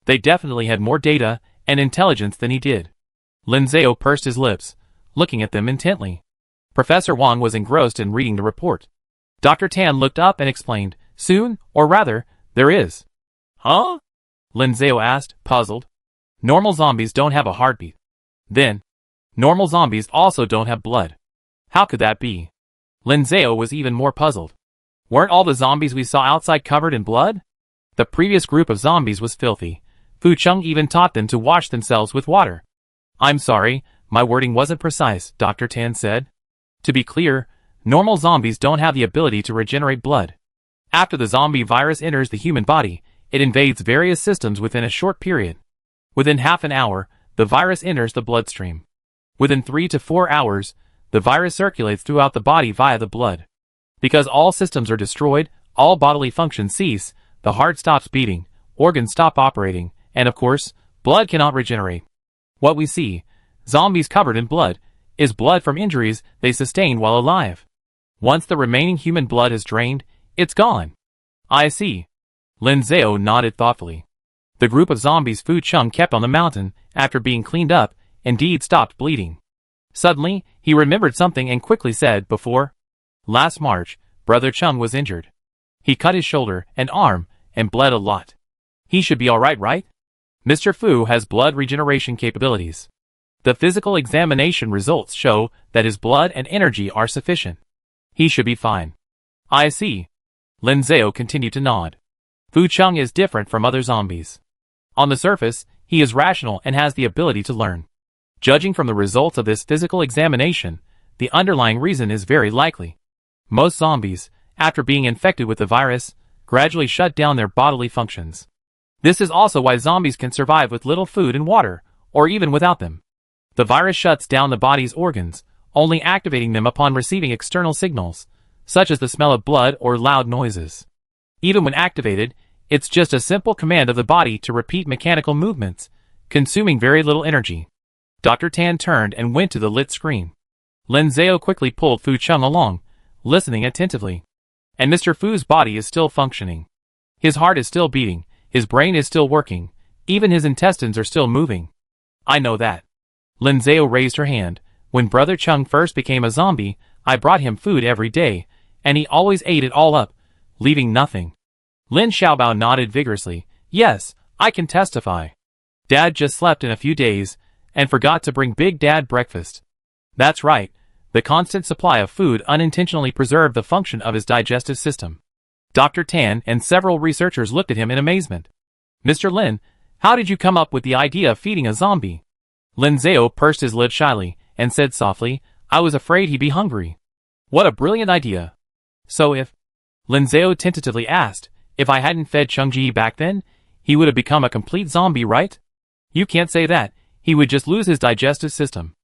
They definitely had more data and intelligence than he did. Lin Zhao pursed his lips, looking at them intently. Professor Wang was engrossed in reading the report. Dr. Tan looked up and explained, "Soon, or rather, there is." "Huh?" Lin Zhao asked, puzzled. "Normal zombies don't have a heartbeat. Then, normal zombies also don't have blood. How could that be?" Lin Zhao was even more puzzled. Weren't all the zombies we saw outside covered in blood? The previous group of zombies was filthy. Fu Cheng even taught them to wash themselves with water. "I'm sorry, my wording wasn't precise," Dr. Tan said. "To be clear, normal zombies don't have the ability to regenerate blood. After the zombie virus enters the human body, it invades various systems within a short period. Within half an hour, the virus enters the bloodstream. Within 3 to 4 hours, the virus circulates throughout the body via the blood. Because all systems are destroyed, all bodily functions cease, the heart stops beating, organs stop operating, and of course, blood cannot regenerate. What we see, zombies covered in blood, is blood from injuries they sustained while alive. Once the remaining human blood is drained, it's gone." "I see." Lin Zhao nodded thoughtfully. The group of zombies Fu Cheng kept on the mountain, after being cleaned up, indeed stopped bleeding. Suddenly, he remembered something and quickly said, "Before last March, Brother Cheng was injured. He cut his shoulder and arm, and bled a lot. He should be alright, right? Mr. Fu has blood regeneration capabilities. The physical examination results show that his blood and energy are sufficient. He should be fine." "I see." Lin Zhao continued to nod. Fu Cheng is different from other zombies. On the surface, he is rational and has the ability to learn. Judging from the results of this physical examination, the underlying reason is very likely. Most zombies, after being infected with the virus, gradually shut down their bodily functions. This is also why zombies can survive with little food and water, or even without them. The virus shuts down the body's organs, only activating them upon receiving external signals, such as the smell of blood or loud noises. Even when activated, it's just a simple command of the body to repeat mechanical movements, consuming very little energy. Dr. Tan turned and went to the lit screen. Lin Zhao quickly pulled Fu Cheng along, listening attentively. And Mr. Fu's body is still functioning. His heart is still beating, his brain is still working, even his intestines are still moving. "I know that." Lin Zhao raised her hand. "When Brother Cheng first became a zombie, I brought him food every day, and he always ate it all up, leaving nothing." Lin Xiaobao nodded vigorously. "Yes, I can testify. Dad just slept in a few days, and forgot to bring Big Dad breakfast." "That's right. The constant supply of food unintentionally preserved the function of his digestive system." Dr. Tan and several researchers looked at him in amazement. "Mr. Lin, how did you come up with the idea of feeding a zombie?" Lin Zhao pursed his lips shyly, and said softly, "I was afraid he'd be hungry." "What a brilliant idea." "So if," Lin Zhao tentatively asked, "if I hadn't fed Chengji back then, he would have become a complete zombie, right?" "You can't say that. He would just lose his digestive system.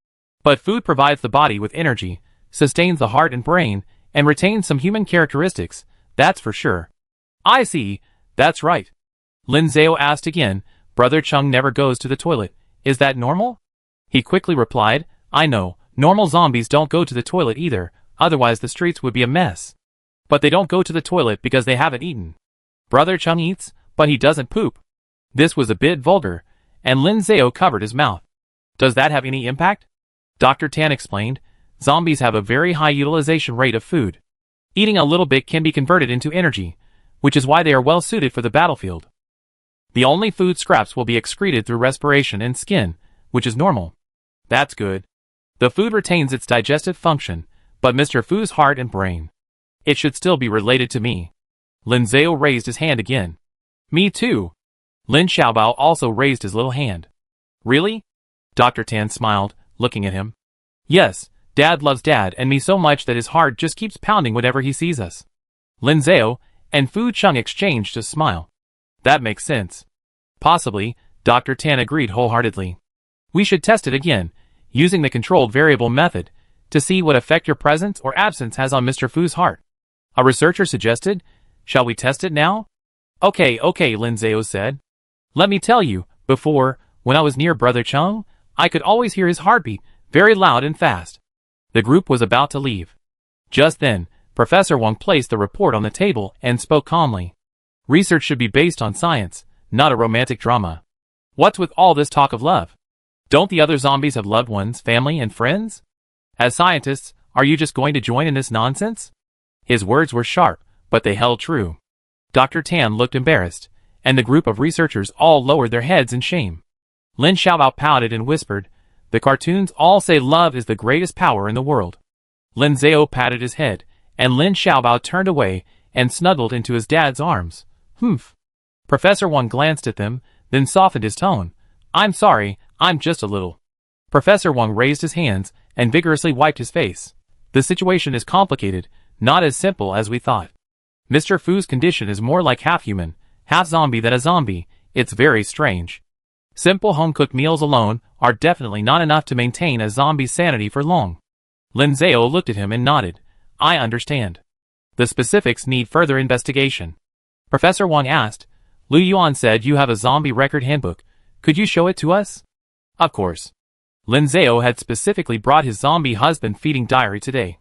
But food provides the body with energy, sustains the heart and brain, and retains some human characteristics, that's for sure." "I see. That's right. Lin Zhao asked again. Brother Chung never goes to the toilet. Is that normal? He quickly replied, I know, normal zombies don't go to the toilet either, otherwise the streets would be a mess. But they don't go to the toilet because they haven't eaten. Brother Chung eats, but he doesn't poop. This was a bit vulgar, and Lin Zhao covered his mouth. Does that have any impact? Dr. Tan explained, zombies have a very high utilization rate of food. Eating a little bit can be converted into energy, which is why they are well suited for the battlefield. The only food scraps will be excreted through respiration and skin, which is normal. That's good. The food retains its digestive function, but Mr. Fu's heart and brain. It should still be related to me. Lin Zhao raised his hand again. Me too. Lin Xiaobao also raised his little hand. Really? Dr. Tan smiled, looking at him. Yes, Dad loves Dad and me so much that his heart just keeps pounding whenever he sees us. Lin Zhao and Fu Chung exchanged a smile. That makes sense. Possibly, Dr. Tan agreed wholeheartedly. We should test it again, using the controlled variable method, to see what effect your presence or absence has on Mr. Fu's heart. A researcher suggested. Shall we test it now? Okay, Lin Zhao said. Let me tell you, before, when I was near Brother Chung, I could always hear his heartbeat, very loud and fast. The group was about to leave. Just then, Professor Wang placed the report on the table and spoke calmly. Research should be based on science, not a romantic drama. What's with all this talk of love? Don't the other zombies have loved ones, family, and friends? As scientists, are you just going to join in this nonsense? His words were sharp, but they held true. Dr. Tan looked embarrassed, and the group of researchers all lowered their heads in shame. Lin Xiaobao pouted and whispered, the cartoons all say love is the greatest power in the world. Lin Zhao patted his head, and Lin Xiaobao turned away and snuggled into his dad's arms. Humph. Professor Wang glanced at them, then softened his tone. I'm sorry, I'm just a little. Professor Wang raised his hands and vigorously wiped his face. The situation is complicated, not as simple as we thought. Mr. Fu's condition is more like half human, half zombie than a zombie. It's very strange. Simple home-cooked meals alone are definitely not enough to maintain a zombie's sanity for long. Lin Zhao looked at him and nodded. I understand. The specifics need further investigation. Professor Wang asked. Lu Yuan said you have a zombie record handbook. Could you show it to us? Of course. Lin Zhao had specifically brought his zombie husband feeding diary today.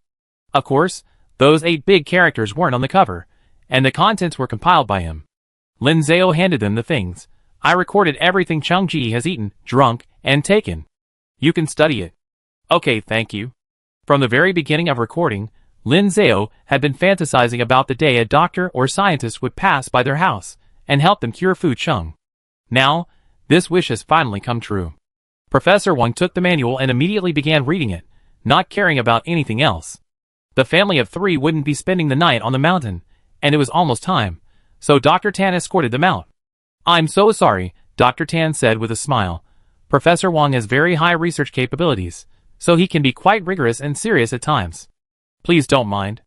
Of course, those 8 big characters weren't on the cover, and the contents were compiled by him. Lin Zhao handed them the things. I recorded everything Chung Ji has eaten, drunk, and taken. You can study it. Okay, thank you. From the very beginning of recording, Lin Zhao had been fantasizing about the day a doctor or scientist would pass by their house and help them cure Fu Chung. Now, this wish has finally come true. Professor Wang took the manual and immediately began reading it, not caring about anything else. The family of 3 wouldn't be spending the night on the mountain, and it was almost time, so Dr. Tan escorted them out. I'm so sorry, Dr. Tan said with a smile. Professor Wang has very high research capabilities, so he can be quite rigorous and serious at times. Please don't mind.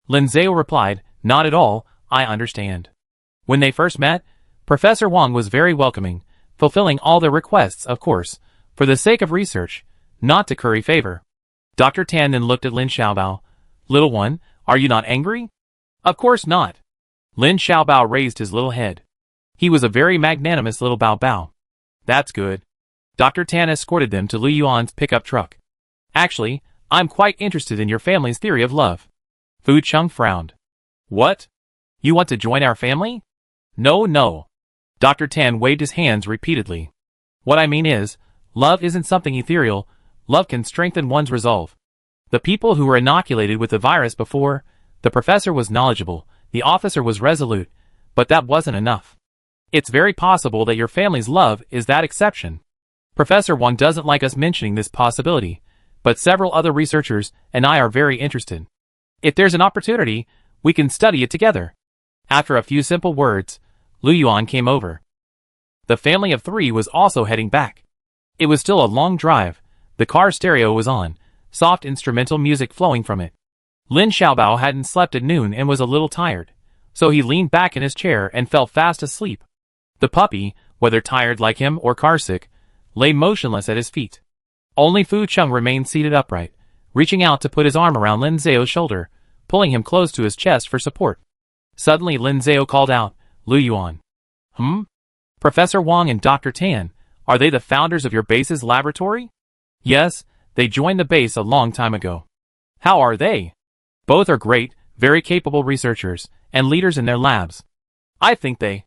Lin Zhao replied, not at all, I understand. When they first met, Professor Wang was very welcoming, fulfilling all their requests, of course, for the sake of research, not to curry favor. Dr. Tan then looked at Lin Xiaobao. Little one, are you not angry? Of course not. Lin Xiaobao raised his little head. He was a very magnanimous little Bao Bao. That's good. Dr. Tan escorted them to Lu Yuan's pickup truck. Actually, I'm quite interested in your family's theory of love. Fu Chung frowned. What? You want to join our family? No. Dr. Tan waved his hands repeatedly. What I mean is, love isn't something ethereal. Love can strengthen one's resolve. The people who were inoculated with the virus before, the professor was knowledgeable, the officer was resolute, but that wasn't enough. It's very possible that your family's love is that exception. Professor Wang doesn't like us mentioning this possibility, but several other researchers and I are very interested. If there's an opportunity, we can study it together. After a few simple words, Lu Yuan came over. The family of 3 was also heading back. It was still a long drive. The car stereo was on, soft instrumental music flowing from it. Lin Xiaobao hadn't slept at noon and was a little tired, so he leaned back in his chair and fell fast asleep. The puppy, whether tired like him or carsick, lay motionless at his feet. Only Fu Chung remained seated upright, reaching out to put his arm around Lin Zhao's shoulder, pulling him close to his chest for support. Suddenly Lin Zhao called out, Lu Yuan. Professor Wang and Dr. Tan, are they the founders of your base's laboratory? Yes, they joined the base a long time ago. How are they? Both are great, very capable researchers, and leaders in their labs. I think they...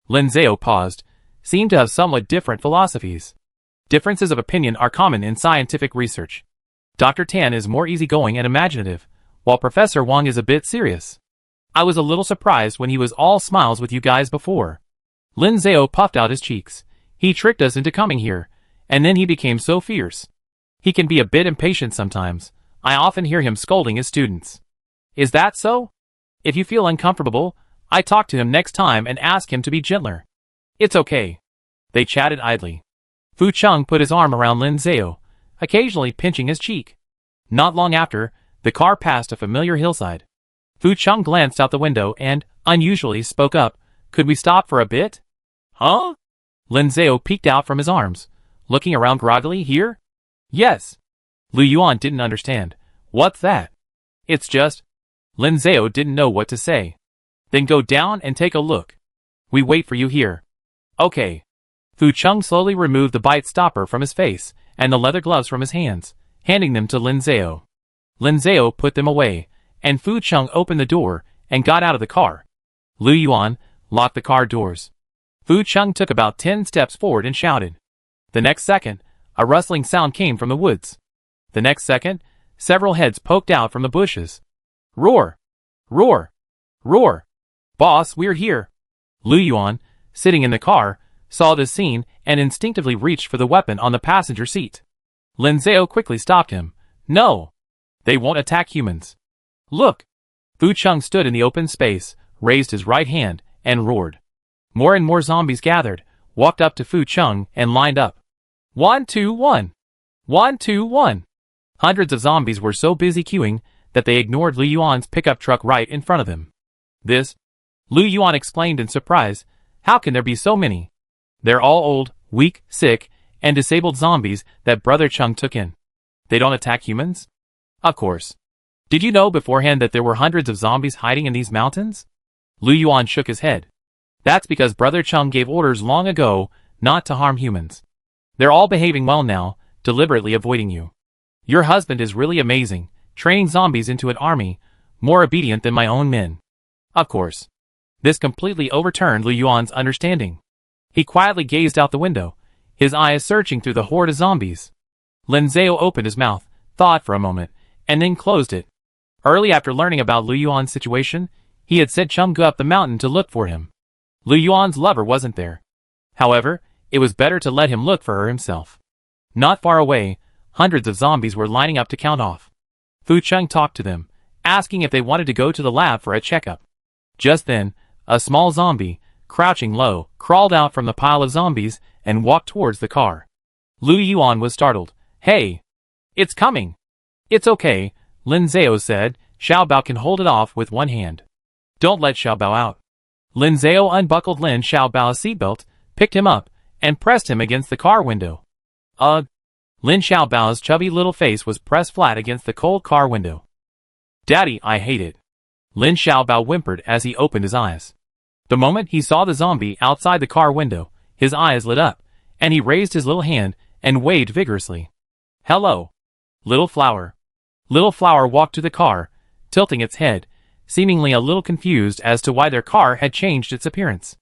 Lin Zhao paused, seemed to have somewhat different philosophies. Differences of opinion are common in scientific research. Dr. Tan is more easygoing and imaginative, while Professor Wang is a bit serious. I was a little surprised when he was all smiles with you guys before. Lin Zhao puffed out his cheeks. He tricked us into coming here, and then he became so fierce. He can be a bit impatient sometimes. I often hear him scolding his students. Is that so? If you feel uncomfortable, I talk to him next time and ask him to be gentler. It's okay. They chatted idly. Fu Cheng put his arm around Lin Zhao, occasionally pinching his cheek. Not long after, the car passed a familiar hillside. Fu Cheng glanced out the window and, unusually, spoke up. Could we stop for a bit? Huh? Lin Zhao peeked out from his arms, looking around groggily. Here? Yes. Lu Yuan didn't understand. What's that? It's just... Lin Zhao didn't know what to say. Then go down and take a look. We wait for you here. Okay. Fu Cheng slowly removed the bite stopper from his face and the leather gloves from his hands, handing them to Lin Zhao. Lin Zhao put them away, and Fu Cheng opened the door and got out of the car. Lu Yuan locked the car doors. Fu Cheng took about 10 steps forward and shouted. The next second, a rustling sound came from the woods. The next second, several heads poked out from the bushes. Roar! Roar! Roar! Boss, we're here! Lu Yuan, sitting in the car, saw this scene and instinctively reached for the weapon on the passenger seat. Lin Zhao quickly stopped him. No! They won't attack humans. Look! Fu Cheng stood in the open space, raised his right hand, and roared. More and more zombies gathered, walked up to Fu Cheng, and lined up. 1, 2, 1! 1, 2, 1! Hundreds of zombies were so busy queuing that they ignored Lu Yuan's pickup truck right in front of him. This? Lu Yuan exclaimed in surprise. How can there be so many? They're all old, weak, sick, and disabled zombies that Brother Cheng took in. They don't attack humans? Of course. Did you know beforehand that there were hundreds of zombies hiding in these mountains? Lu Yuan shook his head. That's because Brother Cheng gave orders long ago not to harm humans. They're all behaving well now, deliberately avoiding you. Your husband is really amazing, training zombies into an army, more obedient than my own men. Of course. This completely overturned Lu Yuan's understanding. He quietly gazed out the window, his eyes searching through the horde of zombies. Lin Zhao opened his mouth, thought for a moment, and then closed it. Early after learning about Lu Yuan's situation, he had sent Cheng go up the mountain to look for him. Lu Yuan's lover wasn't there. However, it was better to let him look for her himself. Not far away, hundreds of zombies were lining up to count off. Fu Cheng talked to them, asking if they wanted to go to the lab for a checkup. Just then, a small zombie, crouching low, crawled out from the pile of zombies and walked towards the car. Lu Yuan was startled. Hey! It's coming! It's okay, Lin Zhao said. Xiao Bao can hold it off with one hand. Don't let Xiao Bao out. Lin Zhao unbuckled Lin Xiao Bao's seatbelt, picked him up, and pressed him against the car window. Ugh! Lin Xiao Bao's chubby little face was pressed flat against the cold car window. Daddy, I hate it. Lin Xiao Bao whimpered as he opened his eyes. The moment he saw the zombie outside the car window, his eyes lit up, and he raised his little hand and waved vigorously. Hello, Little Flower. Little Flower walked to the car, tilting its head, seemingly a little confused as to why their car had changed its appearance.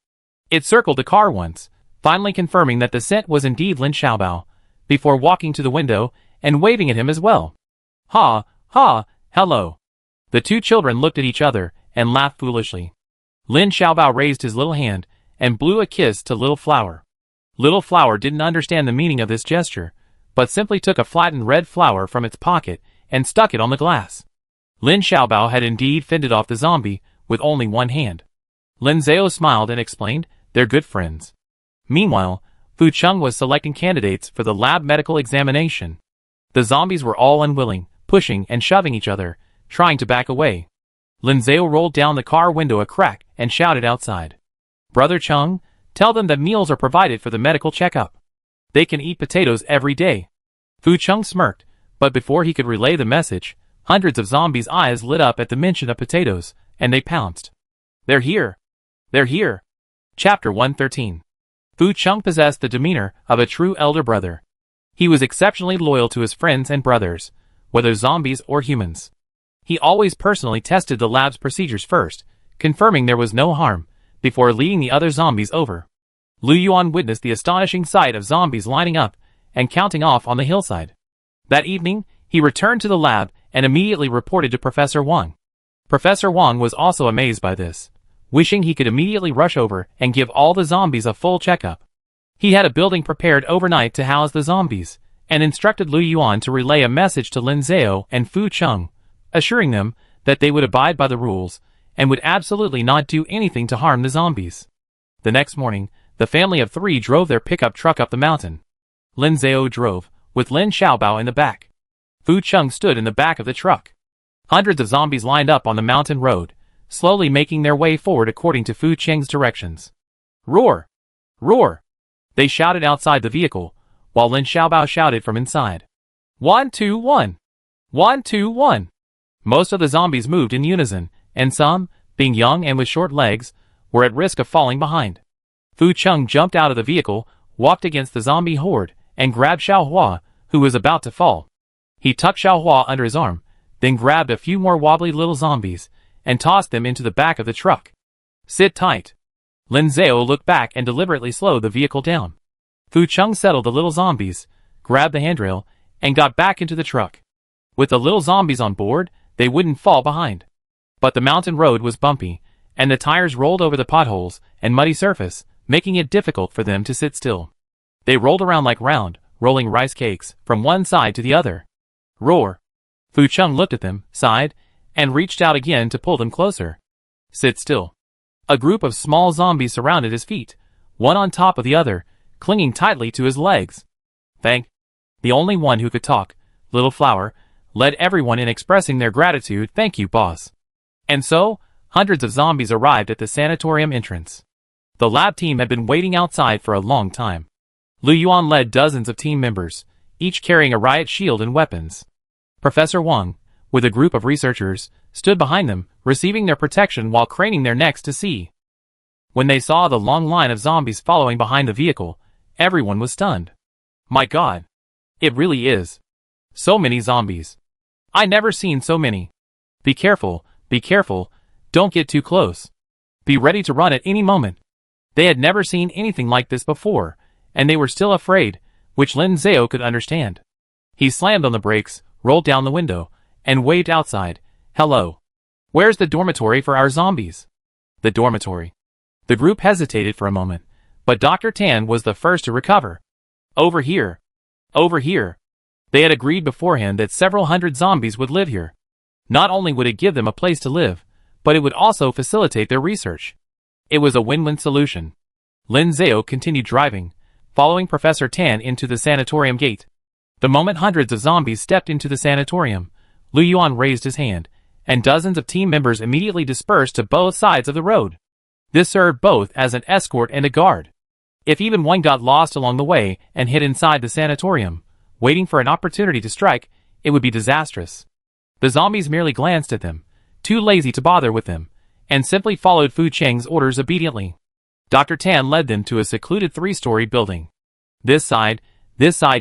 It circled the car once, finally confirming that the scent was indeed Lin Xiaobao, before walking to the window and waving at him as well. Ha, ha, hello. The two children looked at each other and laughed foolishly. Lin Xiaobao raised his little hand and blew a kiss to Little Flower. Little Flower didn't understand the meaning of this gesture, but simply took a flattened red flower from its pocket and stuck it on the glass. Lin Xiaobao had indeed fended off the zombie with only one hand. Lin Zhao smiled and explained, they're good friends. Meanwhile, Fu Cheng was selecting candidates for the lab medical examination. The zombies were all unwilling, pushing and shoving each other, trying to back away. Lin Zhao rolled down the car window a crack and shouted outside. Brother Cheng, tell them that meals are provided for the medical checkup. They can eat potatoes every day. Fu Cheng smirked, but before he could relay the message, hundreds of zombies' eyes lit up at the mention of potatoes, and they pounced. They're here! They're here! Chapter 113. Fu Chung possessed the demeanor of a true elder brother. He was exceptionally loyal to his friends and brothers, whether zombies or humans. He always personally tested the lab's procedures first, confirming there was no harm, before leading the other zombies over. Lu Yuan witnessed the astonishing sight of zombies lining up and counting off on the hillside. That evening, he returned to the lab and immediately reported to Professor Wang. Professor Wang was also amazed by this, wishing he could immediately rush over and give all the zombies a full checkup. He had a building prepared overnight to house the zombies, and instructed Lu Yuan to relay a message to Lin Zhao and Fu Chung, assuring them that they would abide by the rules and would absolutely not do anything to harm the zombies. The next morning, the family of 3 drove their pickup truck up the mountain. Lin Zhao drove, with Lin Xiaobao in the back. Fu Chung stood in the back of the truck. Hundreds of zombies lined up on the mountain road, slowly making their way forward according to Fu Cheng's directions. Roar! Roar! They shouted outside the vehicle, while Lin Xiaobao shouted from inside. 1, 2, 1! 1, 2, 1! Most of the zombies moved in unison, and some, being young and with short legs, were at risk of falling behind. Fu Chung jumped out of the vehicle, walked against the zombie horde, and grabbed Xiaohua, who was about to fall. He tucked Xiaohua under his arm, then grabbed a few more wobbly little zombies, and tossed them into the back of the truck. Sit tight. Lin Zhao looked back and deliberately slowed the vehicle down. Fu Chung settled the little zombies, grabbed the handrail, and got back into the truck. With the little zombies on board, they wouldn't fall behind. But the mountain road was bumpy, and the tires rolled over the potholes and muddy surface, making it difficult for them to sit still. They rolled around like rolling rice cakes, from one side to the other. Roar! Fu Chung looked at them, sighed, and reached out again to pull them closer. Sit still. A group of small zombies surrounded his feet, one on top of the other, clinging tightly to his legs. The only one who could talk, Little Flower, led everyone in expressing their gratitude. Thank you, boss. And so, hundreds of zombies arrived at the sanatorium entrance. The lab team had been waiting outside for a long time. Lu Yuan led dozens of team members, each carrying a riot shield and weapons. Professor Wang, with a group of researchers, stood behind them, receiving their protection while craning their necks to see. When they saw the long line of zombies following behind the vehicle, everyone was stunned. My God! It really is. So many zombies. I never seen so many. Be careful, don't get too close. Be ready to run at any moment. They had never seen anything like this before, and they were still afraid, which Lin Zhao could understand. He slammed on the brakes, rolled down the window, and waved outside. Hello. Where's the dormitory for our zombies? The dormitory. The group hesitated for a moment, but Dr. Tan was the first to recover. Over here. Over here. They had agreed beforehand that several hundred zombies would live here. Not only would it give them a place to live, but it would also facilitate their research. It was a win-win solution. Lin Zhao continued driving, following Professor Tan into the sanatorium gate. The moment hundreds of zombies stepped into the sanatorium, Lu Yuan raised his hand, and dozens of team members immediately dispersed to both sides of the road. This served both as an escort and a guard. If even one got lost along the way and hid inside the sanatorium, waiting for an opportunity to strike, it would be disastrous. The zombies merely glanced at them, too lazy to bother with them, and simply followed Fu Cheng's orders obediently. Dr. Tan led them to a secluded 3-story building. This side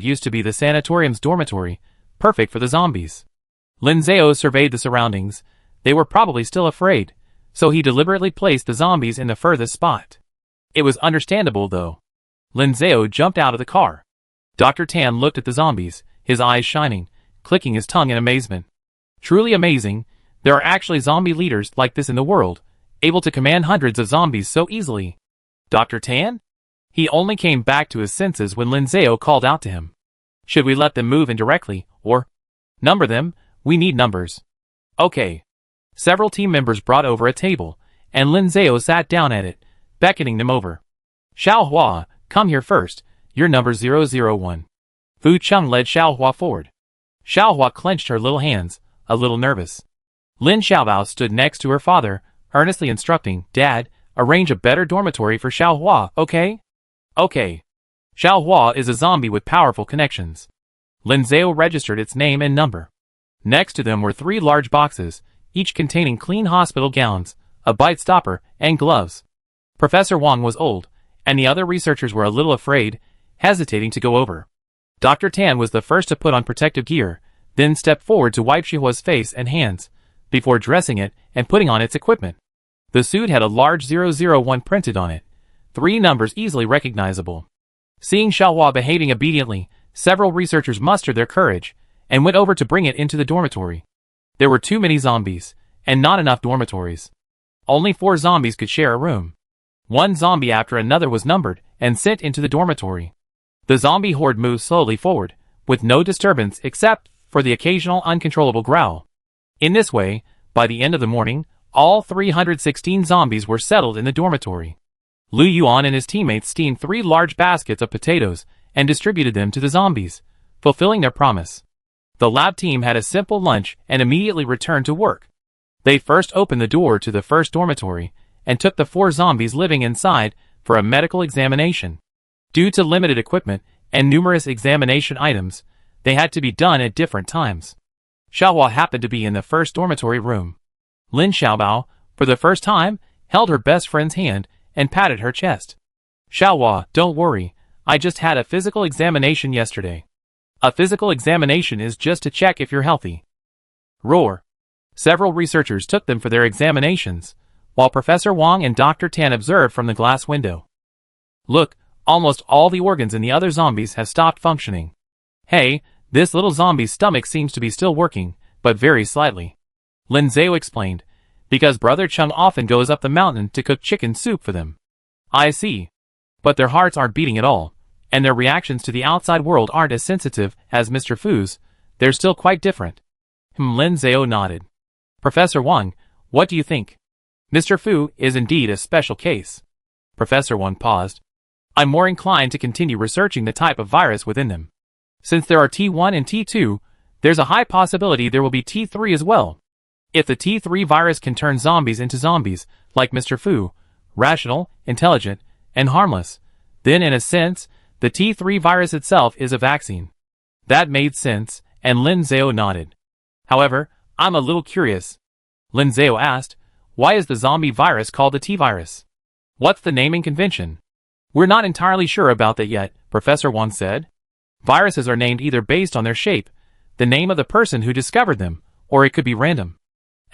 used to be the sanatorium's dormitory, perfect for the zombies. Lin Zhao surveyed the surroundings. They were probably still afraid, so he deliberately placed the zombies in the furthest spot. It was understandable, though. Lin Zhao jumped out of the car. Dr. Tan looked at the zombies, his eyes shining, clicking his tongue in amazement. Truly amazing, there are actually zombie leaders like this in the world, able to command hundreds of zombies so easily. Dr. Tan? He only came back to his senses when Lin Zhao called out to him. Should we let them move indirectly, or number them? We need numbers. Okay. Several team members brought over a table, and Lin Zhao sat down at it, beckoning them over. Xiaohua, come here first. You're number 001. Fu Chung led Xiaohua forward. Xiaohua clenched her little hands, a little nervous. Lin Xiaobao stood next to her father, earnestly instructing, Dad, arrange a better dormitory for Xiaohua, okay? Okay. Xiaohua is a zombie with powerful connections. Lin Zhao registered its name and number. Next to them were 3 large boxes, each containing clean hospital gowns, a bite stopper, and gloves. Professor Wang was old, and the other researchers were a little afraid, hesitating to go over. Dr. Tan was the first to put on protective gear, then stepped forward to wipe Xihua's face and hands, before dressing it and putting on its equipment. The suit had a large 001 printed on it, 3 numbers easily recognizable. Seeing Xiahua behaving obediently, several researchers mustered their courage, and went over to bring it into the dormitory. There were too many zombies, and not enough dormitories. Only 4 zombies could share a room. One zombie after another was numbered and sent into the dormitory. The zombie horde moved slowly forward, with no disturbance except for the occasional uncontrollable growl. In this way, by the end of the morning, all 316 zombies were settled in the dormitory. Lu Yuan and his teammates steamed 3 large baskets of potatoes and distributed them to the zombies, fulfilling their promise. The lab team had a simple lunch and immediately returned to work. They first opened the door to the first dormitory and took the 4 zombies living inside for a medical examination. Due to limited equipment and numerous examination items, they had to be done at different times. Xiahua happened to be in the first dormitory room. Lin Xiaobao, for the first time, held her best friend's hand and patted her chest. Xiahua, don't worry, I just had a physical examination yesterday. A physical examination is just to check if you're healthy. Roar. Several researchers took them for their examinations, while Professor Wang and Dr. Tan observed from the glass window. Look, almost all the organs in the other zombies have stopped functioning. Hey, this little zombie's stomach seems to be still working, but very slightly. Lin Zhao explained, because Brother Chung often goes up the mountain to cook chicken soup for them. I see. But their hearts aren't beating at all, and their reactions to the outside world aren't as sensitive as Mr. Fu's. They're still quite different. Lin Zhao nodded. Professor Wang, what do you think? Mr. Fu is indeed a special case. Professor Wang paused. I'm more inclined to continue researching the type of virus within them. Since there are T1 and T2, there's a high possibility there will be T3 as well. If the T3 virus can turn zombies into zombies, like Mr. Fu, rational, intelligent, and harmless, then in a sense, the T3 virus itself is a vaccine. That made sense, and Lin Zhao nodded. However, I'm a little curious. Lin Zhao asked, why is the zombie virus called the T-virus? What's the naming convention? We're not entirely sure about that yet, Professor Wang said. Viruses are named either based on their shape, the name of the person who discovered them, or it could be random.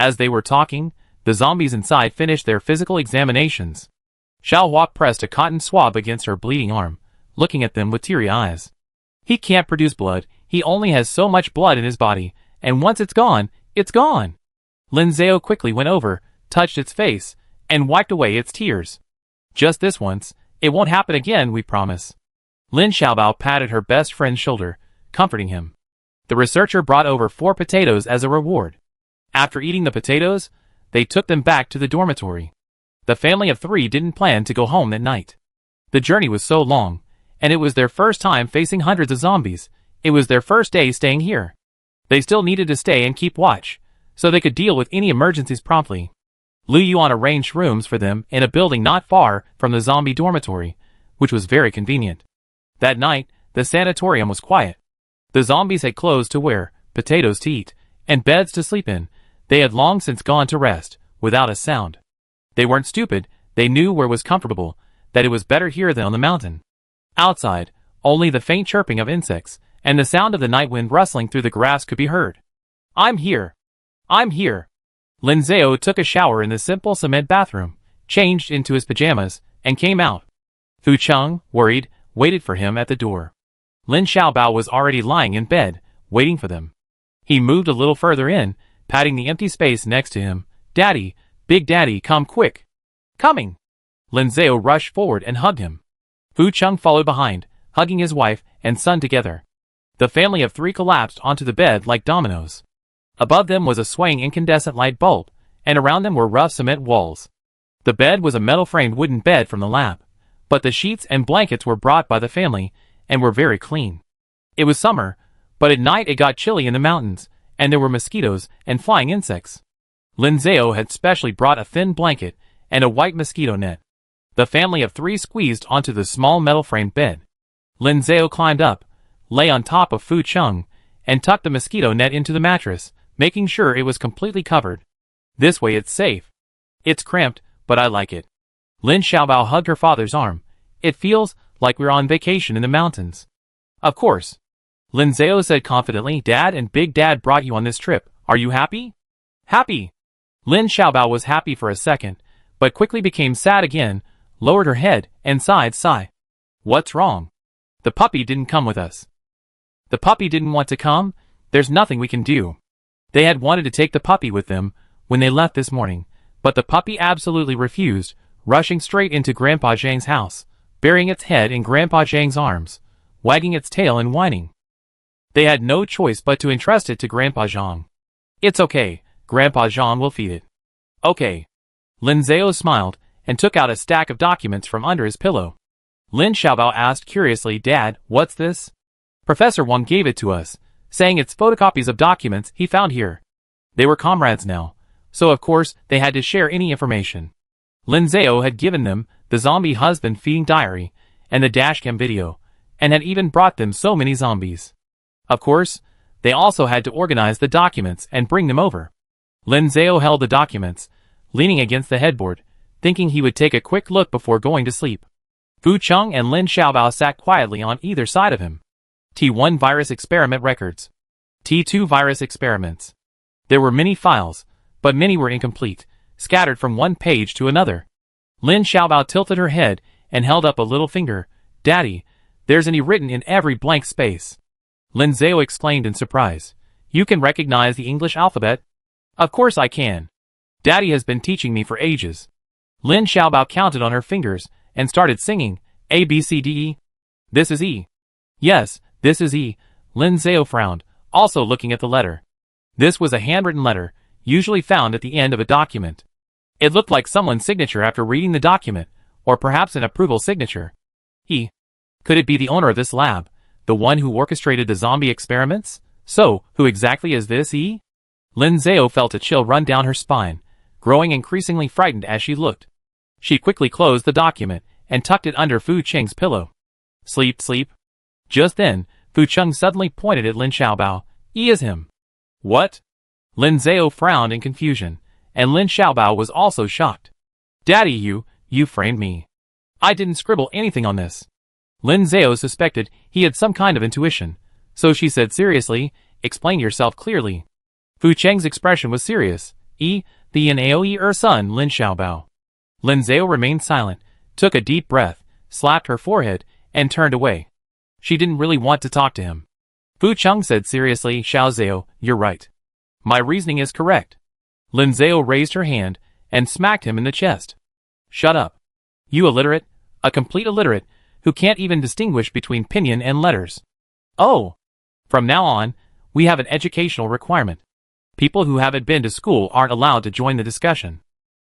As they were talking, the zombies inside finished their physical examinations. Xiahua pressed a cotton swab against her bleeding arm, looking at them with teary eyes. He can't produce blood, he only has so much blood in his body, and once it's gone, it's gone. Lin Zhao quickly went over, touched its face, and wiped away its tears. Just this once, it won't happen again, we promise. Lin Xiaobao patted her best friend's shoulder, comforting him. The researcher brought over 4 potatoes as a reward. After eating the potatoes, they took them back to the dormitory. The family of 3 didn't plan to go home that night. The journey was so long, and it was their first time facing hundreds of zombies. It was their first day staying here. They still needed to stay and keep watch, so they could deal with any emergencies promptly. Lu Yuan arranged rooms for them in a building not far from the zombie dormitory, which was very convenient. That night, the sanatorium was quiet. The zombies had clothes to wear, potatoes to eat, and beds to sleep in. They had long since gone to rest, without a sound. They weren't stupid, they knew where was comfortable, that it was better here than on the mountain. Outside, only the faint chirping of insects, and the sound of the night wind rustling through the grass could be heard. I'm here. I'm here. Lin Zhao took a shower in the simple cement bathroom, changed into his pajamas, and came out. Fu Cheng, worried, waited for him at the door. Lin Xiaobao was already lying in bed, waiting for them. He moved a little further in, patting the empty space next to him. Daddy, Big Daddy, come quick. Coming. Lin Zhao rushed forward and hugged him. Fu Cheng followed behind, hugging his wife and son together. The family of 3 collapsed onto the bed like dominoes. Above them was a swaying incandescent light bulb, and around them were rough cement walls. The bed was a metal-framed wooden bed from the lab, but the sheets and blankets were brought by the family and were very clean. It was summer, but at night it got chilly in the mountains, and there were mosquitoes and flying insects. Lin Zhao had specially brought a thin blanket and a white mosquito net. The family of 3 squeezed onto the small metal-framed bed. Lin Zhao climbed up, lay on top of Fu Cheng, and tucked the mosquito net into the mattress, making sure it was completely covered. This way it's safe. It's cramped, but I like it. Lin Xiaobao hugged her father's arm. It feels like we're on vacation in the mountains. Of course. Lin Zhao said confidently. Dad and Big Dad brought you on this trip. Are you happy? Happy. Lin Xiaobao was happy for a second, but quickly became sad again, lowered her head, and sighed. What's wrong? The puppy didn't come with us. The puppy didn't want to come? There's nothing we can do. They had wanted to take the puppy with them when they left this morning, but the puppy absolutely refused, rushing straight into Grandpa Zhang's house, burying its head in Grandpa Zhang's arms, wagging its tail and whining. They had no choice but to entrust it to Grandpa Zhang. It's okay, Grandpa Zhang will feed it. Okay. Lin Zhao smiled and took out a stack of documents from under his pillow. Lin Xiaobao asked curiously, Dad, what's this? Professor Wang gave it to us, saying it's photocopies of documents he found here. They were comrades now, so of course they had to share any information. Lin Zhao had given them the zombie husband feeding diary and the dashcam video, and had even brought them so many zombies. Of course, they also had to organize the documents and bring them over. Lin Zhao held the documents, leaning against the headboard, thinking he would take a quick look before going to sleep. Fu Cheng and Lin Xiaobao sat quietly on either side of him. T1 virus experiment records. T2 virus experiments. There were many files, but many were incomplete, scattered from one page to another. Lin Xiaobao tilted her head and held up a little finger. Daddy, there's an E written in every blank space. Lin Zhao exclaimed in surprise. You can recognize the English alphabet? Of course I can. Daddy has been teaching me for ages. Lin Xiaobao counted on her fingers and started singing, A, B, C, D, E. This is E. Yes, this is E. Lin Zhao frowned, also looking at the letter. This was a handwritten letter, usually found at the end of a document. It looked like someone's signature after reading the document, or perhaps an approval signature. E. Could it be the owner of this lab, the one who orchestrated the zombie experiments? So, who exactly is this E? Lin Zhao felt a chill run down her spine, growing increasingly frightened as she looked. She quickly closed the document and tucked it under Fu Cheng's pillow. Sleep. Just then, Fu Cheng suddenly pointed at Lin Xiaobao. E is him. What? Lin Zhao frowned in confusion, and Lin Xiaobao was also shocked. Daddy, you framed me. I didn't scribble anything on this. Lin Zhao suspected he had some kind of intuition, so she said seriously, explain yourself clearly. Fu Cheng's expression was serious. E, the Naoe son, Lin Xiaobao. Lin Zhao remained silent, took a deep breath, slapped her forehead, and turned away. She didn't really want to talk to him. Fu Cheng said seriously, Xiao Zhao, you're right. My reasoning is correct. Lin Zhao raised her hand and smacked him in the chest. Shut up. You illiterate, a complete illiterate, who can't even distinguish between pinyin and letters. Oh! From now on, we have an educational requirement. People who haven't been to school aren't allowed to join the discussion.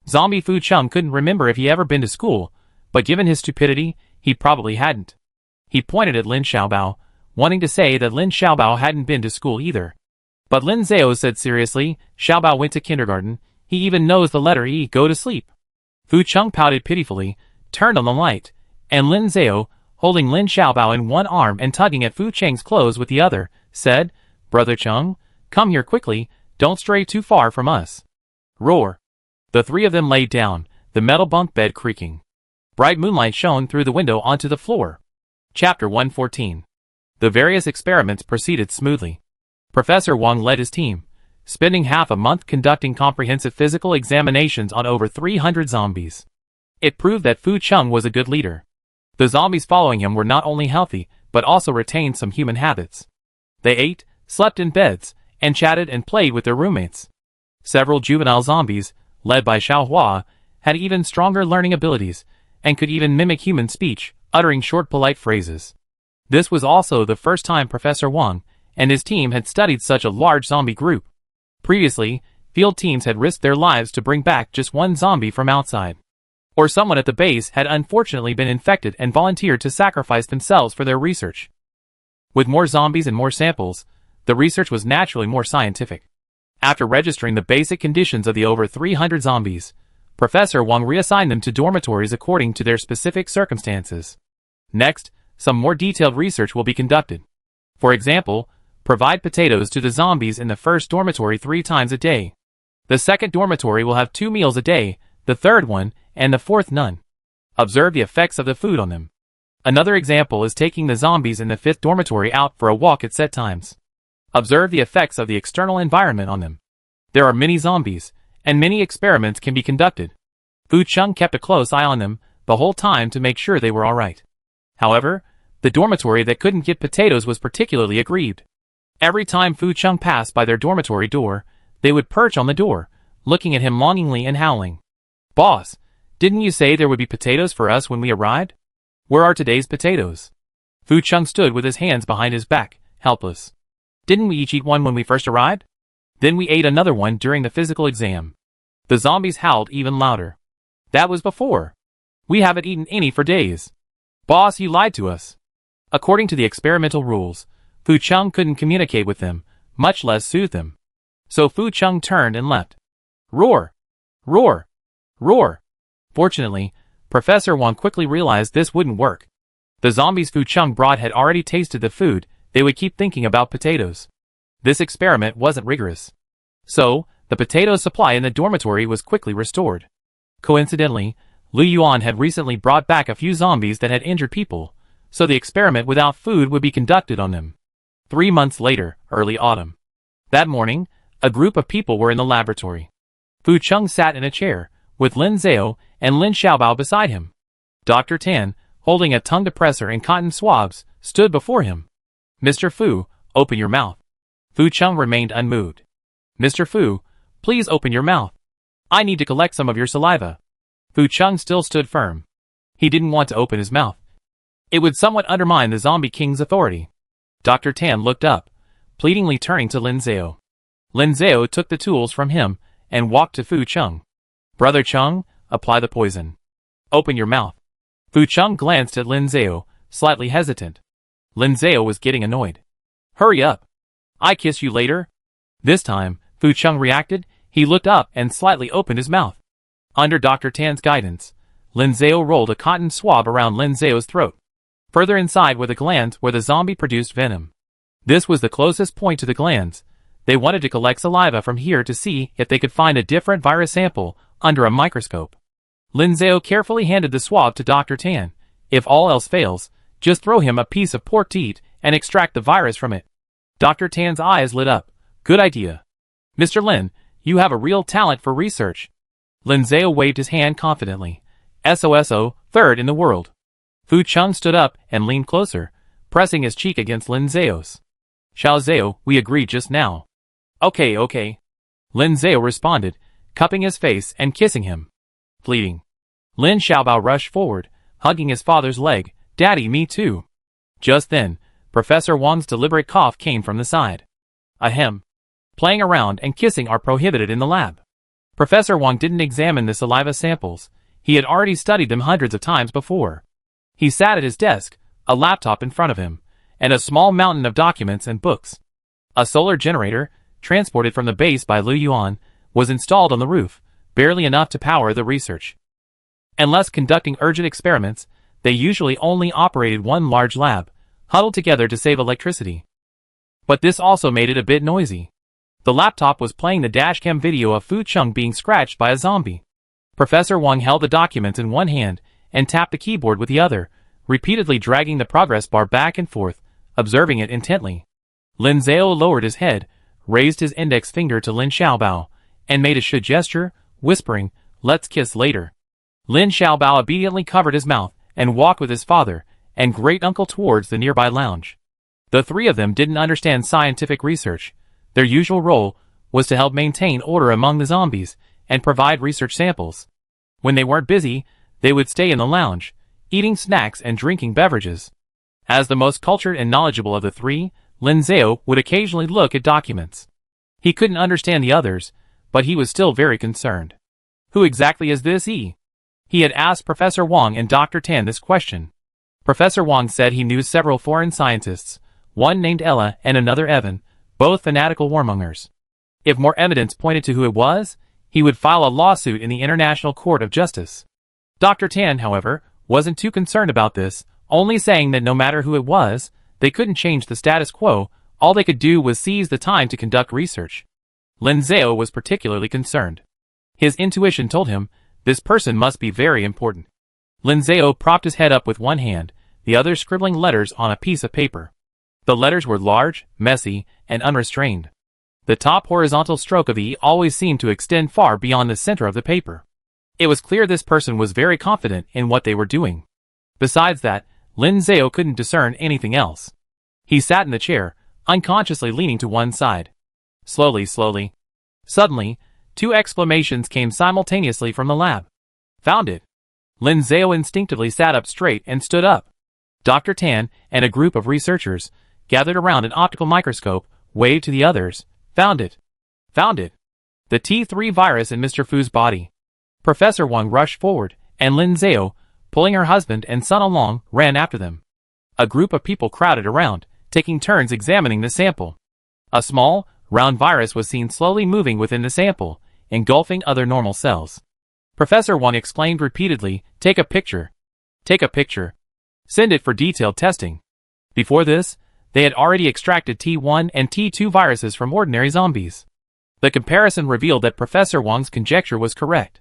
Zombie Fu Cheng couldn't remember if he ever been to school, but given his stupidity, he probably hadn't. He pointed at Lin Xiaobao, wanting to say that Lin Xiaobao hadn't been to school either. But Lin Zhao said seriously, Xiaobao went to kindergarten, he even knows the letter E, go to sleep. Fu Cheng pouted pitifully, turned on the light, and Lin Zhao, holding Lin Xiaobao in one arm and tugging at Fu Cheng's clothes with the other, said, Brother Cheng, come here quickly, don't stray too far from us. Roar. The three of them laid down, the metal bunk bed creaking. Bright moonlight shone through the window onto the floor. Chapter 114. The various experiments proceeded smoothly. Professor Wang led his team, spending half a month conducting comprehensive physical examinations on over 300 zombies. It proved that Fu Cheng was a good leader. The zombies following him were not only healthy, but also retained some human habits. They ate, slept in beds, and chatted and played with their roommates. Several juvenile zombies, led by Xiao Hua, had even stronger learning abilities, and could even mimic human speech, uttering short polite phrases. This was also the first time Professor Wang and his team had studied such a large zombie group. Previously, field teams had risked their lives to bring back just one zombie from outside. Or someone at the base had unfortunately been infected and volunteered to sacrifice themselves for their research. With more zombies and more samples, the research was naturally more scientific. After registering the basic conditions of the over 300 zombies, Professor Wang reassigned them to dormitories according to their specific circumstances. Next, some more detailed research will be conducted. For example, provide potatoes to the zombies in the first dormitory 3 times a day. The second dormitory will have 2 meals a day, the third one, and the fourth none. Observe the effects of the food on them. Another example is taking the zombies in the 5th dormitory out for a walk at set times. Observe the effects of the external environment on them. There are many zombies, and many experiments can be conducted. Fu Chung kept a close eye on them the whole time to make sure they were alright. However, the dormitory that couldn't get potatoes was particularly aggrieved. Every time Fu Chung passed by their dormitory door, they would perch on the door, looking at him longingly and howling. "Boss, didn't you say there would be potatoes for us when we arrived? Where are today's potatoes?" Fu Chung stood with his hands behind his back, helpless. "Didn't we each eat one when we first arrived? Then we ate another one during the physical exam." The zombies howled even louder. "That was before. We haven't eaten any for days. Boss, you lied to us." According to the experimental rules, Fu Chung couldn't communicate with them, much less soothe them. So Fu Chung turned and left. Roar! Roar! Roar! Fortunately, Professor Wong quickly realized this wouldn't work. The zombies Fu Chung brought had already tasted the food, they would keep thinking about potatoes. This experiment wasn't rigorous. So, the potato supply in the dormitory was quickly restored. Coincidentally, Lu Yuan had recently brought back a few zombies that had injured people, so the experiment without food would be conducted on them. 3 months later, early autumn. That morning, a group of people were in the laboratory. Fu Chung sat in a chair, with Lin Zhao and Lin Xiaobao beside him. Dr. Tan, holding a tongue depressor and cotton swabs, stood before him. "Mr. Fu, open your mouth." Fu Chung remained unmoved. "Mr. Fu, please open your mouth. I need to collect some of your saliva." Fu Chung still stood firm. He didn't want to open his mouth. It would somewhat undermine the zombie king's authority. Dr. Tan looked up, pleadingly turning to Lin Zhao. Lin Zhao took the tools from him and walked to Fu Chung. "Brother Chung, apply the poison. Open your mouth." Fu Chung glanced at Lin Zhao, slightly hesitant. Lin Zhao was getting annoyed. "Hurry up. I kiss you later." This time, Fu Chung reacted. He looked up and slightly opened his mouth. Under Dr. Tan's guidance, Lin Zhao rolled a cotton swab around Lin Zhao's throat. Further inside were the glands where the zombie produced venom. This was the closest point to the glands. They wanted to collect saliva from here to see if they could find a different virus sample under a microscope. Lin Zhao carefully handed the swab to Dr. Tan. "If all else fails, just throw him a piece of pork teat and extract the virus from it." Dr. Tan's eyes lit up. "Good idea. Mr. Lin, you have a real talent for research." Lin Zhao waved his hand confidently. "SOSO, third in the world." Fu Chung stood up and leaned closer, pressing his cheek against Lin Zhao's. "Xiao Zhao, we agreed just now." Okay. Lin Zhao responded, cupping his face and kissing him. Pleading. Lin Xiaobao rushed forward, hugging his father's leg. "Daddy, me too." Just then, Professor Wang's deliberate cough came from the side. Ahem. Playing around and kissing are prohibited in the lab. Professor Wang didn't examine the saliva samples. He had already studied them hundreds of times before. He sat at his desk, a laptop in front of him, and a small mountain of documents and books. A solar generator, transported from the base by Lu Yuan, was installed on the roof, barely enough to power the research. Unless conducting urgent experiments, they usually only operated one large lab, huddled together to save electricity. But this also made it a bit noisy. The laptop was playing the dashcam video of Fu Chung being scratched by a zombie. Professor Wang held the documents in one hand and tapped the keyboard with the other, repeatedly dragging the progress bar back and forth, observing it intently. Lin Zhao lowered his head, raised his index finger to Lin Xiaobao, and made a should gesture, whispering, "Let's kiss later." Lin Xiaobao obediently covered his mouth and walked with his father and great-uncle towards the nearby lounge. The three of them didn't understand scientific research. Their usual role was to help maintain order among the zombies and provide research samples. When they weren't busy, they would stay in the lounge, eating snacks and drinking beverages. As the most cultured and knowledgeable of the three, Lin Zhao would occasionally look at documents. He couldn't understand the others, but he was still very concerned. Who exactly is this E? He had asked Professor Wang and Dr. Tan this question. Professor Wang said he knew several foreign scientists, one named Ella and another Evan, both fanatical warmongers. If more evidence pointed to who it was, he would file a lawsuit in the International Court of Justice. Dr. Tan, however, wasn't too concerned about this, only saying that no matter who it was, they couldn't change the status quo. All they could do was seize the time to conduct research. Lin Zhao was particularly concerned. His intuition told him, this person must be very important. Lin Zhao propped his head up with one hand, the other scribbling letters on a piece of paper. The letters were large, messy, and unrestrained. The top horizontal stroke of the E always seemed to extend far beyond the center of the paper. It was clear this person was very confident in what they were doing. Besides that, Lin Zhao couldn't discern anything else. He sat in the chair, unconsciously leaning to one side. Slowly. Suddenly, two exclamations came simultaneously from the lab. Found it! Lin Zhao instinctively sat up straight and stood up. Dr. Tan and a group of researchers, gathered around an optical microscope, waved to the others. Found it! Found it! The T3 virus in Mr. Fu's body. Professor Wang rushed forward, and Lin Zhao, pulling her husband and son along, ran after them. A group of people crowded around, taking turns examining the sample. A small, round virus was seen slowly moving within the sample, engulfing other normal cells. Professor Wang exclaimed repeatedly, "Take a picture! Take a picture! Send it for detailed testing." Before this, they had already extracted T1 and T2 viruses from ordinary zombies. The comparison revealed that Professor Wang's conjecture was correct.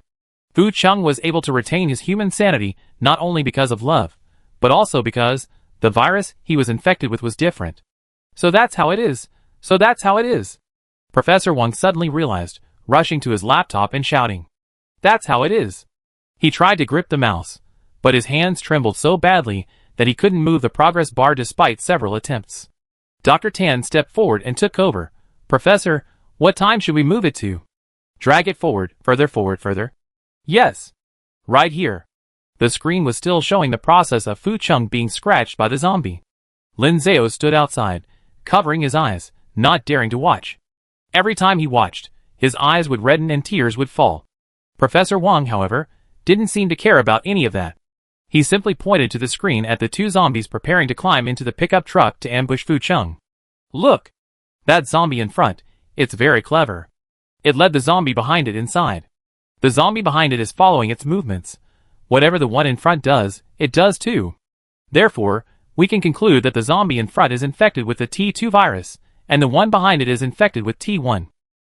Fu Cheng was able to retain his human sanity not only because of love, but also because the virus he was infected with was different. So that's how it is. So that's how it is. Professor Wang suddenly realized, rushing to his laptop and shouting. That's how it is. He tried to grip the mouse, but his hands trembled so badly that he couldn't move the progress bar despite several attempts. Dr. Tan stepped forward and took over. "Professor, what time should we move it to?" "Drag it forward, further. "Yes. Right here." The screen was still showing the process of Fu Cheng being scratched by the zombie. Lin Zhao stood outside, covering his eyes, not daring to watch. Every time he watched, his eyes would redden and tears would fall. Professor Wang, however, didn't seem to care about any of that. He simply pointed to the screen at the two zombies preparing to climb into the pickup truck to ambush Fu Cheng. "Look! That zombie in front, it's very clever." It led the zombie behind it inside. The zombie behind it is following its movements. Whatever the one in front does, it does too. Therefore, we can conclude that the zombie in front is infected with the T2 virus, and the one behind it is infected with T1.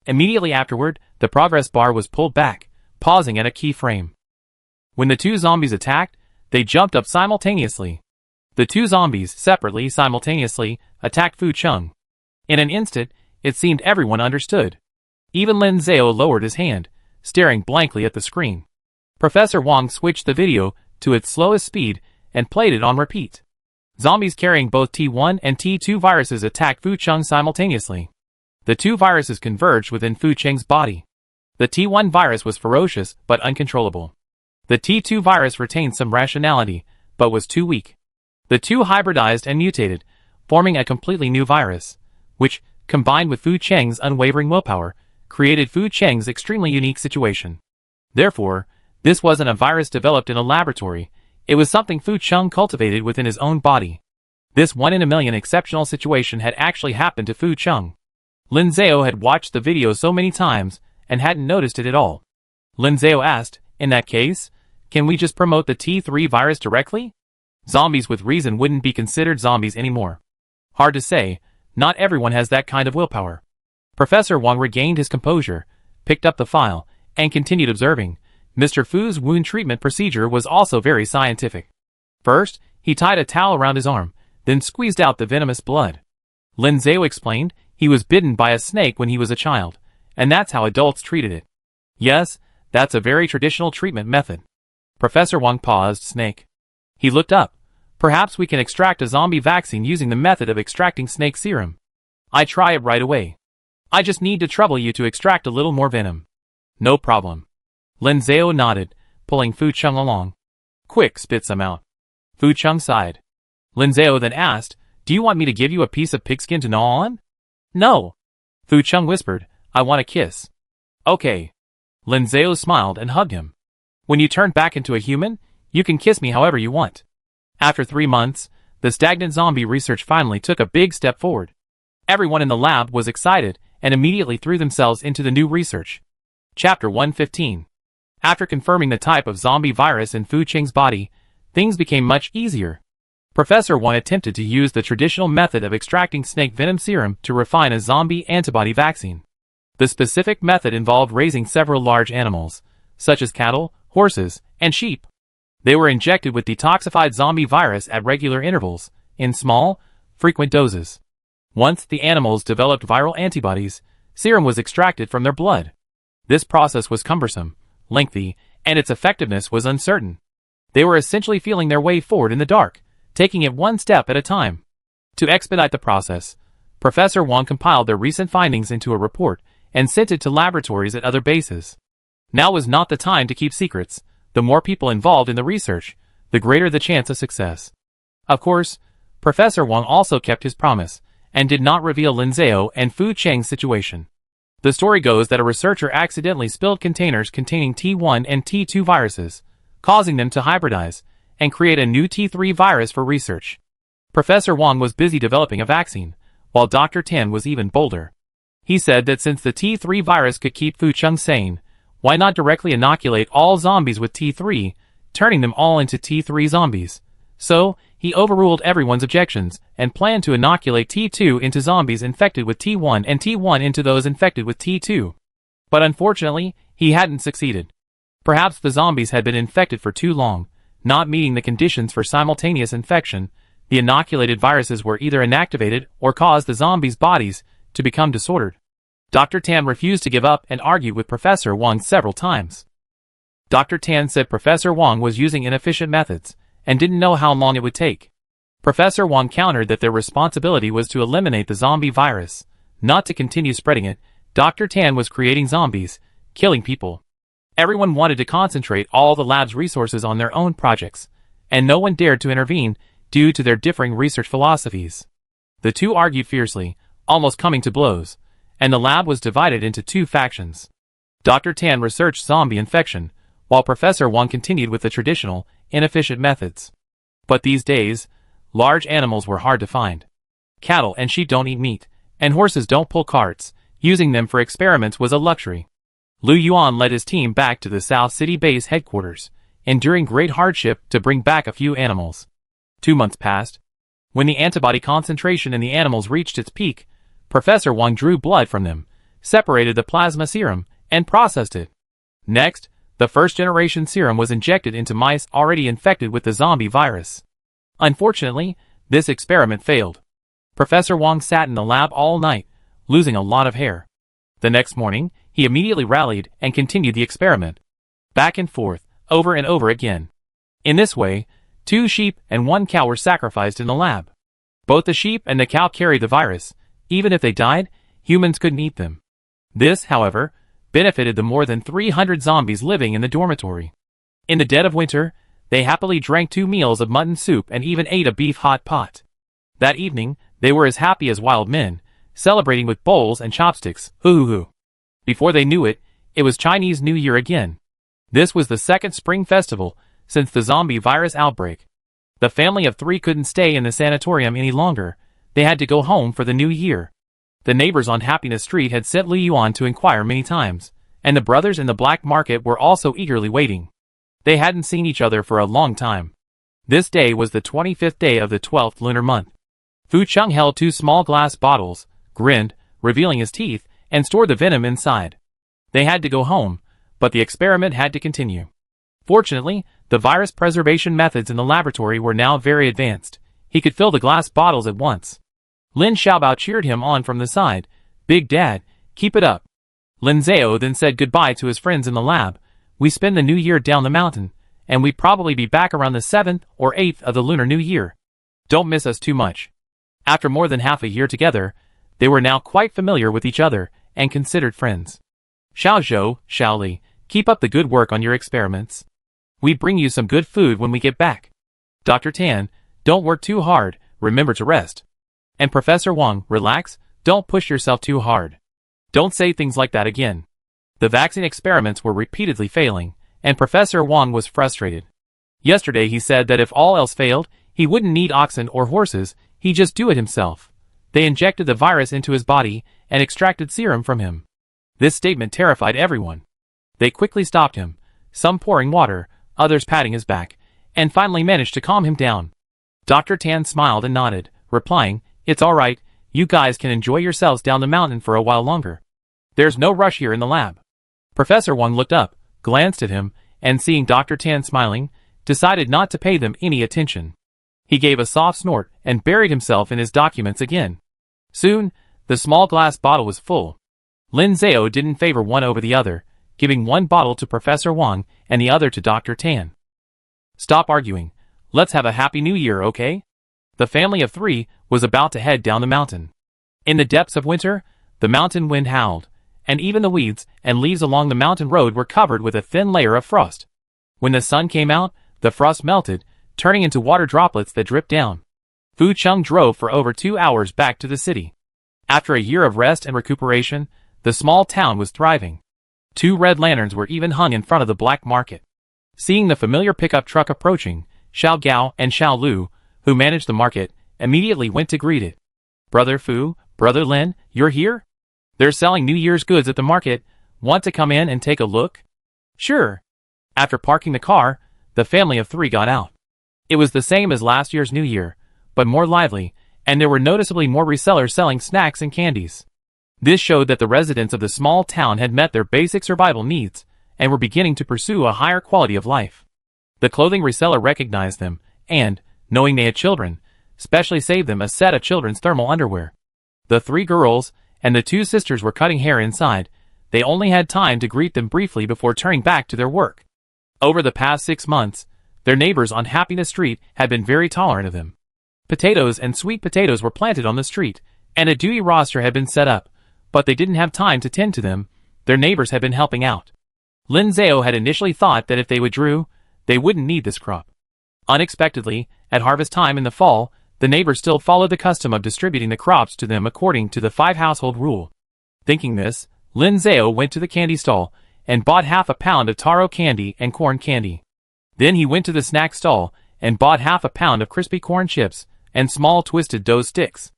Immediately afterward, the progress bar was pulled back, pausing at a key frame. When the two zombies attacked, they jumped up simultaneously. The two zombies, simultaneously, attacked Fu Cheng. In an instant, it seemed everyone understood. Even Lin Zhao lowered his hand, staring blankly at the screen. Professor Wang switched the video to its slowest speed and played it on repeat. Zombies carrying both T1 and T2 viruses attacked Fu Cheng simultaneously. The two viruses converged within Fu Cheng's body. The T1 virus was ferocious but uncontrollable. The T2 virus retained some rationality, but was too weak. The two hybridized and mutated, forming a completely new virus, which, combined with Fu Cheng's unwavering willpower, created Fu Cheng's extremely unique situation. Therefore, this wasn't a virus developed in a laboratory, it was something Fu Cheng cultivated within his own body. This one-in-a-million exceptional situation had actually happened to Fu Cheng. Lin Zhao had watched the video so many times and hadn't noticed it at all. Lin Zhao asked, "In that case, can we just promote the T3 virus directly? Zombies with reason wouldn't be considered zombies anymore." Hard to say, not everyone has that kind of willpower. Professor Wang regained his composure, picked up the file, and continued observing. Mr. Fu's wound treatment procedure was also very scientific. First, he tied a towel around his arm, then squeezed out the venomous blood. Lin Zhao explained, he was bitten by a snake when he was a child, and that's how adults treated it. Yes, that's a very traditional treatment method. Professor Wang paused. Snake. He looked up. Perhaps we can extract a zombie vaccine using the method of extracting snake serum. I try it right away. I just need to trouble you to extract a little more venom. No problem. Lin Zhao nodded, pulling Fu Cheng along. Quick, spit some out. Fu Cheng sighed. Lin Zhao then asked, "Do you want me to give you a piece of pigskin to gnaw on?" "No." Fu Cheng whispered, "I want a kiss." "Okay." Lin Zhao smiled and hugged him. "When you turn back into a human, you can kiss me however you want." After 3 months, the stagnant zombie research finally took a big step forward. Everyone in the lab was excited and immediately threw themselves into the new research. Chapter 115. After confirming the type of zombie virus in Fu Cheng's body, things became much easier. Professor Wang attempted to use the traditional method of extracting snake venom serum to refine a zombie antibody vaccine. The specific method involved raising several large animals, such as cattle, horses, and sheep. They were injected with detoxified zombie virus at regular intervals, in small, frequent doses. Once the animals developed viral antibodies, serum was extracted from their blood. This process was cumbersome, lengthy, and its effectiveness was uncertain. They were essentially feeling their way forward in the dark, taking it one step at a time. To expedite the process, Professor Wang compiled their recent findings into a report and sent it to laboratories at other bases. Now was not the time to keep secrets. The more people involved in the research, the greater the chance of success. Of course, Professor Wang also kept his promise, and did not reveal Lin Zhao and Fu Cheng's situation. The story goes that a researcher accidentally spilled containers containing T1 and T2 viruses, causing them to hybridize, and create a new T3 virus for research. Professor Wang was busy developing a vaccine, while Dr. Tan was even bolder. He said that since the T3 virus could keep Fu Cheng sane, why not directly inoculate all zombies with T3, turning them all into T3 zombies? So, he overruled everyone's objections, and planned to inoculate T2 into zombies infected with T1 and T1 into those infected with T2. But unfortunately, he hadn't succeeded. Perhaps the zombies had been infected for too long, not meeting the conditions for simultaneous infection. The inoculated viruses were either inactivated or caused the zombies' bodies to become disordered. Dr. Tan refused to give up and argued with Professor Wang several times. Dr. Tan said Professor Wang was using inefficient methods, and didn't know how long it would take. Professor Wang countered that their responsibility was to eliminate the zombie virus, not to continue spreading it. Dr. Tan was creating zombies, killing people. Everyone wanted to concentrate all the lab's resources on their own projects, and no one dared to intervene due to their differing research philosophies. The two argued fiercely, almost coming to blows, and the lab was divided into two factions. Dr. Tan researched zombie infection, while Professor Wang continued with the traditional, inefficient methods. But these days, large animals were hard to find. Cattle and sheep don't eat meat, and horses don't pull carts. Using them for experiments was a luxury. Lu Yuan led his team back to the South City base headquarters, enduring great hardship to bring back a few animals. 2 months passed. When the antibody concentration in the animals reached its peak, Professor Wang drew blood from them, separated the plasma serum, and processed it. Next, the first-generation serum was injected into mice already infected with the zombie virus. Unfortunately, this experiment failed. Professor Wang sat in the lab all night, losing a lot of hair. The next morning, he immediately rallied and continued the experiment. Back and forth, over and over again. In this way, 2 sheep and 1 cow were sacrificed in the lab. Both the sheep and the cow carried the virus. Even if they died, humans couldn't eat them. This, however, benefited the more than 300 zombies living in the dormitory. In the dead of winter, they happily drank 2 meals of mutton soup and even ate a beef hot pot. That evening, they were as happy as wild men, celebrating with bowls and chopsticks. Hoo-hoo-hoo. Before they knew it, it was Chinese New Year again. This was the second spring festival since the zombie virus outbreak. The family of 3 couldn't stay in the sanatorium any longer. They had to go home for the new year. The neighbors on Happiness Street had sent Lu Yuan to inquire many times, and the brothers in the black market were also eagerly waiting. They hadn't seen each other for a long time. This day was the 25th day of the 12th lunar month. Fu Cheng held 2 small glass bottles, grinned, revealing his teeth, and stored the venom inside. They had to go home, but the experiment had to continue. Fortunately, the virus preservation methods in the laboratory were now very advanced. He could fill the glass bottles at once. Lin Xiaobao cheered him on from the side. "Big Dad, keep it up." Lin Zhao then said goodbye to his friends in the lab. "We spend the new year down the mountain, and we'd probably be back around the 7th or 8th of the Lunar New Year. Don't miss us too much." After more than half a year together, they were now quite familiar with each other and considered friends. "Xiao Zhou, Xiao Li, keep up the good work on your experiments. We bring you some good food when we get back. Dr. Tan, don't work too hard, remember to rest. And Professor Wang, relax, don't push yourself too hard. Don't say things like that again." The vaccine experiments were repeatedly failing, and Professor Wang was frustrated. Yesterday he said that if all else failed, he wouldn't need oxen or horses, he'd just do it himself. They injected the virus into his body and extracted serum from him. This statement terrified everyone. They quickly stopped him, some pouring water, others patting his back, and finally managed to calm him down. Dr. Tan smiled and nodded, replying, "It's all right, you guys can enjoy yourselves down the mountain for a while longer. There's no rush here in the lab." Professor Wang looked up, glanced at him, and seeing Dr. Tan smiling, decided not to pay them any attention. He gave a soft snort and buried himself in his documents again. Soon, the small glass bottle was full. Lin Zhao didn't favor one over the other, giving one bottle to Professor Wang and the other to Dr. Tan. Stop arguing. Let's have a happy new year, okay? The family of three was about to head down the mountain. In the depths of winter, the mountain wind howled, and even the weeds and leaves along the mountain road were covered with a thin layer of frost. When the sun came out, the frost melted, turning into water droplets that dripped down. Fu Chung drove for over 2 hours back to the city. After a year of rest and recuperation, the small town was thriving. 2 red lanterns were even hung in front of the black market. Seeing the familiar pickup truck approaching, Xiao Gao and Xiao Lu, who managed the market, immediately went to greet it. Brother Fu, Brother Lin, you're here? They're selling New Year's goods at the market. Want to come in and take a look? Sure. After parking the car, the family of 3 got out. It was the same as last year's New Year, but more lively, and there were noticeably more resellers selling snacks and candies. This showed that the residents of the small town had met their basic survival needs, and were beginning to pursue a higher quality of life. The clothing reseller recognized them, and, knowing they had children, specially saved them a set of children's thermal underwear. The 3 girls and the 2 sisters were cutting hair inside. They only had time to greet them briefly before turning back to their work. Over the past 6 months, their neighbors on Happiness Street had been very tolerant of them. Potatoes and sweet potatoes were planted on the street, and a duty roster had been set up, but they didn't have time to tend to them. Their neighbors had been helping out. Lin Zhao had initially thought that if they withdrew, they wouldn't need this crop. Unexpectedly, at harvest time in the fall, the neighbors still followed the custom of distributing the crops to them according to the 5-household rule. Thinking this, Lin Zhao went to the candy stall and bought half a pound of taro candy and corn candy. Then he went to the snack stall and bought half a pound of crispy corn chips and small twisted dough sticks.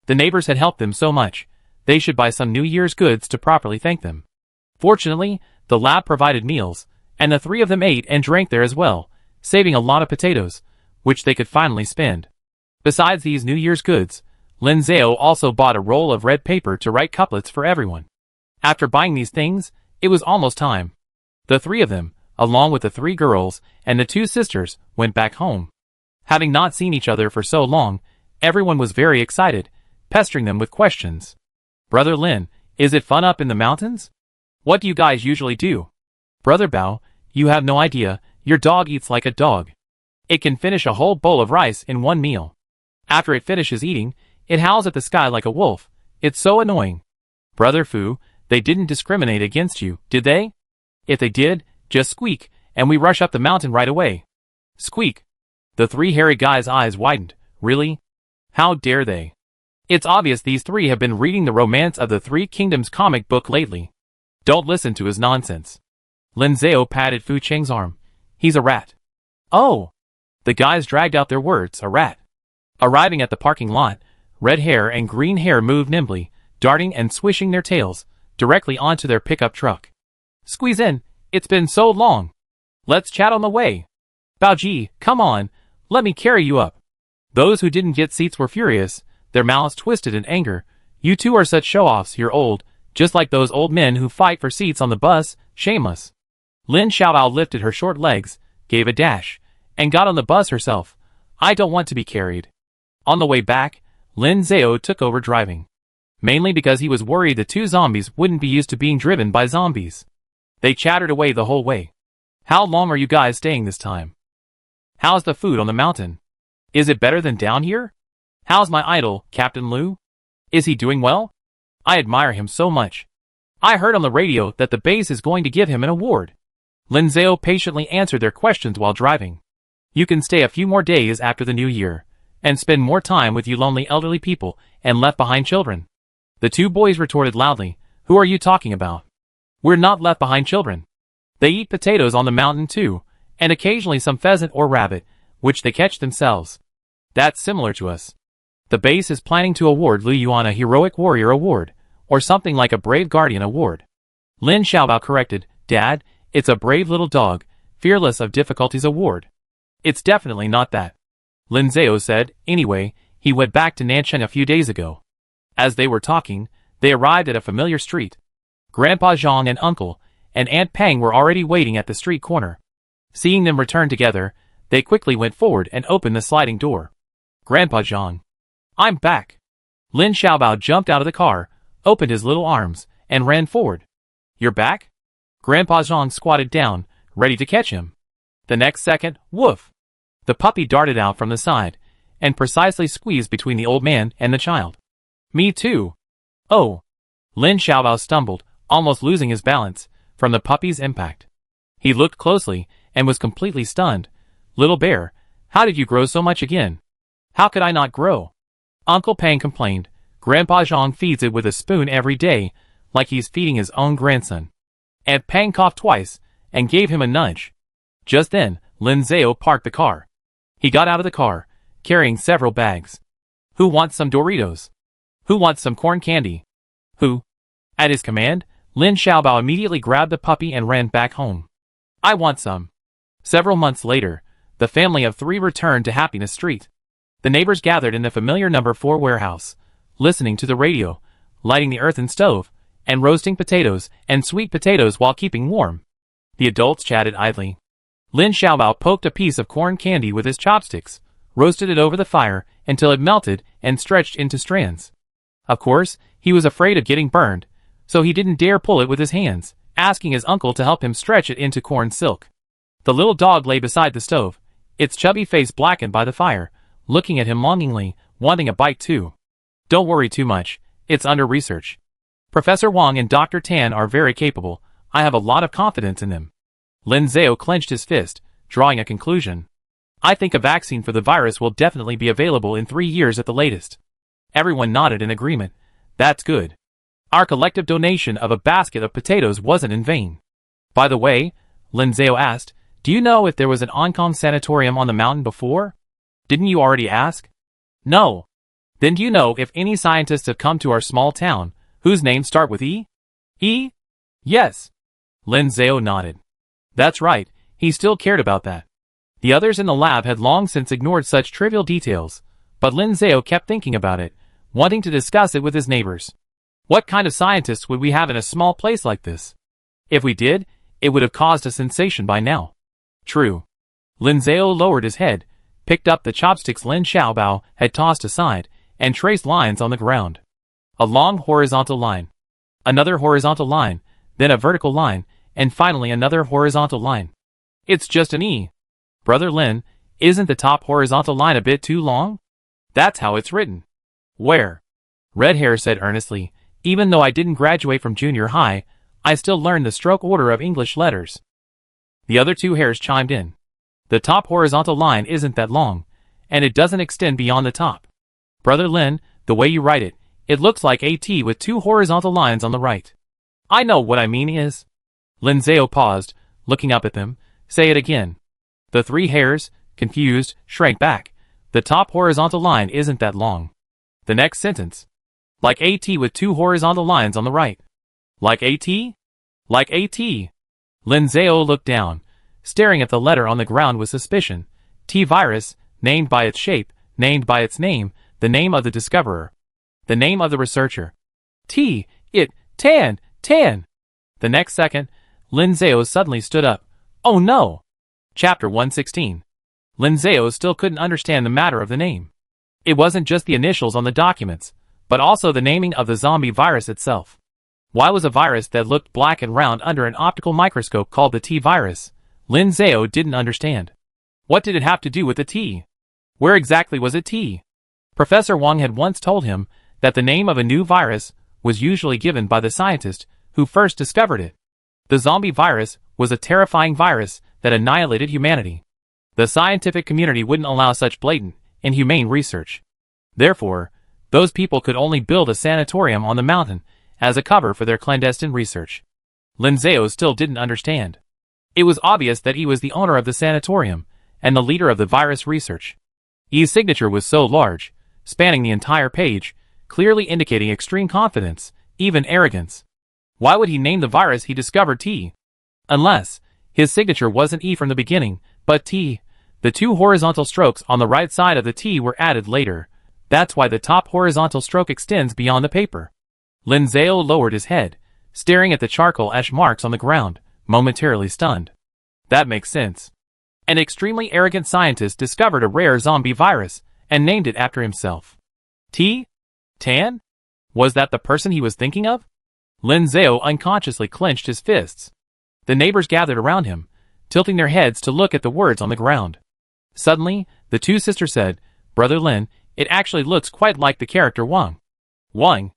The neighbors had helped them so much, they should buy some New Year's goods to properly thank them. Fortunately, the lab provided meals, and the 3 of them ate and drank there as well, saving a lot of potatoes, which they could finally spend. Besides these New Year's goods, Lin Zhao also bought a roll of red paper to write couplets for everyone. After buying these things, it was almost time. The 3 of them, along with the 3 girls and the 2 sisters, went back home. Having not seen each other for so long, everyone was very excited, pestering them with questions. Brother Lin, is it fun up in the mountains? What do you guys usually do? Brother Bao, you have no idea, your dog eats like a dog. It can finish a whole bowl of rice in one meal. After it finishes eating, it howls at the sky like a wolf. It's so annoying. Brother Fu, they didn't discriminate against you, did they? If they did, just squeak, and we rush up the mountain right away. Squeak. The 3 hairy guys' eyes widened. Really? How dare they? It's obvious these 3 have been reading the Romance of the 3 Kingdoms comic book lately. Don't listen to his nonsense. Lin Zhao patted Fu Cheng's arm. He's a rat. Oh! The guys dragged out their words, a rat. Arriving at the parking lot, Red Hair and Green Hair moved nimbly, darting and swishing their tails, directly onto their pickup truck. Squeeze in, it's been so long. Let's chat on the way. Baoji, come on, let me carry you up. Those who didn't get seats were furious, their mouths twisted in anger. You 2 are such show-offs, you're old, just like those old men who fight for seats on the bus, shameless. Lin Xiaobao lifted her short legs, gave a dash, and got on the bus herself. I don't want to be carried. On the way back, Lin Zhao took over driving. Mainly because he was worried the 2 zombies wouldn't be used to being driven by zombies. They chattered away the whole way. How long are you guys staying this time? How's the food on the mountain? Is it better than down here? How's my idol, Captain Lu? Is he doing well? I admire him so much. I heard on the radio that the base is going to give him an award. Lin Zhao patiently answered their questions while driving. You can stay a few more days after the new year, and spend more time with you lonely elderly people and left behind children. The 2 boys retorted loudly, who are you talking about? We're not left behind children. They eat potatoes on the mountain too, and occasionally some pheasant or rabbit, which they catch themselves. That's similar to us. The base is planning to award Lu Yuan a Heroic Warrior Award, or something like a Brave Guardian Award. Lin Xiaobao corrected, Dad, it's a Brave Little Dog, Fearless of Difficulties Award. It's definitely not that. Lin Zhao said, anyway, he went back to Nancheng a few days ago. As they were talking, they arrived at a familiar street. Grandpa Zhang and Uncle and Aunt Peng were already waiting at the street corner. Seeing them return together, They quickly went forward and opened the sliding door. Grandpa Zhang. I'm back. Lin Xiaobao jumped out of the car, opened his little arms, and ran forward. You're back? Grandpa Zhang squatted down, ready to catch him. The next second, woof! The puppy darted out from the side, and precisely squeezed between the old man and the child. Me too. Oh! Lin Xiaobao stumbled, almost losing his balance, from the puppy's impact. He looked closely, and was completely stunned. Little bear, how did you grow so much again? How could I not grow? Uncle Pang complained. Grandpa Zhang feeds it with a spoon every day, like he's feeding his own grandson. Aunt Pang coughed twice, and gave him a nudge. Just then, Lin Zhao parked the car. He got out of the car, carrying several bags. Who wants some Doritos? Who wants some corn candy? Who? At his command, Lin Xiaobao immediately grabbed the puppy and ran back home. I want some. Several months later, the family of 3 returned to Happiness Street. The neighbors gathered in the familiar number 4 warehouse, listening to the radio, lighting the earthen stove, and roasting potatoes and sweet potatoes while keeping warm. The adults chatted idly. Lin Xiaobao poked a piece of corn candy with his chopsticks, roasted it over the fire until it melted and stretched into strands. Of course, he was afraid of getting burned, so he didn't dare pull it with his hands, asking his uncle to help him stretch it into corn silk. The little dog lay beside the stove, its chubby face blackened by the fire, looking at him longingly, wanting a bite too. Don't worry too much, it's under research. Professor Wang and Dr. Tan are very capable, I have a lot of confidence in them. Lin Zhao clenched his fist, drawing a conclusion. I think a vaccine for the virus will definitely be available in 3 years at the latest. Everyone nodded in agreement. That's good. Our collective donation of a basket of potatoes wasn't in vain. By the way, Lin Zhao asked, do you know if there was an Oncom sanatorium on the mountain before? Didn't you already ask? No. Then do you know if any scientists have come to our small town, whose names start with E? E? Yes. Lin Zhao nodded. That's right, he still cared about that. The others in the lab had long since ignored such trivial details, but Lin Zhao kept thinking about it, wanting to discuss it with his neighbors. What kind of scientists would we have in a small place like this? If we did, it would have caused a sensation by now. True. Lin Zhao lowered his head, picked up the chopsticks Lin Xiaobao had tossed aside, and traced lines on the ground. A long horizontal line. Another horizontal line, then a vertical line, and finally another horizontal line. It's just an E. Brother Lin, isn't the top horizontal line a bit too long? That's how it's written. Where? Red Hair said earnestly, even though I didn't graduate from junior high, I still learned the stroke order of English letters. The other 2 hairs chimed in. The top horizontal line isn't that long, and it doesn't extend beyond the top. Brother Lin, the way you write it, it looks like a T with 2 horizontal lines on the right. I know what I mean is. Lin Zhao paused, looking up at them. Say it again. The 3 hairs, confused, shrank back. The top horizontal line isn't that long. The next sentence. Like a T with 2 horizontal lines on the right. Like a T? Like a T. Lin Zhao looked down, staring at the letter on the ground with suspicion. T virus, named by its shape, named by its name, the name of the discoverer. The name of the researcher. Tan. The next second, Lin Zhao suddenly stood up. Oh no! Chapter 116. Lin Zhao still couldn't understand the matter of the name. It wasn't just the initials on the documents, but also the naming of the zombie virus itself. Why was a virus that looked black and round under an optical microscope called the T virus? Lin Zhao didn't understand. What did it have to do with the T? Where exactly was it T? Professor Wang had once told him that the name of a new virus was usually given by the scientist who first discovered it. The zombie virus was a terrifying virus that annihilated humanity. The scientific community wouldn't allow such blatant, inhumane research. Therefore, those people could only build a sanatorium on the mountain as a cover for their clandestine research. Lin Zhao still didn't understand. It was obvious that he was the owner of the sanatorium and the leader of the virus research. Yi's signature was so large, spanning the entire page, clearly indicating extreme confidence, even arrogance. Why would he name the virus he discovered T? Unless his signature wasn't E from the beginning, but T. The 2 horizontal strokes on the right side of the T were added later. That's why the top horizontal stroke extends beyond the paper. Lin Zhao lowered his head, staring at the charcoal ash marks on the ground, momentarily stunned. That makes sense. An extremely arrogant scientist discovered a rare zombie virus and named it after himself. Tan? Was that the person he was thinking of? Lin Zhao unconsciously clenched his fists. The neighbors gathered around him, tilting their heads to look at the words on the ground. Suddenly, the two sisters said, "Brother Lin, it actually looks quite like the character Wang." Wang?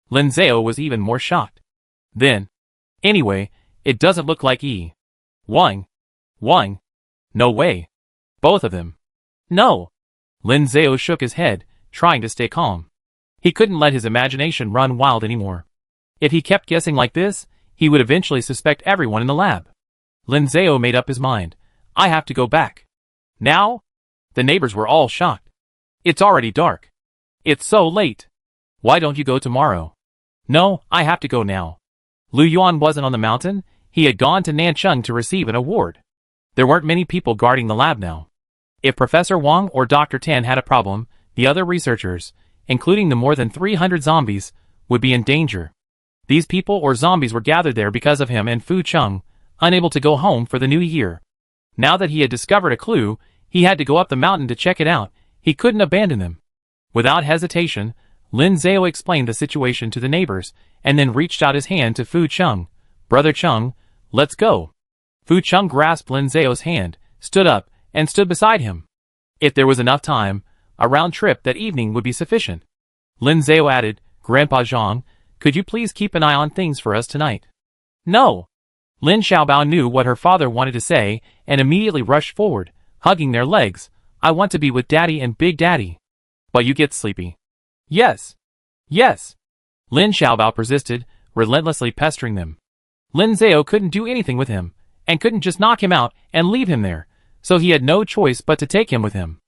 Lin Zhao was even more shocked. Then, anyway, it doesn't look like Wang. No way. Both of them. No. Lin Zhao shook his head, trying to stay calm. He couldn't let his imagination run wild anymore. If he kept guessing like this, he would eventually suspect everyone in the lab. Lin Zhao made up his mind. I have to go back. Now? The neighbors were all shocked. It's already dark. It's so late. Why don't you go tomorrow? No, I have to go now. Lu Yuan wasn't on the mountain. He had gone to Nancheng to receive an award. There weren't many people guarding the lab now. If Professor Wang or Dr. Tan had a problem, the other researchers, including the more than 300 zombies, would be in danger. These people or zombies were gathered there because of him and Fu Cheng, unable to go home for the new year. Now that he had discovered a clue, he had to go up the mountain to check it out. He couldn't abandon them. Without hesitation, Lin Zhao explained the situation to the neighbors, and then reached out his hand to Fu Cheng. Brother Cheng, let's go. Fu Cheng grasped Lin Zhao's hand, stood up, and stood beside him. If there was enough time, a round trip that evening would be sufficient. Lin Zhao added, Grandpa Zhang, could you please keep an eye on things for us tonight? No. Lin Xiaobao knew what her father wanted to say, and immediately rushed forward, hugging their legs. I want to be with Daddy and Big Daddy. But you get sleepy. Yes. Lin Xiaobao persisted, relentlessly pestering them. Lin Zhao couldn't do anything with him, and couldn't just knock him out and leave him there, so he had no choice but to take him with him.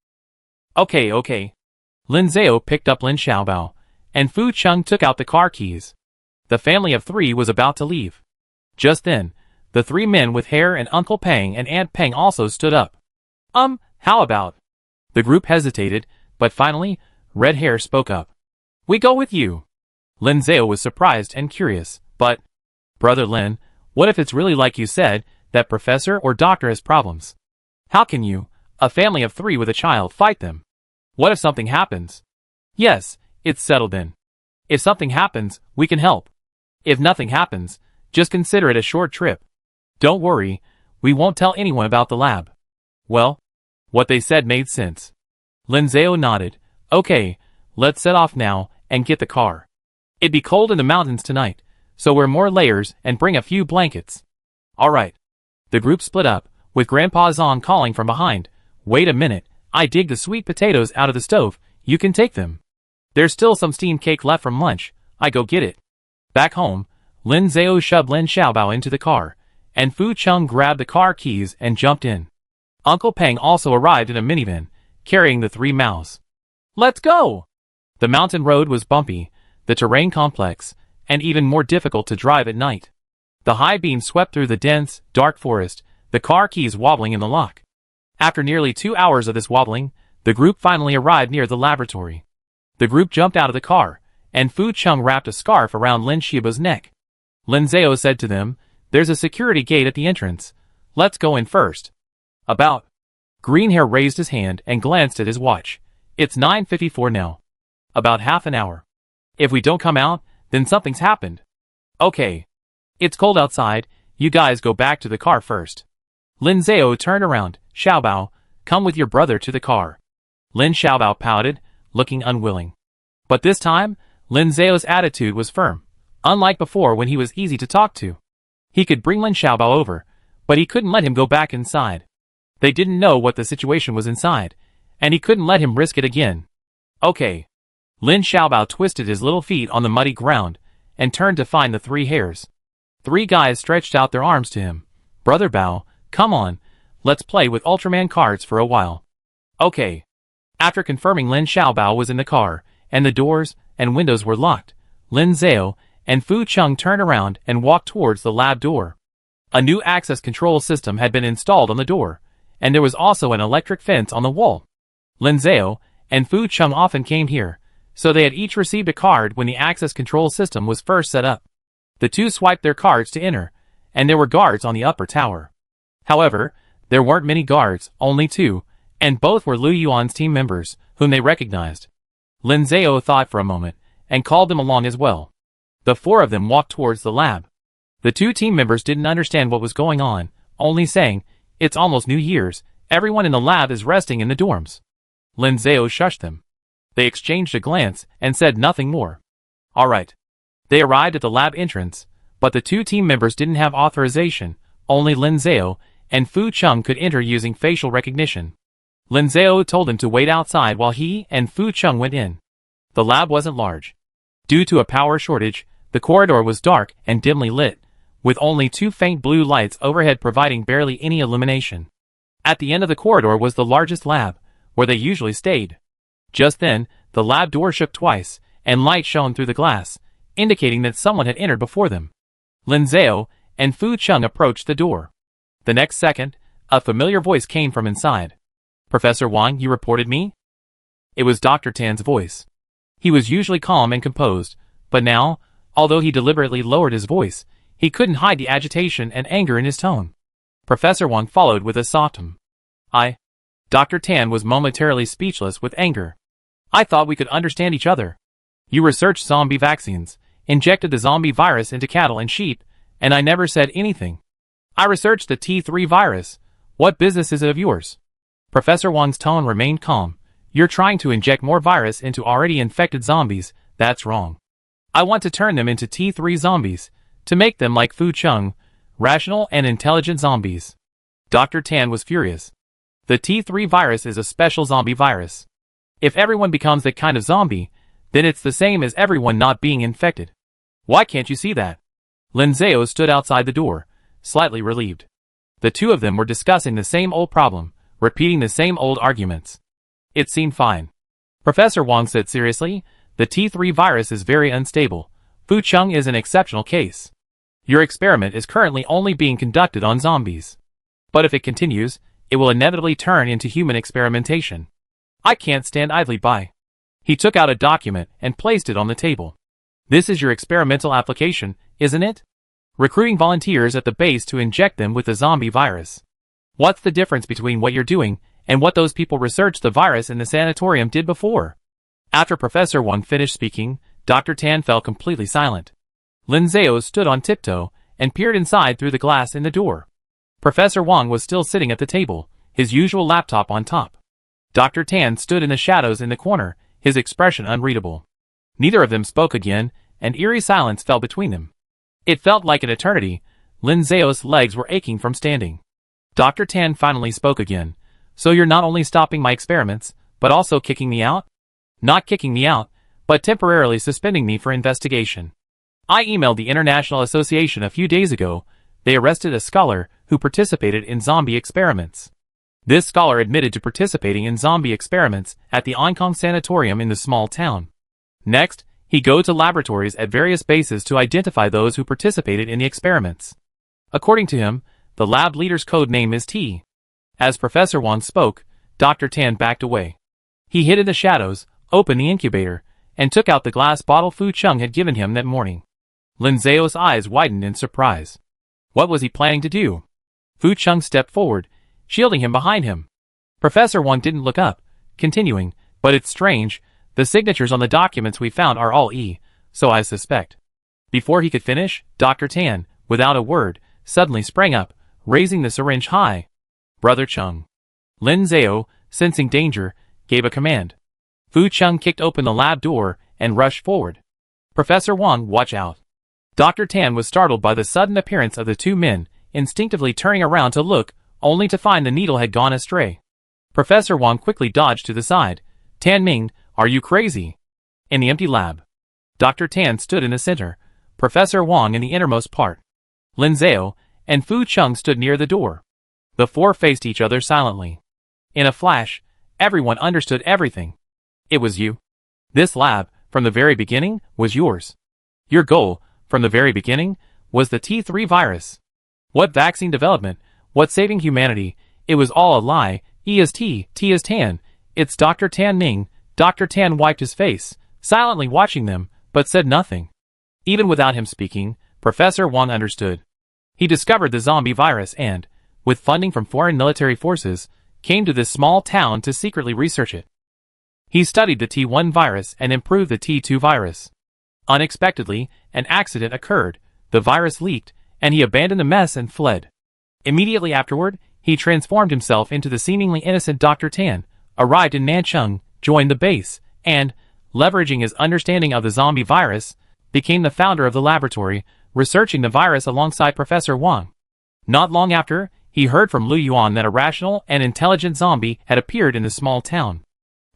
Okay. Lin Zhao picked up Lin Xiaobao, and Fu Cheng took out the car keys. The family of three was about to leave. Just then, the three men with hair and Uncle Peng and Aunt Peng also stood up. How about? The group hesitated, but finally, Red Hair spoke up. We go with you. Lin Zhao was surprised and curious, but, Brother Lin, what if it's really like you said, that professor or doctor has problems? How can you, a family of three with a child, fight them? What if something happens? Yes, it's settled then. If something happens, we can help. If nothing happens, just consider it a short trip. Don't worry, we won't tell anyone about the lab. Well, what they said made sense. Lin Zhao nodded. Okay, let's set off now and get the car. It'd be cold in the mountains tonight, so wear more layers and bring a few blankets. Alright. The group split up, with Grandpa Zhang calling from behind. Wait a minute, I dig the sweet potatoes out of the stove, you can take them. There's still some steamed cake left from lunch, I go get it. Back home, Lin Zhao shoved Lin Xiaobao into the car, and Fu Cheng grabbed the car keys and jumped in. Uncle Peng also arrived in a minivan, carrying the three Maos. Let's go! The mountain road was bumpy, the terrain complex, and even more difficult to drive at night. The high beam swept through the dense, dark forest, the car keys wobbling in the lock. After nearly 2 hours of this wobbling, the group finally arrived near the laboratory. The group jumped out of the car, and Fu Cheng wrapped a scarf around Lin Xiaobao's neck. Lin Zhao said to them, There's a security gate at the entrance. Let's go in first. About. Green Hair raised his hand and glanced at his watch. It's 9:54 now. About half an hour. If we don't come out, then something's happened. Okay. It's cold outside, you guys go back to the car first. Lin Zhao turned around. Xiaobao, come with your brother to the car. Lin Xiaobao pouted, looking unwilling. But this time, Lin Zhao's attitude was firm, unlike before when he was easy to talk to. He could bring Lin Xiaobao over, but he couldn't let him go back inside. They didn't know what the situation was inside, and he couldn't let him risk it again. Okay. Lin Xiaobao twisted his little feet on the muddy ground, and turned to find the three hairs. Three guys stretched out their arms to him. Brother Bao, come on, let's play with Ultraman cards for a while. Okay. After confirming Lin Xiaobao was in the car, and the doors and windows were locked, Lin Zhao and Fu Cheng turned around and walked towards the lab door. A new access control system had been installed on the door, and there was also an electric fence on the wall. Lin Zhao and Fu Cheng often came here, so they had each received a card when the access control system was first set up. The two swiped their cards to enter, and there were guards on the upper tower. However, There weren't many guards, only 2, and both were Liu Yuan's team members, whom they recognized. Lin Zhao thought for a moment, and called them along as well. The 4 of them walked towards the lab. The 2 team members didn't understand what was going on, only saying, "It's almost New Year's, everyone in the lab is resting in the dorms." Lin Zhao shushed them. They exchanged a glance and said nothing more. All right. They arrived at the lab entrance, but the 2 team members didn't have authorization, only Lin Zhao and Fu Chung could enter using facial recognition. Lin Zhao told him to wait outside while he and Fu Chung went in. The lab wasn't large. Due to a power shortage, the corridor was dark and dimly lit, with only 2 faint blue lights overhead providing barely any illumination. At the end of the corridor was the largest lab, where they usually stayed. Just then, the lab door shook twice, and light shone through the glass, indicating that someone had entered before them. Lin Zhao and Fu Chung approached the door. The next second, a familiar voice came from inside. "Professor Wang, you reported me?" It was Dr. Tan's voice. He was usually calm and composed, but now, although he deliberately lowered his voice, he couldn't hide the agitation and anger in his tone. Professor Wang followed with a soft Dr. Tan was momentarily speechless with anger. "I thought we could understand each other. You researched zombie vaccines, injected the zombie virus into cattle and sheep, and I never said anything. I researched the T3 virus. What business is it of yours?" Professor Wang's tone remained calm. "You're trying to inject more virus into already infected zombies. That's wrong. I want to turn them into T3 zombies, to make them like Fu Chung, rational and intelligent zombies." Dr. Tan was furious. The T3 virus is a special zombie virus. If everyone becomes that kind of zombie, then it's the same as everyone not being infected. Why can't you see that? Lin Zhao stood outside the door, slightly relieved. The 2 of them were discussing the same old problem, repeating the same old arguments. It seemed fine. Professor Wang said seriously, "The T3 virus is very unstable. Fu Chung is an exceptional case. Your experiment is currently only being conducted on zombies. But if it continues, it will inevitably turn into human experimentation. I can't stand idly by." He took out a document and placed it on the table. "This is your experimental application, isn't it? Recruiting volunteers at the base to inject them with the zombie virus. What's the difference between what you're doing and what those people researched the virus in the sanatorium did before?" After Professor Wang finished speaking, Dr. Tan fell completely silent. Lin Zhao stood on tiptoe and peered inside through the glass in the door. Professor Wang was still sitting at the table, his usual laptop on top. Dr. Tan stood in the shadows in the corner, his expression unreadable. Neither of them spoke again, and eerie silence fell between them. It felt like an eternity. Lin Zhao's legs were aching from standing. Dr. Tan finally spoke again. "So you're not only stopping my experiments, but also kicking me out?" "Not kicking me out, but temporarily suspending me for investigation. I emailed the International Association a few days ago. They arrested a scholar who participated in zombie experiments. This scholar admitted to participating in zombie experiments at the Oncom Sanatorium in the small town. Next, he goes to laboratories at various bases to identify those who participated in the experiments. According to him, the lab leader's code name is T." As Professor Wang spoke, Dr. Tan backed away. He hid in the shadows, opened the incubator, and took out the glass bottle Fu Chung had given him that morning. Lin Zhao's eyes widened in surprise. What was he planning to do? Fu Chung stepped forward, shielding him behind him. Professor Wang didn't look up, continuing, "But it's strange, the signatures on the documents we found are all E, so I suspect." Before he could finish, Dr. Tan, without a word, suddenly sprang up, raising the syringe high. "Brother Chung." Lin Zhao, sensing danger, gave a command. Fu Chung kicked open the lab door and rushed forward. "Professor Wang, watch out." Dr. Tan was startled by the sudden appearance of the 2 men, instinctively turning around to look, only to find the needle had gone astray. Professor Wang quickly dodged to the side. "Tan Ming, are you crazy?" In the empty lab, Dr. Tan stood in the center, Professor Wang in the innermost part. Lin Zhao and Fu Chung stood near the door. The 4 faced each other silently. In a flash, everyone understood everything. It was you. This lab, from the very beginning, was yours. Your goal, from the very beginning, was the T3 virus. What vaccine development, what saving humanity, it was all a lie. E is T, T is Tan. It's Dr. Tan Ming. Dr. Tan wiped his face, silently watching them, but said nothing. Even without him speaking, Professor Wang understood. He discovered the zombie virus and, with funding from foreign military forces, came to this small town to secretly research it. He studied the T1 virus and improved the T2 virus. Unexpectedly, an accident occurred, the virus leaked, and he abandoned the mess and fled. Immediately afterward, he transformed himself into the seemingly innocent Dr. Tan, arrived in Nanchung, joined the base, and, leveraging his understanding of the zombie virus, became the founder of the laboratory, researching the virus alongside Professor Wang. Not long after, he heard from Lu Yuan that a rational and intelligent zombie had appeared in the small town.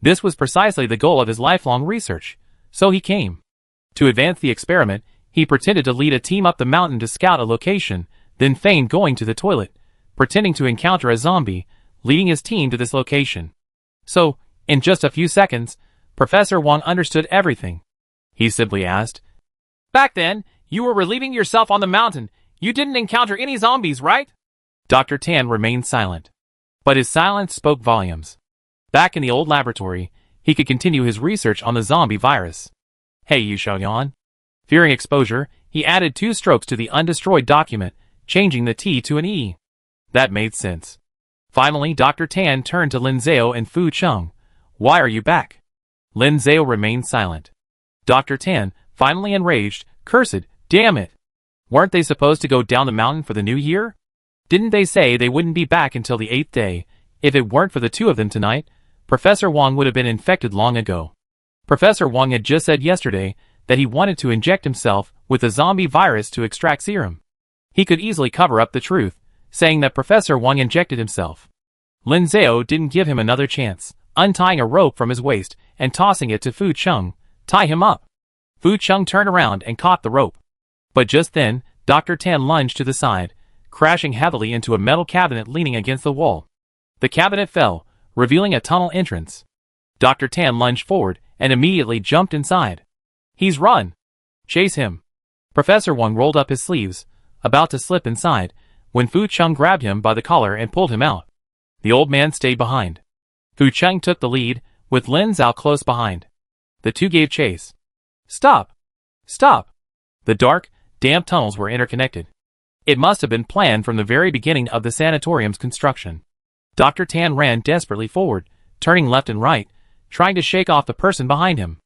This was precisely the goal of his lifelong research, so he came. To advance the experiment, he pretended to lead a team up the mountain to scout a location, then feigned going to the toilet, pretending to encounter a zombie, leading his team to this location. So, in just a few seconds, Professor Wang understood everything. He simply asked, "Back then, you were relieving yourself on the mountain. You didn't encounter any zombies, right?" Dr. Tan remained silent. But his silence spoke volumes. Back in the old laboratory, he could continue his research on the zombie virus. "Hey, Yu Xiaoyan." Fearing exposure, he added 2 strokes to the undestroyed document, changing the T to an E. That made sense. Finally, Dr. Tan turned to Lin Zhao and Fu Cheng. "Why are you back?" Lin Zhao remained silent. Dr. Tan, finally enraged, cursed, "Damn it! Weren't they supposed to go down the mountain for the new year? Didn't they say they wouldn't be back until the 8th day? If it weren't for the 2 of them tonight, Professor Wang would have been infected long ago." Professor Wang had just said yesterday that he wanted to inject himself with the zombie virus to extract serum. He could easily cover up the truth, saying that Professor Wang injected himself. Lin Zhao didn't give him another chance, untying a rope from his waist and tossing it to Fu Cheng. "Tie him up." Fu Cheng turned around and caught the rope. But just then, Dr. Tan lunged to the side, crashing heavily into a metal cabinet leaning against the wall. The cabinet fell, revealing a tunnel entrance. Dr. Tan lunged forward and immediately jumped inside. "He's run! Chase him!" Professor Wang rolled up his sleeves, about to slip inside, when Fu Cheng grabbed him by the collar and pulled him out. The old man stayed behind. Fu Cheng took the lead, with Lin Zhao close behind. The 2 gave chase. "Stop! Stop!" The dark, damp tunnels were interconnected. It must have been planned from the very beginning of the sanatorium's construction. Dr. Tan ran desperately forward, turning left and right, trying to shake off the person behind him.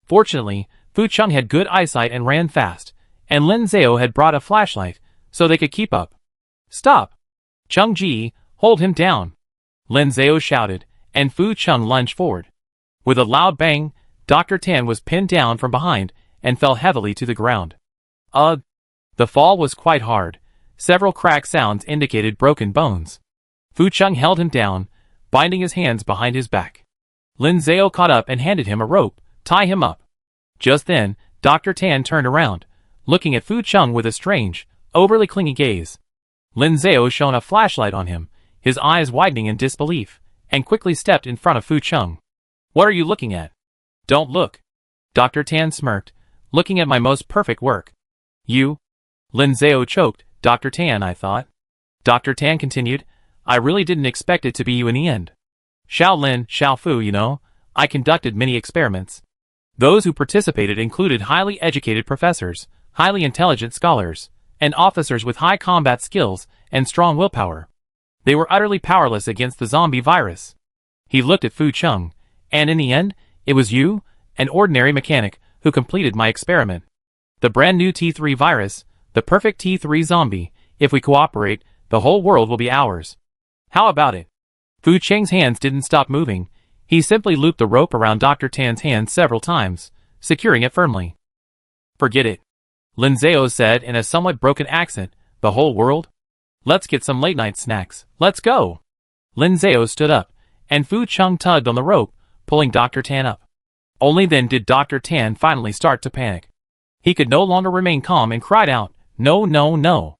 Fortunately, Fu Cheng had good eyesight and ran fast, and Lin Zhao had brought a flashlight, so they could keep up. "Stop! Cheng Ji, hold him down!" Lin Zhao shouted, and Fu Cheng lunged forward. With a loud bang, Dr. Tan was pinned down from behind and fell heavily to the ground. Ugh! The fall was quite hard. Several crack sounds indicated broken bones. Fu Cheng held him down, binding his hands behind his back. Lin Zhao caught up and handed him a rope. "Tie him up." Just then, Dr. Tan turned around, looking at Fu Cheng with a strange, overly clingy gaze. Lin Zhao shone a flashlight on him, his eyes widening in disbelief, and quickly stepped in front of Fu Cheng. "What are you looking at?" "Don't look." Dr. Tan smirked, "Looking at my most perfect work." "You?" Lin Zhao choked. "Dr. Tan, I thought." Dr. Tan continued, "I really didn't expect it to be you in the end. Xiao Lin, Xiao Fu, you know, I conducted many experiments. Those who participated included highly educated professors, highly intelligent scholars, and officers with high combat skills and strong willpower. They were utterly powerless against the zombie virus." He looked at Fu Cheng, "And in the end, it was you, an ordinary mechanic, who completed my experiment. The brand new T3 virus, the perfect T3 zombie. If we cooperate, the whole world will be ours. How about it?" Fu Cheng's hands didn't stop moving. He simply looped the rope around Dr. Tan's hand several times, securing it firmly. "Forget it," Lin Zhao said in a somewhat broken accent. "The whole world? Let's get some late-night snacks. Let's go." Lin Zhao stood up, and Fu Cheng tugged on the rope, pulling Dr. Tan up. Only then did Dr. Tan finally start to panic. He could no longer remain calm and cried out, "No, no, no.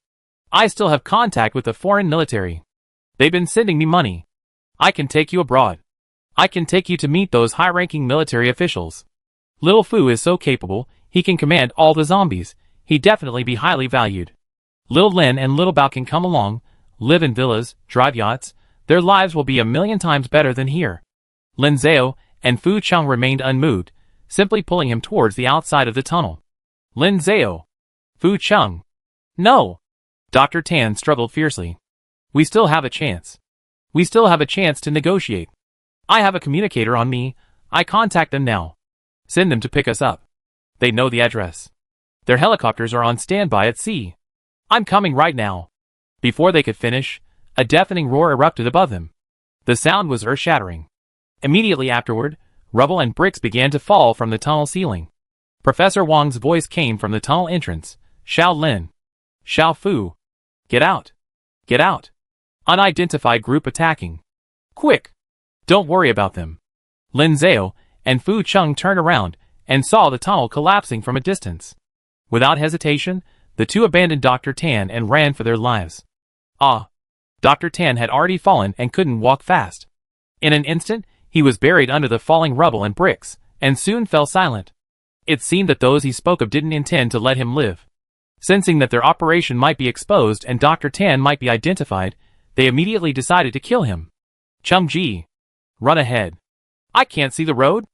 I still have contact with the foreign military. They've been sending me money. I can take you abroad. I can take you to meet those high-ranking military officials. Little Fu is so capable, he can command all the zombies. He'd definitely be highly valued. Little Lin and Little Bao can come along, live in villas, drive yachts. Their lives will be a million times better than here." Lin Zhao and Fu Cheng remained unmoved, simply pulling him towards the outside of the tunnel. "Lin Zhao! Fu Cheng! No!" Dr. Tan struggled fiercely. We still have a chance. We still have a chance to negotiate. I have a communicator on me. I contact them now. Send them to pick us up. They know the address. Their helicopters are on standby at sea. I'm coming right now. Before they could finish, a deafening roar erupted above them. The sound was earth-shattering. Immediately afterward, rubble and bricks began to fall from the tunnel ceiling. Professor Wang's voice came from the tunnel entrance. Xiao Lin. Xiao Fu. Get out. Get out. Unidentified group attacking. Quick. Don't worry about them. Lin Zhao and Fu Cheng turned around and saw the tunnel collapsing from a distance. Without hesitation, the two abandoned Dr. Tan and ran for their lives. Dr. Tan had already fallen and couldn't walk fast. In an instant, he was buried under the falling rubble and bricks, and soon fell silent. It seemed that those he spoke of didn't intend to let him live. Sensing that their operation might be exposed and Dr. Tan might be identified, they immediately decided to kill him. Cheng Ji. Run ahead. I can't see the road.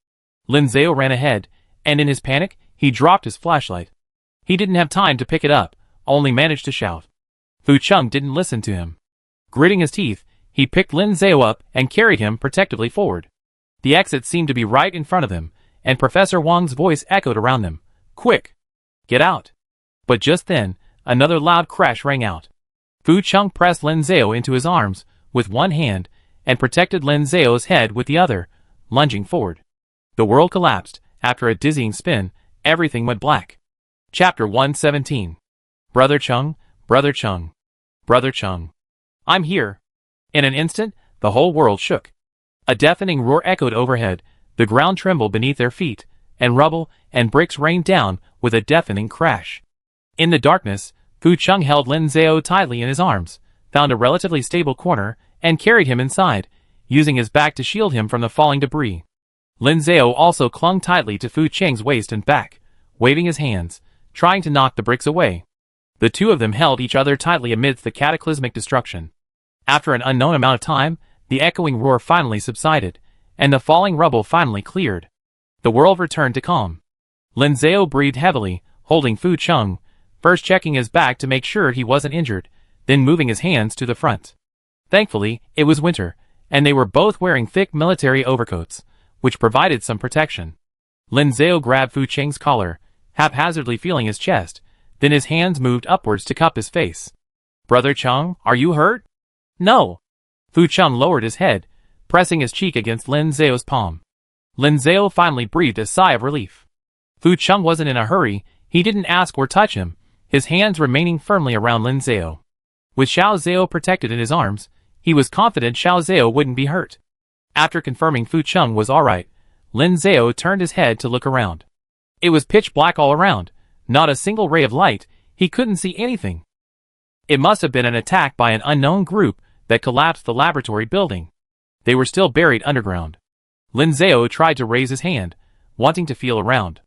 Lin Zhao ran ahead, and in his panic, he dropped his flashlight. He didn't have time to pick it up, only managed to shout. Fu Cheng didn't listen to him. Gritting his teeth, he picked Lin Zhao up and carried him protectively forward. The exit seemed to be right in front of them, and Professor Wang's voice echoed around them. Quick! Get out! But just then, another loud crash rang out. Fu Cheng pressed Lin Zhao into his arms with one hand and protected Lin Zhao's head with the other, lunging forward. The world collapsed. After a dizzying spin, everything went black. Chapter 117. Brother Cheng, Brother Cheng. Brother Cheng. I'm here. In an instant, the whole world shook. A deafening roar echoed overhead, the ground trembled beneath their feet, and rubble and bricks rained down with a deafening crash. In the darkness, Fu Cheng held Lin Zhao tightly in his arms, found a relatively stable corner, and carried him inside, using his back to shield him from the falling debris. Lin Zhao also clung tightly to Fu Cheng's waist and back, waving his hands, trying to knock the bricks away. The two of them held each other tightly amidst the cataclysmic destruction. After an unknown amount of time, the echoing roar finally subsided, and the falling rubble finally cleared. The world returned to calm. Lin Zhao breathed heavily, holding Fu Cheng, first checking his back to make sure he wasn't injured, then moving his hands to the front. Thankfully, it was winter, and they were both wearing thick military overcoats, which provided some protection. Lin Zhao grabbed Fu Cheng's collar, haphazardly feeling his chest, then his hands moved upwards to cup his face. Brother Cheng, are you hurt? No. Fu Cheng lowered his head, pressing his cheek against Lin Zhao's palm. Lin Zhao finally breathed a sigh of relief. Fu Cheng wasn't in a hurry, he didn't ask or touch him, his hands remaining firmly around Lin Zhao. With Xiao Zhao protected in his arms, he was confident Xiao Zhao wouldn't be hurt. After confirming Fu Cheng was alright, Lin Zhao turned his head to look around. It was pitch black all around, not a single ray of light, he couldn't see anything. It must have been an attack by an unknown group that collapsed the laboratory building. They were still buried underground. Lin Zhao tried to raise his hand, wanting to feel around.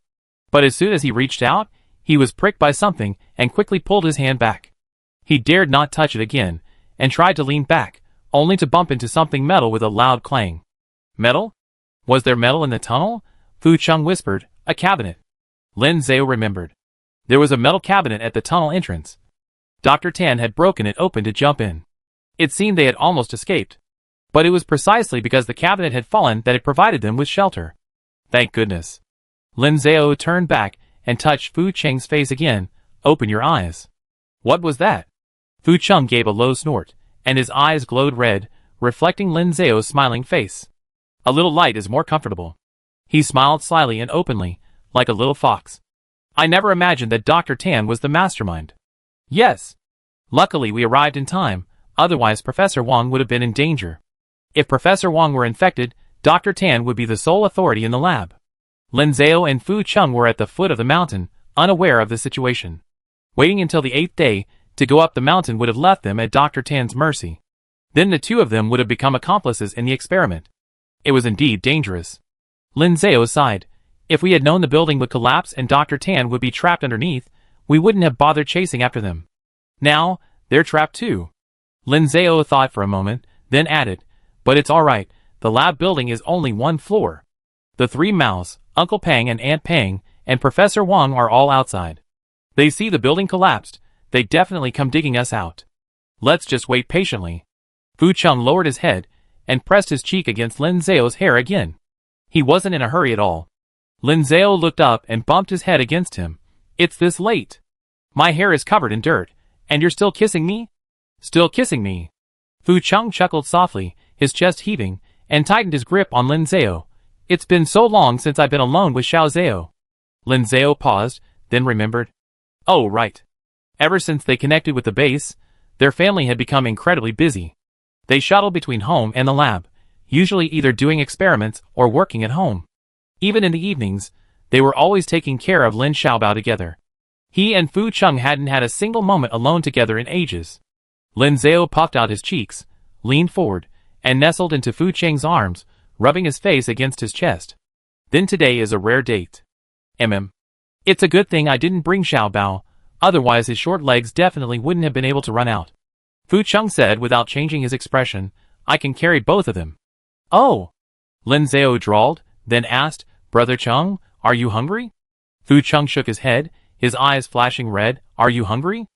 But as soon as he reached out, he was pricked by something and quickly pulled his hand back. He dared not touch it again, and tried to lean back, only to bump into something metal with a loud clang. Metal? Was there metal in the tunnel? Fu Cheng whispered. A cabinet. Lin Zhao remembered. There was a metal cabinet at the tunnel entrance. Dr. Tan had broken it open to jump in. It seemed they had almost escaped. But it was precisely because the cabinet had fallen that it provided them with shelter. Thank goodness. Lin Zhao turned back and touched Fu Cheng's face again. Open your eyes. What was that? Fu Cheng gave a low snort, and his eyes glowed red, reflecting Lin Zhao's smiling face. A little light is more comfortable. He smiled slyly and openly, like a little fox. I never imagined that Dr. Tan was the mastermind. Yes. Luckily we arrived in time, otherwise Professor Wang would have been in danger. If Professor Wang were infected, Dr. Tan would be the sole authority in the lab. Lin Zhao and Fu Cheng were at the foot of the mountain, unaware of the situation. Waiting until the 8th day to go up the mountain would have left them at Dr. Tan's mercy. Then the two of them would have become accomplices in the experiment. It was indeed dangerous. Lin Zhao sighed. If we had known the building would collapse and Dr. Tan would be trapped underneath, we wouldn't have bothered chasing after them. Now, they're trapped too. Lin Zhao thought for a moment, then added, but it's alright, the lab building is only 1 floor. The 3 Maos, Uncle Pang and Aunt Pang, and Professor Wang are all outside. They see the building collapsed, they definitely come digging us out. Let's just wait patiently. Fu Cheng lowered his head and pressed his cheek against Lin Zhao's hair again. He wasn't in a hurry at all. Lin Zhao looked up and bumped his head against him. It's this late. My hair is covered in dirt, and you're still kissing me? Still kissing me. Fu Cheng chuckled softly, his chest heaving, and tightened his grip on Lin Zhao. It's been so long since I've been alone with Xiao Zhao. Lin Zhao paused, then remembered. Oh, right. Ever since they connected with the base, their family had become incredibly busy. They shuttled between home and the lab, usually either doing experiments or working at home. Even in the evenings, they were always taking care of Lin Xiaobao together. He and Fu Cheng hadn't had a single moment alone together in ages. Lin Zhao puffed out his cheeks, leaned forward, and nestled into Fu Cheng's arms, rubbing his face against his chest. Then today is a rare date. It's a good thing I didn't bring Xiaobao, otherwise his short legs definitely wouldn't have been able to run out. Fu Cheng said without changing his expression, I can carry both of them. Oh! Lin Zhao drawled, then asked, Brother Cheng, are you hungry? Fu Cheng shook his head, his eyes flashing red. Are you hungry?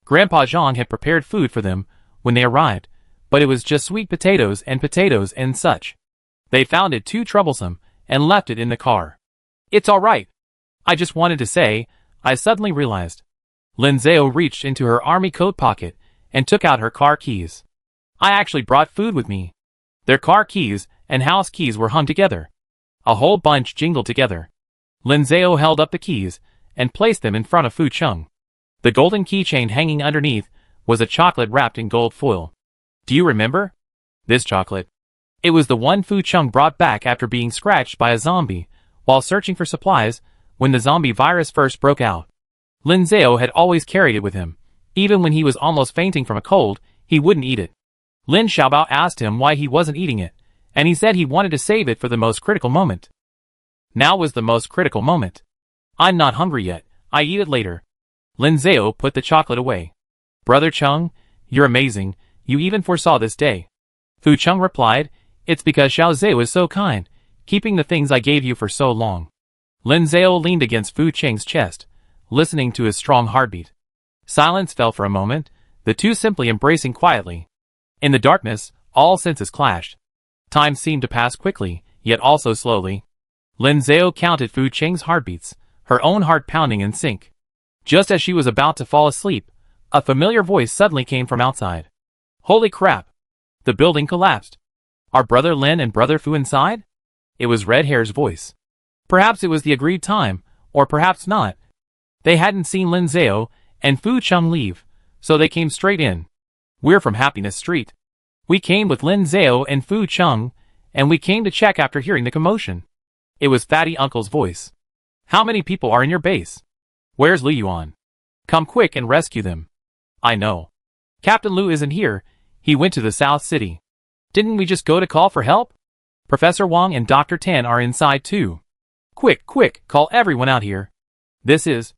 Grandpa Zhang had prepared food for them when they arrived, but it was just sweet potatoes and such. They found it too troublesome and left it in the car. It's all right. I just wanted to say, I suddenly realized. Lin Zhao reached into her army coat pocket and took out her car keys. I actually brought food with me. Their car keys and house keys were hung together. A whole bunch jingled together. Lin Zhao held up the keys and placed them in front of Fu Cheng. The golden keychain hanging underneath was a chocolate wrapped in gold foil. Do you remember? This chocolate. It was the one Fu Cheng brought back after being scratched by a zombie while searching for supplies when the zombie virus first broke out. Lin Zhao had always carried it with him. Even when he was almost fainting from a cold, he wouldn't eat it. Lin Xiaobao asked him why he wasn't eating it, and he said he wanted to save it for the most critical moment. Now was the most critical moment. I'm not hungry yet, I eat it later. Lin Zhao put the chocolate away. Brother Cheng, you're amazing, you even foresaw this day. Fu Cheng replied, it's because Xiao Zhao is so kind, keeping the things I gave you for so long. Lin Zhao leaned against Fu Cheng's chest, listening to his strong heartbeat. Silence fell for a moment, the two simply embracing quietly. In the darkness, all senses clashed. Time seemed to pass quickly, yet also slowly. Lin Zhao counted Fu Cheng's heartbeats, her own heart pounding in sync. Just as she was about to fall asleep, a familiar voice suddenly came from outside. Holy crap! The building collapsed. Are Brother Lin and Brother Fu inside? It was Red Hair's voice. Perhaps it was the agreed time, or perhaps not. They hadn't seen Lin Zhao and Fu Cheng leave, so they came straight in. We're from Happiness Street. We came with Lin Zhao and Fu Cheng, and we came to check after hearing the commotion. It was Fatty Uncle's voice. How many people are in your base? Where's Lu Yuan? Come quick and rescue them. I know. Captain Lu isn't here, he went to the South City. Didn't we just go to call for help? Professor Wang and Dr. Tan are inside too. Quick, quick, call everyone out here. This is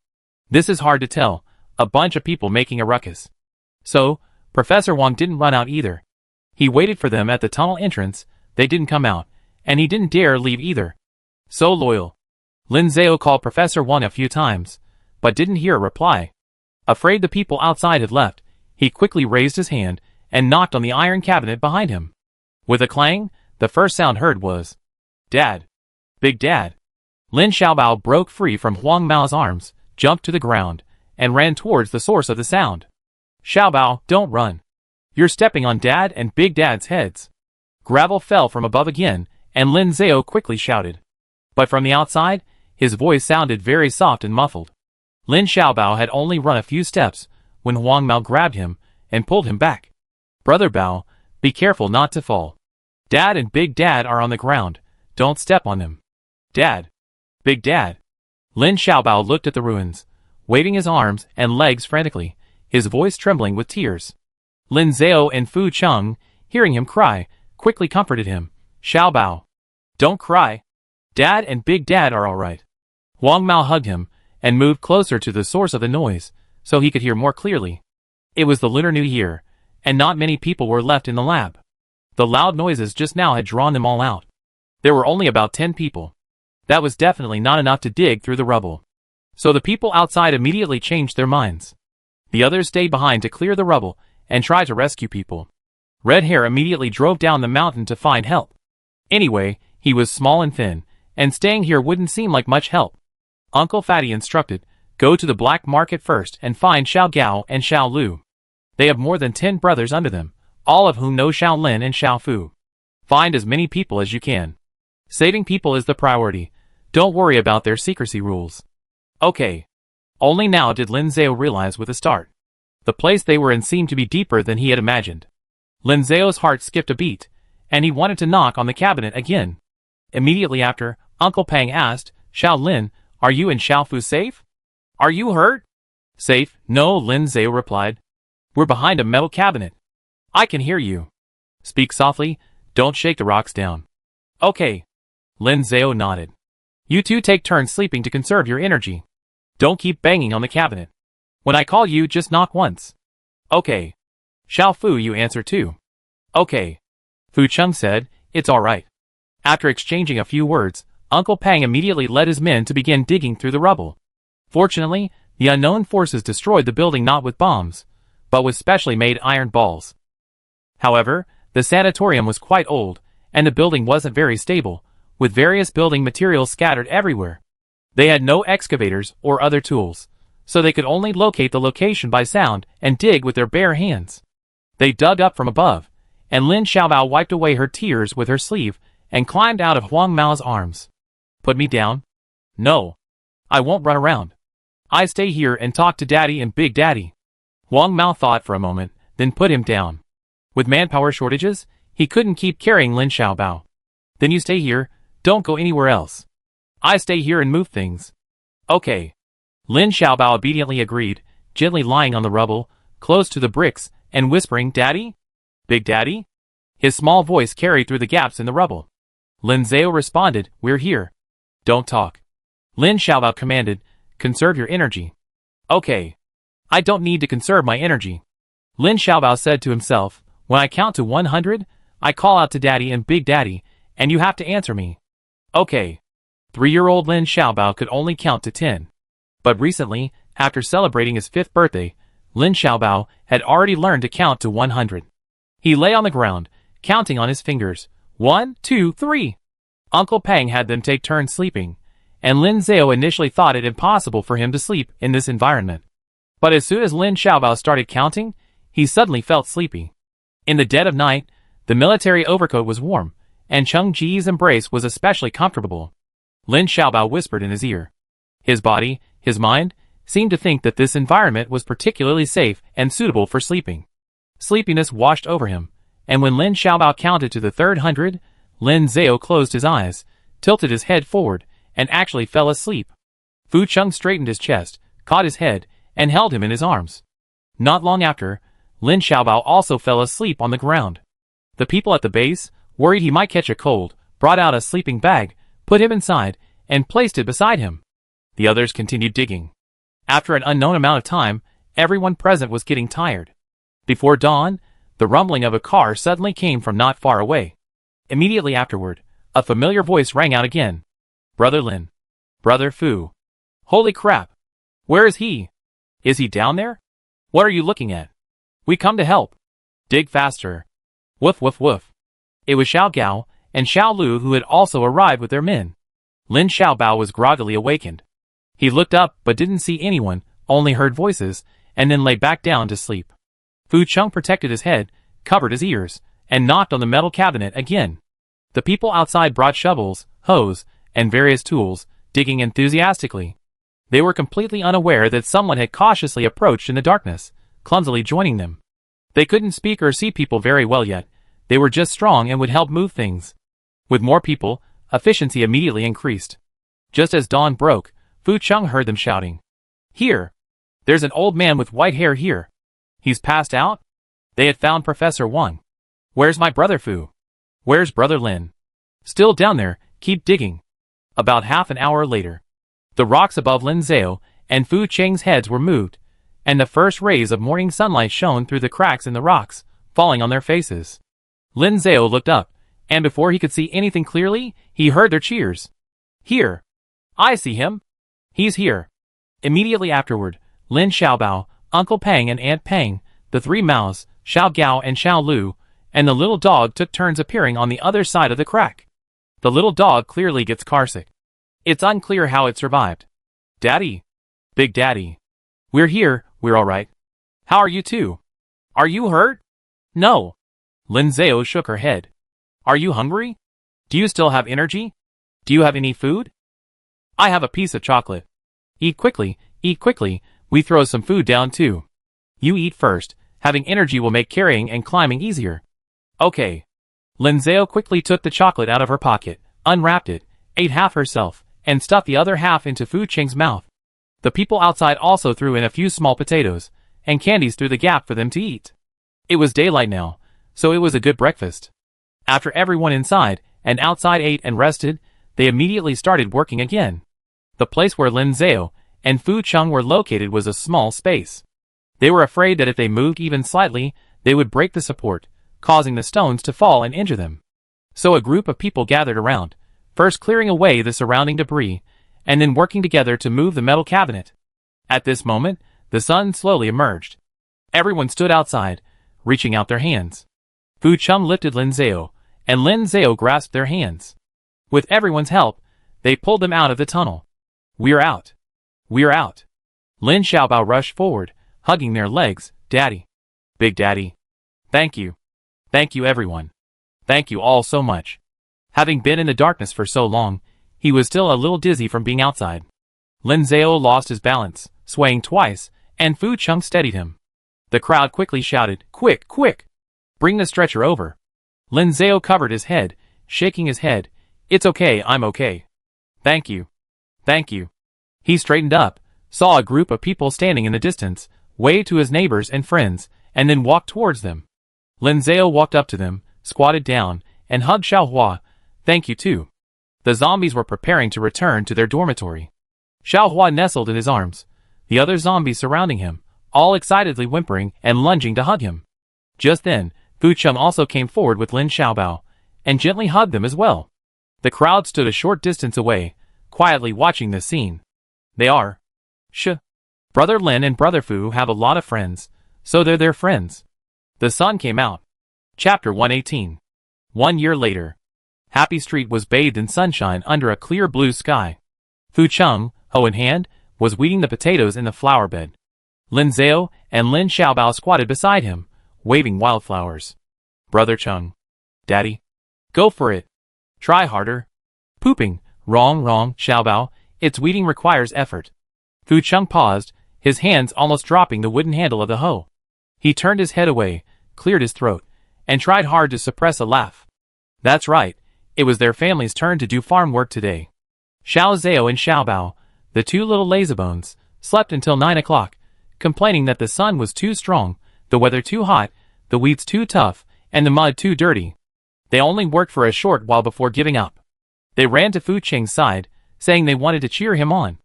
hard to tell, a bunch of people making a ruckus. So, Professor Wang didn't run out either. He waited for them at the tunnel entrance, they didn't come out, and he didn't dare leave either. So loyal. Lin Zhao called Professor Wang a few times, but didn't hear a reply. Afraid the people outside had left, he quickly raised his hand and knocked on the iron cabinet behind him. With a clang, the first sound heard was, Dad! Big Dad! Lin Xiaobao broke free from Huang Mao's arms, jumped to the ground, and ran towards the source of the sound. Xiaobao, don't run. You're stepping on Dad and Big Dad's heads. Gravel fell from above again, and Lin Zhao quickly shouted. But from the outside, his voice sounded very soft and muffled. Lin Xiaobao had only run a few steps when Huang Mao grabbed him and pulled him back. Brother Bao, be careful not to fall. Dad and Big Dad are on the ground, don't step on them. Dad! Big Dad! Lin Xiaobao looked at the ruins, waving his arms and legs frantically, his voice trembling with tears. Lin Zhao and Fu Cheng, hearing him cry, quickly comforted him. Xiaobao! Don't cry. Dad and Big Dad are all right. Huang Mao hugged him and moved closer to the source of the noise, so he could hear more clearly. It was the Lunar New Year, and not many people were left in the lab. The loud noises just now had drawn them all out. There were only about 10 people. That was definitely not enough to dig through the rubble. So the people outside immediately changed their minds. The others stayed behind to clear the rubble and try to rescue people. Red Hair immediately drove down the mountain to find help. Anyway, he was small and thin, and staying here wouldn't seem like much help. Uncle Fatty instructed, go to the black market first and find Xiao Gao and Xiao Lu. They have more than 10 brothers under them, all of whom know Xiao Lin and Xiao Fu. Find as many people as you can. Saving people is the priority. Don't worry about their secrecy rules. Okay. Only now did Lin Zhao realize with a start. The place they were in seemed to be deeper than he had imagined. Lin Zhao's heart skipped a beat, and he wanted to knock on the cabinet again. Immediately after, Uncle Pang asked, Xiao Lin, are you and Xiao Fu safe? Are you hurt? Safe? No, Lin Zhao replied. We're behind a metal cabinet. I can hear you. Speak softly, don't shake the rocks down. Okay. Lin Zhao nodded. You two take turns sleeping to conserve your energy. Don't keep banging on the cabinet. When I call you, just knock once. Okay. Xiao Fu, you answer too. Okay. Fu Chung said, it's alright. After exchanging a few words, Uncle Pang immediately led his men to begin digging through the rubble. Fortunately, the unknown forces destroyed the building not with bombs, but with specially made iron balls. However, the sanatorium was quite old, and the building wasn't very stable, with various building materials scattered everywhere. They had no excavators or other tools, so they could only locate the location by sound and dig with their bare hands. They dug up from above, and Lin Xiaobao wiped away her tears with her sleeve and climbed out of Huang Mao's arms. Put me down? No. I won't run around. I stay here and talk to Daddy and Big Daddy. Huang Mao thought for a moment, then put him down. With manpower shortages, he couldn't keep carrying Lin Xiaobao. Then you stay here, don't go anywhere else. I stay here and move things. Okay. Lin Xiaobao obediently agreed, gently lying on the rubble, close to the bricks, and whispering, Daddy? Big Daddy? His small voice carried through the gaps in the rubble. Lin Zhao responded, we're here. Don't talk. Lin Xiaobao commanded, conserve your energy. Okay. I don't need to conserve my energy. Lin Xiaobao said to himself, when I count to 100, I call out to Daddy and Big Daddy, and you have to answer me. Okay. 3-year-old Lin Xiaobao could only count to 10. But recently, after celebrating his 5th birthday, Lin Xiaobao had already learned to count to 100. He lay on the ground, counting on his fingers. 1, 2, 3. Uncle Pang had them take turns sleeping, and Lin Zhao initially thought it impossible for him to sleep in this environment. But as soon as Lin Xiaobao started counting, he suddenly felt sleepy. In the dead of night, the military overcoat was warm, and Cheng Ji's embrace was especially comfortable. Lin Xiaobao whispered in his ear. His body, his mind, seemed to think that this environment was particularly safe and suitable for sleeping. Sleepiness washed over him, and when Lin Xiaobao counted to the 300, Lin Zhao closed his eyes, tilted his head forward, and actually fell asleep. Fu Chung straightened his chest, caught his head, and held him in his arms. Not long after, Lin Xiaobao also fell asleep on the ground. The people at the base, worried he might catch a cold, brought out a sleeping bag, put him inside, and placed it beside him. The others continued digging. After an unknown amount of time, everyone present was getting tired. Before dawn, the rumbling of a car suddenly came from not far away. Immediately afterward, a familiar voice rang out again. Brother Lin. Brother Fu. Holy crap. Where is he? Is he down there? What are you looking at? We come to help. Dig faster. Woof woof woof. It was Xiao Gao and Xiao Lu who had also arrived with their men. Lin Xiaobao was groggily awakened. He looked up but didn't see anyone, only heard voices, and then lay back down to sleep. Fu Chung protected his head, covered his ears, and knocked on the metal cabinet again. The people outside brought shovels, hoes, and various tools, digging enthusiastically. They were completely unaware that someone had cautiously approached in the darkness, clumsily joining them. They couldn't speak or see people very well yet. They were just strong and would help move things. With more people, efficiency immediately increased. Just as dawn broke, Fu Chung heard them shouting. Here! There's an old man with white hair here. He's passed out? They had found Professor Wang. Where's my brother Fu? Where's Brother Lin? Still down there, keep digging. About half an hour later, the rocks above Lin Zhao and Fu Cheng's heads were moved, and the first rays of morning sunlight shone through the cracks in the rocks, falling on their faces. Lin Zhao looked up, and before he could see anything clearly, he heard their cheers. Here! I see him! He's here! Immediately afterward, Lin Xiaobao, Uncle Pang and Aunt Pang, the 3 Maos, Xiao Gao and Xiao Lu, and the little dog took turns appearing on the other side of the crack. The little dog clearly gets carsick. It's unclear how it survived. Daddy. Big Daddy. We're here, we're alright. How are you two? Are you hurt? No. Lin Zhao shook her head. Are you hungry? Do you still have energy? Do you have any food? I have a piece of chocolate. Eat quickly, we throw some food down too. You eat first, having energy will make carrying and climbing easier. Okay. Lin Zhao quickly took the chocolate out of her pocket, unwrapped it, ate half herself, and stuffed the other half into Fu Cheng's mouth. The people outside also threw in a few small potatoes and candies through the gap for them to eat. It was daylight now, so it was a good breakfast. After everyone inside and outside ate and rested, they immediately started working again. The place where Lin Zhao and Fu Cheng were located was a small space. They were afraid that if they moved even slightly, they would break the support, causing the stones to fall and injure them. So a group of people gathered around, first clearing away the surrounding debris, and then working together to move the metal cabinet. At this moment, the sun slowly emerged. Everyone stood outside, reaching out their hands. Fu Cheng lifted Lin Zhao, and Lin Zhao grasped their hands. With everyone's help, they pulled them out of the tunnel. We're out. We're out. Lin Xiaobao rushed forward, hugging their legs. Daddy. Big Daddy. Thank you. Thank you everyone. Thank you all so much. Having been in the darkness for so long, he was still a little dizzy from being outside. Lin Zhao lost his balance, swaying twice, and Fu Cheng steadied him. The crowd quickly shouted, Quick, quick! Bring the stretcher over. Lin Zhao covered his head, shaking his head. It's okay, I'm okay. Thank you. Thank you. He straightened up, saw a group of people standing in the distance, waved to his neighbors and friends, and then walked towards them. Lin Zhao walked up to them, squatted down, and hugged Xiao Hua. Thank you too. The zombies were preparing to return to their dormitory. Xiao Hua nestled in his arms, the other zombies surrounding him, all excitedly whimpering and lunging to hug him. Just then, Fu Cheng also came forward with Lin Xiaobao, and gently hugged them as well. The crowd stood a short distance away, quietly watching this scene. They are. Brother Lin and Brother Fu have a lot of friends, so they're their friends. The sun came out. Chapter 118. 1 year later. Happy Street was bathed in sunshine under a clear blue sky. Fu Cheng, hoe in hand, was weeding the potatoes in the flower bed. Lin Zhao and Lin Xiaobao squatted beside him, waving wildflowers. Brother Cheng. Daddy. Go for it. Try harder. Pooping. Wrong, Xiaobao, its weeding requires effort. Fu Cheng paused, his hands almost dropping the wooden handle of the hoe. He turned his head away, cleared his throat, and tried hard to suppress a laugh. That's right, it was their family's turn to do farm work today. Xiao Zhao and Xiaobao, the two little lazybones, slept until 9 o'clock, complaining that the sun was too strong, the weather too hot, the weeds too tough, and the mud too dirty. They only worked for a short while before giving up. They ran to Fu Cheng's side, saying they wanted to cheer him on.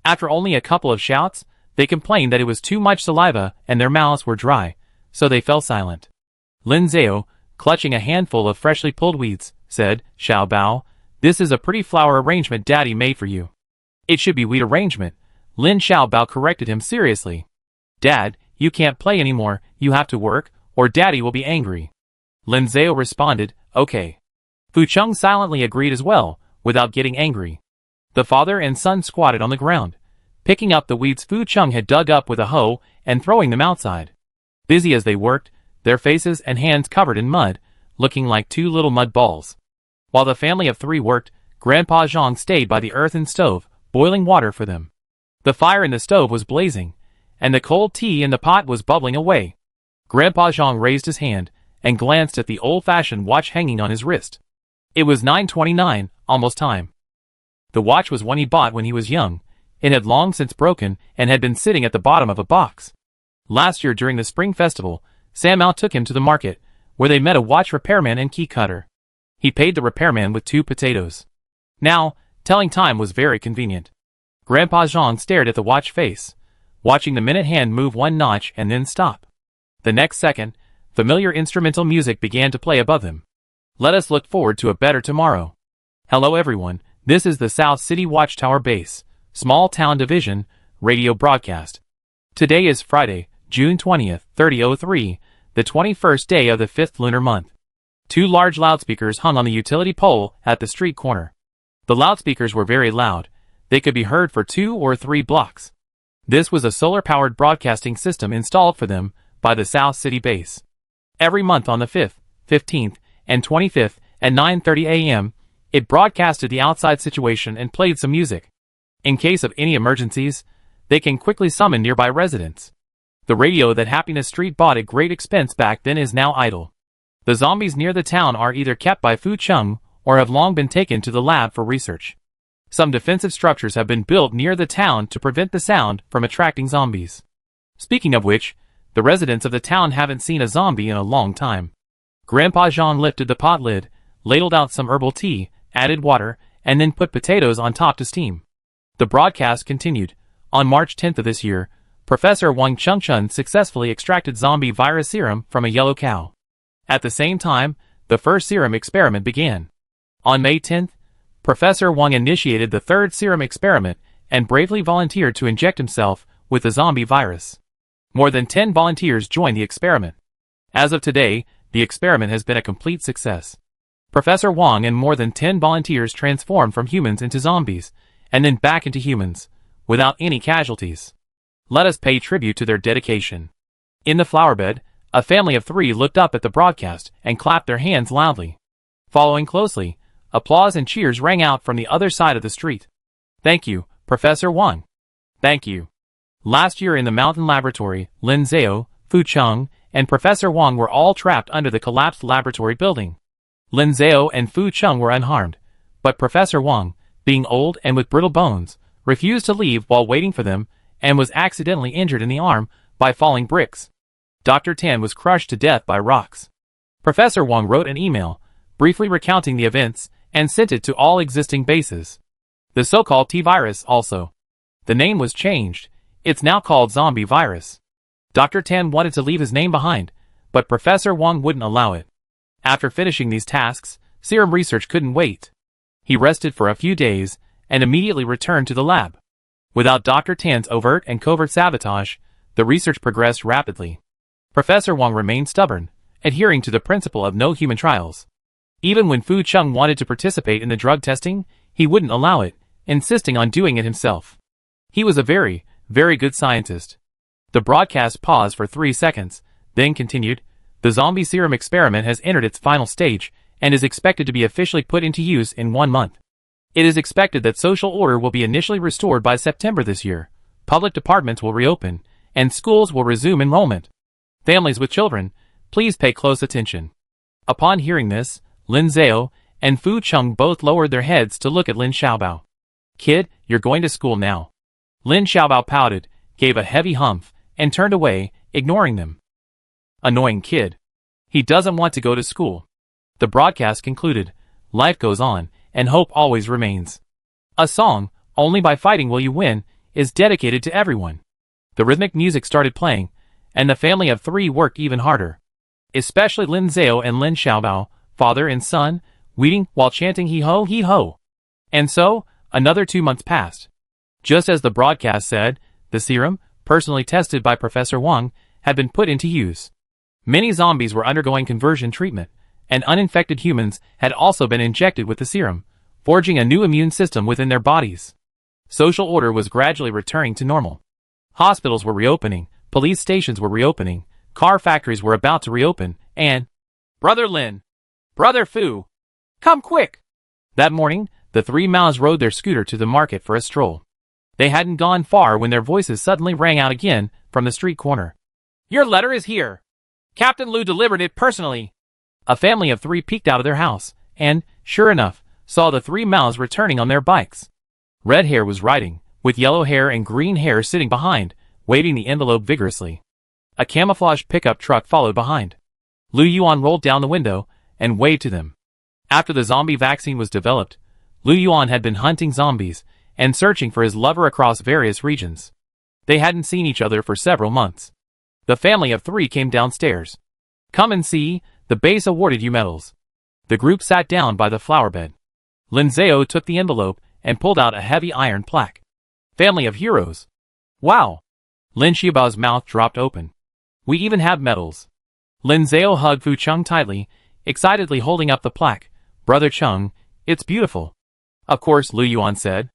After only a couple of shouts, they complained that it was too much saliva and their mouths were dry, so they fell silent. Lin Zhao, clutching a handful of freshly pulled weeds, said, Xiaobao, this is a pretty flower arrangement Daddy made for you. It should be weed arrangement. Lin Xiaobao corrected him seriously. Dad, you can't play anymore, you have to work, or Daddy will be angry. Lin Zhao responded, okay. Fu Cheng silently agreed as well, without getting angry. The father and son squatted on the ground, picking up the weeds Fu Cheng had dug up with a hoe and throwing them outside. Busy as they worked, their faces and hands covered in mud, looking like two little mud balls. While the family of 3 worked, Grandpa Zhang stayed by the earthen stove, boiling water for them. The fire in the stove was blazing, and the cold tea in the pot was bubbling away. Grandpa Zhang raised his hand and glanced at the old-fashioned watch hanging on his wrist. It was 9:29, almost time. The watch was one he bought when he was young. It had long since broken and had been sitting at the bottom of a box. Last year during the spring festival, Sam Mao took him to the market, where they met a watch repairman and key cutter. He paid the repairman with 2 potatoes. Now, telling time was very convenient. Grandpa Zhang stared at the watch face, watching the minute hand move 1 notch and then stop. The next second, familiar instrumental music began to play above him. Let us look forward to a better tomorrow. Hello everyone, this is the South City Watchtower Base, Small Town Division, radio broadcast. Today is Friday, June 20th, 3003. the 21st day of the 5th lunar month. 2 large loudspeakers hung on the utility pole at the street corner. The loudspeakers were very loud. They could be heard for 2 or 3 blocks. This was a solar-powered broadcasting system installed for them by the South City base. Every month on the 5th, 15th, and 25th at 9:30 a.m., it broadcasted the outside situation and played some music. In case of any emergencies, they can quickly summon nearby residents. The radio that Happiness Street bought at great expense back then is now idle. The zombies near the town are either kept by Fu Chung or have long been taken to the lab for research. Some defensive structures have been built near the town to prevent the sound from attracting zombies. Speaking of which, the residents of the town haven't seen a zombie in a long time. Grandpa Zhang lifted the pot lid, ladled out some herbal tea, added water, and then put potatoes on top to steam. The broadcast continued. On March 10th of this year, Professor Wang Chengchun successfully extracted zombie virus serum from a yellow cow. At the same time, the first serum experiment began. On May 10th, Professor Wang initiated the third serum experiment and bravely volunteered to inject himself with the zombie virus. More than 10 volunteers joined the experiment. As of today, the experiment has been a complete success. Professor Wang and more than 10 volunteers transformed from humans into zombies, and then back into humans, without any casualties. Let us pay tribute to their dedication. In the flower bed, a family of 3 looked up at the broadcast and clapped their hands loudly. Following closely, applause and cheers rang out from the other side of the street. Thank you, Professor Wang. Thank you. Last year in the mountain laboratory, Lin Zhao, Fu Chung, and Professor Wang were all trapped under the collapsed laboratory building. Lin Zhao and Fu Chung were unharmed, but Professor Wang, being old and with brittle bones, refused to leave while waiting for them and was accidentally injured in the arm by falling bricks. Dr. Tan was crushed to death by rocks. Professor Wang wrote an email, briefly recounting the events, and sent it to all existing bases. The so-called T-virus also. The name was changed. It's now called zombie virus. Dr. Tan wanted to leave his name behind, but Professor Wang wouldn't allow it. After finishing these tasks, serum research couldn't wait. He rested for a few days and immediately returned to the lab. Without Dr. Tan's overt and covert sabotage, the research progressed rapidly. Professor Wang remained stubborn, adhering to the principle of no human trials. Even when Fu Chung wanted to participate in the drug testing, he wouldn't allow it, insisting on doing it himself. He was a very, very good scientist. The broadcast paused for 3 seconds, then continued. The zombie serum experiment has entered its final stage and is expected to be officially put into use in 1 month. It is expected that social order will be initially restored by September this year. Public departments will reopen, and schools will resume enrollment. Families with children, please pay close attention. Upon hearing this, Lin Zhao and Fu Chung both lowered their heads to look at Lin Xiaobao. Kid, you're going to school now. Lin Xiaobao pouted, gave a heavy humph, and turned away, ignoring them. Annoying kid. He doesn't want to go to school. The broadcast concluded. Life goes on, and hope always remains. A song, Only by Fighting Will You Win, is dedicated to everyone. The rhythmic music started playing, and the family of 3 worked even harder. Especially Lin Zhao and Lin Xiaobao, father and son, weeding while chanting hee-ho, hee-ho. And so, another 2 months passed. Just as the broadcast said, the serum, personally tested by Professor Wang, had been put into use. Many zombies were undergoing conversion treatment, and uninfected humans had also been injected with the serum, forging a new immune system within their bodies. Social order was gradually returning to normal. Hospitals were reopening, police stations were reopening, car factories were about to reopen, and... Brother Lin! Brother Fu! Come quick! That morning, the 3 Maos rode their scooter to the market for a stroll. They hadn't gone far when their voices suddenly rang out again from the street corner. Your letter is here! Captain Lu delivered it personally! A family of 3 peeked out of their house, and, sure enough, saw the 3 Maos returning on their bikes. Red Hair was riding, with yellow hair and green hair sitting behind, waving the envelope vigorously. A camouflage pickup truck followed behind. Lu Yuan rolled down the window and waved to them. After the zombie vaccine was developed, Lu Yuan had been hunting zombies and searching for his lover across various regions. They hadn't seen each other for several months. The family of 3 came downstairs. Come and see, the base awarded you medals. The group sat down by the flower bed. Lin Zhao took the envelope and pulled out a heavy iron plaque. Family of heroes. Wow! Lin Xiaobao's mouth dropped open. We even have medals. Lin Zhao hugged Fu Chung tightly, excitedly holding up the plaque. Brother Chung, it's beautiful. Of course, Lu Yuan said.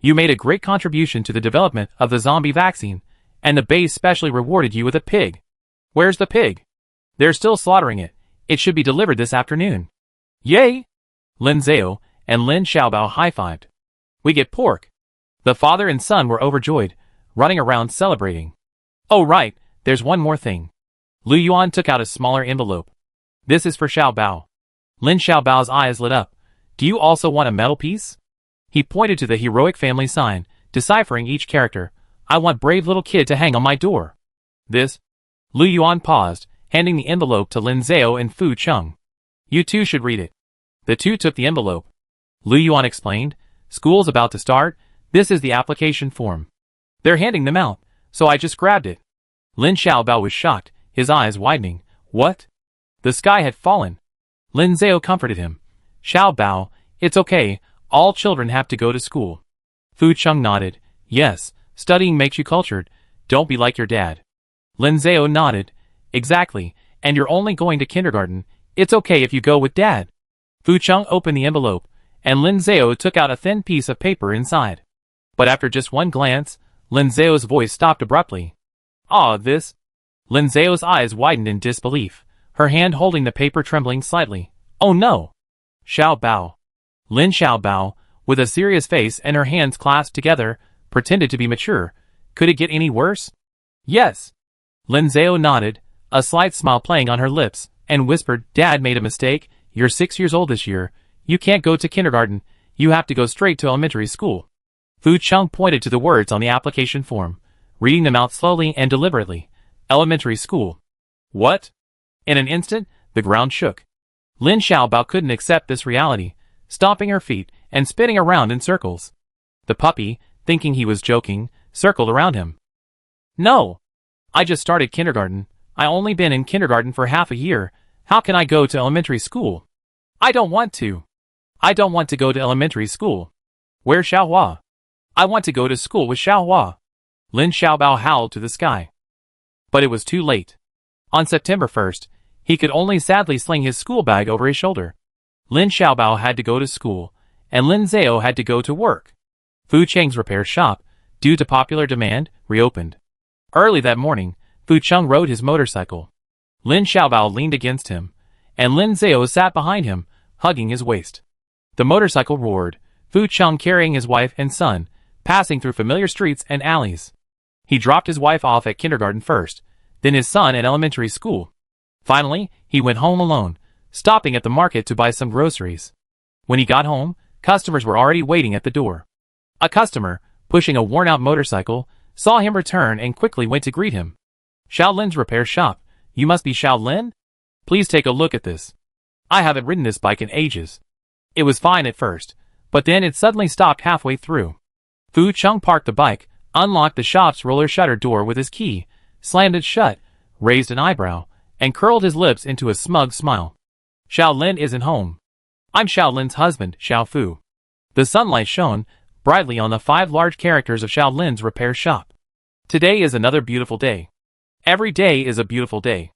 You made a great contribution to the development of the zombie vaccine, and the base specially rewarded you with a pig. Where's the pig? They're still slaughtering it. It should be delivered this afternoon. Yay! Lin Zhao and Lin Xiaobao high-fived. We get pork. The father and son were overjoyed, running around celebrating. Oh right, there's one more thing. Lu Yuan took out a smaller envelope. This is for Xiaobao. Lin Xiaobao's eyes lit up. Do you also want a metal piece? He pointed to the heroic family sign, deciphering each character. I want brave little kid to hang on my door. This? Lu Yuan paused, handing the envelope to Lin Zhao and Fu Chung. You two should read it. The two took the envelope. Lu Yuan explained, school's about to start, this is the application form. They're handing them out, so I just grabbed it. Lin Xiaobao was shocked, his eyes widening. What? The sky had fallen. Lin Zhao comforted him. Xiaobao, it's okay, all children have to go to school. Fu Chung nodded. Yes, studying makes you cultured, don't be like your dad. Lin Zhao nodded. Exactly, and you're only going to kindergarten, it's okay if you go with dad. Fu Chung opened the envelope, and Lin Zhao took out a thin piece of paper inside. But after just one glance, Lin Zhao's voice stopped abruptly. Ah, this? Lin Zhao's eyes widened in disbelief, her hand holding the paper trembling slightly. Oh no! Xiaobao. Lin Xiaobao, with a serious face and her hands clasped together, pretended to be mature. Could it get any worse? Yes. Lin Zhao nodded, a slight smile playing on her lips, and whispered, Dad made a mistake, you're 6 years old this year, you can't go to kindergarten, you have to go straight to elementary school. Fu Chung pointed to the words on the application form, reading them out slowly and deliberately. Elementary school. What? In an instant, the ground shook. Lin Xiaobao couldn't accept this reality, stomping her feet and spinning around in circles. The puppy, thinking he was joking, circled around him. No! I just started kindergarten. I only been in kindergarten for half a year. How can I go to elementary school? I don't want to. I don't want to go to elementary school. Where's Xiaohua? I want to go to school with Xiaohua. Lin Xiaobao howled to the sky. But it was too late. On September 1st, he could only sadly sling his school bag over his shoulder. Lin Xiaobao had to go to school, and Lin Zhao had to go to work. Fu Cheng's repair shop, due to popular demand, reopened. Early that morning, Fu Chung rode his motorcycle. Lin Xiaobao leaned against him, and Lin Zhao sat behind him, hugging his waist. The motorcycle roared, Fu Chung carrying his wife and son, passing through familiar streets and alleys. He dropped his wife off at kindergarten first, then his son at elementary school. Finally, he went home alone, stopping at the market to buy some groceries. When he got home, customers were already waiting at the door. A customer, pushing a worn-out motorcycle, saw him return and quickly went to greet him. Xiaolin's repair shop. You must be Xiaolin? Please take a look at this. I haven't ridden this bike in ages. It was fine at first, but then it suddenly stopped halfway through. Fu Chung parked the bike, unlocked the shop's roller shutter door with his key, slammed it shut, raised an eyebrow, and curled his lips into a smug smile. Xiaolin isn't home. I'm Xiaolin's husband, Xiao Fu. The sunlight shone brightly on the 5 large characters of Xiaolin's repair shop. Today is another beautiful day. Every day is a beautiful day.